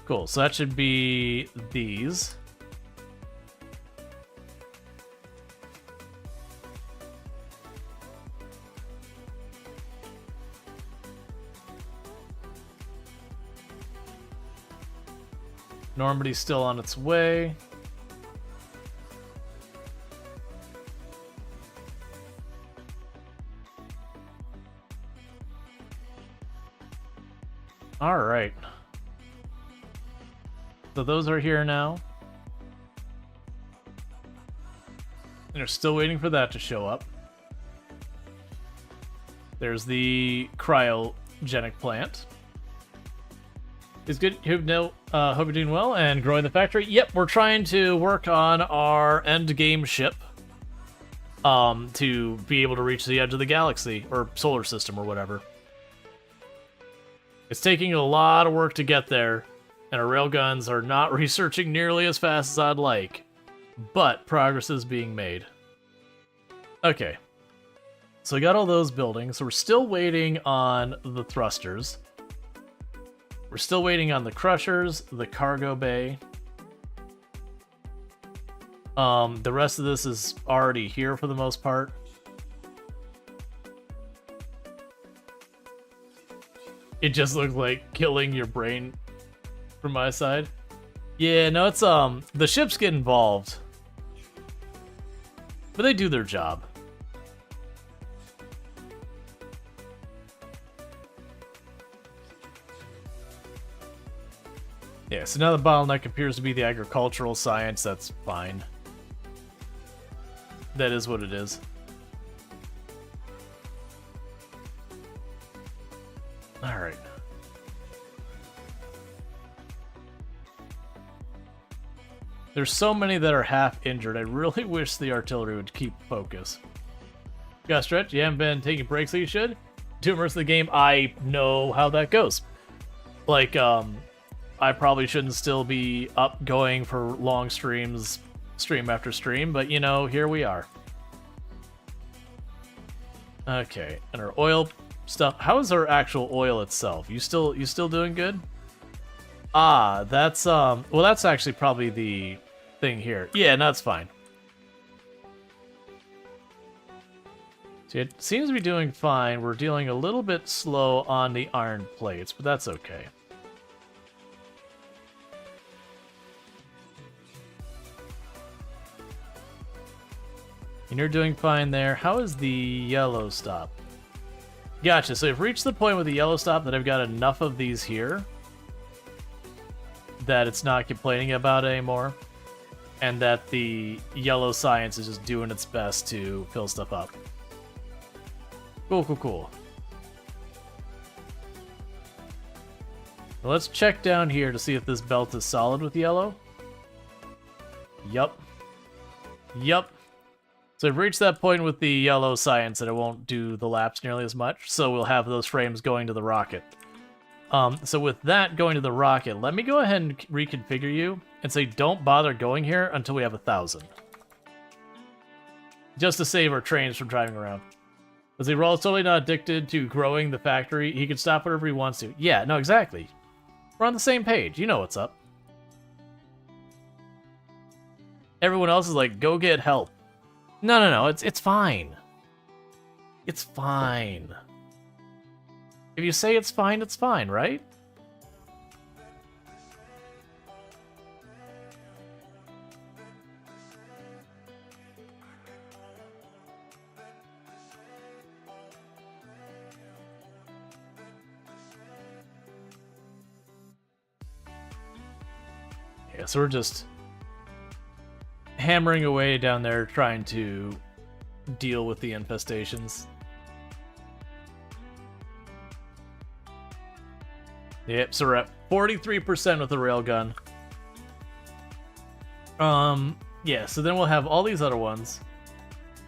Cool, so that should be these. Normandy's still on its way. All right. So those are here now. And they're still waiting for that to show up. There's the cryogenic plant. It's good. Hope you're doing well and growing the factory. Yep, we're trying to work on our end game ship to be able to reach the edge of the galaxy or solar system or whatever. It's taking a lot of work to get there, and our railguns are not researching nearly as fast as I'd like, but progress is being made. Okay, so we got all those buildings, so we're still waiting on the thrusters. We're still waiting on the crushers, the cargo bay. The rest of this is already here for the most part. It just looks like killing your brain from my side. Yeah, no, it's the ships get involved. But they do their job. Yeah, so now the bottleneck appears to be the agricultural science. That's fine. That is what it is. Alright. There's so many that are half injured. I really wish the artillery would keep focus. You gotta stretch. You haven't been taking breaks like you should. To immerse in the game, I know how that goes. Like, I probably shouldn't still be up going for long streams, stream after stream, but you know, here we are. Okay, and our oil stuff. How is our actual oil itself? You still doing good? Ah, that's well, that's actually probably the thing here. Yeah, no, that's fine. See, it seems to be doing fine. We're dealing a little bit slow on the iron plates, but that's okay. And you're doing fine there. How is the yellow stop? Gotcha. So I've reached the point with the yellow stop that I've got enough of these here that it's not complaining about it anymore, and that the yellow science is just doing its best to fill stuff up. Cool, cool, cool. Well, let's check down here to see if this belt is solid with yellow. Yup. Yup. So I've reached that point with the yellow science that it won't do the laps nearly as much, so we'll have those frames going to the rocket. So with that going to the rocket, let me go ahead and reconfigure you and say don't bother going here until we have 1,000. Just to save our trains from driving around. Because Rual is totally not addicted to growing the factory. He can stop whatever he wants to. Yeah, no, exactly. We're on the same page. You know what's up. Everyone else is like, go get help. No, it's fine. It's fine. If you say it's fine, right? Yeah, so we're just hammering away down there trying to deal with the infestations. Yep, so we're at 43% with the railgun. Yeah, so then we'll have all these other ones.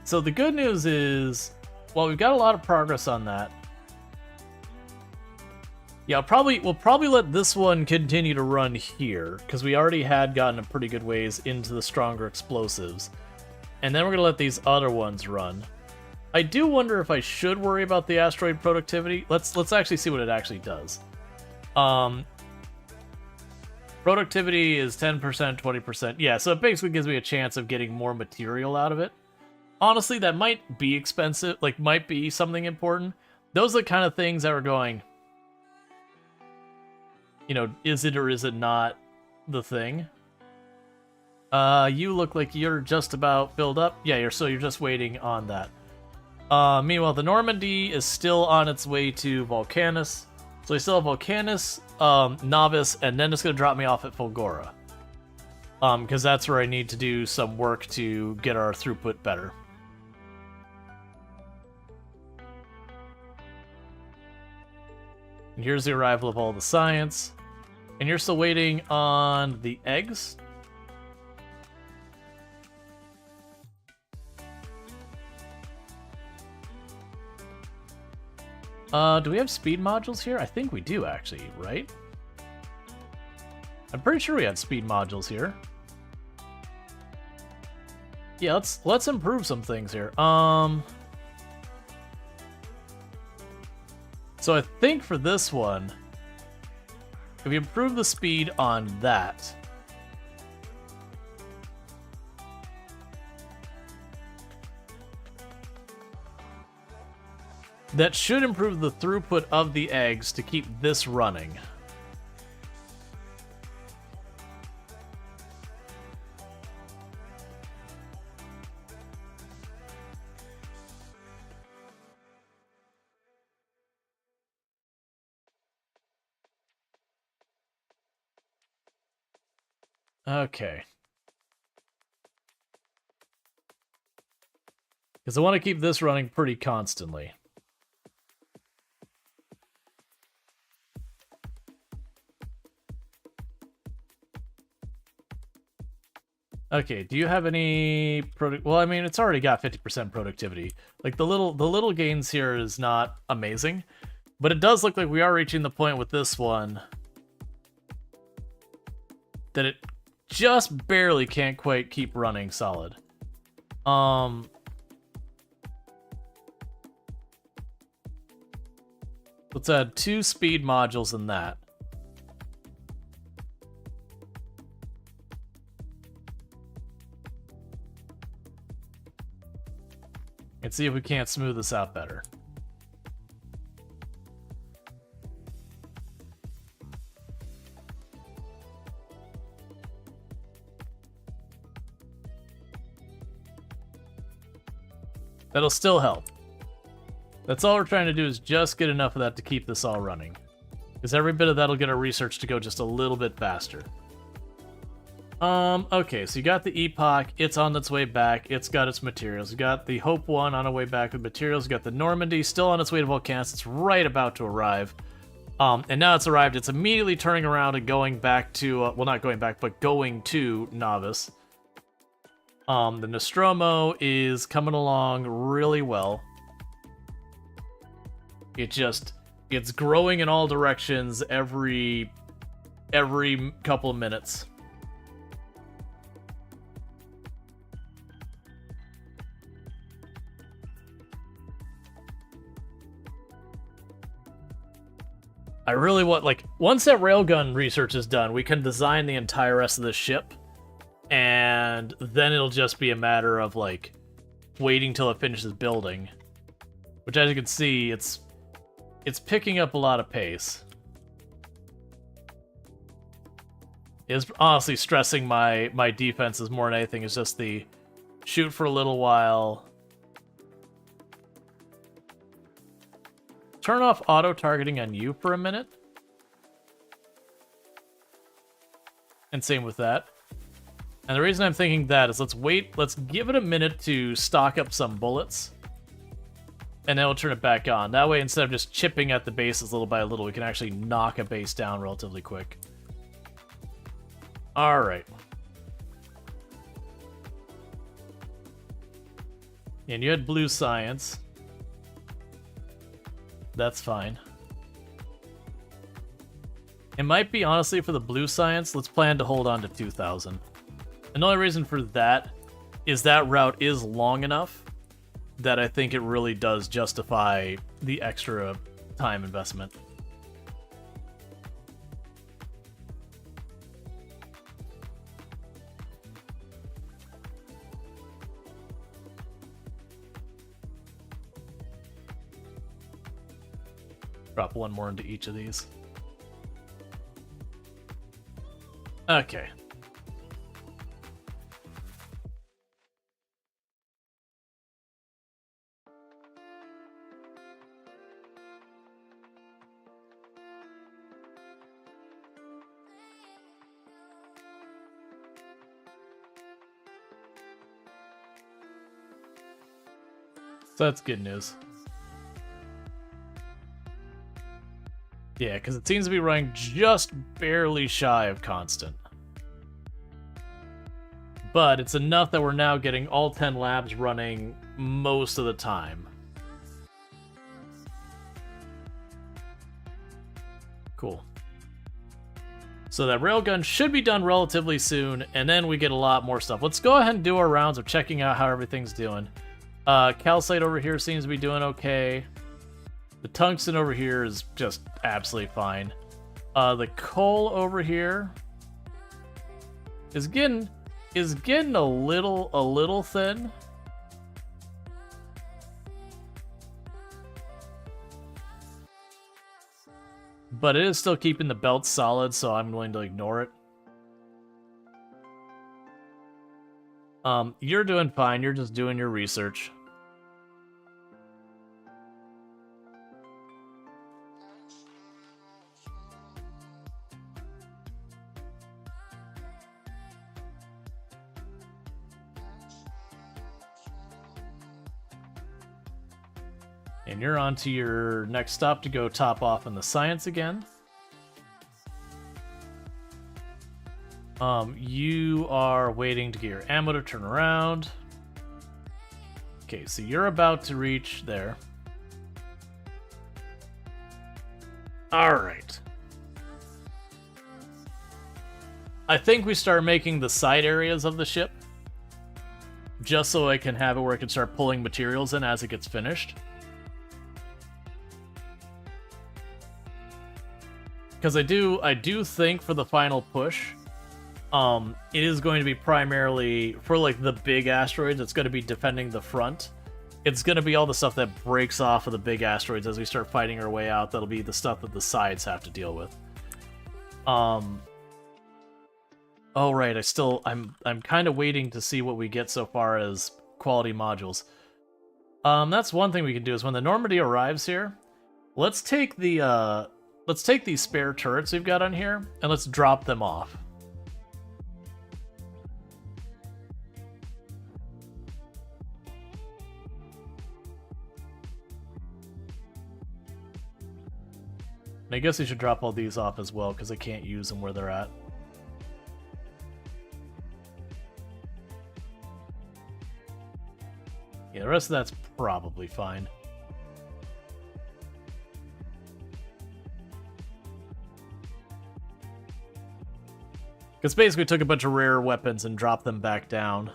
So the good news is, while we've got a lot of progress on that, Yeah, we'll probably let this one continue to run here, because we already had gotten a pretty good ways into the stronger explosives. And then we're going to let these other ones run. I do wonder if I should worry about the asteroid productivity. Let's actually see what it actually does. Productivity is 10%, 20%. Yeah, so it basically gives me a chance of getting more material out of it. Honestly, that might be expensive, like might be something important. Those are the kind of things that are going, you know, is it or is it not the thing? You look like you're just about filled up. Yeah, you're just waiting on that. Meanwhile, the Normandy is still on its way to Volcanus. So we still have Volcanus, Novice, and then it's going to drop me off at Fulgora. Because that's where I need to do some work to get our throughput better. And here's the arrival of all the science. And you're still waiting on the eggs? Do we have speed modules here? I think we do, actually, right? I'm pretty sure we had speed modules here. Yeah, let's improve some things here. So I think for this one, if we improve the speed on that, that should improve the throughput of the eggs to keep this running. Okay. Because I want to keep this running pretty constantly. Okay, do you have any well, I mean, it's already got 50% productivity. Like the little gains here is not amazing, but it does look like we are reaching the point with this one that it just barely can't quite keep running solid. Let's add 2 speed modules in that. And see if we can't smooth this out better. That'll still help. That's all we're trying to do, is just get enough of that to keep this all running. Because every bit of that'll get our research to go just a little bit faster. Okay, so you got the Epoch, it's on its way back, it's got its materials. You got the Hope 1 on its way back with materials, you got the Normandy still on its way to Volcanus, it's right about to arrive. And now it's arrived, it's immediately turning around and going back to, well, not going back, but going to Novice. The Nostromo is coming along really well. It's growing in all directions every couple of minutes. I really want, like, once that railgun research is done, we can design the entire rest of the ship, and then it'll just be a matter of, like, waiting till it finishes building. Which, as you can see, it's picking up a lot of pace. It's honestly stressing my defenses more than anything. It's just the shoot for a little while. Turn off auto-targeting on you for a minute. And same with that. And the reason I'm thinking that is let's give it a minute to stock up some bullets. And then we'll turn it back on. That way, instead of just chipping at the bases little by little, we can actually knock a base down relatively quick. Alright. And you had blue science. That's fine. It might be, honestly, for the blue science, let's plan to hold on to 2,000. And the only reason for that is that route is long enough that I think it really does justify the extra time investment. Drop one more into each of these. Okay. So that's good news. Yeah, because it seems to be running just barely shy of constant. But it's enough that we're now getting all 10 labs running most of the time. Cool. So that railgun should be done relatively soon, and then we get a lot more stuff. Let's go ahead and do our rounds of checking out how everything's doing. Calcite over here seems to be doing okay. The tungsten over here is just absolutely fine. The coal over here is getting a little thin. But it is still keeping the belt solid, so I'm willing to ignore it. You're doing fine. You're just doing your research. And you're on to your next stop to go top off in the science again. You are waiting to get your ammo to turn around. Okay, so you're about to reach there. Alright. I think we start making the side areas of the ship. Just so I can have it where I can start pulling materials in as it gets finished. Because I do think for the final push, it is going to be primarily for like the big asteroids. It's going to be defending the front. It's going to be all the stuff that breaks off of the big asteroids as we start fighting our way out. That'll be the stuff that the sides have to deal with. Oh right, I'm kind of waiting to see what we get so far as quality modules. That's one thing we can do is when the Normandy arrives here, let's take the let's take these spare turrets we've got on here, and let's drop them off. And I guess we should drop all these off as well, because I can't use them where they're at. Yeah, the rest of that's probably fine. Because basically we took a bunch of rare weapons and dropped them back down.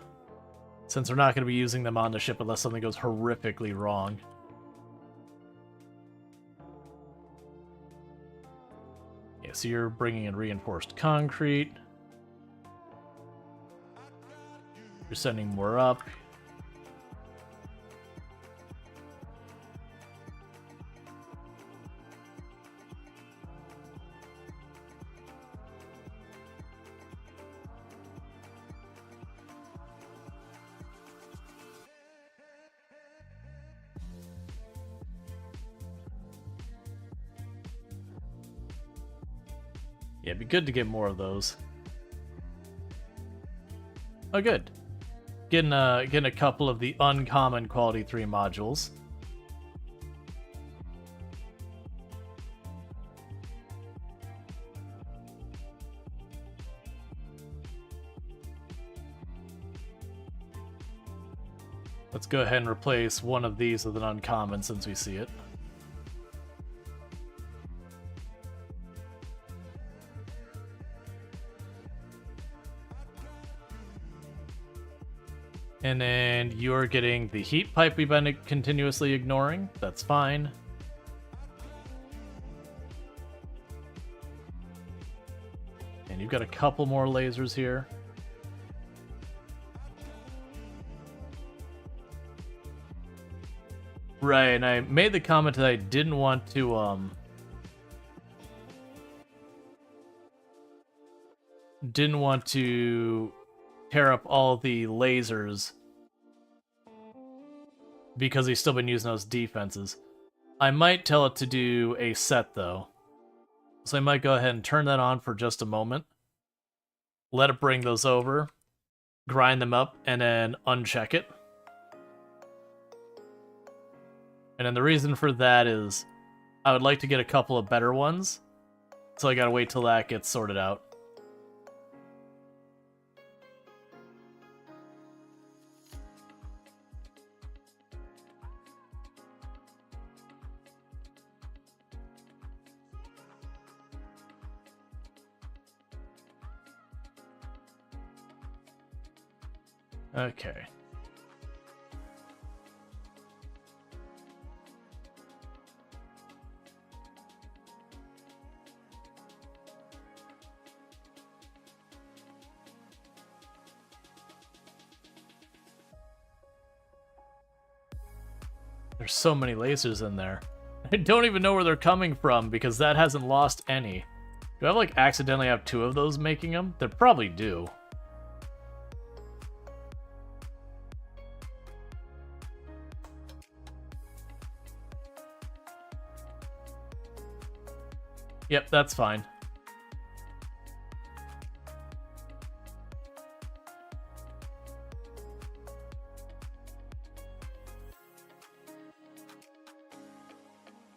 Since we're not going to be using them on the ship unless something goes horrifically wrong. Yeah, so you're bringing in reinforced concrete. You're sending more up. Yeah, it'd be good to get more of those. Oh, good. Getting a couple of the uncommon quality 3 modules. Let's go ahead and replace one of these with an uncommon since we see it. And then you're getting the heat pipe we've been continuously ignoring. That's fine. And you've got a couple more lasers here. Right, and I made the comment that I didn't want to, tear up all the lasers because he's still been using those defenses. I might tell it to do a set, though. So I might go ahead and turn that on for just a moment. Let it bring those over. Grind them up, and then uncheck it. And then the reason for that is I would like to get a couple of better ones. So I gotta wait till that gets sorted out. Okay. There's so many lasers in there. I don't even know where they're coming from because that hasn't lost any. Do I like accidentally have 2 of those making them? They probably do. Yep, that's fine.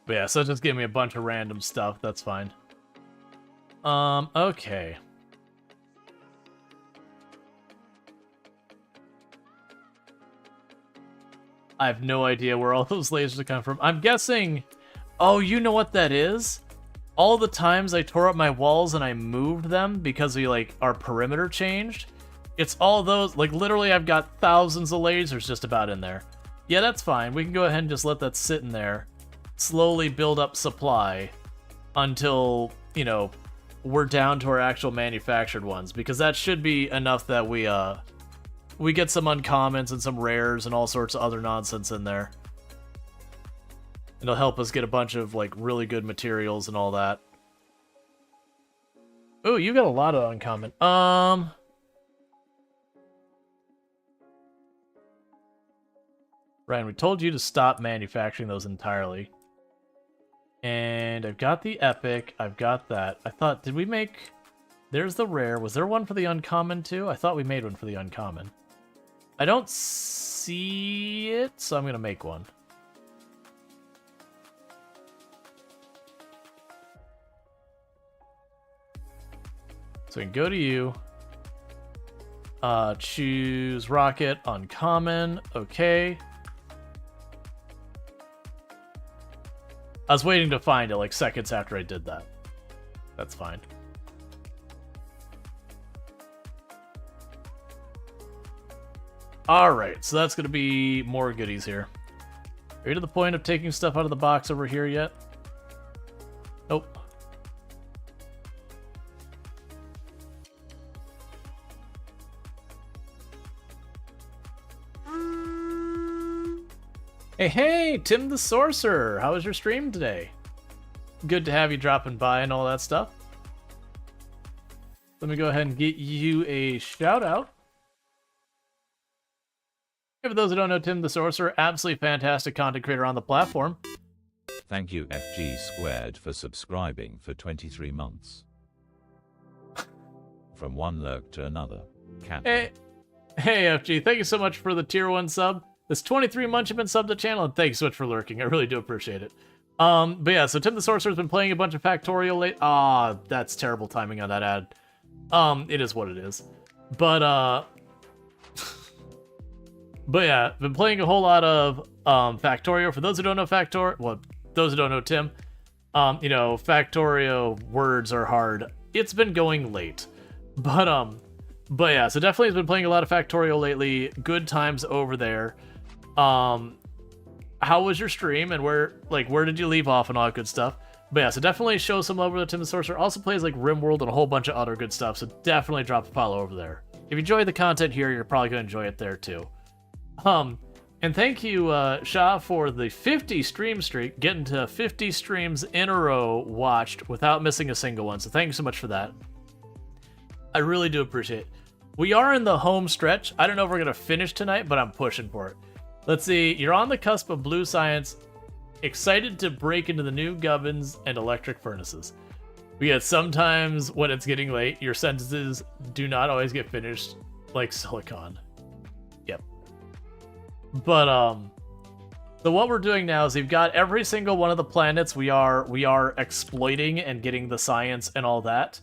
But yeah, so just give me a bunch of random stuff, that's fine. Okay. I have no idea where all those lasers are coming from. I'm guessing... Oh, you know what that is? All the times I tore up my walls and I moved them because we, like, our perimeter changed. It's all those... Like, literally, I've got thousands of lasers just about in there. Yeah, that's fine. We can go ahead and just let that sit in there. Slowly build up supply until, you know, we're down to our actual manufactured ones, because that should be enough that we get some uncommons and some rares and all sorts of other nonsense in there. It'll help us get a bunch of, like, really good materials and all that. Oh, you got a lot of uncommon. Ryan, we told you to stop manufacturing those entirely. And I've got the epic. I've got that. I thought, did we make... There's the rare. Was there one for the uncommon too? I thought we made one for the uncommon. I don't see it, so I'm going to make one. So we can go to you. Choose rocket, uncommon. Okay. I was waiting to find it, like, seconds after I did that. That's fine. Alright, so that's gonna be more goodies here. Are you to the point of taking stuff out of the box over here yet? Nope. Hey, Tim the Sorcerer! How was your stream today? Good to have you dropping by and all that stuff. Let me go ahead and get you a shout out. For those who don't know, Tim the Sorcerer, absolutely fantastic content creator on the platform. Thank you FG Squared for subscribing for 23 months. From one lurk to another. Cat. Hey, FG, thank you so much for the tier 1 sub. This 23 months you've been subbed to the channel, and thanks so much for lurking. I really do appreciate it. But yeah, so Tim the Sorcerer's been playing a bunch of Factorio late. Ah, that's terrible timing on that ad. It is what it is. But yeah, been playing a whole lot of Factorio. For those who don't know Factorio, well, those who don't know Tim, you know, Factorio words are hard. It's been going late. But But yeah, so definitely has been playing a lot of Factorio lately. Good times over there. How was your stream and where did you leave off and all that good stuff? But yeah, so definitely show some love over to Tim the Sorcerer. Also plays like RimWorld and a whole bunch of other good stuff, so definitely drop a follow over there. If you enjoy the content here, you're probably going to enjoy it there too. And thank you, Shah, for the 50 stream streak, getting to 50 streams in a row watched without missing a single one, so thank you so much for that. I really do appreciate it. We are in the home stretch. I don't know if we're going to finish tonight, but I'm pushing for it. Let's see, you're on the cusp of blue science, excited to break into the new gubbins and electric furnaces. But yet sometimes when it's getting late, your sentences do not always get finished like silicon. Yep. But so what we're doing now is we've got every single one of the planets we are exploiting and getting the science and all that.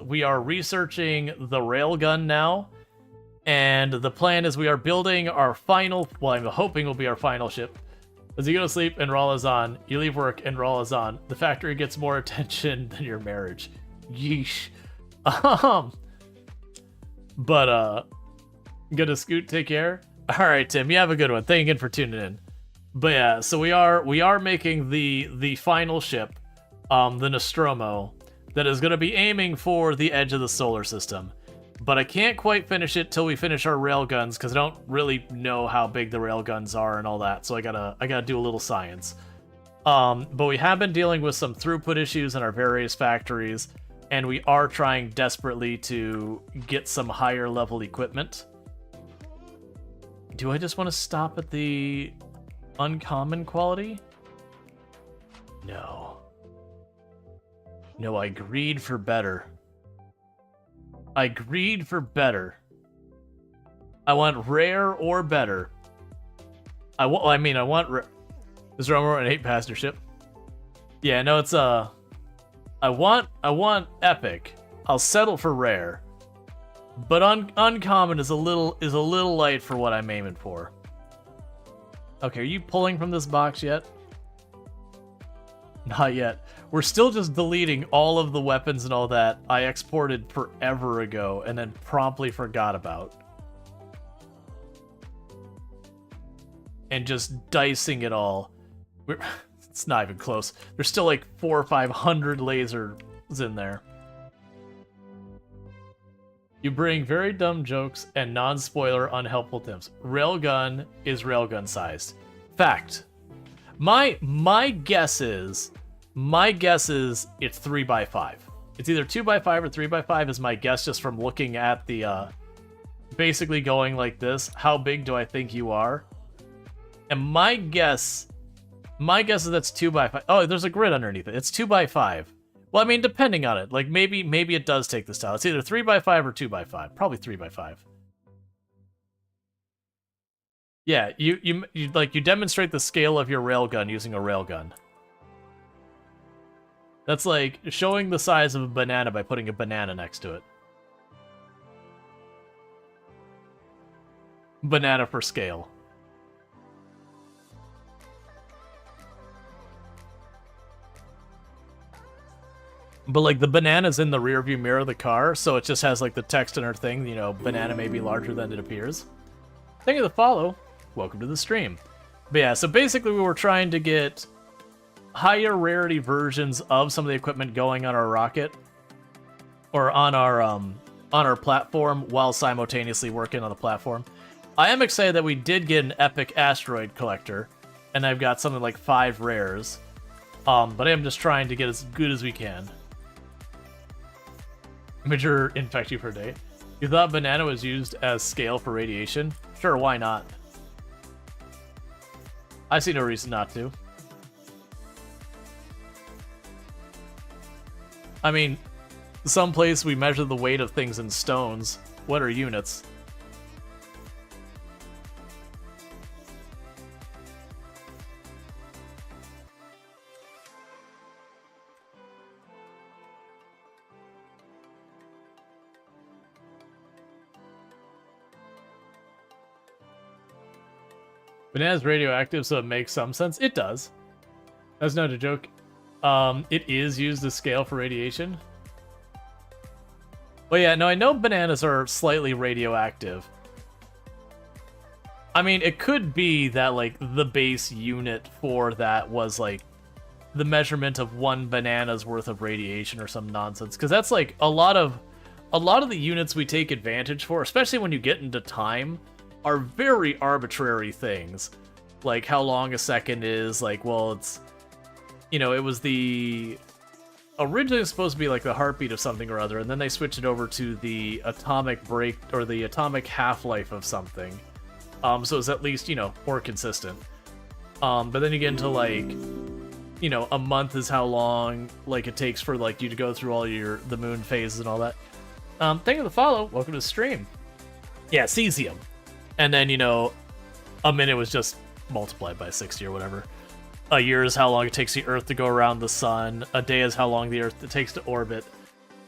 We are researching the railgun now. And the plan is we are building our final, well, I'm hoping will be our final ship. As you go to sleep and Rual is on, you leave work and Rual is on. The factory gets more attention than your marriage. Yeesh. But gonna scoot, take care. Alright, Tim, you have a good one. Thank you again for tuning in. But yeah, so we are making the final ship, the Nostromo, that is gonna be aiming for the edge of the solar system. But I can't quite finish it till we finish our railguns, because I don't really know how big the railguns are and all that, so I gotta do a little science. But we have been dealing with some throughput issues in our various factories, and we are trying desperately to get some higher level equipment. Do I just want to stop at the uncommon quality? No. No, I greed for better. I greed for better. I want rare or better. I want rare. Is Romo an 8-passenger ship? Yeah, no, it's I want epic. I'll settle for rare. But uncommon is a little light for what I'm aiming for. Okay, are you pulling from this box yet? Not yet. We're still just deleting all of the weapons and all that I exported forever ago and then promptly forgot about. And just dicing it all. It's not even close. There's still like 400 or 500 lasers in there. You bring very dumb jokes and non-spoiler unhelpful tips. Railgun is railgun sized. Fact. My guess is it's 3x5. It's either 2x5 or 3x5 is my guess, just from looking at the basically going like this. How big do I think you are? And my guess is that's 2x5. Oh, there's a grid underneath it. It's 2x5. Well, I mean, depending on it. Like maybe it does take the style. It's either 3x5 or 2x5. Probably 3x5. Yeah, you demonstrate the scale of your railgun using a railgun. That's like showing the size of a banana by putting a banana next to it. Banana for scale. But like the banana's in the rear view mirror of the car, so it just has like the text in our thing, you know, banana may be larger than it appears. Thank you for the follow. Welcome to the stream. But yeah, so basically we were trying to get higher rarity versions of some of the equipment going on our rocket or on our platform while simultaneously working on the platform. I am excited that we did get an epic asteroid collector, and I've got something like 5 rares. But I am just trying to get as good as we can. Major infect you per day. You thought banana was used as scale for radiation? Sure, why not? I see no reason not to. I mean, someplace we measure the weight of things in stones. What are units? Banana's radioactive, so it makes some sense. It does. That's not a joke. It is used as scale for radiation. But yeah, no, I know bananas are slightly radioactive. I mean, it could be that, like, the base unit for that was, like, the measurement of 1 banana's worth of radiation or some nonsense. Because that's, like, a lot of the units we take advantage for, especially when you get into time, are very arbitrary things. Like, how long a second is, like, well, it's... You know, it was the... Originally supposed to be, like, the heartbeat of something or other, and then they switched it over to the atomic break, or the atomic half-life of something. So it's at least, you know, more consistent. But then you get into, like, you know, a month is how long, like, it takes for, like, you to go through all the moon phases and all that. Thank you for the follow. Welcome to the stream. Yeah, cesium. And then, you know, a minute was just multiplied by 60 or whatever. A year is how long it takes the Earth to go around the sun. A day is how long the Earth takes to orbit.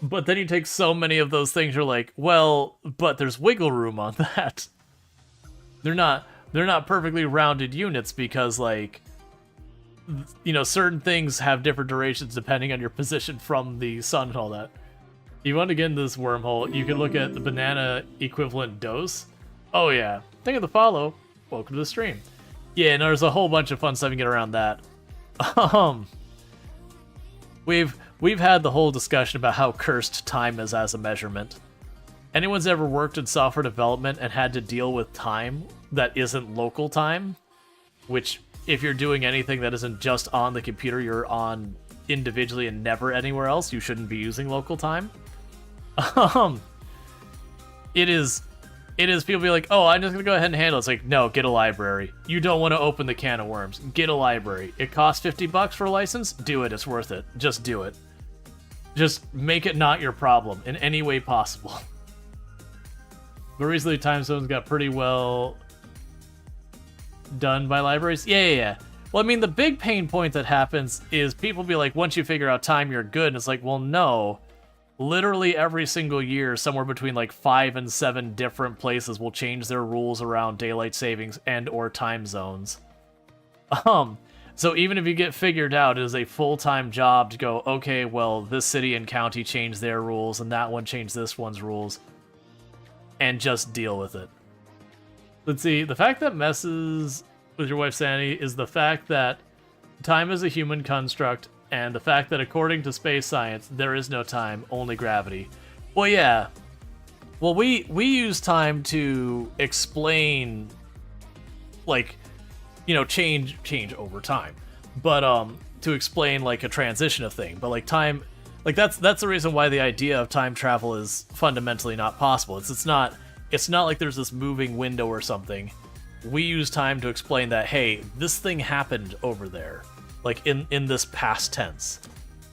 But then you take so many of those things, you're like, well, but there's wiggle room on that. They're not perfectly rounded units because, like, you know, certain things have different durations depending on your position from the sun and all that. If you want to get into this wormhole, you can look at the banana equivalent dose. Oh yeah, thank you for the follow. Welcome to the stream. Yeah, and there's a whole bunch of fun stuff you can get around that. We've had the whole discussion about how cursed time is as a measurement. Anyone's ever worked in software development and had to deal with time that isn't local time? Which, if you're doing anything that isn't just on the computer, you're on individually and never anywhere else, you shouldn't be using local time. It is people be like, oh, I'm just gonna go ahead and handle it. It's like, no, get a library. You don't want to open the can of worms. Get a library. It costs $50 for a license? Do it, it's worth it. Just do it. Just make it not your problem in any way possible. But recently, time zones got pretty well done by libraries. Yeah. Well, I mean, the big pain point that happens is people be like, once you figure out time, you're good. And it's like, well, no. Literally every single year, somewhere between like 5 and 7 different places will change their rules around daylight savings and or time zones. So even if you get figured out, it is a full-time job to go, okay, well, this city and county changed their rules and that one changed this one's rules. And just deal with it. Let's see, the fact that messes with your wife's sanity is the fact that time is a human construct, and the fact that according to space science, there is no time, only gravity. Well, yeah. Well, we use time to explain, like, you know, change over time. But, to explain, like, a transition of thing. But, like, time... Like, that's the reason why the idea of time travel is fundamentally not possible. It's not like there's this moving window or something. We use time to explain that, hey, this thing happened over there. Like, in this past tense.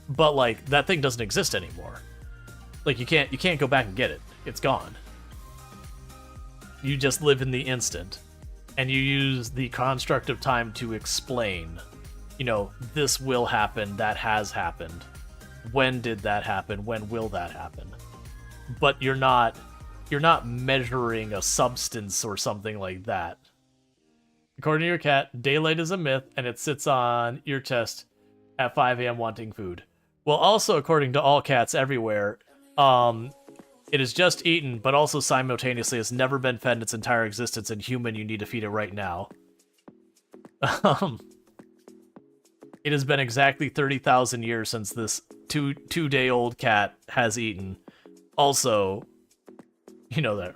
But, like, that thing doesn't exist anymore. Like, you can't go back and get it. It's gone. You just live in the instant. And you use the construct of time to explain, you know, this will happen, that has happened. When did that happen? When will that happen? But you're not measuring a substance or something like that. According to your cat, daylight is a myth, and it sits on your chest at 5 a.m. wanting food. Well, also according to all cats everywhere, it is just eaten, but also simultaneously has never been fed in its entire existence, and human, you need to feed it right now. It has been exactly 30,000 years since this two-day-old cat has eaten. Also, you know that.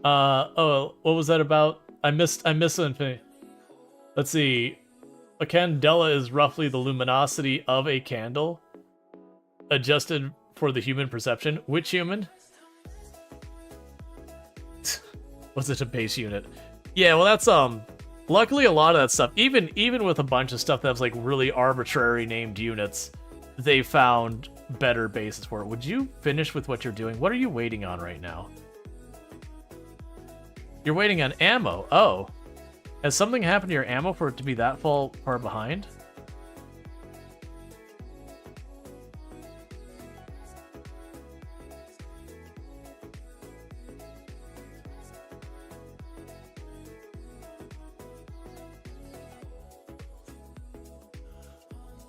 Oh, what was that about? I missed something. Let's see. A candela is roughly the luminosity of a candle, adjusted for the human perception. Which human? Was it a base unit? Yeah, well, that's luckily a lot of that stuff, even with a bunch of stuff that was like really arbitrary named units, they found better bases for it. Would you finish with what you're doing? What are you waiting on right now? You're waiting on ammo. Oh. Has something happened to your ammo for it to be that far behind?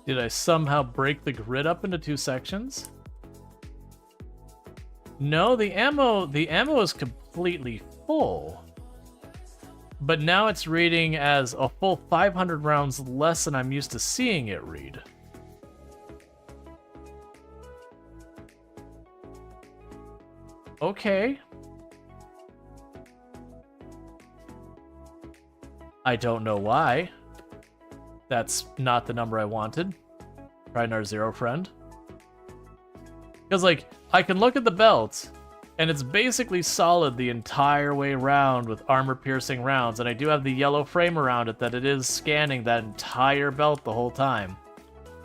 Did I somehow break the grid up into 2 sections? No, the ammo is completely full. But now it's reading as a full 500 rounds less than I'm used to seeing it read. Okay. I don't know why. That's not the number I wanted. Trying our zero friend. Because, like, I can look at the belt, and it's basically solid the entire way around with armor-piercing rounds, and I do have the yellow frame around it that it is scanning that entire belt the whole time.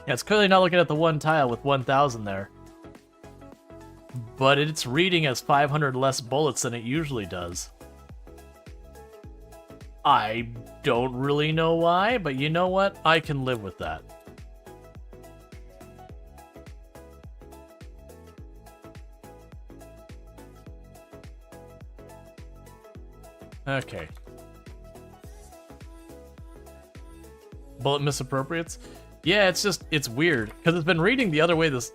Yeah, it's clearly not looking at the one tile with 1,000 there. But it's reading as 500 less bullets than it usually does. I don't really know why, but you know what? I can live with that. Okay. Bullet misappropriates? Yeah, it's weird. Because it's been reading the other way this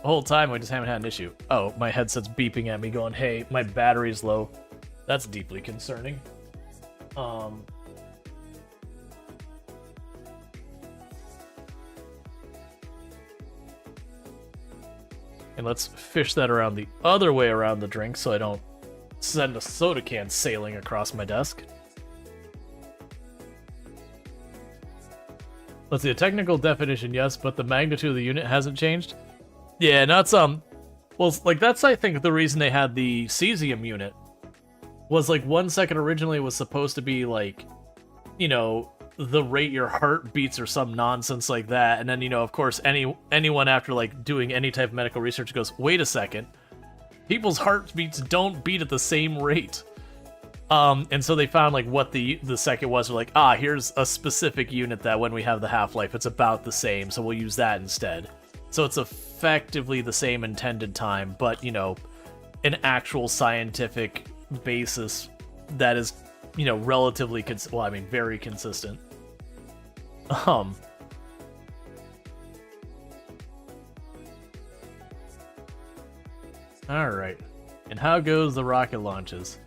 whole time, we just haven't had an issue. Oh, my headset's beeping at me going, hey, my battery's low. That's deeply concerning. And let's fish that around the other way around the drink so I don't send a soda can sailing across my desk. Let's see, a technical definition, yes, but the magnitude of the unit hasn't changed. Yeah, not some. Well, like, that's, I think, the reason they had the cesium unit. Was, like, 1 second originally was supposed to be, like, you know, the rate your heart beats or some nonsense like that. And then, you know, of course, anyone after, like, doing any type of medical research goes, wait a second. People's heartbeats don't beat at the same rate. And so they found, like, what the second was. They're like, here's a specific unit that when we have the half-life, it's about the same, so we'll use that instead. So it's effectively the same intended time, but, you know, an actual scientific basis that is, you know, relatively, very consistent. Alright. And how goes the rocket launches?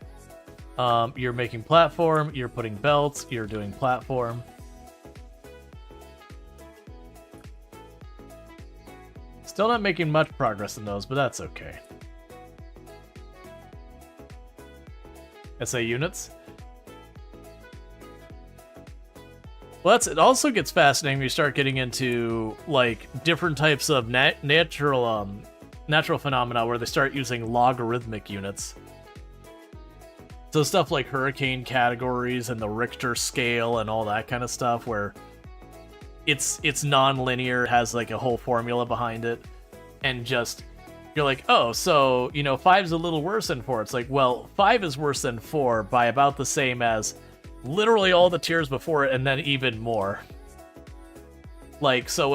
You're making platform, you're putting belts, you're doing platform. Still not making much progress in those, but that's okay. SA units. Well, it also gets fascinating when you start getting into, like, different types of natural phenomena where they start using logarithmic units. So stuff like hurricane categories and the Richter scale and all that kind of stuff where it's non-linear, has like a whole formula behind it, and just you're like, oh, so, you know, 5's a little worse than 4. It's like, well, 5 is worse than 4 by about the same as literally all the tiers before it, and then even more. Like, so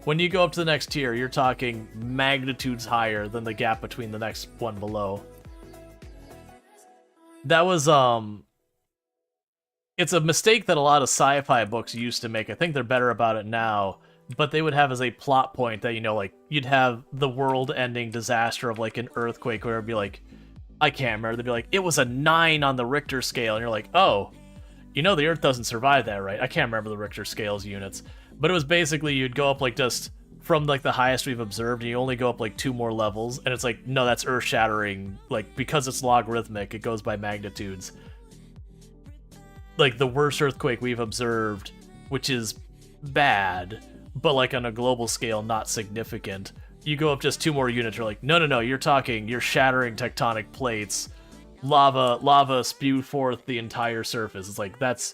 when you go up to the next tier, you're talking magnitudes higher than the gap between the next one below. That was, it's a mistake that a lot of sci-fi books used to make. I think they're better about it now, but they would have as a plot point that, you know, like, you'd have the world-ending disaster of, like, an earthquake where it'd be like, I can't remember, they'd be like, it was a 9 on the Richter scale, and you're like, oh, you know the Earth doesn't survive that, right? I can't remember the Richter scale's units, but it was basically you'd go up, like, just from, like, the highest we've observed, and you only go up, like, 2 more levels, and it's like, no, that's earth-shattering. Like, because it's logarithmic, it goes by magnitudes. Like, the worst earthquake we've observed, which is bad, but, like, on a global scale, not significant. You go up just 2 more units, you're like, no, you're shattering tectonic plates. Lava spew forth the entire surface. It's like, that's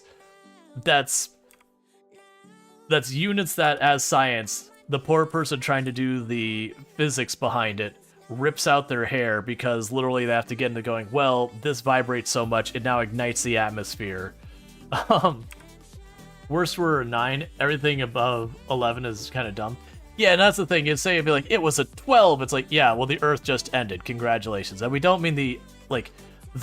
units that, as science, the poor person trying to do the physics behind it rips out their hair because literally they have to get into going, well, this vibrates so much, it now ignites the atmosphere. Worst were a 9. Everything above 11 is kind of dumb. Yeah, and that's the thing. You'd say, it'd be like, it was a 12. It's like, yeah, well, the Earth just ended. Congratulations. And we don't mean the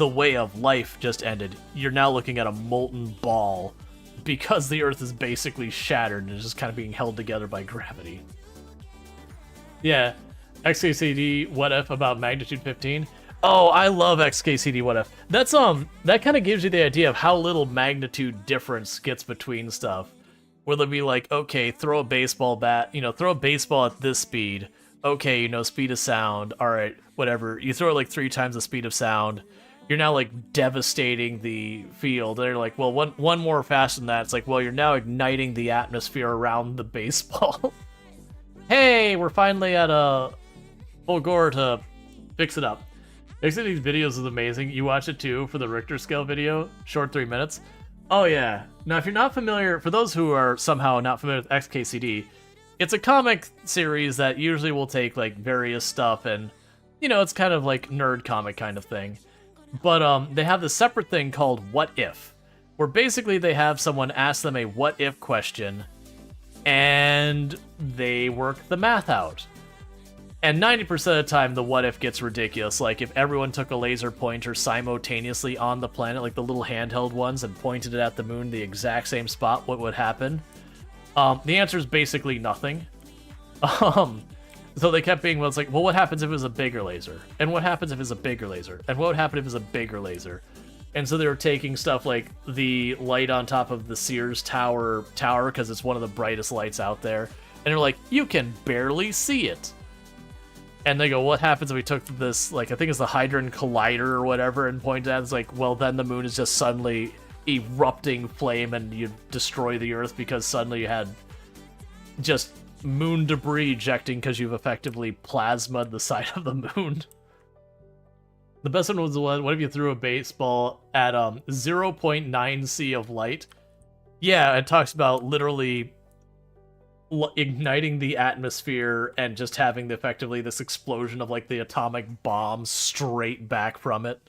way of life just ended. You're now looking at a molten ball because the Earth is basically shattered and is just kind of being held together by gravity. Yeah, XKCD what if about magnitude 15? Oh, I love XKCD what if. That's that kind of gives you the idea of how little magnitude difference gets between stuff. Where they'll be like, okay, throw a baseball bat, throw a baseball at this speed. Okay, speed of sound. All right, whatever. You throw it like 3 times the speed of sound. You're now like devastating the field. They're like, well, one more faster than that. It's like, well, you're now igniting the atmosphere around the baseball. Hey, we're finally at a Fulgore to fix it up. Fixing these videos is amazing. You watch it too for the Richter scale video, short 3 minutes. Oh yeah. Now, if you're not familiar, for those who are somehow not familiar with XKCD, it's a comic series that usually will take like various stuff and, it's kind of like nerd comic kind of thing. But they have this separate thing called What If, where basically they have someone ask them a what if question, and they work the math out. And 90% of the time, the what if gets ridiculous. Like, if everyone took a laser pointer simultaneously on the planet, like the little handheld ones, and pointed it at the moon the exact same spot, what would happen? The answer is basically nothing. So they kept being, well, it's like, well, what happens if it was a bigger laser? And what happens if it's a bigger laser? And what would happen if it's a bigger laser? And so they were taking stuff like the light on top of the Sears Tower, because it's one of the brightest lights out there. And they're like, you can barely see it. And they go, what happens if we took this, like, I think it's the Hadron Collider or whatever, and pointed at it? It's like, well, then the moon is just suddenly erupting flame and you destroy the Earth because suddenly you had just moon debris ejecting because you've effectively plasmaed the side of the moon. The best one was the one, what if you threw a baseball at 0.9 C of light? Yeah, it talks about literally igniting the atmosphere and just having effectively this explosion of like the atomic bomb straight back from it,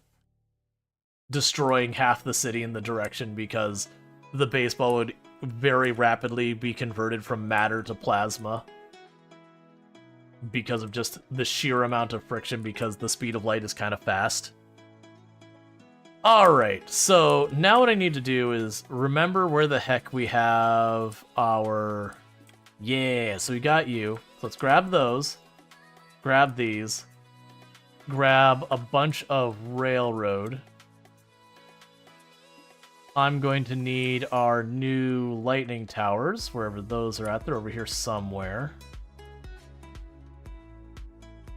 destroying half the city in the direction because the baseball would very rapidly be converted from matter to plasma because of just the sheer amount of friction, because the speed of light is kind of fast. Alright, so now what I need to do is remember where the heck we have our... Yeah, so we got you. So let's grab those. Grab these. Grab a bunch of railroad. I'm going to need our new lightning towers, wherever those are at. They're over here somewhere.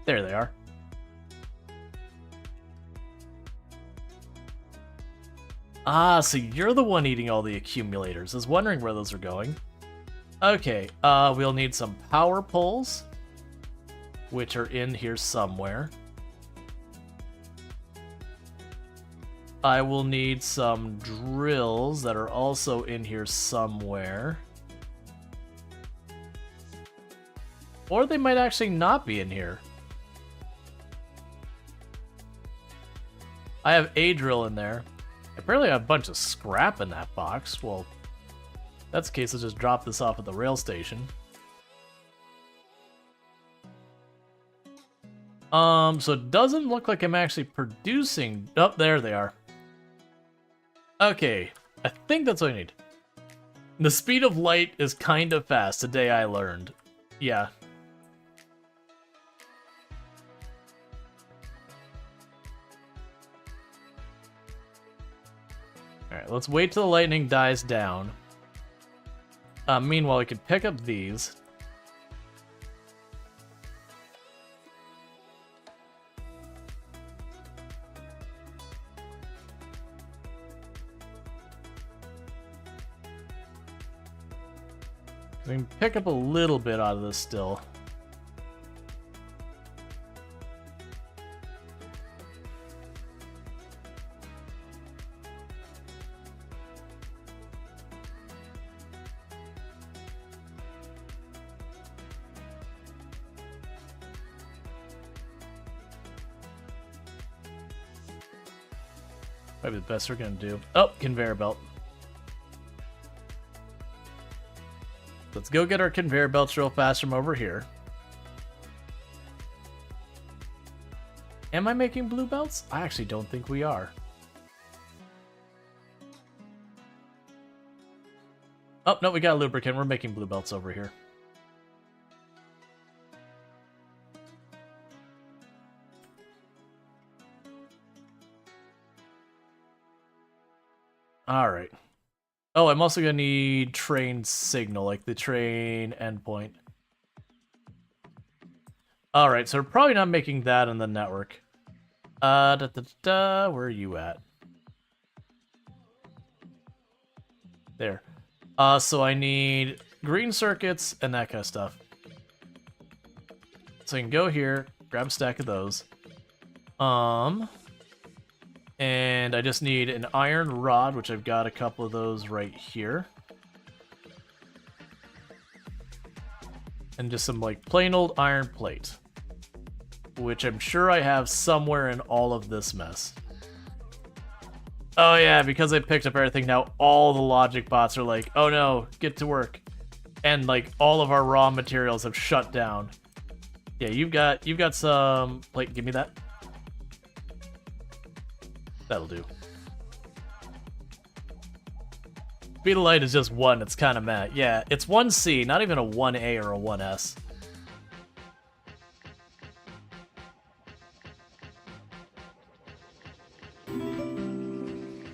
There they are. Ah, so you're the one eating all the accumulators. I was wondering where those are going. Okay, we'll need some power poles, which are in here somewhere. I will need some drills that are also in here somewhere. Or they might actually not be in here. I have a drill in there. Apparently I have a bunch of scrap in that box. Well, if that's the case, let's just drop this off at the rail station. So it doesn't look like I'm actually producing... Oh, there they are. Okay, I think that's what I need. The speed of light is kind of fast, today I learned. Yeah. Alright, let's wait till the lightning dies down. Meanwhile, we could pick up these. We can pick up a little bit out of this still. Probably the best we're gonna do. Oh, conveyor belt. Let's go get our conveyor belts real fast from over here. Am I making blue belts? I actually don't think we are. Oh, no, we got a lubricant. We're making blue belts over here. Alright. Oh, I'm also gonna need train signal, like the train endpoint. Alright, so we're probably not making that in the network. Where are you at? There. So I need green circuits and that kind of stuff. So I can go here, grab a stack of those. And I just need an iron rod, which I've got a couple of those right here. And just some, like, plain old iron plate. Which I'm sure I have somewhere in all of this mess. Oh yeah, because I picked up everything now, all the logic bots are like, oh no, get to work. And, like, all of our raw materials have shut down. Yeah, you've got some plate, give me that. That'll do. Speed of light is just 1, it's kind of meh. Yeah, it's 1C, not even a 1A or a 1S.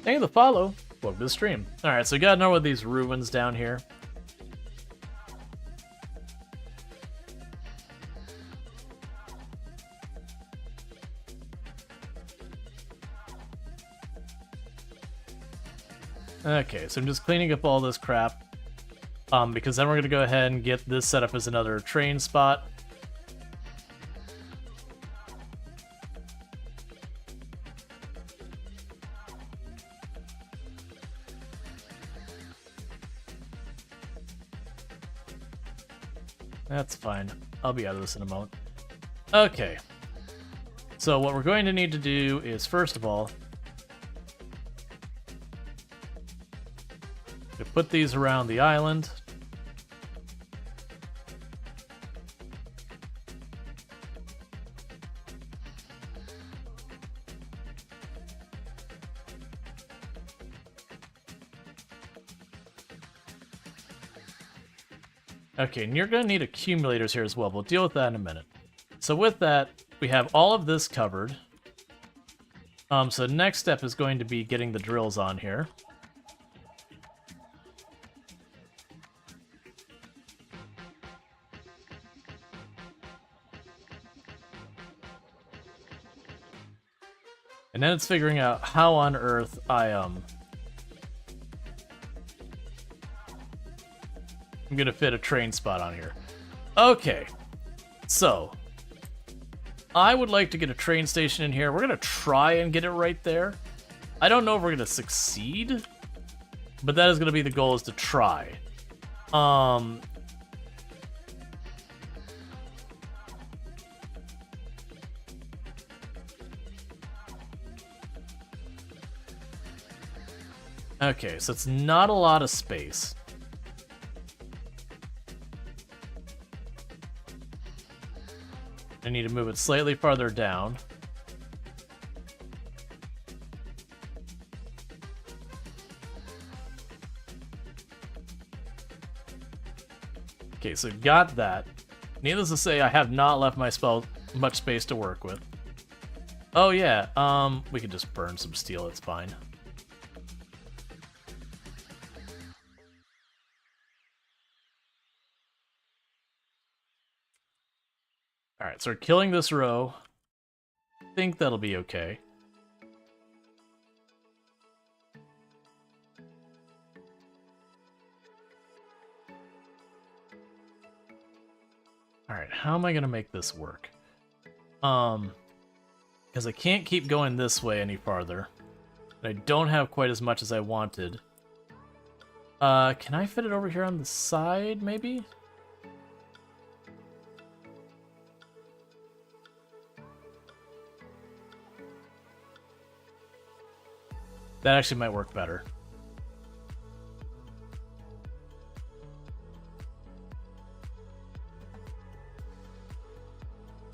Thank you for the follow. Welcome to the stream. Alright, so we gotta know what these ruins down here. Okay, so I'm just cleaning up all this crap. Because then we're gonna go ahead and get this set up as another train spot. That's fine. I'll be out of this in a moment. Okay. So what we're going to need to do is, first of all, to put these around the island. Okay, and you're going to need accumulators here as well. We'll deal with that in a minute. So with that, we have all of this covered. So the next step is going to be getting the drills on here. And then it's figuring out how on earth I'm gonna fit a train spot on here. Okay, so I would like to get a train station in here. We're gonna try and get it right there. I don't know if we're gonna succeed, but that is gonna be the goal, is to try. Okay, so it's not a lot of space. I need to move it slightly farther down. Okay, so got that. Needless to say, I have not left myself much space to work with. Oh yeah, we could just burn some steel, it's fine. Alright, so we're killing this row. I think that'll be okay. Alright, how am I gonna make this work? Because I can't keep going this way any farther. I don't have quite as much as I wanted. Can I fit it over here on the side, maybe? That actually might work better.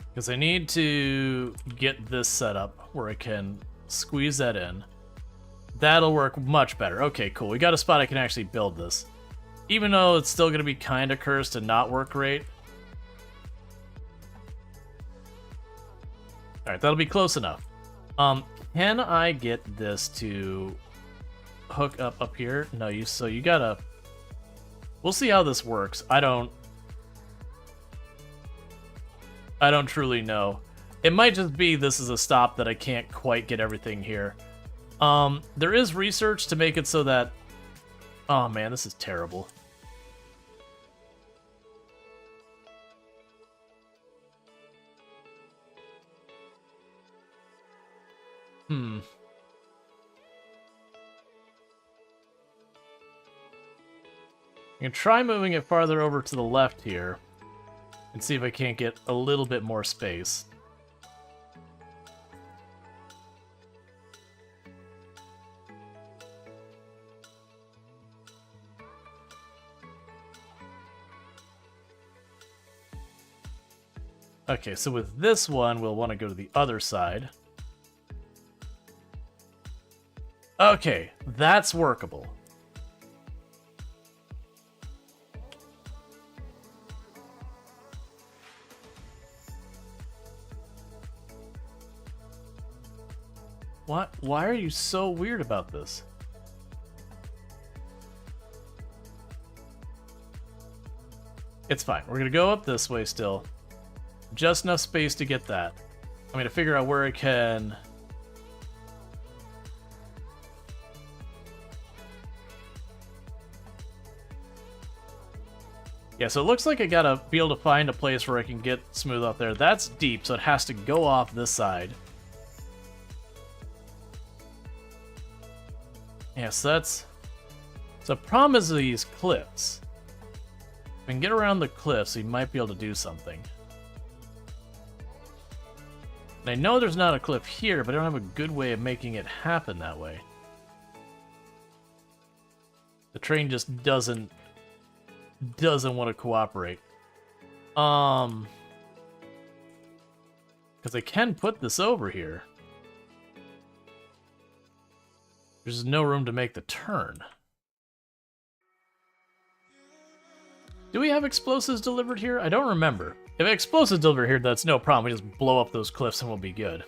Because I need to get this set up where I can squeeze that in. That'll work much better. Okay, cool. We got a spot I can actually build this. even though it's still going to be kind of cursed and not work great. Alright, that'll be close enough. Can I get this to hook up here? No, you gotta... We'll see how this works. I don't truly know. It might just be this is a stop that I can't quite get everything here. There is research to make it so that... Oh man, this is terrible. I'm gonna try moving it farther over to the left here and see if I can't get a little bit more space. Okay, so with this one, we'll want to go to the other side. Okay, that's workable. What? Why are you so weird about this? It's fine. We're gonna go up this way still. Just enough space to get that. I'm gonna figure out where I can... Yeah, so it looks like I gotta be able to find a place where I can get smooth up there. That's deep, so it has to go off this side. Yeah, so that's... So the problem is these cliffs. If I can get around the cliffs, we might be able to do something. And I know there's not a cliff here, but I don't have a good way of making it happen that way. The train just doesn't want to cooperate. Because I can put this over here. There's no room to make the turn. Do we have explosives delivered here? I don't remember. If explosives delivered here, that's no problem. We just blow up those cliffs and we'll be good.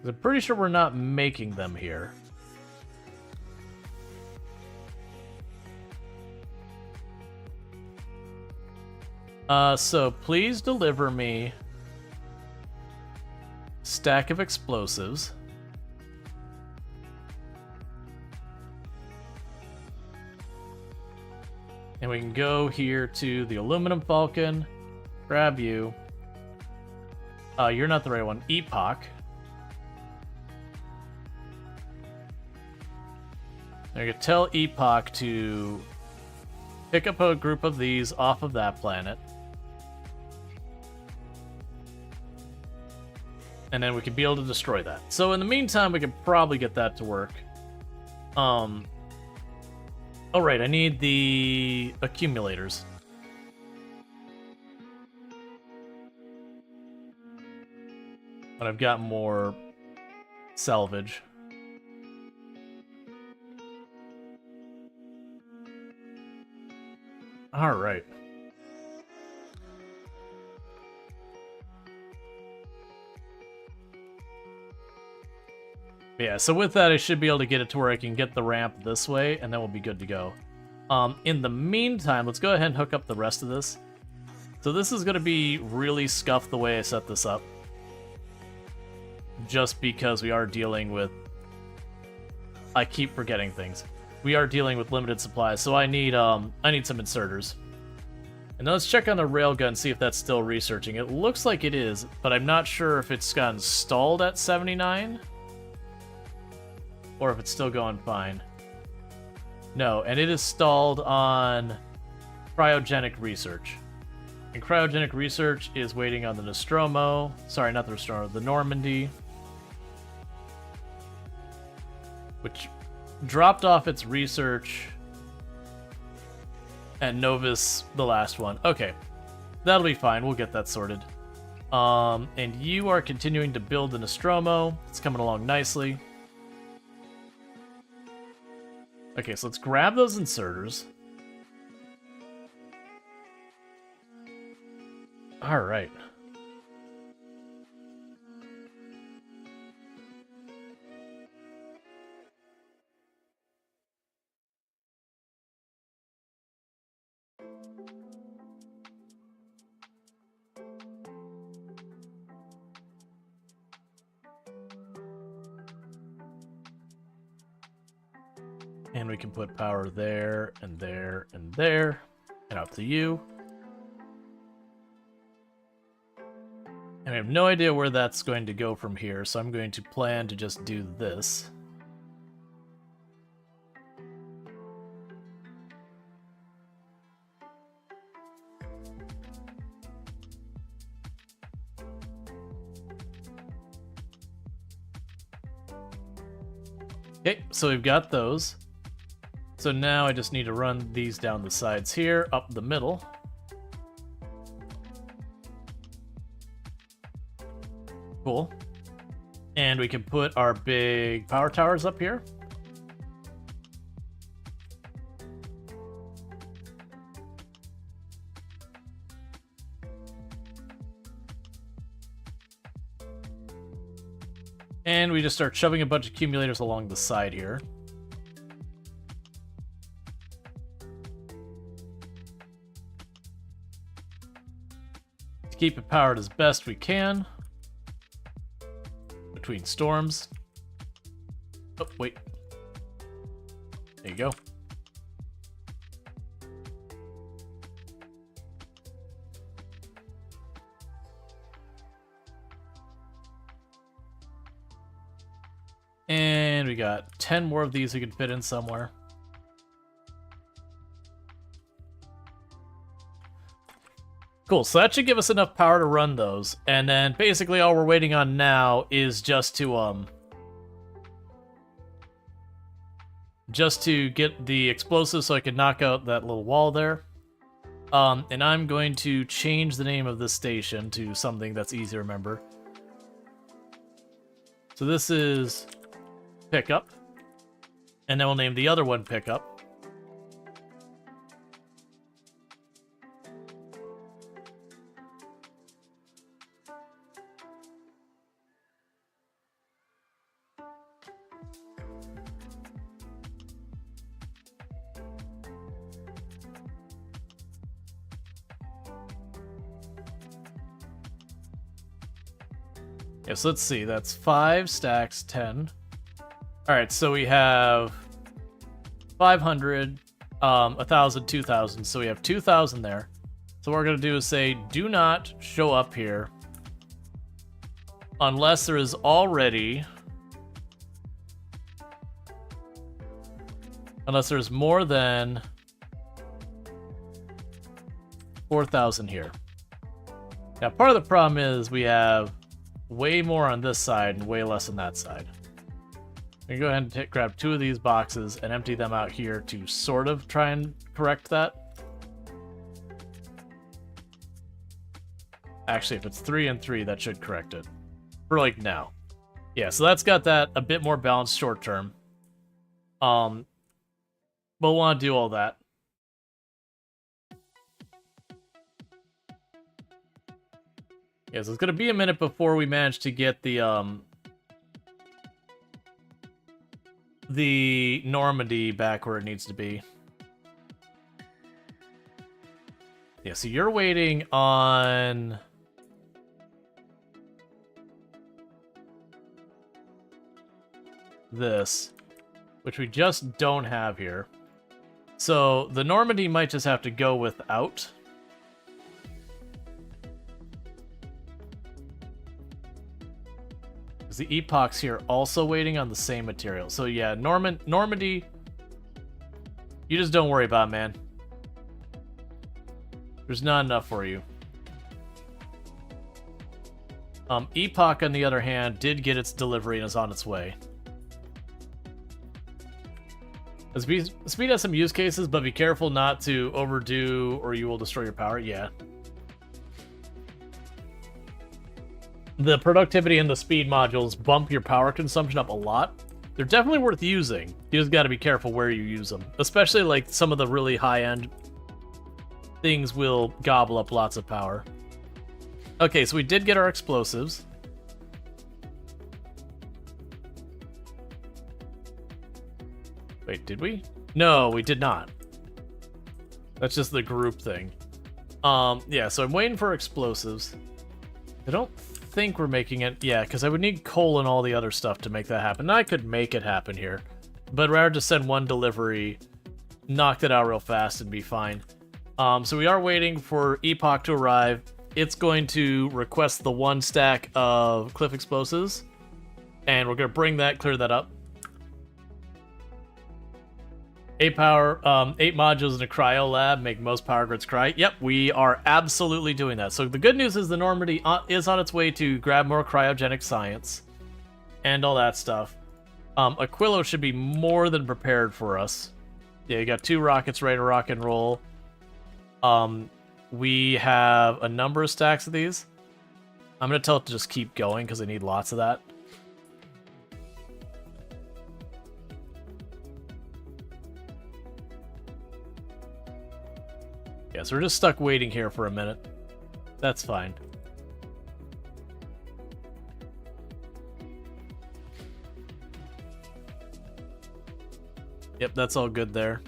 I'm pretty sure we're not making them here. So please deliver me a stack of explosives. And we can go here to the aluminum falcon, grab you. You're not the right one. Epoch. I can tell Epoch to pick up a group of these off of that planet. And then we can be able to destroy that. So in the meantime, we can probably get that to work. Oh right, I need the accumulators. But I've got more salvage. Alright. Yeah, so with that, I should be able to get it to where I can get the ramp this way, and then we'll be good to go. In the meantime, let's go ahead and hook up the rest of this. So this is going to be really scuffed the way I set this up. Just because we are dealing with... I keep forgetting things. We are dealing with limited supplies, so I need some inserters. And let's check on the railgun, see if that's still researching. It looks like it is, but I'm not sure if it's gotten stalled at 79. Or if it's still going fine. No, and it is stalled on cryogenic research. And cryogenic research is waiting on the Nostromo. Sorry, not the Nostromo, the Normandy. Which dropped off its research at Novus, the last one. Okay, that'll be fine. We'll get that sorted. And you are continuing to build the Nostromo. It's coming along nicely. Okay, so let's grab those inserters. All right. And we can put power there, and there, and there, and out to you. And I have no idea where that's going to go from here, so I'm going to plan to just do this. Okay, so we've got those. So now I just need to run these down the sides here, up the middle. Cool. And we can put our big power towers up here. And we just start shoving a bunch of accumulators along the side here. To keep it powered as best we can. Between storms. Oh, wait. There you go. And we got 10 more of these we can fit in somewhere. Cool, so that should give us enough power to run those. And then basically all we're waiting on now is just to get the explosives so I can knock out that little wall there. And I'm going to change the name of this station to something that's easy to remember. So this is Pickup. And then we'll name the other one Pickup. Yeah, so let's see, that's 5 stacks, 10. Alright, so we have 500, 1,000, 2,000, so we have 2,000 there. So what we're going to do is say, do not show up here unless there is already... Unless there's more than 4,000 here. Now, part of the problem is we have way more on this side and way less on that side. I'm gonna go ahead and grab 2 of these boxes and empty them out here to sort of try and correct that. Actually, if it's 3 and 3, that should correct it. For like now. Yeah, so that's got that a bit more balanced short term. We'll want to do all that. Yeah, so it's gonna be a minute before we manage to get the Normandy back where it needs to be. Yeah, so you're waiting on this, which we just don't have here. So the Normandy might just have to go without. Because the Epoch's here also waiting on the same material. So yeah, Normandy, you just don't worry about it, man. There's not enough for you. Epoch, on the other hand, did get its delivery and is on its way. Speed has some use cases, but be careful not to overdo or you will destroy your power. Yeah. the productivity and the speed modules bump your power consumption up a lot. They're definitely worth using. You just got to be careful where you use them. Especially like some of the really high-end things will gobble up lots of power. Okay, so we did get our explosives. Wait, did we? No, we did not. That's just the group thing. Yeah, so I'm waiting for explosives. I don't think we're making it. Yeah, because I would need coal and all the other stuff to make that happen. I could make it happen here. But rather just send one delivery, knock it out real fast, and be fine. So we are waiting for Epoch to arrive. It's going to request the 1 stack of cliff explosives. And we're going to bring that, clear that up. 8 modules in a cryo lab make most power grids cry. Yep, we are absolutely doing that. So the good news is the Normandy is on its way to grab more cryogenic science and all that stuff. Aquilo should be more than prepared for us. Yeah, you got 2 rockets ready to rock and roll. We have a number of stacks of these. I'm going to tell it to just keep going because I need lots of that. Yeah, so we're just stuck waiting here for a minute. That's fine. Yep, that's all good there.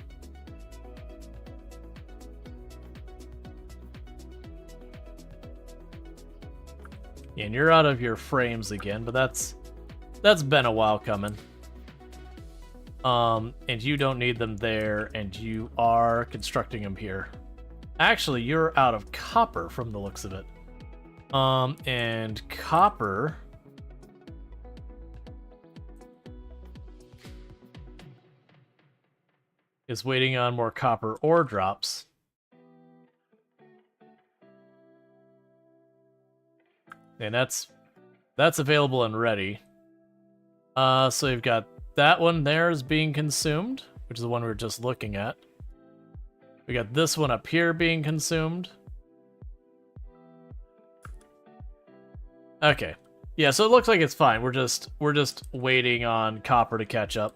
Yeah, and you're out of your frames again, but that's been a while coming. And you don't need them there, and you are constructing them here. Actually, you're out of copper from the looks of it. And copper... is waiting on more copper ore drops. And that's available and ready. So you've got that one there is being consumed, which is the one we were just looking at. We got this one up here being consumed. Okay. Yeah, so it looks like it's fine. We're just waiting on copper to catch up.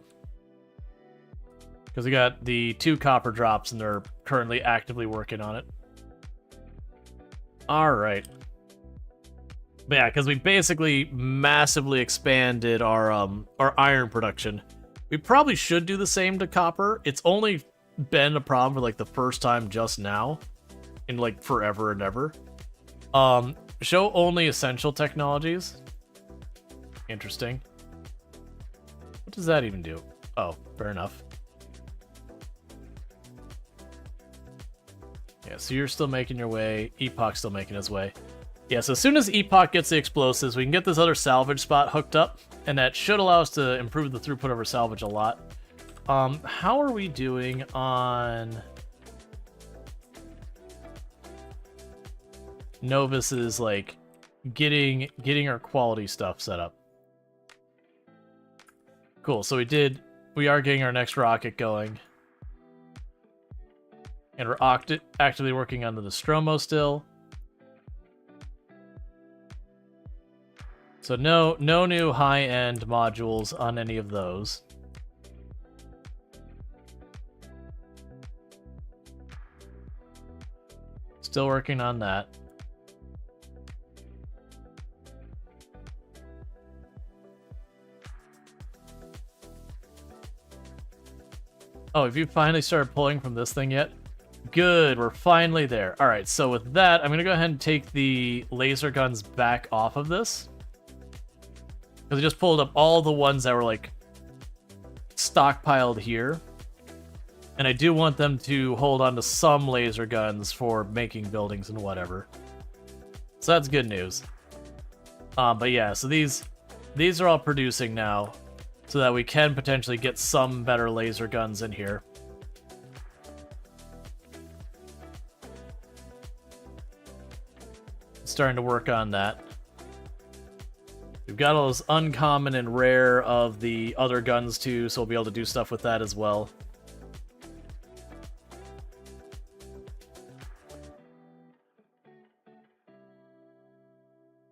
Because we got the 2 copper drops and they're currently actively working on it. Alright. But yeah, because we basically massively expanded our iron production. We probably should do the same to copper. It's only been a problem for like the first time just now in like forever and ever. Show only essential technologies. Interesting. What does that even do? Oh, fair enough. Yeah, so you're still making your way. Epoch's still making his way. Yeah, so as soon as Epoch gets the explosives, we can get this other salvage spot hooked up, and that should allow us to improve the throughput of our salvage a lot. How are we doing on Novus's, like, getting our quality stuff set up? Cool, so we are getting our next rocket going. And we're actively working on the Nostromo still. So no new high-end modules on any of those. Still working on that. Oh, have you finally started pulling from this thing yet? Good, we're finally there. Alright, so with that, I'm going to go ahead and take the laser guns back off of this. Because I just pulled up all the ones that were, like, stockpiled here. And I do want them to hold on to some laser guns for making buildings and whatever. So that's good news. But yeah, so these are all producing now. So that we can potentially get some better laser guns in here. Starting to work on that. We've got all those uncommon and rare of the other guns too, so we'll be able to do stuff with that as well.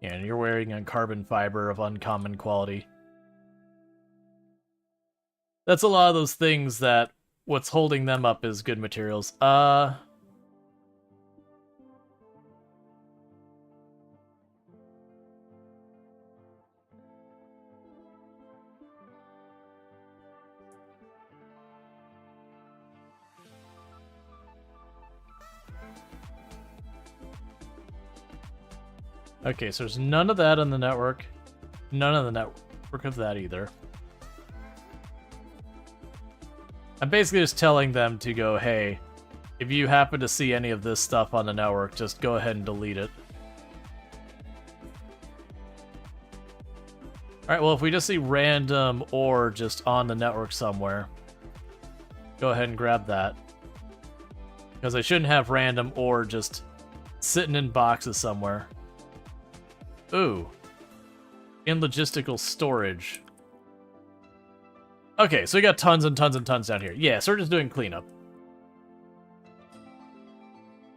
And you're wearing on carbon fiber of uncommon quality. That's a lot of those things that what's holding them up is good materials. Okay, so there's none of that on the network. None of the network of that either. I'm basically just telling them to go, hey, if you happen to see any of this stuff on the network, just go ahead and delete it. Alright, well, if we just see random ore just on the network somewhere, go ahead and grab that. Because I shouldn't have random ore just sitting in boxes somewhere. Ooh. In logistical storage. Okay, so we got tons and tons and tons down here. Yeah, so we're just doing cleanup.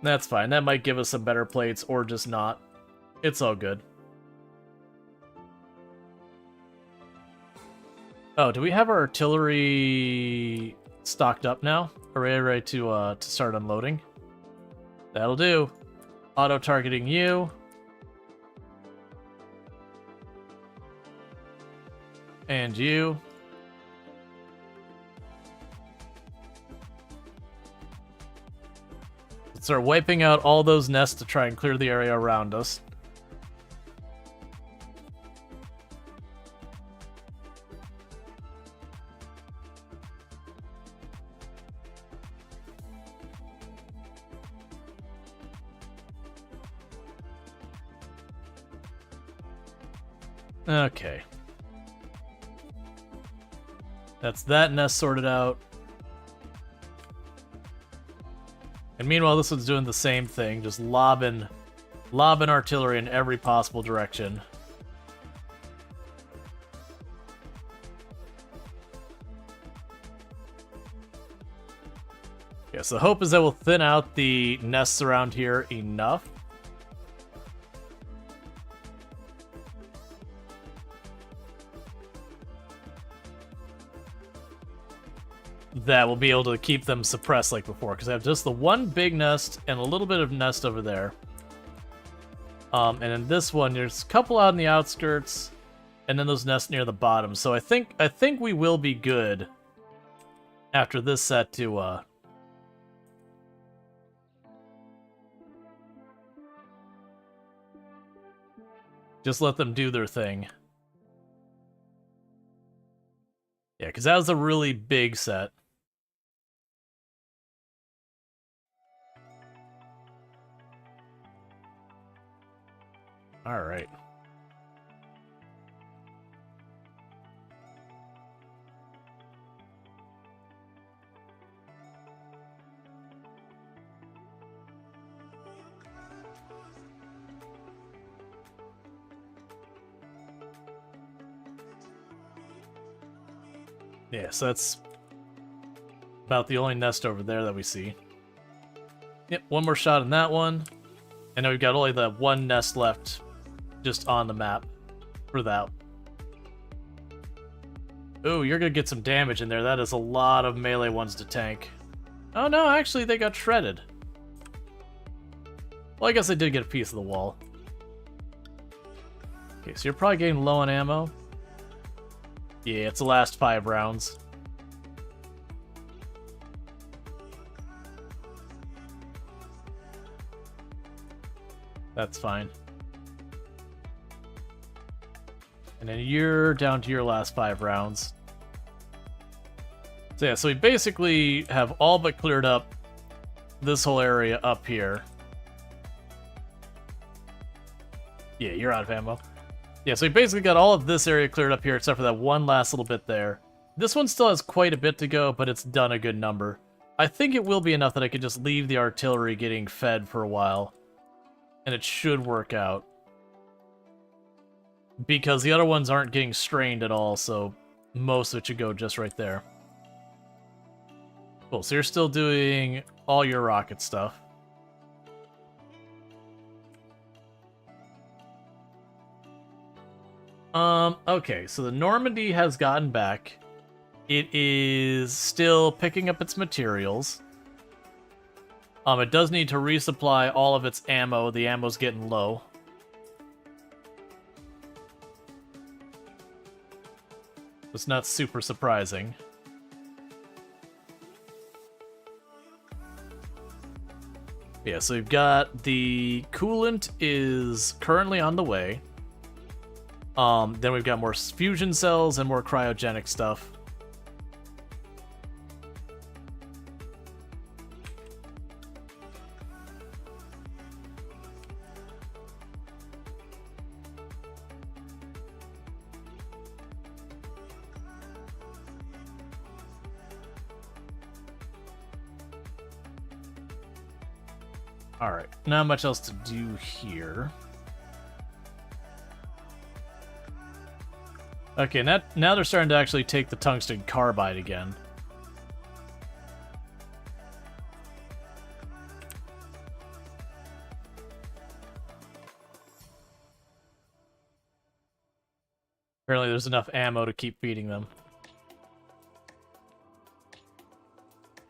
That's fine. That might give us some better plates, or just not. It's all good. Oh, do we have our artillery stocked up now? Are we ready to start unloading? That'll do. Auto-targeting you. And you. Let's start wiping out all those nests to try and clear the area around us. Okay. That's that nest sorted out. And meanwhile, this one's doing the same thing, just lobbing artillery in every possible direction. Yeah, so the hope is that we'll thin out the nests around here enough. That we'll be able to keep them suppressed like before, because I have just the one big nest and a little bit of nest over there. And in this one, there's a couple out in the outskirts, and then those nests near the bottom. So I think we will be good after this set to just let them do their thing. Yeah, because that was a really big set. All right. Yeah, so that's about the only nest over there that we see. Yep, one more shot in that one. And now we've got only the one nest left just on the map for that. Ooh, you're gonna get some damage in there. That is a lot of melee ones to tank. Oh no, actually they got shredded. Well, I guess I did get a piece of the wall. Okay, so you're probably getting low on ammo. Yeah, it's the last 5 rounds. That's fine. And then you're down to your last 5 rounds. So yeah, so we basically have all but cleared up this whole area up here. Yeah, you're out of ammo. Yeah, so we basically got all of this area cleared up here, except for that one last little bit there. This one still has quite a bit to go, but it's done a good number. I think it will be enough that I could just leave the artillery getting fed for a while. And it should work out. Because the other ones aren't getting strained at all, so most of it should go just right there. Cool, so you're still doing all your rocket stuff. Okay, so the Normandy has gotten back. It is still picking up its materials. It does need to resupply all of its ammo. The ammo's getting low. It's not super surprising. Yeah, so we've got the coolant is currently on the way. Then we've got more fusion cells and more cryogenic stuff. Alright, not much else to do here. Okay, now they're starting to actually take the tungsten carbide again. Apparently there's enough ammo to keep feeding them.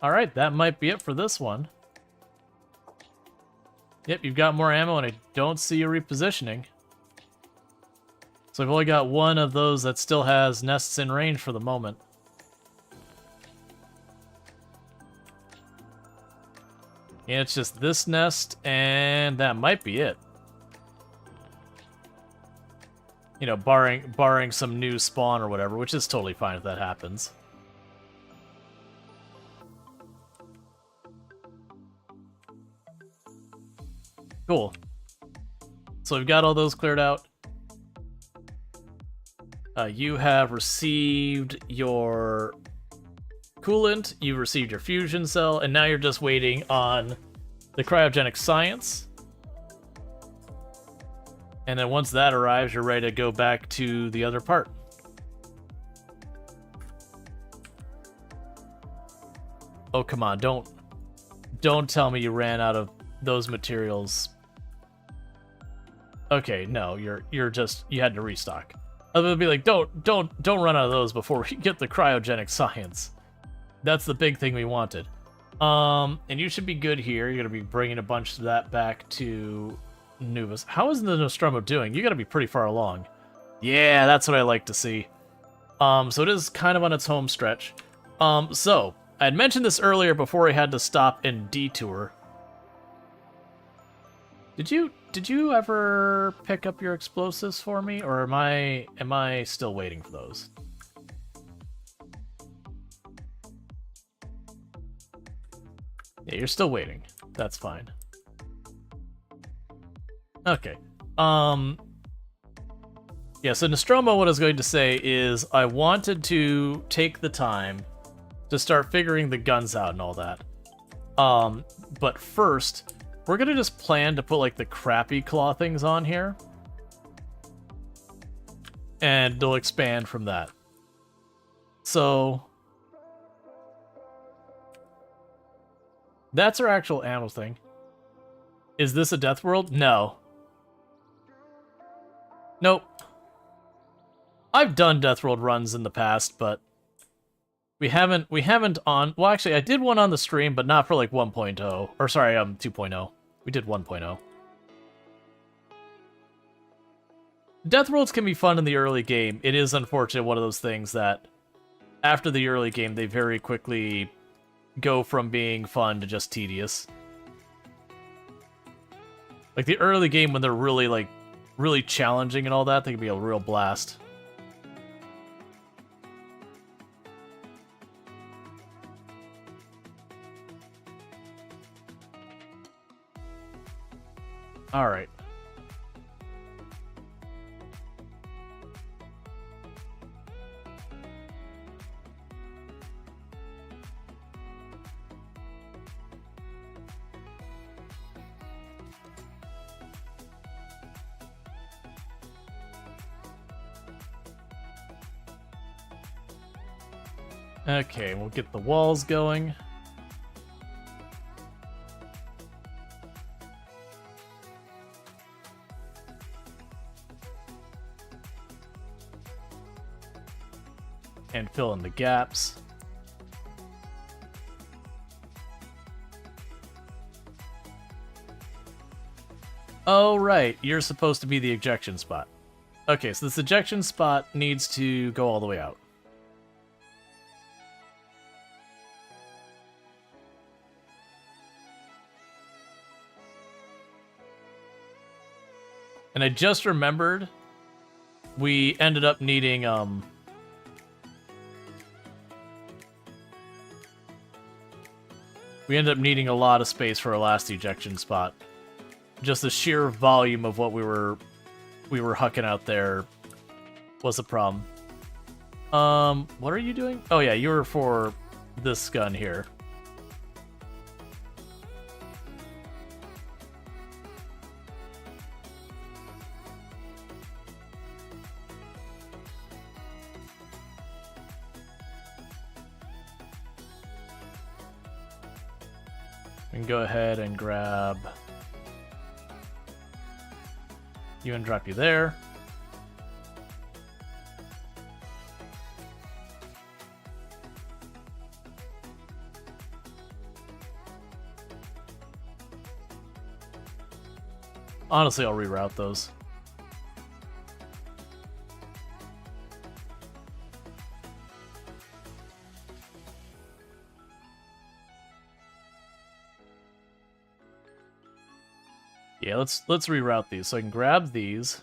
Alright, that might be it for this one. Yep, you've got more ammo, and I don't see you repositioning. So I've only got one of those that still has nests in range for the moment. And it's just this nest, and that might be it. You know, barring some new spawn or whatever, which is totally fine if that happens. Cool. So we've got all those cleared out. You have received your coolant, you've received your fusion cell, and now you're just waiting on the cryogenic science. And then once that arrives, you're ready to go back to the other part. Oh, come on, don't tell me you ran out of those materials. Okay, no, you had to restock. I would be like, don't run out of those before we get the cryogenic science. That's the big thing we wanted. And you should be good here. You're gonna be bringing a bunch of that back to Nubis. How is the Nostromo doing? You gotta be pretty far along. Yeah, that's what I like to see. So it is kind of on its home stretch. So I had mentioned this earlier before I had to stop and detour. Did you ever pick up your explosives for me, or am I still waiting for those? Yeah, you're still waiting. That's fine. Okay. Yeah, so Nostromo, what I was going to say is I wanted to take the time to start figuring the guns out and all that. But first, we're gonna just plan to put like the crappy claw things on here. And they'll expand from that. So that's our actual ammo thing. Is this a death world? No. Nope. I've done death world runs in the past, but we haven't on... Well, actually, I did one on the stream, but not for like 1.0. Or sorry, 2.0. We did 1.0. Death worlds can be fun in the early game. It is unfortunate one of those things that after the early game, they very quickly go from being fun to just tedious. Like the early game when they're really challenging and all that, they can be a real blast. All right. Okay, we'll get the walls going. and fill in the gaps. Oh, right. You're supposed to be the ejection spot. Okay, so this ejection spot needs to go all the way out. And I just remembered we ended up needing, we ended up needing a lot of space for our last ejection spot. Just the sheer volume of what we were hucking out there was a problem. What are you doing? Oh yeah, you were for this gun here. We can go ahead and grab you and drop you there. Honestly, I'll reroute those. Yeah, let's reroute these. So I can grab these.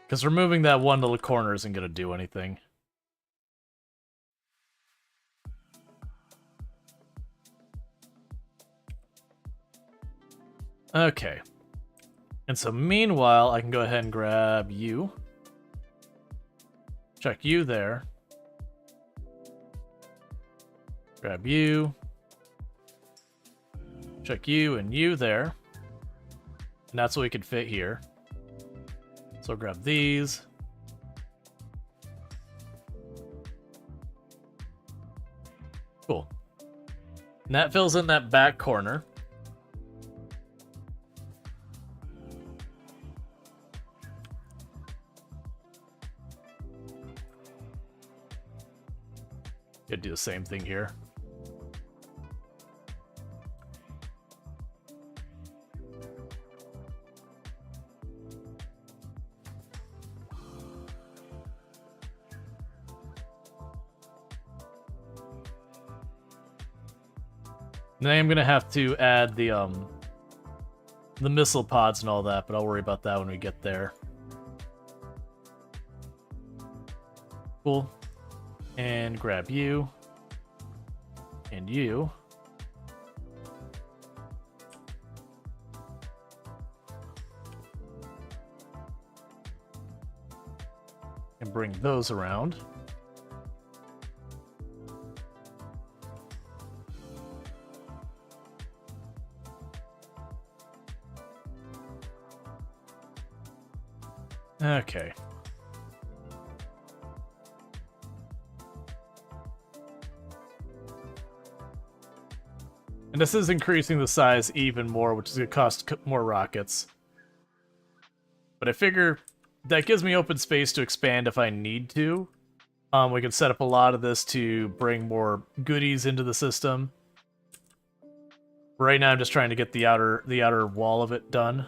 Because removing that one little corner isn't going to do anything. Okay. And so meanwhile, I can go ahead and grab you. Check you there. Grab you. Check you and you there. And that's what we could fit here. So grab these. Cool. And that fills in that back corner. Could do the same thing here. And I am gonna have to add the missile pods and all that, but I'll worry about that when we get there. Cool. And grab you. And you. And bring those around. Okay. And this is increasing the size even more, which is going to cost more rockets. But I figure that gives me open space to expand if I need to. We can set up a lot of this to bring more goodies into the system. Right now I'm just trying to get the outer wall of it done.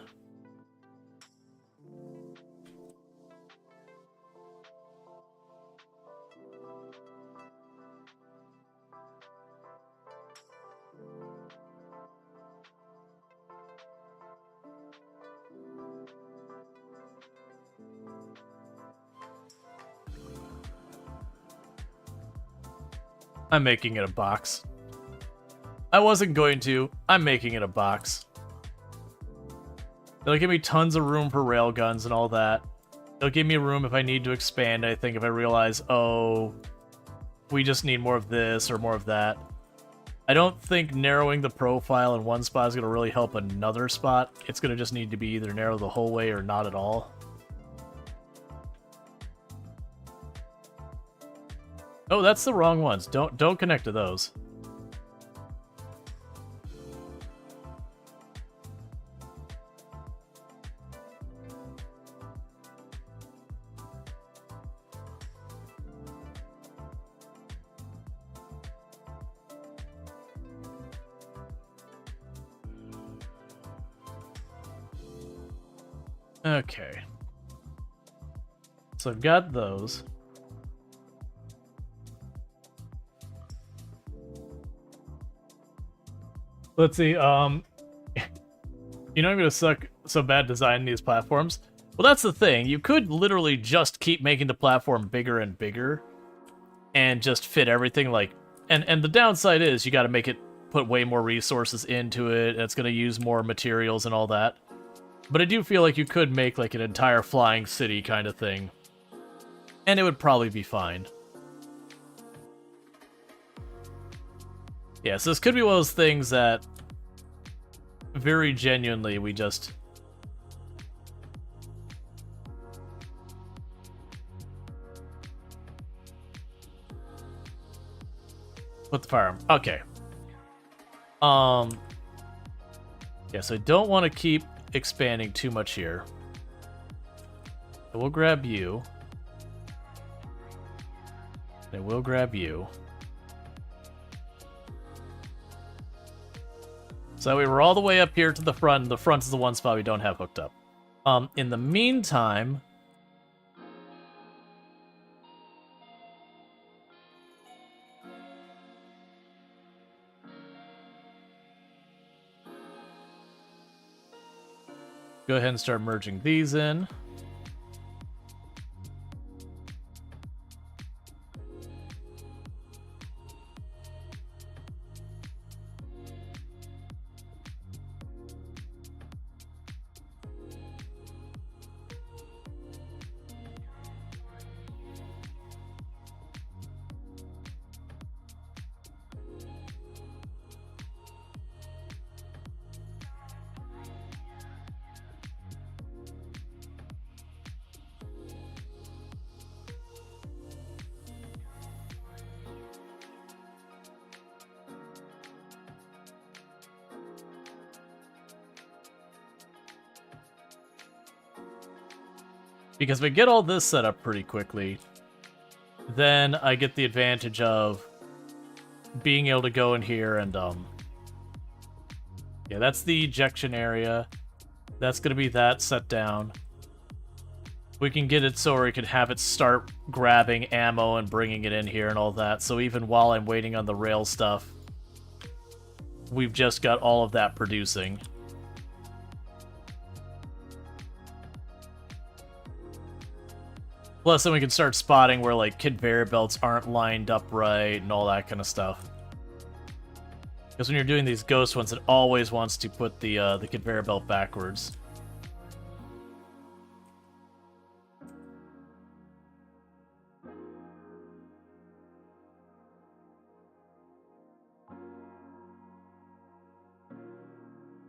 I'm making it a box. I wasn't going to. I'm making it a box. It'll give me tons of room for railguns and all that. It'll give me room if I need to expand, I think, if I realize, oh, we just need more of this or more of that. I don't think narrowing the profile in one spot is going to really help another spot. It's going to just need to be either narrow the whole way or not at all. Oh, that's the wrong ones. Don't connect to those. Okay. So I've got those. Let's see, you know I'm gonna suck so bad designing these platforms? Well, that's the thing. You could literally just keep making the platform bigger and bigger and just fit everything like... And the downside is you gotta make it put way more resources into it, and it's gonna use more materials and all that. But I do feel like you could make like an entire flying city kind of thing. And it would probably be fine. Yeah, so this could be one of those things that very genuinely we just... Put the firearm. Okay. Yeah, so I don't want to keep expanding too much here. So we'll grab you. And we'll grab you. So that way we're all the way up here to the front, and the front is the one spot we don't have hooked up. In the meantime... Go ahead and start merging these in. Because if we get all this set up pretty quickly, then I get the advantage of being able to go in here and, yeah, that's the ejection area. That's going to be that set down. We can get it so we can have it start grabbing ammo and bringing it in here and all that. So even while I'm waiting on the rail stuff, we've just got all of that producing. Plus, then we can start spotting where, like, conveyor belts aren't lined up right and all that kind of stuff. Because when you're doing these ghost ones, it always wants to put the conveyor belt backwards.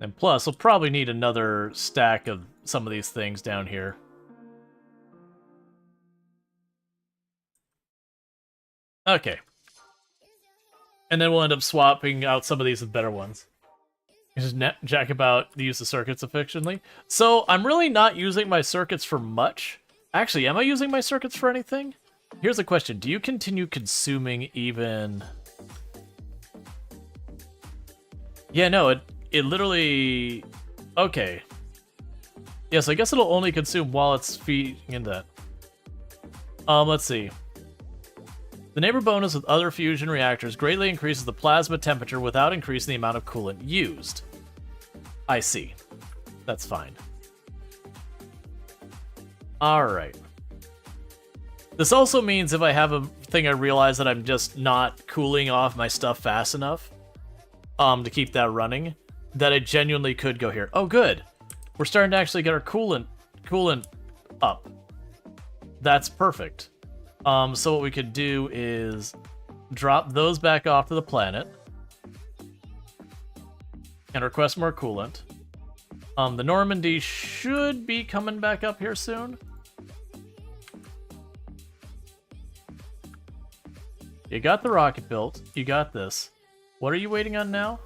And plus, we'll probably need another stack of some of these things down here. Okay. And then we'll end up swapping out some of these with better ones. Just jack about the use of circuits efficiently. So, I'm really not using my circuits for much. Actually, am I using my circuits for anything? Here's a question. Do you continue consuming even... Yeah, no, it literally... Okay. Yes, I guess it'll only consume while it's feeding into that. Let's see. The neighbor bonus with other fusion reactors greatly increases the plasma temperature without increasing the amount of coolant used. I see. That's fine. Alright. This also means if I have a thing I realize that I'm just not cooling off my stuff fast enough to keep that running, that I genuinely could go here. Oh, good. We're starting to actually get our coolant up. That's perfect. So what we could do is drop those back off to the planet and request more coolant. The Normandy should be coming back up here soon. You got the rocket built. You got this. What are you waiting on now?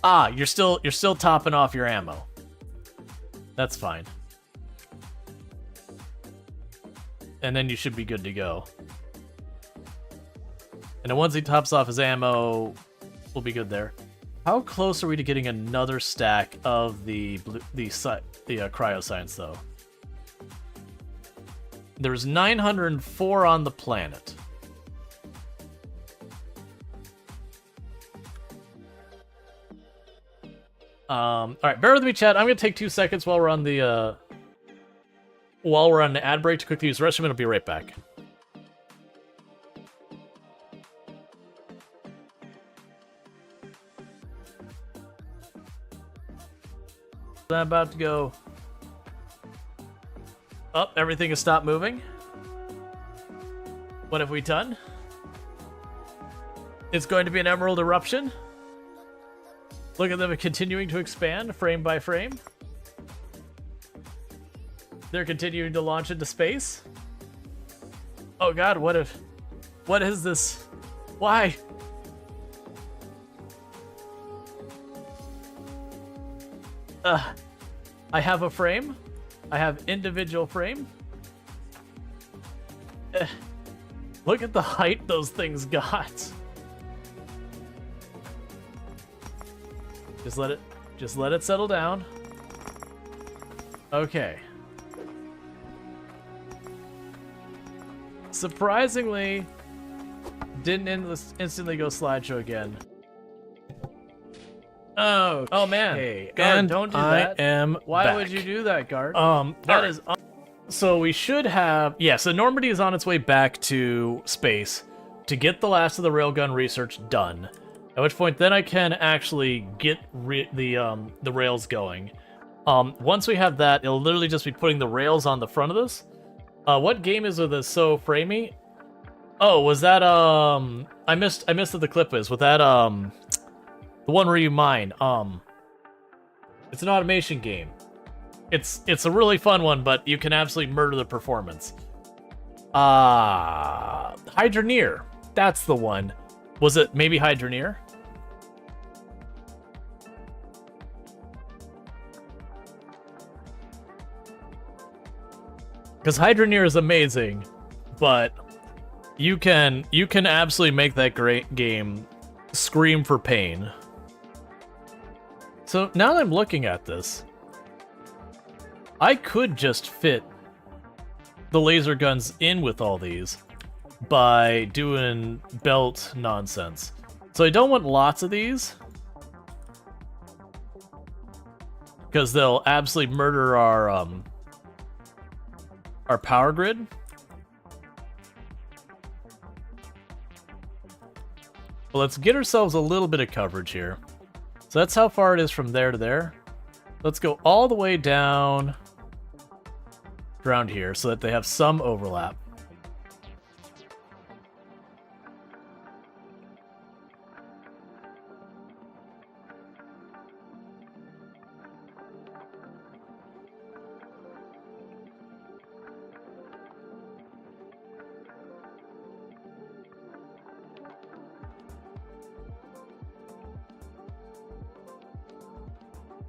Ah, you're still topping off your ammo. That's fine. And then you should be good to go. And then once he tops off his ammo, we'll be good there. How close are we to getting another stack of the cryoscience, though? There's 904 on the planet. All right, bear with me, chat. I'm gonna take 2 seconds while we're on the ad break to quickly use the restroom, and I'll be right back. I'm about to go. Oh, everything has stopped moving. What have we done? It's going to be an emerald eruption. Look at them continuing to expand frame by frame. They're continuing to launch into space. Oh god, what is this? Why? I have a frame. I have individual frame. Look at the height those things got. Just let it settle down. Okay. Surprisingly, didn't instantly go slideshow again. Oh man. Hey, Guard, and don't do I that. am Why back. would you do that, Guard? That is. So we should have... Yeah, so Normandy is on its way back to space to get the last of the railgun research done. At which point, then I can actually get the rails going. Once we have that, it'll literally just be putting the rails on the front of this. What game is with this so framey? Oh, was that I missed what the clip is. Was that the one where you mine? It's an automation game. It's a really fun one, but you can absolutely murder the performance. Hydroneer. That's the one. Was it maybe Hydroneer? Because Hydroneer is amazing, but you can absolutely make that great game scream for pain. So now that I'm looking at this, I could just fit the laser guns in with all these by doing belt nonsense. So I don't want lots of these, because they'll absolutely murder our power grid. But let's get ourselves a little bit of coverage here. So that's how far it is from there to there. Let's go all the way down around here so that they have some overlap.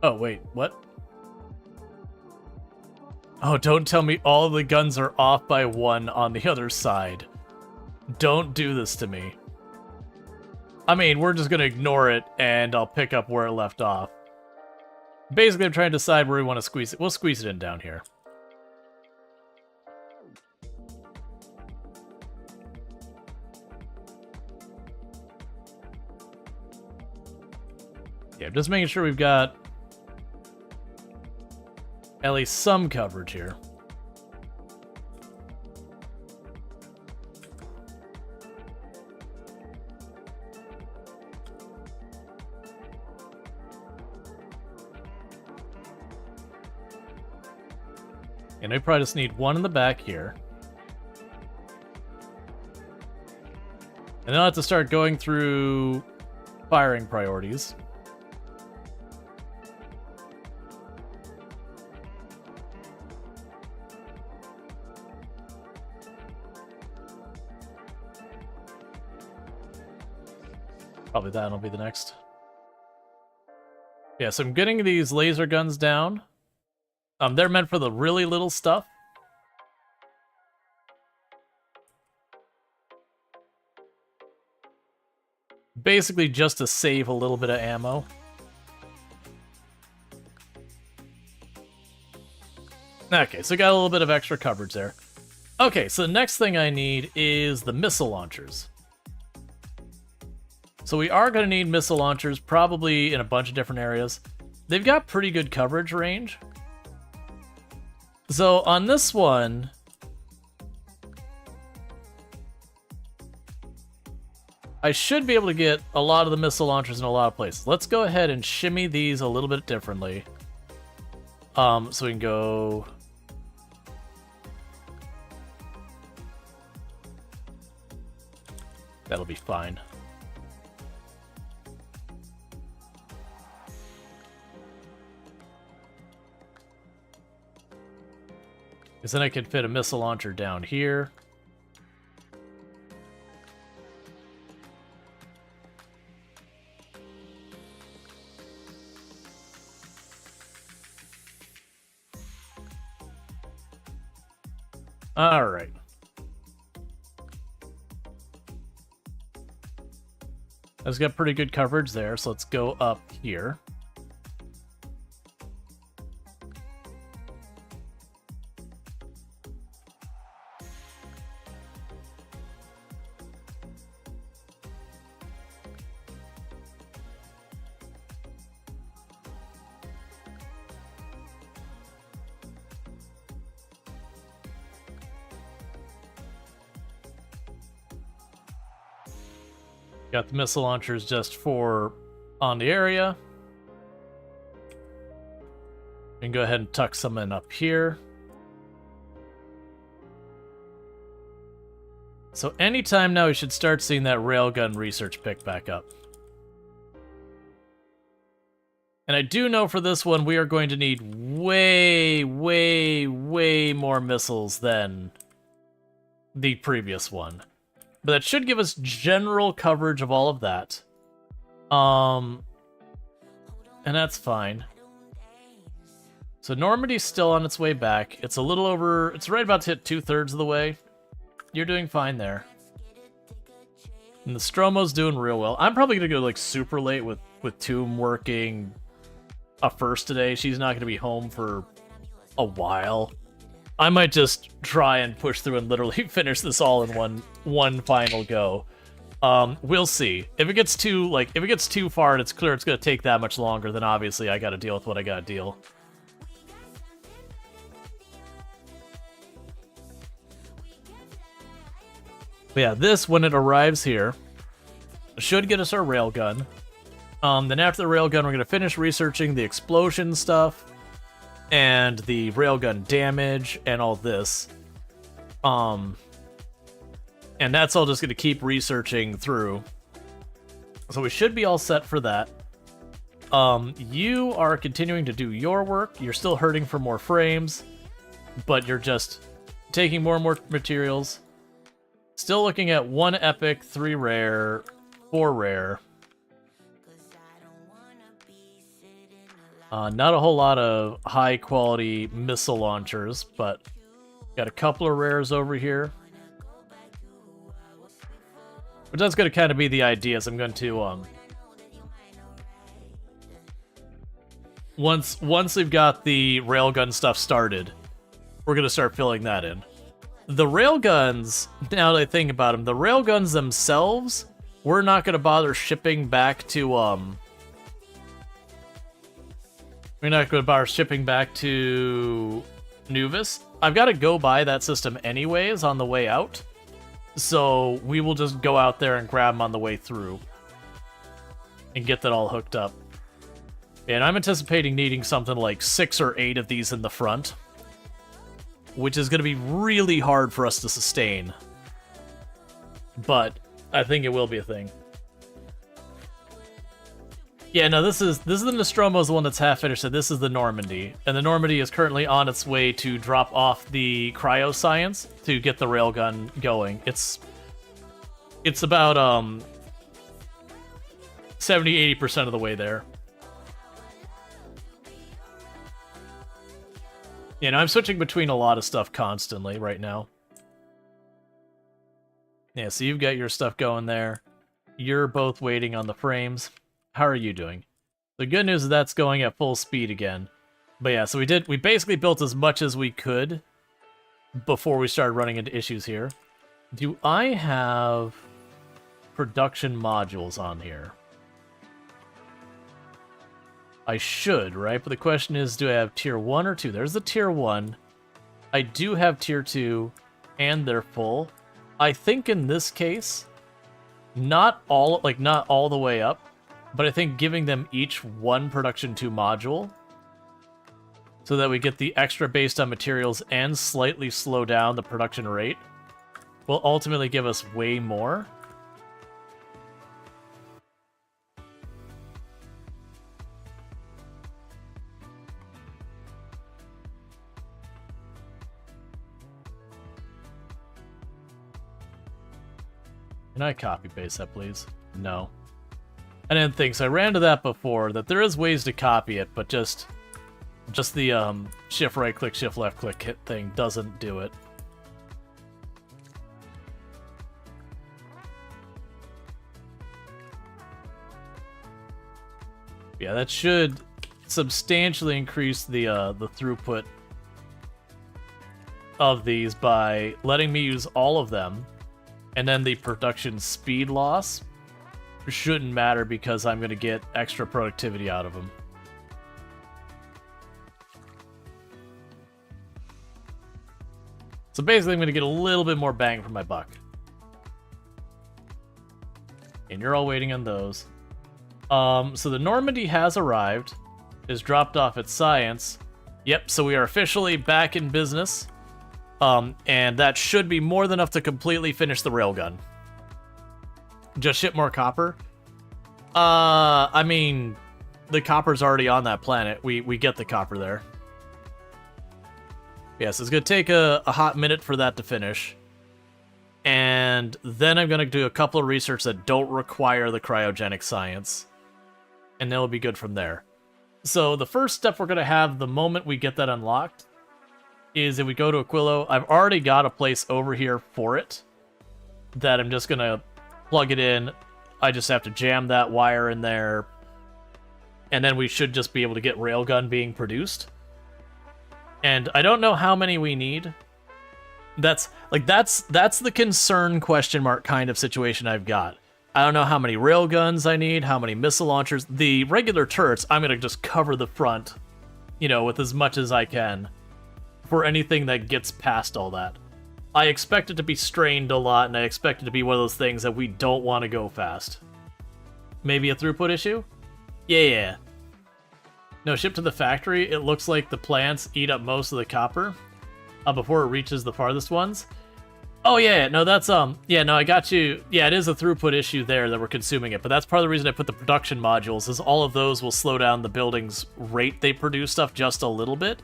Oh, wait, what? Oh, don't tell me all of the guns are off by 1 on the other side. Don't do this to me. I mean, we're just gonna ignore it, and I'll pick up where it left off. Basically, I'm trying to decide where we want to squeeze it. We'll squeeze it in down here. Yeah, just making sure we've got at least some coverage here. And we probably just need 1 in the back here. And then I'll have to start going through firing priorities. Probably that'll be the next. Yeah, so I'm getting these laser guns down. They're meant for the really little stuff. basically just to save a little bit of ammo. Okay, so got a little bit of extra coverage there. Okay, so the next thing I need is the missile launchers. So we are going to need missile launchers, probably in a bunch of different areas. They've got pretty good coverage range. So on this one, I should be able to get a lot of the missile launchers in a lot of places. Let's go ahead and shimmy these a little bit differently. So we can go... That'll be fine. Because then I can fit a missile launcher down here. All right. It's got pretty good coverage there, so let's go up here. Got the missile launchers just for on the area. We can go ahead and tuck some in up here. So anytime now we should start seeing that railgun research pick back up. And I do know for this one we are going to need way more missiles than the previous one. But that should give us general coverage of all of that. And that's fine. So Normandy's still on its way back. It's a little over... It's right about to hit 2/3 of the way. You're doing fine there. And the Stromo's doing real well. I'm probably going to go like super late with Tomb working a first today. She's not going to be home for a while. I might just try and push through and literally finish this all in one final go. We'll see. If it gets too far and it's clear it's going to take that much longer, then obviously I got to deal with what I got to deal. But yeah, this, when it arrives here, should get us our railgun. Then after the railgun, we're going to finish researching the explosion stuff and the railgun damage and all this. And that's all just going to keep researching through. So we should be all set for that. You are continuing to do your work. You're still hurting for more frames, but you're just taking more and more materials. Still looking at 1 epic, 3 rare, 4 rare. Not a whole lot of high-quality missile launchers, but got a couple of rares over here. But that's going to kind of be the idea, is I'm going to... Once we've got the railgun stuff started, we're going to start filling that in. The railguns, now that I think about them, the railguns themselves, we're not going to bother shipping back to... We're not going to bother shipping back to Nuvis. I've got to go buy that system anyways on the way out. So we will just go out there and grab them on the way through. And get that all hooked up. And I'm anticipating needing something like 6 or 8 of these in the front. Which is going to be really hard for us to sustain. But I think it will be a thing. Yeah, no, this is the Nostromo's the one that's half finished, so this is the Normandy. And the Normandy is currently on its way to drop off the cryoscience to get the railgun going. It's about 70-80% of the way there. You know, I'm switching between a lot of stuff constantly right now. Yeah, so you've got your stuff going there. you're both waiting on the frames. How are you doing? The good news is that's going at full speed again. But yeah, so we basically built as much as we could before we started running into issues here. Do I have production modules on here? I should, right? But the question is, do I have tier 1 or 2? There's the tier 1. I do have tier 2, and they're full. I think in this case, not all the way up, but I think giving them each one production 2 module so that we get the extra based on materials and slightly slow down the production rate will ultimately give us way more. Can I copy paste that, please? No. I didn't think so. I ran into that before, that there is ways to copy it, but just the shift right click, shift left click hit thing doesn't do it. Yeah, that should substantially increase the throughput of these by letting me use all of them, and then the production speed loss shouldn't matter because I'm going to get extra productivity out of them. So basically I'm going to get a little bit more bang for my buck. And you're all waiting on those. So the Normandy has arrived, is dropped off at Science. Yep, so we are officially back in business. And that should be more than enough to completely finish the railgun. Just ship more copper? I mean, the copper's already on that planet. We get the copper there. Yes, it's going to take a hot minute for that to finish. And then I'm going to do a couple of research that don't require the cryogenic science. And then we'll be good from there. So the first step we're going to have the moment we get that unlocked is if we go to Aquilo. I've already got a place over here for it that I'm just going to plug it in. I just have to jam that wire in there. And then we should just be able to get railgun being produced. And I don't know how many we need. That's the concern question mark kind of situation I've got. I don't know how many railguns I need, how many missile launchers. The regular turrets, I'm going to just cover the front, with as much as I can for anything that gets past all that. I expect it to be strained a lot, and I expect it to be one of those things that we don't want to go fast. Maybe a throughput issue? Yeah. No, ship to the factory. It looks like the plants eat up most of the copper before it reaches the farthest ones. Oh, yeah, no, that's, yeah, no, I got you. Yeah, it is a throughput issue there that we're consuming it, but that's part of the reason I put the production modules, is all of those will slow down the building's rate they produce stuff just a little bit,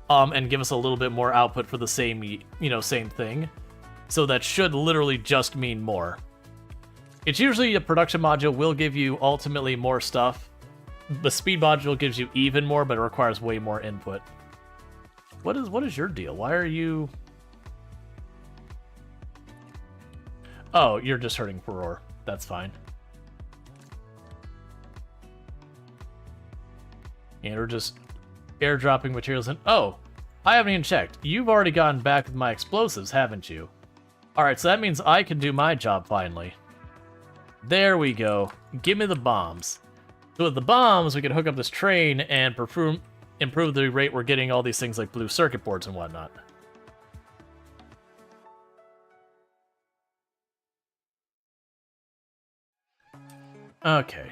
and give us a little bit more output for the same, same thing. So that should literally just mean more. It's usually a production module will give you ultimately more stuff. The speed module gives you even more, but it requires way more input. What is your deal? Why are you... Oh, you're just hurting for ore. That's fine. And we're just airdropping materials in. Oh, I haven't even checked. You've already gotten back with my explosives, haven't you? Alright, so that means I can do my job finally. There we go. Give me the bombs. So with the bombs, we can hook up this train and improve the rate we're getting all these things like blue circuit boards and whatnot. Okay.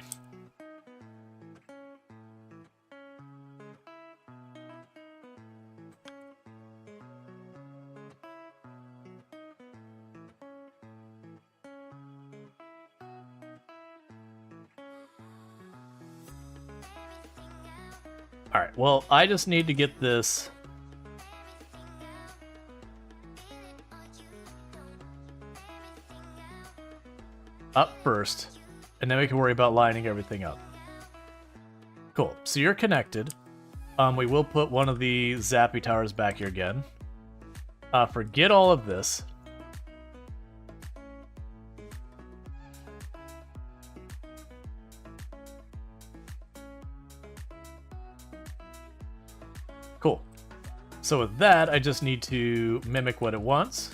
Alright, well, I just need to get this up first, and then we can worry about lining everything up. Cool, so you're connected. We will put one of the Zappy towers back here again. Forget all of this. So with that, I just need to mimic what it wants.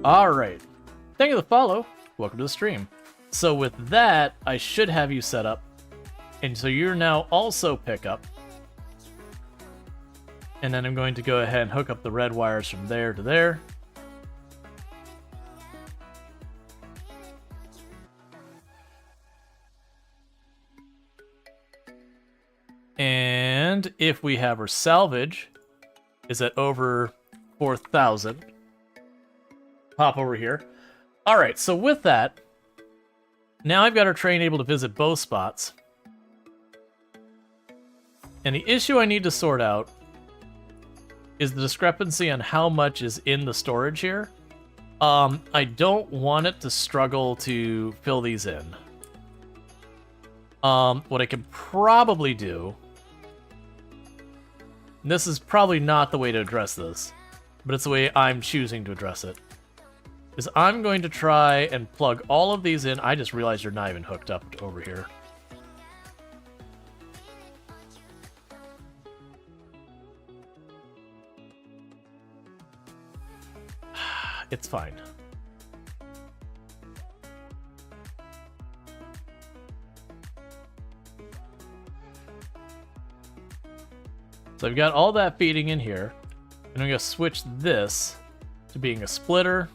Alright. Thank you for the follow. Welcome to the stream. So with that, I should have you set up. And so you're now also pickup. And then I'm going to go ahead and hook up the red wires from there to there. And if we have our salvage is at over 4,000. Pop over here. All right, so with that, now I've got our train able to visit both spots. And the issue I need to sort out is the discrepancy on how much is in the storage here. I don't want it to struggle to fill these in. What I can probably do, and this is probably not the way to address this, but it's the way I'm choosing to address it, is I'm going to try and plug all of these in. I just realized they're not even hooked up over here. It's fine. So I've got all that feeding in here, and I'm going to switch this to being a splitter.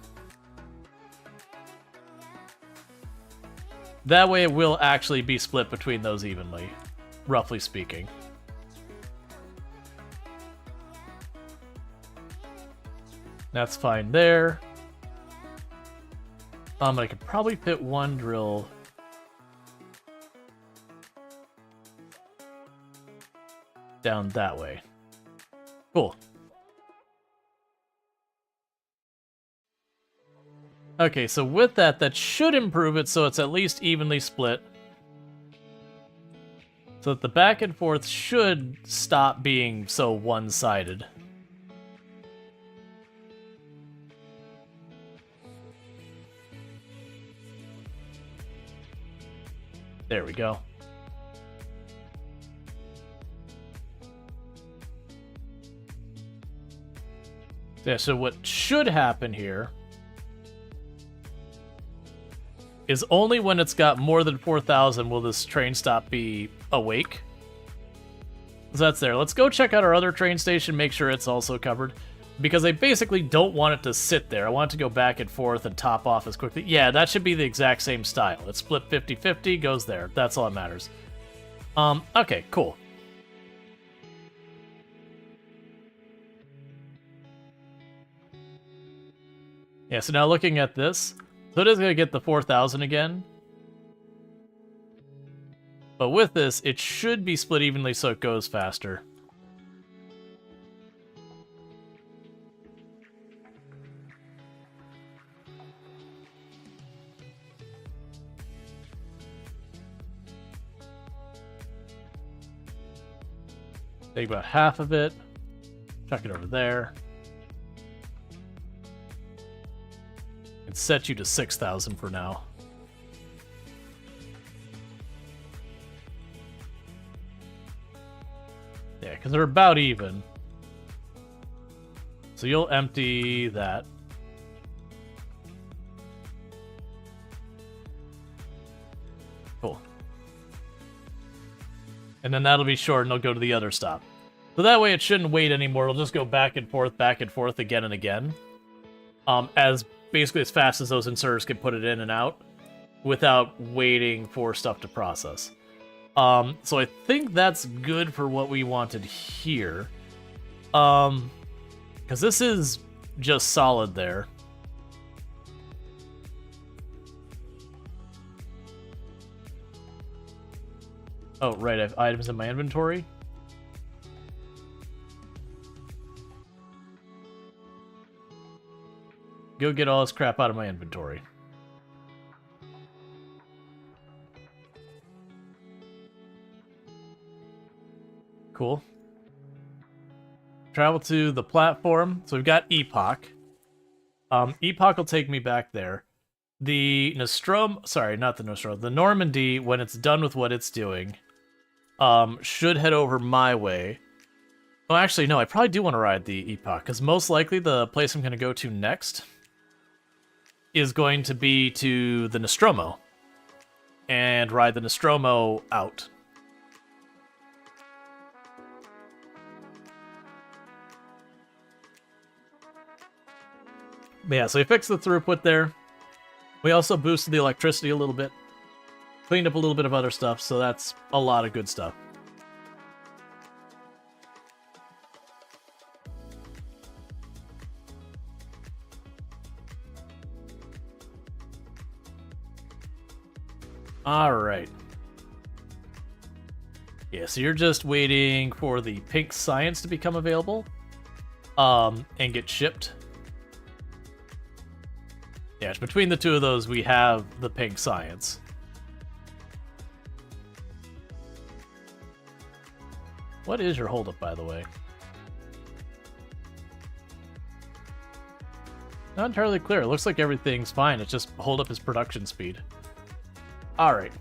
That way it will actually be split between those evenly, roughly speaking. That's fine there. I could probably fit one drill down that way. Cool. Okay, so with that, that should improve it so it's at least evenly split. So that the back and forth should stop being so one-sided. There we go. Yeah, so what should happen here is only when it's got more than 4,000 will this train stop be awake. So that's there. Let's go check out our other train station, make sure it's also covered. Because I basically don't want it to sit there. I want it to go back and forth and top off as quickly. Yeah, that should be the exact same style. It's split 50-50, goes there. That's all that matters. Okay, cool. Yeah, so now looking at this, so it is going to get the 4,000 again. But with this, it should be split evenly so it goes faster. Take about half of it, chuck it over there, and set you to 6,000 for now. Yeah, because they're about even. So you'll empty that. Cool. And then that'll be short and it'll go to the other stop. So that way it shouldn't wait anymore. It'll just go back and forth again and again. As basically as fast as those inserters can put it in and out without waiting for stuff to process. So I think that's good for what we wanted here. Because this is just solid there. Oh, right, I have items in my inventory. Go get all this crap out of my inventory. Cool. Travel to the platform. So we've got Epoch. Epoch will take me back there. The the Normandy, when it's done with what it's doing, should head over my way. Oh, actually, no, I probably do want to ride the Epoch, because most likely the place I'm going to go to next is going to be to the Nostromo, and ride the Nostromo out. But yeah, so we fixed the throughput there. We also boosted the electricity a little bit. Cleaned up a little bit of other stuff, so that's a lot of good stuff. Alright. Yeah, so you're just waiting for the pink science to become available. And get shipped. Yeah, between the two of those, we have the pink science. What is your holdup, by the way? Not entirely clear. It looks like everything's fine. It's just holdup is production speed. Alright.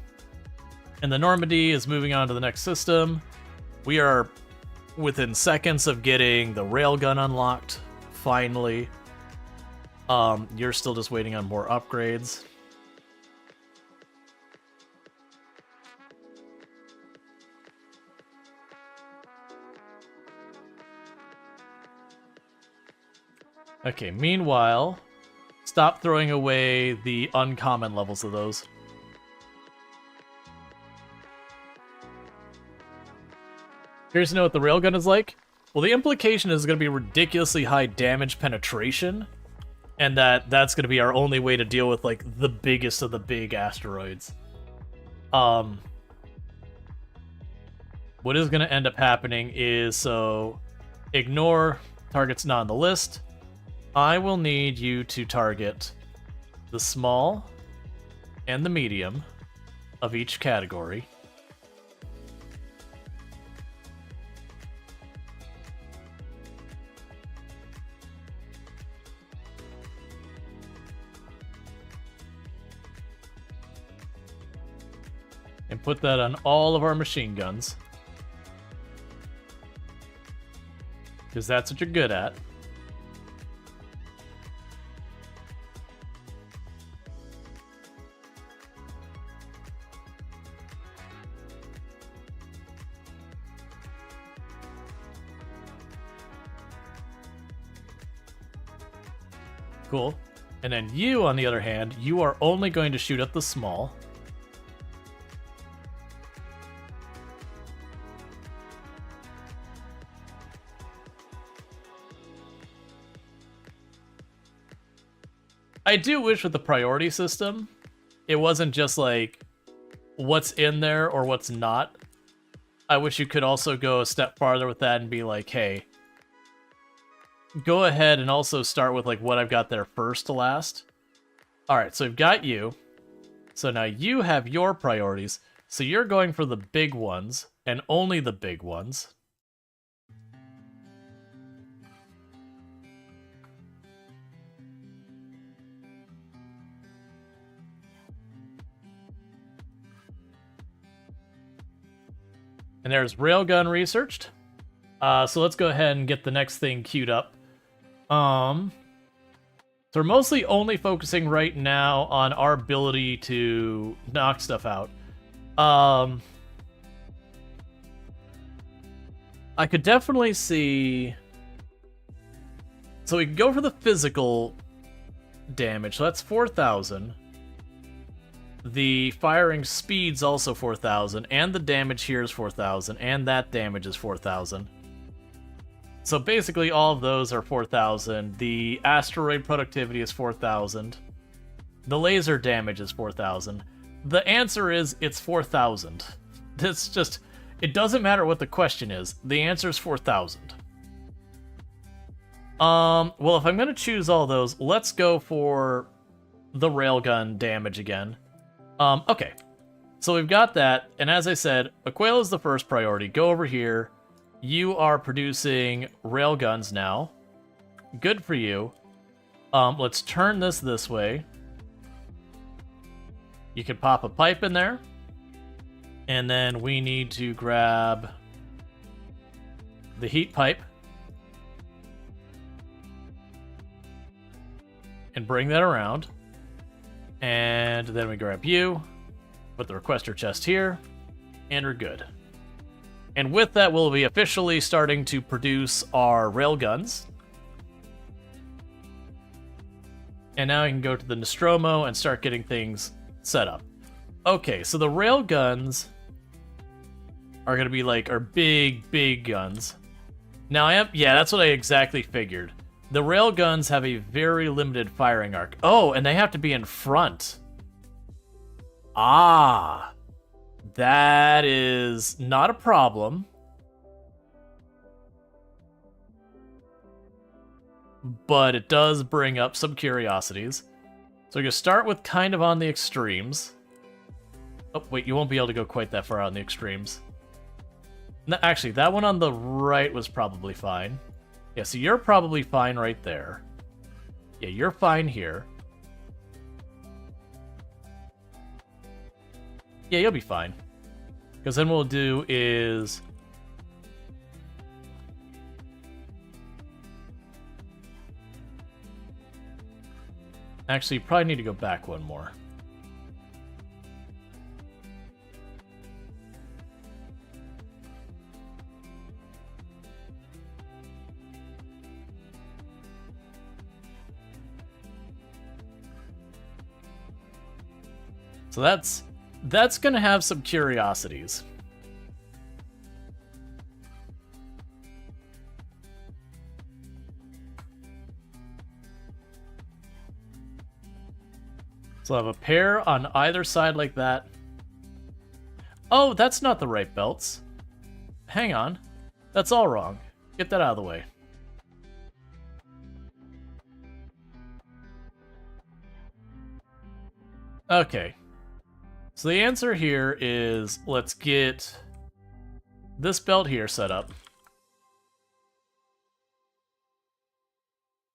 And the Normandy is moving on to the next system. We are within seconds of getting the railgun unlocked, finally. You're still just waiting on more upgrades. Okay, meanwhile, stop throwing away the uncommon levels of those. Curious to know what the railgun is like? Well, the implication is going to be ridiculously high damage penetration, and that's going to be our only way to deal with, like, the biggest of the big asteroids. What is going to end up happening is, so, ignore targets not on the list. I will need you to target the small and the medium of each category. And put that on all of our machine guns. Because that's what you're good at. Cool. And then you, on the other hand, you are only going to shoot at the small. I do wish with the priority system, it wasn't just like what's in there or what's not. I wish you could also go a step farther with that and be like, hey, go ahead and also start with like what I've got there first to last. All right, so I've got you. So now you have your priorities. So you're going for the big ones and only the big ones. And there's railgun researched. So let's go ahead and get the next thing queued up. So we're mostly only focusing right now on our ability to knock stuff out. I could definitely see... So we can go for the physical damage. So that's 4,000. The firing speed's also 4,000, and the damage here is 4,000, and that damage is 4,000. So basically all of those are 4,000. The asteroid productivity is 4,000. The laser damage is 4,000. The answer is it's 4,000. It's just, it doesn't matter what the question is. The answer is 4,000. Well, if I'm going to choose all those, let's go for the railgun damage again. Okay, so we've got that, and as I said, Aquilo is the first priority. Go over here. You are producing railguns now. Good for you. Let's turn this way. You can pop a pipe in there. And then we need to grab the heat pipe. And bring that around. And then we grab you. Put the requester chest here. And we're good. And with that, we'll be officially starting to produce our railguns. And now I can go to the Nostromo and start getting things set up. Okay, so the railguns are going to be like our big guns. Now yeah, that's what I exactly figured. The railguns have a very limited firing arc. Oh, and they have to be in front. Ah, that is not a problem. But it does bring up some curiosities. So we're going to start with kind of on the extremes. Oh, wait, you won't be able to go quite that far on the extremes. No, actually, that one on the right was probably fine. Yeah, so you're probably fine right there. Yeah, you're fine here. Yeah, you'll be fine. Because then what we'll do is... Actually, you probably need to go back one more. So that's gonna have some curiosities. So I'll have a pair on either side like that. Oh, that's not the right belts. Hang on. That's all wrong. Get that out of the way. Okay. So the answer here is, let's get this belt here set up.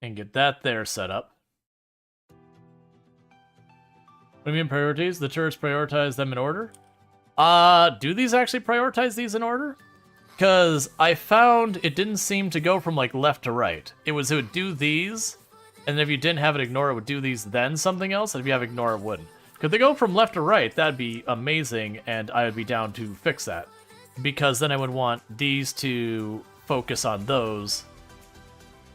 And get that there set up. What do you mean priorities? The turrets prioritize them in order? Do these actually prioritize these in order? Because I found it didn't seem to go from like left to right. It would do these, and if you didn't have it ignore, it would do these then something else, and if you have ignore, it wouldn't. Could they go from left to right? That'd be amazing, and I would be down to fix that. Because then I would want these to focus on those.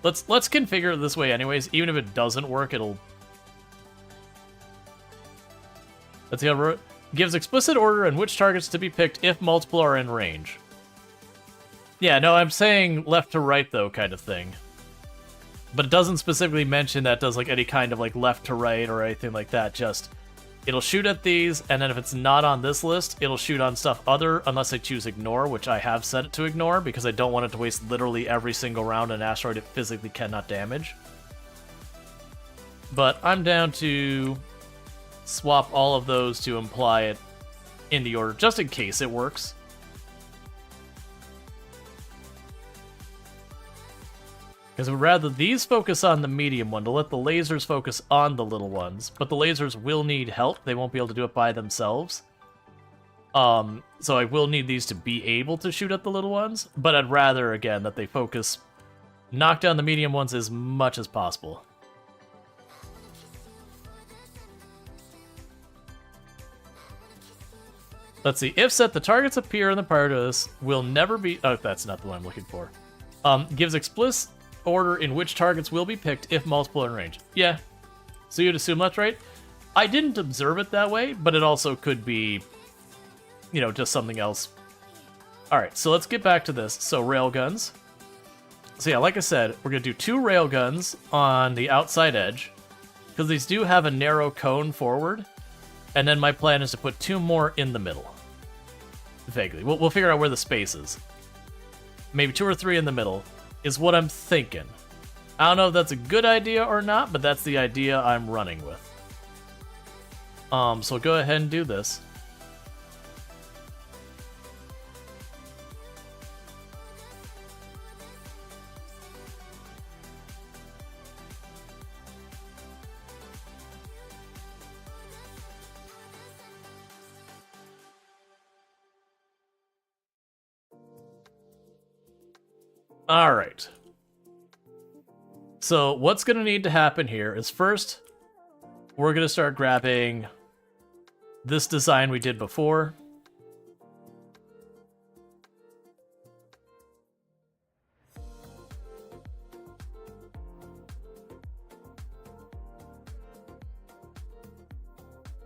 Let's configure it this way anyways. Even if it doesn't work, it'll... Let's see how it gives explicit order in which targets to be picked if multiple are in range. Yeah, no, I'm saying left to right, though, kind of thing. But it doesn't specifically mention that it does like any kind of like left to right or anything like that, just... It'll shoot at these, and then if it's not on this list, it'll shoot on stuff other, unless I choose ignore, which I have set it to ignore, because I don't want it to waste literally every single round an asteroid it physically cannot damage. But I'm down to swap all of those to imply it in the order, just in case it works. Because we'd rather these focus on the medium one to let the lasers focus on the little ones. But the lasers will need help. They won't be able to do it by themselves. So I will need these to be able to shoot at the little ones. But I'd rather, again, that they focus, knock down the medium ones as much as possible. Let's see. If set, the targets appear in the part of this will never be... Oh, that's not the one I'm looking for. Gives explicit order in which targets will be picked if multiple are in range. Yeah. So you'd assume that's right? I didn't observe it that way, but it also could be, you know, just something else. Alright, so let's get back to this. So, railguns. So yeah, like I said, we're going to do 2 railguns on the outside edge, because these do have a narrow cone forward, and then my plan is to put 2 more in the middle. Vaguely. We'll figure out where the space is. Maybe 2 or 3 in the middle is what I'm thinking. I don't know if that's a good idea or not, but that's the idea I'm running with. So go ahead and do this. All right. So what's going to need to happen here is first, we're going to start grabbing this design we did before.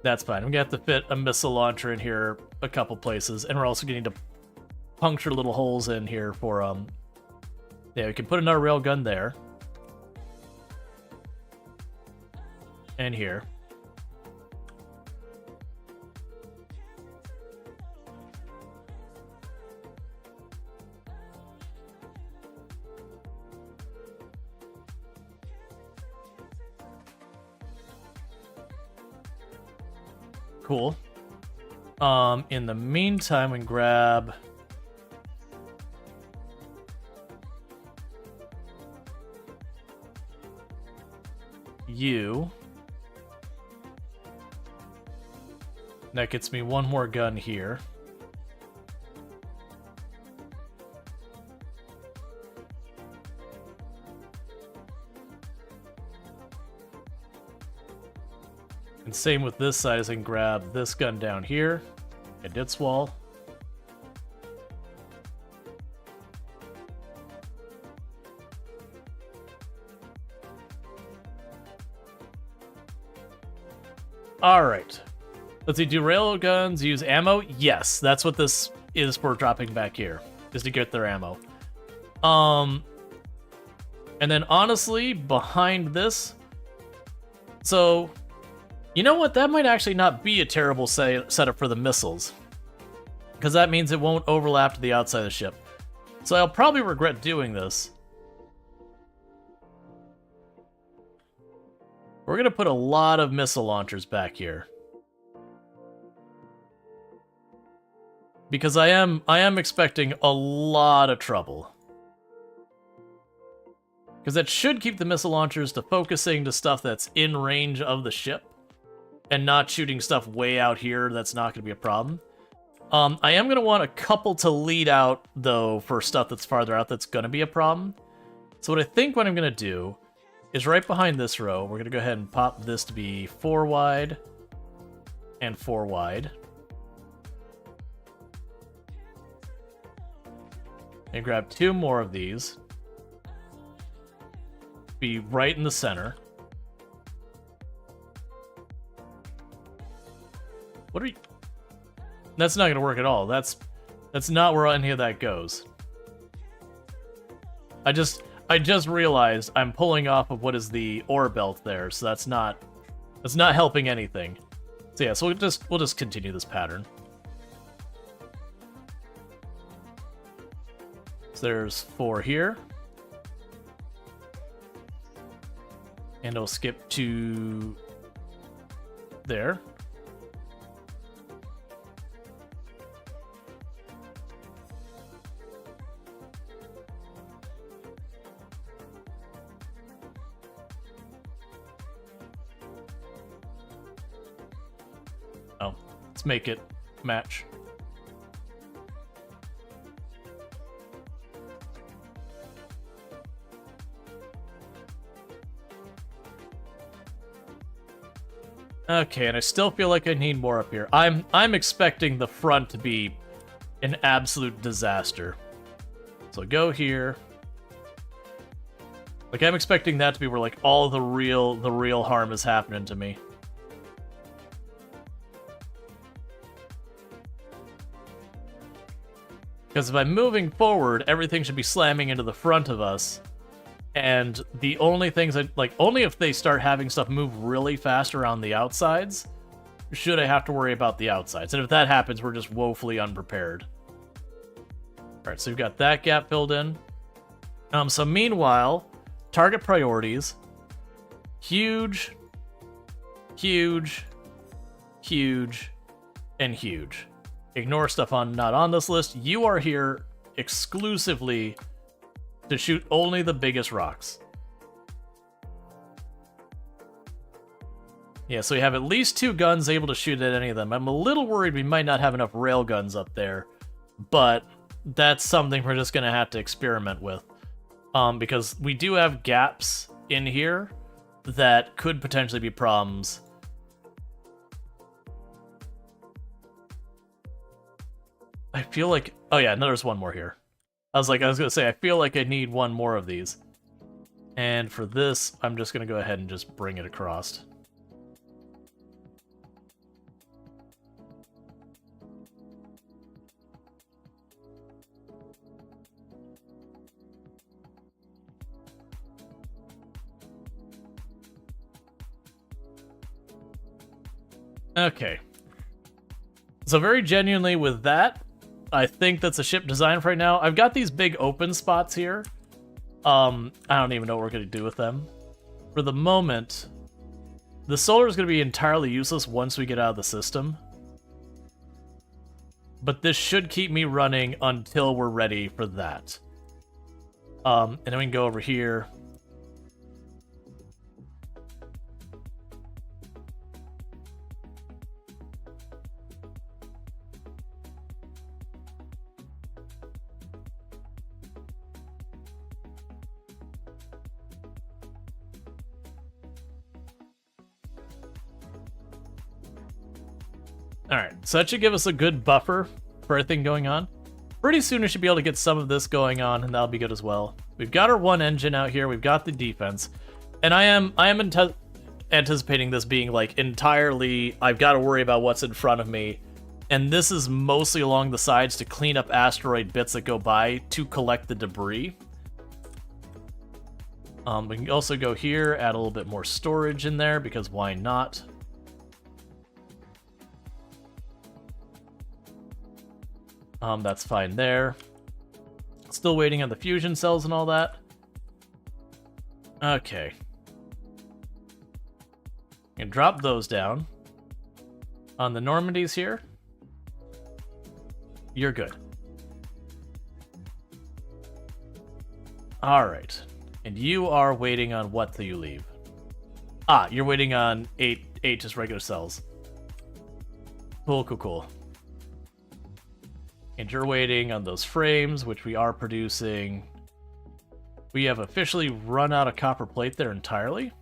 That's fine. We're going to have to fit a missile launcher in here a couple places, and we're also going to need to puncture little holes in here for, yeah, we can put another railgun there. And here. Cool. In the meantime, we can grab you. That gets me one more gun here. And same with this side, as I can grab this gun down here and its wall. All right. Let's see, do rail guns use ammo? Yes, that's what this is for dropping back here, is to get their ammo. And then honestly, behind this, so, you know what, that might actually not be a terrible setup for the missiles, because that means it won't overlap to the outside of the ship. So I'll probably regret doing this. We're going to put a lot of missile launchers back here. Because I am expecting a lot of trouble. Because that should keep the missile launchers to focusing to stuff that's in range of the ship, and not shooting stuff way out here. That's not going to be a problem. I am going to want a couple to lead out, though, for stuff that's farther out that's going to be a problem. So what I'm going to do is right behind this row, we're going to go ahead and pop this to be 4 wide and 4 wide. And grab 2 more of these. Be right in the center. What are you... That's not going to work at all. That's not where any of that goes. I just realized I'm pulling off of what is the ore belt there, so that's not helping anything. So yeah, so we'll just continue this pattern. So there's 4 here. And it'll skip to there. Oh, let's make it match. Okay, and I still feel like I need more up here. I'm expecting the front to be an absolute disaster. So go here. Like, I'm expecting that to be where like all the real harm is happening to me. Because if I'm moving forward, everything should be slamming into the front of us. And the only things that, like, only if they start having stuff move really fast around the outsides, should I have to worry about the outsides. And if that happens, we're just woefully unprepared. Alright, so we've got that gap filled in. So meanwhile, target priorities. Huge, huge, huge, and huge. Ignore stuff not on this list. You are here exclusively to shoot only the biggest rocks. Yeah, so we have at least 2 guns able to shoot at any of them. I'm a little worried we might not have enough rail guns up there, but that's something we're just going to have to experiment with. because we do have gaps in here that could potentially be problems. I feel like... Oh yeah, no, there's one more here. I was gonna say, I feel like I need one more of these. And for this, I'm just gonna go ahead and just bring it across. Okay. So very genuinely with that, I think that's a ship design for right now. I've got these big open spots here. I don't even know what we're going to do with them. For the moment, the solar is going to be entirely useless once we get out of the system. But this should keep me running until we're ready for that. And then we can go over here. Alright, so that should give us a good buffer for everything going on. Pretty soon we should be able to get some of this going on, and that'll be good as well. We've got our one engine out here, we've got the defense, and I am anticipating this being like entirely, I've got to worry about what's in front of me, and this is mostly along the sides to clean up asteroid bits that go by to collect the debris. We can also go here, add a little bit more storage in there, because why not? That's fine there. Still waiting on the fusion cells and all that. Okay. And drop those down. On the Normandies here, you're good. Alright. And you are waiting on what till you leave? Ah, you're waiting on 8 just regular cells. Cool, cool, cool. And you're waiting on those frames, which we are producing. We have officially run out of copper plate there entirely.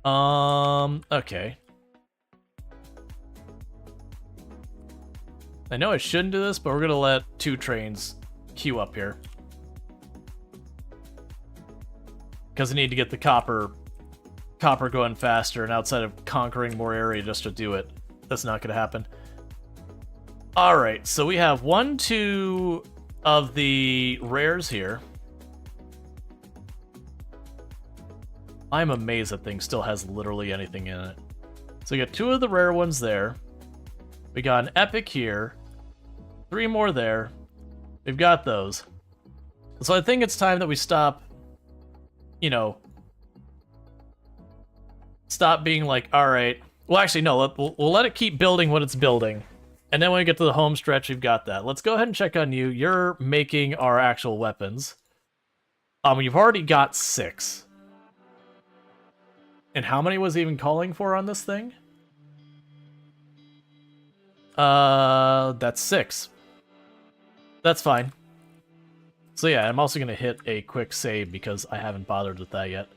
Okay. I know I shouldn't do this, but we're gonna let 2 trains queue up here. Because I need to get the copper going faster, and outside of conquering more area just to do it, that's not gonna happen. Alright, so we have 1, 2 of the rares here. I'm amazed that thing still has literally anything in it. So we got 2 of the rare ones there. We got an epic here. 3 more there. We've got those. So I think it's time that we stop, you know, stop being like, alright. Well, actually, no, we'll let it keep building what it's building. And then when we get to the home stretch, we've got that. Let's go ahead and check on you. You're making our actual weapons. You've already got 6. And how many was he even calling for on this thing? That's 6. That's fine. So yeah, I'm also gonna hit a quick save because I haven't bothered with that yet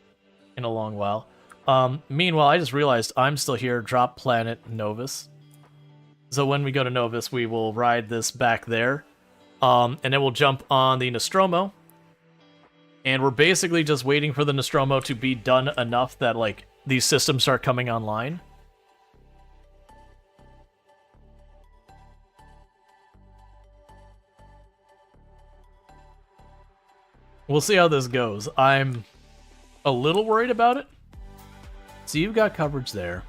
in a long while. Meanwhile, I just realized I'm still here. Drop planet Novus. So when we go to Novus, we will ride this back there. And then we'll jump on the Nostromo. And we're basically just waiting for the Nostromo to be done enough that, like, these systems start coming online. We'll see how this goes. I'm a little worried about it. So you've got coverage there.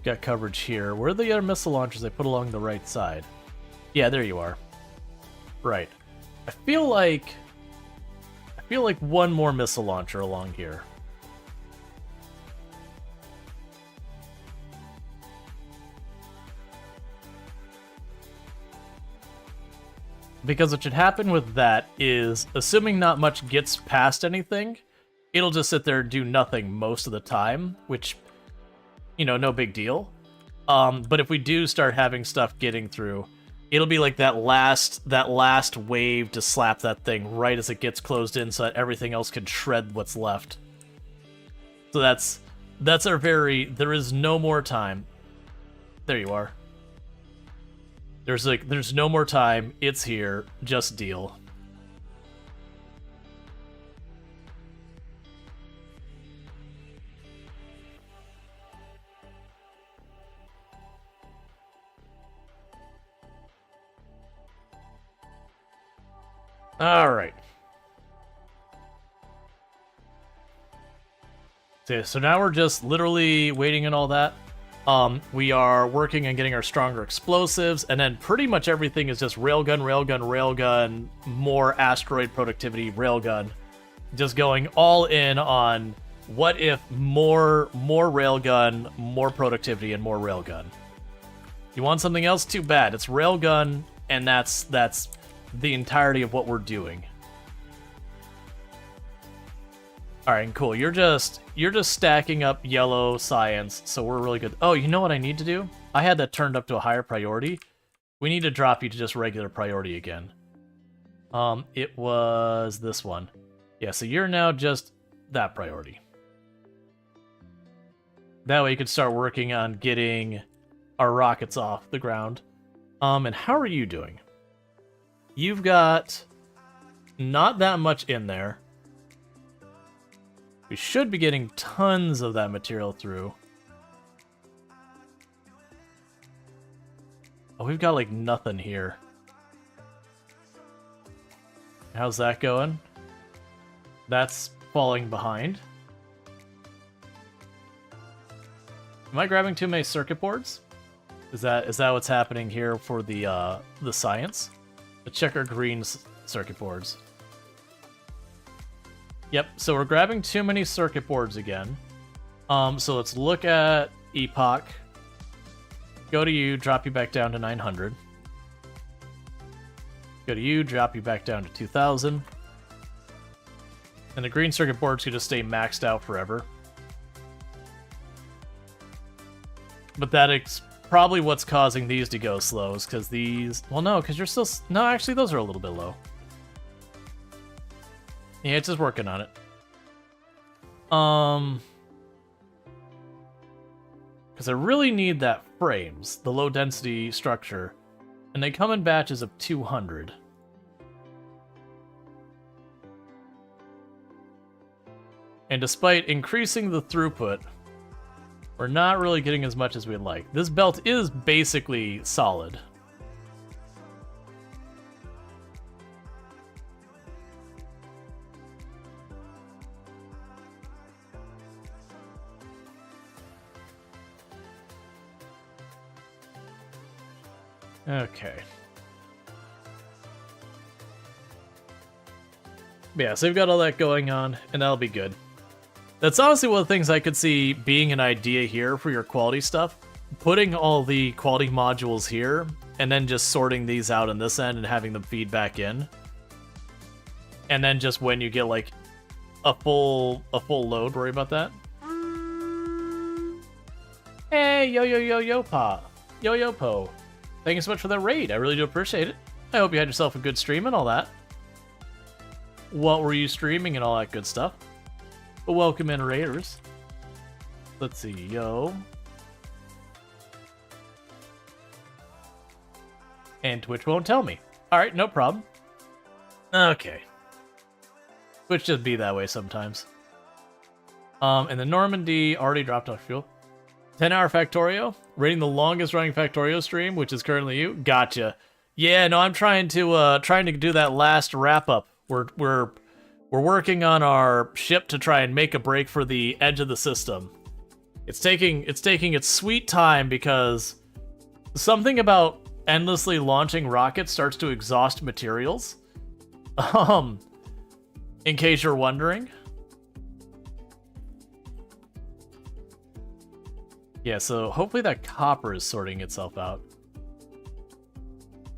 Got coverage here. Where are the other missile launchers I put along the right side? Yeah, there you are. Right. I feel like one more missile launcher along here. Because what should happen with that is, assuming not much gets past anything, it'll just sit there and do nothing most of the time, which no big deal. But if we do start having stuff getting through, it'll be like that last wave to slap that thing right as it gets closed in so that everything else can shred what's left. So that's our there is no more time. There you are. There's no more time. It's here. Just deal. All right. Okay, so now we're just literally waiting on all that. We are working on getting our stronger explosives, and then pretty much everything is just railgun, railgun, railgun, more asteroid productivity, railgun. Just going all in on what if more railgun, more productivity, and more railgun. You want something else? Too bad. It's railgun, and that's the entirety of what we're doing. All right, cool. You're just stacking up yellow science, so we're really good. Oh, you know what I need to do? I had that turned up to a higher priority. We need to drop you to just regular priority again. It was this one. Yeah, so you're now just that priority. That way you can start working on getting our rockets off the ground. And how are you doing? You've got not that much in there. We should be getting tons of that material through. Oh, we've got like nothing here. How's that going? That's falling behind. Am I grabbing too many circuit boards? Is that what's happening here for the science? The checker green circuit boards. Yep, so we're grabbing too many circuit boards again. So let's look at Epoch. Go to you, drop you back down to 900. Go to you, drop you back down to 2000. And the green circuit boards could just stay maxed out forever. But that's probably what's causing these to go slow, is because these... Well, no, because you're still... No, actually, those are a little bit low. Yeah, it's just working on it. Because I really need that frames, the low density structure, and they come in batches of 200. And despite increasing the throughput, we're not really getting as much as we'd like. This belt is basically solid. Okay. Yeah, so we've got all that going on, and that'll be good. That's honestly one of the things I could see being an idea here for your quality stuff. Putting all the quality modules here, and then just sorting these out on this end and having them feed back in. And then just when you get like a full load, worry about that. Hey, yo po. Thank you so much for that raid. I really do appreciate it. I hope you had yourself a good stream and all that. What were you streaming and all that good stuff? But welcome in, raiders. Let's see, yo. And Twitch won't tell me. Alright, no problem. Okay. Twitch just be that way sometimes. And the Normandy already dropped off fuel. 10-hour Factorio, rating the longest running Factorio stream, which is currently you. Gotcha. Yeah, no, I'm trying to do that last wrap up. We're working on our ship to try and make a break for the edge of the system. It's taking its sweet time because something about endlessly launching rockets starts to exhaust materials. In case you're wondering. Yeah, so hopefully that copper is sorting itself out.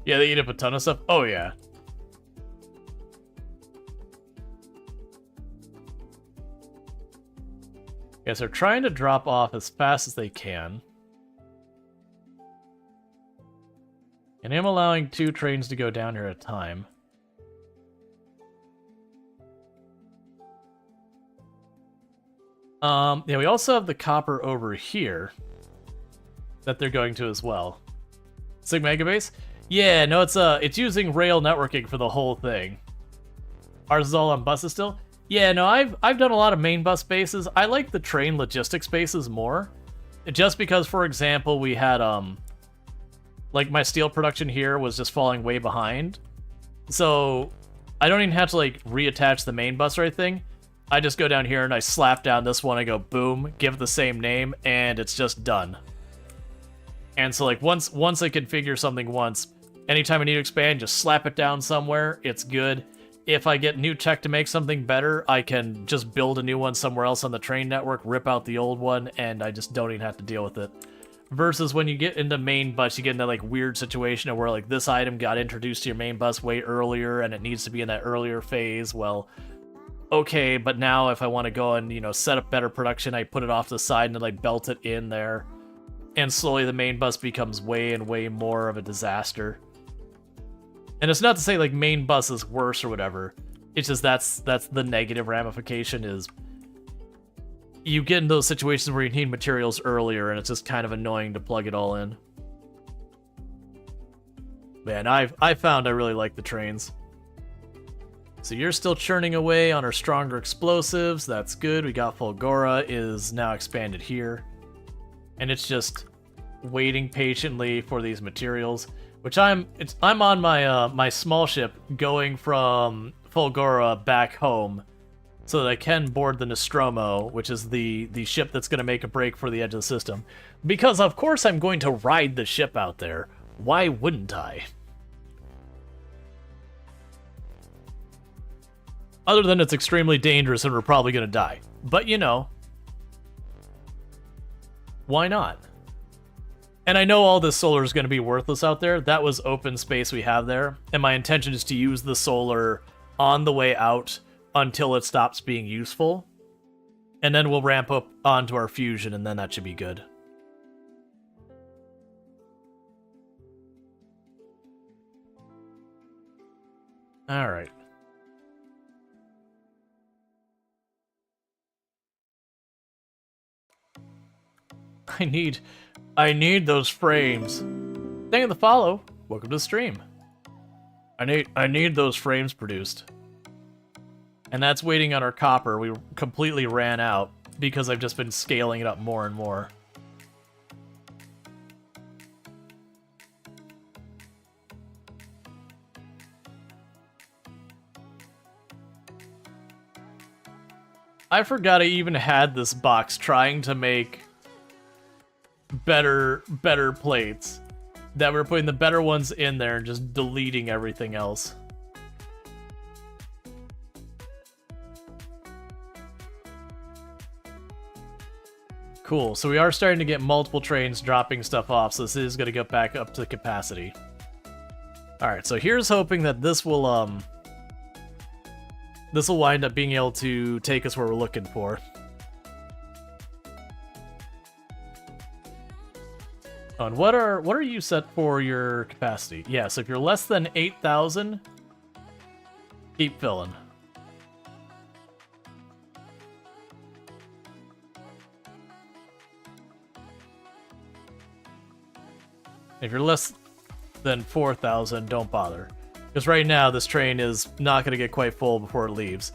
Yeah, they eat up a ton of stuff. Oh, yeah. Yes, they're trying to drop off as fast as they can. And I'm allowing 2 trains to go down here at a time. Yeah, we also have the copper over here that they're going to as well. Sig Megabase? Yeah, no, it's using rail networking for the whole thing. Ours is all on buses still? Yeah, no, I've done a lot of main bus bases. I like the train logistics bases more. Just because, for example, we had like my steel production here was just falling way behind. So I don't even have to like reattach the main bus or anything. I just go down here and I slap down this one, I go boom, give it the same name, and it's just done. And so like once I configure something once, anytime I need to expand, just slap it down somewhere, it's good. If I get new tech to make something better, I can just build a new one somewhere else on the train network, rip out the old one, and I just don't even have to deal with it. Versus when you get into main bus, you get into like weird situation where like this item got introduced to your main bus way earlier and it needs to be in that earlier phase. Well, okay, but now if I want to go and, you know, set up better production, I put it off to the side and then I belt it in there. And slowly the main bus becomes way and way more of a disaster. And it's not to say like main bus is worse or whatever. It's just that's the negative ramification is you get in those situations where you need materials earlier and it's just kind of annoying to plug it all in. Man, I found I really like the trains. So you're still churning away on our stronger explosives. That's good. We got Fulgora is now expanded here. And it's just waiting patiently for these materials, which I'm on my my small ship going from Fulgora back home so that I can board the Nostromo, which is the ship that's going to make a break for the edge of the system. Because of course I'm going to ride the ship out there. Why wouldn't I? Other than it's extremely dangerous and we're probably going to die. But you know, why not? And I know all this solar is going to be worthless out there. That was open space we have there. And my intention is to use the solar on the way out until it stops being useful. And then we'll ramp up onto our fusion and then that should be good. All right. I need those frames. Thank you for the follow. Welcome to the stream. I need those frames produced. And that's waiting on our copper. We completely ran out because I've just been scaling it up more and more. I forgot I even had this box trying to make better plates. That we're putting the better ones in there and just deleting everything else. Cool, so we are starting to get multiple trains dropping stuff off, so this is going to get back up to capacity. Alright, so here's hoping that this will wind up being able to take us where we're looking for. And what are you set for your capacity? Yeah, so if you're less than 8,000, keep filling. If you're less than 4,000, don't bother. Because right now, this train is not going to get quite full before it leaves.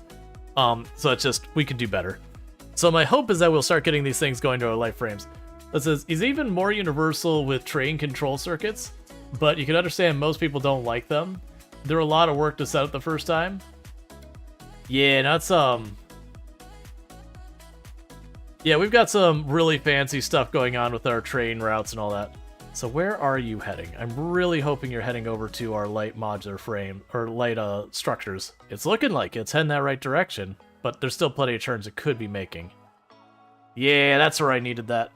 So it's just, we could do better. So my hope is that we'll start getting these things going to our light frames. This is even more universal with train control circuits, but you can understand most people don't like them. They're a lot of work to set up the first time. Yeah, that's yeah, we've got some really fancy stuff going on with our train routes and all that. So where are you heading? I'm really hoping you're heading over to our light modular frame, or light structures. It's looking like it's heading that right direction, but there's still plenty of turns it could be making. Yeah, that's where I needed that.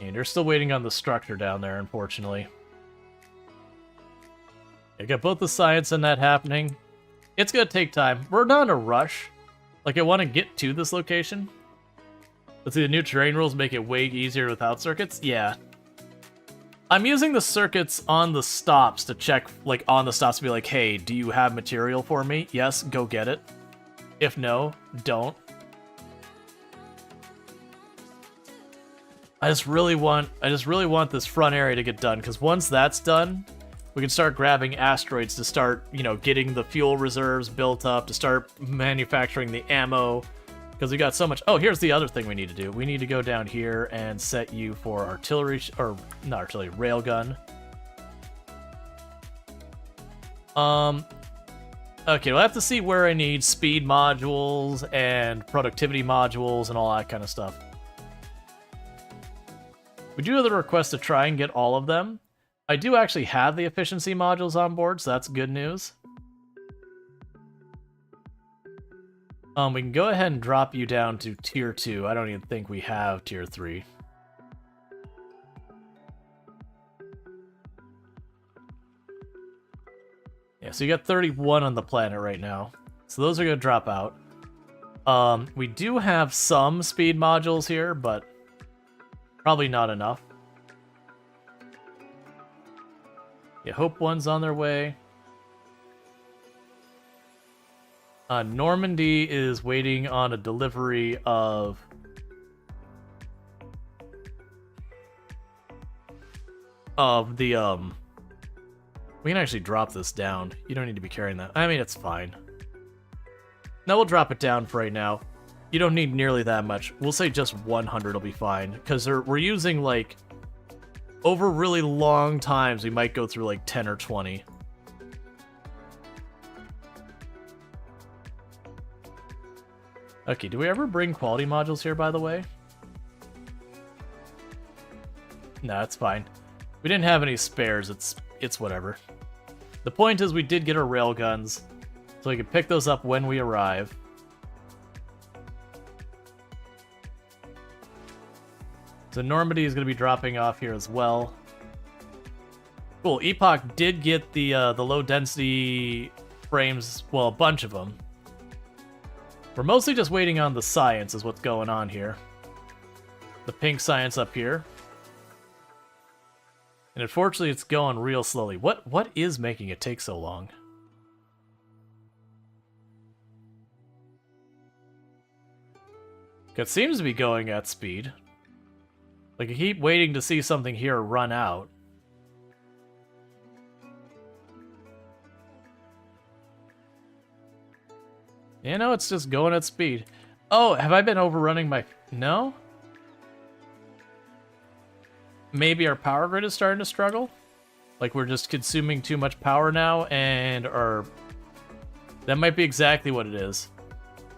And you're still waiting on the structure down there, unfortunately. I got both the science and that happening. It's gonna take time. We're not in a rush. Like, I want to get to this location. Let's see, the new terrain rules make it way easier without circuits? Yeah. I'm using the circuits on the stops to check, like, on the stops to be like, hey, do you have material for me? Yes, go get it. If no, don't. I just really want this front area to get done, because once that's done, we can start grabbing asteroids to start, you know, getting the fuel reserves built up, to start manufacturing the ammo, because we got so much. Oh, here's the other thing we need to do. We need to go down here and set you for artillery, or not artillery, railgun. Okay, we'll have to see where I need speed modules and productivity modules and all that kind of stuff. We do have the request to try and get all of them. I do actually have the efficiency modules on board, so that's good news. We can go ahead and drop you down to tier 2. I don't even think we have tier 3. Yeah, so you got 31 on the planet right now. So those are going to drop out. We do have some speed modules here, but probably not enough. Yeah, Hope 1's on their way. Normandy is waiting on a delivery of... We can actually drop this down. You don't need to be carrying that. I mean, it's fine. No, we'll drop it down for right now. You don't need nearly that much. We'll say just 100 will be fine, because we're using, like, over really long times, we might go through, like, 10 or 20. Okay, do we ever bring quality modules here, by the way? No, it's fine. We didn't have any spares, it's whatever. The point is we did get our railguns, so we can pick those up when we arrive. So Normandy is going to be dropping off here as well. Cool, Epoch did get the low density frames, well, a bunch of them. We're mostly just waiting on the science is what's going on here. The pink science up here. And unfortunately, it's going real slowly. What is making it take so long? It seems to be going at speed. Like, I keep waiting to see something here run out. You know, it's just going at speed. Oh, have I been overrunning my... No? Maybe our power grid is starting to struggle? Like, we're just consuming too much power now, and our... That might be exactly what it is.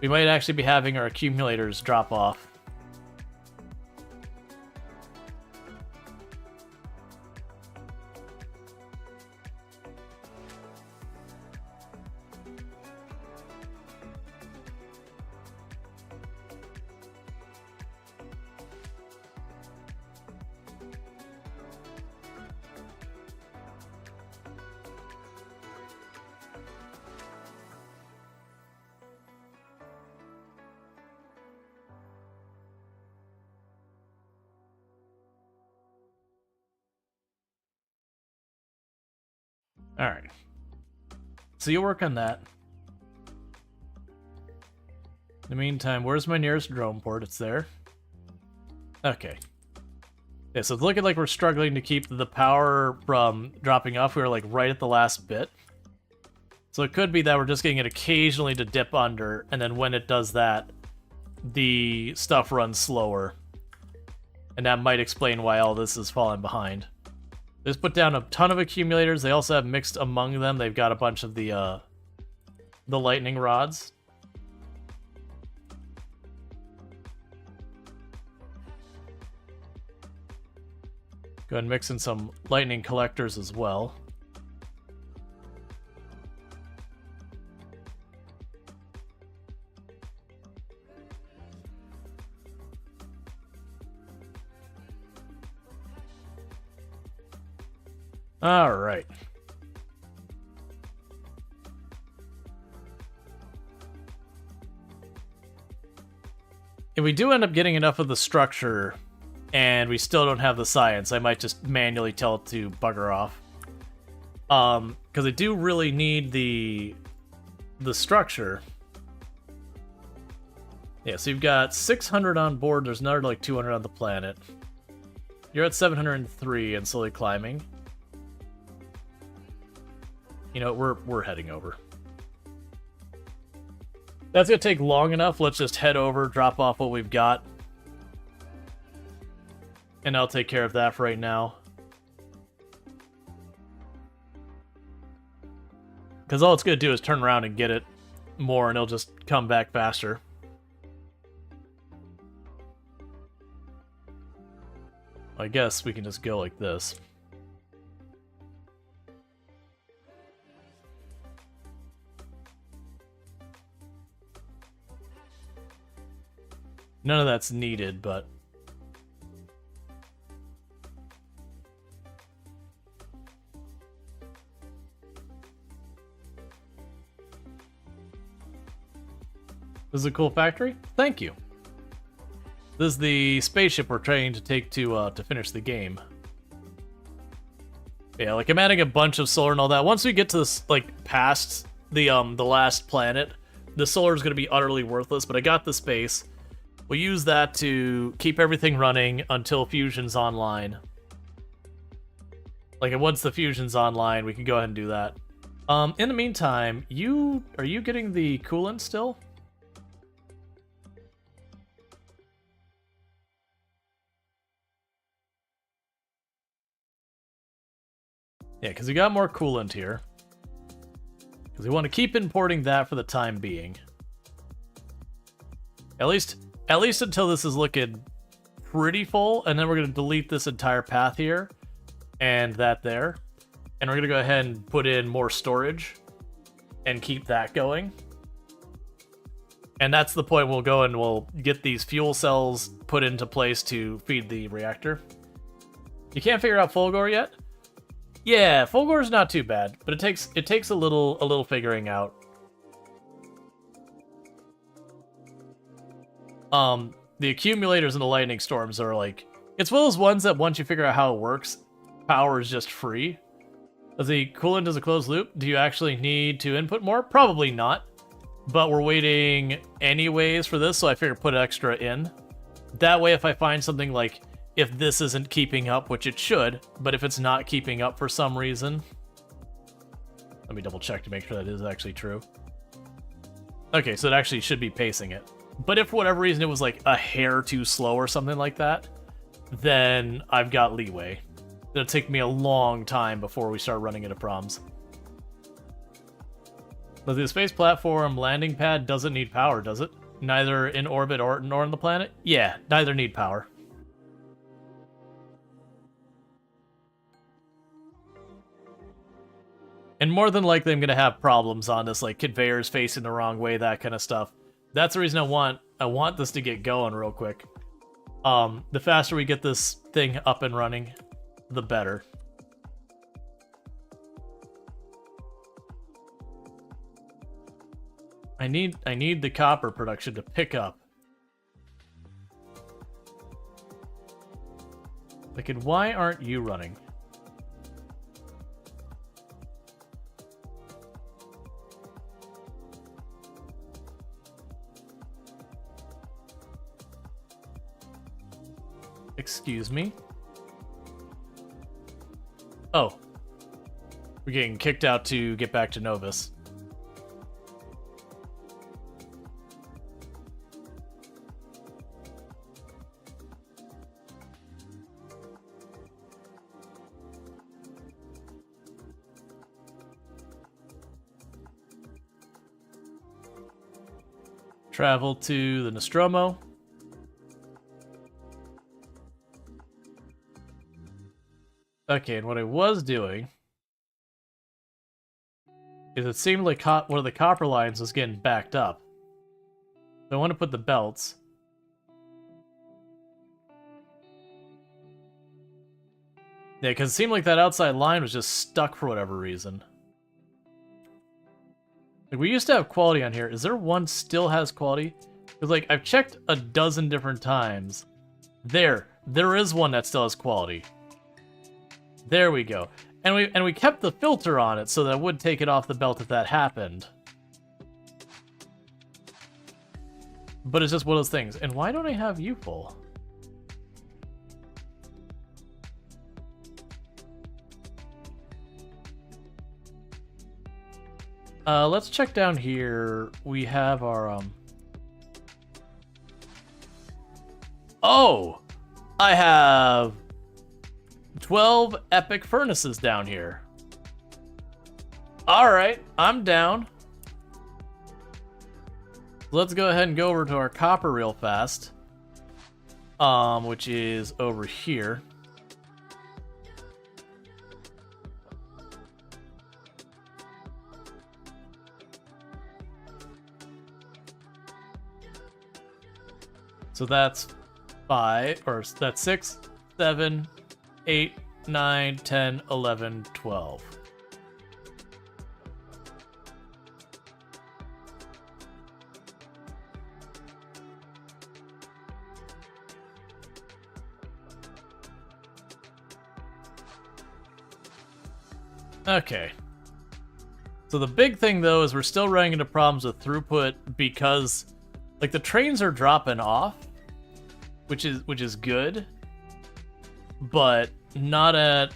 We might actually be having our accumulators drop off. Alright. So you'll work on that. In the meantime, where's my nearest drone port? It's there. Okay. Yeah, so it's looking like we're struggling to keep the power from dropping off. We were like right at the last bit. So it could be that we're just getting it occasionally to dip under, and then when it does that, the stuff runs slower. And that might explain why all this is falling behind. They just put down a ton of accumulators. They also have mixed among them. They've got a bunch of the lightning rods. Go ahead and mix in some lightning collectors as well. All right. if we do end up getting enough of the structure and we still don't have the science, I might just manually tell it to bugger off. Because I do really need the structure. Yeah, so you've got 600 on board. There's another like 200 on the planet. You're at 703 and slowly climbing. You know, we're heading over. That's gonna take long enough. Let's just head over, drop off what we've got. And I'll take care of that for right now. Because all it's gonna do is turn around and get it more, and it'll just come back faster. I guess we can just go like this. None of that's needed, but... This is a cool factory? Thank you. This is the spaceship we're trying to take to finish the game. Yeah, like I'm adding a bunch of solar and all that. Once we get to this, like, past the last planet, the solar is going to be utterly worthless, but I got the space. We'll use that to keep everything running until Fusion's online. Like, and once the Fusion's online, we can go ahead and do that. In the meantime, are you getting the coolant still? Yeah, because we got more coolant here. Because we want to keep importing that for the time being. At least until this is looking pretty full, and then we're going to delete this entire path here, and that there. And we're going to go ahead and put in more storage, and keep that going. And that's the point we'll go and we'll get these fuel cells put into place to feed the reactor. You can't figure out Fulgore yet? Yeah, Fulgore's not too bad, but it takes a little figuring out. The accumulators and the lightning storms are like, it's one of those ones that once you figure out how it works, power is just free. Does the coolant is a closed loop? Do you actually need to input more? Probably not, but we're waiting anyways for this, so I figure put extra in. That way, if I find something like, if this isn't keeping up, which it should, but if it's not keeping up for some reason, let me double check to make sure that is actually true. Okay, so it actually should be pacing it. But if for whatever reason it was like a hair too slow or something like that, then I've got leeway. It'll take me a long time before we start running into problems. But the space platform landing pad doesn't need power, does it? Neither in orbit nor on the planet? Yeah, neither need power. And more than likely I'm going to have problems on this, like conveyors facing the wrong way, that kind of stuff. That's the reason I want this to get going real quick. The faster we get this thing up and running, the better. I need the copper production to pick up. Like, and why aren't you running? Excuse me? Oh. We're getting kicked out to get back to Novus. Travel to the Nostromo. Okay, and what I was doing is it seemed like one of the copper lines was getting backed up. So I want to put the belts. Yeah, because it seemed like that outside line was just stuck for whatever reason. Like, we used to have quality on here. Is there one still has quality? Because, like, I've checked a dozen different times. There is one that still has quality. There we go. And we kept the filter on it so that it would take it off the belt if that happened. But it's just one of those things. And why don't I have you full? Let's check down here. We have our, Oh! I have 12 epic furnaces down here. Alright, I'm down. Let's go ahead and go over to our copper real fast. Which is over here. So that's 5, or that's 6, 7, 8, 9, 10, 11, 12. Okay. So the big thing though is we're still running into problems with throughput because like the trains are dropping off, which is good, but not at.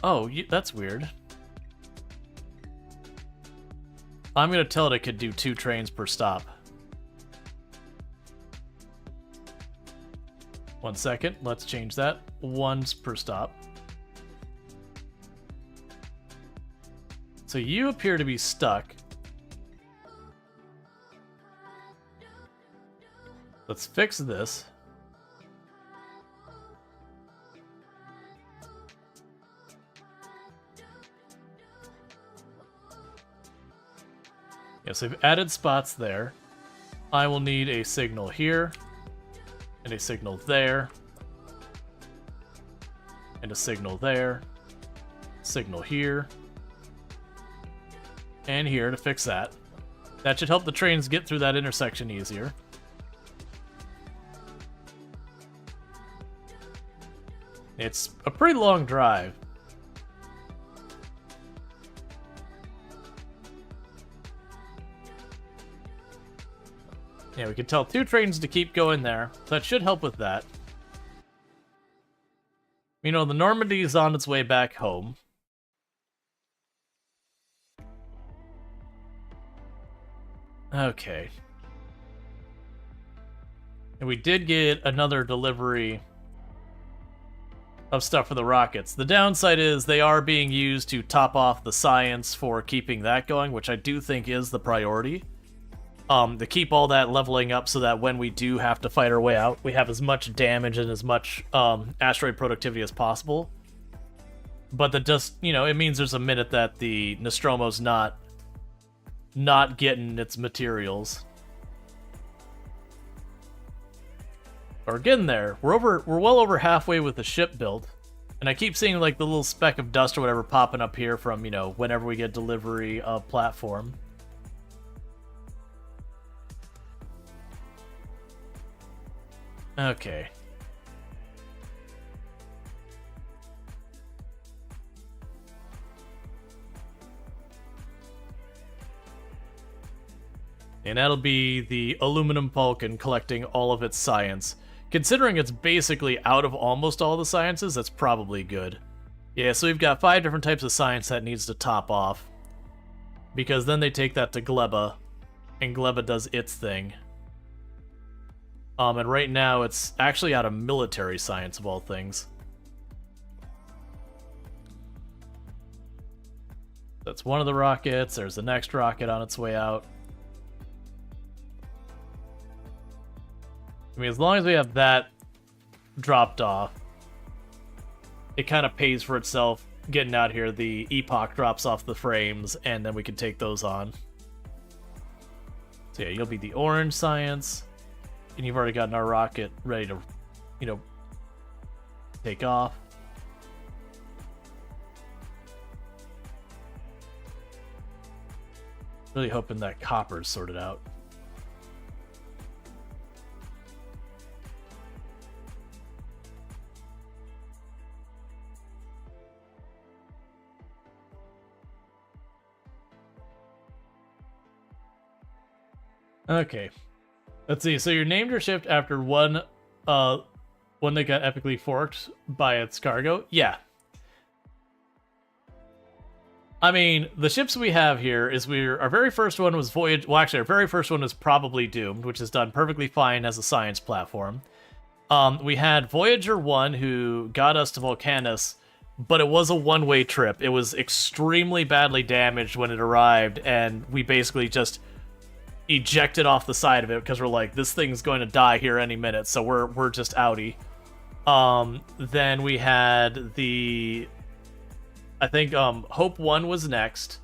Oh, that's weird. I'm gonna tell it I could do 2 trains per stop. 1 second, let's change that. 1 per stop. So you appear to be stuck. Let's fix this. Yes, I've added spots there. I will need a signal here, and a signal there, and a signal there, signal here, and here to fix that. That should help the trains get through that intersection easier. It's a pretty long drive. Yeah, we can tell 2 trains to keep going there. So that should help with that. You know, the Normandy is on its way back home. Okay. And we did get another delivery of stuff for the rockets. The downside is they are being used to top off the science for keeping that going, which I do think is the priority. To keep all that leveling up so that when we do have to fight our way out, we have as much damage and as much asteroid productivity as possible. But that just, you know, it means there's a minute that the Nostromo's not getting its materials. We're getting there. We're well over halfway with the ship built. And I keep seeing like the little speck of dust or whatever popping up here from, you know, whenever we get delivery of platform. Okay. And that'll be the aluminum pulk and collecting all of its science. Considering it's basically out of almost all the sciences, that's probably good. Yeah, so we've got 5 different types of science that needs to top off. Because then they take that to Gleba, and Gleba does its thing. And right now it's actually out of military science of all things. That's one of the rockets. There's the next rocket on its way out. I mean, as long as we have that dropped off, it kind of pays for itself getting out here. The Epoch drops off the frames, and then we can take those on. So yeah, you'll be the orange science. And you've already gotten our rocket ready to, you know, take off. Really hoping that copper's sorted out. Okay. Let's see. So you named your ship after one that got epically forked by its cargo? Yeah. I mean, the ships we have here is our very first one was Voyage. Well, actually, our very first one was probably Doomed, which is done perfectly fine as a science platform. We had Voyager 1, who got us to Volcanus, but it was a one-way trip. It was extremely badly damaged when it arrived, and we basically just ejected off the side of it because we're like, this thing's going to die here any minute, so we're just outie. Then we had I think Hope 1 was next.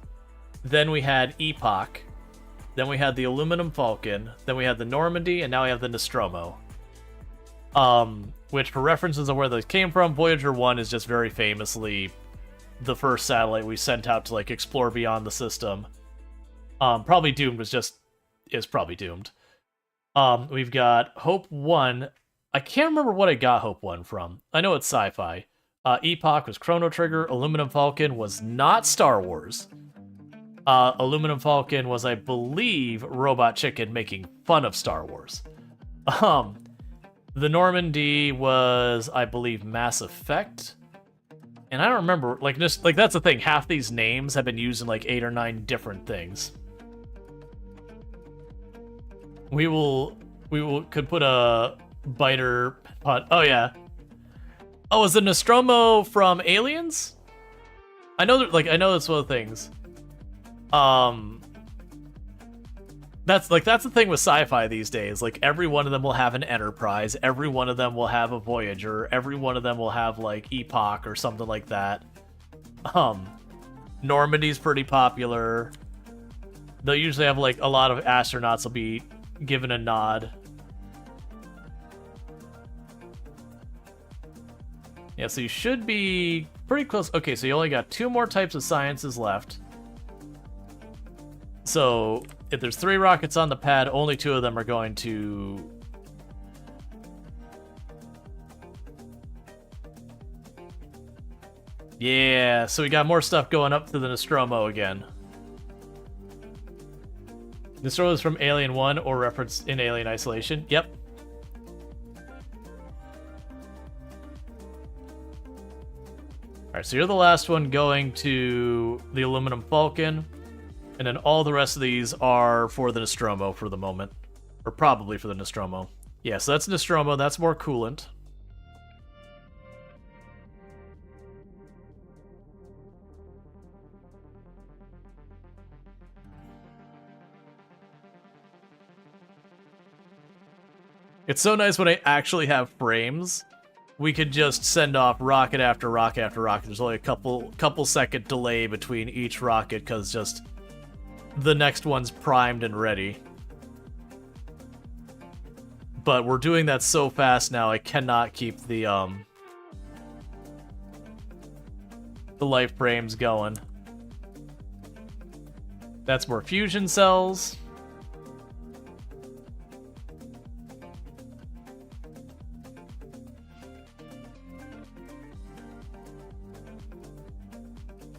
Then we had Epoch. Then we had the Aluminum Falcon. Then we had the Normandy, and now we have the Nostromo. Which, for references of where those came from, Voyager 1 is just very famously the first satellite we sent out to like explore beyond the system. Probably Doomed is probably Doomed. We've got Hope 1. I can't remember what I got Hope 1 from. I know it's sci-fi. Epoch was Chrono Trigger. Aluminum Falcon was not Star Wars. Aluminum Falcon was, I believe, Robot Chicken making fun of Star Wars. The Normandy was, I believe, Mass Effect. And I don't remember, that's the thing. Half these names have been used in like 8 or 9 different things. We could put a biter pot. Oh yeah. Oh, is the Nostromo from Aliens? I know that's one of the things. That's the thing with sci-fi these days. Like, every one of them will have an Enterprise, every one of them will have a Voyager, every one of them will have like Epoch or something like that. Normandy's pretty popular. They'll usually have like a lot of astronauts will be given a nod. Yeah, so you should be pretty close. Okay, so you only got 2 more types of sciences left. So if there's 3 rockets on the pad, only 2 of them are going to... Yeah, so we got more stuff going up to the Nostromo again. Nostromo is from Alien 1 or referenced in Alien Isolation. Yep. Alright, so you're the last one going to the Aluminum Falcon, and then all the rest of these are for the Nostromo for the moment. Or probably for the Nostromo. Yeah, so that's Nostromo, that's more coolant. It's so nice when I actually have frames. We could just send off rocket after rocket after rocket. There's only a couple second delay between each rocket because just the next one's primed and ready. But we're doing that so fast now, I cannot keep the life frames going. That's more fusion cells.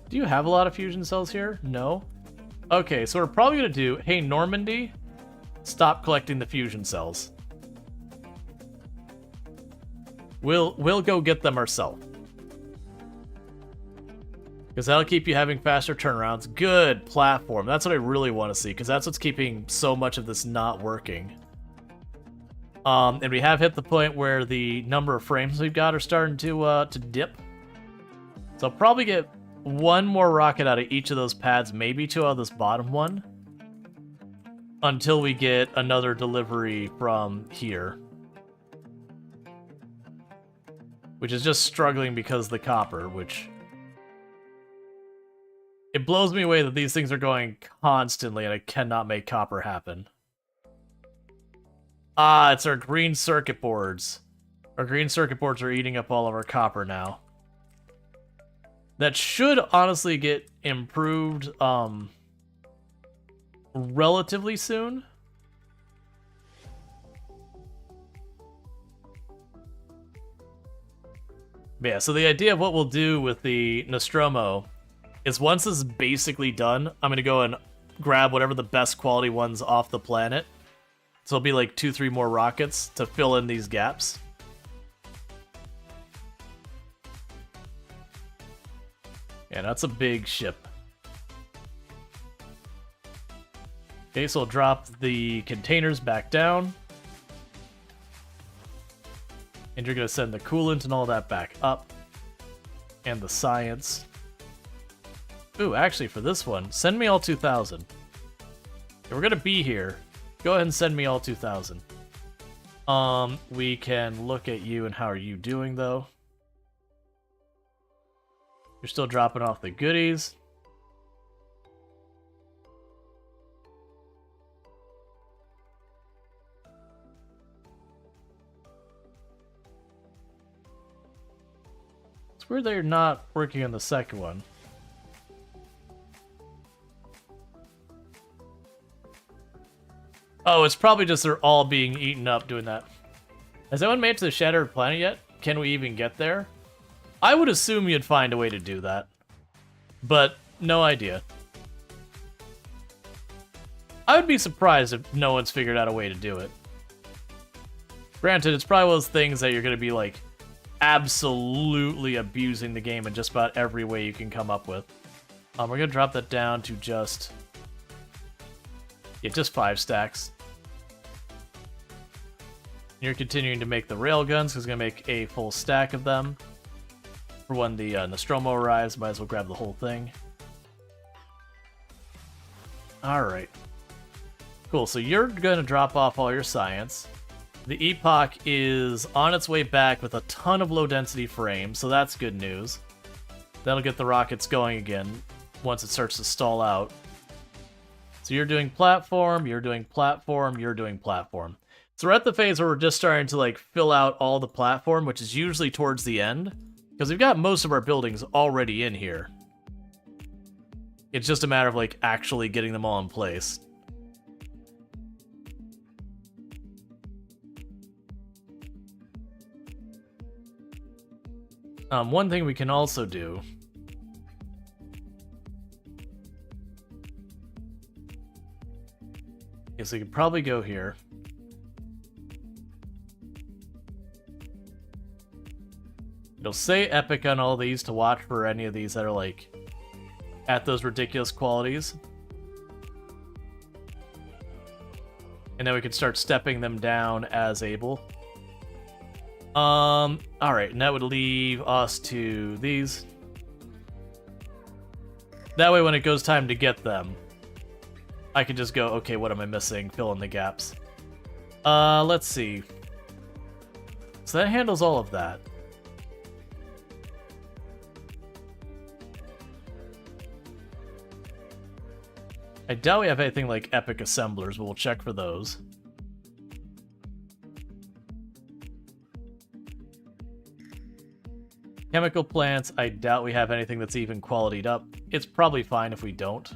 Do you have a lot of fusion cells here? No? Okay, so we're probably gonna do, hey Normandy, stop collecting the fusion cells. We'll go get them ourselves. Because that'll keep you having faster turnarounds. Good platform. That's what I really want to see, because that's what's keeping so much of this not working. And we have hit the point where the number of frames we've got are starting to dip. So I'll probably get 1 more rocket out of each of those pads, maybe 2 out of this bottom one, until we get another delivery from here. Which is just struggling because of the copper, which... It blows me away that these things are going constantly and I cannot make copper happen. Ah, it's our green circuit boards. Our green circuit boards are eating up all of our copper now. That should honestly get improved relatively soon. But yeah, so the idea of what we'll do with the Nostromo is once this is basically done, I'm going to go and grab whatever the best quality ones off the planet So it'll be like 2-3 more rockets to fill in these gaps. Yeah, that's a big ship. Okay, so I'll drop the containers back down. And you're going to send the coolant and all that back up. And the science. Ooh, actually, for this one, send me all 2,000. If we're going to be here, go ahead and send me all 2,000. We can look at you and how are you doing, though. You're still dropping off the goodies. It's weird that you're not working on the second one. Oh, it's probably just they're all being eaten up doing that. Has anyone made it to the Shattered Planet yet? Can we even get there? I would assume you'd find a way to do that. But, no idea. I would be surprised if no one's figured out a way to do it. Granted, it's probably one of those things that you're going to be, like, absolutely abusing the game in just about every way you can come up with. We're going to drop that down to just... yeah, just 5 stacks. You're continuing to make the railguns, because it's going to make a full stack of them. For when the Nostromo arrives, might as well grab the whole thing. Alright. Cool, so you're going to drop off all your science. The Epoch is on its way back with a ton of low-density frames, so that's good news. That'll get the rockets going again once it starts to stall out. So you're doing platform, you're doing platform, you're doing platform. So we're at the phase where we're just starting to like fill out all the platform, which is usually towards the end, because we've got most of our buildings already in here. It's just a matter of like actually getting them all in place. One thing we can also do is we could probably go here. It'll say epic on all these to watch for any of these that are like at those ridiculous qualities. And then we can start stepping them down as able. Alright, and that would leave us to these. That way when it goes time to get them, I can just go, okay, what am I missing? Fill in the gaps. Let's see. So that handles all of that. I doubt we have anything like epic assemblers, but we'll check for those. Chemical plants, I doubt we have anything that's even qualitied up. It's probably fine if we don't.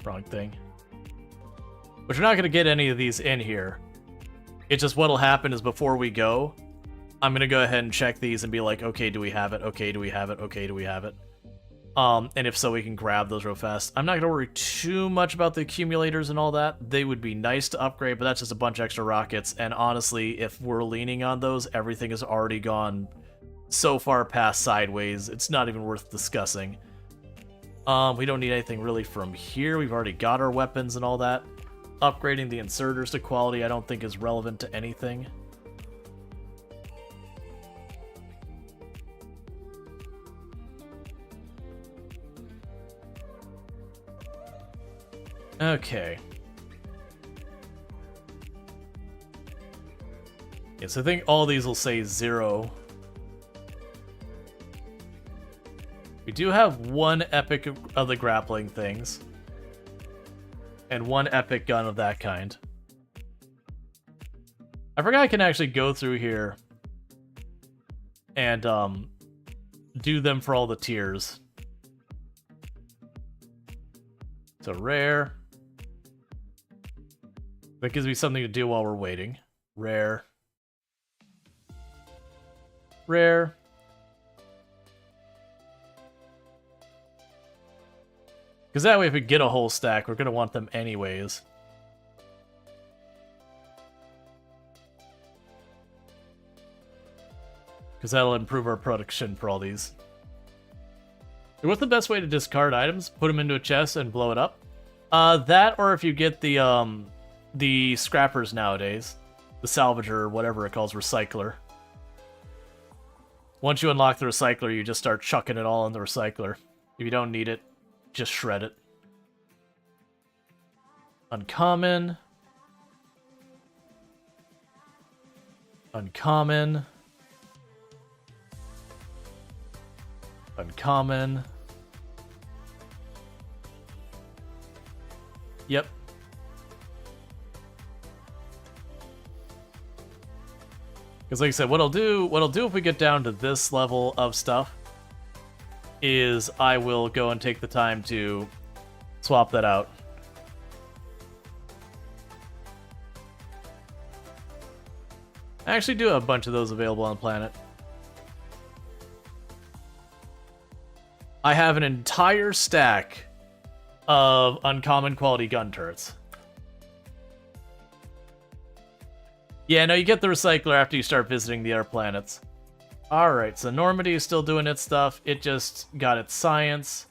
Wrong thing. But you're not going to get any of these in here. It's just what'll happen is before we go, I'm going to go ahead and check these and be like, okay, do we have it? Okay, do we have it? Okay, do we have it? And if so, we can grab those real fast. I'm not going to worry too much about the accumulators and all that. They would be nice to upgrade, but that's just a bunch of extra rockets. And honestly, if we're leaning on those, everything has already gone so far past sideways, it's not even worth discussing. We don't need anything really from here. We've already got our weapons and all that. Upgrading the inserters to quality I don't think is relevant to anything. Okay. Yeah, so I think all these will say 0. We do have one epic of the grappling things. And one epic gun of that kind. I forgot I can actually go through here and do them for all the tiers. So rare. That gives me something to do while we're waiting. Rare. Rare. Because that way, if we get a whole stack, we're going to want them anyways. Because that'll improve our production for all these. What's the best way to discard items? Put them into a chest and blow it up? That, or if you get the scrappers nowadays. The salvager, or whatever it calls, recycler. Once you unlock the recycler, you just start chucking it all in the recycler. If you don't need it, just shred it. Uncommon. Uncommon. Uncommon. Yep. Because like I said, what I'll do if we get down to this level of stuff is I will go and take the time to swap that out. I actually do have a bunch of those available on the planet. I have an entire stack of uncommon quality gun turrets. Yeah, no, you get the recycler after you start visiting the other planets. Alright, so Normandy is still doing its stuff. It just got its science.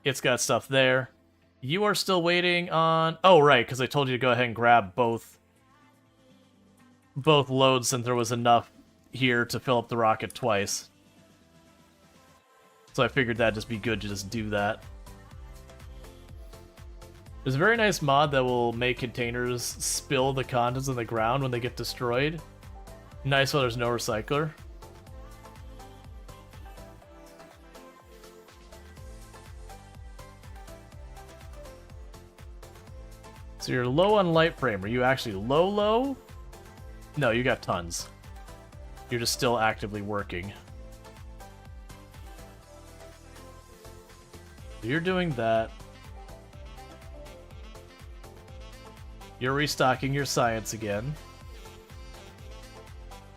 It's got stuff there. You are still waiting on... Oh, right, because I told you to go ahead and grab both loads since there was enough here to fill up the rocket twice. So I figured that'd just be good to just do that. There's a very nice mod that will make containers spill the contents on the ground when they get destroyed. Nice while there's no recycler. So you're low on light frame. Are you actually low? No, you got tons. You're just still actively working. You're doing that. You're restocking your science again.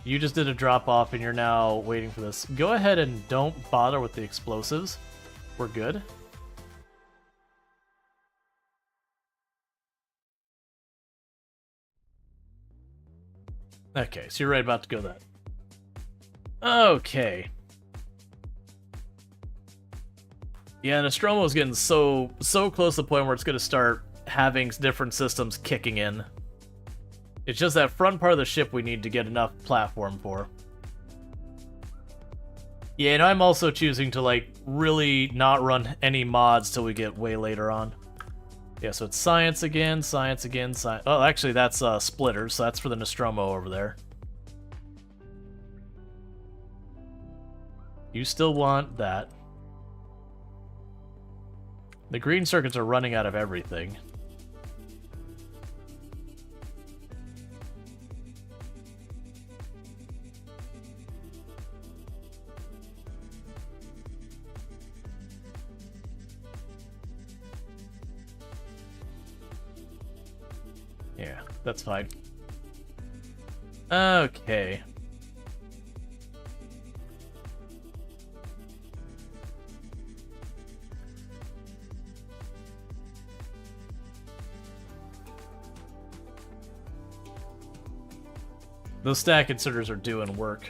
You just did a drop off and you're now waiting for this. Go ahead and don't bother with the explosives. We're good. Okay, so you're right about to go that. Okay. Yeah, Nostromo is getting so close to the point where it's going to start having different systems kicking in. It's just that front part of the ship we need to get enough platform for. Yeah, and I'm also choosing to, like, really not run any mods till we get way later on. Yeah, so it's science again, science again, science... Oh, actually, that's splitters, so that's for the Nostromo over there. You still want that. The green circuits are running out of everything. Yeah, that's fine. Okay. Those stack inserters are doing work.